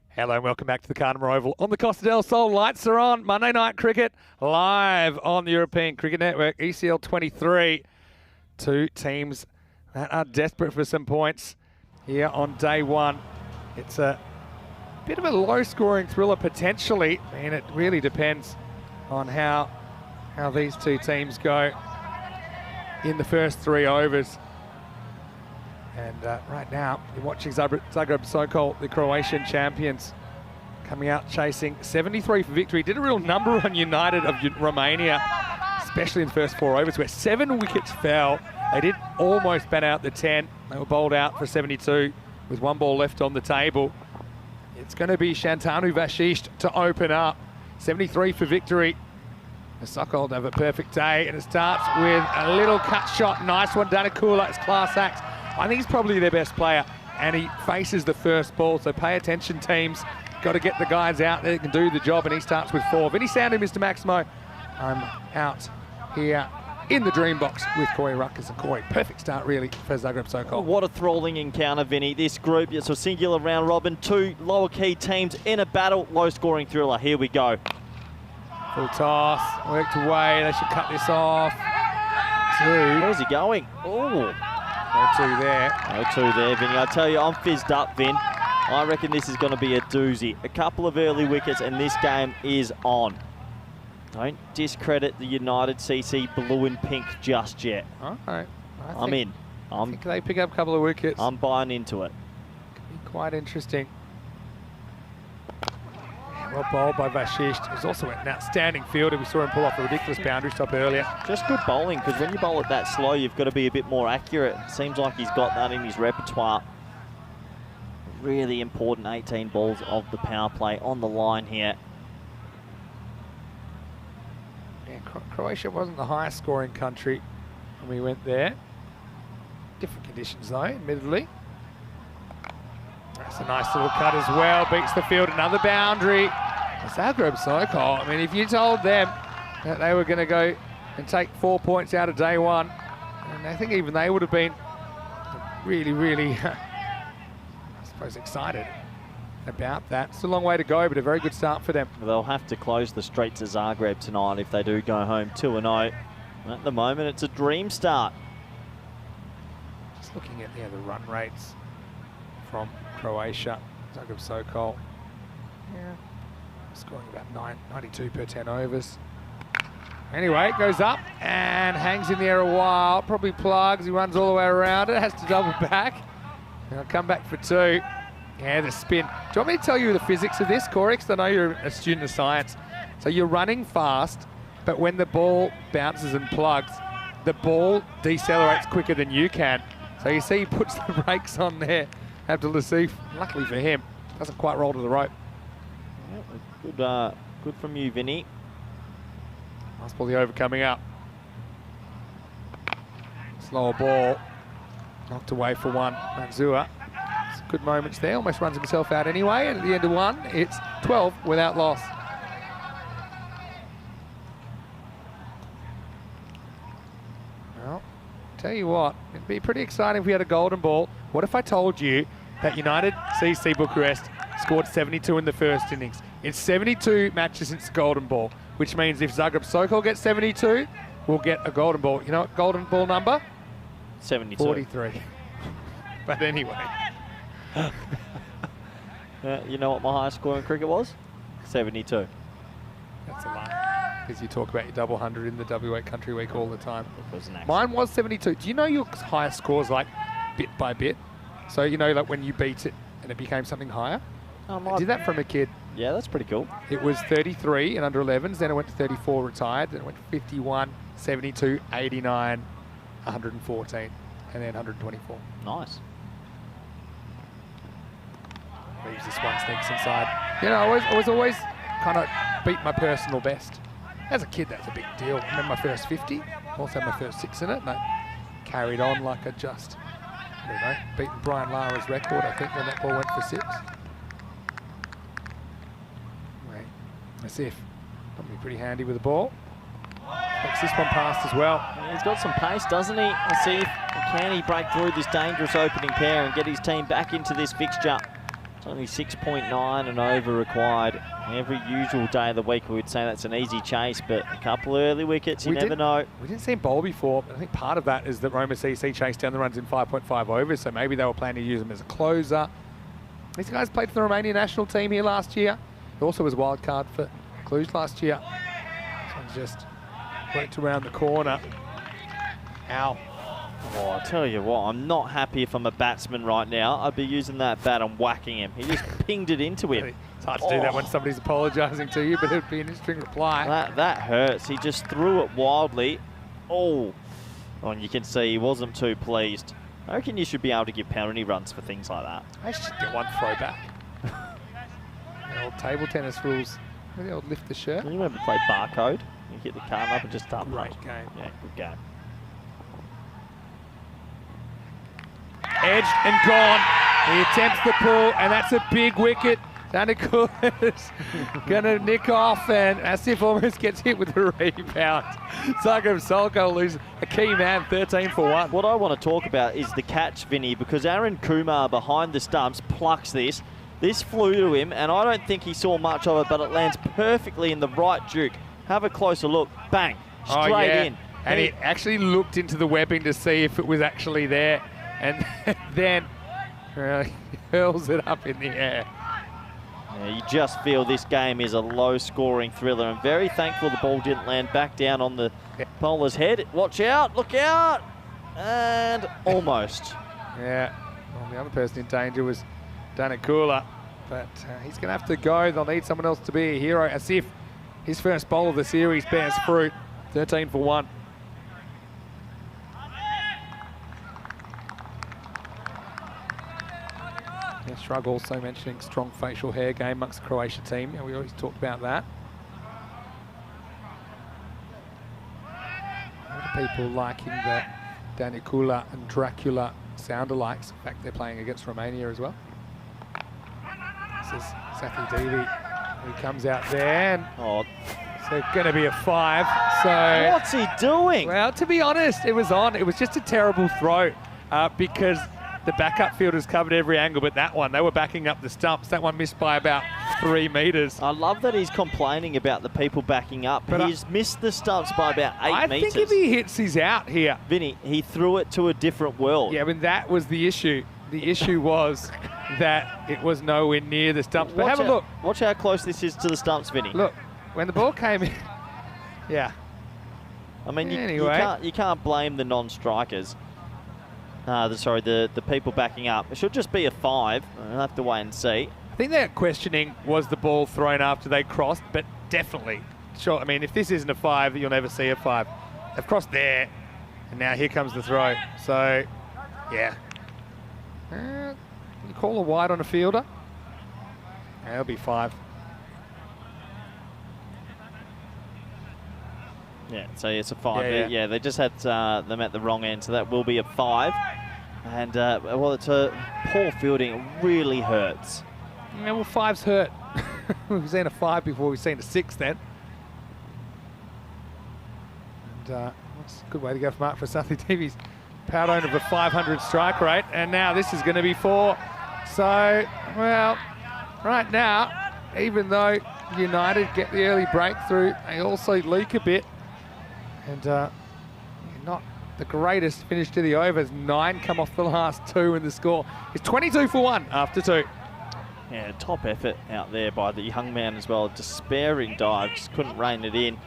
Hello and welcome back to the Cardiff Oval on the Costa del Sol. Lights are on. Monday night cricket live on the European Cricket Network. ECL 23. Two teams that are desperate for some points here on day one. It's a bit of a low-scoring thriller potentially, and it really depends on how these two teams go in the first 3 overs. And right now, you're watching Zagreb Sokol, the Croatian champions, coming out chasing 73 for victory. Did a real number on United of Romania, especially in the first 4 overs, where 7 wickets fell. They did almost bat out the 10. They were bowled out for 72 with 1 ball left on the table. It's going to be Shantanu Vashisht to open up. 73 for victory. The Sokol have a perfect day, and it starts with a little cut shot. Nice one, Danakula. It's class act. I think he's probably their best player, and he faces the first ball, so pay attention, teams. Got to get the guys out there that can do the job, and he starts with 4. Vinny Sandu, Mr. Maximo. I'm out here in the dream box with Corey Ruckers. And Corey, perfect start really for Zagreb Sokol. What a thrilling encounter, Vinny. This group, it's a singular round robin, 2 lower key teams in a battle, low scoring thriller. Here we go. Full toss, worked away. They should cut this off. 2. Where's he going? Oh, No 2 there. no 2 there, Vinny. I tell you, I'm fizzed up, Vin. I reckon this is going to be a doozy. A couple of early wickets and this game is on. Don't discredit the United CC blue and pink just yet. All right. I'm in. I think they pick up a couple of wickets. I'm buying into it. Could be quite interesting. Well bowled by Vashisht. He's also an outstanding fielder. We saw him pull off a ridiculous boundary stop earlier. Just good bowling, because when you bowl it that slow, you've got to be a bit more accurate. Seems like he's got that in his repertoire. Really important 18 balls of the power play on the line here. Yeah, Croatia wasn't the highest scoring country when we went there. Different conditions though, admittedly. That's a nice little cut as well. Beats the field, another boundary. Zagreb Sokol, I mean, if you told them that they were going to go and take 4 points out of day one, and I think even they would have been really, really, I suppose, excited about that. It's a long way to go, but a very good start for them. They'll have to close the streets of Zagreb tonight if they do go home 2-0. At the moment, it's a dream start. Just looking at the run rates from Croatia, Zagreb Sokol. Yeah, scoring about 92 per 10 overs. Anyway, goes up and hangs in the air a while. Probably plugs. He runs all the way around it. Has to double back. Now come back for 2. Yeah, the spin. Do you want me to tell you the physics of this, Corey? Because I know you're a student of science. So you're running fast, but when the ball bounces and plugs, the ball decelerates quicker than you can. So you see he puts the brakes on there. Abdul Latif, luckily for him, doesn't quite roll to the rope. Yeah, good from you, Vinny. Nice ball, the over coming up. Slower ball. Knocked away for 1. Manzua. Some good moments there. Almost runs himself out anyway. And at the end of 1, it's 12 without loss. Well, tell you what, it'd be pretty exciting if we had a golden ball. What if I told you that United CC Bucharest scored 72 in the first innings? It's 72 matches since the golden ball, which means if Zagreb Sokol gets 72, we'll get a golden ball. You know what golden ball number? 72. 43. But anyway. You know what my highest score in cricket was? 72. That's a lie. Because you talk about your double 100 in the W8 Country Week all the time. It was an accident. Mine was 72. Do you know your highest scores like bit by bit? So you know, like when you beat it and it became something higher? I did that from a kid. Yeah, that's pretty cool. It was 33 in under 11s, then it went to 34 retired, then it went to 51, 72, 89, 114, and then 124. Nice. Leaves this one, sneaks inside. You know, I was always kind of beat my personal best. As a kid, that's a big deal. I remember my first 50, also my first 6 in it, and I carried on like I just, I don't know, beaten Brian Lara's record, I think, when that ball went for 6. Right. As if, probably pretty handy with the ball. Takes this one past as well. He's got some pace, doesn't he? Let's see if can he break through this dangerous opening pair and get his team back into this fixture. It's only 6.9 and over required. Every usual day of the week, we would say that's an easy chase, but a couple of early wickets, you never know. We didn't see him bowl before, but I think part of that is that Roma CC chased down the runs in 5.5 overs, so maybe they were planning to use him as a closer. These guys played for the Romanian national team here last year. He also was wild card for Cluj last year. This one's just worked around the corner. Ow. Oh, I tell you what, I'm not happy if I'm a batsman right now. I'd be using that bat and whacking him. He just pinged it into him. It's hard to do that when somebody's apologising to you, but it would be an interesting reply. That hurts. He just threw it wildly. Oh, and you can see he wasn't too pleased. I reckon you should be able to give penalty runs for things like that. I should get one throwback. The old table tennis rules. The old lift the shirt. Can you remember play barcode? You hit the card up and just start. Great game. Yeah, good game. Edged and gone. He attempts the pull, and that's a big wicket. Danikula's going to nick off, and Asif almost gets hit with the rebound. Zagreb Solko loses a key man, 13 for 1. What I want to talk about is the catch, Vinny, because Aaron Kumar behind the stumps plucks this. This flew to him, and I don't think he saw much of it, but it lands perfectly in the right juke. Have a closer look. Bang. Straight in. And he actually looked into the webbing to see if it was actually there, and then hurls it up in the air. Yeah, you just feel this game is a low-scoring thriller. I'm very thankful the ball didn't land back down on the bowler's head. Watch out, look out! And almost. Yeah, well, the other person in danger was Danikula, but he's going to have to go. They'll need someone else to be a hero, as if his first bowl of the series bears fruit. 13 for 1. Shrug also mentioning strong facial hair game amongst the Croatia team. We always talked about that. A lot of people liking the Danikula and Dracula sound-alikes. In fact, they're playing against Romania as well. This is Sathi Devi, who comes out there, and so going to be a 5. So what's he doing? Well, to be honest, it was on. It was just a terrible throw because the backup fielders covered every angle, but that one, they were backing up the stumps. That one missed by about 3 metres. I love that he's complaining about the people backing up. But he's missed the stumps by about 8 metres. I think if he hits, he's out here. Vinny, he threw it to a different world. Yeah, but that was the issue. The issue was that it was nowhere near the stumps. But have a look. Watch how close this is to the stumps, Vinny. Look, when the ball came in, yeah. I mean, anyway. you can't blame the non-strikers. The people backing up. It should just be a 5. I'll have to wait and see. I think they're questioning, was the ball thrown after they crossed, but definitely. Sure, I mean, if this isn't a 5, you'll never see a 5. They've crossed there, and now here comes the throw. So, yeah. You call a wide on a fielder? Yeah, it'll be 5. Yeah, so it's a 5. Yeah, they just had them at the wrong end, so that will be a 5. And, well, it's a poor fielding. It really hurts. Yeah, well, 5's hurt. We've seen a 5 before. We've seen a 6 then. And that's a good way to go for Mark Prasathi Devi's proud owner of a 500 strike rate. And now this is going to be 4. So, well, right now, even though United get the early breakthrough, they also leak a bit. And not the greatest finish to the overs. 9 come off the last 2, and the score is 22 for 1 after 2. Yeah, top effort out there by the young man as well. Despairing dive, just couldn't rein it in.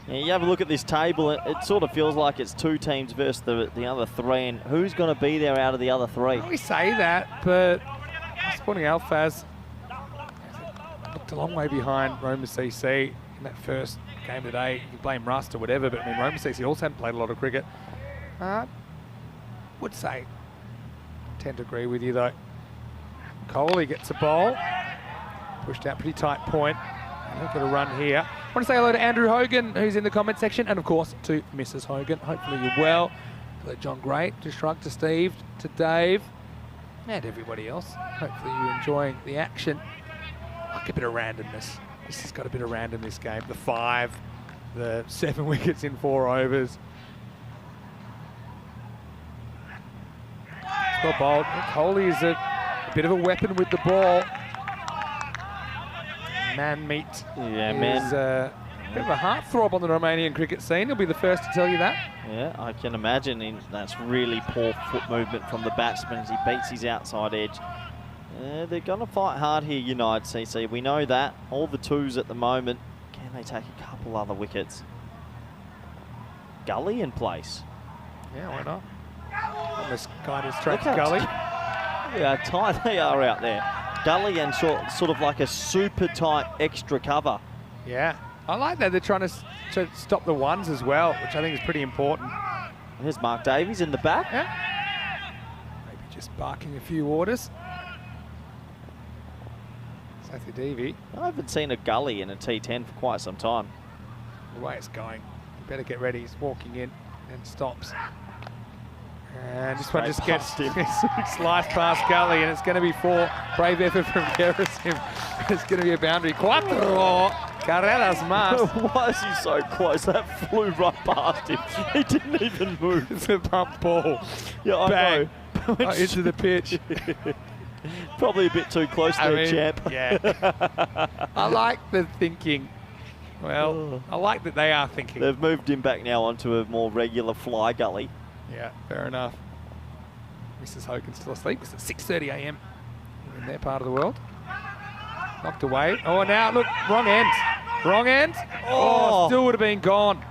Yeah, you have a look at this table, it sort of feels like it's 2 teams versus the other 3, and who's going to be there out of the other 3? We say that, but Sporting Alphaz looked a long way behind Roma CC in that first game today. You can blame Rust or whatever, but I mean, Roma CC also haven't played a lot of cricket. Would say, tend to agree with you though. Coley gets a bowl, pushed out pretty tight point. Look at a run here. I want to say hello to Andrew Hogan, who's in the comment section, and of course to Mrs. Hogan. Hopefully you're well. Hello, John Gray, to Shrug, to Steve, to Dave, and everybody else. Hopefully you're enjoying the action. Like a bit of randomness. This has got a bit of random, this game. The 5, the 7 wickets in 4 overs. Scott Bolt. Coley is a bit of a weapon with the ball. Man meat is a bit of a heartthrob on the Romanian cricket scene. He'll be the first to tell you that. Yeah, I can imagine that's really poor foot movement from the batsman as he beats his outside edge. They're going to fight hard here, United CC. We know that. All the twos at the moment. Can they take a couple other wickets? Gully in place. Yeah, why not? Almost kind of straight to Gully. Yeah, tight they are out there. Gully and sort of like a super tight extra cover. Yeah, I like that. They're trying to stop the ones as well, which I think is pretty important. There's Mark Davies in the back. Yeah. Maybe just barking a few orders. Sathy Devi. I haven't seen a Gully in a T10 for quite some time. The way it's going, you better get ready. He's walking in and stops. And this one just gets sliced past Gully, and it's going to be 4. Brave effort from Gerasim. It's going to be a boundary. Cuatro. Carreras más. Why is he so close? That flew right past him. He didn't even move. It's a bump ball. Yeah, I Bang. know. Into the pitch. Probably a bit too close there, champ. Yeah. I like the thinking. Well, I like that they are thinking. They've moved him back now onto a more regular fly gully. Yeah, fair enough. Mrs. Hogan's still asleep because it's 6:30 a.m. in their part of the world. Knocked away. Oh, now look, wrong end. Wrong end. Oh, still would have been gone.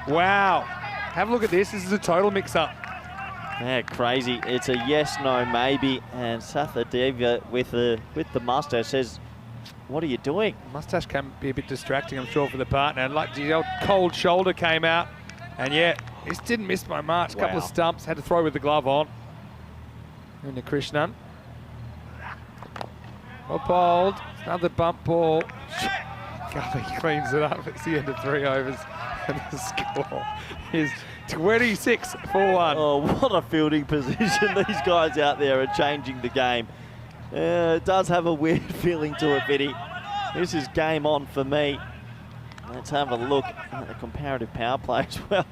Wow. Have a look at this. This is a total mix-up. Yeah, crazy. It's a yes, no, maybe. And Satha with the mustache says, "What are you doing?" Mustache can be a bit distracting, I'm sure, for the partner. And like the old cold shoulder came out. And yeah, this didn't miss by much. Couple of stumps, had to throw with the glove on. Into Krishnan. Well bowled. Another bump ball. Gully cleans it up. It's the end of 3 overs. And the score is 26 for 1. Oh, what a fielding position. These guys out there are changing the game. It does have a weird feeling to it, Vinny. This is game on for me. Let's have a look at the comparative power play as well.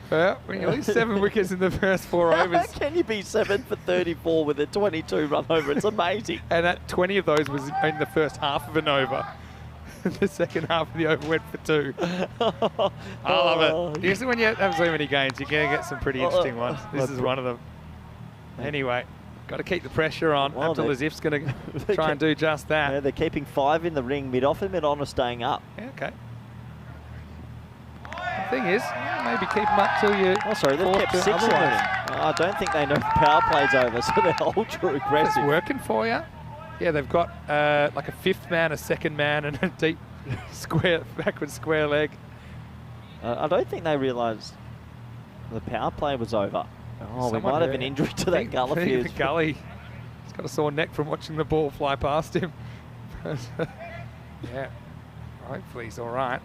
Well, when you lose 7 wickets in the first 4 overs. How can you be 7 for 34 with a 22 run over? It's amazing. And that 20 of those was in the first half of an over. The second half of the over went for 2. I love it. Usually when you have so many games, you're going to get some pretty interesting ones. This is one of them. Anyway, got to keep the pressure on. Abdul Azif's going to try and do just that. Yeah, they're keeping 5 in the ring. Mid-off and mid-on are staying up. Yeah, okay. The thing is, maybe keep them up till you... Oh, sorry, they've kept 6 in the ring. I don't think they know the power play's over, so they're ultra aggressive. It's working for you. Yeah, they've got like a 5th man, a 2nd man, and a deep backward square leg. I don't think they realised the power play was over. Oh, we might have an injury to that Gully. Gully. He's got a sore neck from watching the ball fly past him. Yeah, hopefully he's all right.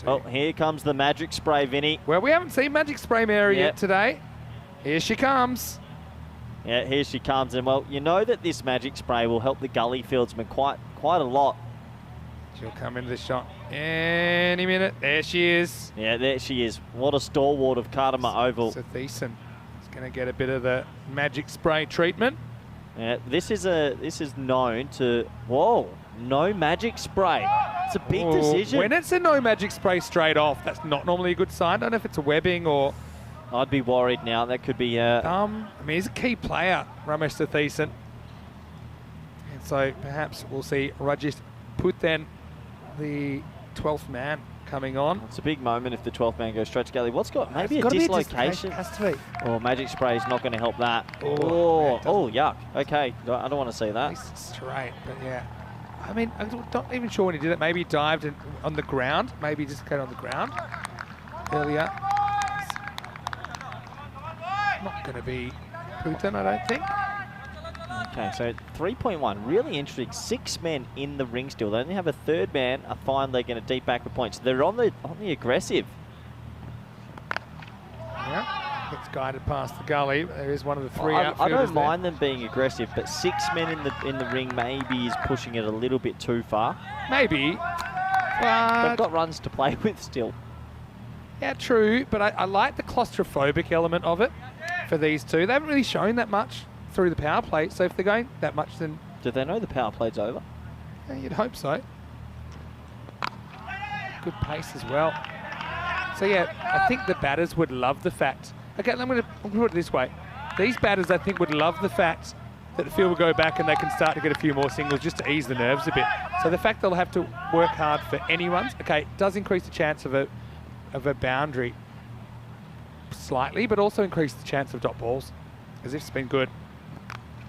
Oh, here comes the magic spray, Vinny. Well, we haven't seen Magic Spray Mary yet today. Here she comes. Yeah, here she comes. And, well, you know that this magic spray will help the gully fieldsman quite a lot. She'll come into the shot any minute. There she is. Yeah, there she is. What a stalwart of Cardamom Oval. Thiessen is going to get a bit of the magic spray treatment. Yeah, this is known to... Whoa, no magic spray. It's a big decision. When it's a no magic spray straight off, that's not normally a good sign. I don't know if it's a webbing or... I'd be worried now. That could be... I mean, he's a key player, Ramesh Thiessen. And so perhaps we'll see Rajit Puthen, the 12th man, coming on. It's a big moment if the 12th man goes straight to gully. What's got... Maybe a dislocation. Has to be. Oh, magic spray is not going to help that. Oh, yuck. Okay, I don't want to see that. At least it's straight, but yeah. I mean, I'm not even sure when he did it. Maybe he dived on the ground. Maybe he just got on the ground earlier. It's not going to be Putin, I don't think. Okay, so 3.1, really interesting. 6 men in the ring still. They only have a 3rd man, a fine leg, and a deep backward point. So they're on the aggressive. Yeah, the gets guided past the gully. There is one of the three I outfielders don't mind them being aggressive, but 6 men in the ring maybe is pushing it a little bit too far. Maybe, They've but got runs to play with still. yeah, true. But I like the claustrophobic element of it for these two. They haven't really shown that much through the power play. So if they're going that much, then Do they know the power play's over? yeah, you'd hope so. Good pace as well. So yeah, I think the batters would love the fact. Okay, I'm going to put it this way. These batters, I think, would love the fact that the field will go back and they can start to get a few more singles just to ease the nerves a bit. So the fact they'll have to work hard for any runs, okay, it does increase the chance of a boundary slightly, but also increase the chance of dot balls, as if it's been good.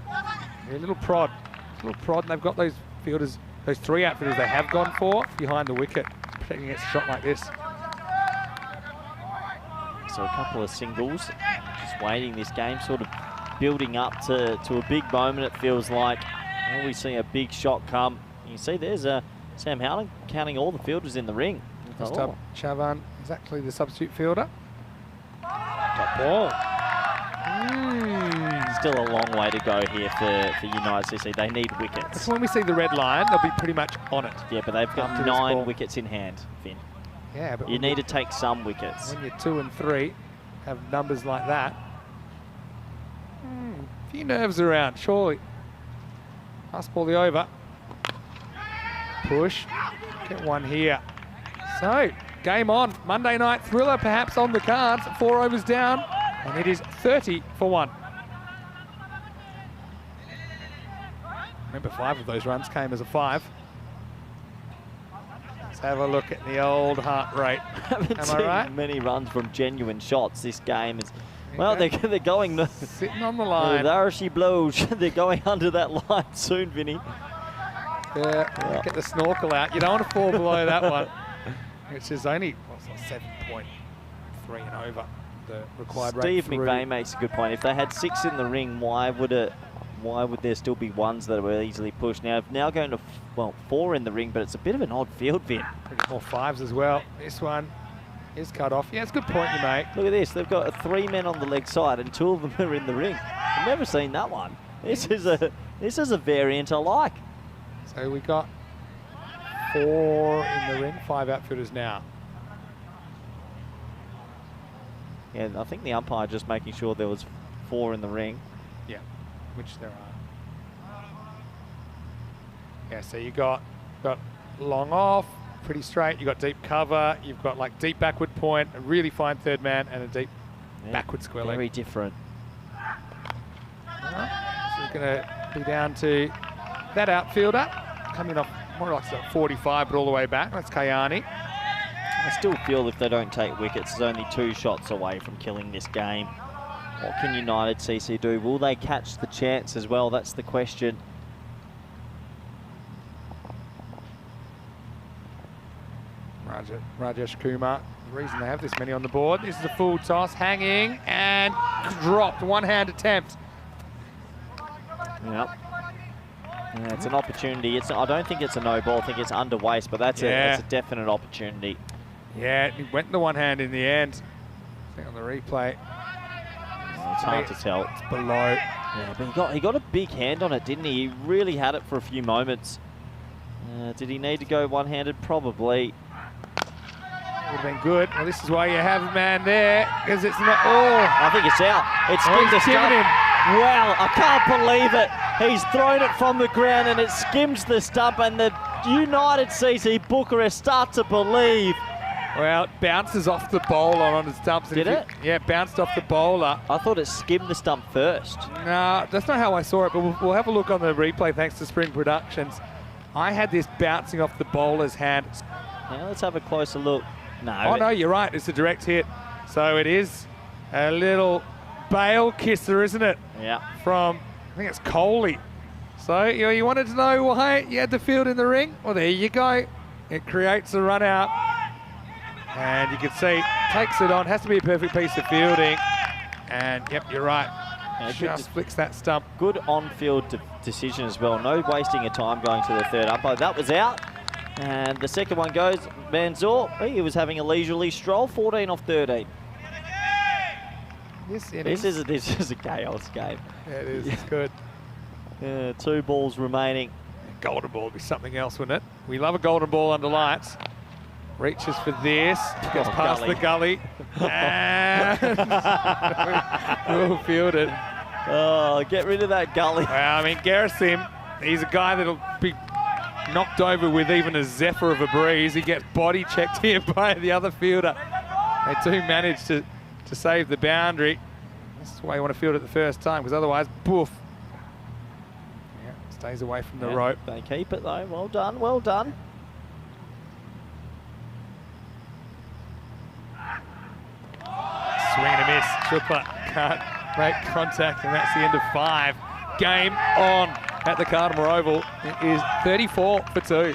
Yeah, little prod, and they've got those fielders, those three outfielders they have gone for behind the wicket, protecting against a shot like this. So a couple of singles, just waiting this game, sort of building up to a big moment, it feels like. Well, we see a big shot come. You see there's Sam Howland counting all the fielders in the ring. First up, Chavan is actually the substitute fielder. Top ball. Still a long way to go here for United CC. They need wickets. That's when we see the red line, they'll be pretty much on it. Yeah, but they've After got this 9 ball. wickets in hand, Finn. Yeah, but You need to take some wickets. when you're 2 and 3, have numbers like that. A few nerves around, surely. Pass ball the over. Push. Get one here. So, game on. Monday night thriller perhaps on the cards. 4 overs down, and it is 30 for 1. Remember, 5 of those runs came as a 5. Let's have a look at the old heart rate. Haven't Am I seen right? many runs from genuine shots. This game is, well, they're going. Sitting on the line. There she blows. They're going under that line soon, Vinny. Yeah, get the snorkel out. You don't want to fall below that one, which is only 7.3 and over the required rate. Steve through. McVeigh makes a good point. If they had 6 in the ring, why would there still be ones that were easily pushed? Now going to 4 in the ring, but it's a bit of an odd field, Vin. More 5s as well. This one is cut off. Yeah, it's a good point you make. Look at this. They've got 3 men on the leg side, and 2 of them are in the ring. I've never seen that one. This is a variant I like. So we got 4 in the ring, 5 outfielders now. Yeah, I think the umpire just making sure there was 4 in the ring. Yeah, which there are. Yeah, so you got long off, pretty straight. You got deep cover. You've got like deep backward point, a really fine third man, and a deep backward square leg. Very different. This is going to be down to that outfielder coming off more like 45, but all the way back. That's Kayani. I still feel if they don't take wickets, there's only 2 shots away from killing this game. What can United CC do? Will they catch the chance as well? That's the question. Rajesh Kumar. The reason they have this many on the board. This is a full toss, hanging and dropped. One-hand attempt. Yep. Yeah, it's an opportunity. I don't think it's a no ball. I think it's under waist, but that's a definite opportunity. Yeah, he went in the one hand in the end. I think on the replay. It's hard to tell. It's below. Yeah, but he got a big hand on it, didn't he? He really had it for a few moments. Did he need to go one-handed? Probably. Would have been good. Well, this is why you have a man there, because it's not all. I think it's out. It's skimmed the stump. Wow, I can't believe it. He's thrown it from the ground and it skims the stump, and the United CC Bucharest start to believe. Well, it bounces off the bowler on the stumps. Did it? Yeah, bounced off the bowler. I thought it skimmed the stump first. No, that's not how I saw it, but we'll have a look on the replay thanks to Spring Productions. I had this bouncing off the bowler's hand. Now let's have a closer look. No. Oh, no, you're right. It's a direct hit. So it is a little bail kisser, isn't it? Yeah. From, I think it's Coley. So you wanted to know why you had the field in the ring? Well, there you go. It creates a run out. And you can see, takes it on. Has to be a perfect piece of fielding. And, yep, you're right. Yeah, just flicks that stump. Good on-field decision as well. No wasting of time going to the third umpire. That was out. And the second one goes, Manzoor. He was having a leisurely stroll, 14 off 13. this innings. This is a chaos game. Yeah, it is. It's good. Yeah, 2 balls remaining. Golden ball would be something else, wouldn't it? We love a golden ball under lights. Reaches for this, gets past the gully, and well fielded. Oh, get rid of that gully. Well, I mean, Gerasim, he's a guy that'll be knocked over with even a zephyr of a breeze. He gets body checked here by the other fielder. They do manage to save the boundary. That's why you want to field it the first time, because otherwise, poof. Yeah, stays away from the rope. They keep it though. Well done, well done. Swing and a miss. Chupla can't make contact, and that's the end of 5. Game on at the Cardamore Oval. It is 34 for 2.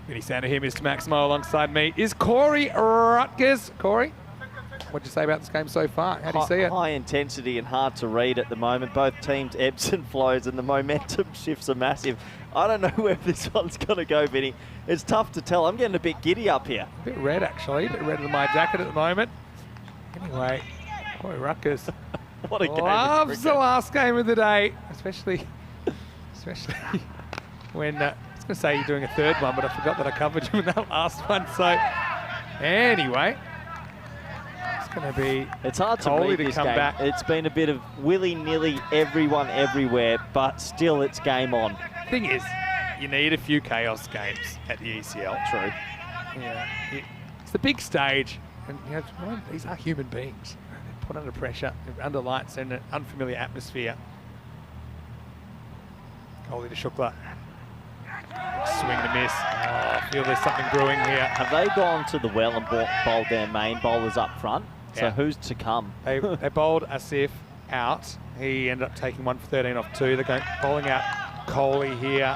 Vinny Sander here, Mr. Maximo, alongside me is Corey Rutgers. Corey, what'd you say about this game so far? How do you see it? High intensity and hard to read at the moment. Both teams ebbs and flows, and the momentum shifts are massive. I don't know where this one's going to go, Vinny. It's tough to tell. I'm getting a bit giddy up here. A bit red, actually. A bit red in my jacket at the moment. Anyway, Corey Rutgers What a game. loves the last game of the day, especially when I was going to say you're doing a third one, but I forgot that I covered you in that last one. So anyway, it's going to be It's hard to Coley read to this come game. back. It's been a bit of willy-nilly, everyone everywhere, but still it's game on. Thing is, you need a few chaos games at the ECL. True. Yeah, it's the big stage, and you know, these are human beings. They're put under pressure, under lights, in an unfamiliar atmosphere. Coley to Shukla. Swing and miss. Oh, I feel there's something brewing here. Have they gone to the well and bowled their main bowlers up front? So Yeah. who's to come? They bowled Asif out. He ended up taking 1 for 13 off 2. They're going bowling out Coley here.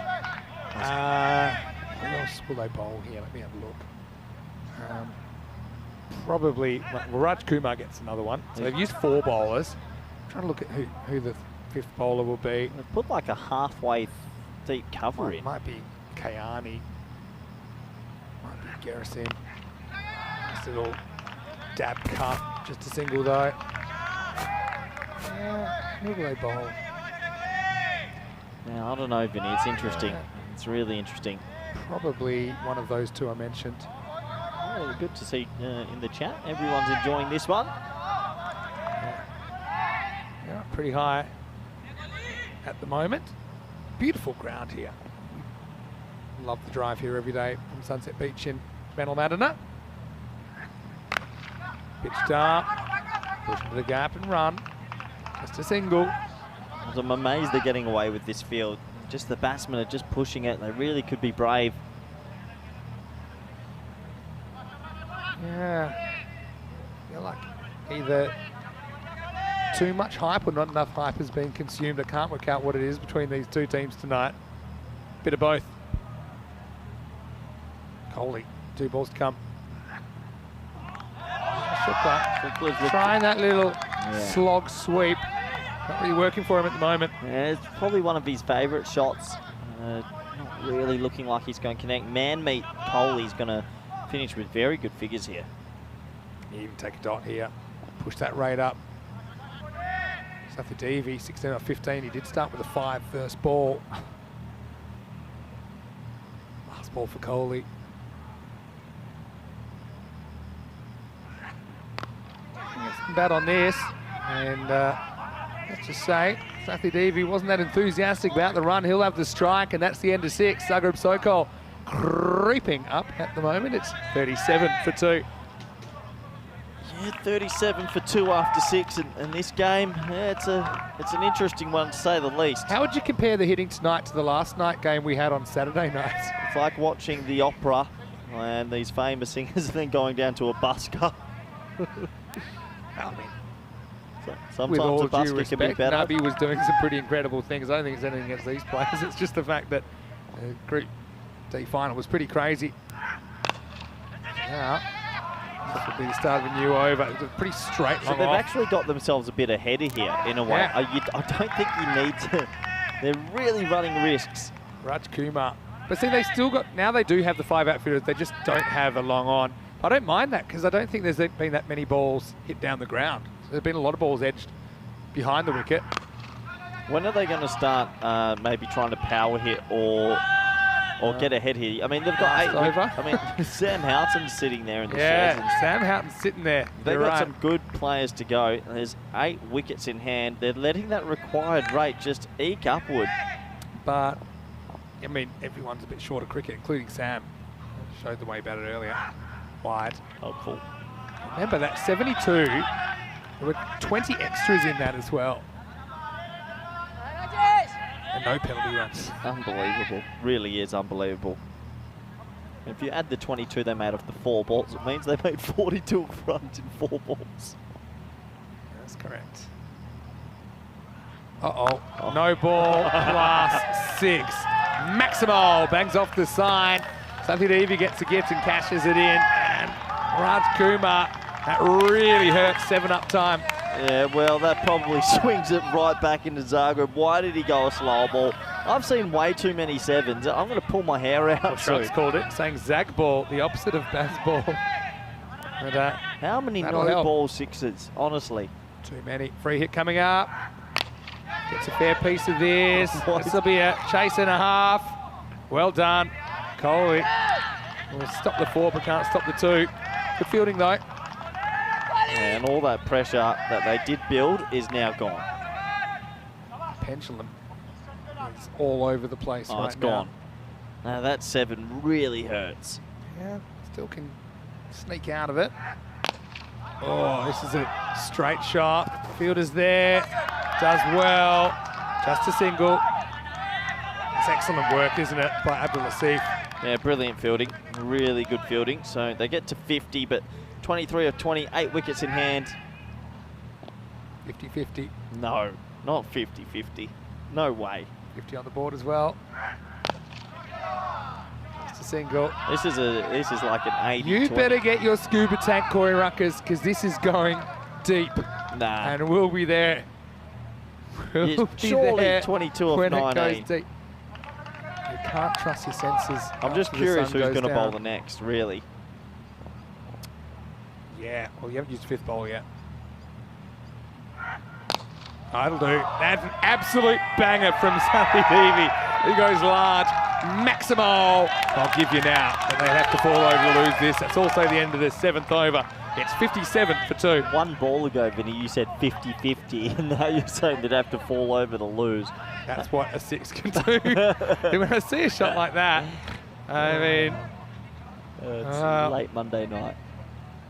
Who else will they bowl here? Let me have a look. Probably, well, Raj Kumar gets another one. So they've used 4 bowlers. I'm trying to look at who the 5th bowler will be. They've put like a halfway deep cover in. Might be Kayani. Might be Gerasim. Nice little dab cut. Just a single though. Who will they bowl? Now, I don't know, Vinny. It's interesting. It's really interesting. Probably one of those 2 I mentioned. Oh, good to see in the chat. Everyone's enjoying this one. Yeah, pretty high at the moment. Beautiful ground here. Love the drive here every day from Sunset Beach in Benalmadena. Pitched up, push into the gap and run. Just a single. I'm amazed they're getting away with this field. Just the batsmen are just pushing it. They really could be brave. Yeah. Feel like either too much hype or not enough hype has been consumed. I can't work out what it is between these 2 teams tonight. Bit of both. Coley, 2 balls to come. Shukla trying that little slog sweep. Not really working for him at the moment. Yeah, it's probably one of his favourite shots. Not really looking like he's going to connect. Man-meat Coley's going to finish with very good figures here. You even take a dot here. Push that rate up. Safidevi, 16 or 15. He did start with a 5 first ball. Last ball for Coley. Bat on this, and let's just say Safidevi wasn't that enthusiastic about the run. He'll have the strike, and that's the end of 6. Zagreb Sokol creeping up at the moment. It's 37 for 2. Yeah, 37 for 2 after 6, and this game, yeah, it's an interesting one to say the least. How would you compare the hitting tonight to the last night game we had on Saturday night? It's like watching the opera and these famous singers then going down to a busker. I mean, Sometimes with all a due busker can be respect, better. Nabi was doing some pretty incredible things. I don't think it's anything against these players. It's just the fact that the Group D final was pretty crazy. Now, this will be the start of a new over. It's a pretty straight So long they've off. actually got themselves a bit ahead of here, in a way. Yeah. I don't think you need to. They're really running risks. Raj Kumar. But see, they still got, now they do have the 5 outfielders. They just don't have a long on. I don't mind that because I don't think there's been that many balls hit down the ground. There's been a lot of balls edged behind the wicket. When are they going to start maybe trying to power hit or get ahead here? I mean, they've got 8 over. I mean, Sam Houghton's sitting there in the Yeah, sheds. Sam Houghton's sitting there. They've You're got right. some good players to go. There's 8 wickets in hand. They're letting that required rate just eke upward. But, I mean, everyone's a bit short of cricket, including Sam. Showed the way about it earlier. Wide. Helpful. Remember that 72, there were 20 extras in that as well. And no penalty runs. Unbelievable. Really is unbelievable. If you add the 22 they made off the 4 balls, it means they made 42 runs in 4 balls. That's correct. Uh-oh. No ball, plus 6. Maximo bangs off the sign. Safi Devi gets a gift and cashes it in. And Raj Kumar, that really hurts 7 up time. Yeah, well, that probably swings it right back into Zagreb. Why did he go a slow ball? I've seen way too many 7s. I'm going to pull my hair out. Trucks called it, saying Zag ball, the opposite of Baz ball. And, how many that'll no help. ball 6s, honestly? Too many. Free hit coming up. Gets a fair piece of this. This will be a chase and a half. Well done. Coley will stop the 4 but can't stop the 2. Good fielding though. And all that pressure that they did build is now gone. Pendulum is all over the place right It's gone. Now that 7 really hurts. Yeah, still can sneak out of it. Oh, this is a straight shot. Fielder's there. Does well. Just a single. It's excellent work, isn't it, by Abdul Latif? Yeah, brilliant fielding. Really good fielding. So they get to 50, but 23 of 28 wickets in hand. 50-50. No, not 50-50. No way. 50 on the board as well. Just a single. This is like an 80. You better get your scuba tank, Corey Ruckers, because this is going deep. Nah. And we'll be there. We'll Yeah, be surely there 22 of when 19. it goes deep. You can't trust your senses. I'm just after the curious sun who's goes going to bowl down. the next, really. Yeah, well, you haven't used 5th bowl yet. That'll do. That's an absolute banger from Safi Devi. He goes large. Maximo, I'll give you now. But they have to fall over to lose this. That's also the end of the 7th over. It's 57 for 2. 1 ball ago, Vinny, you said 50-50, and now you're saying they'd have to fall over to lose. That's what a 6 can do. When I see a shot like that, I mean, It's late Monday night.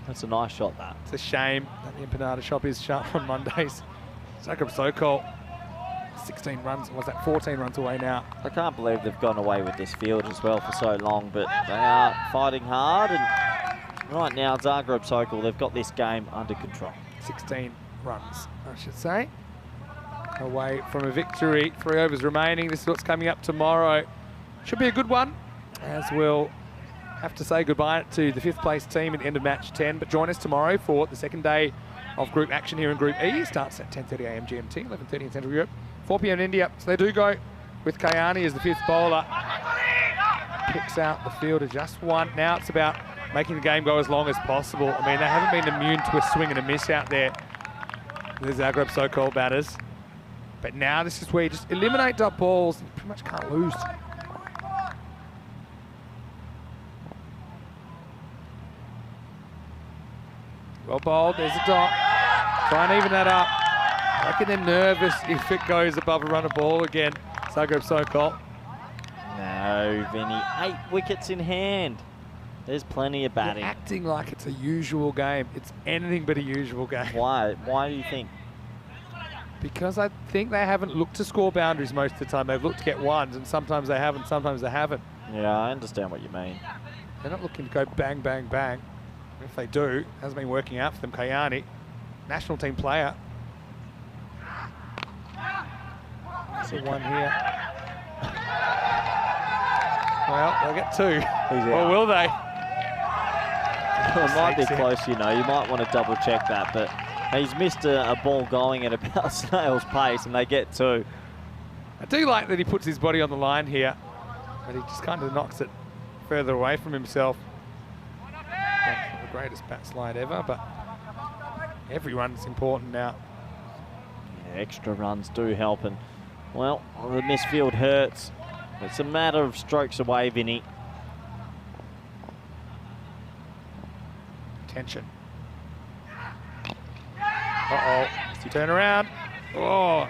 That's a nice shot, that. it's a shame that the empanada shop is shut on Mondays. Zagreb Sokol, 16 runs, was that 14 runs away now? I can't believe they've gone away with this field as well for so long, but they are fighting hard, and right now, Zagreb Sokol, they've got this game under control. 16 runs, I should say. Away from a victory. 3 overs remaining. This is what's coming up tomorrow. Should be a good one, as we'll have to say goodbye to the 5th place team at the end of match 10. But join us tomorrow for the second day of group action here in Group E. Starts at 10:30 a.m. GMT, 11:30 in Central Europe, 4 p.m. in India. So they do go with Kayani as the 5th bowler. Picks out the fielder just 1. Now it's about making the game go as long as possible. I mean, they haven't been immune to a swing and a miss out there, the Zagreb Sokol batters. But now this is where you just eliminate dot balls and you pretty much can't lose. Well bowled, there's a dot. Try and even that up. I reckon they're nervous if it goes above a run of ball again. Zagreb Sokol. No, Vinny, 8 wickets in hand. There's plenty of batting. They're acting like it's a usual game. It's anything but a usual game. Why? Why do you think? Because I think they haven't looked to score boundaries most of the time. They've looked to get 1s, and sometimes they haven't, sometimes they haven't. Yeah, I understand what you mean. They're not looking to go bang, bang, bang. If they do, it hasn't been working out for them. Kayani, national team player. See 1 here. Well, they'll get 2. Or will they? It might be close, you know. You might want to double check that, but he's missed a ball going at about snail's pace, and they get 2. I do like that he puts his body on the line here, but he just kind of knocks it further away from himself. the greatest bat slide ever, but every run's important now. Yeah, extra runs do help, and well, the misfield hurts. It's a matter of strokes away, Vinny. Tension. Uh-oh. Turn around. Oh,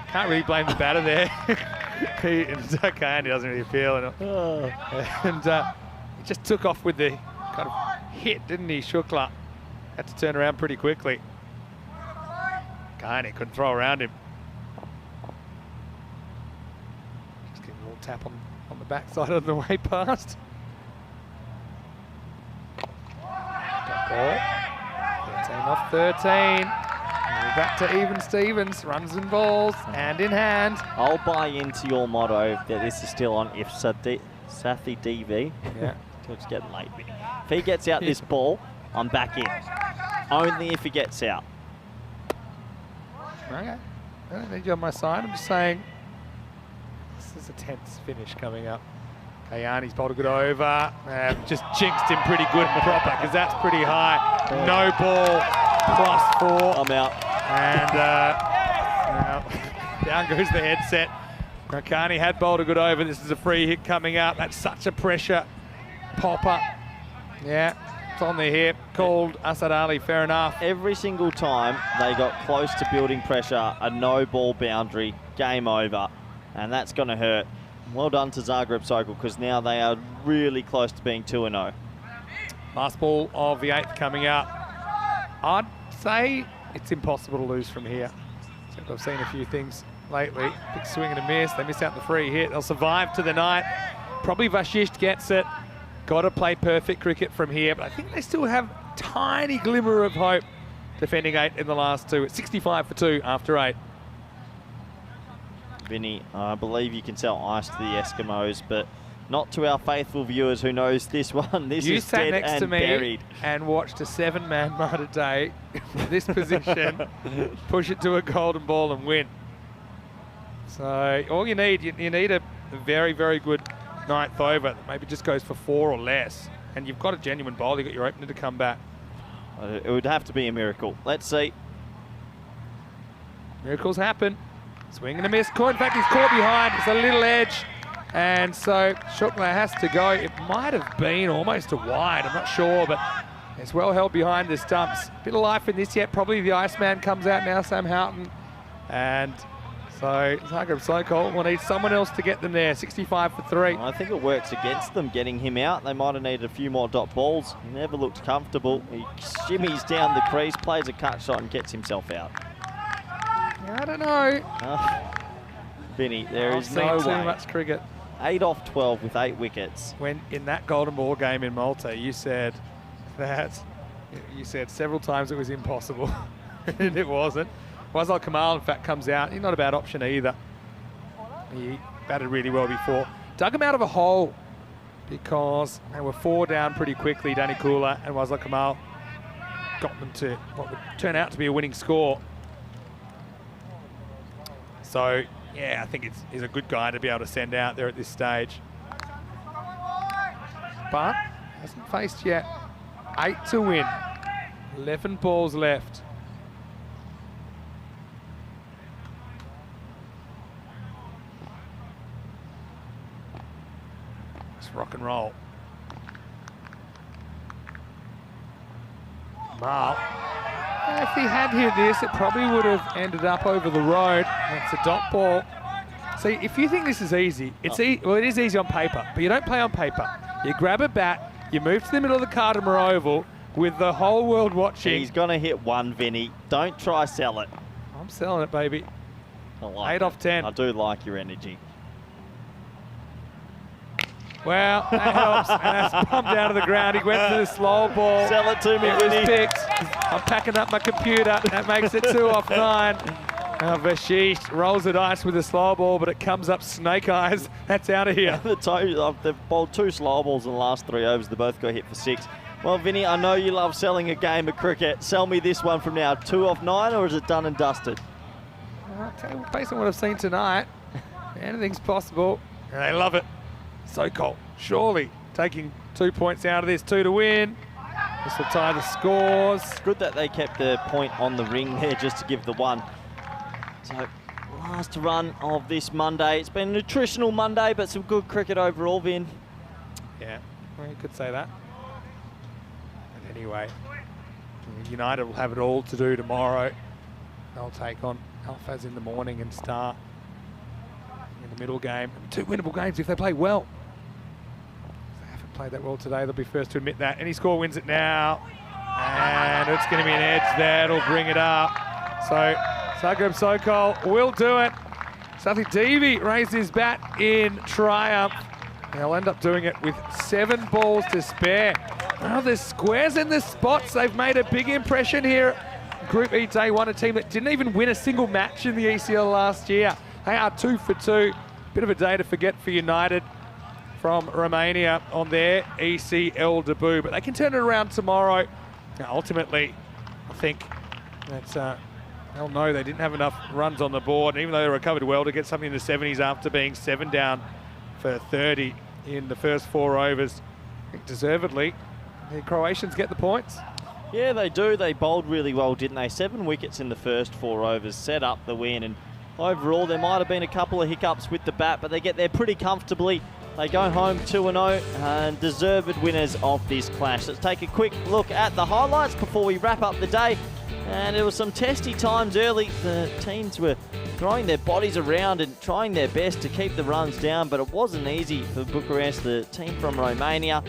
can't really blame the batter there. It's okay, and he doesn't really feel it. And he just took off with the kind of hit, didn't he, Shukla? Had to turn around pretty quickly. Kahane couldn't throw around him. Just getting a little tap on the backside on the way past. Got ball. 13 off 13. We're back to even Stevens. Runs and balls, hand in hand. I'll buy into your motto that this is still on if Sathi DV. Yeah. It's getting late. If he gets out this ball, I'm back in. Only if he gets out. Okay. I don't need you on my side. I'm just saying this is a tense finish coming up. Kayani's bowled a good over. Just jinxed him pretty good and proper because that's pretty high. No ball, +4. I'm out. And down goes the headset. Kayani had bowled a good over. This is a free hit coming out. That's such a pressure popper. Yeah, it's on the hip. Called Asad Ali, fair enough. Every single time they got close to building pressure, a no ball boundary, game over. And that's going to hurt. Well done to Zagreb Sokol because now they are really close to being 2-0. Last ball of the 8th coming out. I'd say it's impossible to lose from here. So I've seen a few things lately. Big swing and a miss. They miss out the free hit. They'll survive to the night. Probably Vashisht gets it. Got to play perfect cricket from here, but I think they still have a tiny glimmer of hope defending 8 in the last 2. It's 65 for 2 after 8. Vinny, I believe you can sell ice to the Eskimos, but not to our faithful viewers who knows this one. This You is sat dead next and to me buried. and watched a 7-man Mata Day from this position, push it to a golden ball and win. So all you need, you need a very, very good 9th over that maybe just goes for 4 or less. And you've got a genuine bowler, you've got your opener to come back. It would have to be a miracle. Let's see. Miracles happen. Swing and a miss. In fact, he's caught behind. It's a little edge. And so Shukla has to go. It might have been almost a wide. I'm not sure, but it's well held behind the stumps. Bit of life in this yet. Probably the Iceman comes out now, Sam Houghton. And so Zagreb Sokol will need someone else to get them there. 65 for 3. I think it works against them getting him out. They might have needed a few more dot balls. He never looked comfortable. He shimmies down the crease, plays a cut shot and gets himself out. I don't know. Vinny, there is I've no seen way. too much cricket. 8 off 12 with 8 wickets. When in that golden ball game in Malta, you said several times it was impossible, and it wasn't. Wazal Kamal, in fact, comes out. He's not a bad option either. He batted really well before. Dug him out of a hole because they were 4 down pretty quickly. Danny Kula and Wazal Kamal got them to what would turn out to be a winning score. So, yeah, I think he's a good guy to be able to send out there at this stage. But hasn't faced yet. 8 to win. 11 balls left. Let's rock and roll. Mal. If he had hit this, it probably would have ended up over the road. That's a dot ball. See, if you think this is easy, well, it is easy on paper, but you don't play on paper. You grab a bat, you move to the middle of the Cardimer Oval with the whole world watching. He's going to hit one, Vinny. Don't try sell it. I'm selling it, baby. I like 8 off 10. I do like your energy. Well, that helps. And that's bumped down to the ground. He went to the slow ball. Sell it to me, It was Vinny. picked. I'm packing up my computer. That makes it 2 off 9. Vashisht rolls the dice with a slow ball, but it comes up snake eyes. That's out of here. They've bowled 2 slow balls in the last 3 overs. They both got hit for 6. Well, Vinny, I know you love selling a game of cricket. Sell me this one from now. 2 off 9, or is it done and dusted? I'll tell you, based on what I've seen tonight, anything's possible. And they love it. Sokol, surely taking 2 points out of this, 2 to win. This will tie the scores. Good that they kept the point on the ring there just to give the one. So, last run of this Monday. It's been a nutritional Monday, but some good cricket overall, Vin. Yeah, well, you could say that. But anyway, United will have it all to do tomorrow. They'll take on Alphas in the morning and start in the middle game. 2 winnable games if they play well. If they haven't played that well today, they'll be first to admit that. Any score wins it now. And it's going to be an edge there. It'll bring it up. So Zagreb Sokol will do it. Sathi Devi raised his bat in triumph. They'll end up doing it with 7 balls to spare. Well, there's squares in the spots. They've made a big impression here. Group E Day 1, a team that didn't even win a single match in the ECL last year. They are 2 for 2. Bit of a day to forget for United from Romania on their ECL debut, but they can turn it around tomorrow. Now, ultimately, I think that they'll know they didn't have enough runs on the board, and even though they recovered well to get something in the 70s after being 7 down for 30 in the first 4 overs, I think deservedly, the Croatians get the points. Yeah, they do. They bowled really well, didn't they? 7 wickets in the first 4 overs, set up the win, and overall there might have been a couple of hiccups with the bat, but they get there pretty comfortably. They go home 2-0 and deserved winners of this clash. Let's take a quick look at the highlights before we wrap up the day. And there were some testy times early. The teams were throwing their bodies around and trying their best to keep the runs down, but it wasn't easy for Bucharest, the team from Romania.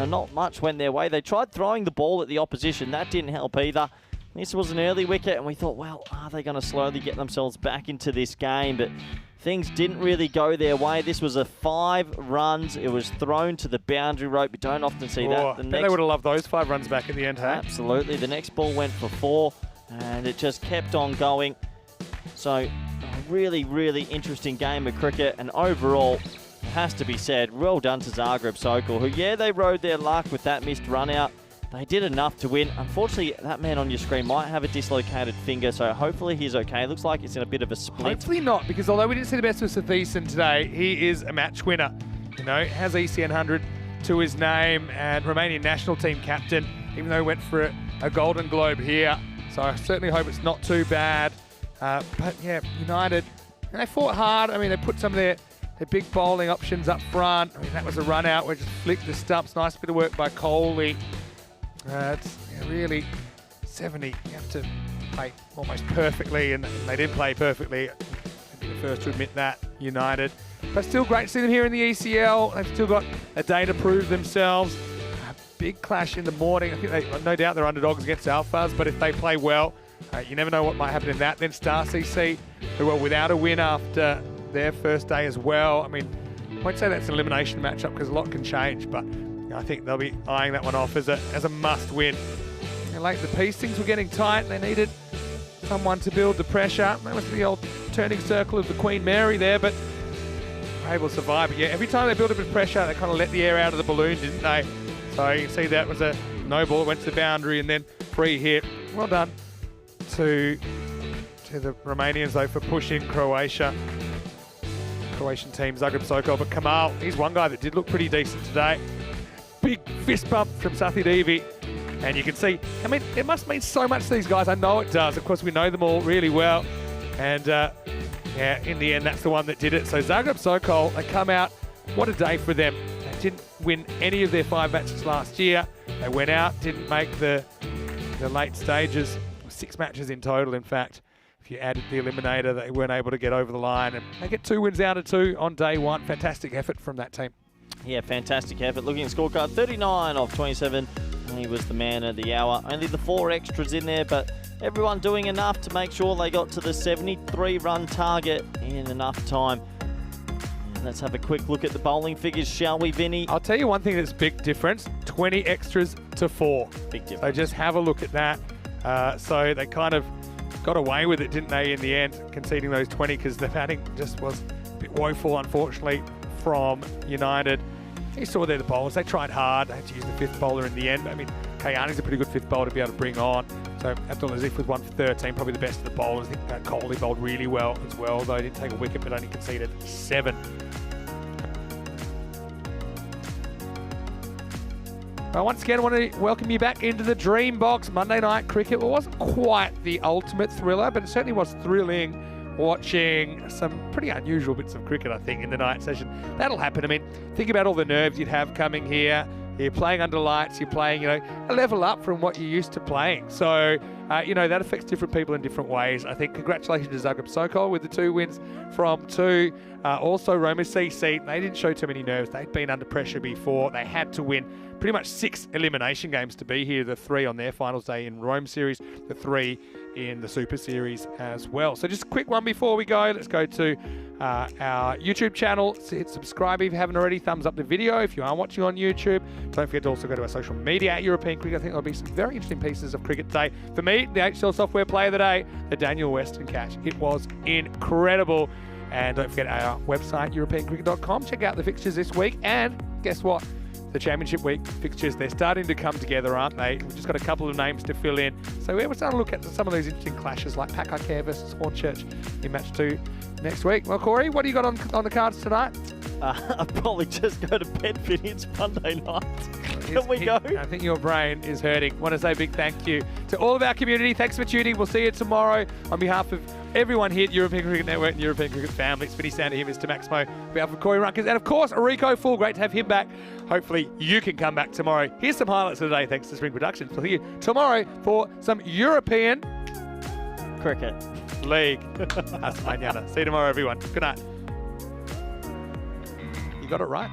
Not much went their way. They tried throwing the ball at the opposition. That didn't help either. This was an early wicket, and we thought, well, are they going to slowly get themselves back into this game? But things didn't really go their way. This was a 5 runs. It was thrown to the boundary rope. We don't often see that. They would have loved those 5 runs back in the end, hey? Absolutely. The next ball went for 4, and it just kept on going. So, a really, really interesting game of cricket, and overall, it has to be said, well done to Zagreb Sokol, who, yeah, they rode their luck with that missed run out. They did enough to win. Unfortunately, that man on your screen might have a dislocated finger, so hopefully he's okay. Looks like it's in a bit of a split. Hopefully not, because although we didn't see the best of Sathisen today, he is a match winner. You know, has ECN 100 to his name, and Romanian national team captain, even though he went for a Golden Globe here. So I certainly hope it's not too bad. But yeah, United, and they fought hard. I mean, they put some of their big bowling options up front. I mean, that was a run out where just flicked the stumps. Nice bit of work by Coley. It's really 70. You have to play almost perfectly, and they did play perfectly. I'd be the first to admit that, United. But still great to see them here in the ECL. They've still got a day to prove themselves. A big clash in the morning. I think no doubt they're underdogs against Alphas, but if they play well, you never know what might happen in that. Then Star CC, who were without a win after their first day as well. I mean, I won't say that's an elimination matchup because a lot can change, but I think they'll be eyeing that one off as a must win. And late in the piece, things were getting tight. They needed someone to build the pressure. That was the old turning circle of the Queen Mary there, but were able to survive. But yeah, every time they built a bit of pressure, they kind of let the air out of the balloon, didn't they? So you can see that was a no ball. It went to the boundary and then free hit. Well done to the Romanians, though, for pushing Croatian team, Zagreb Sokol. But Kamal, he's one guy that did look pretty decent today. Big fist bump from Sathi Devi. And you can see, I mean, it must mean so much to these guys. I know it does. Of course, we know them all really well. And yeah, in the end, that's the one that did it. So Zagreb Sokol, they come out. What a day for them. They didn't win any of their 5 matches last year. They went out, didn't make the late stages. 6 matches in total, in fact. If you added the eliminator, they weren't able to get over the line. And they get 2 wins out of 2 on day 1. Fantastic effort from that team. Yeah, fantastic effort. Looking at the scorecard, 39 of 27. He was the man of the hour. Only the 4 extras in there, but everyone doing enough to make sure they got to the 73-run target in enough time. And let's have a quick look at the bowling figures, shall we, Vinny? I'll tell you one thing that's big difference. 20 extras to 4. Big difference. So just have a look at that. So they kind of got away with it, didn't they, in the end, conceding those 20, because the batting just was a bit woeful, unfortunately, from United. You saw there the bowlers, they tried hard. They had to use the 5th bowler in the end. I mean, Kayani's a pretty good 5th bowler to be able to bring on. So Abdulaziz was 1 for 13, probably the best of the bowlers. I think Coley bowled really well as well, though he didn't take a wicket but only conceded 7. Once again, I want to welcome you back into the Dream Box. Monday night cricket. Well, it wasn't quite the ultimate thriller, but it certainly was thrilling watching some pretty unusual bits of cricket, I think, in the night session. That'll happen. I mean, think about all the nerves you'd have coming here. You're playing under lights, you're playing, a level up from what you're used to playing. So, that affects different people in different ways. I think congratulations to Zagreb Sokol with the 2 wins from 2. Also, Roma CC, they didn't show too many nerves. They'd been under pressure before. They had to win pretty much 6 elimination games to be here. The 3 on their finals day in Rome Series, the 3 in the Super Series as well. So just a quick one before we go. Let's go to our YouTube channel. Hit subscribe if you haven't already. Thumbs up the video if you are watching on YouTube. Don't forget to also go to our social media at European Cricket. I think there'll be some very interesting pieces of cricket today. For me, the HCL Software Player of the Day, the Daniel Weston catch. It was incredible. And don't forget our website, europeancricket.com. Check out the fixtures this week. And guess what? The Championship Week fixtures, they're starting to come together, aren't they? We've just got a couple of names to fill in. So we're starting to look at some of those interesting clashes like Packard Care versus Hornchurch in match 2 next week. Well, Corey, what do you got on the cards tonight? I'll probably just go to bed, Vinny. It's Monday night. Can we go? I think your brain is hurting. Want to say a big thank you to all of our community. Thanks for tuning. We'll see you tomorrow. On behalf of everyone here at European Cricket Network and European Cricket family, it's Vinny Sander here, Mr. Maximo, on behalf of Corey Runkers, and of course, Rico Full. Great to have him back. Hopefully, you can come back tomorrow. Here's some highlights of the day, thanks to Spring Productions. We'll see you tomorrow for some European Cricket League. Hasta mañana. See you tomorrow, everyone. Good night. You got it right.